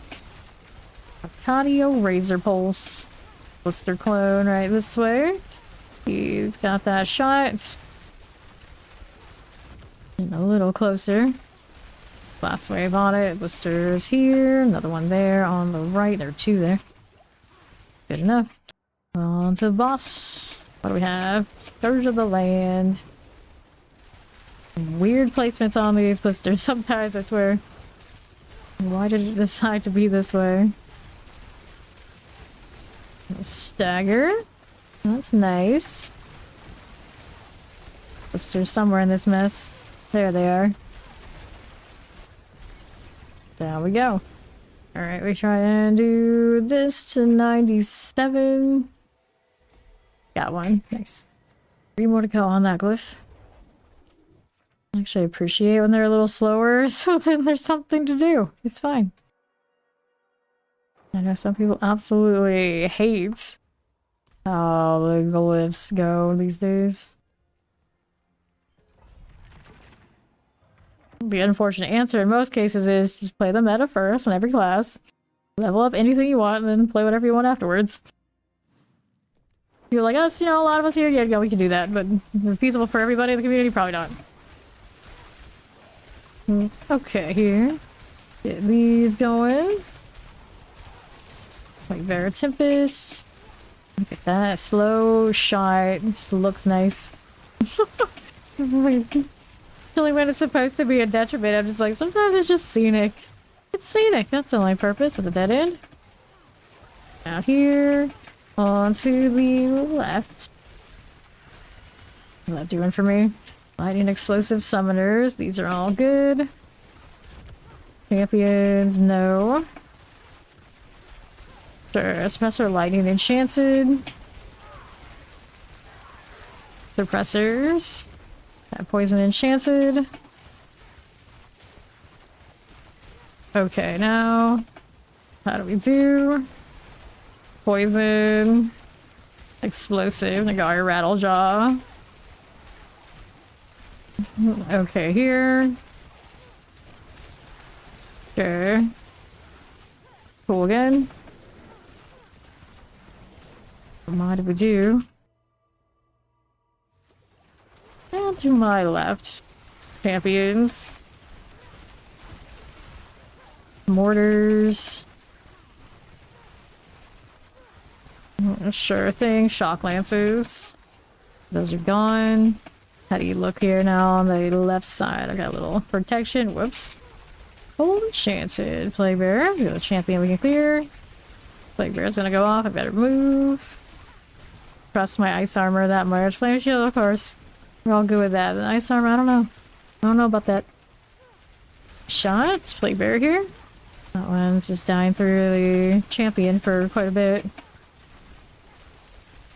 Arcadio Razor Pulse. Blister clone right this way. He's got that shot. And a little closer. Last wave on it. Blisters here. Another one there on the right. There are 2 there. Good enough. On to the boss. What do we have? Scourge of the Land. Weird placements on these blisters sometimes, I swear. Why did it decide to be this way? Stagger. That's nice. Blisters somewhere in this mess. There they are. There we go. Alright, we try and do this to 97. Got one. Nice. 3 more to go on that glyph. Actually, I appreciate when they're a little slower, so then there's something to do. It's fine. I know some people absolutely hate how the glyphs go these days. The unfortunate answer in most cases is just play the meta first in every class, level up anything you want, and then play whatever you want afterwards. People like us, you know, a lot of us here, yeah, we can do that, but is it feasible for everybody in the community? Probably not. Okay, here. Get these going. Like Vera Tempest. Look at that. Slow shot. Just looks nice. Only when it's supposed to be a detriment, I'm just like, sometimes it's just scenic. It's scenic. That's the only purpose. It's a dead end. Out here. On to the left. What's that doing for me? Lightning explosive summoners. These are all good. Champions, no. Sure, suppressor lightning enchanted. Suppressors. Poison enchanted. Okay, now how do we do? Poison. Explosive. Nagar Rattlejaw. Okay, here. Sure. Cool again. What did we do? And to my left. Champions. Mortars. Sure thing. Shock Lances. Those are gone. How do you look here now on the left side? I got a little protection. Whoops. Oh, enchanted. Plague Bearer. We got a champion we can clear. Plague Bearer's gonna go off. I better move. Trust my ice armor that much. Flame shield, of course. We're all good with that. The ice armor, I don't know. I don't know about that. Shots. Plague Bearer here. That one's just dying through the champion for quite a bit.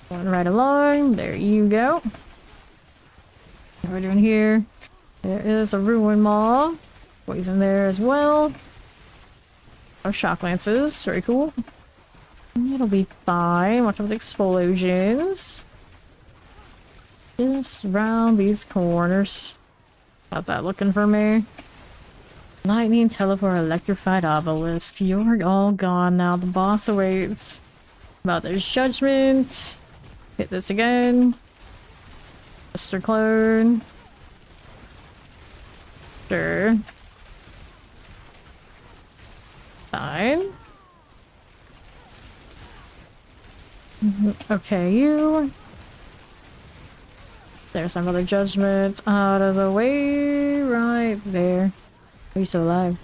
Going right along. There you go. What are we doing here? There is a ruin maw. Poison there as well. Our shock lances. Very cool. It'll be fine. Watch out for the explosions. Just round these corners. How's that looking for me? Lightning, teleport, electrified obelisk. You're all gone now. The boss awaits. Mother's Judgment. Hit this again. Mr. Clone. Sure. Fine. Okay, you. There's some other judgments out of the way right there. Are you still alive?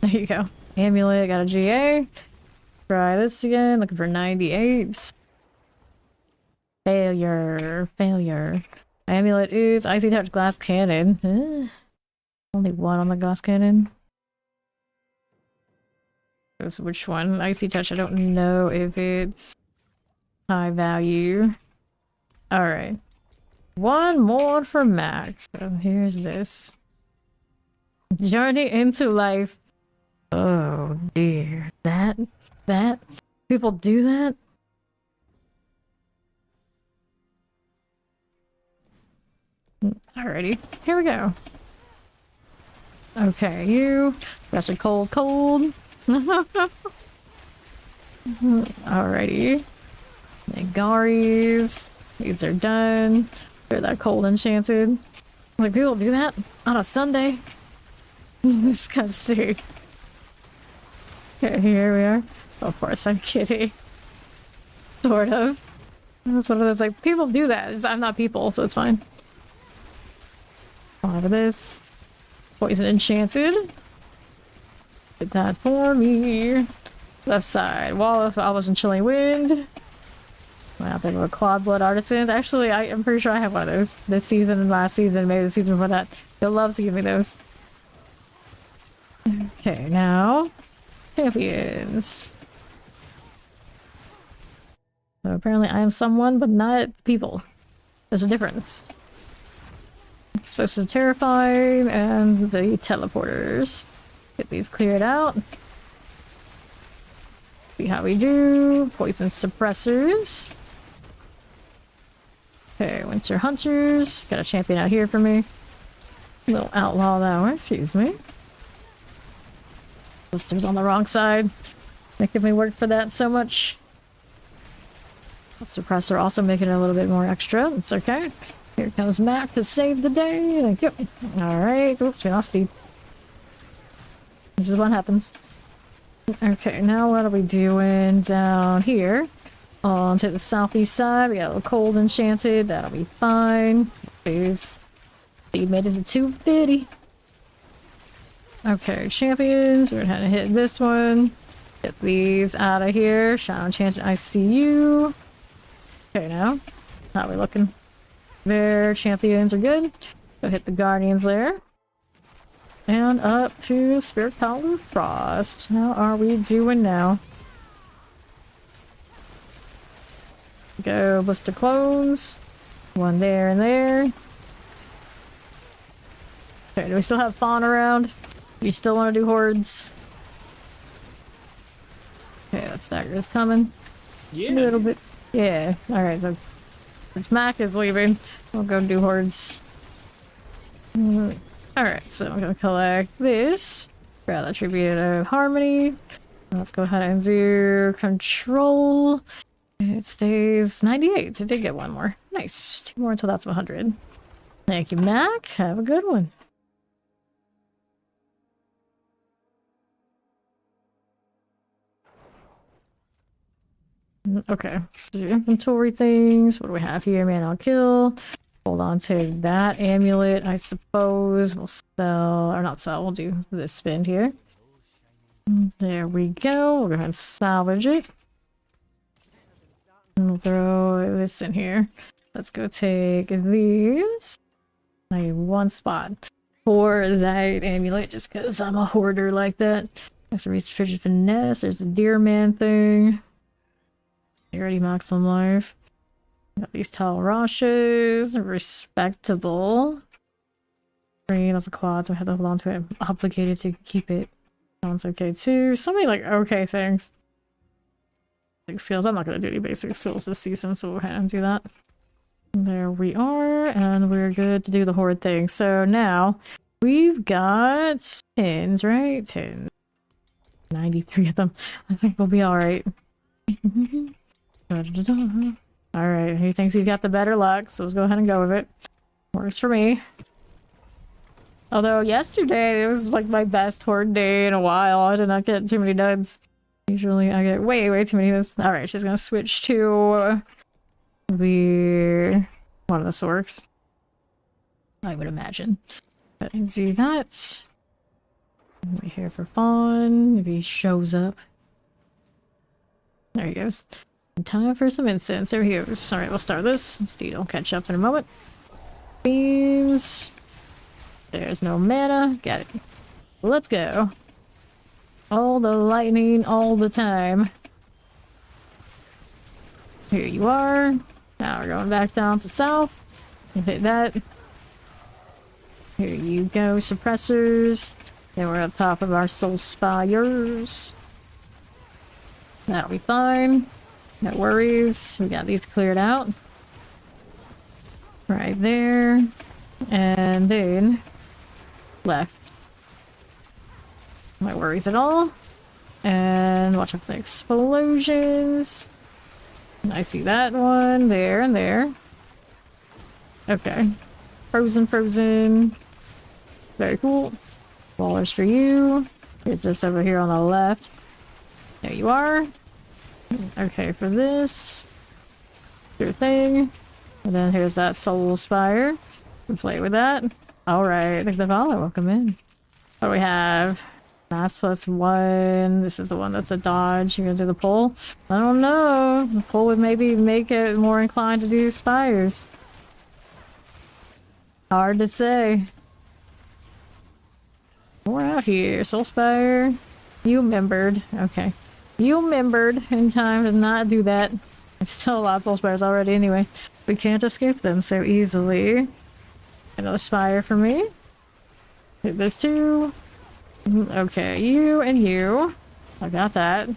There you go. Amulet, got a GA. Try this again, looking for 98. Failure. Failure. Amulet is Icy Touch Glass Cannon. Only one on the glass cannon. So which one? Icy Touch, I don't know if it's high value. Alright. One more for Max. So here's this. Journey into life. Oh dear. That? People do that? Alrighty. Here we go. Okay, you. Especially cold. Alrighty. Negaris. These are done. They're that cold enchanted. Like, people do that on a Sunday? Disgusting. Okay, here we are. Of course, I'm kidding. Sort of. That's one of those, like, people do that. I'm not people, so it's fine. I'll have this. Poison enchanted. Get that for me. Left side. Wall of Almost and Chilling Wind. Wow, they were Clawed Blood Artisans. Actually, I'm pretty sure I have one of those. This season and last season, maybe the season before that. They'll love to give me those. Okay, now champions. So apparently I am someone, but not people. There's a difference. Explosive Terrifying and the teleporters. Get these cleared out. See how we do. Poison suppressors. Okay, Winter Hunters. Got a champion out here for me. Little outlaw that one, excuse me. Blisters on the wrong side. Making me work for that so much. Suppressor also making it a little bit more extra. It's okay. Here comes Mac to save the day. Thank you. Alright. Oops, we lost Steve. This is what happens. Okay, now what are we doing down here? On to the southeast side. We got a little cold enchanted. That'll be fine. Please. Steve made it to 250. Okay, champions. We're gonna hit this one. Get these out of here. Shadow Enchanted ICU. Okay, now. How are we looking? There, champions are good. Go hit the guardians there. And up to Spirit Power Frost. How are we doing now? Go Blister Clones. One there and there. Okay, do we still have Fawn around? Do you still want to do hordes? Okay, that stagger is coming. Yeah. A little bit. Yeah. Alright, so since Mac is leaving, we'll go do hordes. Alright, so I'm gonna collect this. Grab the Tribute of Harmony. Let's go ahead and do control. It stays 98. It did get one more. Nice. Two more until that's 100. Thank you, Mac. Have a good one. Okay, so inventory things. What do we have here? Man, I'll kill. Hold on to that amulet, I suppose. We'll sell, or not sell, we'll do this spin here. There we go. We'll go ahead and salvage it. And we'll throw this in here. Let's go take these. I need one spot for that amulet just because I'm a hoarder like that. There's a Research Finesse. There's a Deer Man thing. Already maximum life. Got these tall Rashes. Respectable. Green, that's a quad, so I have to hold on to it. I'm obligated to keep it. That one's okay too. So many like okay things. Basic skills. I'm not gonna do any basic skills this season, so we'll go ahead and do that. There we are, and we're good to do the horde thing. So now we've got tins, right? 10. 93 of them. I think we'll be alright. Alright, he thinks he's got the better luck, so let's go ahead and go with it. Works for me. Although yesterday it was like my best horde day in a while. I did not get too many duds. Usually I get way too many duds. Alright, she's gonna switch to the one of the sorks. I would imagine. But do that. We're here for fun. If he shows up. There he goes. Time for some incense. There he goes. Alright, we'll start this. Steed will catch up in a moment. Beams. There's no mana. Got it. Let's go. All the lightning all the time. Here you are. Now we're going back down to south. And hit that. Here you go, suppressors. Then we're up top of our soul spires. That'll be fine. No worries. We got these cleared out. Right there. And then left. No worries at all. And watch out for the explosions. I see that one there and there. Okay. Frozen. Very cool. Wallers for you. Here's this over here on the left. There you are. Okay, for this. Your thing. And then here's that soul spire. We'll play with that. Alright, I think the Valor will come in. What do we have? Mass +1. This is the one that's a dodge. You're gonna do the pull? I don't know. The pull would maybe make it more inclined to do spires. Hard to say. We're out here. Soul Spire. You remembered. Okay. You remembered in time to not do that. It's still a lot of Soul Spires already anyway. We can't escape them so easily. Another Spire for me. Hit this too. Okay, you and you. I got that.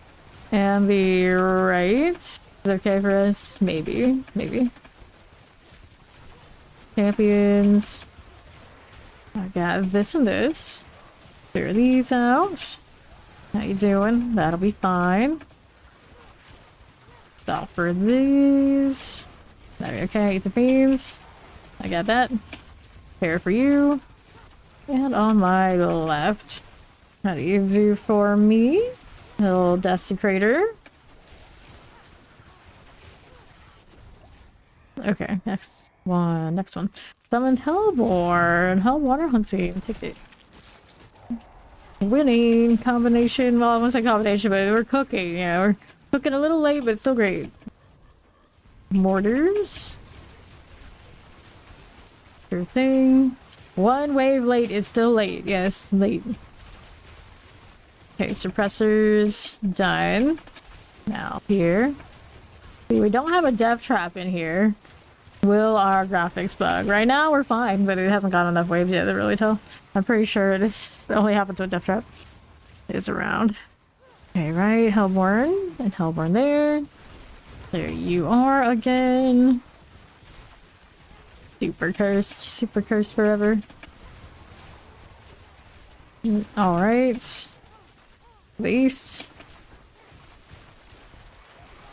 And the right is okay for us. Maybe. Champions. I got this and this. Clear these out. How you doing? That'll be fine. Stop for these. Okay, eat the beans. I got that. Pair for you. And on my left. How do you do for me? Little Desecrator. Okay, next one. Summoned Hellborn. Hellwater Hunting. Take it. Winning combination. Well, I won't say combination, but we're cooking. Yeah, we're cooking a little late, but still great. Mortars. Sure thing. One wave late is still late. Yes, late. Okay, suppressors done. Now here. See, we don't have a death trap in here. Will our graphics bug? Right now we're fine, but it hasn't got enough waves yet to really tell. I'm pretty sure it only happens with death trap. It is around. Okay, right, Hellborn and Hellborn there. There you are again. Super cursed forever. Alright. The east.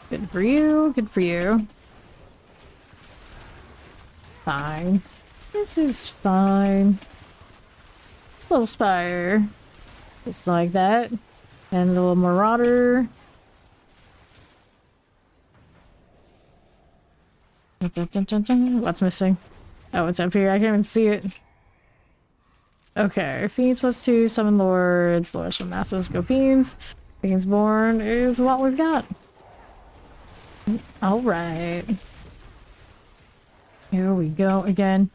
Good for you. Fine. This is fine. Little spire. Just like that. And a little marauder. What's missing? Oh, it's up here. I can't even see it. Okay, Fiends +2, Summon Lords, Lords from Masses, go Fiends. Fiends Born is what we've got. Alright. Here we go again.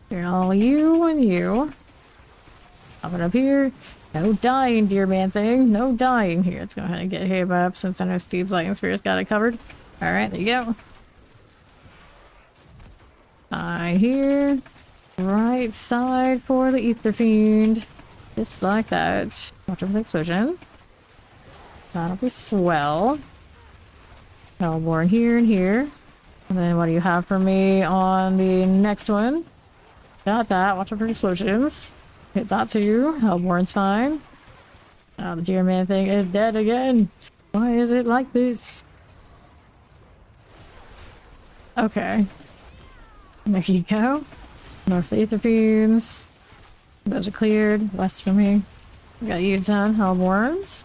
Here, all you and you. Coming up here. No dying, dear man thing. No dying here. Let's go ahead and get him up since I know Steed's Lightning Spear's got it covered. Alright, there you go. Here. Right side for the Ether Fiend. Just like that. Watch out for the explosion. That'll be swell. Oh, more in here and here. And then what do you have for me on the next one? Got that. Watch out for explosions. Hit that too. Hellborn's fine. Oh, the Deer Man thing is dead again. Why is it like this? Okay. There you go. North Ether Fiends. Those are cleared. West for me. We got U-10 Hellborns.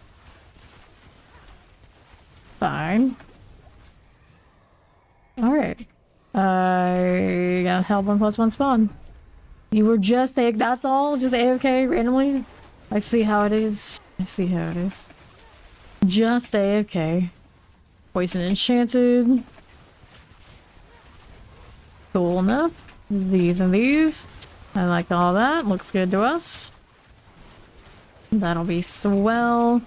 Fine. Alright. I got Hellborn +1 spawn. You were just that's all? Just AFK randomly? I see how it is. I see how it is. Just AFK. Poison Enchanted. Cool enough. These and these. I like all that. Looks good to us. That'll be swell.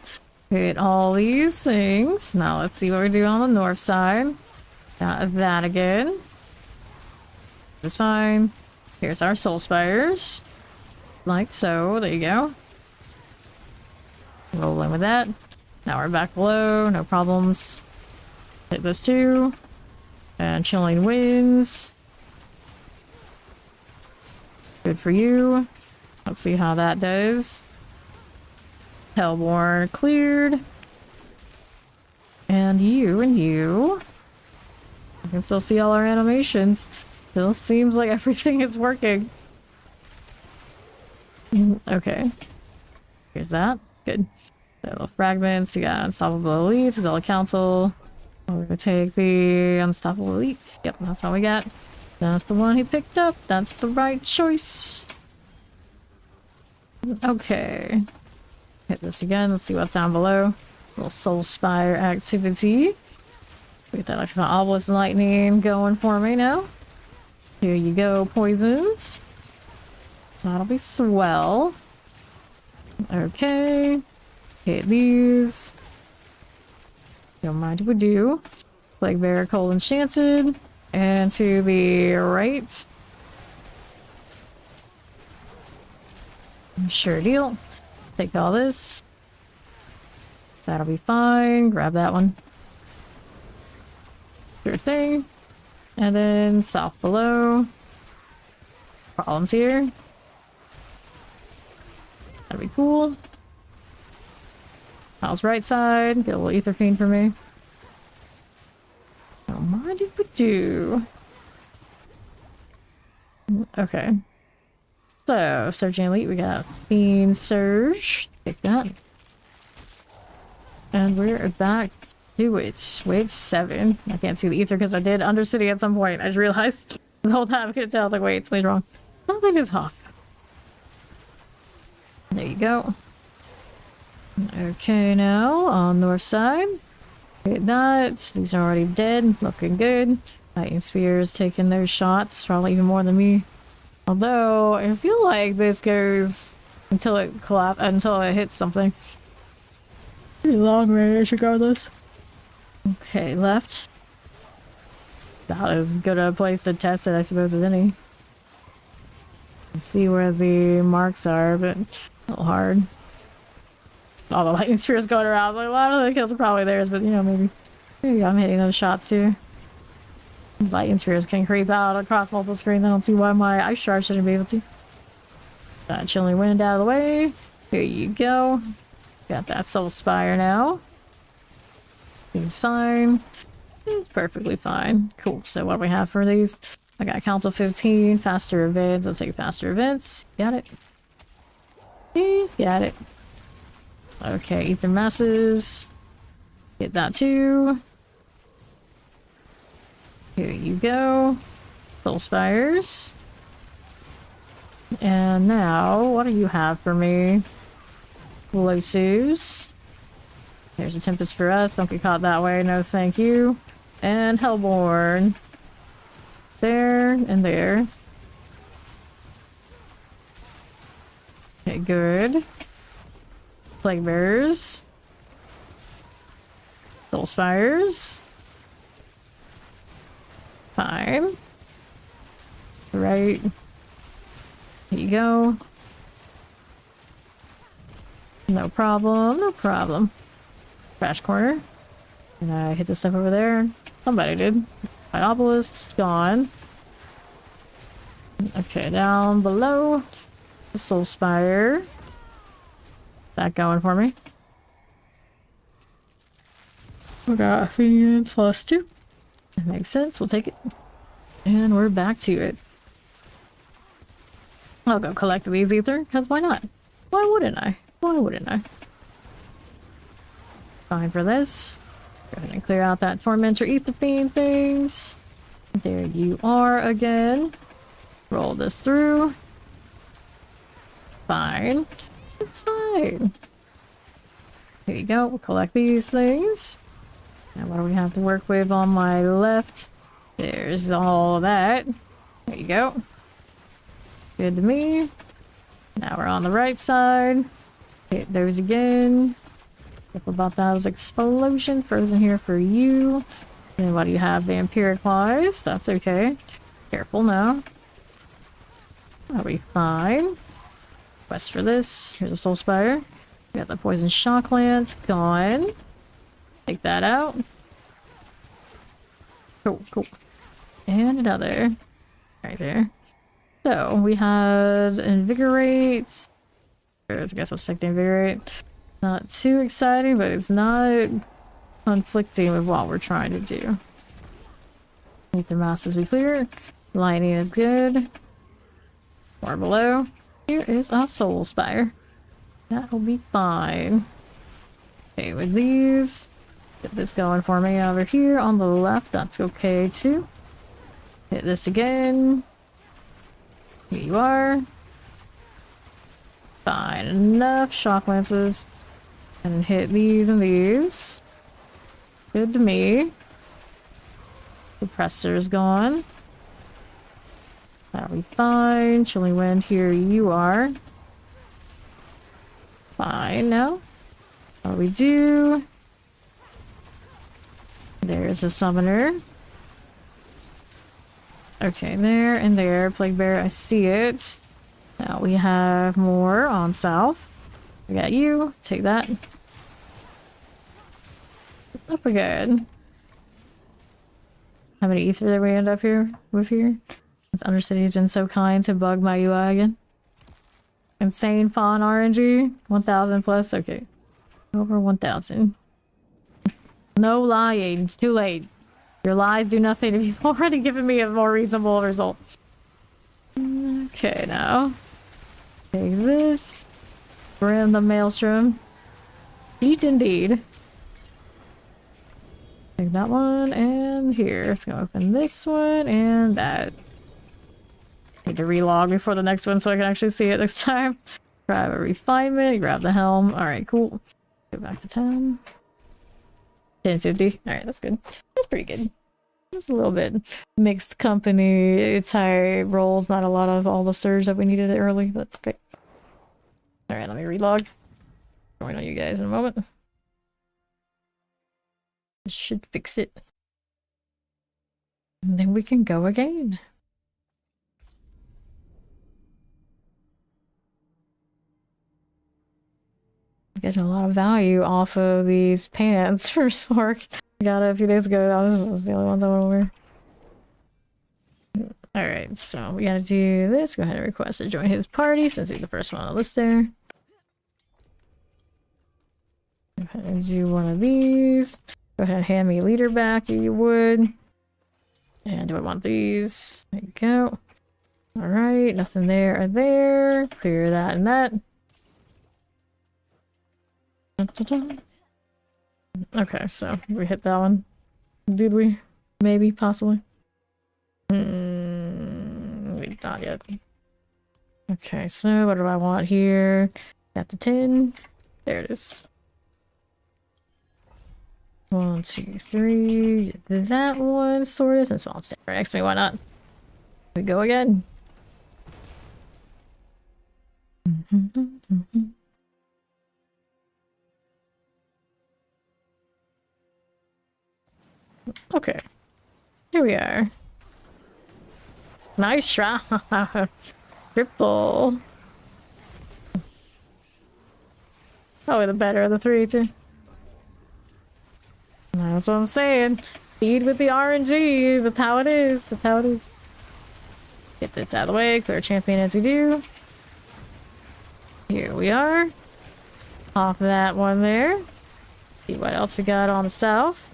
Hit all these things. Now let's see what we do on the north side. Got that again. It's fine. Here's our soul spires. Like so. There you go. Roll in with that. Now we're back below. No problems. Hit this too. And Chilling Winds. Good for you. Let's see how that does. Hellborn cleared. And you. I can still see all our animations. Still seems like everything is working. Okay. Here's that. Good. Little fragments. You got Unstoppable Elites. Zealot Council. We're gonna take the Unstoppable Elites. Yep, that's all we got. That's the one he picked up. That's the right choice. Okay. Hit this again. Let's see what's down below. Little Soul Spire activity. Get that Electrical Obelisk Lightning going for me now. Here you go, poisons. That'll be swell. Okay. Hit these. Don't mind if we do. Plague Bear, Cold Enchanted. And to the right. Sure deal. Take all this. That'll be fine. Grab that one. Sure thing. And then south below. Problems here. That'd be cool. How's right side? Get a little Ether Fiend for me. Don't mind if we do. Okay. So, Surging Elite, we got Fiend Surge. Take that. And we're back to it. Wave 7. I can't see the ether because I did Undercity at some point. I just realized the whole time I couldn't tell. I was like, wait, something's wrong. Something is off. There you go. Okay, now on north side. Hit that. These are already dead. Looking good. Lightning Spears taking those shots. Probably even more than me. Although, I feel like this goes until it until it hits something. Pretty long range regardless. Okay, left. That is as good a place to test it, I suppose, as any. Let's see where the marks are, but a little hard. All the lightning spears going around. Like, a lot of the kills are probably theirs, but you know, maybe. There you go, I'm hitting those shots too. Lightning spears can creep out across multiple screens. I don't see why my ice shard shouldn't be able to. That Chilling Wind out of the way. Here you go. Got that Soul Spire now. Seems fine. It's perfectly fine. Cool. So what do we have for these? I got Council 15, Faster Events. I'll take Faster Events. Got it. Please, got it. Okay, Ether Masses. Get that too. Here you go. Soul Spires. And now, what do you have for me? Explosives. There's a Tempest for us. Don't get caught that way. No, thank you. And Hellborn. There and there. Okay, good. Plague Bearers. Soul Spires. Fine. Right. There you go. No problem, no problem. Crash corner. And I hit this stuff over there. Somebody did. My obelisk's gone. Okay, down below. The Soul Spire. That going for me. We got Phoenix +2. That makes sense, we'll take it. And we're back to it. I'll go collect these ether, because why not? Why wouldn't I? Why wouldn't I? Fine for this. Go ahead and clear out that Tormentor Ether Fiend things. There you are again. Roll this through. Fine. It's fine. Here you go. We'll collect these things. Now what do we have to work with on my left? There's all of that. There you go. Good to me. Now we're on the right side. Hit those again. Careful about those explosion. Frozen here for you. And what do you have vampiric wise? That's okay. Careful now. That'll be fine. Quest for this. Here's a Soul Spire. We got the Poison Shock Lance gone. Take that out. Cool, cool. And another. Right there. So, we had Invigorate. I guess I'll check the Invigorate. Not too exciting, but it's not conflicting with what we're trying to do. Ether Mass as we clear. Lightning is good. More below. Here is a Soul Spire. That'll be fine. Okay, with these. Get this going for me over here on the left. That's okay too. Hit this again. Here you are. Fine enough. Shock lances. And hit these and these. Good to me. Suppressor's gone. That'll be fine. Chilling Wind, here you are. Fine now. What do we do? There's a summoner. Okay, there and there. Plague Bear, I see it. Now we have more on south. We got you. Take that. Up we good. How many ether did we end up here with here? This Undercity has been so kind to bug my UI again. Insane fawn RNG. 1,000 plus. Okay. Over 1,000. No lying. It's too late. Your lies do nothing if you've already given me a more reasonable result. Okay, now. Take this. Brim the Maelstrom. Eat indeed. Take that one and here. Let's go open this one and that. Need to relog before the next one so I can actually see it next time. Grab a refinement, grab the helm. Alright, cool. Go back to town. 1050. Alright, that's good. That's pretty good. Just a little bit mixed company. It's high rolls, not a lot of all the surge that we needed early. That's okay. Alright, let me relog. Going on you guys in a moment. This should fix it. And then we can go again. Getting a lot of value off of these pants for Sork. I got it a few days ago. This was the only ones I want to wear. Alright, so we gotta do this. Go ahead and request to join his party since he's the first one on the list there. Go ahead and do one of these. Go ahead and hand me leader back if you would. And do I want these? There you go. Alright, nothing there or there. Clear that and that. Okay, so we hit that one. Did we? Maybe, possibly. Not yet. Okay, so what do I want here? Got the 10. There it is. 1, 2, 3. That one sorted. Since I'll stand right next to me, why not? We go again. Okay. Here we are. Nice try. Triple. Probably the better of the three, too. That's what I'm saying. Feed with the RNG. That's how it is. That's how it is. Get this out of the way. Clear champion as we do. Here we are. Off that one there. See what else we got on the south.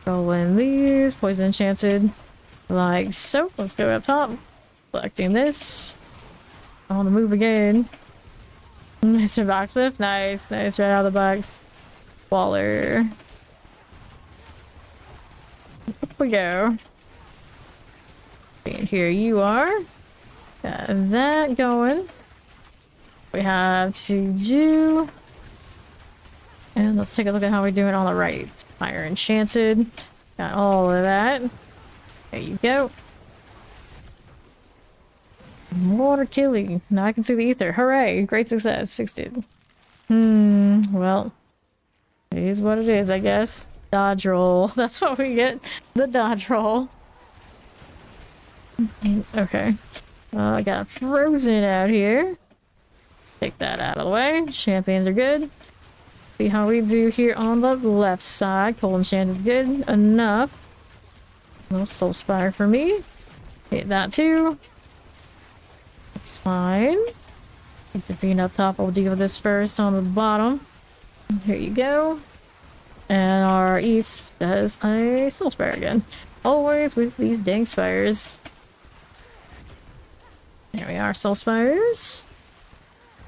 Roll in these. Poison enchanted. Like so. Let's go up top. Collecting this. On the move again. Mr. Boxsmith. Nice. Nice. Right out of the box. Waller. Up we go. And here you are. Got that going. We have to do. And let's take a look at how we're doing on the right. Fire enchanted. Got all of that. There you go. Water killing. Now I can see the ether. Hooray! Great success. Fixed it. Well. It is what it is, I guess. Dodge roll. That's what we get. The dodge roll. Okay. I got frozen out here. Take that out of the way. Champions are good. See how we do here on the left side. Cold enchant is good enough. No soul spire for me. Hit that too. It's fine. Keep the fiend up top. We'll deal with this first on the bottom. Here you go. And our east does a soul spire again. Always with these dang spires. There we are, soul spires.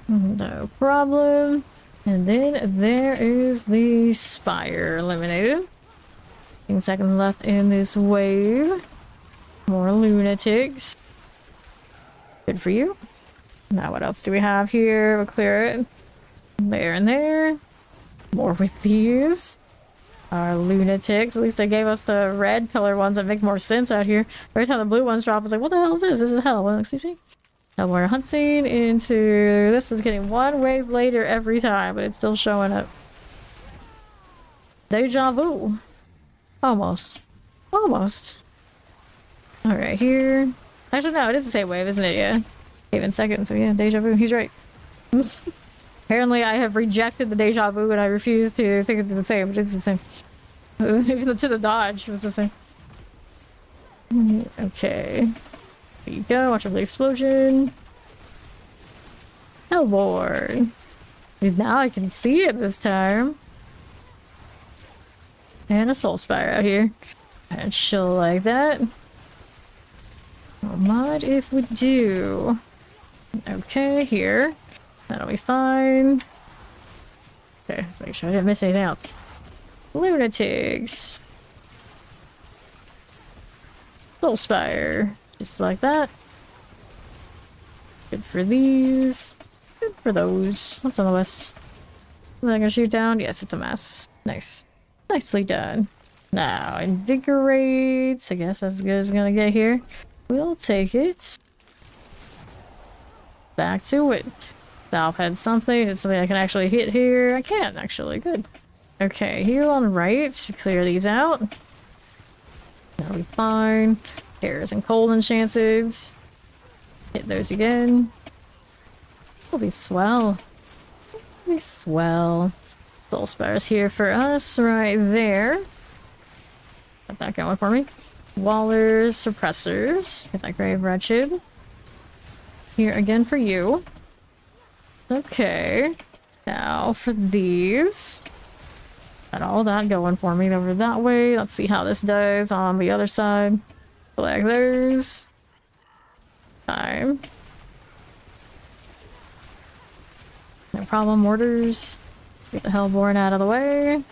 No problem. And then there is the spire eliminated. 15 seconds left in this wave. More lunatics. Good for you. Now what else do we have here? We'll clear it. There and there. More with these. Our lunatics. At least they gave us the red color ones that make more sense out here. Every time the blue ones drop, I was like, what the hell is this? This is hell. Well, excuse me. Now we're hunting into... This is getting one wave later every time, but it's still showing up. Deja vu. Almost. Almost. Alright, here. Actually, no, it is the same wave, isn't it? Yeah. Even second, so yeah, deja vu. He's right. Apparently, I have rejected the deja vu and I refuse to think it's the same, but it's the same. Even to the dodge was the same. Okay. There you go. Watch out for the explosion. Hellboard. Now I can see it this time. And a soul spire out here. And chill like that. Don't mind if we do. Okay, here. That'll be fine. Okay, let's make sure I didn't miss anything else. Lunatics. Soul spire. Just like that. Good for these. Good for those. What's on the list? Is that gonna shoot down? Yes, it's a mess. Nice. Nicely done. Now, invigorates. I guess that's as good as it's gonna get here. We'll take it. Back to it. South had something. It's something I can actually hit here. I can actually. Good. Okay, here on the right. Clear these out. That'll be fine. Terrors and cold enchanted. Hit those again. Will be swell. Will be swell. Soul spires here for us, right there. Got that going for me. Wallers, suppressors. Get that grave wretched. Here again for you. Okay. Now for these. Got all that going for me over that way. Let's see how this does on the other side. Collect those. Time. No problem, mortars. Get the Hellborn out of the way.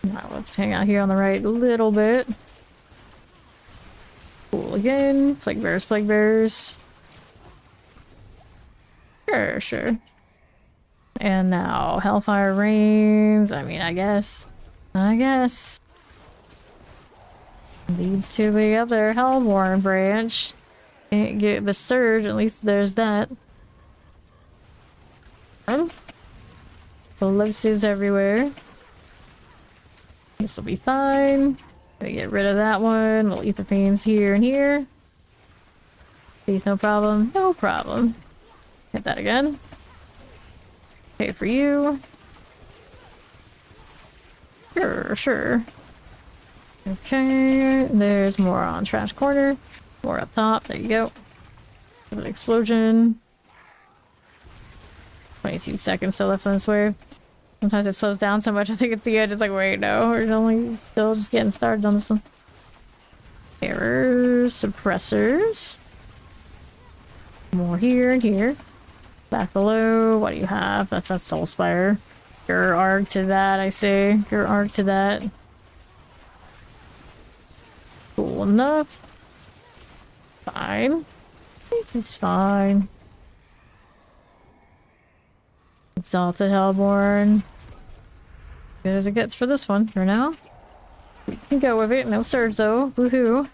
Now let's hang out here on the right a little bit. Cool again. Plague bears, plague bears. Sure, sure. And now Hellfire Rains. I mean, I guess. Leads to the other Hellborn branch. Can't get the surge, at least there's that. Explosives everywhere. This will be fine. Gonna get rid of that one. We'll eat the pains here and here. Please, no problem. No problem. Hit that again. Okay, for you. Sure, sure. Okay, there's more on trash corner. More up top. There you go. An explosion. 22 seconds still left on this wave. Sometimes it slows down so much, I think it's the end. It's like, wait, no, we're only still just getting started on this one. Errors, suppressors. More here and here. Back below, what do you have? That's that Soul Spire. Your arc to that, I say. Your arc to that. Cool enough. Fine. This is fine. Exalted Hellborn. Good as it gets for this one for now. We can go with it. No surge though. Woohoo.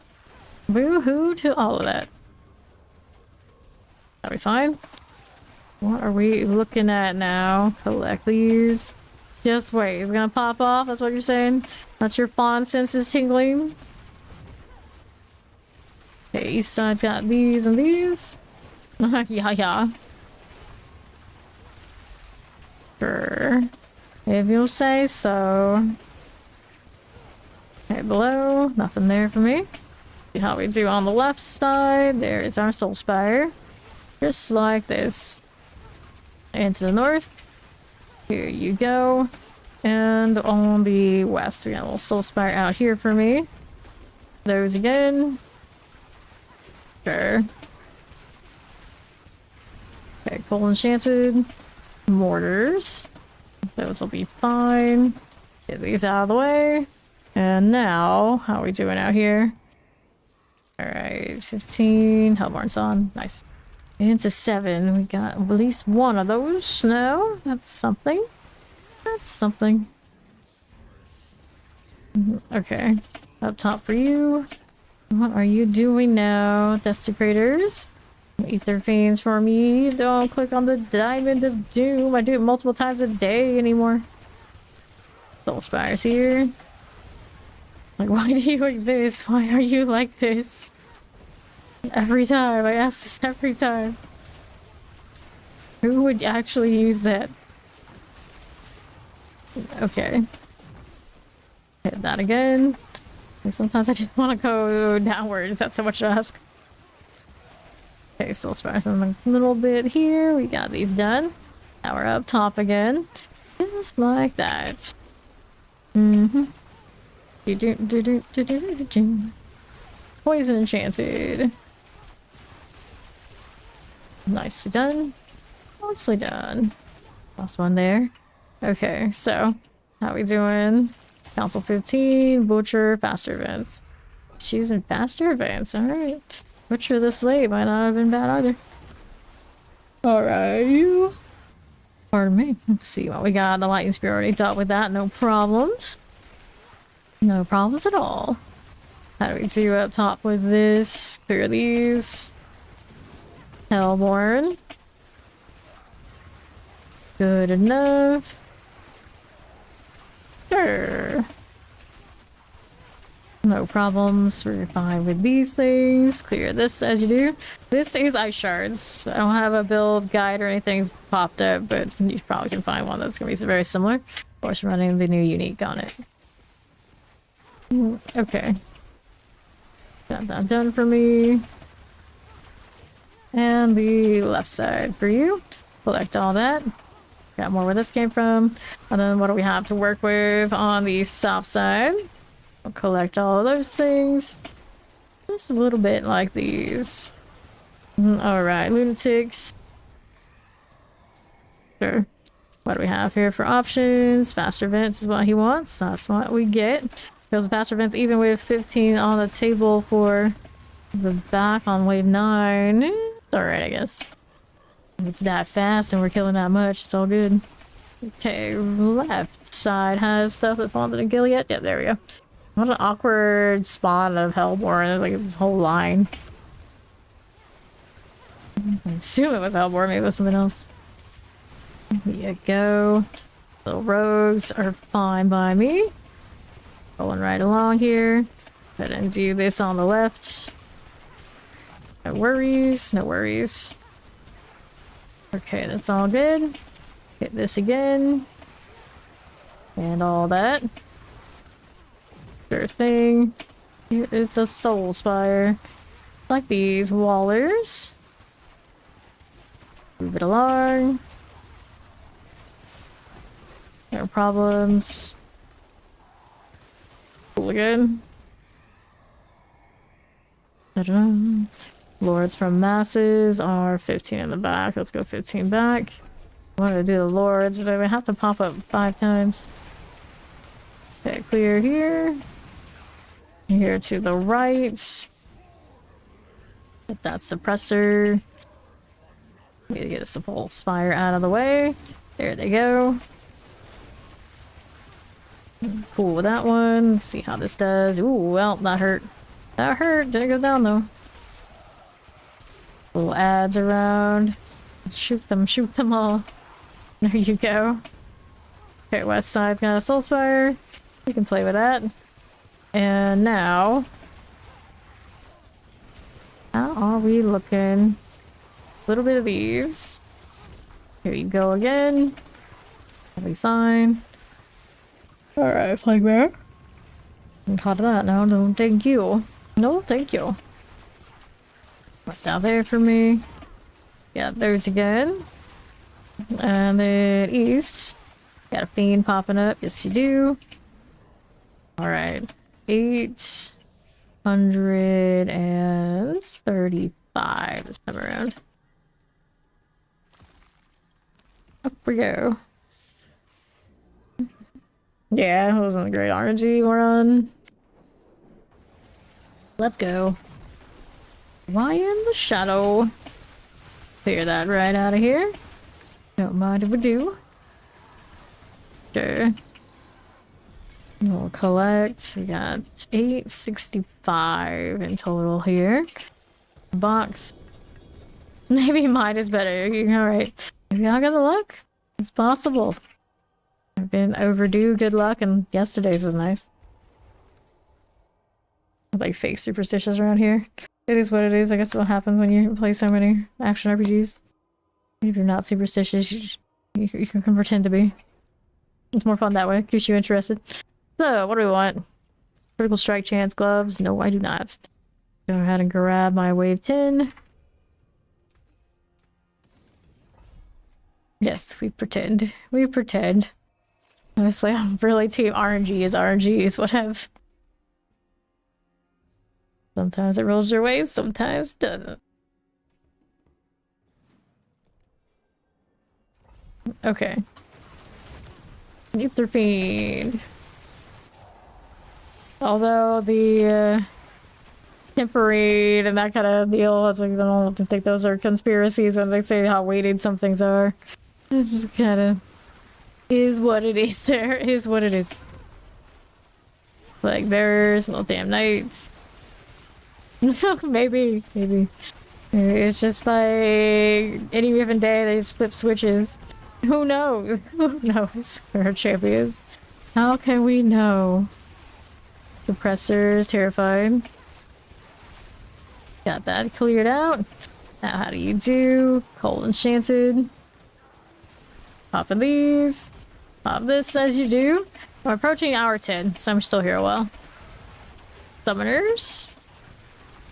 Woohoo to all of that. Are we fine? What are we looking at now? Collect these. Just wait. It's gonna pop off. That's what you're saying? That's your fawn senses tingling. Okay, east side's got these and these. Yeah. Sure. If you'll say so. Okay, below. Nothing there for me. See how we do on the left side. There is our Soul Spire. Just like this. And to the north. Here you go. And on the west, we got a little Soul Spire out here for me. Those again. Sure. Okay, coal enchanted. Mortars. Those will be fine. Get these out of the way. And now, how are we doing out here? Alright, 15. Hellborn's on. Nice. Into 7. We got at least one of those. No, that's something. That's something. Okay. Up top for you. What are you doing now? Desecrators. Ether Fiends for me. Don't click on the Diamond of Doom. I do it multiple times a day anymore. Soul Spires here. Like, why do you like this? Why are you like this? Every time. I ask this every time. Who would actually use that? Okay. Hit that again. And sometimes I just want to go downwards. That's so much to ask. Okay, Soul Spires in a little bit here. We got these done. Now we're up top again. Just like that. Poison enchanted. Nicely done. Nicely done. Last one there. Okay, so how we doing? Council 15, Butcher, faster events. Choosing faster events, alright. Butcher this late might not have been bad either. Alright. Pardon me. Let's see what we got. The Lightning Spear already dealt with that, no problems. No problems at all. How do we do up top with this? Clear these. Hellborn. Good enough. Sure. No problems. We're fine with these things. Clear this as you do. This is Ice Shards. I don't have a build guide or anything popped up, but you probably can find one that's going to be very similar. Of course, running the new unique on it. Okay. Got that done for me. And the left side for you. Collect all that. Got more where this came from. And then what do we have to work with on the south side? We'll collect all of those things. Just a little bit like these. Alright, lunatics. Sure. What do we have here for options? Faster events is what he wants. That's what we get. Goes faster events even with 15 on the table for the back on wave 9. Alright, I guess. If it's that fast and we're killing that much, it's all good. Okay, left side has stuff that falls into Gilead. Yeah, there we go. What an awkward spawn of Hellborn. Like this whole line. I assume it was Hellborn, maybe it was something else. There you go. Little rogues are fine by me. Going right along here. Go ahead and do this on the left. No worries, no worries. Okay, that's all good. Hit this again. And all that. Sure thing. Here is the Soul Spire. Like these wallers. Move it along. No problems. Cool again. Ta-da. Lords from masses are 15 in the back. Let's go 15 back. I wanted to do the lords, but I would have to pop up 5 times. Okay, clear here. Here to the right. Get that suppressor. Need to get this whole spire out of the way. There they go. Cool with that one. Let's see how this does. Ooh, well, that hurt. That hurt. Didn't go down though. Little ads around. Shoot them all. There you go. Okay, west side's got a soul spire. You can play with that. And now, how are we looking? A little bit of these. Here you go again. That'll be fine. Alright, flag bear. I'm caught of that now. No, thank you. No, thank you. What's down there for me? Yeah, there's again. And then east. Got a fiend popping up. Yes, you do. Alright. 835 this time around. Up we go. Yeah, it wasn't a great RNG run. Let's go. Why in the shadow? Clear that right out of here. Don't mind if we do. Sure. We'll collect. We got 865 in total here. Box. Maybe mine is better. Alright. Maybe I got the luck. It's possible. I've been overdue good luck, and yesterday's was nice. Like fake superstitious around here. It is what it is. I guess what happens when you play so many action RPGs. If you're not superstitious, you can pretend to be. It's more fun that way. Keeps you interested. So, what do we want? Critical strike chance gloves? No, I do not. Go ahead and grab my wave 10. Yes, we pretend. We pretend. Honestly, I'm really team RNG is what I've... Sometimes it rolls your way, sometimes it doesn't. Okay. Ether Fiend. Although the temporary and that kind of deal, it's like, I don't think those are conspiracies when they say how weighted some things are. It's just kind of is what it is. There is what it is. Like there's little damn knights. maybe. It's just like any given day they just flip switches. Who knows? Who knows? We're champions. How can we know? Suppressors, terrified. Got that cleared out. Now how do you do? Cold Enchanted. Popping these. Pop this as you do. We're approaching hour 10, so I'm still here a while. Summoners.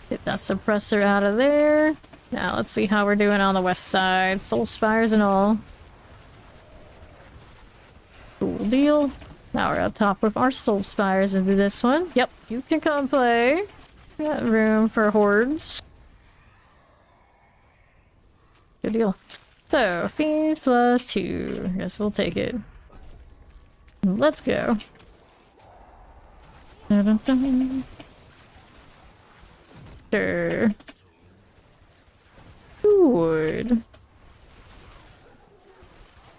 Get that suppressor out of there. Now let's see how we're doing on the west side. Soul Spires and all. Cool deal. Now we're up top with our Soul Spires into this one. Yep, you can come play. Got room for hordes. Good deal. So, Fiends plus 2. Guess we'll take it. Let's go. Dun, dun, dun. Sure. Good.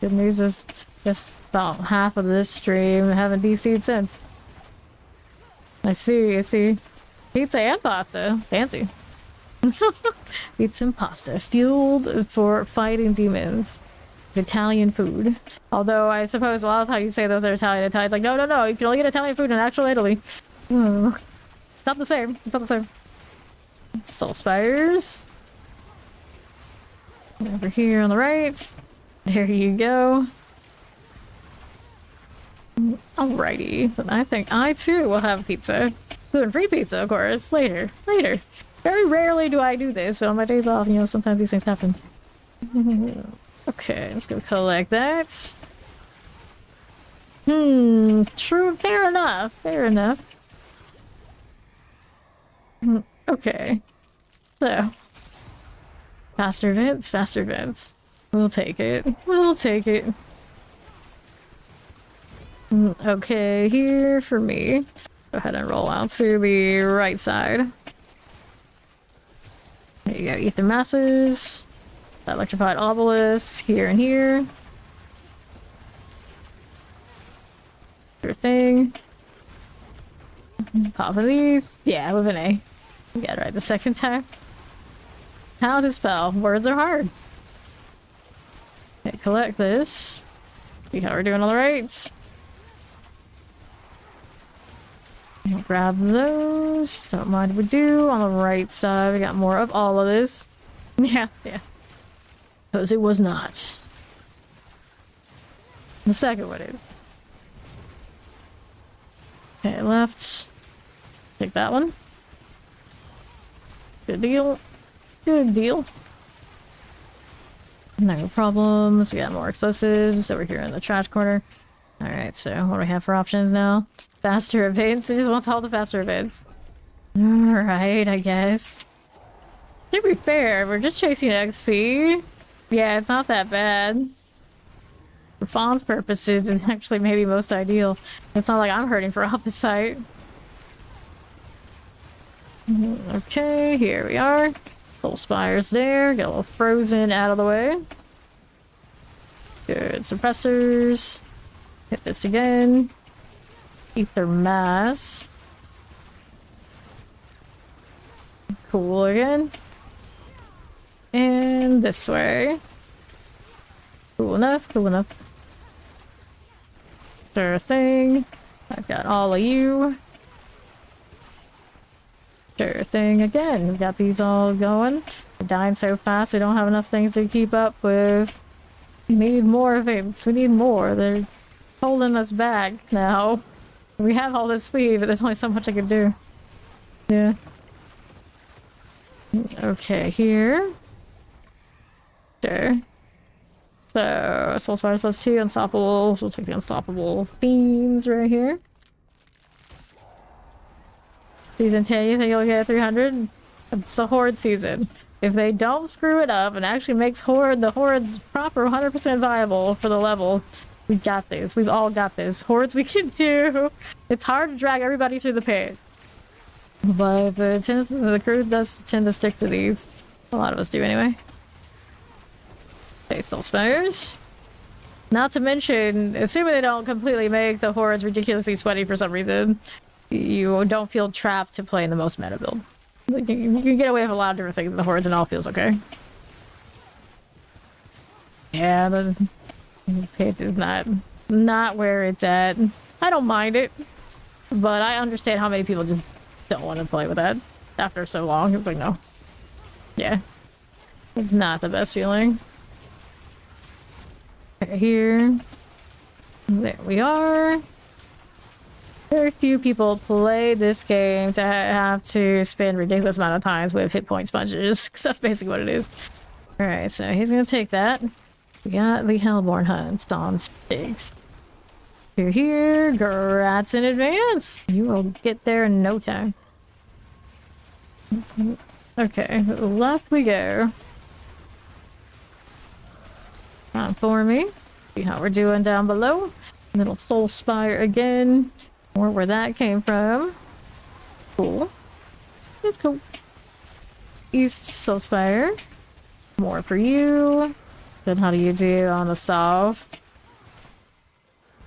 Good news is just about half of this stream haven't DC'd since. I see. Pizza and pasta. Fancy. Pizza and pasta. Fueled for fighting demons. Italian food. Although I suppose a lot of times you say those are Italian. Italian's like, no, you can only get Italian food in actual Italy. It's not the same. It's not the same. Soul Spires. Over here on the right. There you go. Alrighty. But I think I too will have pizza. Gluten-free pizza, of course. Later. Later. Very rarely do I do this, but on my days off, you know, sometimes these things happen. Okay, let's go collect that. True, fair enough, fair enough. Okay. So. Faster vents, faster vents. We'll take it. We'll take it. Okay, here for me. Go ahead and roll out to the right side. There you go, ether masses. That electrified obelisk here and here. Sure thing. Pop of these. Yeah, with an A. You got it right the second time. How to spell. Words are hard. Okay, collect this. See how we're doing on the rights. Grab those. Don't mind if we do. On the right side, we got more of all of this. Yeah, yeah. Because it was not. The second one is. Okay, left. Take that one. Good deal. Good deal. No problems. We got more explosives over here in the trash corner. Alright, so what do we have for options now? Faster events? It just wants all the faster events. Alright, I guess. To be fair, we're just chasing XP. Yeah, it's not that bad. For Fawn's purposes, it's actually maybe most ideal. It's not like I'm hurting for off the site. Okay, here we are. Full spires there. Get a little frozen out of the way. Good suppressors. Hit this again. Ether mass. Cool again. And this way. Cool enough, cool enough. Sure thing. I've got all of you. Sure thing again. We got these all going. We're dying so fast we don't have enough things to keep up with. We need more events. We need more. They're holding us back now. We have all this speed, but there's only so much I can do. Yeah. Okay, here. Sure. So, Soul Spires plus 2, Unstoppable. So we'll take the Unstoppable Fiends right here. Season 10, you think you'll get 300? It's a Horde season. If they don't screw it up and actually makes the Horde's proper 100% viable for the level, we got this. We've all got this. Hordes we can do. It's hard to drag everybody through the pit. But the crew does tend to stick to these. A lot of us do anyway. Okay, Soul Spires. Not to mention, assuming they don't completely make the Hordes ridiculously sweaty for some reason, you don't feel trapped to play in the most meta build. You can get away with a lot of different things in the Hordes and all feels okay. Yeah, the pit is not where it's at. I don't mind it, but I understand how many people just don't want to play with that after so long. It's like, no. Yeah. It's not the best feeling. Okay, here. There we are. Very few people play this game to have to spend ridiculous amount of times with hit point sponges, because that's basically what it is. Alright, so he's gonna take that. We got the Hellborn Hunts on sticks. You're here, grats in advance. You will get there in no time. Okay, left we go. Time for me. See how we're doing down below. Little Soul Spire again. Or where that came from. Cool. That's cool. East Soul Spire. More for you. Then how do you do on the south?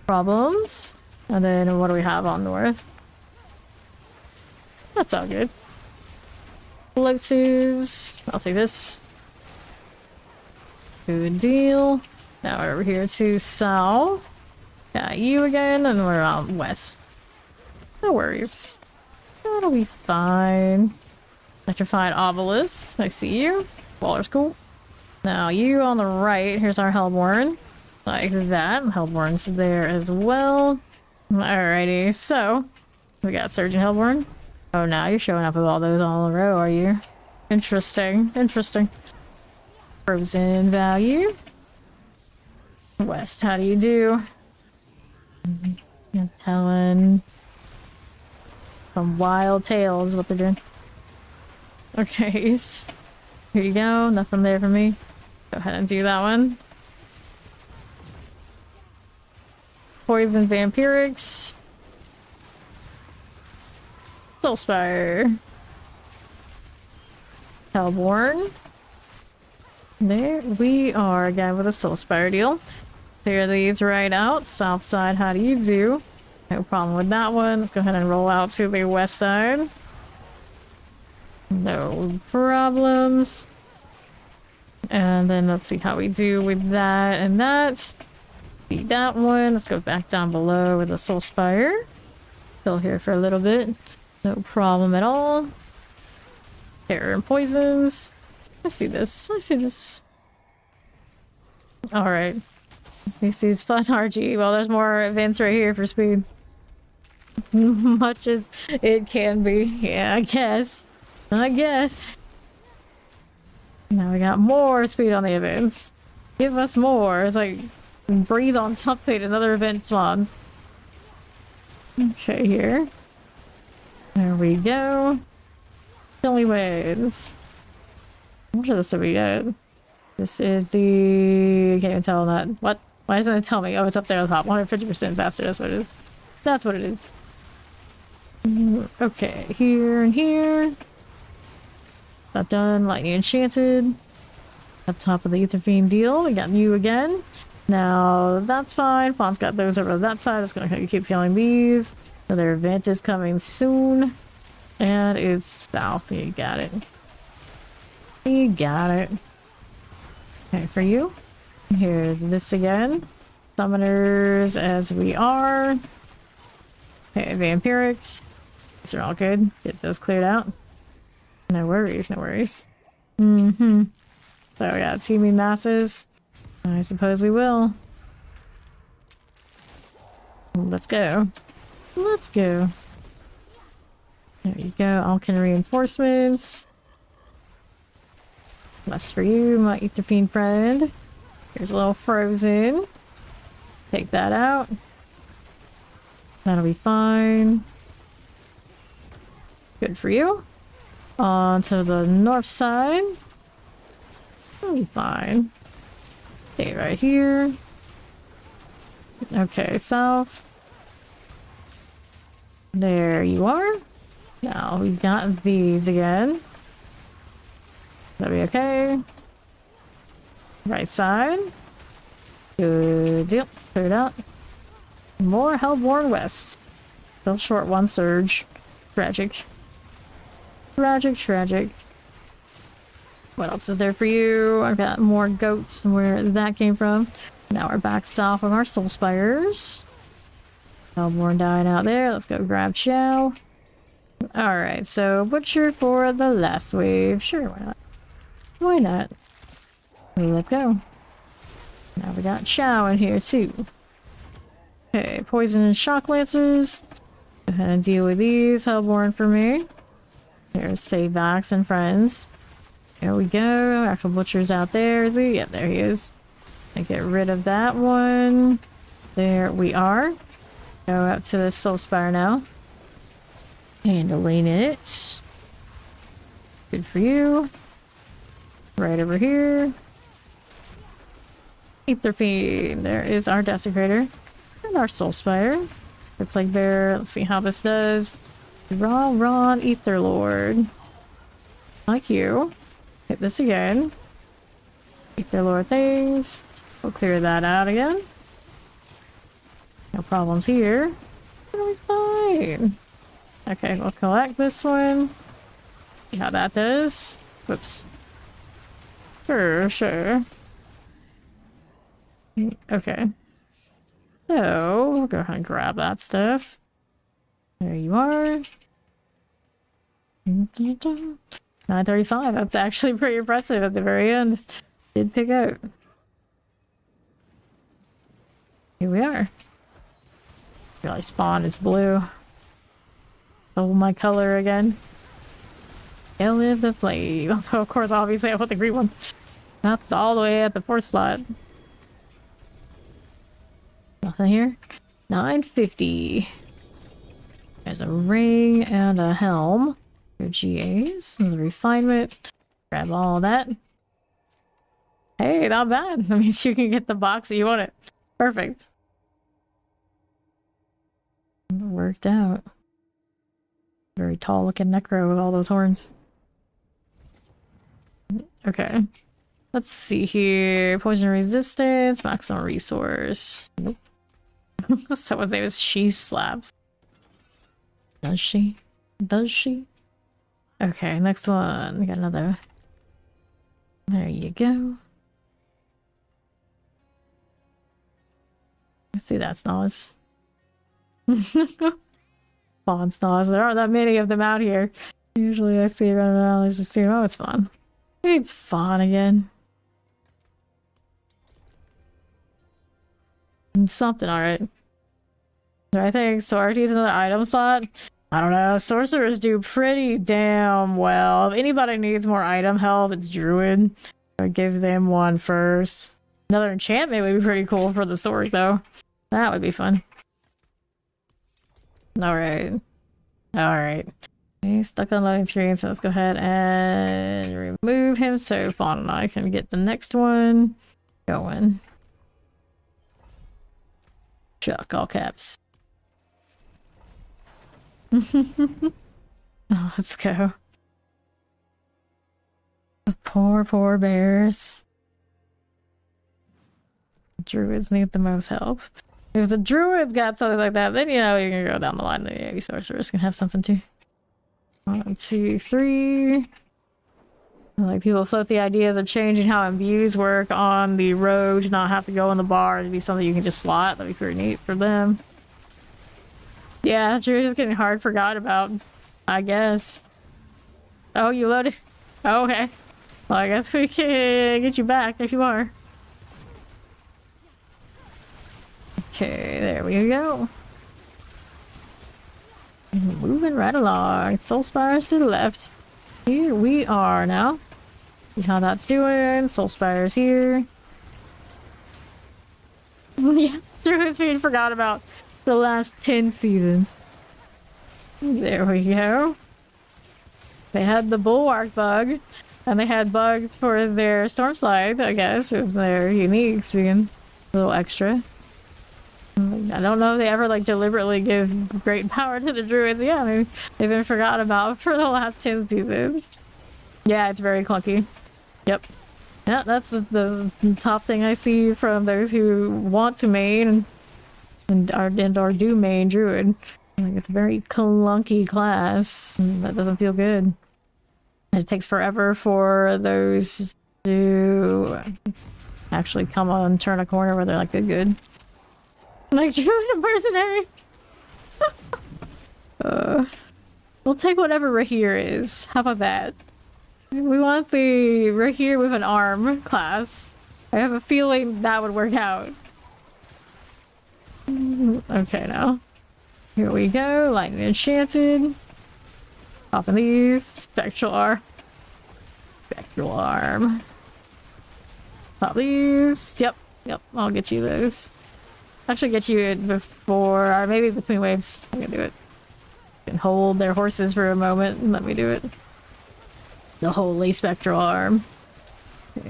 Problems. And then what do we have on north? That's all good. Explosives. I'll take this. Good deal. Now we're over here to south. Got you again, and we're out west. No worries. That'll be fine. Electrified obelisk. I see you. Waller's cool. Now you on the right. Here's our Hellborn. Like that. Hellborn's there as well. Alrighty, so we got Surgeon Hellborn. Oh, now you're showing up with all those all in a row, are you? Interesting. Interesting. Frozen value. West, how do you do? You're telling some wild tales what they're doing. Okay, here you go. Nothing there for me. Go ahead and do that one. Poison Vampirics. Soulspire. Hellborn. There we are, again with a Soulspire deal. Clear these right out. South side, how do you do? No problem with that one. Let's go ahead and roll out to the west side. No problems. And then let's see how we do with that and that. Beat that one. Let's go back down below with the Soulspire. Still here for a little bit. No problem at all. Terror and poisons. I see this. I see this. Alright. This is fun RG. Well, there's more events right here for speed. Much as it can be. Yeah, I guess. I guess. Now we got more speed on the events. Give us more. It's like breathe on something. Another event spawns. Okay, here. There we go. Only wins. What is this that we got? This is the... I can't even tell that. What? Why doesn't it tell me? Oh, it's up there on the top. 150% faster. That's what it is. That's what it is. Okay, here and here. That done. Lightning Enchanted. Up top of the Ether Fiend deal. We got you again. Now, that's fine. Fawn's got those over on that side. It's gonna keep killing these. Another event is coming soon. And it's south. You got it. You got it. Okay, for you. Here's this again. Summoners as we are. Okay, Vampirics. These are all good. Get those cleared out. No worries, no worries. So we got teaming masses. I suppose we will. Let's go. Let's go. There you go. Alkin reinforcements. Less for you, my Ether Fiend friend. Here's a little frozen. Take that out. That'll be fine. Good for you. On to the north side. That'll be fine. Stay right here. Okay, south. There you are. Now we've got these again. That'll be okay. Right side. Good deal. Cleared out. More Hellborn West. Still short one surge. Tragic. Tragic, tragic. What else is there for you? I've got more goats where that came from. Now we're back south of our Soulspires. Hellborn dying out there. Let's go grab Chow. Alright, so Butcher for the last wave. Sure, why not? Why not? Let's go. Now we got Chow in here too. Okay, poison and shock lances. Go ahead and deal with these. Hellborn for me. There's Save Vax and friends. There we go. Actual Butcher's out there, is he? Yeah, there he is. I get rid of that one. There we are. Go up to the Soulspire now. Handling it. Good for you. Right over here. Ether Fiend. There is our Desecrator. And our Soulspire. The Plague Bearer. Let's see how this does. Ron Ether Lord. Like you. Hit this again. Ether Lord things. We'll clear that out again. No problems here. It'll be fine. Okay, we'll collect this one. See how that does. Whoops. Sure. Okay. So, we'll go ahead and grab that stuff. There you are. 935. That's actually pretty impressive at the very end. Did pick out. Here we are. Really spawn is blue. Oh, my color again. Hail of the flame. Although, of course, obviously I want the green one. That's all the way at the 4th slot. Nothing here. 950. There's a ring and a helm. Your GAs. And the refinement. Grab all that. Hey, not bad. That means you can get the box that you want it. Perfect. Worked out. Very tall looking necro with all those horns. Okay. Let's see here. Poison resistance, maximum resource. Nope. Someone's name is She Slaps. Does she? Does she? Okay, next one. We got another. There you go. Let's see that Snoz. Fawn Snoz. There aren't that many of them out here. Usually I see running around, I just assume, oh, it's fun. It's fun again. Something, alright. I think Sorority's another item slot. I don't know. Sorcerers do pretty damn well. If anybody needs more item help, it's Druid. I'll give them one first. Another enchantment would be pretty cool for the sword, though. That would be fun. Alright. Alright. He's stuck on loading screen, so let's go ahead and remove him so Fawn and I can get the next one going. Chuck, all caps. Oh, let's go. The poor, poor bears. Druids need the most help. If the druids got something like that, then you know you can go down the line. Maybe sorcerers can have something too. 1, 2, 3. Like people float the ideas of changing how imbues work on the road to not have to go in the bar. It'd be something you can just slot. That'd be pretty neat for them. Yeah, Druid is getting hard forgot about, I guess. Oh, you loaded? Oh, okay. Well, I guess we can get you back if you are. Okay, there we go. And moving right along. Soul Spires to the left. Here we are now. See how that's doing. Soul Spires here. Yeah, Druid's being forgot about the last 10 seasons. There we go. They had the Bulwark bug, and they had bugs for their Storm Slide, I guess, with their uniques being a little extra. I don't know if they ever like deliberately give great power to the druids. Yeah, maybe they've been forgotten about for the last 10 seasons. Yeah, it's very clunky. Yep. Yeah, that's the top thing I see from those who want to main and do main druid. Like, it's a very clunky class. That doesn't feel good. And it takes forever for those to actually come on, turn a corner where they're like, good. Like, druid and mercenary. We'll take whatever Rahir is. How about that? We want the Rahir with an arm class. I have a feeling that would work out. Okay, now. Here we go. Lightning Enchanted. Popping these. Spectral Arm. Spectral Arm. Pop these. Yep. I'll get you those. Actually get you it before, or maybe between waves. I'm gonna do it. You can hold their horses for a moment and let me do it. The Holy Spectral Arm.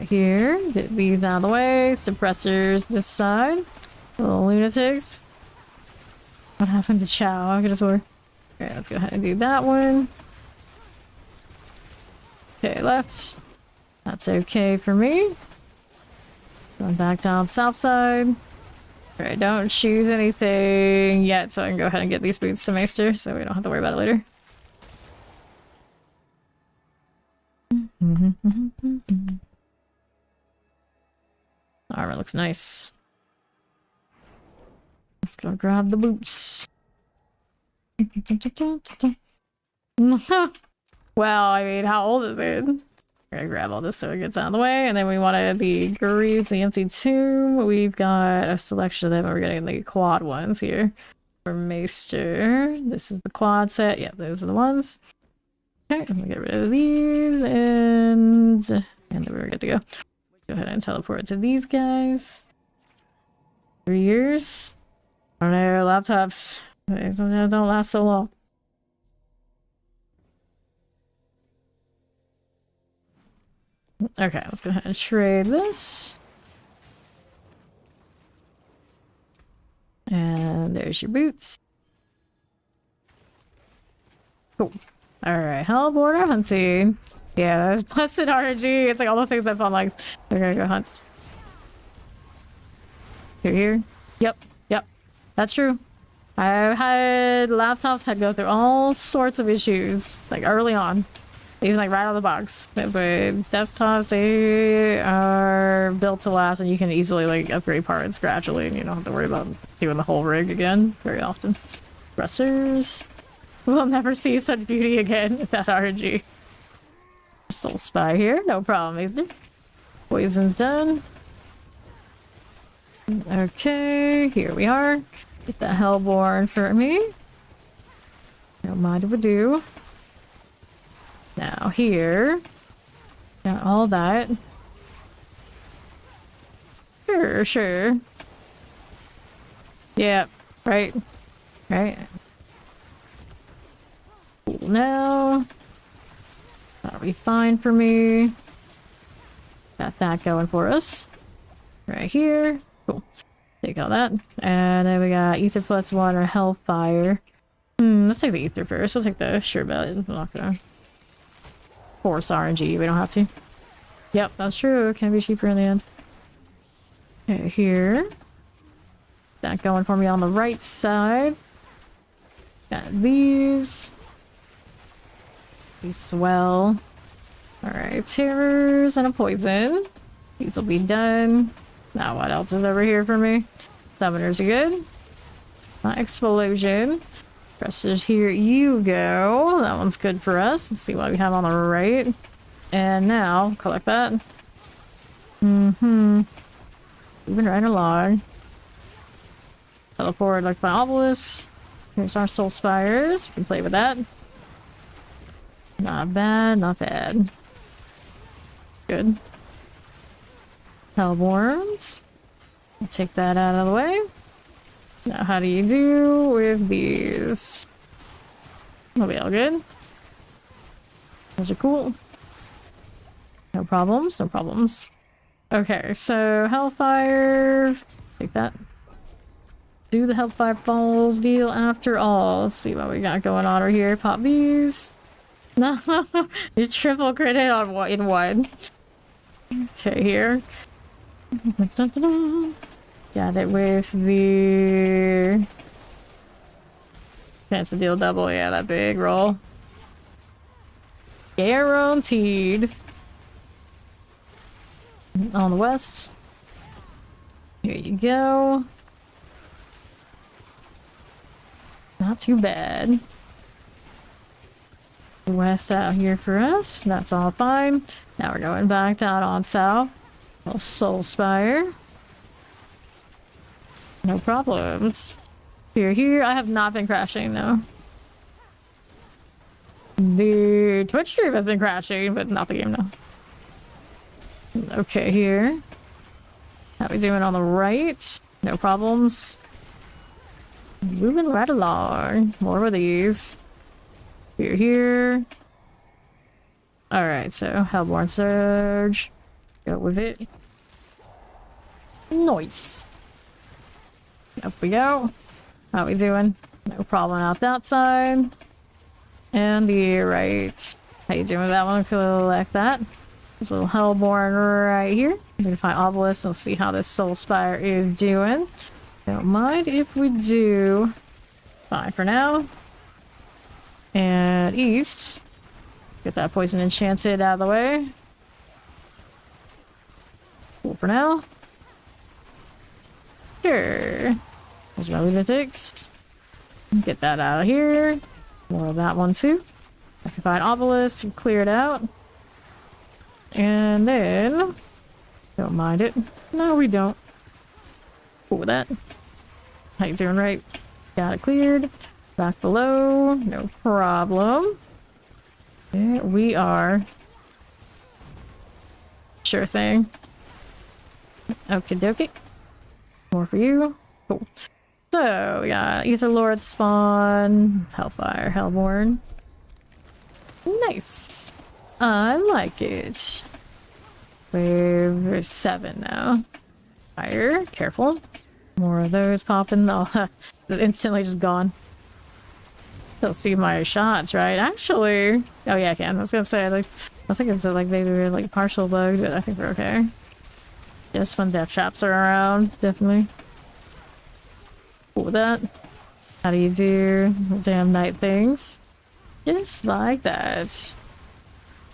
Here, get these out of the way. Suppressors this side. Little lunatics. What happened to Chow? I could have swore. Okay, let's go ahead and do that one. Okay, left. That's okay for me. Going back down south side. Alright, don't choose anything yet, so I can go ahead and get these boots to Maester, so we don't have to worry about it later. Armor looks nice. Let's go grab the boots. Well, I mean, how old is it? We're gonna grab all this so it gets out of the way, and then we wanted the Greaves, the Empty Tomb. We've got a selection of them, and we're getting the quad ones here. For Maester, this is the quad set. Yeah, those are the ones. Okay, I'm gonna get rid of these, and then we're good to go. Go ahead and teleport to these guys. 3 years? I don't know, laptops. They sometimes don't last so long. Okay, let's go ahead and trade this. And there's your boots. Cool. Alright, Hellborn hunting. Yeah, that's blessed RNG. It's like all the things that Fun likes. We're gonna go hunt. You're here? Yep. That's true. I've had laptops had go through all sorts of issues, like early on. Even like right out of the box. But desktops, they are built to last, and you can easily like upgrade parts gradually, and you don't have to worry about doing the whole rig again very often. Dressers. We'll never see such beauty again with that RNG. Soul Spy here, no problem, Maester. Poison's done. Okay, here we are. Get the Hellborn for me. Don't mind if we do. Now here, got all that. Sure. Yeah, right. Cool now. That'll be fine for me. Got that going for us. Right here. Cool. Take all that. And then we got Ether +1 or Hellfire. Let's take the Ether first. We'll take the Sure Bet. I'm not gonna force RNG. We don't have to. Yep, that's true. It can be cheaper in the end. Okay, here. That going for me on the right side. Got these. These swell. Alright, terrors and a poison. These will be done. Now what else is over here for me? Summoners are good. Explosion. Pressures here you go. That one's good for us. Let's see what we have on the right. And now, collect that. Moving right along. Teleport like my obelisk. Here's our soul spires. We can play with that. Not bad. Good. Hellborns. I'll take that out of the way. Now, how do you do with these? They'll be all good. Those are cool. No problems. Okay, so Hellfire. Take that. Do the Hellfire Balls deal after all. Let's see what we got going on over here. Pop these. No, you triple crit it on one in one. Okay, here. Got it with the chance to deal double. Yeah, that big roll. Guaranteed. On the west. Here you go. Not too bad. West out here for us. That's all fine. Now we're going back down on south. Little Soul Spire. No problems. Here. I have not been crashing though. The Twitch stream has been crashing, but not the game now. Okay, here. How we doing on the right? No problems. Moving right along. More of these. Here. Alright, so Hellborn Surge. Go with it. Nice. Up we go. How we doing? No problem out that side. And the right. How you doing with that one? Collect that. There's a little Hellborn right here. We can find Obelisk. We'll see how this Soul Spire is doing. Don't mind if we do. Fine for now. And east. Get that poison enchanted out of the way. Cool for now. Sure. There's my lunatics. Get that out of here. More of that one too. Occupied obelisk, clear it out. And then... Don't mind it. No, we don't. Cool with that. How you doing, right? Got it cleared. Back below. No problem. There we are. Sure thing. Okie dokie. More for you. Cool. So, we got Ether Lord spawn, Hellfire, Hellborn. Nice. I like it. Wave 7 now. Fire, careful. More of those popping. Oh, instantly just gone. Still see my shots, right? Actually, oh yeah, I can. I was gonna say, like, I think it's like maybe we're like partial bugged, but I think we're okay. Just when death traps are around, definitely. Cool with that. How do you do damn night things? Just like that.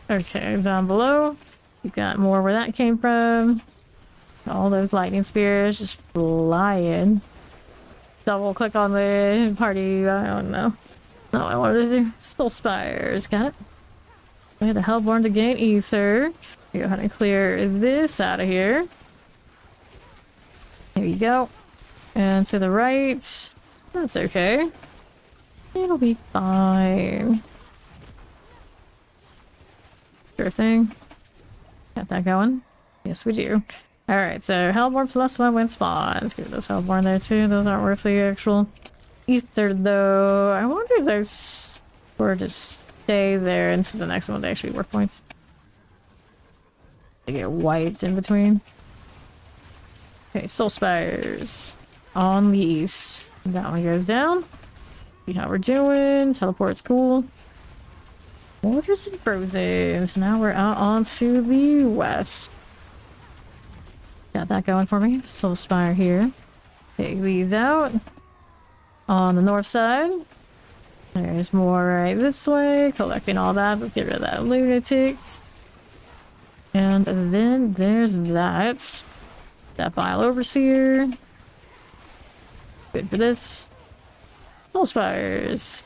Okay, down below, you got more where that came from. All those lightning spears just flying. Double click on the party, I don't know. No, I wanted to do Soul Spires, got it. We had a Hellborn to gain Ether. Go ahead and clear this out of here. There you go. And to the right, that's okay. It'll be fine. Sure thing. Got that going? Yes, we do. Alright, so Hellborn +1 when spawn. Let's get those Hellborn there too. Those aren't worth the actual Ether though. I wonder if those were to stay there into the next one. They actually work points. They get wiped in between. Okay, Soul Spires on the east. That one goes down. See how we're doing. Teleport's cool. Waters and frozen. So now we're out onto the west. Got that going for me. Soul Spire here. Take these out. On the north side. There's more right this way. Collecting all that. Let's get rid of that lunatics. And then there's that. That Vile Overseer. Good for this. Soul Spires.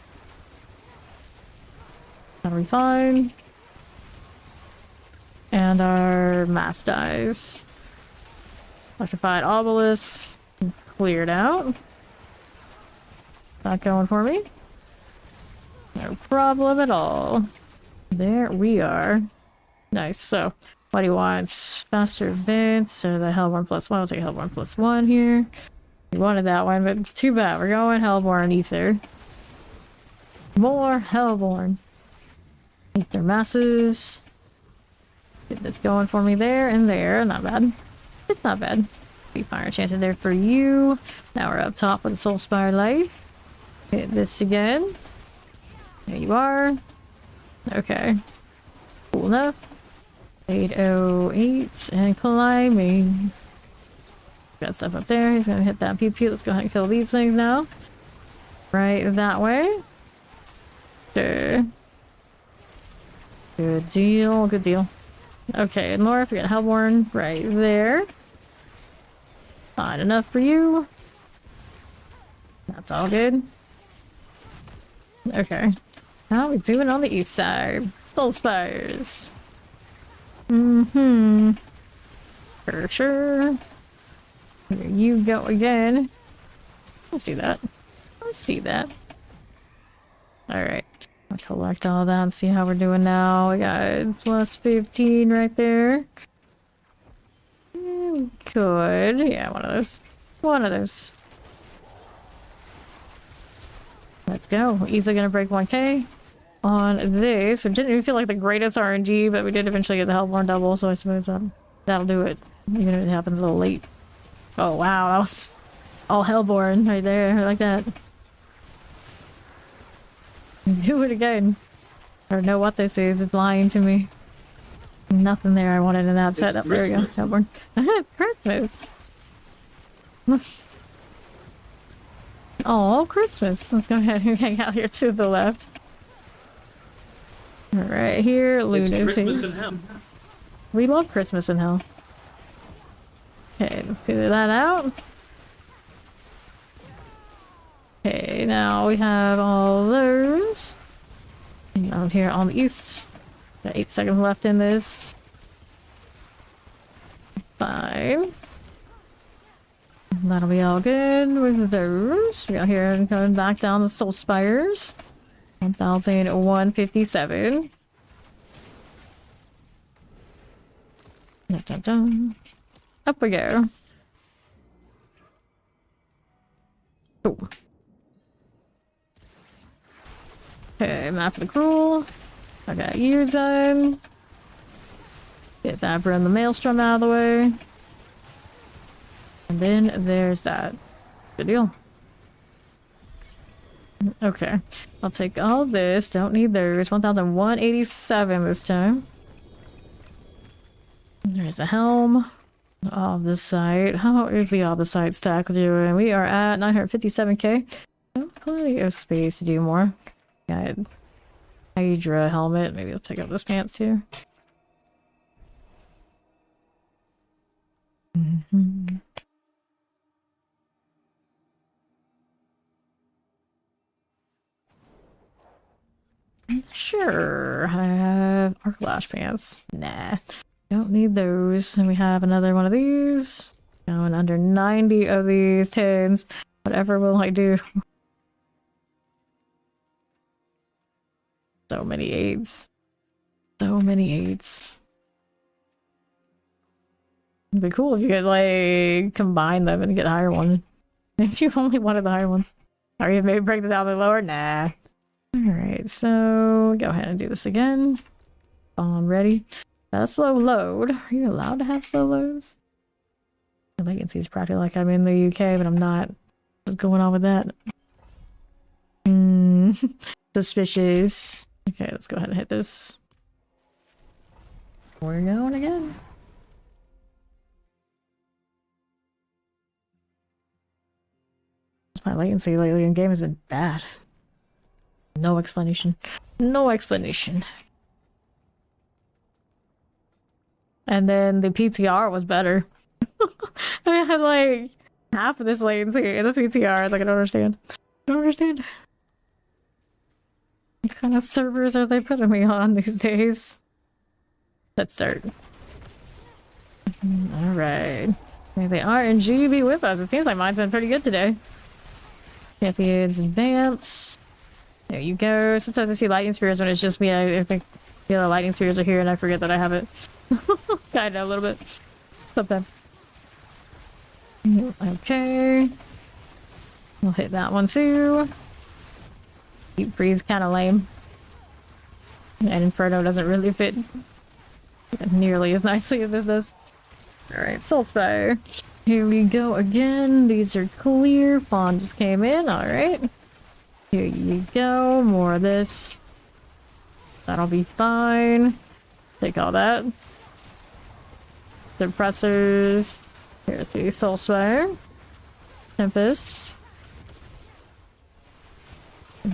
That'll be fine. And our mass dies. Electrified obelisk. Cleared out. Not going for me. No problem at all. There we are. Nice. So, what do you want? Faster advance or the Hellborn +1? We'll take Hellborn +1 here. We wanted that one, but too bad. We're going Hellborn Ether. More Hellborn. Ether masses. Get this going for me there and there. Not bad. It's not bad. Be fire enchanted there for you. Now we're up top with the Soul Spire Light. Hit this again. There you are. Okay. Cool enough. 808 and climbing. Got stuff up there. He's gonna hit that pew pew. Let's go ahead and kill these things now. Right that way. Sure. Good deal. Good deal. Okay, and Laura, we got Hellborn right there. Fine enough for you. That's all good. Okay. Now we're zooming on the east side. Soul Spires. For sure. Here you go again. I see that. I see that. Alright. I'll collect all that and see how we're doing now. We got +15 right there. Good. Yeah, one of those. One of those. Let's go. Easily gonna break 1k on this. We didn't even feel like the greatest RNG, but we did eventually get the Hellborn double, so I suppose that'll do it. Even if it happens a little late. Oh wow, that was all Hellborn right there, like that. Do it again. I don't know what this is. It's lying to me. Nothing there I wanted in that setup. There we go. Hellborn. It's Christmas. Oh, Christmas. Let's go ahead and hang out here to the left. Right here, Luna. It's Christmas in hell. We love Christmas in hell. Okay, let's figure that out. Okay, now we have all those. Out here on the east. Got 8 seconds left in this. 5. That'll be all good with those. We got here and going back down the Soul Spires. 1,157. Dun, dun, dun. Up we go. Cool. Okay, map of the Cruel. I got Year Zone. Get that run the Maelstrom out of the way. And then there's that. Good deal. Okay. I'll take all this. Don't need those. 1,187 this time. There's a helm. Obviously, how is the Obviously stack doing? We are at 957k. Oh, plenty of space to do more. Got Hydra helmet. Maybe I'll pick up those pants too. Sure, I have Arc Lash pants. Nah, don't need those. And we have another one of these. Going under 90 of these 10s. Whatever will I do? So many 8s. So many 8s. It'd be cool if you could, like, combine them and get a higher one. If you only wanted the higher ones. Or you maybe break this down a bit lower? Nah. Alright, so go ahead and do this again. I'm ready. Slow load. Are you allowed to have slow loads? The latency is practically like I'm in the UK, but I'm not. What's going on with that? Suspicious. Okay, let's go ahead and hit this. We're going again. My latency lately in game has been bad. No explanation. No explanation. And then the PTR was better. I had like half of this latency in the PTR. Like, I don't understand. I don't understand. What kind of servers are they putting me on these days? Let's start. Alright. May the RNG be with us. It seems like mine's been pretty good today. Champions and vamps. There you go. Sometimes I see lightning spears when it's just me. I think the other lightning spears are here and I forget that I have it. Kinda a little bit. Sometimes. Okay. We'll hit that one too. Deep freeze kinda lame. And Inferno doesn't really fit nearly as nicely as this does. Alright, Soulspire. Here we go again. These are clear. Fawn just came in. Alright. Here you go. More of this. That'll be fine. Take all that. Suppressors. Here's the Soulspire. Tempest.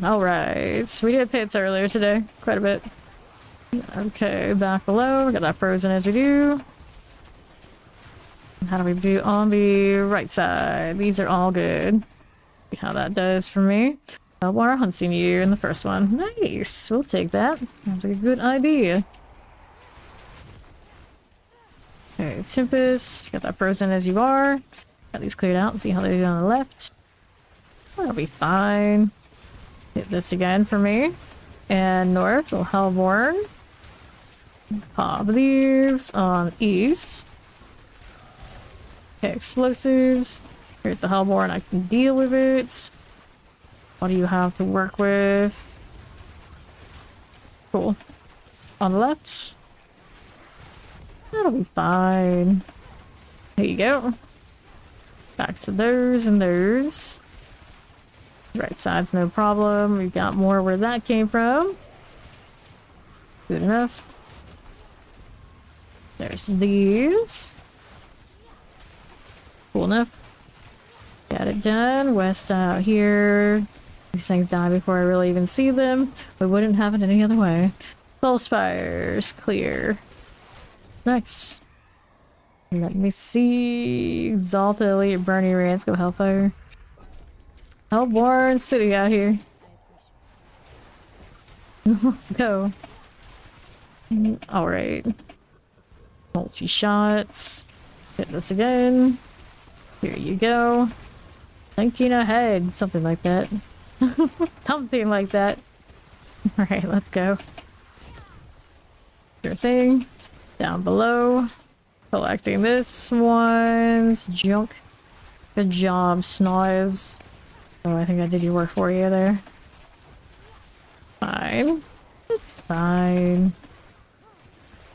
Alright. We did pits earlier today. Quite a bit. Okay, back below. We got that frozen as we do. How do we do on the right side? These are all good. See how that does for me. Water hunting you in the first one. Nice. We'll take that. Sounds like a good idea. Okay, Tempest. Got that frozen as you are. Got these cleared out and see how they do on the left. That'll be fine. Hit this again for me. And north, little Hellborn. Pop these on east. Okay, explosives. Here's the Hellborn. I can deal with it. What do you have to work with? Cool. On the left. That'll be fine. There you go. Back to those and those. Right side's no problem. We've got more where that came from. Good enough. There's these. Cool enough. Got it done. West out here. These things die before I really even see them. We wouldn't have it any other way. Soul Spires. Clear. Next. Let me see. Exalted Elite Bernie Rance. Go Hellfire. Hellborn City out here. Go. Alright. Multi-shots. Hit this again. Here you go. Thinking ahead. Something like that. Something like that. Alright, let's go. Sure thing. Down below. Collecting this one's junk. Good job, Snoz. Oh, I think I did your work for you there. Fine. It's fine.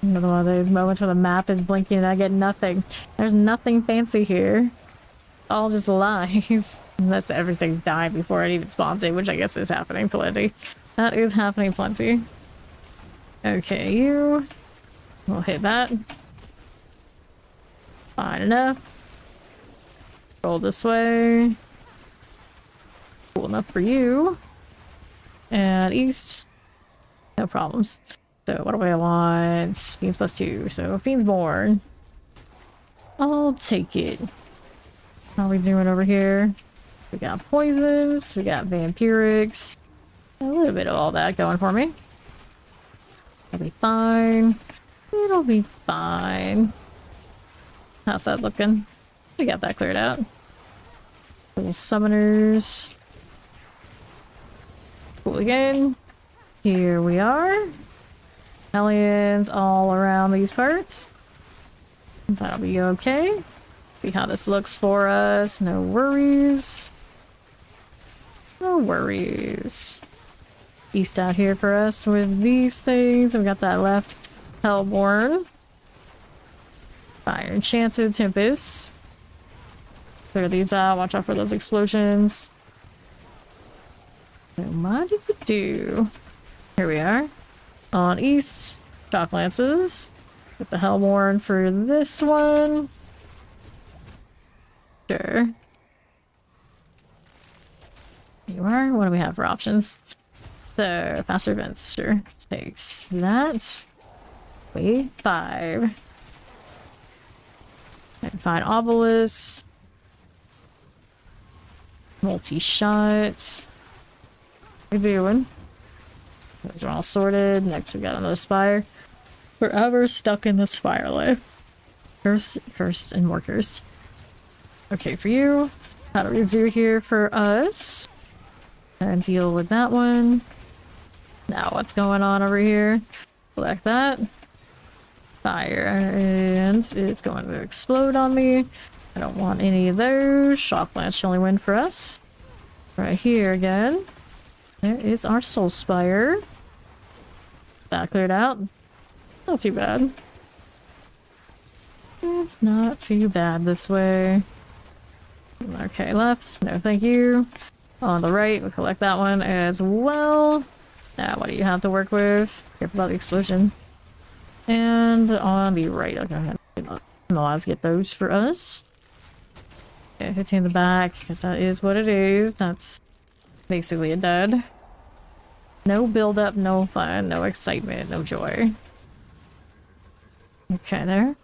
Another one of those moments where the map is blinking and I get nothing. There's nothing fancy here. All just lies. Unless everything's died before it even spawns in, which I guess is happening plenty. That is happening plenty. Okay, you. We'll hit that. Fine enough. Roll this way. Cool enough for you. And east. No problems. So what do I want? Fiends +2. So Fiend's Born. I'll take it. How are we doing over here? We got poisons. We got vampirics. A little bit of all that going for me. It'll be fine. It'll be fine. How's that looking? We got that cleared out. Little summoners. Cool again. Here we are. Aliens all around these parts. That'll be okay. See how this looks for us. No worries. No worries. East out here for us with these things. We got that left. Hellborn. Fire Enchanted Tempest. Clear these out. Watch out for those explosions. What did we do? Here we are. On east. Shock Lances. Get the Hellborn for this one. Sure. Here you are. What do we have for options? So, faster events. Sure. Takes that. Wave 5. And find Obelisk. Multi-shots. What are you doing? Those are all sorted. Next we got another Spire. Forever stuck in the Spire life. Cursed, and more cursed. Okay, for you. How do we do here for us? And deal with that one. Now what's going on over here? Select that. Fire, and it's going to explode on me. I don't want any of those. Shock Lance should only win for us. Right here again. There is our Soul Spire. That cleared out. Not too bad. It's not too bad this way. Okay, left. No, thank you. On the right, we'll collect that one as well. Now, what do you have to work with? Careful about the explosion. And on the right, okay, I'm allowed to get those for us. Okay, 15 in the back, because that is what it is. That's basically a dud. No build up, no fun, no excitement, no joy. Okay, there.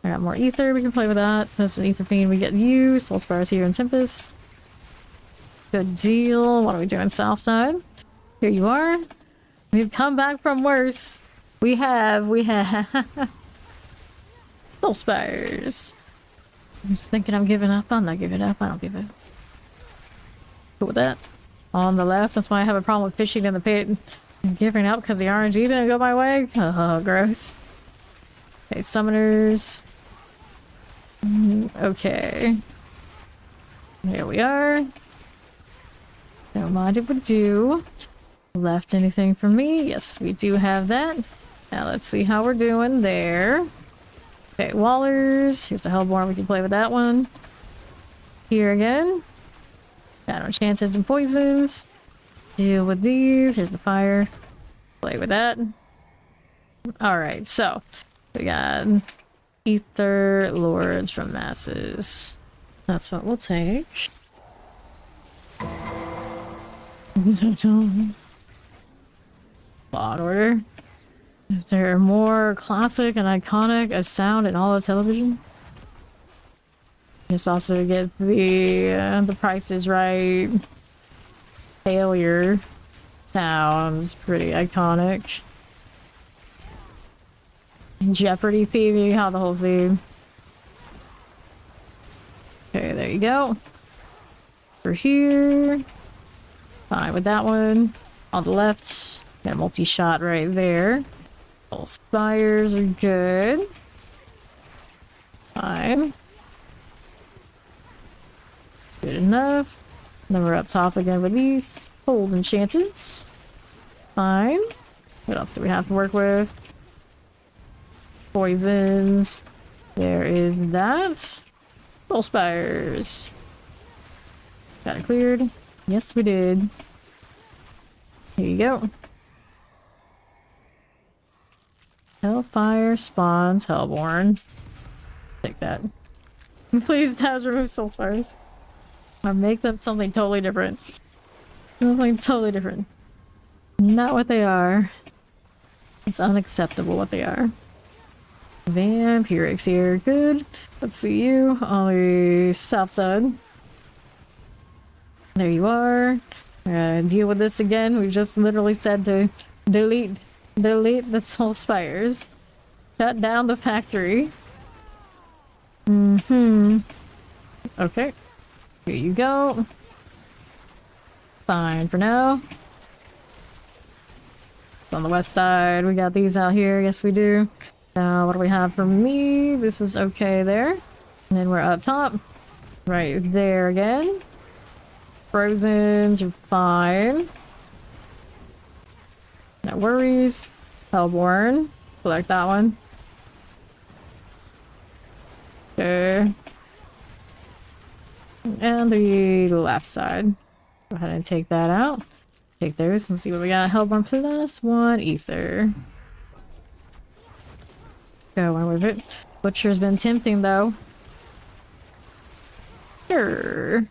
I got more ether, we can play with that. That's an ether fiend, we get you. Soul Spires here in Tempest. Good deal. What are we doing, south side? Here you are. We've come back from worse. We have. Soul Spires. I'm just thinking I'm giving up. I'm not giving up. I don't give it. Cool with that. On the left, that's why I have a problem with fishing in the pit. I'm giving up because the RNG didn't go my way. Oh, gross. Okay, summoners. Okay. Here we are. Don't mind if we do. Left anything for me? Yes, we do have that. Now let's see how we're doing there. Okay, Wallers. Here's the Hellborn. We can play with that one. Here again. Got our chances and poisons. Deal with these. Here's the fire. Play with that. Alright, so we got Ether Lords from Masses. That's what we'll take. Law & Order. Is there more classic and iconic as sound in all of television? Just also get the Price is Right failure Sounds pretty iconic. Jeopardy theme, how the whole theme. Okay, there you go. For here. Fine with that one. On the left, got a multi-shot right there. All spires are good. Fine. Good enough. Then we're up top again with these. Hold enchantments. Fine. What else do we have to work with? Poisons. There is that. Soul spires. Got it cleared. Yes, we did. Here you go. Hellfire spawns Hellborn. Take that. Please, Taz, remove soul spires. Or make them something totally different. Something totally different. Not what they are. It's unacceptable what they are. Vampirics here. Good. Let's see you on the south side. There you are. We're gonna deal with this again. We just literally said to delete the soul spires. Shut down the factory. Okay. Here you go. Fine for now. On the west side, we got these out here. Yes, we do. Now, what do we have for me? This is okay there. And then we're up top. Right there again. Frozens are fine. No worries. Hellborn. Select that one. Okay. And the left side. Go ahead and take that out. Take those and see what we got. Hellborn plus 1 ether. Going with it. Butcher's been tempting though. Sure.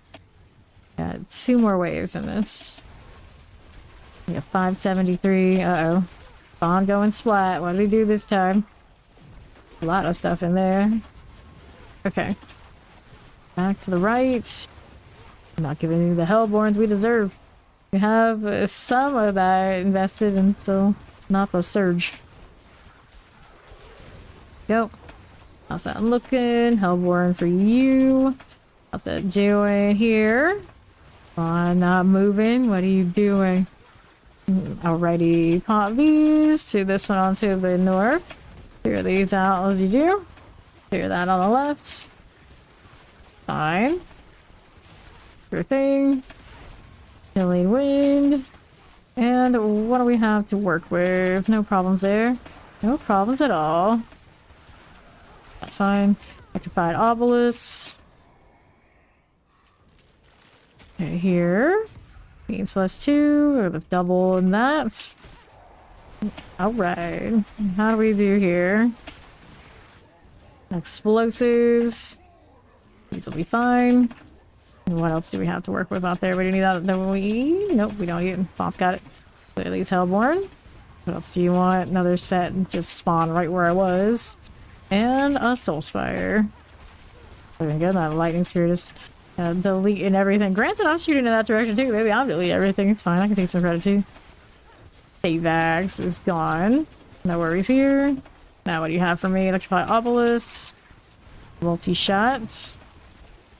Got 2 more waves in this. We got 573. Uh-oh. Spawn going splat. What did we do this time? A lot of stuff in there. Okay. Back to the right. I'm not giving you the Hellborns we deserve. We have some of that invested and still not the surge. Go. How's that looking? Hellborn for you. How's that doing here? Not moving. What are you doing? Alrighty, pop these to this one onto the north. Clear these out as you do. Clear that on the left. Fine. Sure thing. Chilling wind. And what do we have to work with? No problems there. No problems at all. That's fine. Electrified obelisks. Okay, here. Means +2, or the double in that. Alright. How do we do here? Explosives. These will be fine. And what else do we have to work with out there? We do need that. Nope, we don't need it. Bomb's got it. Clear these Hellborn. What else do you want? Another set just spawn right where I was. And a Soul Spire. Looking good. That Lightning Spear just deleting everything. Granted, I'm shooting in that direction too. Maybe I'm deleting everything. It's fine. I can take some credit too. Avax is gone. No worries here. Now, what do you have for me? Electrified Obelisk. Multi-shots.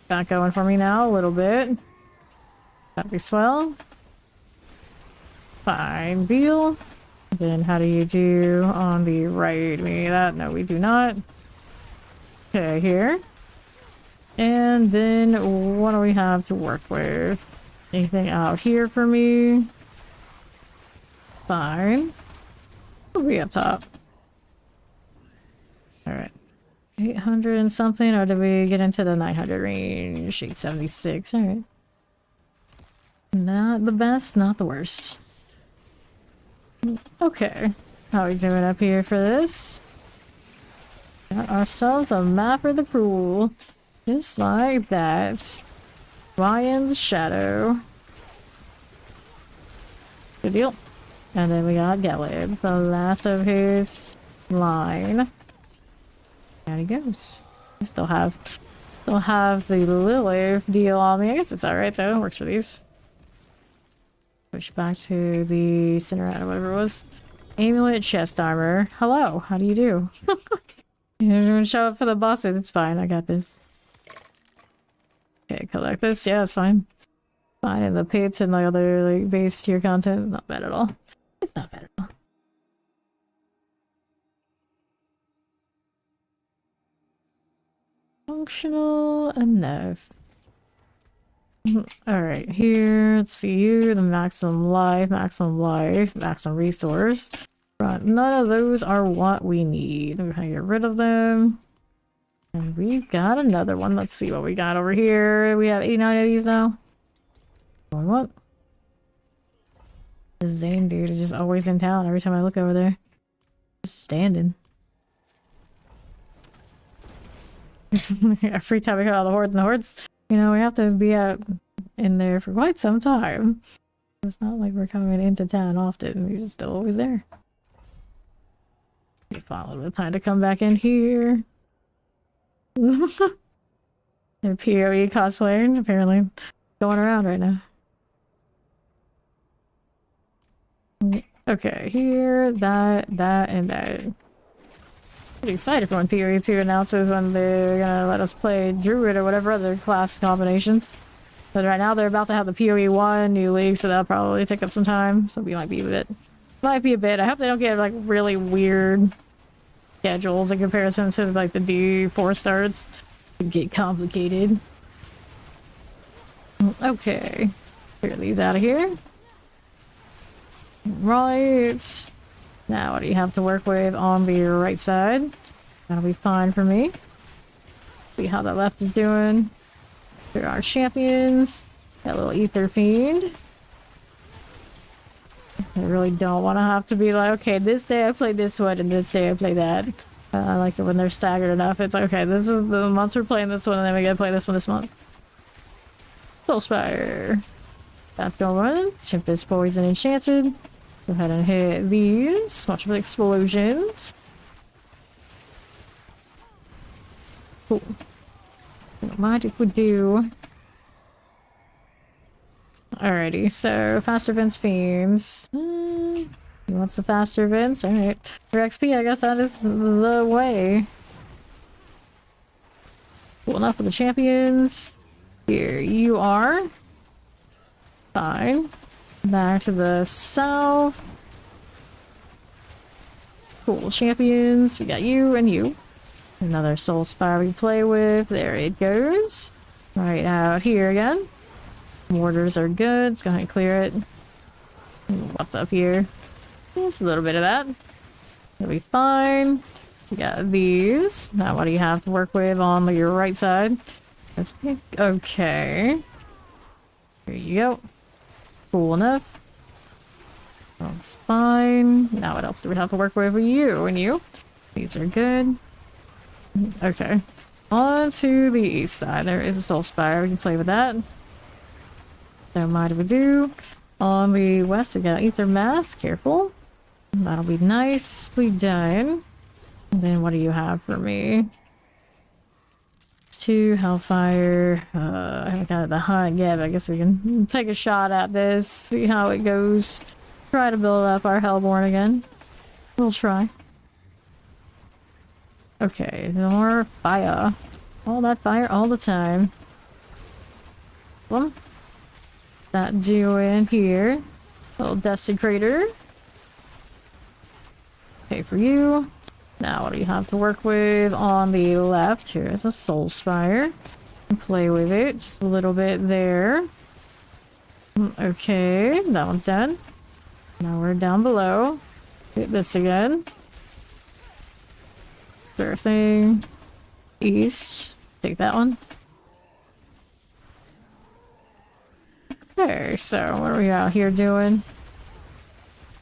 Got going for me now a little bit. That'd be swell. Fine deal. Then how do you do on the right? We need that? No, we do not. Okay, here. And then what do we have to work with? Anything out here for me? Fine. What do we up top? Alright. 800 and something, or did we get into the 900 range? 876, alright. Not the best, not the worst. Okay. How are we doing up here for this? Got ourselves a map for the Cruel. Just like that. Fly in the shadow. Good deal. And then we got Glyph, the last of his line. There he goes. I still have the Lilith deal on me. I guess it's alright though. Works for these. Push back to the center out of whatever it was. Amulet, chest armor. Hello, how do you do? You didn't show up for the bosses. It's fine, I got this. Okay, collect this. Yeah, it's fine. Fine, and the pits and the other like base tier content, not bad at all. It's not bad at all. Functional enough. Alright, here, let's see you, the maximum life, maximum resource. Right, none of those are what we need. We're gonna get rid of them. And we've got another one. Let's see what we got over here. We have 89 of these now. What? The Zane dude is just always in town every time I look over there. Just standing. Every time we got all the hordes and the hordes, you know, we have to be out in there for quite some time. It's not like we're coming into town often. He's just still always there. We found a little bit of time to come back in here. They're PoE cosplaying, apparently. Going around right now. Okay, here, that, and that. Pretty excited for when PoE 2 announces when they're gonna let us play Druid or whatever other class combinations. But right now they're about to have the PoE 1 new league, so that'll probably take up some time. So we might be a bit. I hope they don't get like really weird schedules in comparison to like the D4 starts. It'd get complicated. Okay. Clear these out of here. Right. Now what do you have to work with on the right side? That'll be fine for me. See how the left is doing. There are champions. That little ether fiend. I really don't want to have to be like, okay, this day I play this one and this day I play that. I like it when they're staggered enough. It's like, okay, this is the months we're playing this one and then we gotta play this one this month. Soulspire. That's going. Tempest Poison Enchanted. Go ahead and hit these. Watch for the explosions. Cool. Don't mind if we do. Alrighty, so faster events fiends. He wants the faster events? Alright. For XP, I guess that is the way. Cool enough for the champions. Here you are. Fine. Back to the south. Cool champions. We got you and you. Another soul spire we play with. There it goes. Right out here again. Mortars are good. Let's go ahead and clear it. What's up here? Just a little bit of that. It'll be fine. We got these. Now what do you have to work with on your right side? That's okay. Here you go. Cool enough. That's fine. Now what else do we have to work with? You and you. These are good. Okay. On to the east side. There is a soul spire. We can play with that. Don't mind if we do. On the west, we got Ether Mass. Careful. That'll be nicely done. And then what do you have for me? 2 Hellfire. I haven't got the hunt yet, but I guess we can take a shot at this. See how it goes. Try to build up our Hellborn again. We'll try. Okay, more fire. All that fire all the time. Well, that doing here. Little Desecrator. Okay, for you. Now, what do you have to work with on the left? Here's a Soul Spire. Play with it just a little bit there. Okay, that one's done. Now we're down below. Hit this again. Sure thing. East. Take that one. Okay, so what are we out here doing?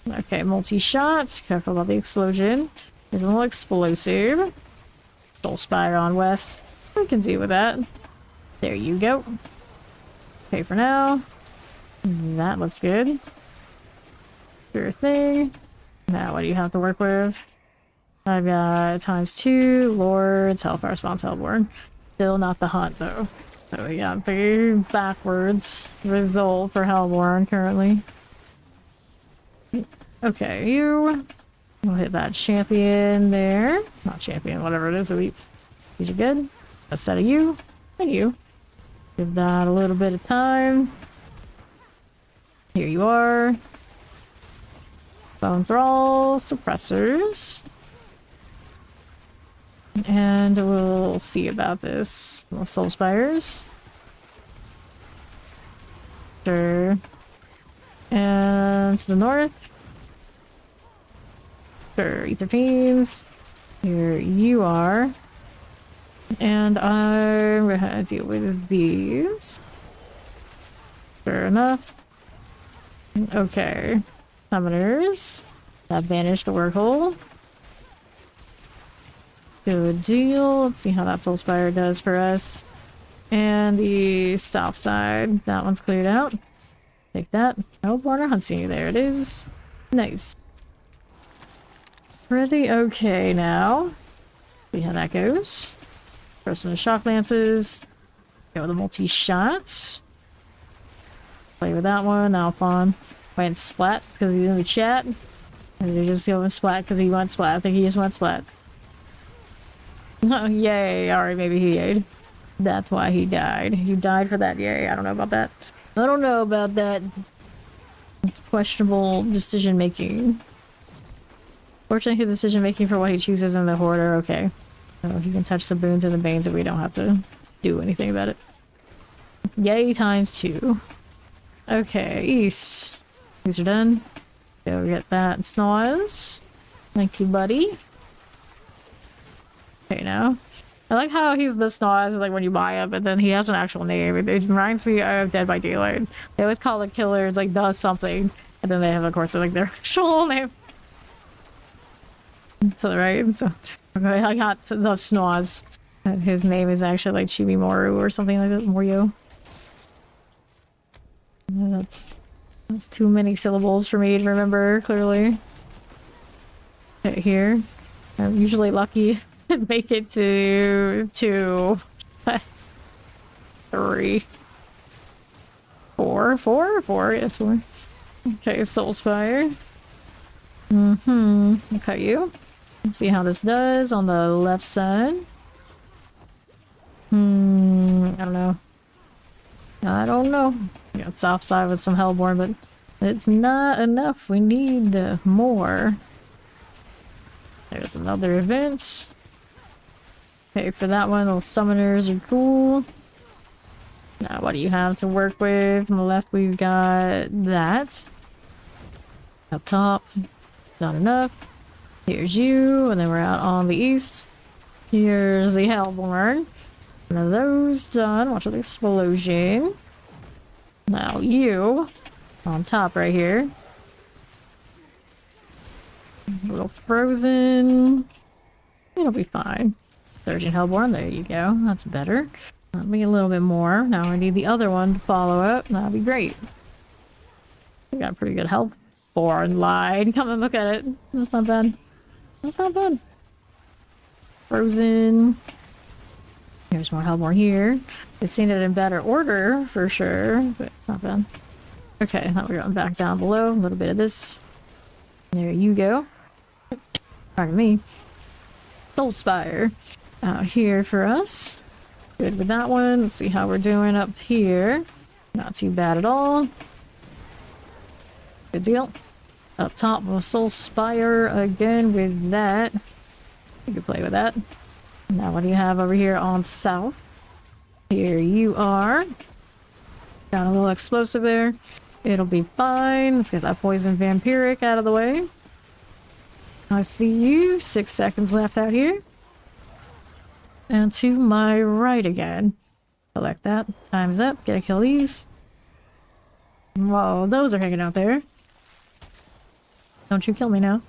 Okay, multi-shots. Careful about the explosion. There's a little explosive. Soul Spire on west. We can deal with that. There you go. Okay, for now. That looks good. Sure thing. Now, what do you have to work with? I've got ×2, Lords, Hellfire Response, Hellborn. Still not the hunt, though. So we got the backwards result for Hellborn currently. Okay, we'll hit that champion there. Not champion, whatever it is, elites. These are good. A set of you, and you. Give that a little bit of time. Here you are. Bone Thrall, suppressors. And we'll see about this. Little Soul Spires. Sure. And to the north. Sure, Ether Fiends. Here you are. And I'm gonna deal with these. Fair enough. Okay. Summoners. That banished the workhole. Good deal. Let's see how that Soul Spire does for us. And the south side. That one's cleared out. Take that. Oh, Warner Huntsy. There it is. Nice. Pretty okay now. See how that goes. Throw some shock lances. Go with the multi-shots. Play with that one. Alphon. Went splat because he's in the chat. And they just going splat because he went splat. I think he just went splat. Oh, yay. Alright, maybe he yayed. That's why he died. He died for that yay. I don't know about that. I don't know about that questionable decision making. Fortunately, his decision making for what he chooses in the Horde are okay. So he can touch the boons and the banes and we don't have to do anything about it. Yay times 2. Okay, east. These are done. Go get that Snaz. Thank you, buddy. Okay, now. I like how he's the Snaz, like when you buy him, but then he has an actual name. It reminds me of Dead by Daylight. They always call the killers like does something, and then they have, of course, like their actual name. To the right, so okay, I got the Snaz. His name is actually like Chibimoru or something like that. Morio. Yeah, that's too many syllables for me to remember clearly. Okay, here. I'm usually lucky to make it to 2. That's 3. 4? 4? Yes, 4. Okay, Soul Spire. I'll cut you. Let's see how this does on the left side. I don't know. I don't know. Got south side with some Hellborn, but it's not enough. We need more. There's another event. Okay, for that one, those summoners are cool. Now, what do you have to work with? On the left, we've got that. Up top, not enough. Here's you, and then we're out on the east. Here's the Hellborn. One of those done. Watch the explosion. Now you, on top right here. A little frozen. It'll be fine. Surgeon Hellborn, there you go. That's better. That'll be a little bit more. Now I need the other one to follow up. That'll be great. We got a pretty good Hellborn line. Come and look at it. That's not bad. That's not bad. Frozen. Here's more Hellborn here. I've seen it in better order for sure, but it's not bad. Okay, now we're going back down below. A little bit of this. There you go. Pardon me. Soul Spire out here for us. Good with that one. Let's see how we're doing up here. Not too bad at all. Good deal. Up top, we'll Soul Spire again with that. You can play with that. Now what do you have over here on south? Here you are. Got a little explosive there. It'll be fine. Let's get that poison vampiric out of the way. I see you. 6 seconds left out here. And to my right again. Select that. Time's up. Get a kill these. Whoa, those are hanging out there. Don't you kill me now.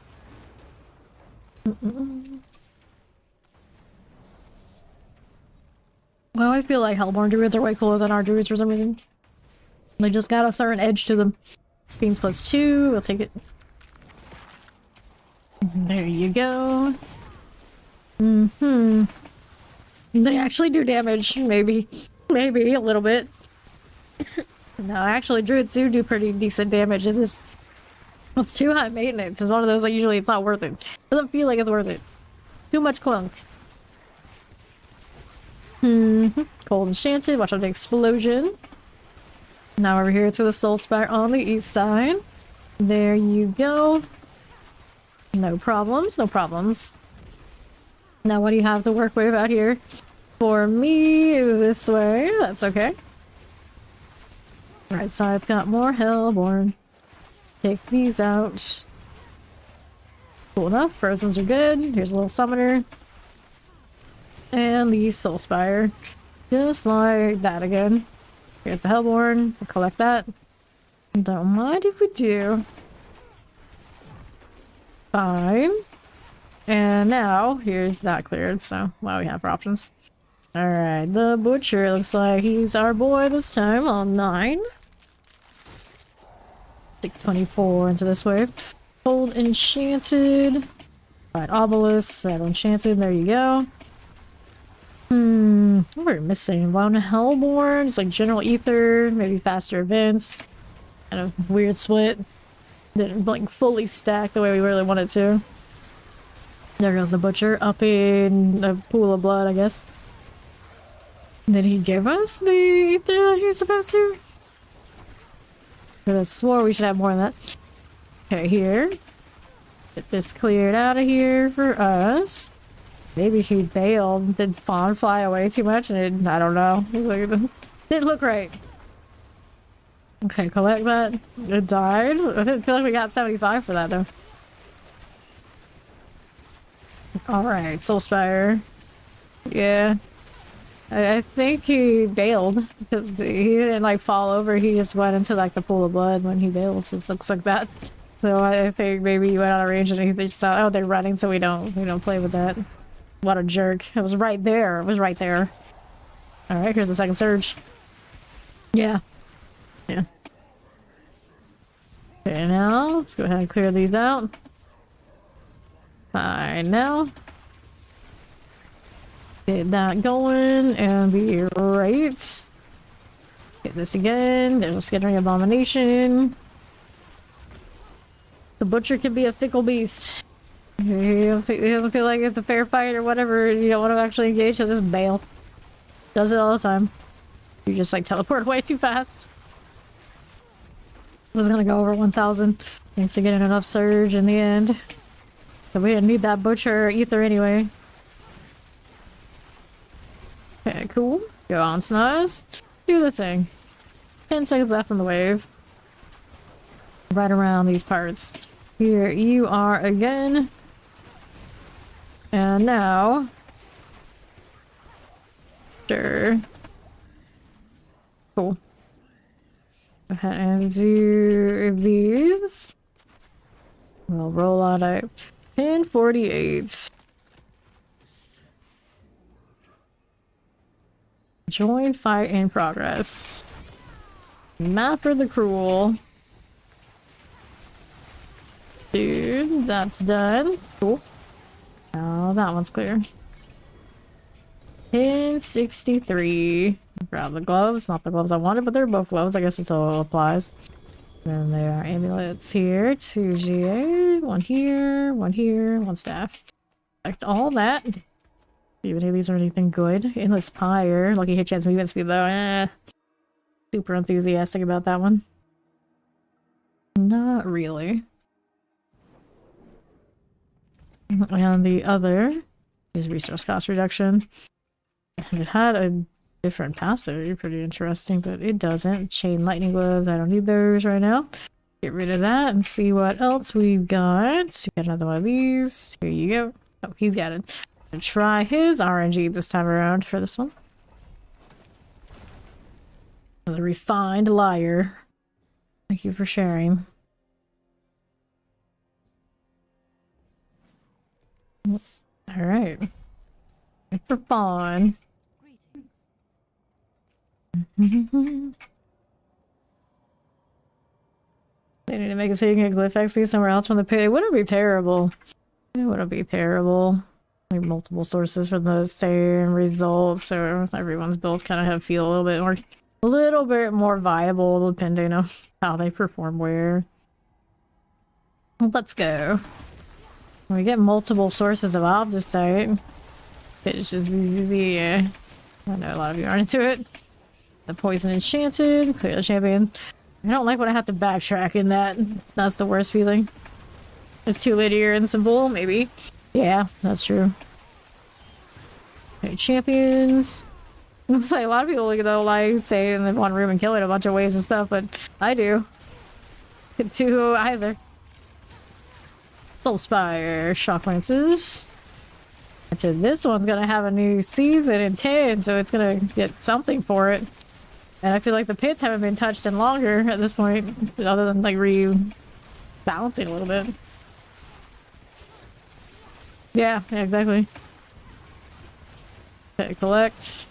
Well, I feel like Hellborn druids are way cooler than our druids for some reason. They just got a certain edge to them. Fiends +2, we'll take it. There you go. They actually do damage, maybe. Maybe a little bit. No, actually druids do pretty decent damage. It's just It's too high maintenance. It's one of those like usually it's not worth it. Doesn't feel like it's worth it. Too much clunk. Cold enchanted. Watch out the explosion. Now over here to the soul spire on the east side. There you go. No problems, no problems. Now what do you have to work with out here? For me, this way. That's okay. Right side's got more Hellborn. Take these out. Cool enough. Frozens are good. Here's a little summoner. And the soul spire. Just like that again. Here's the Hellborn. We'll collect that. Don't mind if we do. Fine. And now, here's that cleared, so wow, we have for options. Alright, the Butcher looks like he's our boy this time on 9. 624 into this wave. Cold Enchanted. Alright, Obelisk, that Enchanted, there you go. What are we missing? One Hellborn, just like General Ether, maybe faster events. Kind of weird split. Didn't like fully stack the way we really wanted to. There goes the Butcher up in a pool of blood, I guess. Did he give us the ether that he was supposed to? I could have swore we should have more than that. Okay, here. Get this cleared out of here for us. Maybe he bailed. Did Fawn fly away too much? And I don't know. Didn't look right. Okay, collect that. It died. I didn't feel like we got 75 for that though. Alright, Soulspire. Yeah. I think he bailed because he didn't like fall over. He just went into like the pool of blood when he bailed. So it looks like that. So I think maybe he went out of range and he just thought, oh, they're running, so we don't play with that. What a jerk. It was right there. It was right there. Alright, here's the second surge. Yeah. Yeah. Okay, now let's go ahead and clear these out. Alright, now. Get that going and be right. Get this again. There's a Skittering Abomination. The Butcher can be a fickle beast. You don't feel like it's a fair fight or whatever, and you don't want to actually engage, so just bail. Does it all the time. You just like teleport away too fast. I was gonna go over 1,000 thanks to getting enough surge in the end. So we didn't need that Butcher or ether anyway. Okay, cool. Go on, Snaz. Do the thing. 10 seconds left in the wave. Right around these parts. Here you are again. And now... Sure. Cool. Go ahead and do these. We'll roll out at 1048. Join fight in progress. Mapper the Cruel. Dude, that's done. Cool. Now that one's clear. 1063. Grab the gloves. Not the gloves I wanted, but they're both gloves. I guess it still applies. Then there are amulets here. 2 GA. One here. One here. One staff. Collect all that. Even if these are anything good. Endless Pyre. Lucky hit chance movement speed though. Super enthusiastic about that one. Not really. And the other is resource cost reduction. It had a different passive, pretty interesting, but it doesn't. Chain lightning gloves, I don't need those right now. Get rid of that and see what else we've got. Got another one of these. Here you go. Oh, he's got it. Gonna try his RNG this time around for this one. The refined liar. Thank you for sharing. Alright. For fun. Greetings. They need to make it so you can get Glyph XP somewhere else from the pit. It wouldn't be terrible. It wouldn't be terrible. Like multiple sources for the same results, so everyone's builds kind of feel a little bit more viable depending on how they perform where. Let's go. We get multiple sources of Obdicite. It's just I know a lot of you aren't into it. The Poison Enchanted, clear the champion. I don't like when I have to backtrack in that. That's the worst feeling. It's too linear and simple, maybe. Yeah, that's true. Okay, champions. It's like a lot of people though like say it in the one room and kill it a bunch of ways and stuff, but I do. To either. Soulspire, Shock Lances. So this one's gonna have a new season in 10, so it's gonna get something for it. And I feel like the pits haven't been touched in longer at this point, other than like rebalancing a little bit. Yeah, exactly. Okay, collect.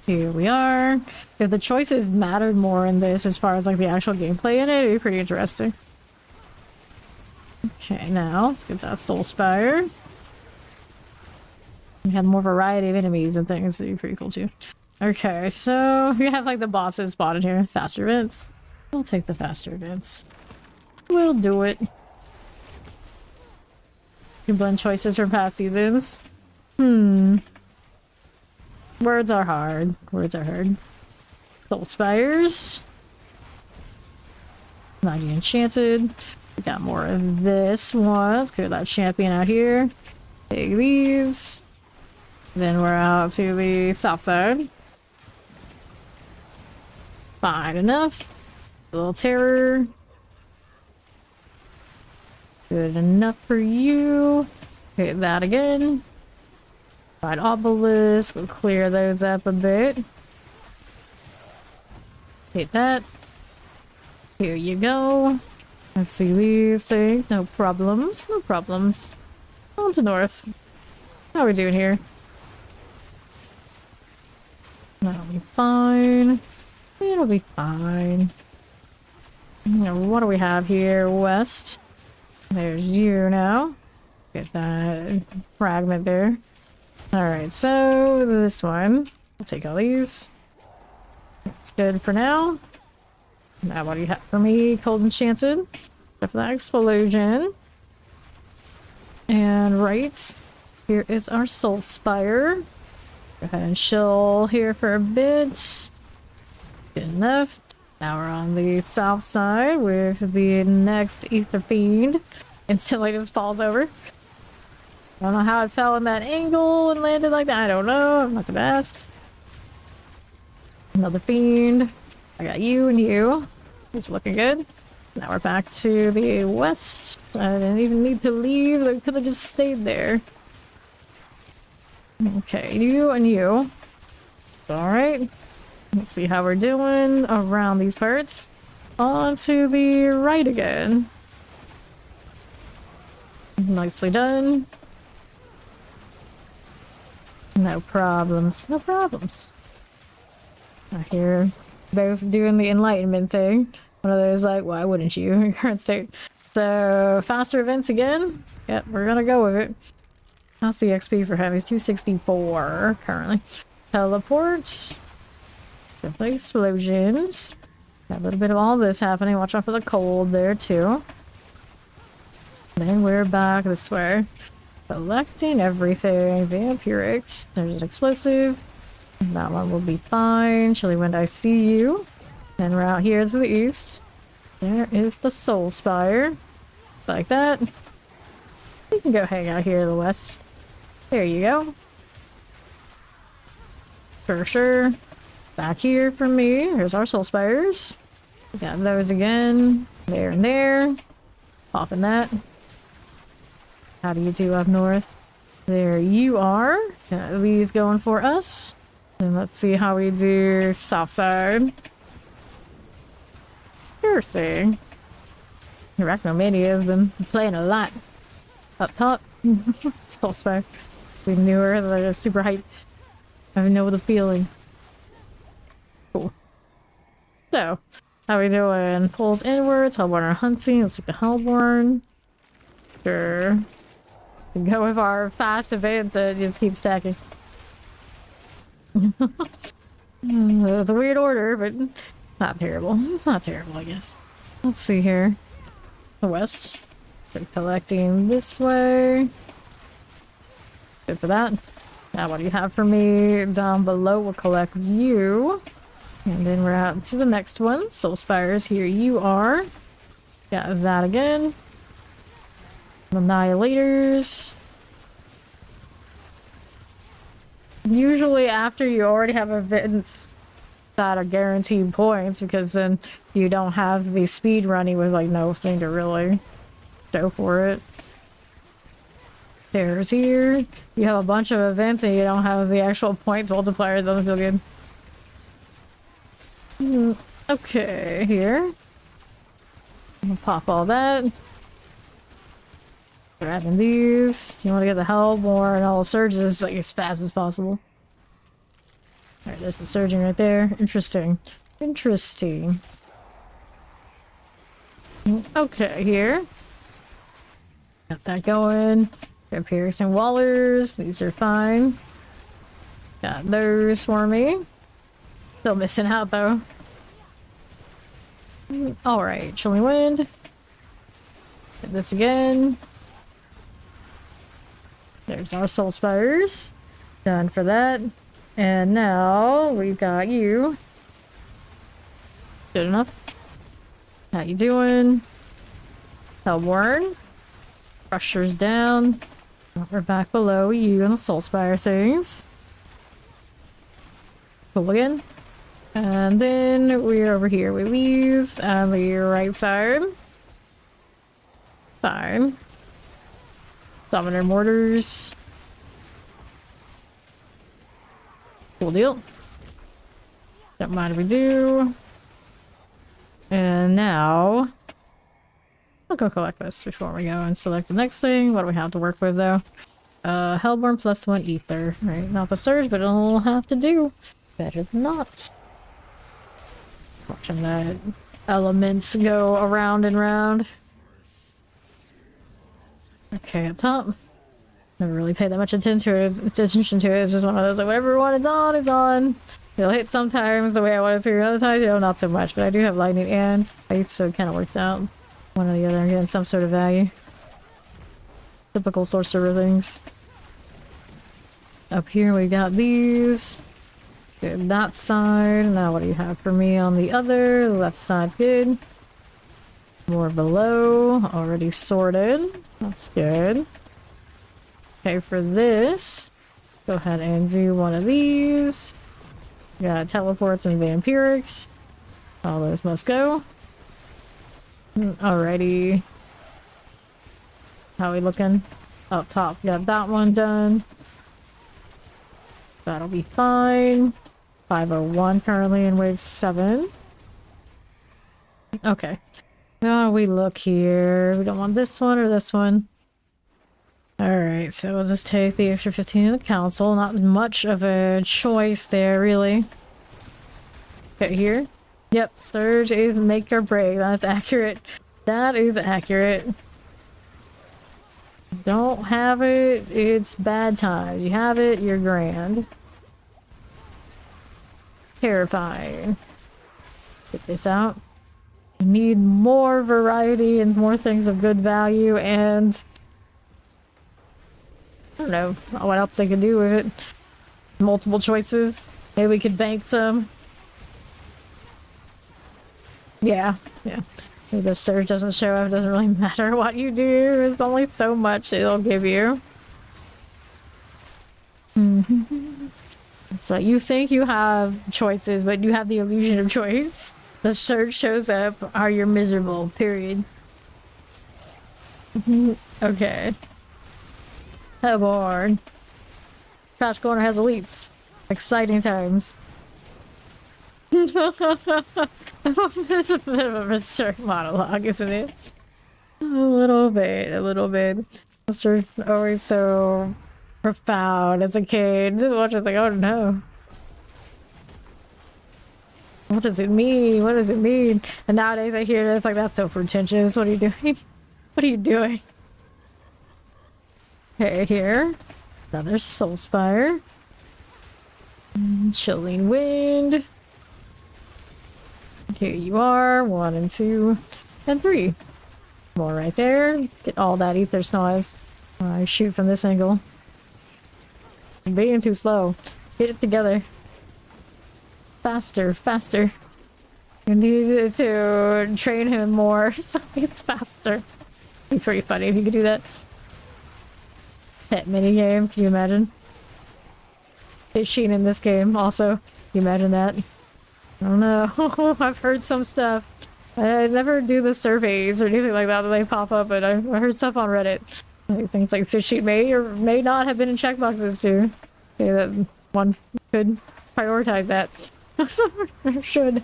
Here we are. If the choices mattered more in this as far as like the actual gameplay in it, it'd be pretty interesting. Okay, now let's get that Soulspire. We have more variety of enemies and things, that'd be pretty cool too. Okay, so we have like the bosses spotted here. Faster events. We'll take the faster events. We'll do it. You blend choices from past seasons. Words are hard. Words are hard. Soulspires. Mighty Enchanted. We got more of this one. Let's clear that champion out here. Take these. Then we're out to the south side. Fine enough. A little terror. Good enough for you. Hit that again. Right, obelisk. We'll clear those up a bit. Hit that. Here you go. Let's see these things. No problems. No problems. On to north. How are we doing here? That'll be fine. It'll be fine. Now, what do we have here? West. There's you now. Get that fragment there. Alright, so this one. I'll take all these. It's good for now. Now what do you have for me? Cold Enchanted. Except for that explosion. And right. Here is our Soulspire. Go ahead and chill here for a bit. Good enough. Now we're on the south side with the next Ether Fiend. Instantly just falls over. I don't know how it fell in that angle and landed like that. I don't know. I'm not gonna ask. Another Fiend. I got you and you. It's looking good. Now we're back to the west. I didn't even need to leave. They could have just stayed there. Okay, you and you. Alright. Let's see how we're doing around these parts. On to the right again. Nicely done. No problems. No problems. I hear both doing the enlightenment thing. One of those like, why wouldn't you in current state? So, faster events again. Yep, we're gonna go with it. How's the XP for him? He's 264 currently. Teleport. Definitely explosions. Got a little bit of all this happening. Watch out for the cold there too. Then we're back this way. Collecting everything. Vampirics. There's an explosive. That one will be fine. Chilly Wind, I see you. And we're out here to the east. There is the Soulspire. Like that. You can go hang out here to the west. There you go. For sure. Back here for me. Here's our Soulspires. We got those again. There and there. Popping that. How do you do up north? There you are. Got these going for us. And let's see how we do south side. Sure thing. Arachnomania has been playing a lot up top. Soulspire. We knew her, they're super hyped. I know the feeling. Cool. So, how we doing? Pulls inwards, Hellborn hunting. Let's take the Hellborn. Sure. We go with our fast events and just keep stacking. It's a weird order, but not terrible. It's not terrible, I guess. Let's see here. The west. We're collecting this way. Good for that. Now what do you have for me? Down below we'll collect you. And then we're out to the next one. Soul Spires, here you are. Got that again. Annihilators. Usually after you already have events that are guaranteed points, because then you don't have the speed running with like no thing to really show for it. There's here. You have a bunch of events and you don't have the actual points multipliers. Doesn't feel good. Okay, here. I'm gonna pop all that. Grabbing these. You want to get the Hellborn and all the surges like as fast as possible. Alright, there's the surging right there. Interesting. Interesting. Okay, here. Got that going. Got Piercing Wallers. These are fine. Got those for me. Still missing out though. Alright, Chilling Wind. Get this again. There's our Soul Spires. Done for that. And now we've got you. Good enough. How you doing? Hellborn. Crusher's down. We're back below you and the Soul Spire things. Cool again. And then we're over here with these on the right side. Fine. Summoner Mortars. Cool deal. Don't mind if we do. And now I'll go collect this before we go and select the next thing. What do we have to work with though? Hellborn +1 ether. Right, not the surge, but it'll have to do. Better than not. Watching that elements go around and round. Okay, up top. Never really paid that much attention to it. It's just one of those like whatever one is on, it's on. It'll hit sometimes the way I want it to. Other times, you know, not so much. But I do have lightning and ice, so it kind of works out. One or the other, I'm getting some sort of value. Typical sorcerer things. Up here we got these. Good, that side. Now what do you have for me on the other? The left side's good. More below. Already sorted. That's good. Okay, for this, go ahead and do one of these. Got teleports and vampirics. All those must go. Alrighty. How we looking? Up top, got that one done. That'll be fine. 501 currently in wave 7. Okay. Now we look here. We don't want this one or this one. Alright, so we'll just take the extra 15 in the council. Not much of a choice there, really. Okay, here. Yep, Surge is make or break. That's accurate. That is accurate. Don't have it, it's bad times. You have it, you're grand. Terrifying. Get this out. You need more variety and more things of good value, and I don't know what else they could do with it. Multiple choices. Maybe we could bank some. Yeah. If the surge doesn't show up, it doesn't really matter what you do. There's only so much it'll give you. So you think you have choices, but you have the illusion of choice. The surge shows up, are you miserable, period. Okay. Hellborn. Crouch Corner has elites. Exciting times. This is a bit of a berserk monologue, isn't it? A little bit, a little bit. Mr. Always so profound as a kid. Watching like, oh no. What does it mean? What does it mean? And nowadays I hear this like, that's so pretentious. What are you doing? What are you doing? Okay, here. Another Soul Spire. Chilling Wind. Here you are, 1 and 2. and 3. More right there. Get all that ether snoise. I shoot from this angle. I'm being too slow. Get it together. Faster, faster. You need to train him more so it's faster. It'd be pretty funny if you could do that. Pet minigame, can you imagine? Fishing in this game also. Can you imagine that? I don't know. I've heard some stuff. I never do the surveys or anything like that that they pop up, but I heard stuff on Reddit. Like things like fishing may or may not have been in checkboxes too. Okay, that one could prioritize that. Or should.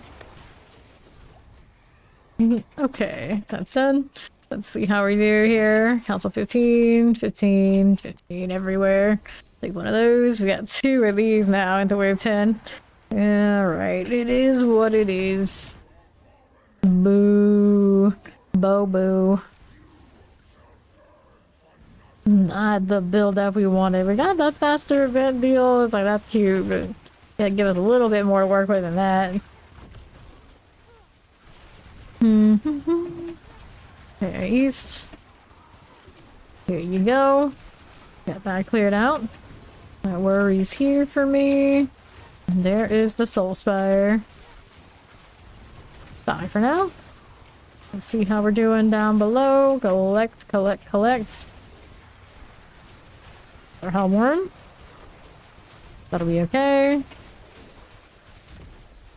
Okay, that's done. Let's see how we do here. Council 15, 15, 15 everywhere. Take one of those. We got 2 of these now into wave 10. Alright, it is what it is. Boo. Boo. Not the build up we wanted. We got that faster event deal. It's like, that's cute, but gotta give us a little bit more to work with than that. Okay, east. Here you go. Got that cleared out. No worries here for me. And there is the Soul Spire. Bye for now. Let's see how we're doing down below. Collect. Our Helmworm. That'll be okay.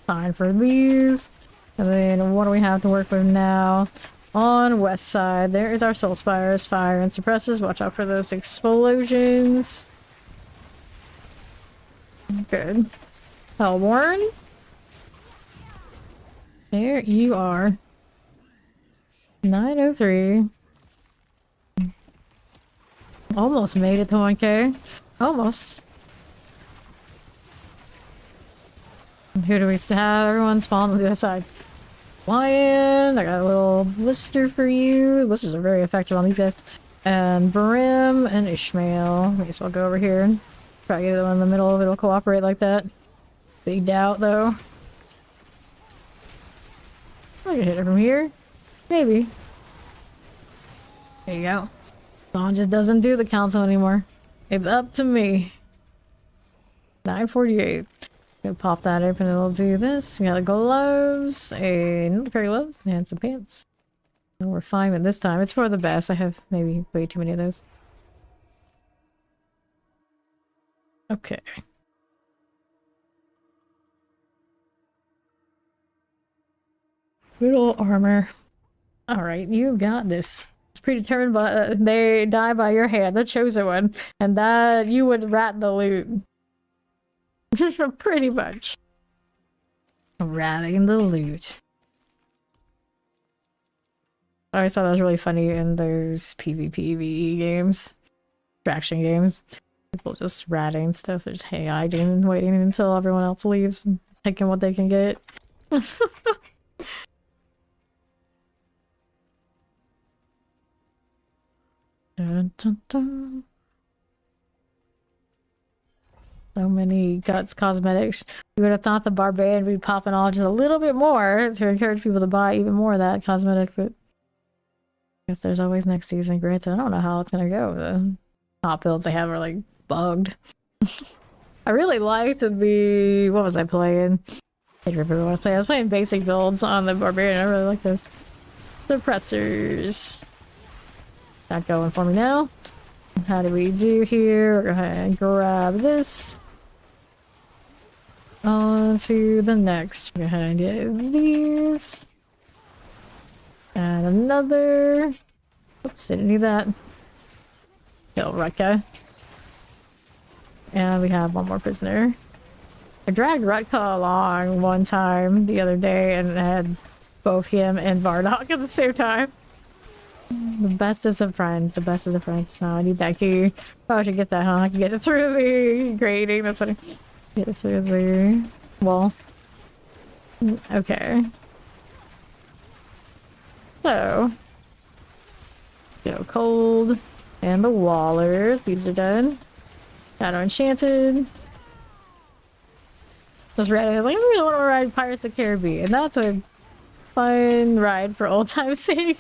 Fine for these. And then what do we have to work with now? On west side, there is our Soul Spires, fire and suppressors. Watch out for those explosions. Good. Hellborn. There you are. 903. Almost made it to 1k. Almost. And who do we have? Everyone spawn on the other side. Lion, I got a little blister for you. Blisters are very effective on these guys. And Brim and Ishmael. I guess I'll go over here and try to get them in the middle if it'll cooperate like that. Big doubt though. I can hit it from here. Maybe. There you go. Dawn just doesn't do the council anymore. It's up to me. 948. Gonna pop that open and we'll do this. We got the gloves, another pair of gloves, and some pants. And we're fine with this time. It's for the best. I have maybe way too many of those. Okay. Little armor. Alright, you got this. It's predetermined, but they die by your hand, the chosen one. And that you would rat the loot. Pretty much. Ratting the loot. I always thought that was really funny in those PvPvE games. Traction games. People just ratting stuff. They're just hiding and waiting until everyone else leaves and taking what they can get. Dun, dun, dun. So many guts cosmetics. You would have thought the barbarian would be popping off just a little bit more to encourage people to buy even more of that cosmetic, but I guess there's always next season. Granted, I don't know how it's gonna go. The top builds they have are like bugged. I really liked the what was I playing? I can't remember what I was playing. I was playing basic builds on the barbarian. I really like those. Suppressors. Not going for me now. How do we do here? We're gonna go ahead and grab this. On to the next. We're gonna get these. And another. Oops, didn't need that. Kill Rutka. And we have one more prisoner. I dragged Rutka along one time the other day and had both him and Vardock at the same time. The bestest of friends, the best of the friends. Oh, I need that key. Oh, I should get that, huh? I can get it through the grating. That's funny. Get it through the wall. Okay. So. Go cold. And the wallers. These are done. Shadow enchanted. Just ready. Like, I really want to ride Pirates of the Caribbean. And that's a fun ride for old time's sake.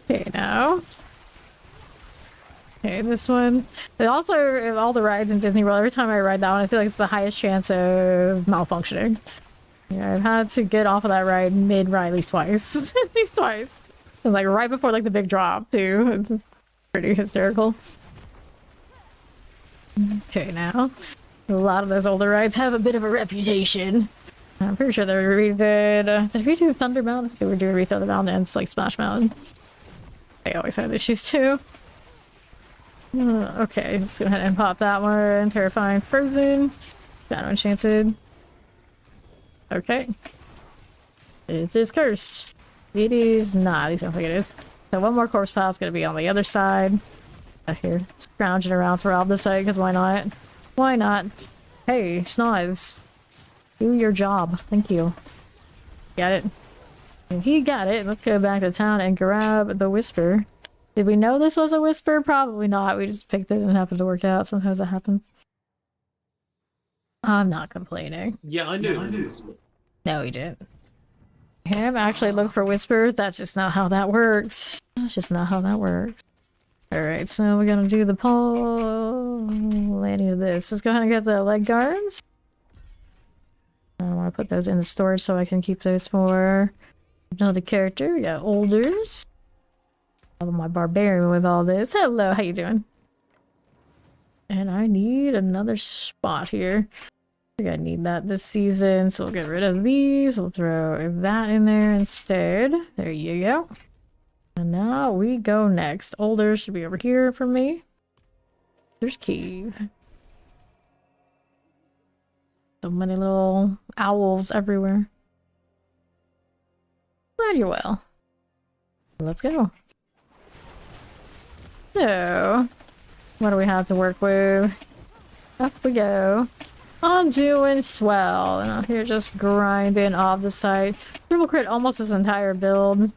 Okay, now. Okay, this one. But also, of all the rides in Disney World, every time I ride that one, I feel like it's the highest chance of malfunctioning. Yeah, I've had to get off of that ride mid-ride at least twice. At least twice. And like right before like the big drop, too. It's pretty hysterical. Okay, now. A lot of those older rides have a bit of a reputation. I'm pretty sure they redid... did we do Thunder Mountain? They were doing Thunder Mountain and like Splash Mountain. They always have issues too. Okay, let's go ahead and pop that one. Terrifying Frozen. Shadow Enchanted. Okay. Is this cursed? It is not. At least I don't think it is. So one more corpse pile is going to be on the other side. Out here, scrounging around throughout the site, because why not? Why not? Hey, Snoz. Do your job. Thank you. Got it. If he got it, let's go back to town and grab the Whisper. Did we know this was a Whisper? Probably not. We just picked it and it happened to work out. Sometimes that happens. I'm not complaining. Yeah, I knew. No, he didn't. I have actually looked for Whispers. That's just not how that works. That's just not how that works. Alright, so we're gonna do the pole landing of this. Let's go ahead and get the leg guards. I want to put those in the storage so I can keep those for another character. We got Olders. My barbarian with all this. Hello, how you doing? And I need another spot here. I think I need that this season, so we'll get rid of these. We'll throw that in there instead. There you go. And now we go next. Older should be over here for me. There's Keeve. So many little owls everywhere. Glad you're well. Let's go. So, what do we have to work with? Up we go. I'm doing swell. And out here just grinding off the site. Triple crit almost this entire build.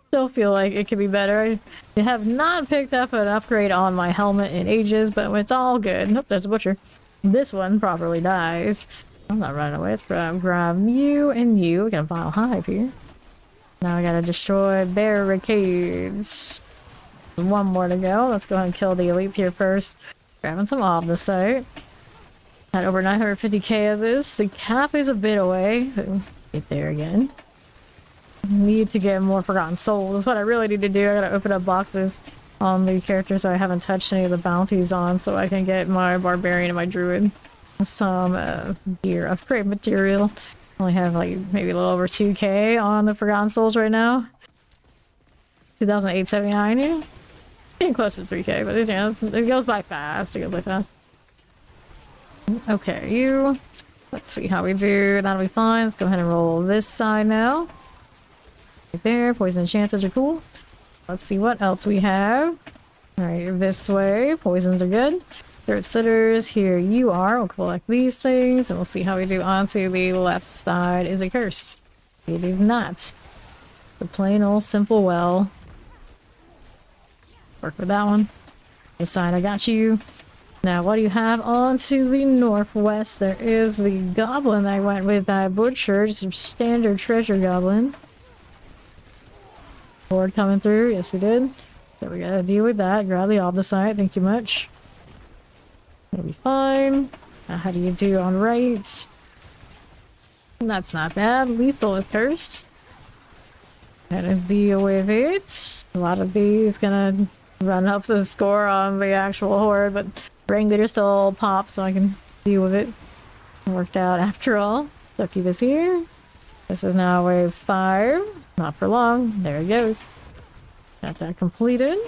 Still feel like it could be better. I have not picked up an upgrade on my helmet in ages, but it's all good. Nope, there's a butcher. This one properly dies. I'm not running away. Let's grab you and you. We got a vile hive here. Now I gotta destroy barricades. One more to go. Let's go ahead and kill the elites here first. Grabbing some off the site. Had over 950k of this. The cap is a bit away. Get there again. Need to get more Forgotten Souls. That's what I really need to do. I gotta open up boxes on the characters I haven't touched any of the bounties on so I can get my Barbarian and my Druid some gear upgrade material. Only have like maybe a little over 2k on the Forgotten Souls right now. 2,879, yeah. Getting close to 3k, but yeah, it goes by fast. It goes by fast. Okay, you. Let's see how we do. That'll be fine. Let's go ahead and roll this side now. Right there. Poison enchanters are cool. Let's see what else we have. Alright, this way. Poisons are good. Third sitters, here you are. We'll collect these things and we'll see how we do onto the left side. Is it cursed? It is not. The plain old simple well. Work with that one. This side, I got you. Now, what do you have on to the northwest? There is the goblin I went with. I butchered. Some standard treasure goblin. Horde coming through. Yes, we did. So we gotta deal with that. Grab the opposite. Thank you much. That'll be fine. Now, how do you do on right? That's not bad. Lethal is cursed. Gotta deal with it. A lot of these gonna run up the score on the actual horde, but Ringleader still pop, so I can deal with it. Worked out after all. Succubus here. This is now wave 5. Not for long. There it goes. Got that completed.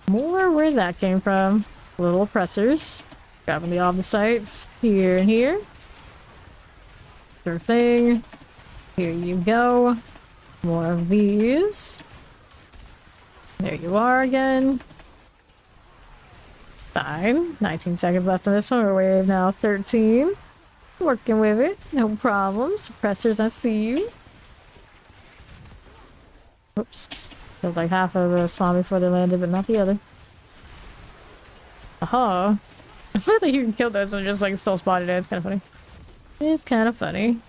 More where that came from. Little oppressors. Grabbing the opposites here and here. Sure thing. Here you go. More of these. There you are again. Fine. 19 seconds left on this one. We're wave now 13. Working with it. No problem. Suppressors, I see you. Oops. Killed like half of the spawn before they landed, but not the other. Aha. I feel like you can kill those when just like still spotted it. It's kind of funny. It's kind of funny.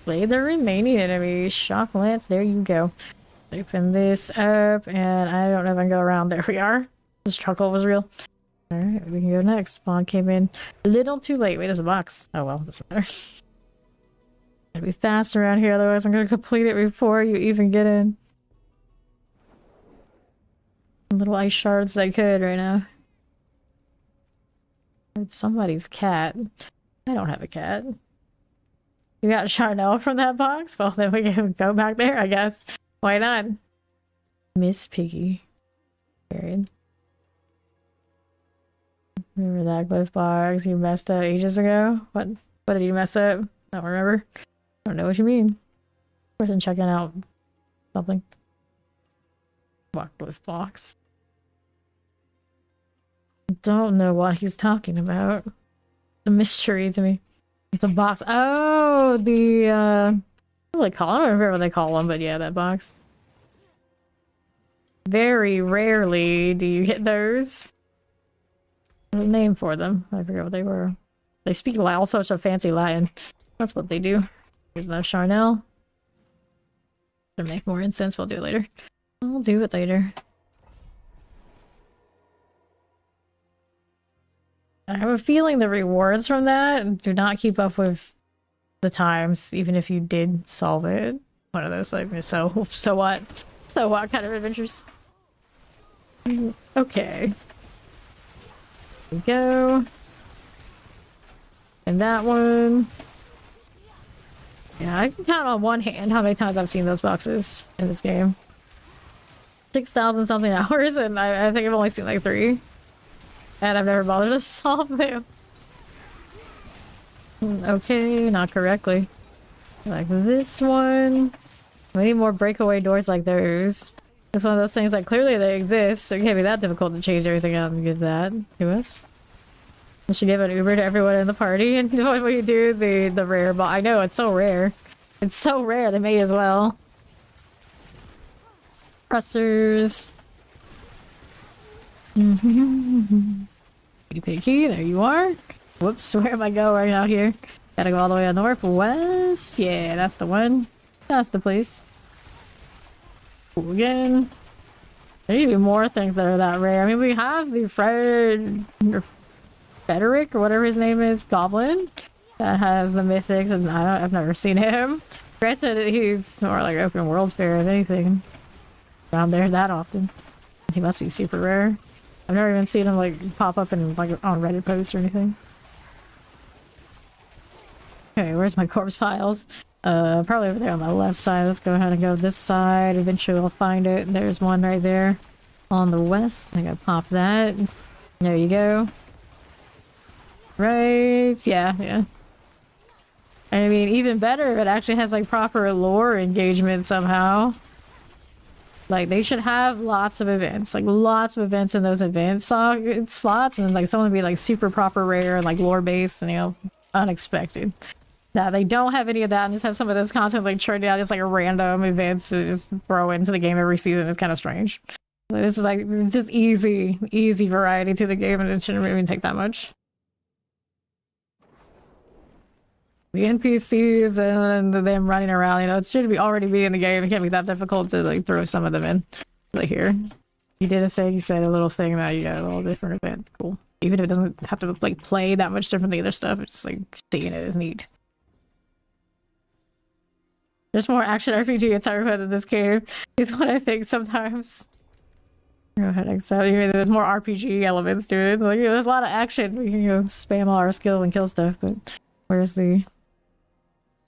Slay the remaining enemies. Shock lance, there you go. Open this up, and I don't know if I can go around. There we are. This chuckle was real. Alright, we can go next. Spawn came in a little too late. Wait, there's a box. Oh well, doesn't matter. Gotta be fast around here, otherwise I'm gonna complete it before you even get in. Little ice shards I could right now. It's somebody's cat. I don't have a cat. You got Charnel from that box? Well, then we can go back there, I guess. Why not? Miss Piggy. Period. Remember that Glyph box you messed up ages ago? What did you mess up? I don't remember. I don't know what you mean. Person checking out something. What Glyph box? Don't know what he's talking about. The mystery to me. It's a box. Oh, the what do they call it? I don't remember what they call them, but yeah, that box. Very rarely do you get those. There's a name for them. I forget what they were. They speak all sorts of fancy Latin. That's what they do. There's no Charnel. To make more incense, we'll do it later. I'll do it later. I have a feeling the rewards from that do not keep up with the times, even if you did solve it. One of those, like, so what? So what kind of adventures? Okay. Here we go. And that one. Yeah, I can count on one hand how many times I've seen those boxes in this game. 6,000 something hours, and I think I've only seen like 3. And I've never bothered to solve them. Okay, not correctly. Like this one. We need more breakaway doors like those. It's one of those things like clearly they exist, so it can't be that difficult to change everything out and give that to us. We should give an Uber to everyone in the party and when we do the rare box. I know, it's so rare. It's so rare, they may as well. Pressers. Pretty picky, there you are. Whoops, where am I going out here? Gotta go all the way on northwest. Yeah, that's the one. That's the place. Cool again. There need to be more things that are that rare. I mean, we have the Frederick, or whatever his name is, Goblin, that has the mythics, and I've never seen him. Granted, he's more like open world fare if anything. Around there that often. He must be super rare. I've never even seen him like pop up in like on Reddit posts or anything. Okay, where's my corpse piles? Probably over there on the left side. Let's go ahead and go this side. Eventually we'll find it. There's one right there on the west. I gotta pop that. There you go. Right, yeah. I mean, even better if it actually has like proper lore engagement somehow. Like, they should have lots of events. Like, lots of events in those event slots. And, like, someone would be, like, super proper rare and, like, lore-based and, you know, unexpected. Now, they don't have any of that and just have some of this content, like, churned out just, like, a random events to just throw into the game every season. It's kind of strange. This is, like, it's just easy variety to the game, and it shouldn't even take that much. The NPCs and them running around, you know, it should already be in the game. It can't be that difficult to like throw some of them in. Like here, you did a thing. You said a little thing that you got a little different event. Cool. Even if it doesn't have to like play that much different than the other stuff, it's just like seeing it is neat. There's more action RPG in Cyberpunk than this game is what I think sometimes. Go ahead, accept. There's more RPG elements to it. Like, you know, there's a lot of action. We can spam all our skill and kill stuff, but where's the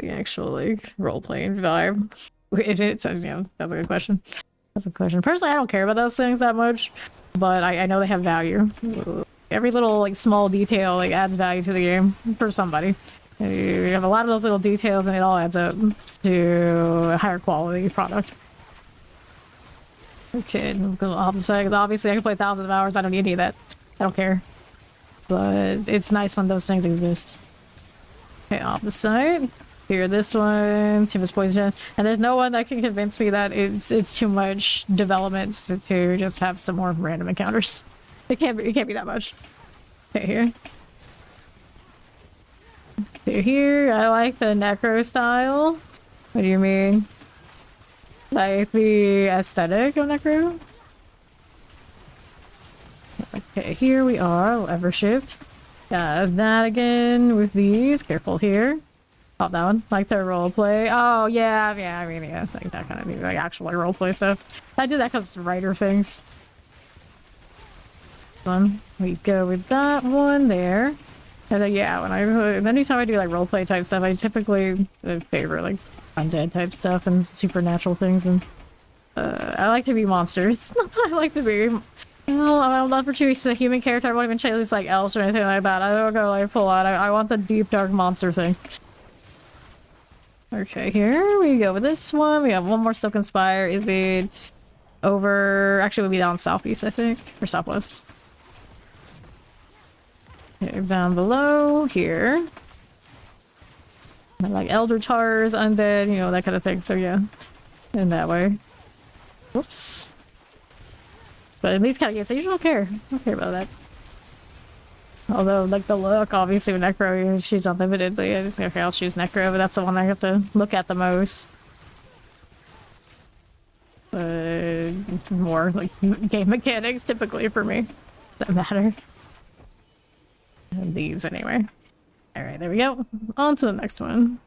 actual like role-playing vibe? It says, you know, that's a good question. That's a question. Personally, I don't care about those things that much, but I know they have value. Every little like small detail like adds value to the game for somebody. You have a lot of those little details and it all adds up to a higher quality product. Okay, I'm gonna obviously I can play thousands of hours. I don't need any of that. I don't care. But it's nice when those things exist. Okay, off the side. Here, this one, Tim's Poison, and there's no one that can convince me that it's too much development to just have some more random encounters. It can't be that much. Okay, here. Here, I like the necro style. What do you mean? Like the aesthetic of necro? Okay, here we are. We'll ever shift. That again with these. Careful here. Pop that one. Like their roleplay. Oh, yeah, I mean, yeah, like that kind of thing. Like actual like, roleplay stuff. I do that because writer things. We go with that one there. And then, yeah, anytime I do like roleplay type stuff, I typically favor like undead type stuff and supernatural things. And I like to be monsters. I like to be. Well, I'm not particularly a human character. I won't even chase like elves or anything like that. I don't go like full on. I want the deep dark monster thing. Okay, here we go with this one. We have one more Silken Spire. Is it over? Actually, it would be down southeast, I think, or southwest. Okay, down below here. Like Elder Tars, undead, you know, that kind of thing. So yeah, in that way. Whoops. But in these kind of games, I usually don't care about that. Although, like, the look, obviously, with Necro, she's unlimited, but yeah, just, okay, I'll choose Necro, but that's the one I have to look at the most. It's more, like, game mechanics, typically, for me. That matter. And these, anyway. Alright, there we go. On to the next one.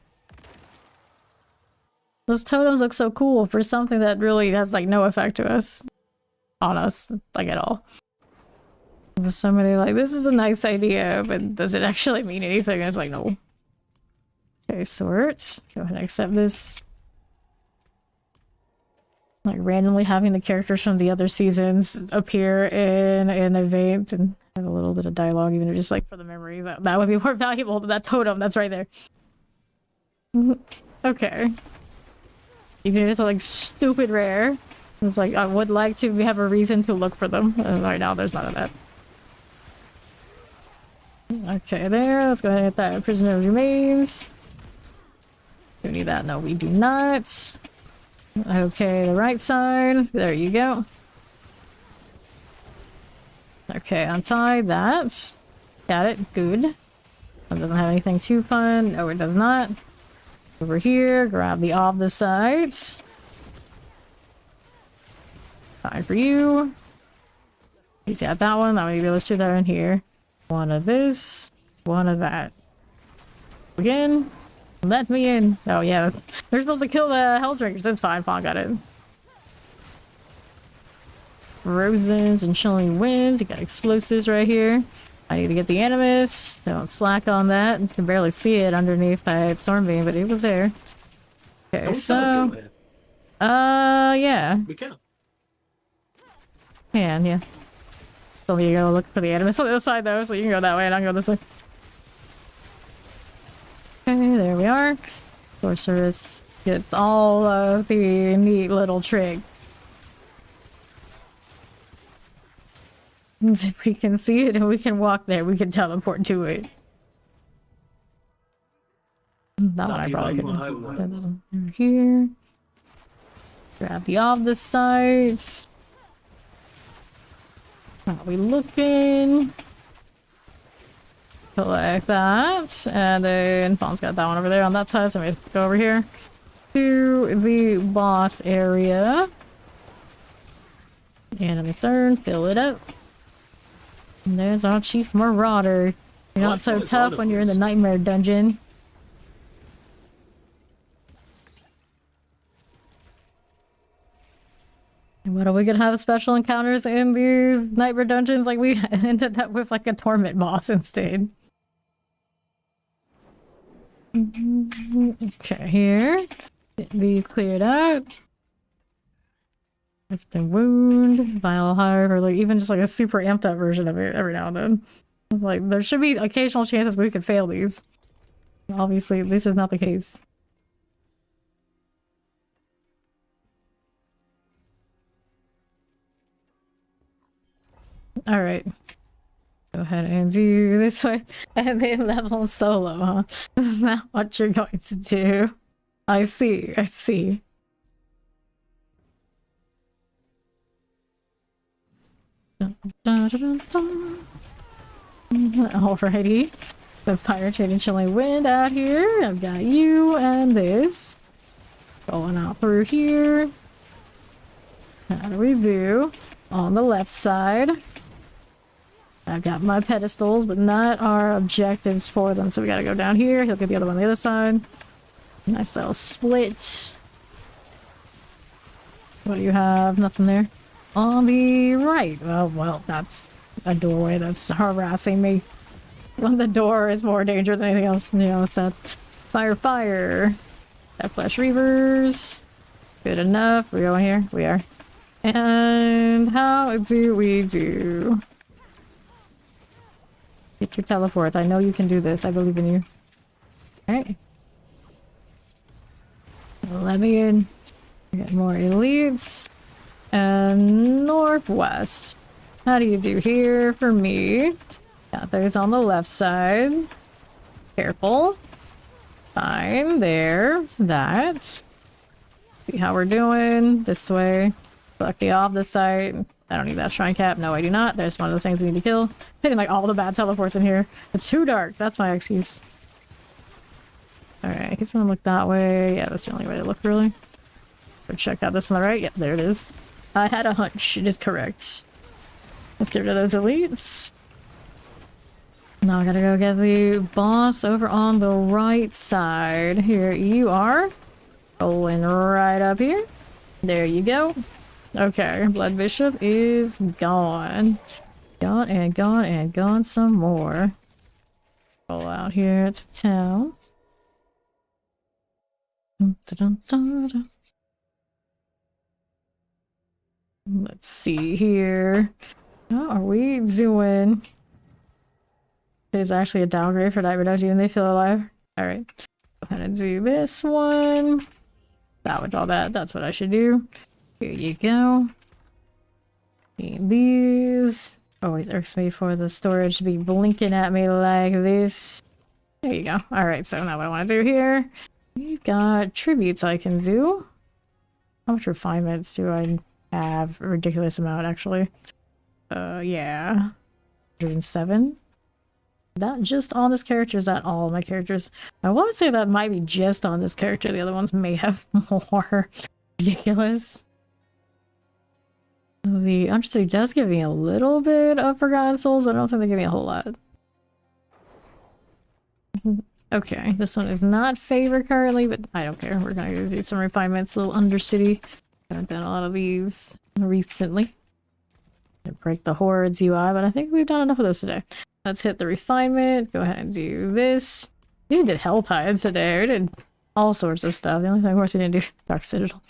Those totems look so cool for something that really has, like, no effect to us. On us, like, at all. There's somebody like, this is a nice idea, but does it actually mean anything? It's like, no. Okay, sort. Go ahead and accept this. Like, randomly having the characters from the other seasons appear in an event and have a little bit of dialogue, even just like for the memory. That would be more valuable than that totem that's right there. Okay. Even if it's like stupid rare. It's like, I would like to have a reason to look for them. And right now, there's none of that. Okay, there. Let's go ahead and get that prisoner remains. Do we need that? No, we do not. Okay, the right side. There you go. Okay, untie that. Got it. Good. That doesn't have anything too fun. No, it does not. Over here, grab the off the sides. Fine for you. He's got that one. That would be the other two that are in here. One of this, one of that. Again, let me in. Oh yeah, they're supposed to kill the Helldrinkers. It's fine, Fawn got it. Rosens and chilling winds. You got explosives right here. I need to get the Animus. Don't slack on that. You can barely see it underneath that Stormbeam, but it was there. Okay, so... yeah. We can. Yeah. So you go look for the Animus on the other side though, so you can go that way and I can go this way. Okay, there we are. Sorcerer gets all of the neat little tricks. If we can see it and we can walk there, we can teleport to it. That one I probably couldn't. Over here. Grab the obvious sides. Are we looking? Collect that. And then Fawn's got that one over there on that side, so we go over here to the boss area. Enemy CERN, fill it up. And there's our Chief Marauder. You're not so tough when you're in the Nightmare Dungeon. And what are we gonna have special encounters in these Nightmare Dungeons? Like we ended up with like a Torment boss instead. Okay, here. Get these cleared out. Lift and wound, vile hive, or like even just like a super amped up version of it every now and then. It's like there should be occasional chances we could fail these. Obviously, this is not the case. Alright. Go ahead and do this way. And then level solo, huh? This is not what you're going to do. I see. Alrighty. The fire chain and chilling wind out here. I've got you and this. Going out through here. How do we do? On the left side. I've got my pedestals, but not our objectives for them. So we gotta go down here. He'll get the other one on the other side. Nice little split. What do you have? Nothing there. On the right. Oh, well, that's a doorway that's harassing me. When the door is more dangerous than anything else. You know, it's that fire, fire. That flash reavers. Good enough. We're going here. We are. And how do we do? Get your teleports. I know you can do this. I believe in you. Alright. Let me in. We got more elites. And northwest. How do you do here for me? Got those on the left side. Careful. Fine. There. That. See how we're doing. This way. Lucky off this side. I don't need that shrine cap. No, I do not. There's one of the things we need to kill. Hitting like all the bad teleports in here. It's too dark. That's my excuse. Alright, he's gonna look that way. Yeah, that's the only way to look, really. Go check out this on the right. Yep, there it is. I had a hunch. It is correct. Let's get rid of those elites. Now I gotta go get the boss over on the right side. Here you are. Going right up here. There you go. Okay, Blood Bishop is gone. Gone and gone and gone some more. Roll out here to town. Let's see here. How are we doing? There's actually a downgrade for night reduction and they feel alive. Alright. Go ahead and do this one. Salvage all that. That's what I should do. Here you go. Need these. Always irks me for the storage to be blinking at me like this. There you go. Alright, so now what I want to do here. We've got tributes I can do. How much refinements do I have? A ridiculous amount, actually. Yeah. 107. Not just on this character, is that all my characters? I want to say that might be just on this character. The other ones may have more. Ridiculous. The Undercity does give me a little bit of Forgotten Souls, but I don't think they give me a whole lot. Okay, this one is not favored currently, but I don't care. We're gonna do some refinements. A little Undercity. I've done a lot of these recently. Break the Hordes UI, but I think we've done enough of those today. Let's hit the refinement. Go ahead and do this. We did Hell Tides today. We did all sorts of stuff. The only thing, of course, we didn't do Dark Citadel.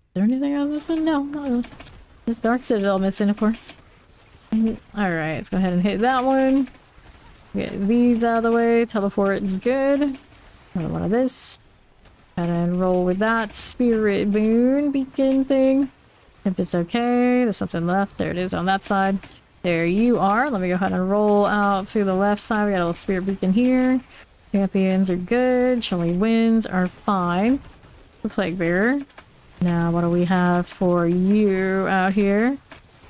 Is there anything else missing? No, not really. Just Dark Citadel missing, of course. Alright, let's go ahead and hit that one. Get these out of the way. Teleport's good. Another one of this. And roll with that Spirit Boon beacon thing. If it's okay. There's something left. There it is on that side. There you are. Let me go ahead and roll out to the left side. We got a little Spirit Beacon here. Champions are good. Chilling Winds are fine. The Plague Bearer. Now, what do we have for you out here?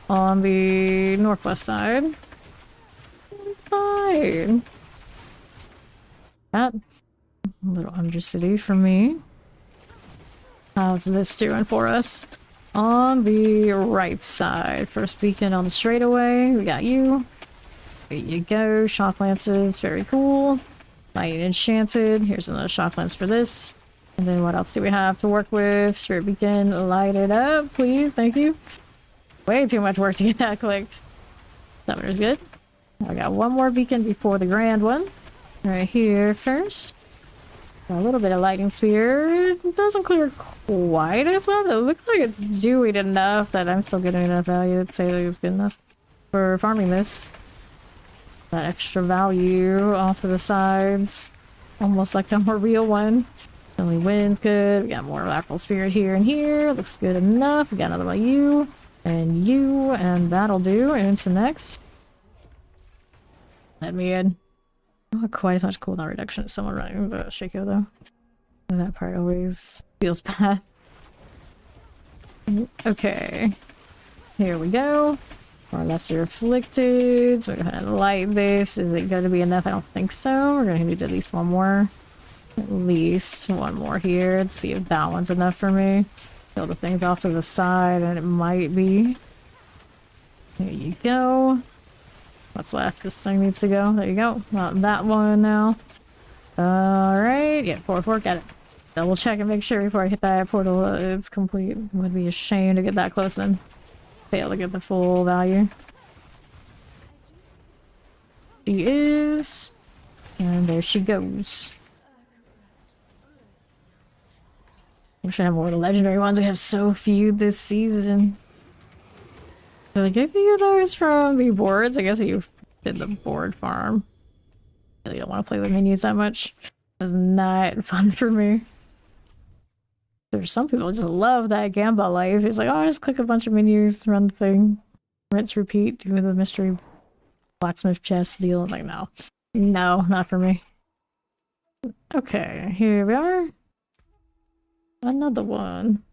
On the northwest side. Fine. That a little Undercity for me. How's this doing for us? On the right side. First beacon on the straightaway. We got you. There you go. Shock lances. Very cool. Light enchanted. Here's another shock lance for this. And then what else do we have to work with? Spirit beacon. Light it up, please. Thank you. Way too much work to get that clicked. Summoner's good. I got one more beacon before the grand one. Right here first. A little bit of lightning spear. It doesn't clear quite as well, but it looks like it's doing enough that I'm still getting enough value to say that it was good enough for farming this. That extra value off to the sides. Almost like a more real one. Only wins good. We got more lateral spirit here and here. Looks good enough. We got another one you. And that'll do. Into next. Let me in. Not quite as much cooldown reduction as someone running the Shako though. And that part always feels bad. Okay. Here we go. Or lesser afflicted. So we're gonna light this. Is it gonna be enough? I don't think so. We're gonna need at least one more. At least one more here. Let's see if that one's enough for me. Kill the things off to the side, and it might be. There you go. What's left? This thing needs to go. There you go. Not that one now. Alright. Yeah, 4, got it. Double check and make sure before I hit that portal it's complete. It would be a shame to get that close and fail to get the full value. She is. And there she goes. We should have more of the legendary ones. We have so few this season. Do they give you those from the boards? I guess you did the board farm. Really don't want to play with menus that much. It was not fun for me. There's some people who just love that Gamba life. It's like, oh, just click a bunch of menus, run the thing, rinse, repeat, do the mystery blacksmith chest deal. I'm like, no. No, not for me. Okay, here we are. Another one.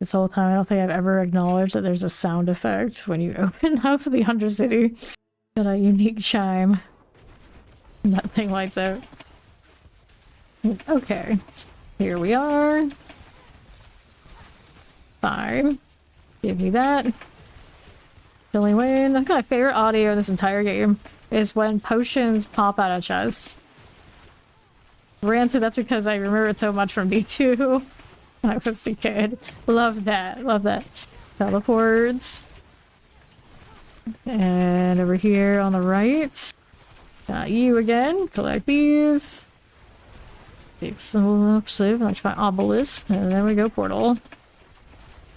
This whole time, I don't think I've ever acknowledged that there's a sound effect when you open up the Undercity. Got a unique chime. That thing lights out. Okay. Here we are. Fine. Give me that. Killing Wayne. That's my favorite audio in this entire game is when potions pop out of chests. Granted, that's because I remember it so much from D2. I was a kid. Love that. Love that. Teleports. And over here on the right. Got you again. Collect these. Big symbol up, save, like my obelisk. And then we go portal.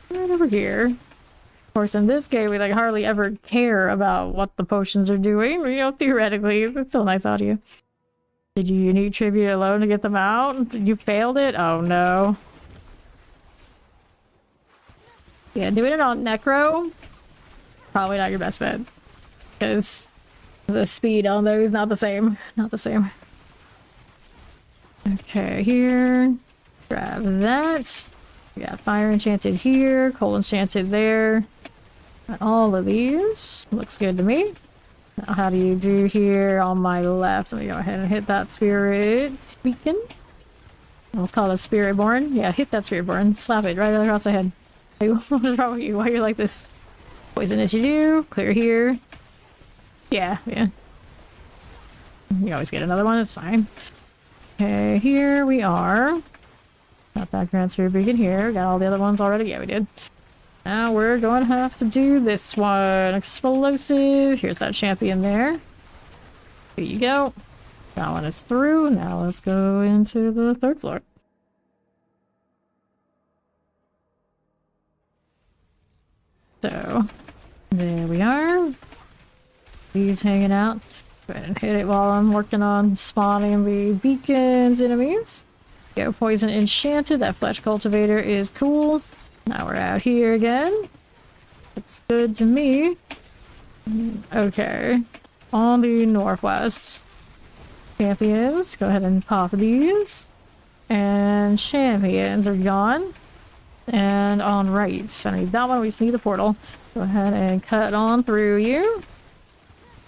Right over here. Of course, in this game, we like hardly ever care about what the potions are doing. You know, theoretically, it's still nice audio. Did you need tribute alone to get them out? You failed it? Oh no. Yeah, doing it on Necro, probably not your best bet. Because the speed on those, not the same. Not the same. Okay, here. Grab that. We got fire enchanted here, coal enchanted there. Got all of these. Looks good to me. Now, how do you do here on my left? Let me go ahead and hit that spirit beacon. Let's call it spirit born. Yeah, hit that spirit born. Slap it right across the head. Hey, what's wrong with you? Why you're like this? Poison that you do. Clear here. Yeah, yeah. You always get another one. It's fine. Okay, here we are. Got that grand spirit beacon here. Got all the other ones already. Yeah, we did. Now we're going to have to do this one. Explosive. Here's that champion there. Here you go. That one is through. Now let's go into the third floor. So, there we are. He's hanging out. Go ahead and hit it while I'm working on spawning the beacons enemies. Go poison enchanted. That flesh cultivator is cool. Now we're out here again. Looks good to me. Okay. On the northwest. Champions. Go ahead and pop these. And champions are gone. And on right. I need that one. We just need the portal. Go ahead and cut on through you.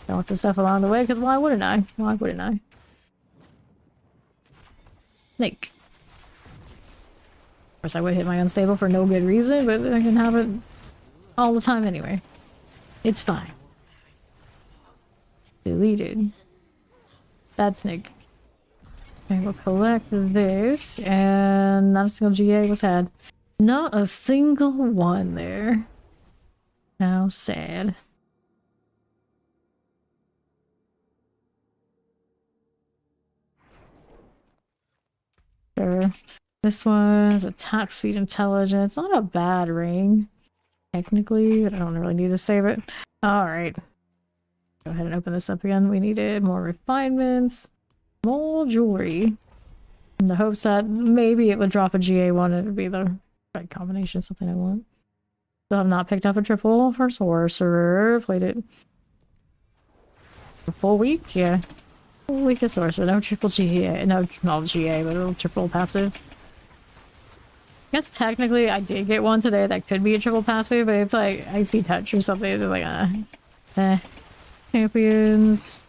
Don't want the stuff along the way, because why wouldn't I? Why wouldn't I? Snake. Of course, I would hit my unstable for no good reason, but I can have it all the time anyway. It's fine. Deleted. Bad snake. Okay, we'll collect this, and not a single GA was had. Not a single one there. How sad. Sure. This one's attack speed intelligence. Not a bad ring, technically, but I don't really need to save it. Alright. Go ahead and open this up again. We needed more refinements, more jewelry. In the hopes that maybe it would drop a GA1 and it would be the right combination, something I want. So I've not picked up a triple for Sorcerer. Played it a full week, yeah. Full week of Sorcerer. No triple GA. No GA, but a little triple passive. guess technically I did get one today that could be a triple passive, but it's like Icy Touch or something. It's like, champions.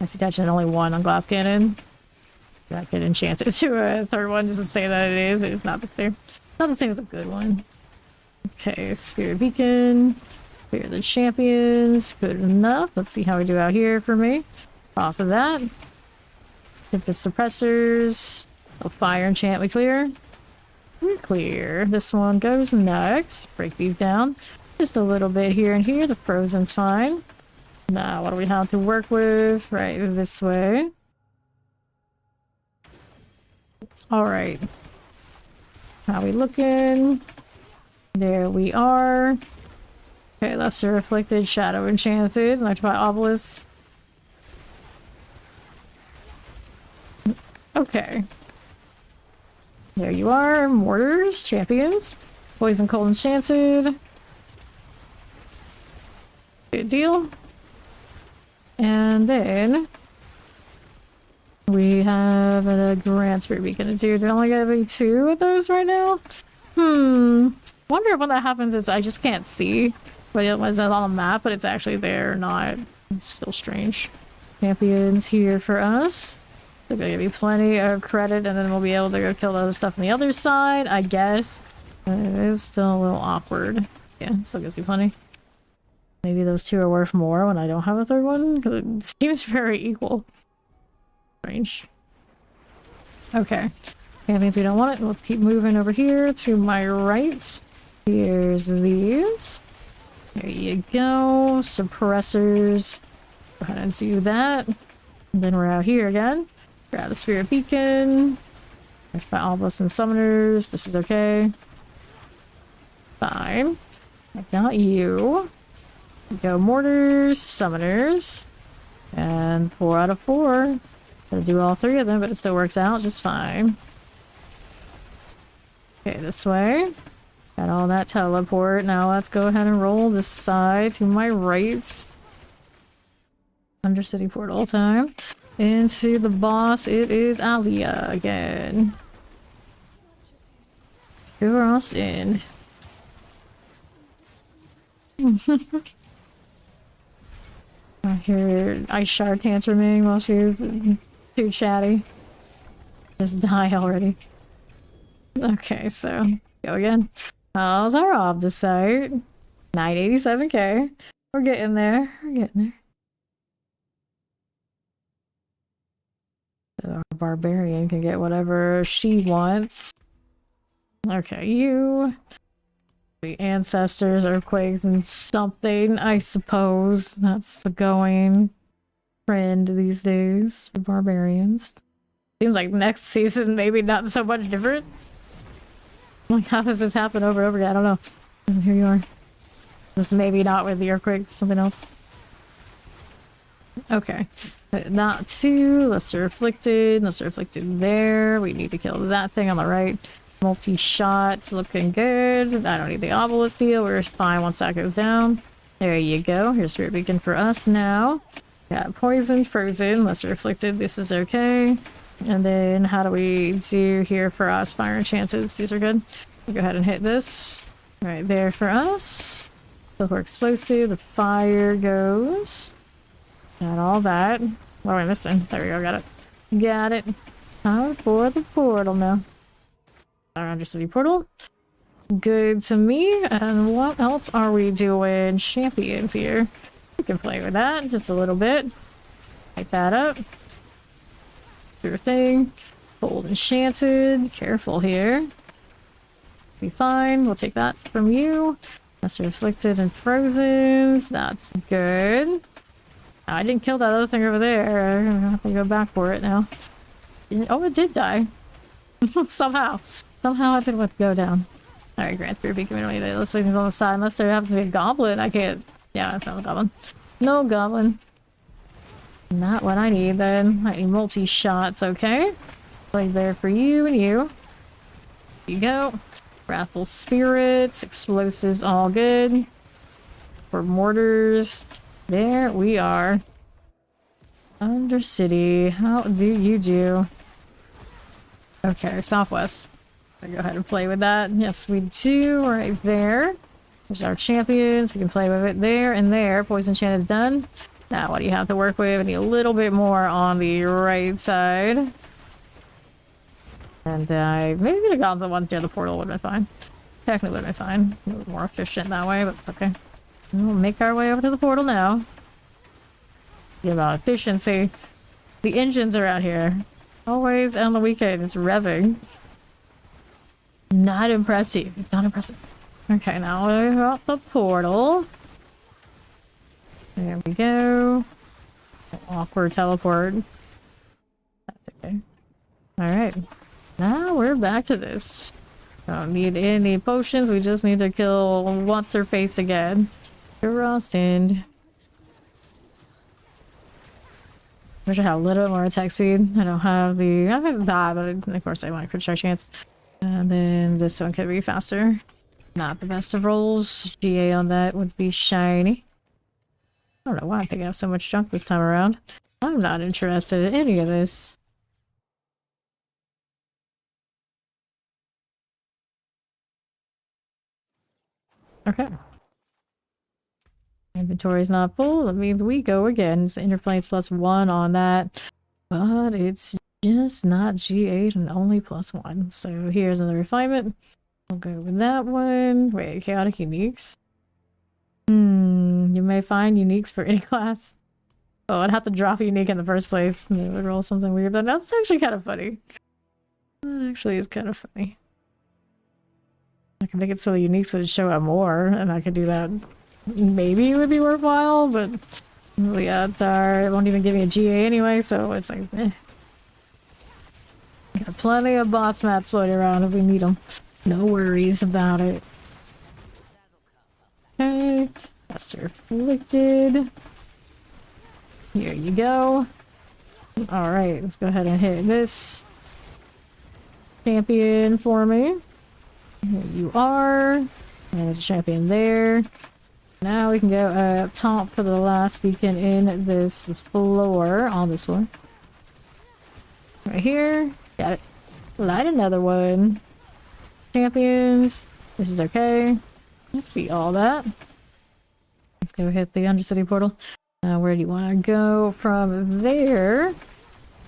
Icy Touch and only one on Glass Cannon. I could enchant it to a third one just to say that it is. It's not the same. Not the same as a good one. Okay, Spirit Beacon. Clear the champions. Good enough. Let's see how we do out here for me. Off of that. Hit the suppressors. Oh, fire enchant we clear. We're clear. This one goes next. Break these down. Just a little bit here and here. The frozen's fine. Now, what do we have to work with? Right this way. Alright. How we looking? There we are. Okay, Lesser Afflicted, Shadow Enchanted, Electrified Obelisk. Okay. There you are. Mortars, Champions. Poison Cold Enchanted. Good deal. And then we have a Grand Spirit Beacon. Dude, we only gotta be 2 of those right now? Wonder if when that happens is I just can't see. But it was on the map, but it's actually there or not. It's still strange. Champions here for us. They're gonna give you plenty of credit, and then we'll be able to go kill the other stuff on the other side, I guess. But it is still a little awkward. Yeah, still gives you plenty. Maybe those 2 are worth more when I don't have a third one, because it seems very equal. Strange. Okay. Champions, we don't want it. Let's keep moving over here to my right. Here's these. There you go. Suppressors. Go ahead and do that. And then we're out here again. Grab the Spirit Beacon. There's my Obelisk and Summoners. This is okay. Fine. I got you. Go Mortars, Summoners. And 4 out of 4. Gotta do all 3 of them, but it still works out just fine. Okay, this way. Got all that teleport. Now let's go ahead and roll this side to my right. Undercity portal time. Into the boss, it is Alia again. Give us in. I hear Ice Shard tantruming while she's too chatty. Just die already. Okay, so go again. How's our ob this site? 987k. We're getting there. We're getting there. So our barbarian can get whatever she wants. Okay, you. The ancestors, earthquakes, and something, I suppose. That's the going trend these days for barbarians. Seems like next season, maybe not so much different. Like, how does this happen over and over again? I don't know. And here you are. This maybe not with the earthquakes, something else. Okay. Not 2. Lesser Afflicted. Lesser Afflicted there. We need to kill that thing on the right. Multi-shots looking good. I don't need the obelisk deal. We're fine once that goes down. There you go. Here's Spirit Beacon for us now. Got poison, frozen, lesser afflicted. This is okay. And then how do we do here for us? Fire chances. These are good. We'll go ahead and hit this. Right there for us. Silver explosive. The fire goes. Got all that. What am I missing? There we go. Got it. Got it. Time for the portal now. Our Undercity portal. Good to me. And what else are we doing? Champions here. We can play with that just a little bit. Light that up. Sure thing. Cold enchanted. Careful here. Be fine. We'll take that from you. Lesser afflicted and frozen. That's good. I didn't kill that other thing over there. I'm gonna have to go back for it now. Oh, it did die. Somehow. Somehow I didn't let it go down. Alright, Grand Spirit Beacon. We don't need it. Those things on the side. Unless there happens to be a goblin. I can't. Yeah, I found a goblin. No goblin. Not what I need then. I need multi-shots, okay? Play there for you and you. There you go. Wrathful Spirits. Explosives, all good. For mortars. There we are. Undercity. How do you do? Okay, southwest. Go ahead and play with that. Yes, we do right there. There's our champions. We can play with it there and there. Poison chant is done. Now, what do you have to work with? I need a little bit more on the right side. And I maybe could have gone the one near the portal would have been fine. Technically would have been fine. A little more efficient that way, but it's okay. We'll make our way over to the portal now. Get about efficiency. The engines are out here. Always on the weekend, it's revving. Not impressive. It's not impressive. Okay, now we've got the portal. There we go. Awkward teleport. That's okay. Alright. Now we're back to this. Don't need any potions. We just need to kill what's-her-face again. Rostend. Wish I had a little bit more attack speed. I don't have the... I have that, but of course I want a crit strike chance. And then this one could be faster. Not the best of rolls. GA on that would be shiny. I don't know why I'm picking up so much junk this time around. I'm not interested in any of this. Okay. Inventory's not full. That means we go again. It's interplanes +1 on that. But it's just not G8 and only +1. So here's another refinement. I'll go with that one. Wait, chaotic uniques? You may find uniques for any class. Oh, I'd have to drop a unique in the first place. And it would roll something weird, but that's actually kind of funny. That actually is kind of funny. I can make it so the uniques would show up more, and I could do that. Maybe it would be worthwhile, but the odds are it won't even give me a GA anyway, so it's like, eh. Got plenty of boss mats floating around if we need them. No worries about it. Okay, Master Afflicted. Here you go. Alright, let's go ahead and hit this champion for me. Here you are. And there's a champion there. Now we can go up top for the last beacon in this floor, on this floor. Right here. Got it. Light another one. Champions. This is okay. Let's see all that. Let's go hit the Undercity portal. Where do you want to go from there?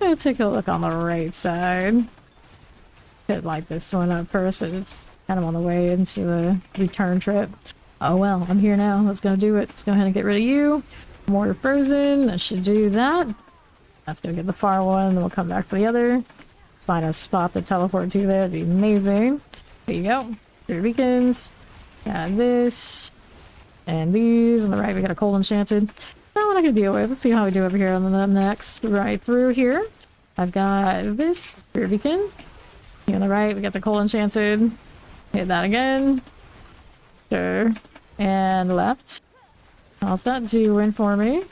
Go take a look on the right side. Could light this one up first, but it's kind of on the way into the return trip. Oh well, I'm here now. Let's go do it. Let's go ahead and get rid of you. More frozen. That should do that. Let's go get the far one, then we'll come back for the other. Find a spot to teleport to there. That'd be amazing. There you go. 3 beacons. Got this. And these. On the right, we got a cold enchanted. That one I can deal with. Let's see how we do over here on the next. Right through here. I've got this. 3 beacon. Here on the right, we got the cold enchanted. Hit that again. Sure. And left. How's that doing for me?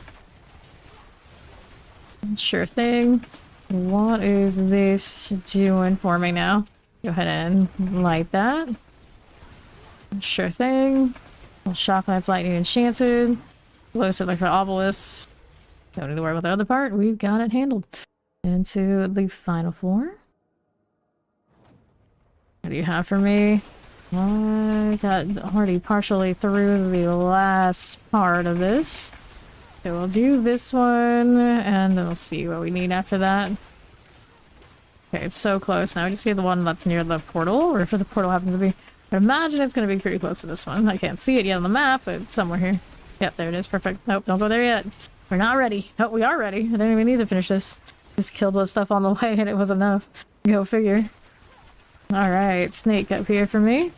Sure thing. What is this doing for me now? Go ahead and light that. Sure thing. Shock Knight's lightning enchanted. Close to like the obelisk. Don't need to worry about the other part. We've got it handled. Into the final floor. What do you have for me? I got already partially through the last part of this. So we'll do this one, and then we'll see what we need after that. Okay, it's so close. Now we just get the one that's near the portal, or if the portal happens to be... I imagine it's going to be pretty close to this one. I can't see it yet on the map, but it's somewhere here. Yep, there it is. Perfect. Nope, don't go there yet. We're not ready. Oh, we are ready. I didn't even need to finish this. Just killed the stuff on the way, and it was enough. Go figure. Alright, snake up here for me.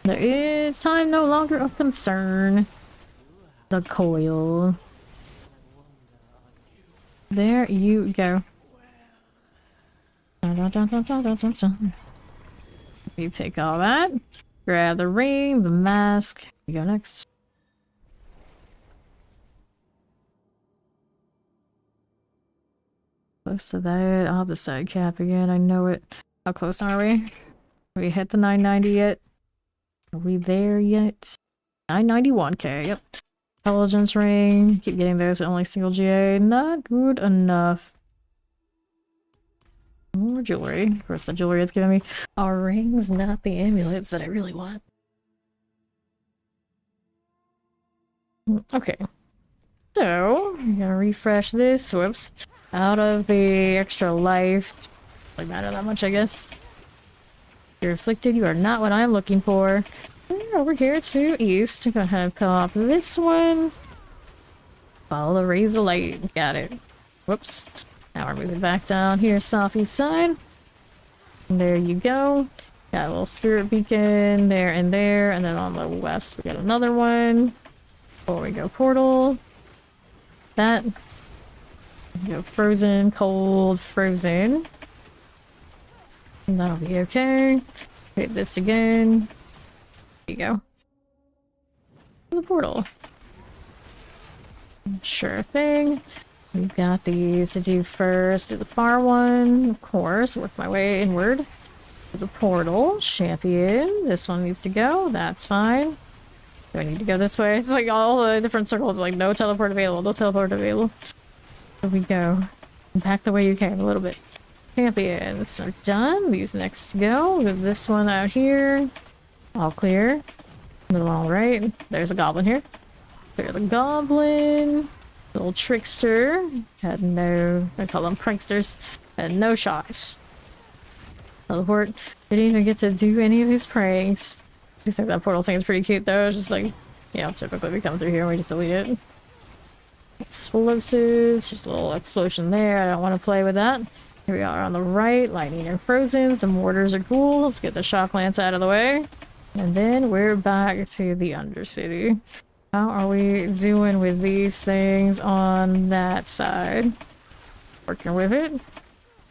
There is time no longer of concern. The coil. There you go. You take all that. Grab the ring, the mask. You go next. Close to that. I'll the side cap again. I know it. How close are we? Have we hit the 990 yet? Are we there yet? 991k. Yep. Intelligence ring. Keep getting those with only single GA. Not good enough. more jewelry. Of course, the jewelry it's giving me are rings, not the amulets that I really want. Okay. So, I'm gonna refresh this. Whoops. Out of the extra life. Doesn't matter that much, I guess. You're afflicted. You are not what I'm looking for. We're over here to east. We're gonna have come off this one. Follow the rays of light. Got it. Whoops. Now we're moving back down here, southeast side. And there you go. Got a little spirit beacon there, and then on the west we got another one. Before we go portal. That. Go frozen, cold, frozen. And that'll be okay. Hit this again. There you go. The portal. Sure thing. We've got these to do first. Do the far one, of course. Work my way inward. To the portal. Champion. This one needs to go. That's fine. Do I need to go this way? It's like all the different circles. Like no teleport available. No teleport available. Here we go. Back the way you came a little bit. Champions are done. These next to go. We have this one out here. All clear. Little all right. There's a goblin here. Clear the goblin. Little trickster. Had no... I call them pranksters. Had no shots. Teleport. Didn't even get to do any of his pranks. I think that portal thing is pretty cute though. It's just like, you know, typically we come through here and we just delete it. Explosives. There's a little explosion there. I don't want to play with that. Here we are on the right. Lightning and frozens. The mortars are cool. Let's get the shock lance out of the way. And then we're back to the Undercity. How are we doing with these things on that side? Working with it.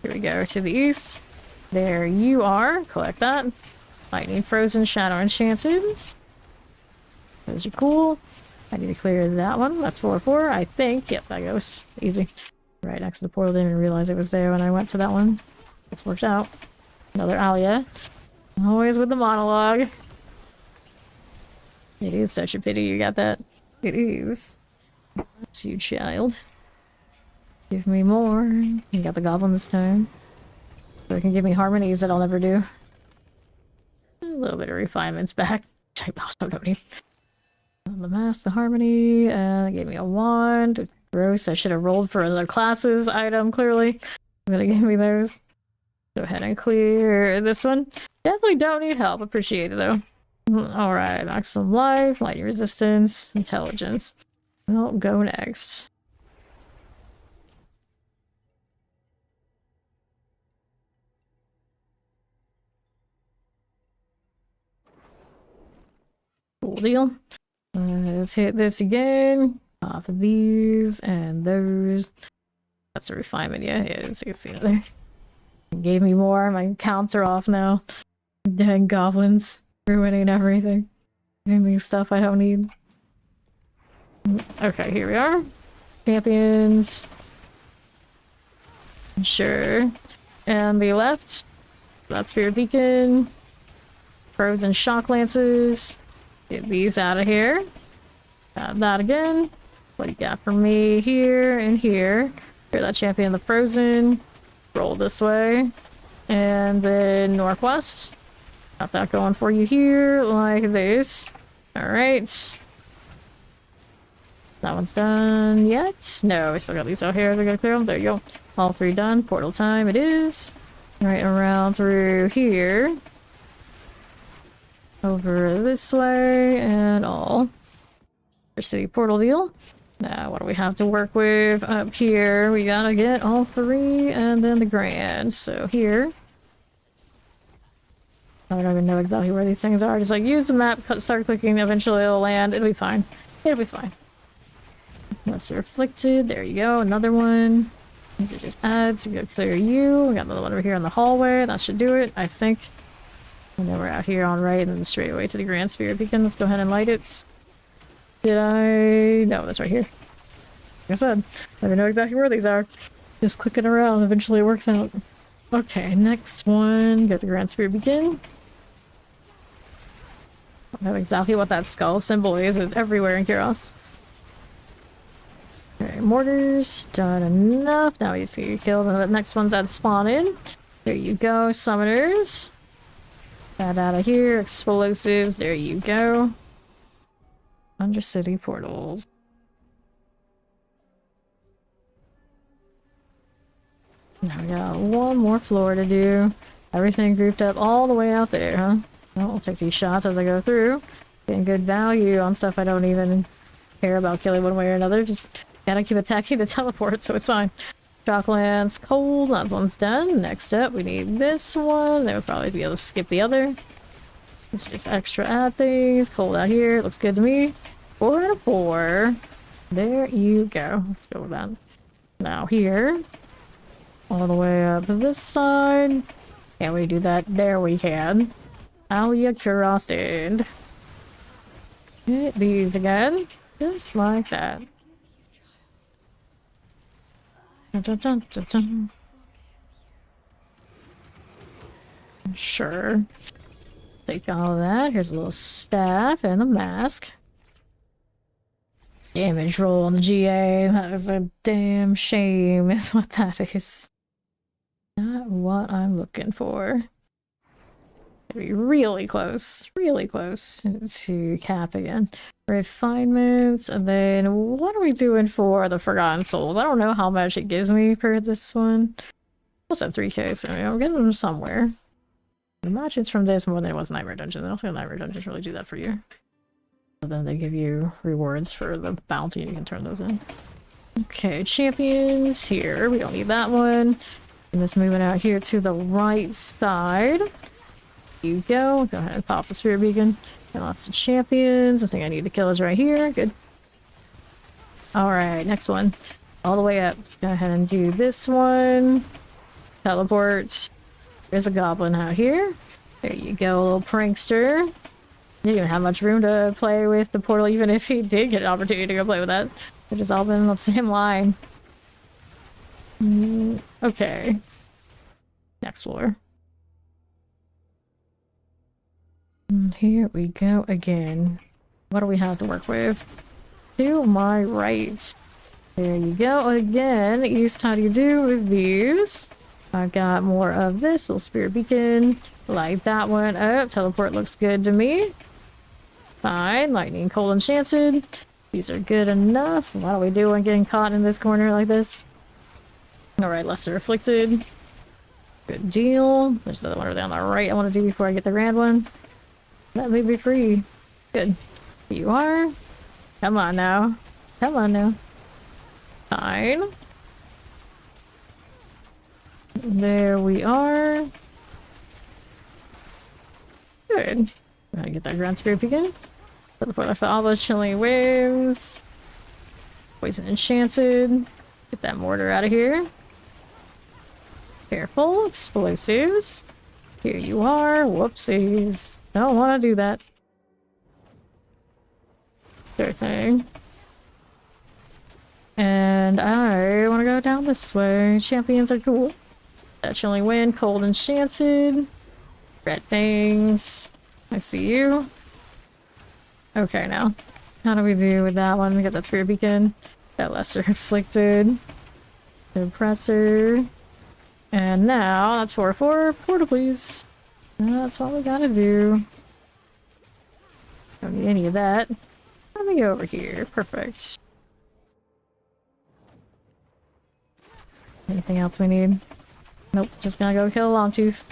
Here we go to the east. There you are. Collect that. Lightning, frozen, shadow, enchantments. Those are cool. I need to clear that one. That's 4-4, I think. Yep, that goes easy. Right next to the portal. Didn't even realize it was there when I went to that one. It's worked out. Another Alia. Always with the monologue. It is such a pity you got that. It is. That's you, child. Give me more. You got the goblin this time. So it can give me harmonies that I'll never do. A little bit of refinements back. I also don't need. The mask, the harmony, they gave me a wand. Gross, I should have rolled for the classes item, clearly. I'm gonna give me those. Go ahead and clear this one. Definitely don't need help. Appreciate it, though. Alright, maximum life, lightning resistance, intelligence. I'll go next. Cool deal. Let's hit this again. Off of these and those. That's a refinement, yeah. Yeah, you can see it there. It gave me more. My counts are off now. Dang goblins. Ruining everything. Giving me stuff I don't need. Okay, here we are. Champions. Sure. And the left. That spirit beacon. Frozen shock lances. Get these out of here. Got that again. What do you got for me here and here? Here, that champion, the frozen. Roll this way. And then northwest. Got that going for you here, like this. Alright. That one's done yet? No, we still got these out here. They're gonna clear them. There you go. All three done. Portal time it is. Right around through here. Over this way and all. City portal deal. Now, what do we have to work with up here? We gotta get all three and then the grand. So here. I don't even know exactly where these things are. Just like use the map, start clicking, eventually it'll land. It'll be fine. It'll be fine. Lesser afflicted. There you go. Another one. These are just adds. Go clear you. We got another one over here in the hallway. That should do it, I think. And then we're out here on right and then straight away to the Grand Spirit Beacon. Let's go ahead and light it. Did I? No, that's right here. Like I said, I don't know exactly where these are. Just clicking around, eventually it works out. Okay, next one. Go to Grand Spirit Beacon. I don't know exactly what that skull symbol is. It's everywhere in Kyros. Okay, mortars. Done enough. Now we just get killed. And the next one's at spawn in. There you go, summoners. That out of here, explosives, there you go. Undercity portals. Now we got one more floor to do. Everything grouped up all the way out there, huh? Well, I'll take these shots as I go through. Getting good value on stuff I don't even care about killing one way or another. Just gotta keep attacking the teleport, so it's fine. Shocklands, cold, that one's done. Next up, we need this one. They would probably be able to skip the other. It's just extra add things. Cold out here, looks good to me. 4 out of 4. There you go. Let's go with that. Now here, all the way up this side. Can we do that? There we can. Alia Curosted. Hit these again. Just like that. Dun, dun, dun, dun, dun. Sure. Take all of that. Here's a little staff and a mask. Damage roll on the GA. That is a damn shame, is what that is. Not what I'm looking for. Be really close to cap again. Refinements, and then what are we doing for the Forgotten Souls? I don't know how much it gives me per this one. What's that 3k? So I'm getting them somewhere. I imagine it's from this more than it was Nightmare Dungeon. I don't think Nightmare Dungeons really do that for you. But then they give you rewards for the bounty and you can turn those in. Okay, champions here. We don't need that one. And it's moving out here to the right side. You go. Go ahead and pop the spirit beacon. Got lots of champions. The thing I need to kill is right here. Good. Alright, next one. All the way up. Let's go ahead and do this one. Teleport. There's a goblin out here. There you go, a little prankster. You didn't have much room to play with the portal, even if he did get an opportunity to go play with that. They're just all been on the same line. Okay. Next floor. Here we go again. What do we have to work with? To my right. There you go again. East, how do you do with these? I've got more of this little spirit beacon. Light that one up. Teleport looks good to me. Fine. Lightning, cold, enchanted. These are good enough. What are we doing getting caught in this corner like this? Alright, lesser afflicted. Good deal. There's the other one over there on the right I want to do before I get the grand one. Let me be free. Good. Here you are. Come on now. Come on now. Fine. There we are. Good. Gotta get that ground spirit beacon. Teleport for all those chilling winds. Poison enchanted. Get that mortar out of here. Careful. Explosives. Here you are. Whoopsies. Don't want to do that. Sure thing. And I want to go down this way. Champions are cool. That chilling wind, cold enchanted. Red things. I see you. Okay, now. How do we do with that one? We got that spirit beacon. That lesser afflicted. The oppressor. And now, that's 4-4. Portal, please. That's what we gotta do. Don't need any of that. Let me go over here. Perfect. Anything else we need? Nope, just gonna go kill a Longtooth.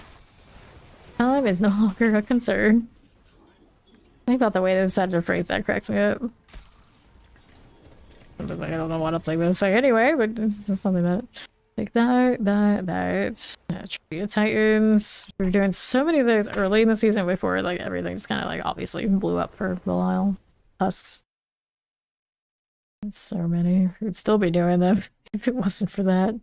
Time is no longer a concern. I think about the way they decided to phrase that cracks me up. I don't know what else I'm gonna say anyway, but there's something about it. Like that. Tribute Titans. We're doing so many of those early in the season before like everything just kind of like obviously blew up for Belial. Husks. So many. We'd still be doing them if it wasn't for that.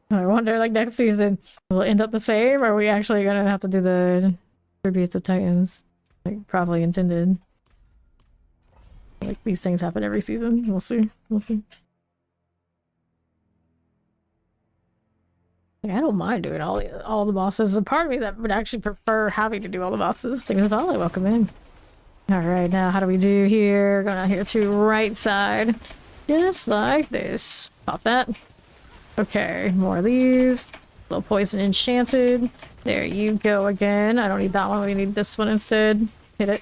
I wonder, like, next season, will it end up the same, or are we actually gonna have to do the Tribute to Titans? Like, probably intended. Like, these things happen every season. We'll see. We'll see. Like, I don't mind doing all the bosses. A part of me that would actually prefer having to do all the bosses. Things with all, welcome in. Alright, now how do we do here? Going out here to right side. Just like this. Pop that. Okay, more of these. Little poison enchanted. There you go again. I don't need that one. We need this one instead. Hit it.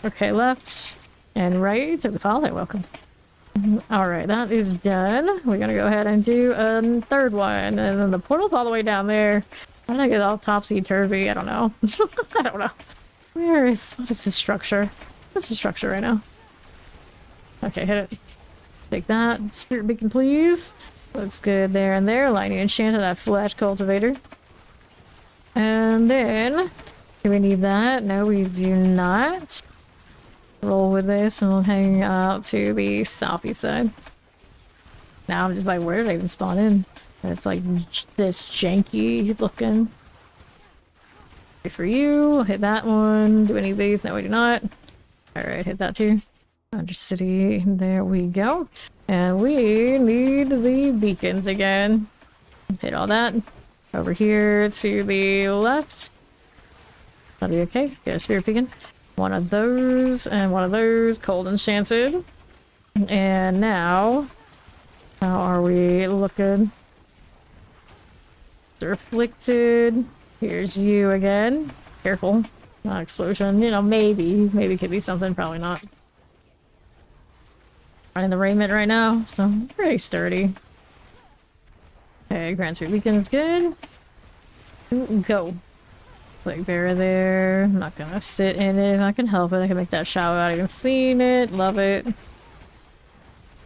Okay, left and right. To the file. You're welcome. Alright, that is done. We're gonna go ahead and do a third one. And then the portal's all the way down there. How did I get all topsy-turvy? I don't know. I don't know. What is the structure? What's the structure right now? Okay, hit it. Take that. Spirit beacon, please. Looks good there and there. Lightning enchanted that flesh cultivator. And then, do we need that? No, we do not. Roll with this and we'll hang out to the southeast side. Now I'm just like, where did I even spawn in? It's like this janky looking. Wait for you. Hit that one. Do any of these? No, we do not. Alright, hit that too. Undercity. There we go. And we need the beacons again. Hit all that. Over here to the left. That'll be okay. Get a spirit beacon. One of those and one of those. Cold enchanted. And now, how are we looking? Afflicted. Here's you again. Careful. Not explosion. You know, maybe. Maybe could be something. Probably not. Running the raiment right now, so pretty sturdy. Okay, Grand Street Beacon is good. Go. Like bear there. I'm not gonna sit in it if I can help it. I can make that shout without even seeing it. Love it.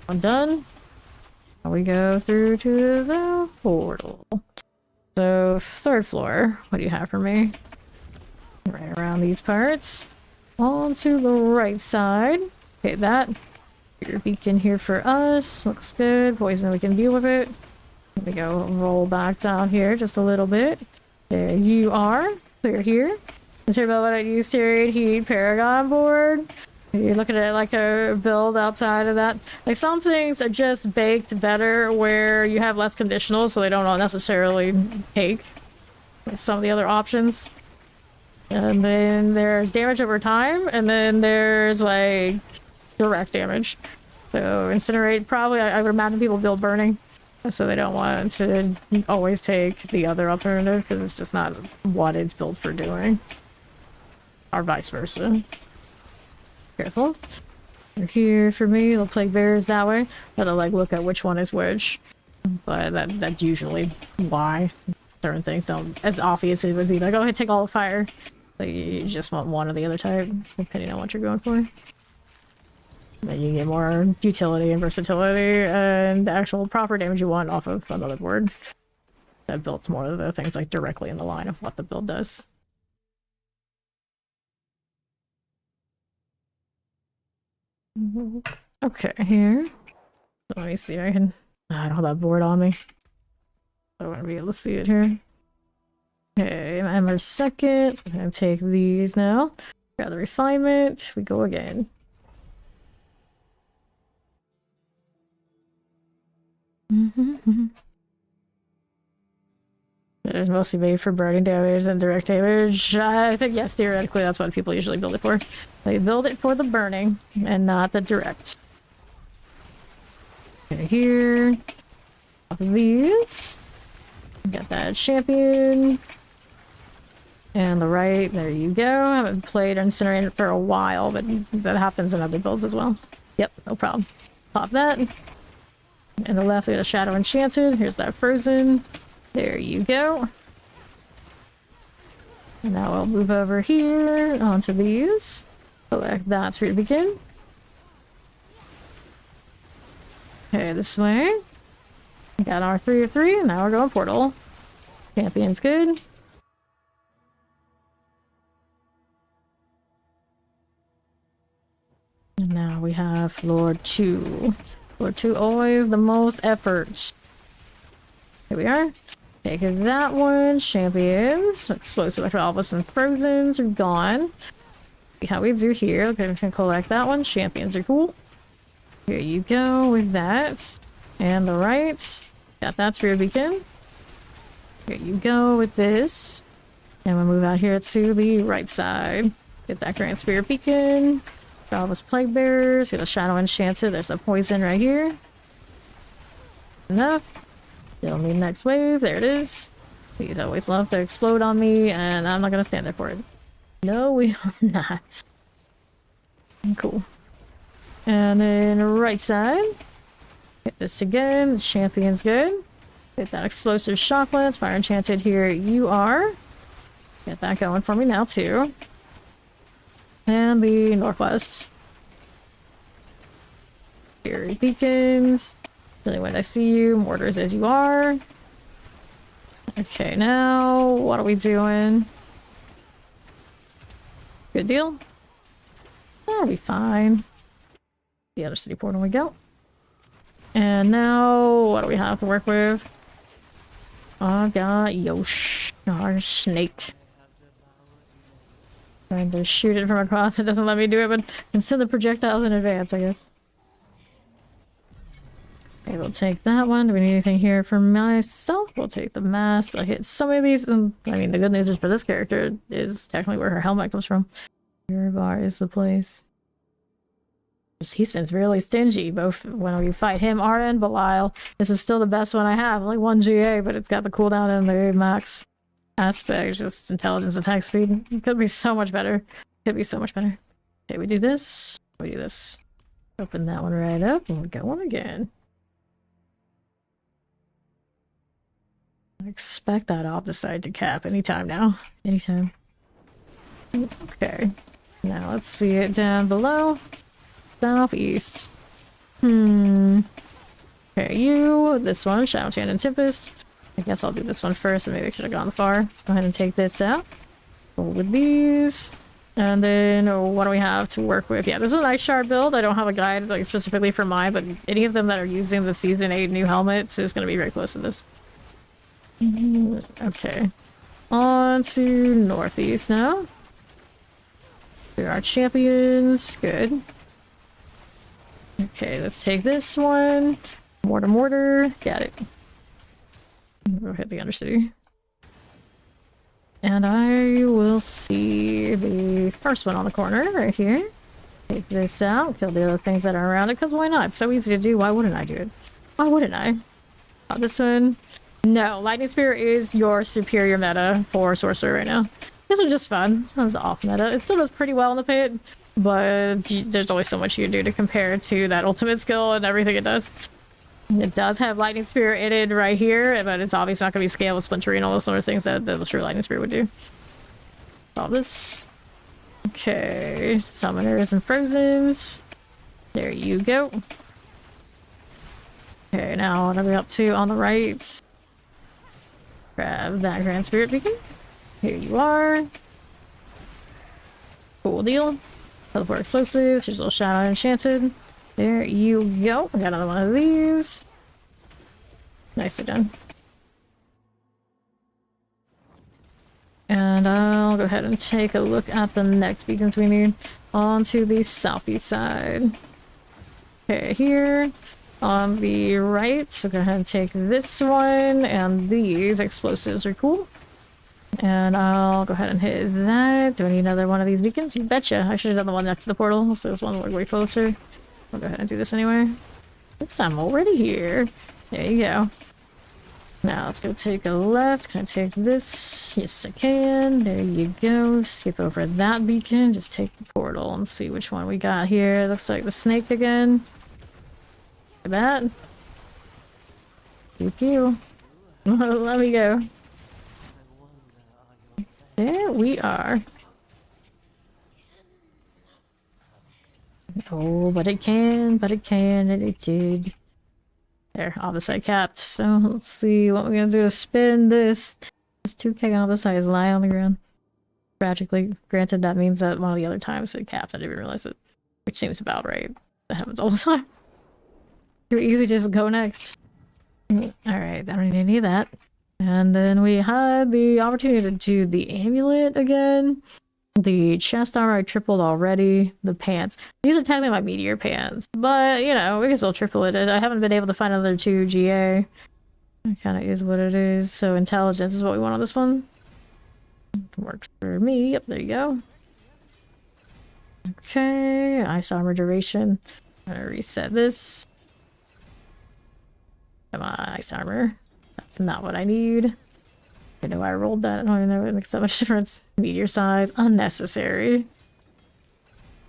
I'm done. Now we go through to the portal. So, third floor. What do you have for me? Right around these parts. On to the right side. Okay, that. Your beacon here for us. Looks good. Poison, we can deal with it. Let me go roll back down here just a little bit. There you are. Clear here. I'm sure about what I used here. Heat Paragon board. You're looking at like a build outside of that. Like some things are just baked better where you have less conditionals so they don't necessarily take some of the other options. And then there's damage over time, and then there's like direct damage. So incinerate, probably I would imagine people build burning. So they don't want to always take the other alternative because it's just not what it's built for doing. Or vice versa. Careful. They're here for me. They'll plague bears that way. But I'll like look at which one is which. But that's usually why certain things don't as obvious it would be like, oh hey, take all the fire. Like you just want one or the other type, depending on what you're going for. Then you get more utility and versatility and actual proper damage you want off of another board. That builds more of the things like directly in the line of what the build does. Okay, here. Let me see if I can... I don't have that board on me. I want to be able to see it here. Okay, I'm our second. So I'm going to take these now. Grab the refinement. We go again. It's mostly made for burning damage and direct damage. I think, yes, theoretically, that's what people usually build it for. They build it for the burning and not the direct. Okay, here. Off of these. Got that champion. And the right, there you go. I haven't played Incinerator for a while, but that happens in other builds as well. Yep, no problem. Pop that. And the left, we got a Shadow Enchanted. Here's that Frozen. There you go. And now I'll move over here onto these. Select that to begin. Okay, this way. We got our 3 of 3, and now we're going portal. Champion's good. And now we have floor 2. Floor 2, always the most effort. Here we are. Take that one. Champions. Explosive Electrolysis and Frozens are gone. See how we do here. Okay, we can collect that one. Champions are cool. Here you go with that. And the right. Got that Spirit Beacon. Here you go with this. And we'll move out here to the right side. Get that Grand Spirit Beacon. Got all those Plague Bearers. Get a Shadow Enchanted. There's a poison right here. Enough. Still need next wave. There it is. These always love to explode on me, and I'm not gonna stand there for it. No, we are not. Cool. And then right side. Hit this again. The champion's good. Get that explosive shock lance. Fire enchanted here. You are. Get that going for me now too. And the northwest. Here beacons. Really when I see you. Mortars as you are. Okay, now what are we doing? Good deal. That'll be fine. The Undercity portal we go. And now what do we have to work with? I got Yosh, our snake. Trying to shoot it from across, it doesn't let me do it, but can send the projectiles in advance, I guess. Okay, we'll take that one. Do we need anything here for myself? We'll take the mask. I'll hit some of these, and I mean, the good news is for this character is technically where her helmet comes from. Your bar is the place. He's been really stingy, both when we fight him, Ara, and Belial. This is still the best one I have. Like 1 GA, but it's got the cooldown and the max aspect, just intelligence attack speed. It could be so much better. Could be so much better. Okay, we do this. We do this. Open that one right up, and we got one again. I expect that Opticide to cap anytime now. Anytime. Okay. Now let's see it down below. Southeast. Okay, you. This one, Shadow Chan and Tempest. I guess I'll do this one first, and maybe I should have gone far. Let's go ahead and take this out. Roll with these. And then, what do we have to work with? Yeah, this is an Ice Shard build. I don't have a guide like specifically for mine, but any of them that are using the Season 8 new helmets is going to be very close to this. Okay. On to Northeast now. There are champions. Good. Okay, let's take this one. Mortar. Got it. Go hit the Undercity. And I will see the first one on the corner right here. Take this out. Kill the other things that are around it, because why not? It's so easy to do. Why wouldn't I do it? Why wouldn't I? This one. No, Lightning Spear is your superior meta for Sorcerer right now. This was just fun. That was off meta. It still does pretty well in the pit, but there's only so much you can do to compare to that ultimate skill and everything it does. It does have Lightning Spear in it right here, but it's obviously not going to be scale with Splintery and all those sort of things that the true Lightning Spear would do. All this. Okay, Summoners and Frozens. There you go. Okay, now what are we up to on the right? Grab that Grand Spirit Beacon. Here you are. Cool deal. Teleport explosives. Here's a little Shadow Enchanted. There you go. I got another one of these. Nicely done. And I'll go ahead and take a look at the next beacons we need. On to the southeast side. Okay, here. On the right, so go ahead and take this one, and these explosives are cool. And I'll go ahead and hit that. Do I need another one of these beacons? You betcha. I should have done the one next to the portal, so there's one way closer. I'll go ahead and do this anyway. I'm already here. There you go. Now let's go take a left. Can I take this? Yes, I can. There you go. Skip over that beacon. Just take the portal and see which one we got here. Looks like the snake again. Look at that. Pew pew. Let me go. There we are. Oh, but it can, and it did. There, Opposite capped. So let's see what we're gonna do to spin this. This 2K Opposite is lying on the ground. Tragically, granted, that means that one of the other times it capped. I didn't even realize it. Which seems about right. That happens all the time. Too easy, just go next. Alright, I don't need any of that. And then we had the opportunity to do the amulet again. The chest armor I tripled already. The pants. These are technically my meteor pants. But, you know, we can still triple it. I haven't been able to find another 2 GA. It kind of is what it is. So intelligence is what we want on this one. Works for me. Yep, there you go. Okay, ice armor duration. I'm gonna reset this. Come on, ice armor. That's not what I need. I know I rolled that. I don't even know if it makes that much difference. Meteor size, unnecessary.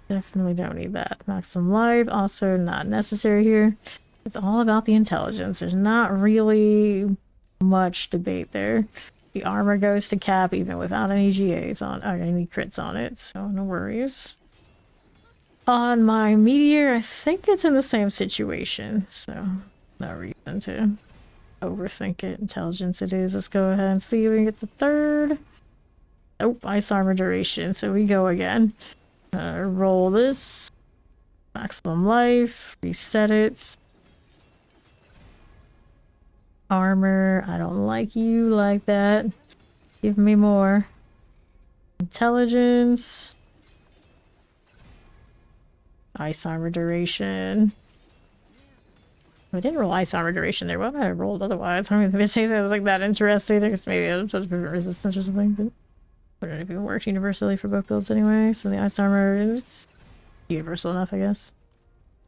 Definitely don't need that. Maximum life, also not necessary here. It's all about the intelligence. There's not really much debate there. The armor goes to cap even without any GAs on, or any crits on it, so no worries. On my meteor, I think it's in the same situation, so no reason to overthink it. Intelligence it is. Let's go ahead and see if we can get the third. Oh, ice armor duration, so we go again. Roll this. Maximum life. Reset it. Armor. I don't like you like that. Give me more. Intelligence. Ice armor duration. I didn't roll ice armor duration there. What would I have rolled otherwise? I don't even say that was like that interesting. I guess maybe it was just resistance or something, but wouldn't have even worked universally for both builds anyway. So the ice armor is universal enough, I guess.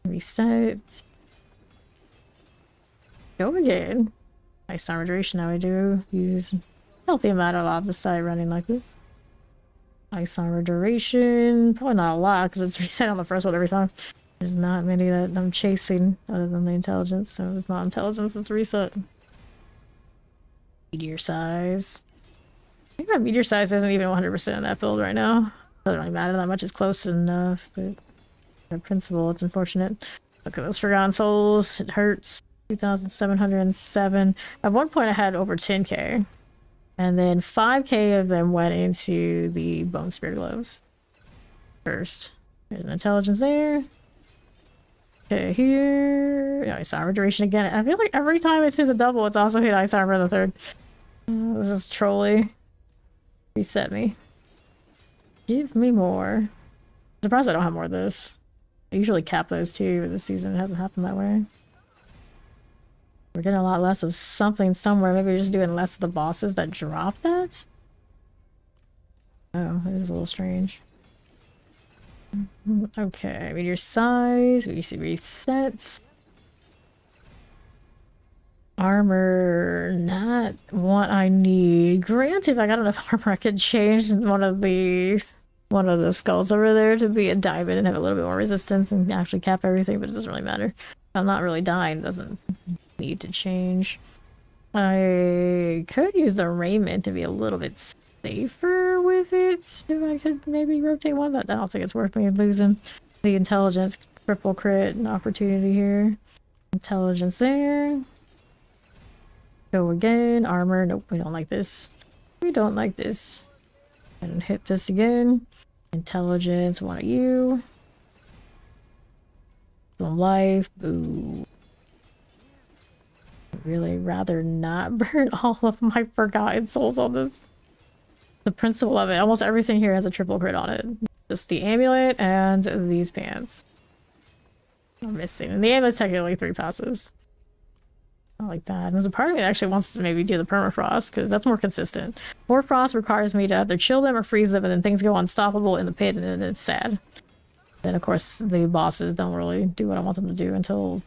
Reset. Go again. Ice armor duration. Now I do use a healthy amount of Obviously running like this. Ice armor duration. Probably not a lot because it's reset on the first one every time. There's not many that I'm chasing other than the intelligence, so it's not intelligence, it's reset. Meteor size. I think my meteor size isn't even 100% in that build right now. Doesn't really matter that much, it's close enough, but the principle, it's unfortunate. Look at those Forgotten Souls, it hurts. 2,707. At one point I had over 10k. And then 5k of them went into the Bone Spear Gloves. First. There's an intelligence there. Okay, here. Yeah, ice armor duration again. I feel like every time it's hit the double, it's also hit ice armor in the third. This is trolly. Reset me. Give me more. I'm surprised I don't have more of this. I usually cap those too, but this season it hasn't happened that way. We're getting a lot less of something somewhere. Maybe we're just doing less of the bosses that drop that? Oh, it is a little strange. Okay, meteor size. We see resets. Armor, not what I need. Granted, if I got enough armor, I could change one of the skulls over there to be a diamond and have a little bit more resistance and actually cap everything, but it doesn't really matter. I'm not really dying, doesn't need to change. I could use the raiment to be a little bit safer with it. If I could maybe rotate one, but I don't think it's worth me losing the intelligence. Triple crit and opportunity here. Intelligence there. Go again. Armor. Nope, we don't like this. We don't like this. And hit this again. Intelligence. One of you. Some life. Boo. I'd really rather not burn all of my Forgotten Souls on this. The principle of it, almost everything here has a triple crit on it. Just the amulet and these pants. I'm missing. And the amulet's technically 3 passives. I like that. And there's a part of me that actually wants to maybe do the permafrost, because that's more consistent. More frost requires me to either chill them or freeze them, and then things go unstoppable in the pit, and then it's sad. Then, of course, the bosses don't really do what I want them to do until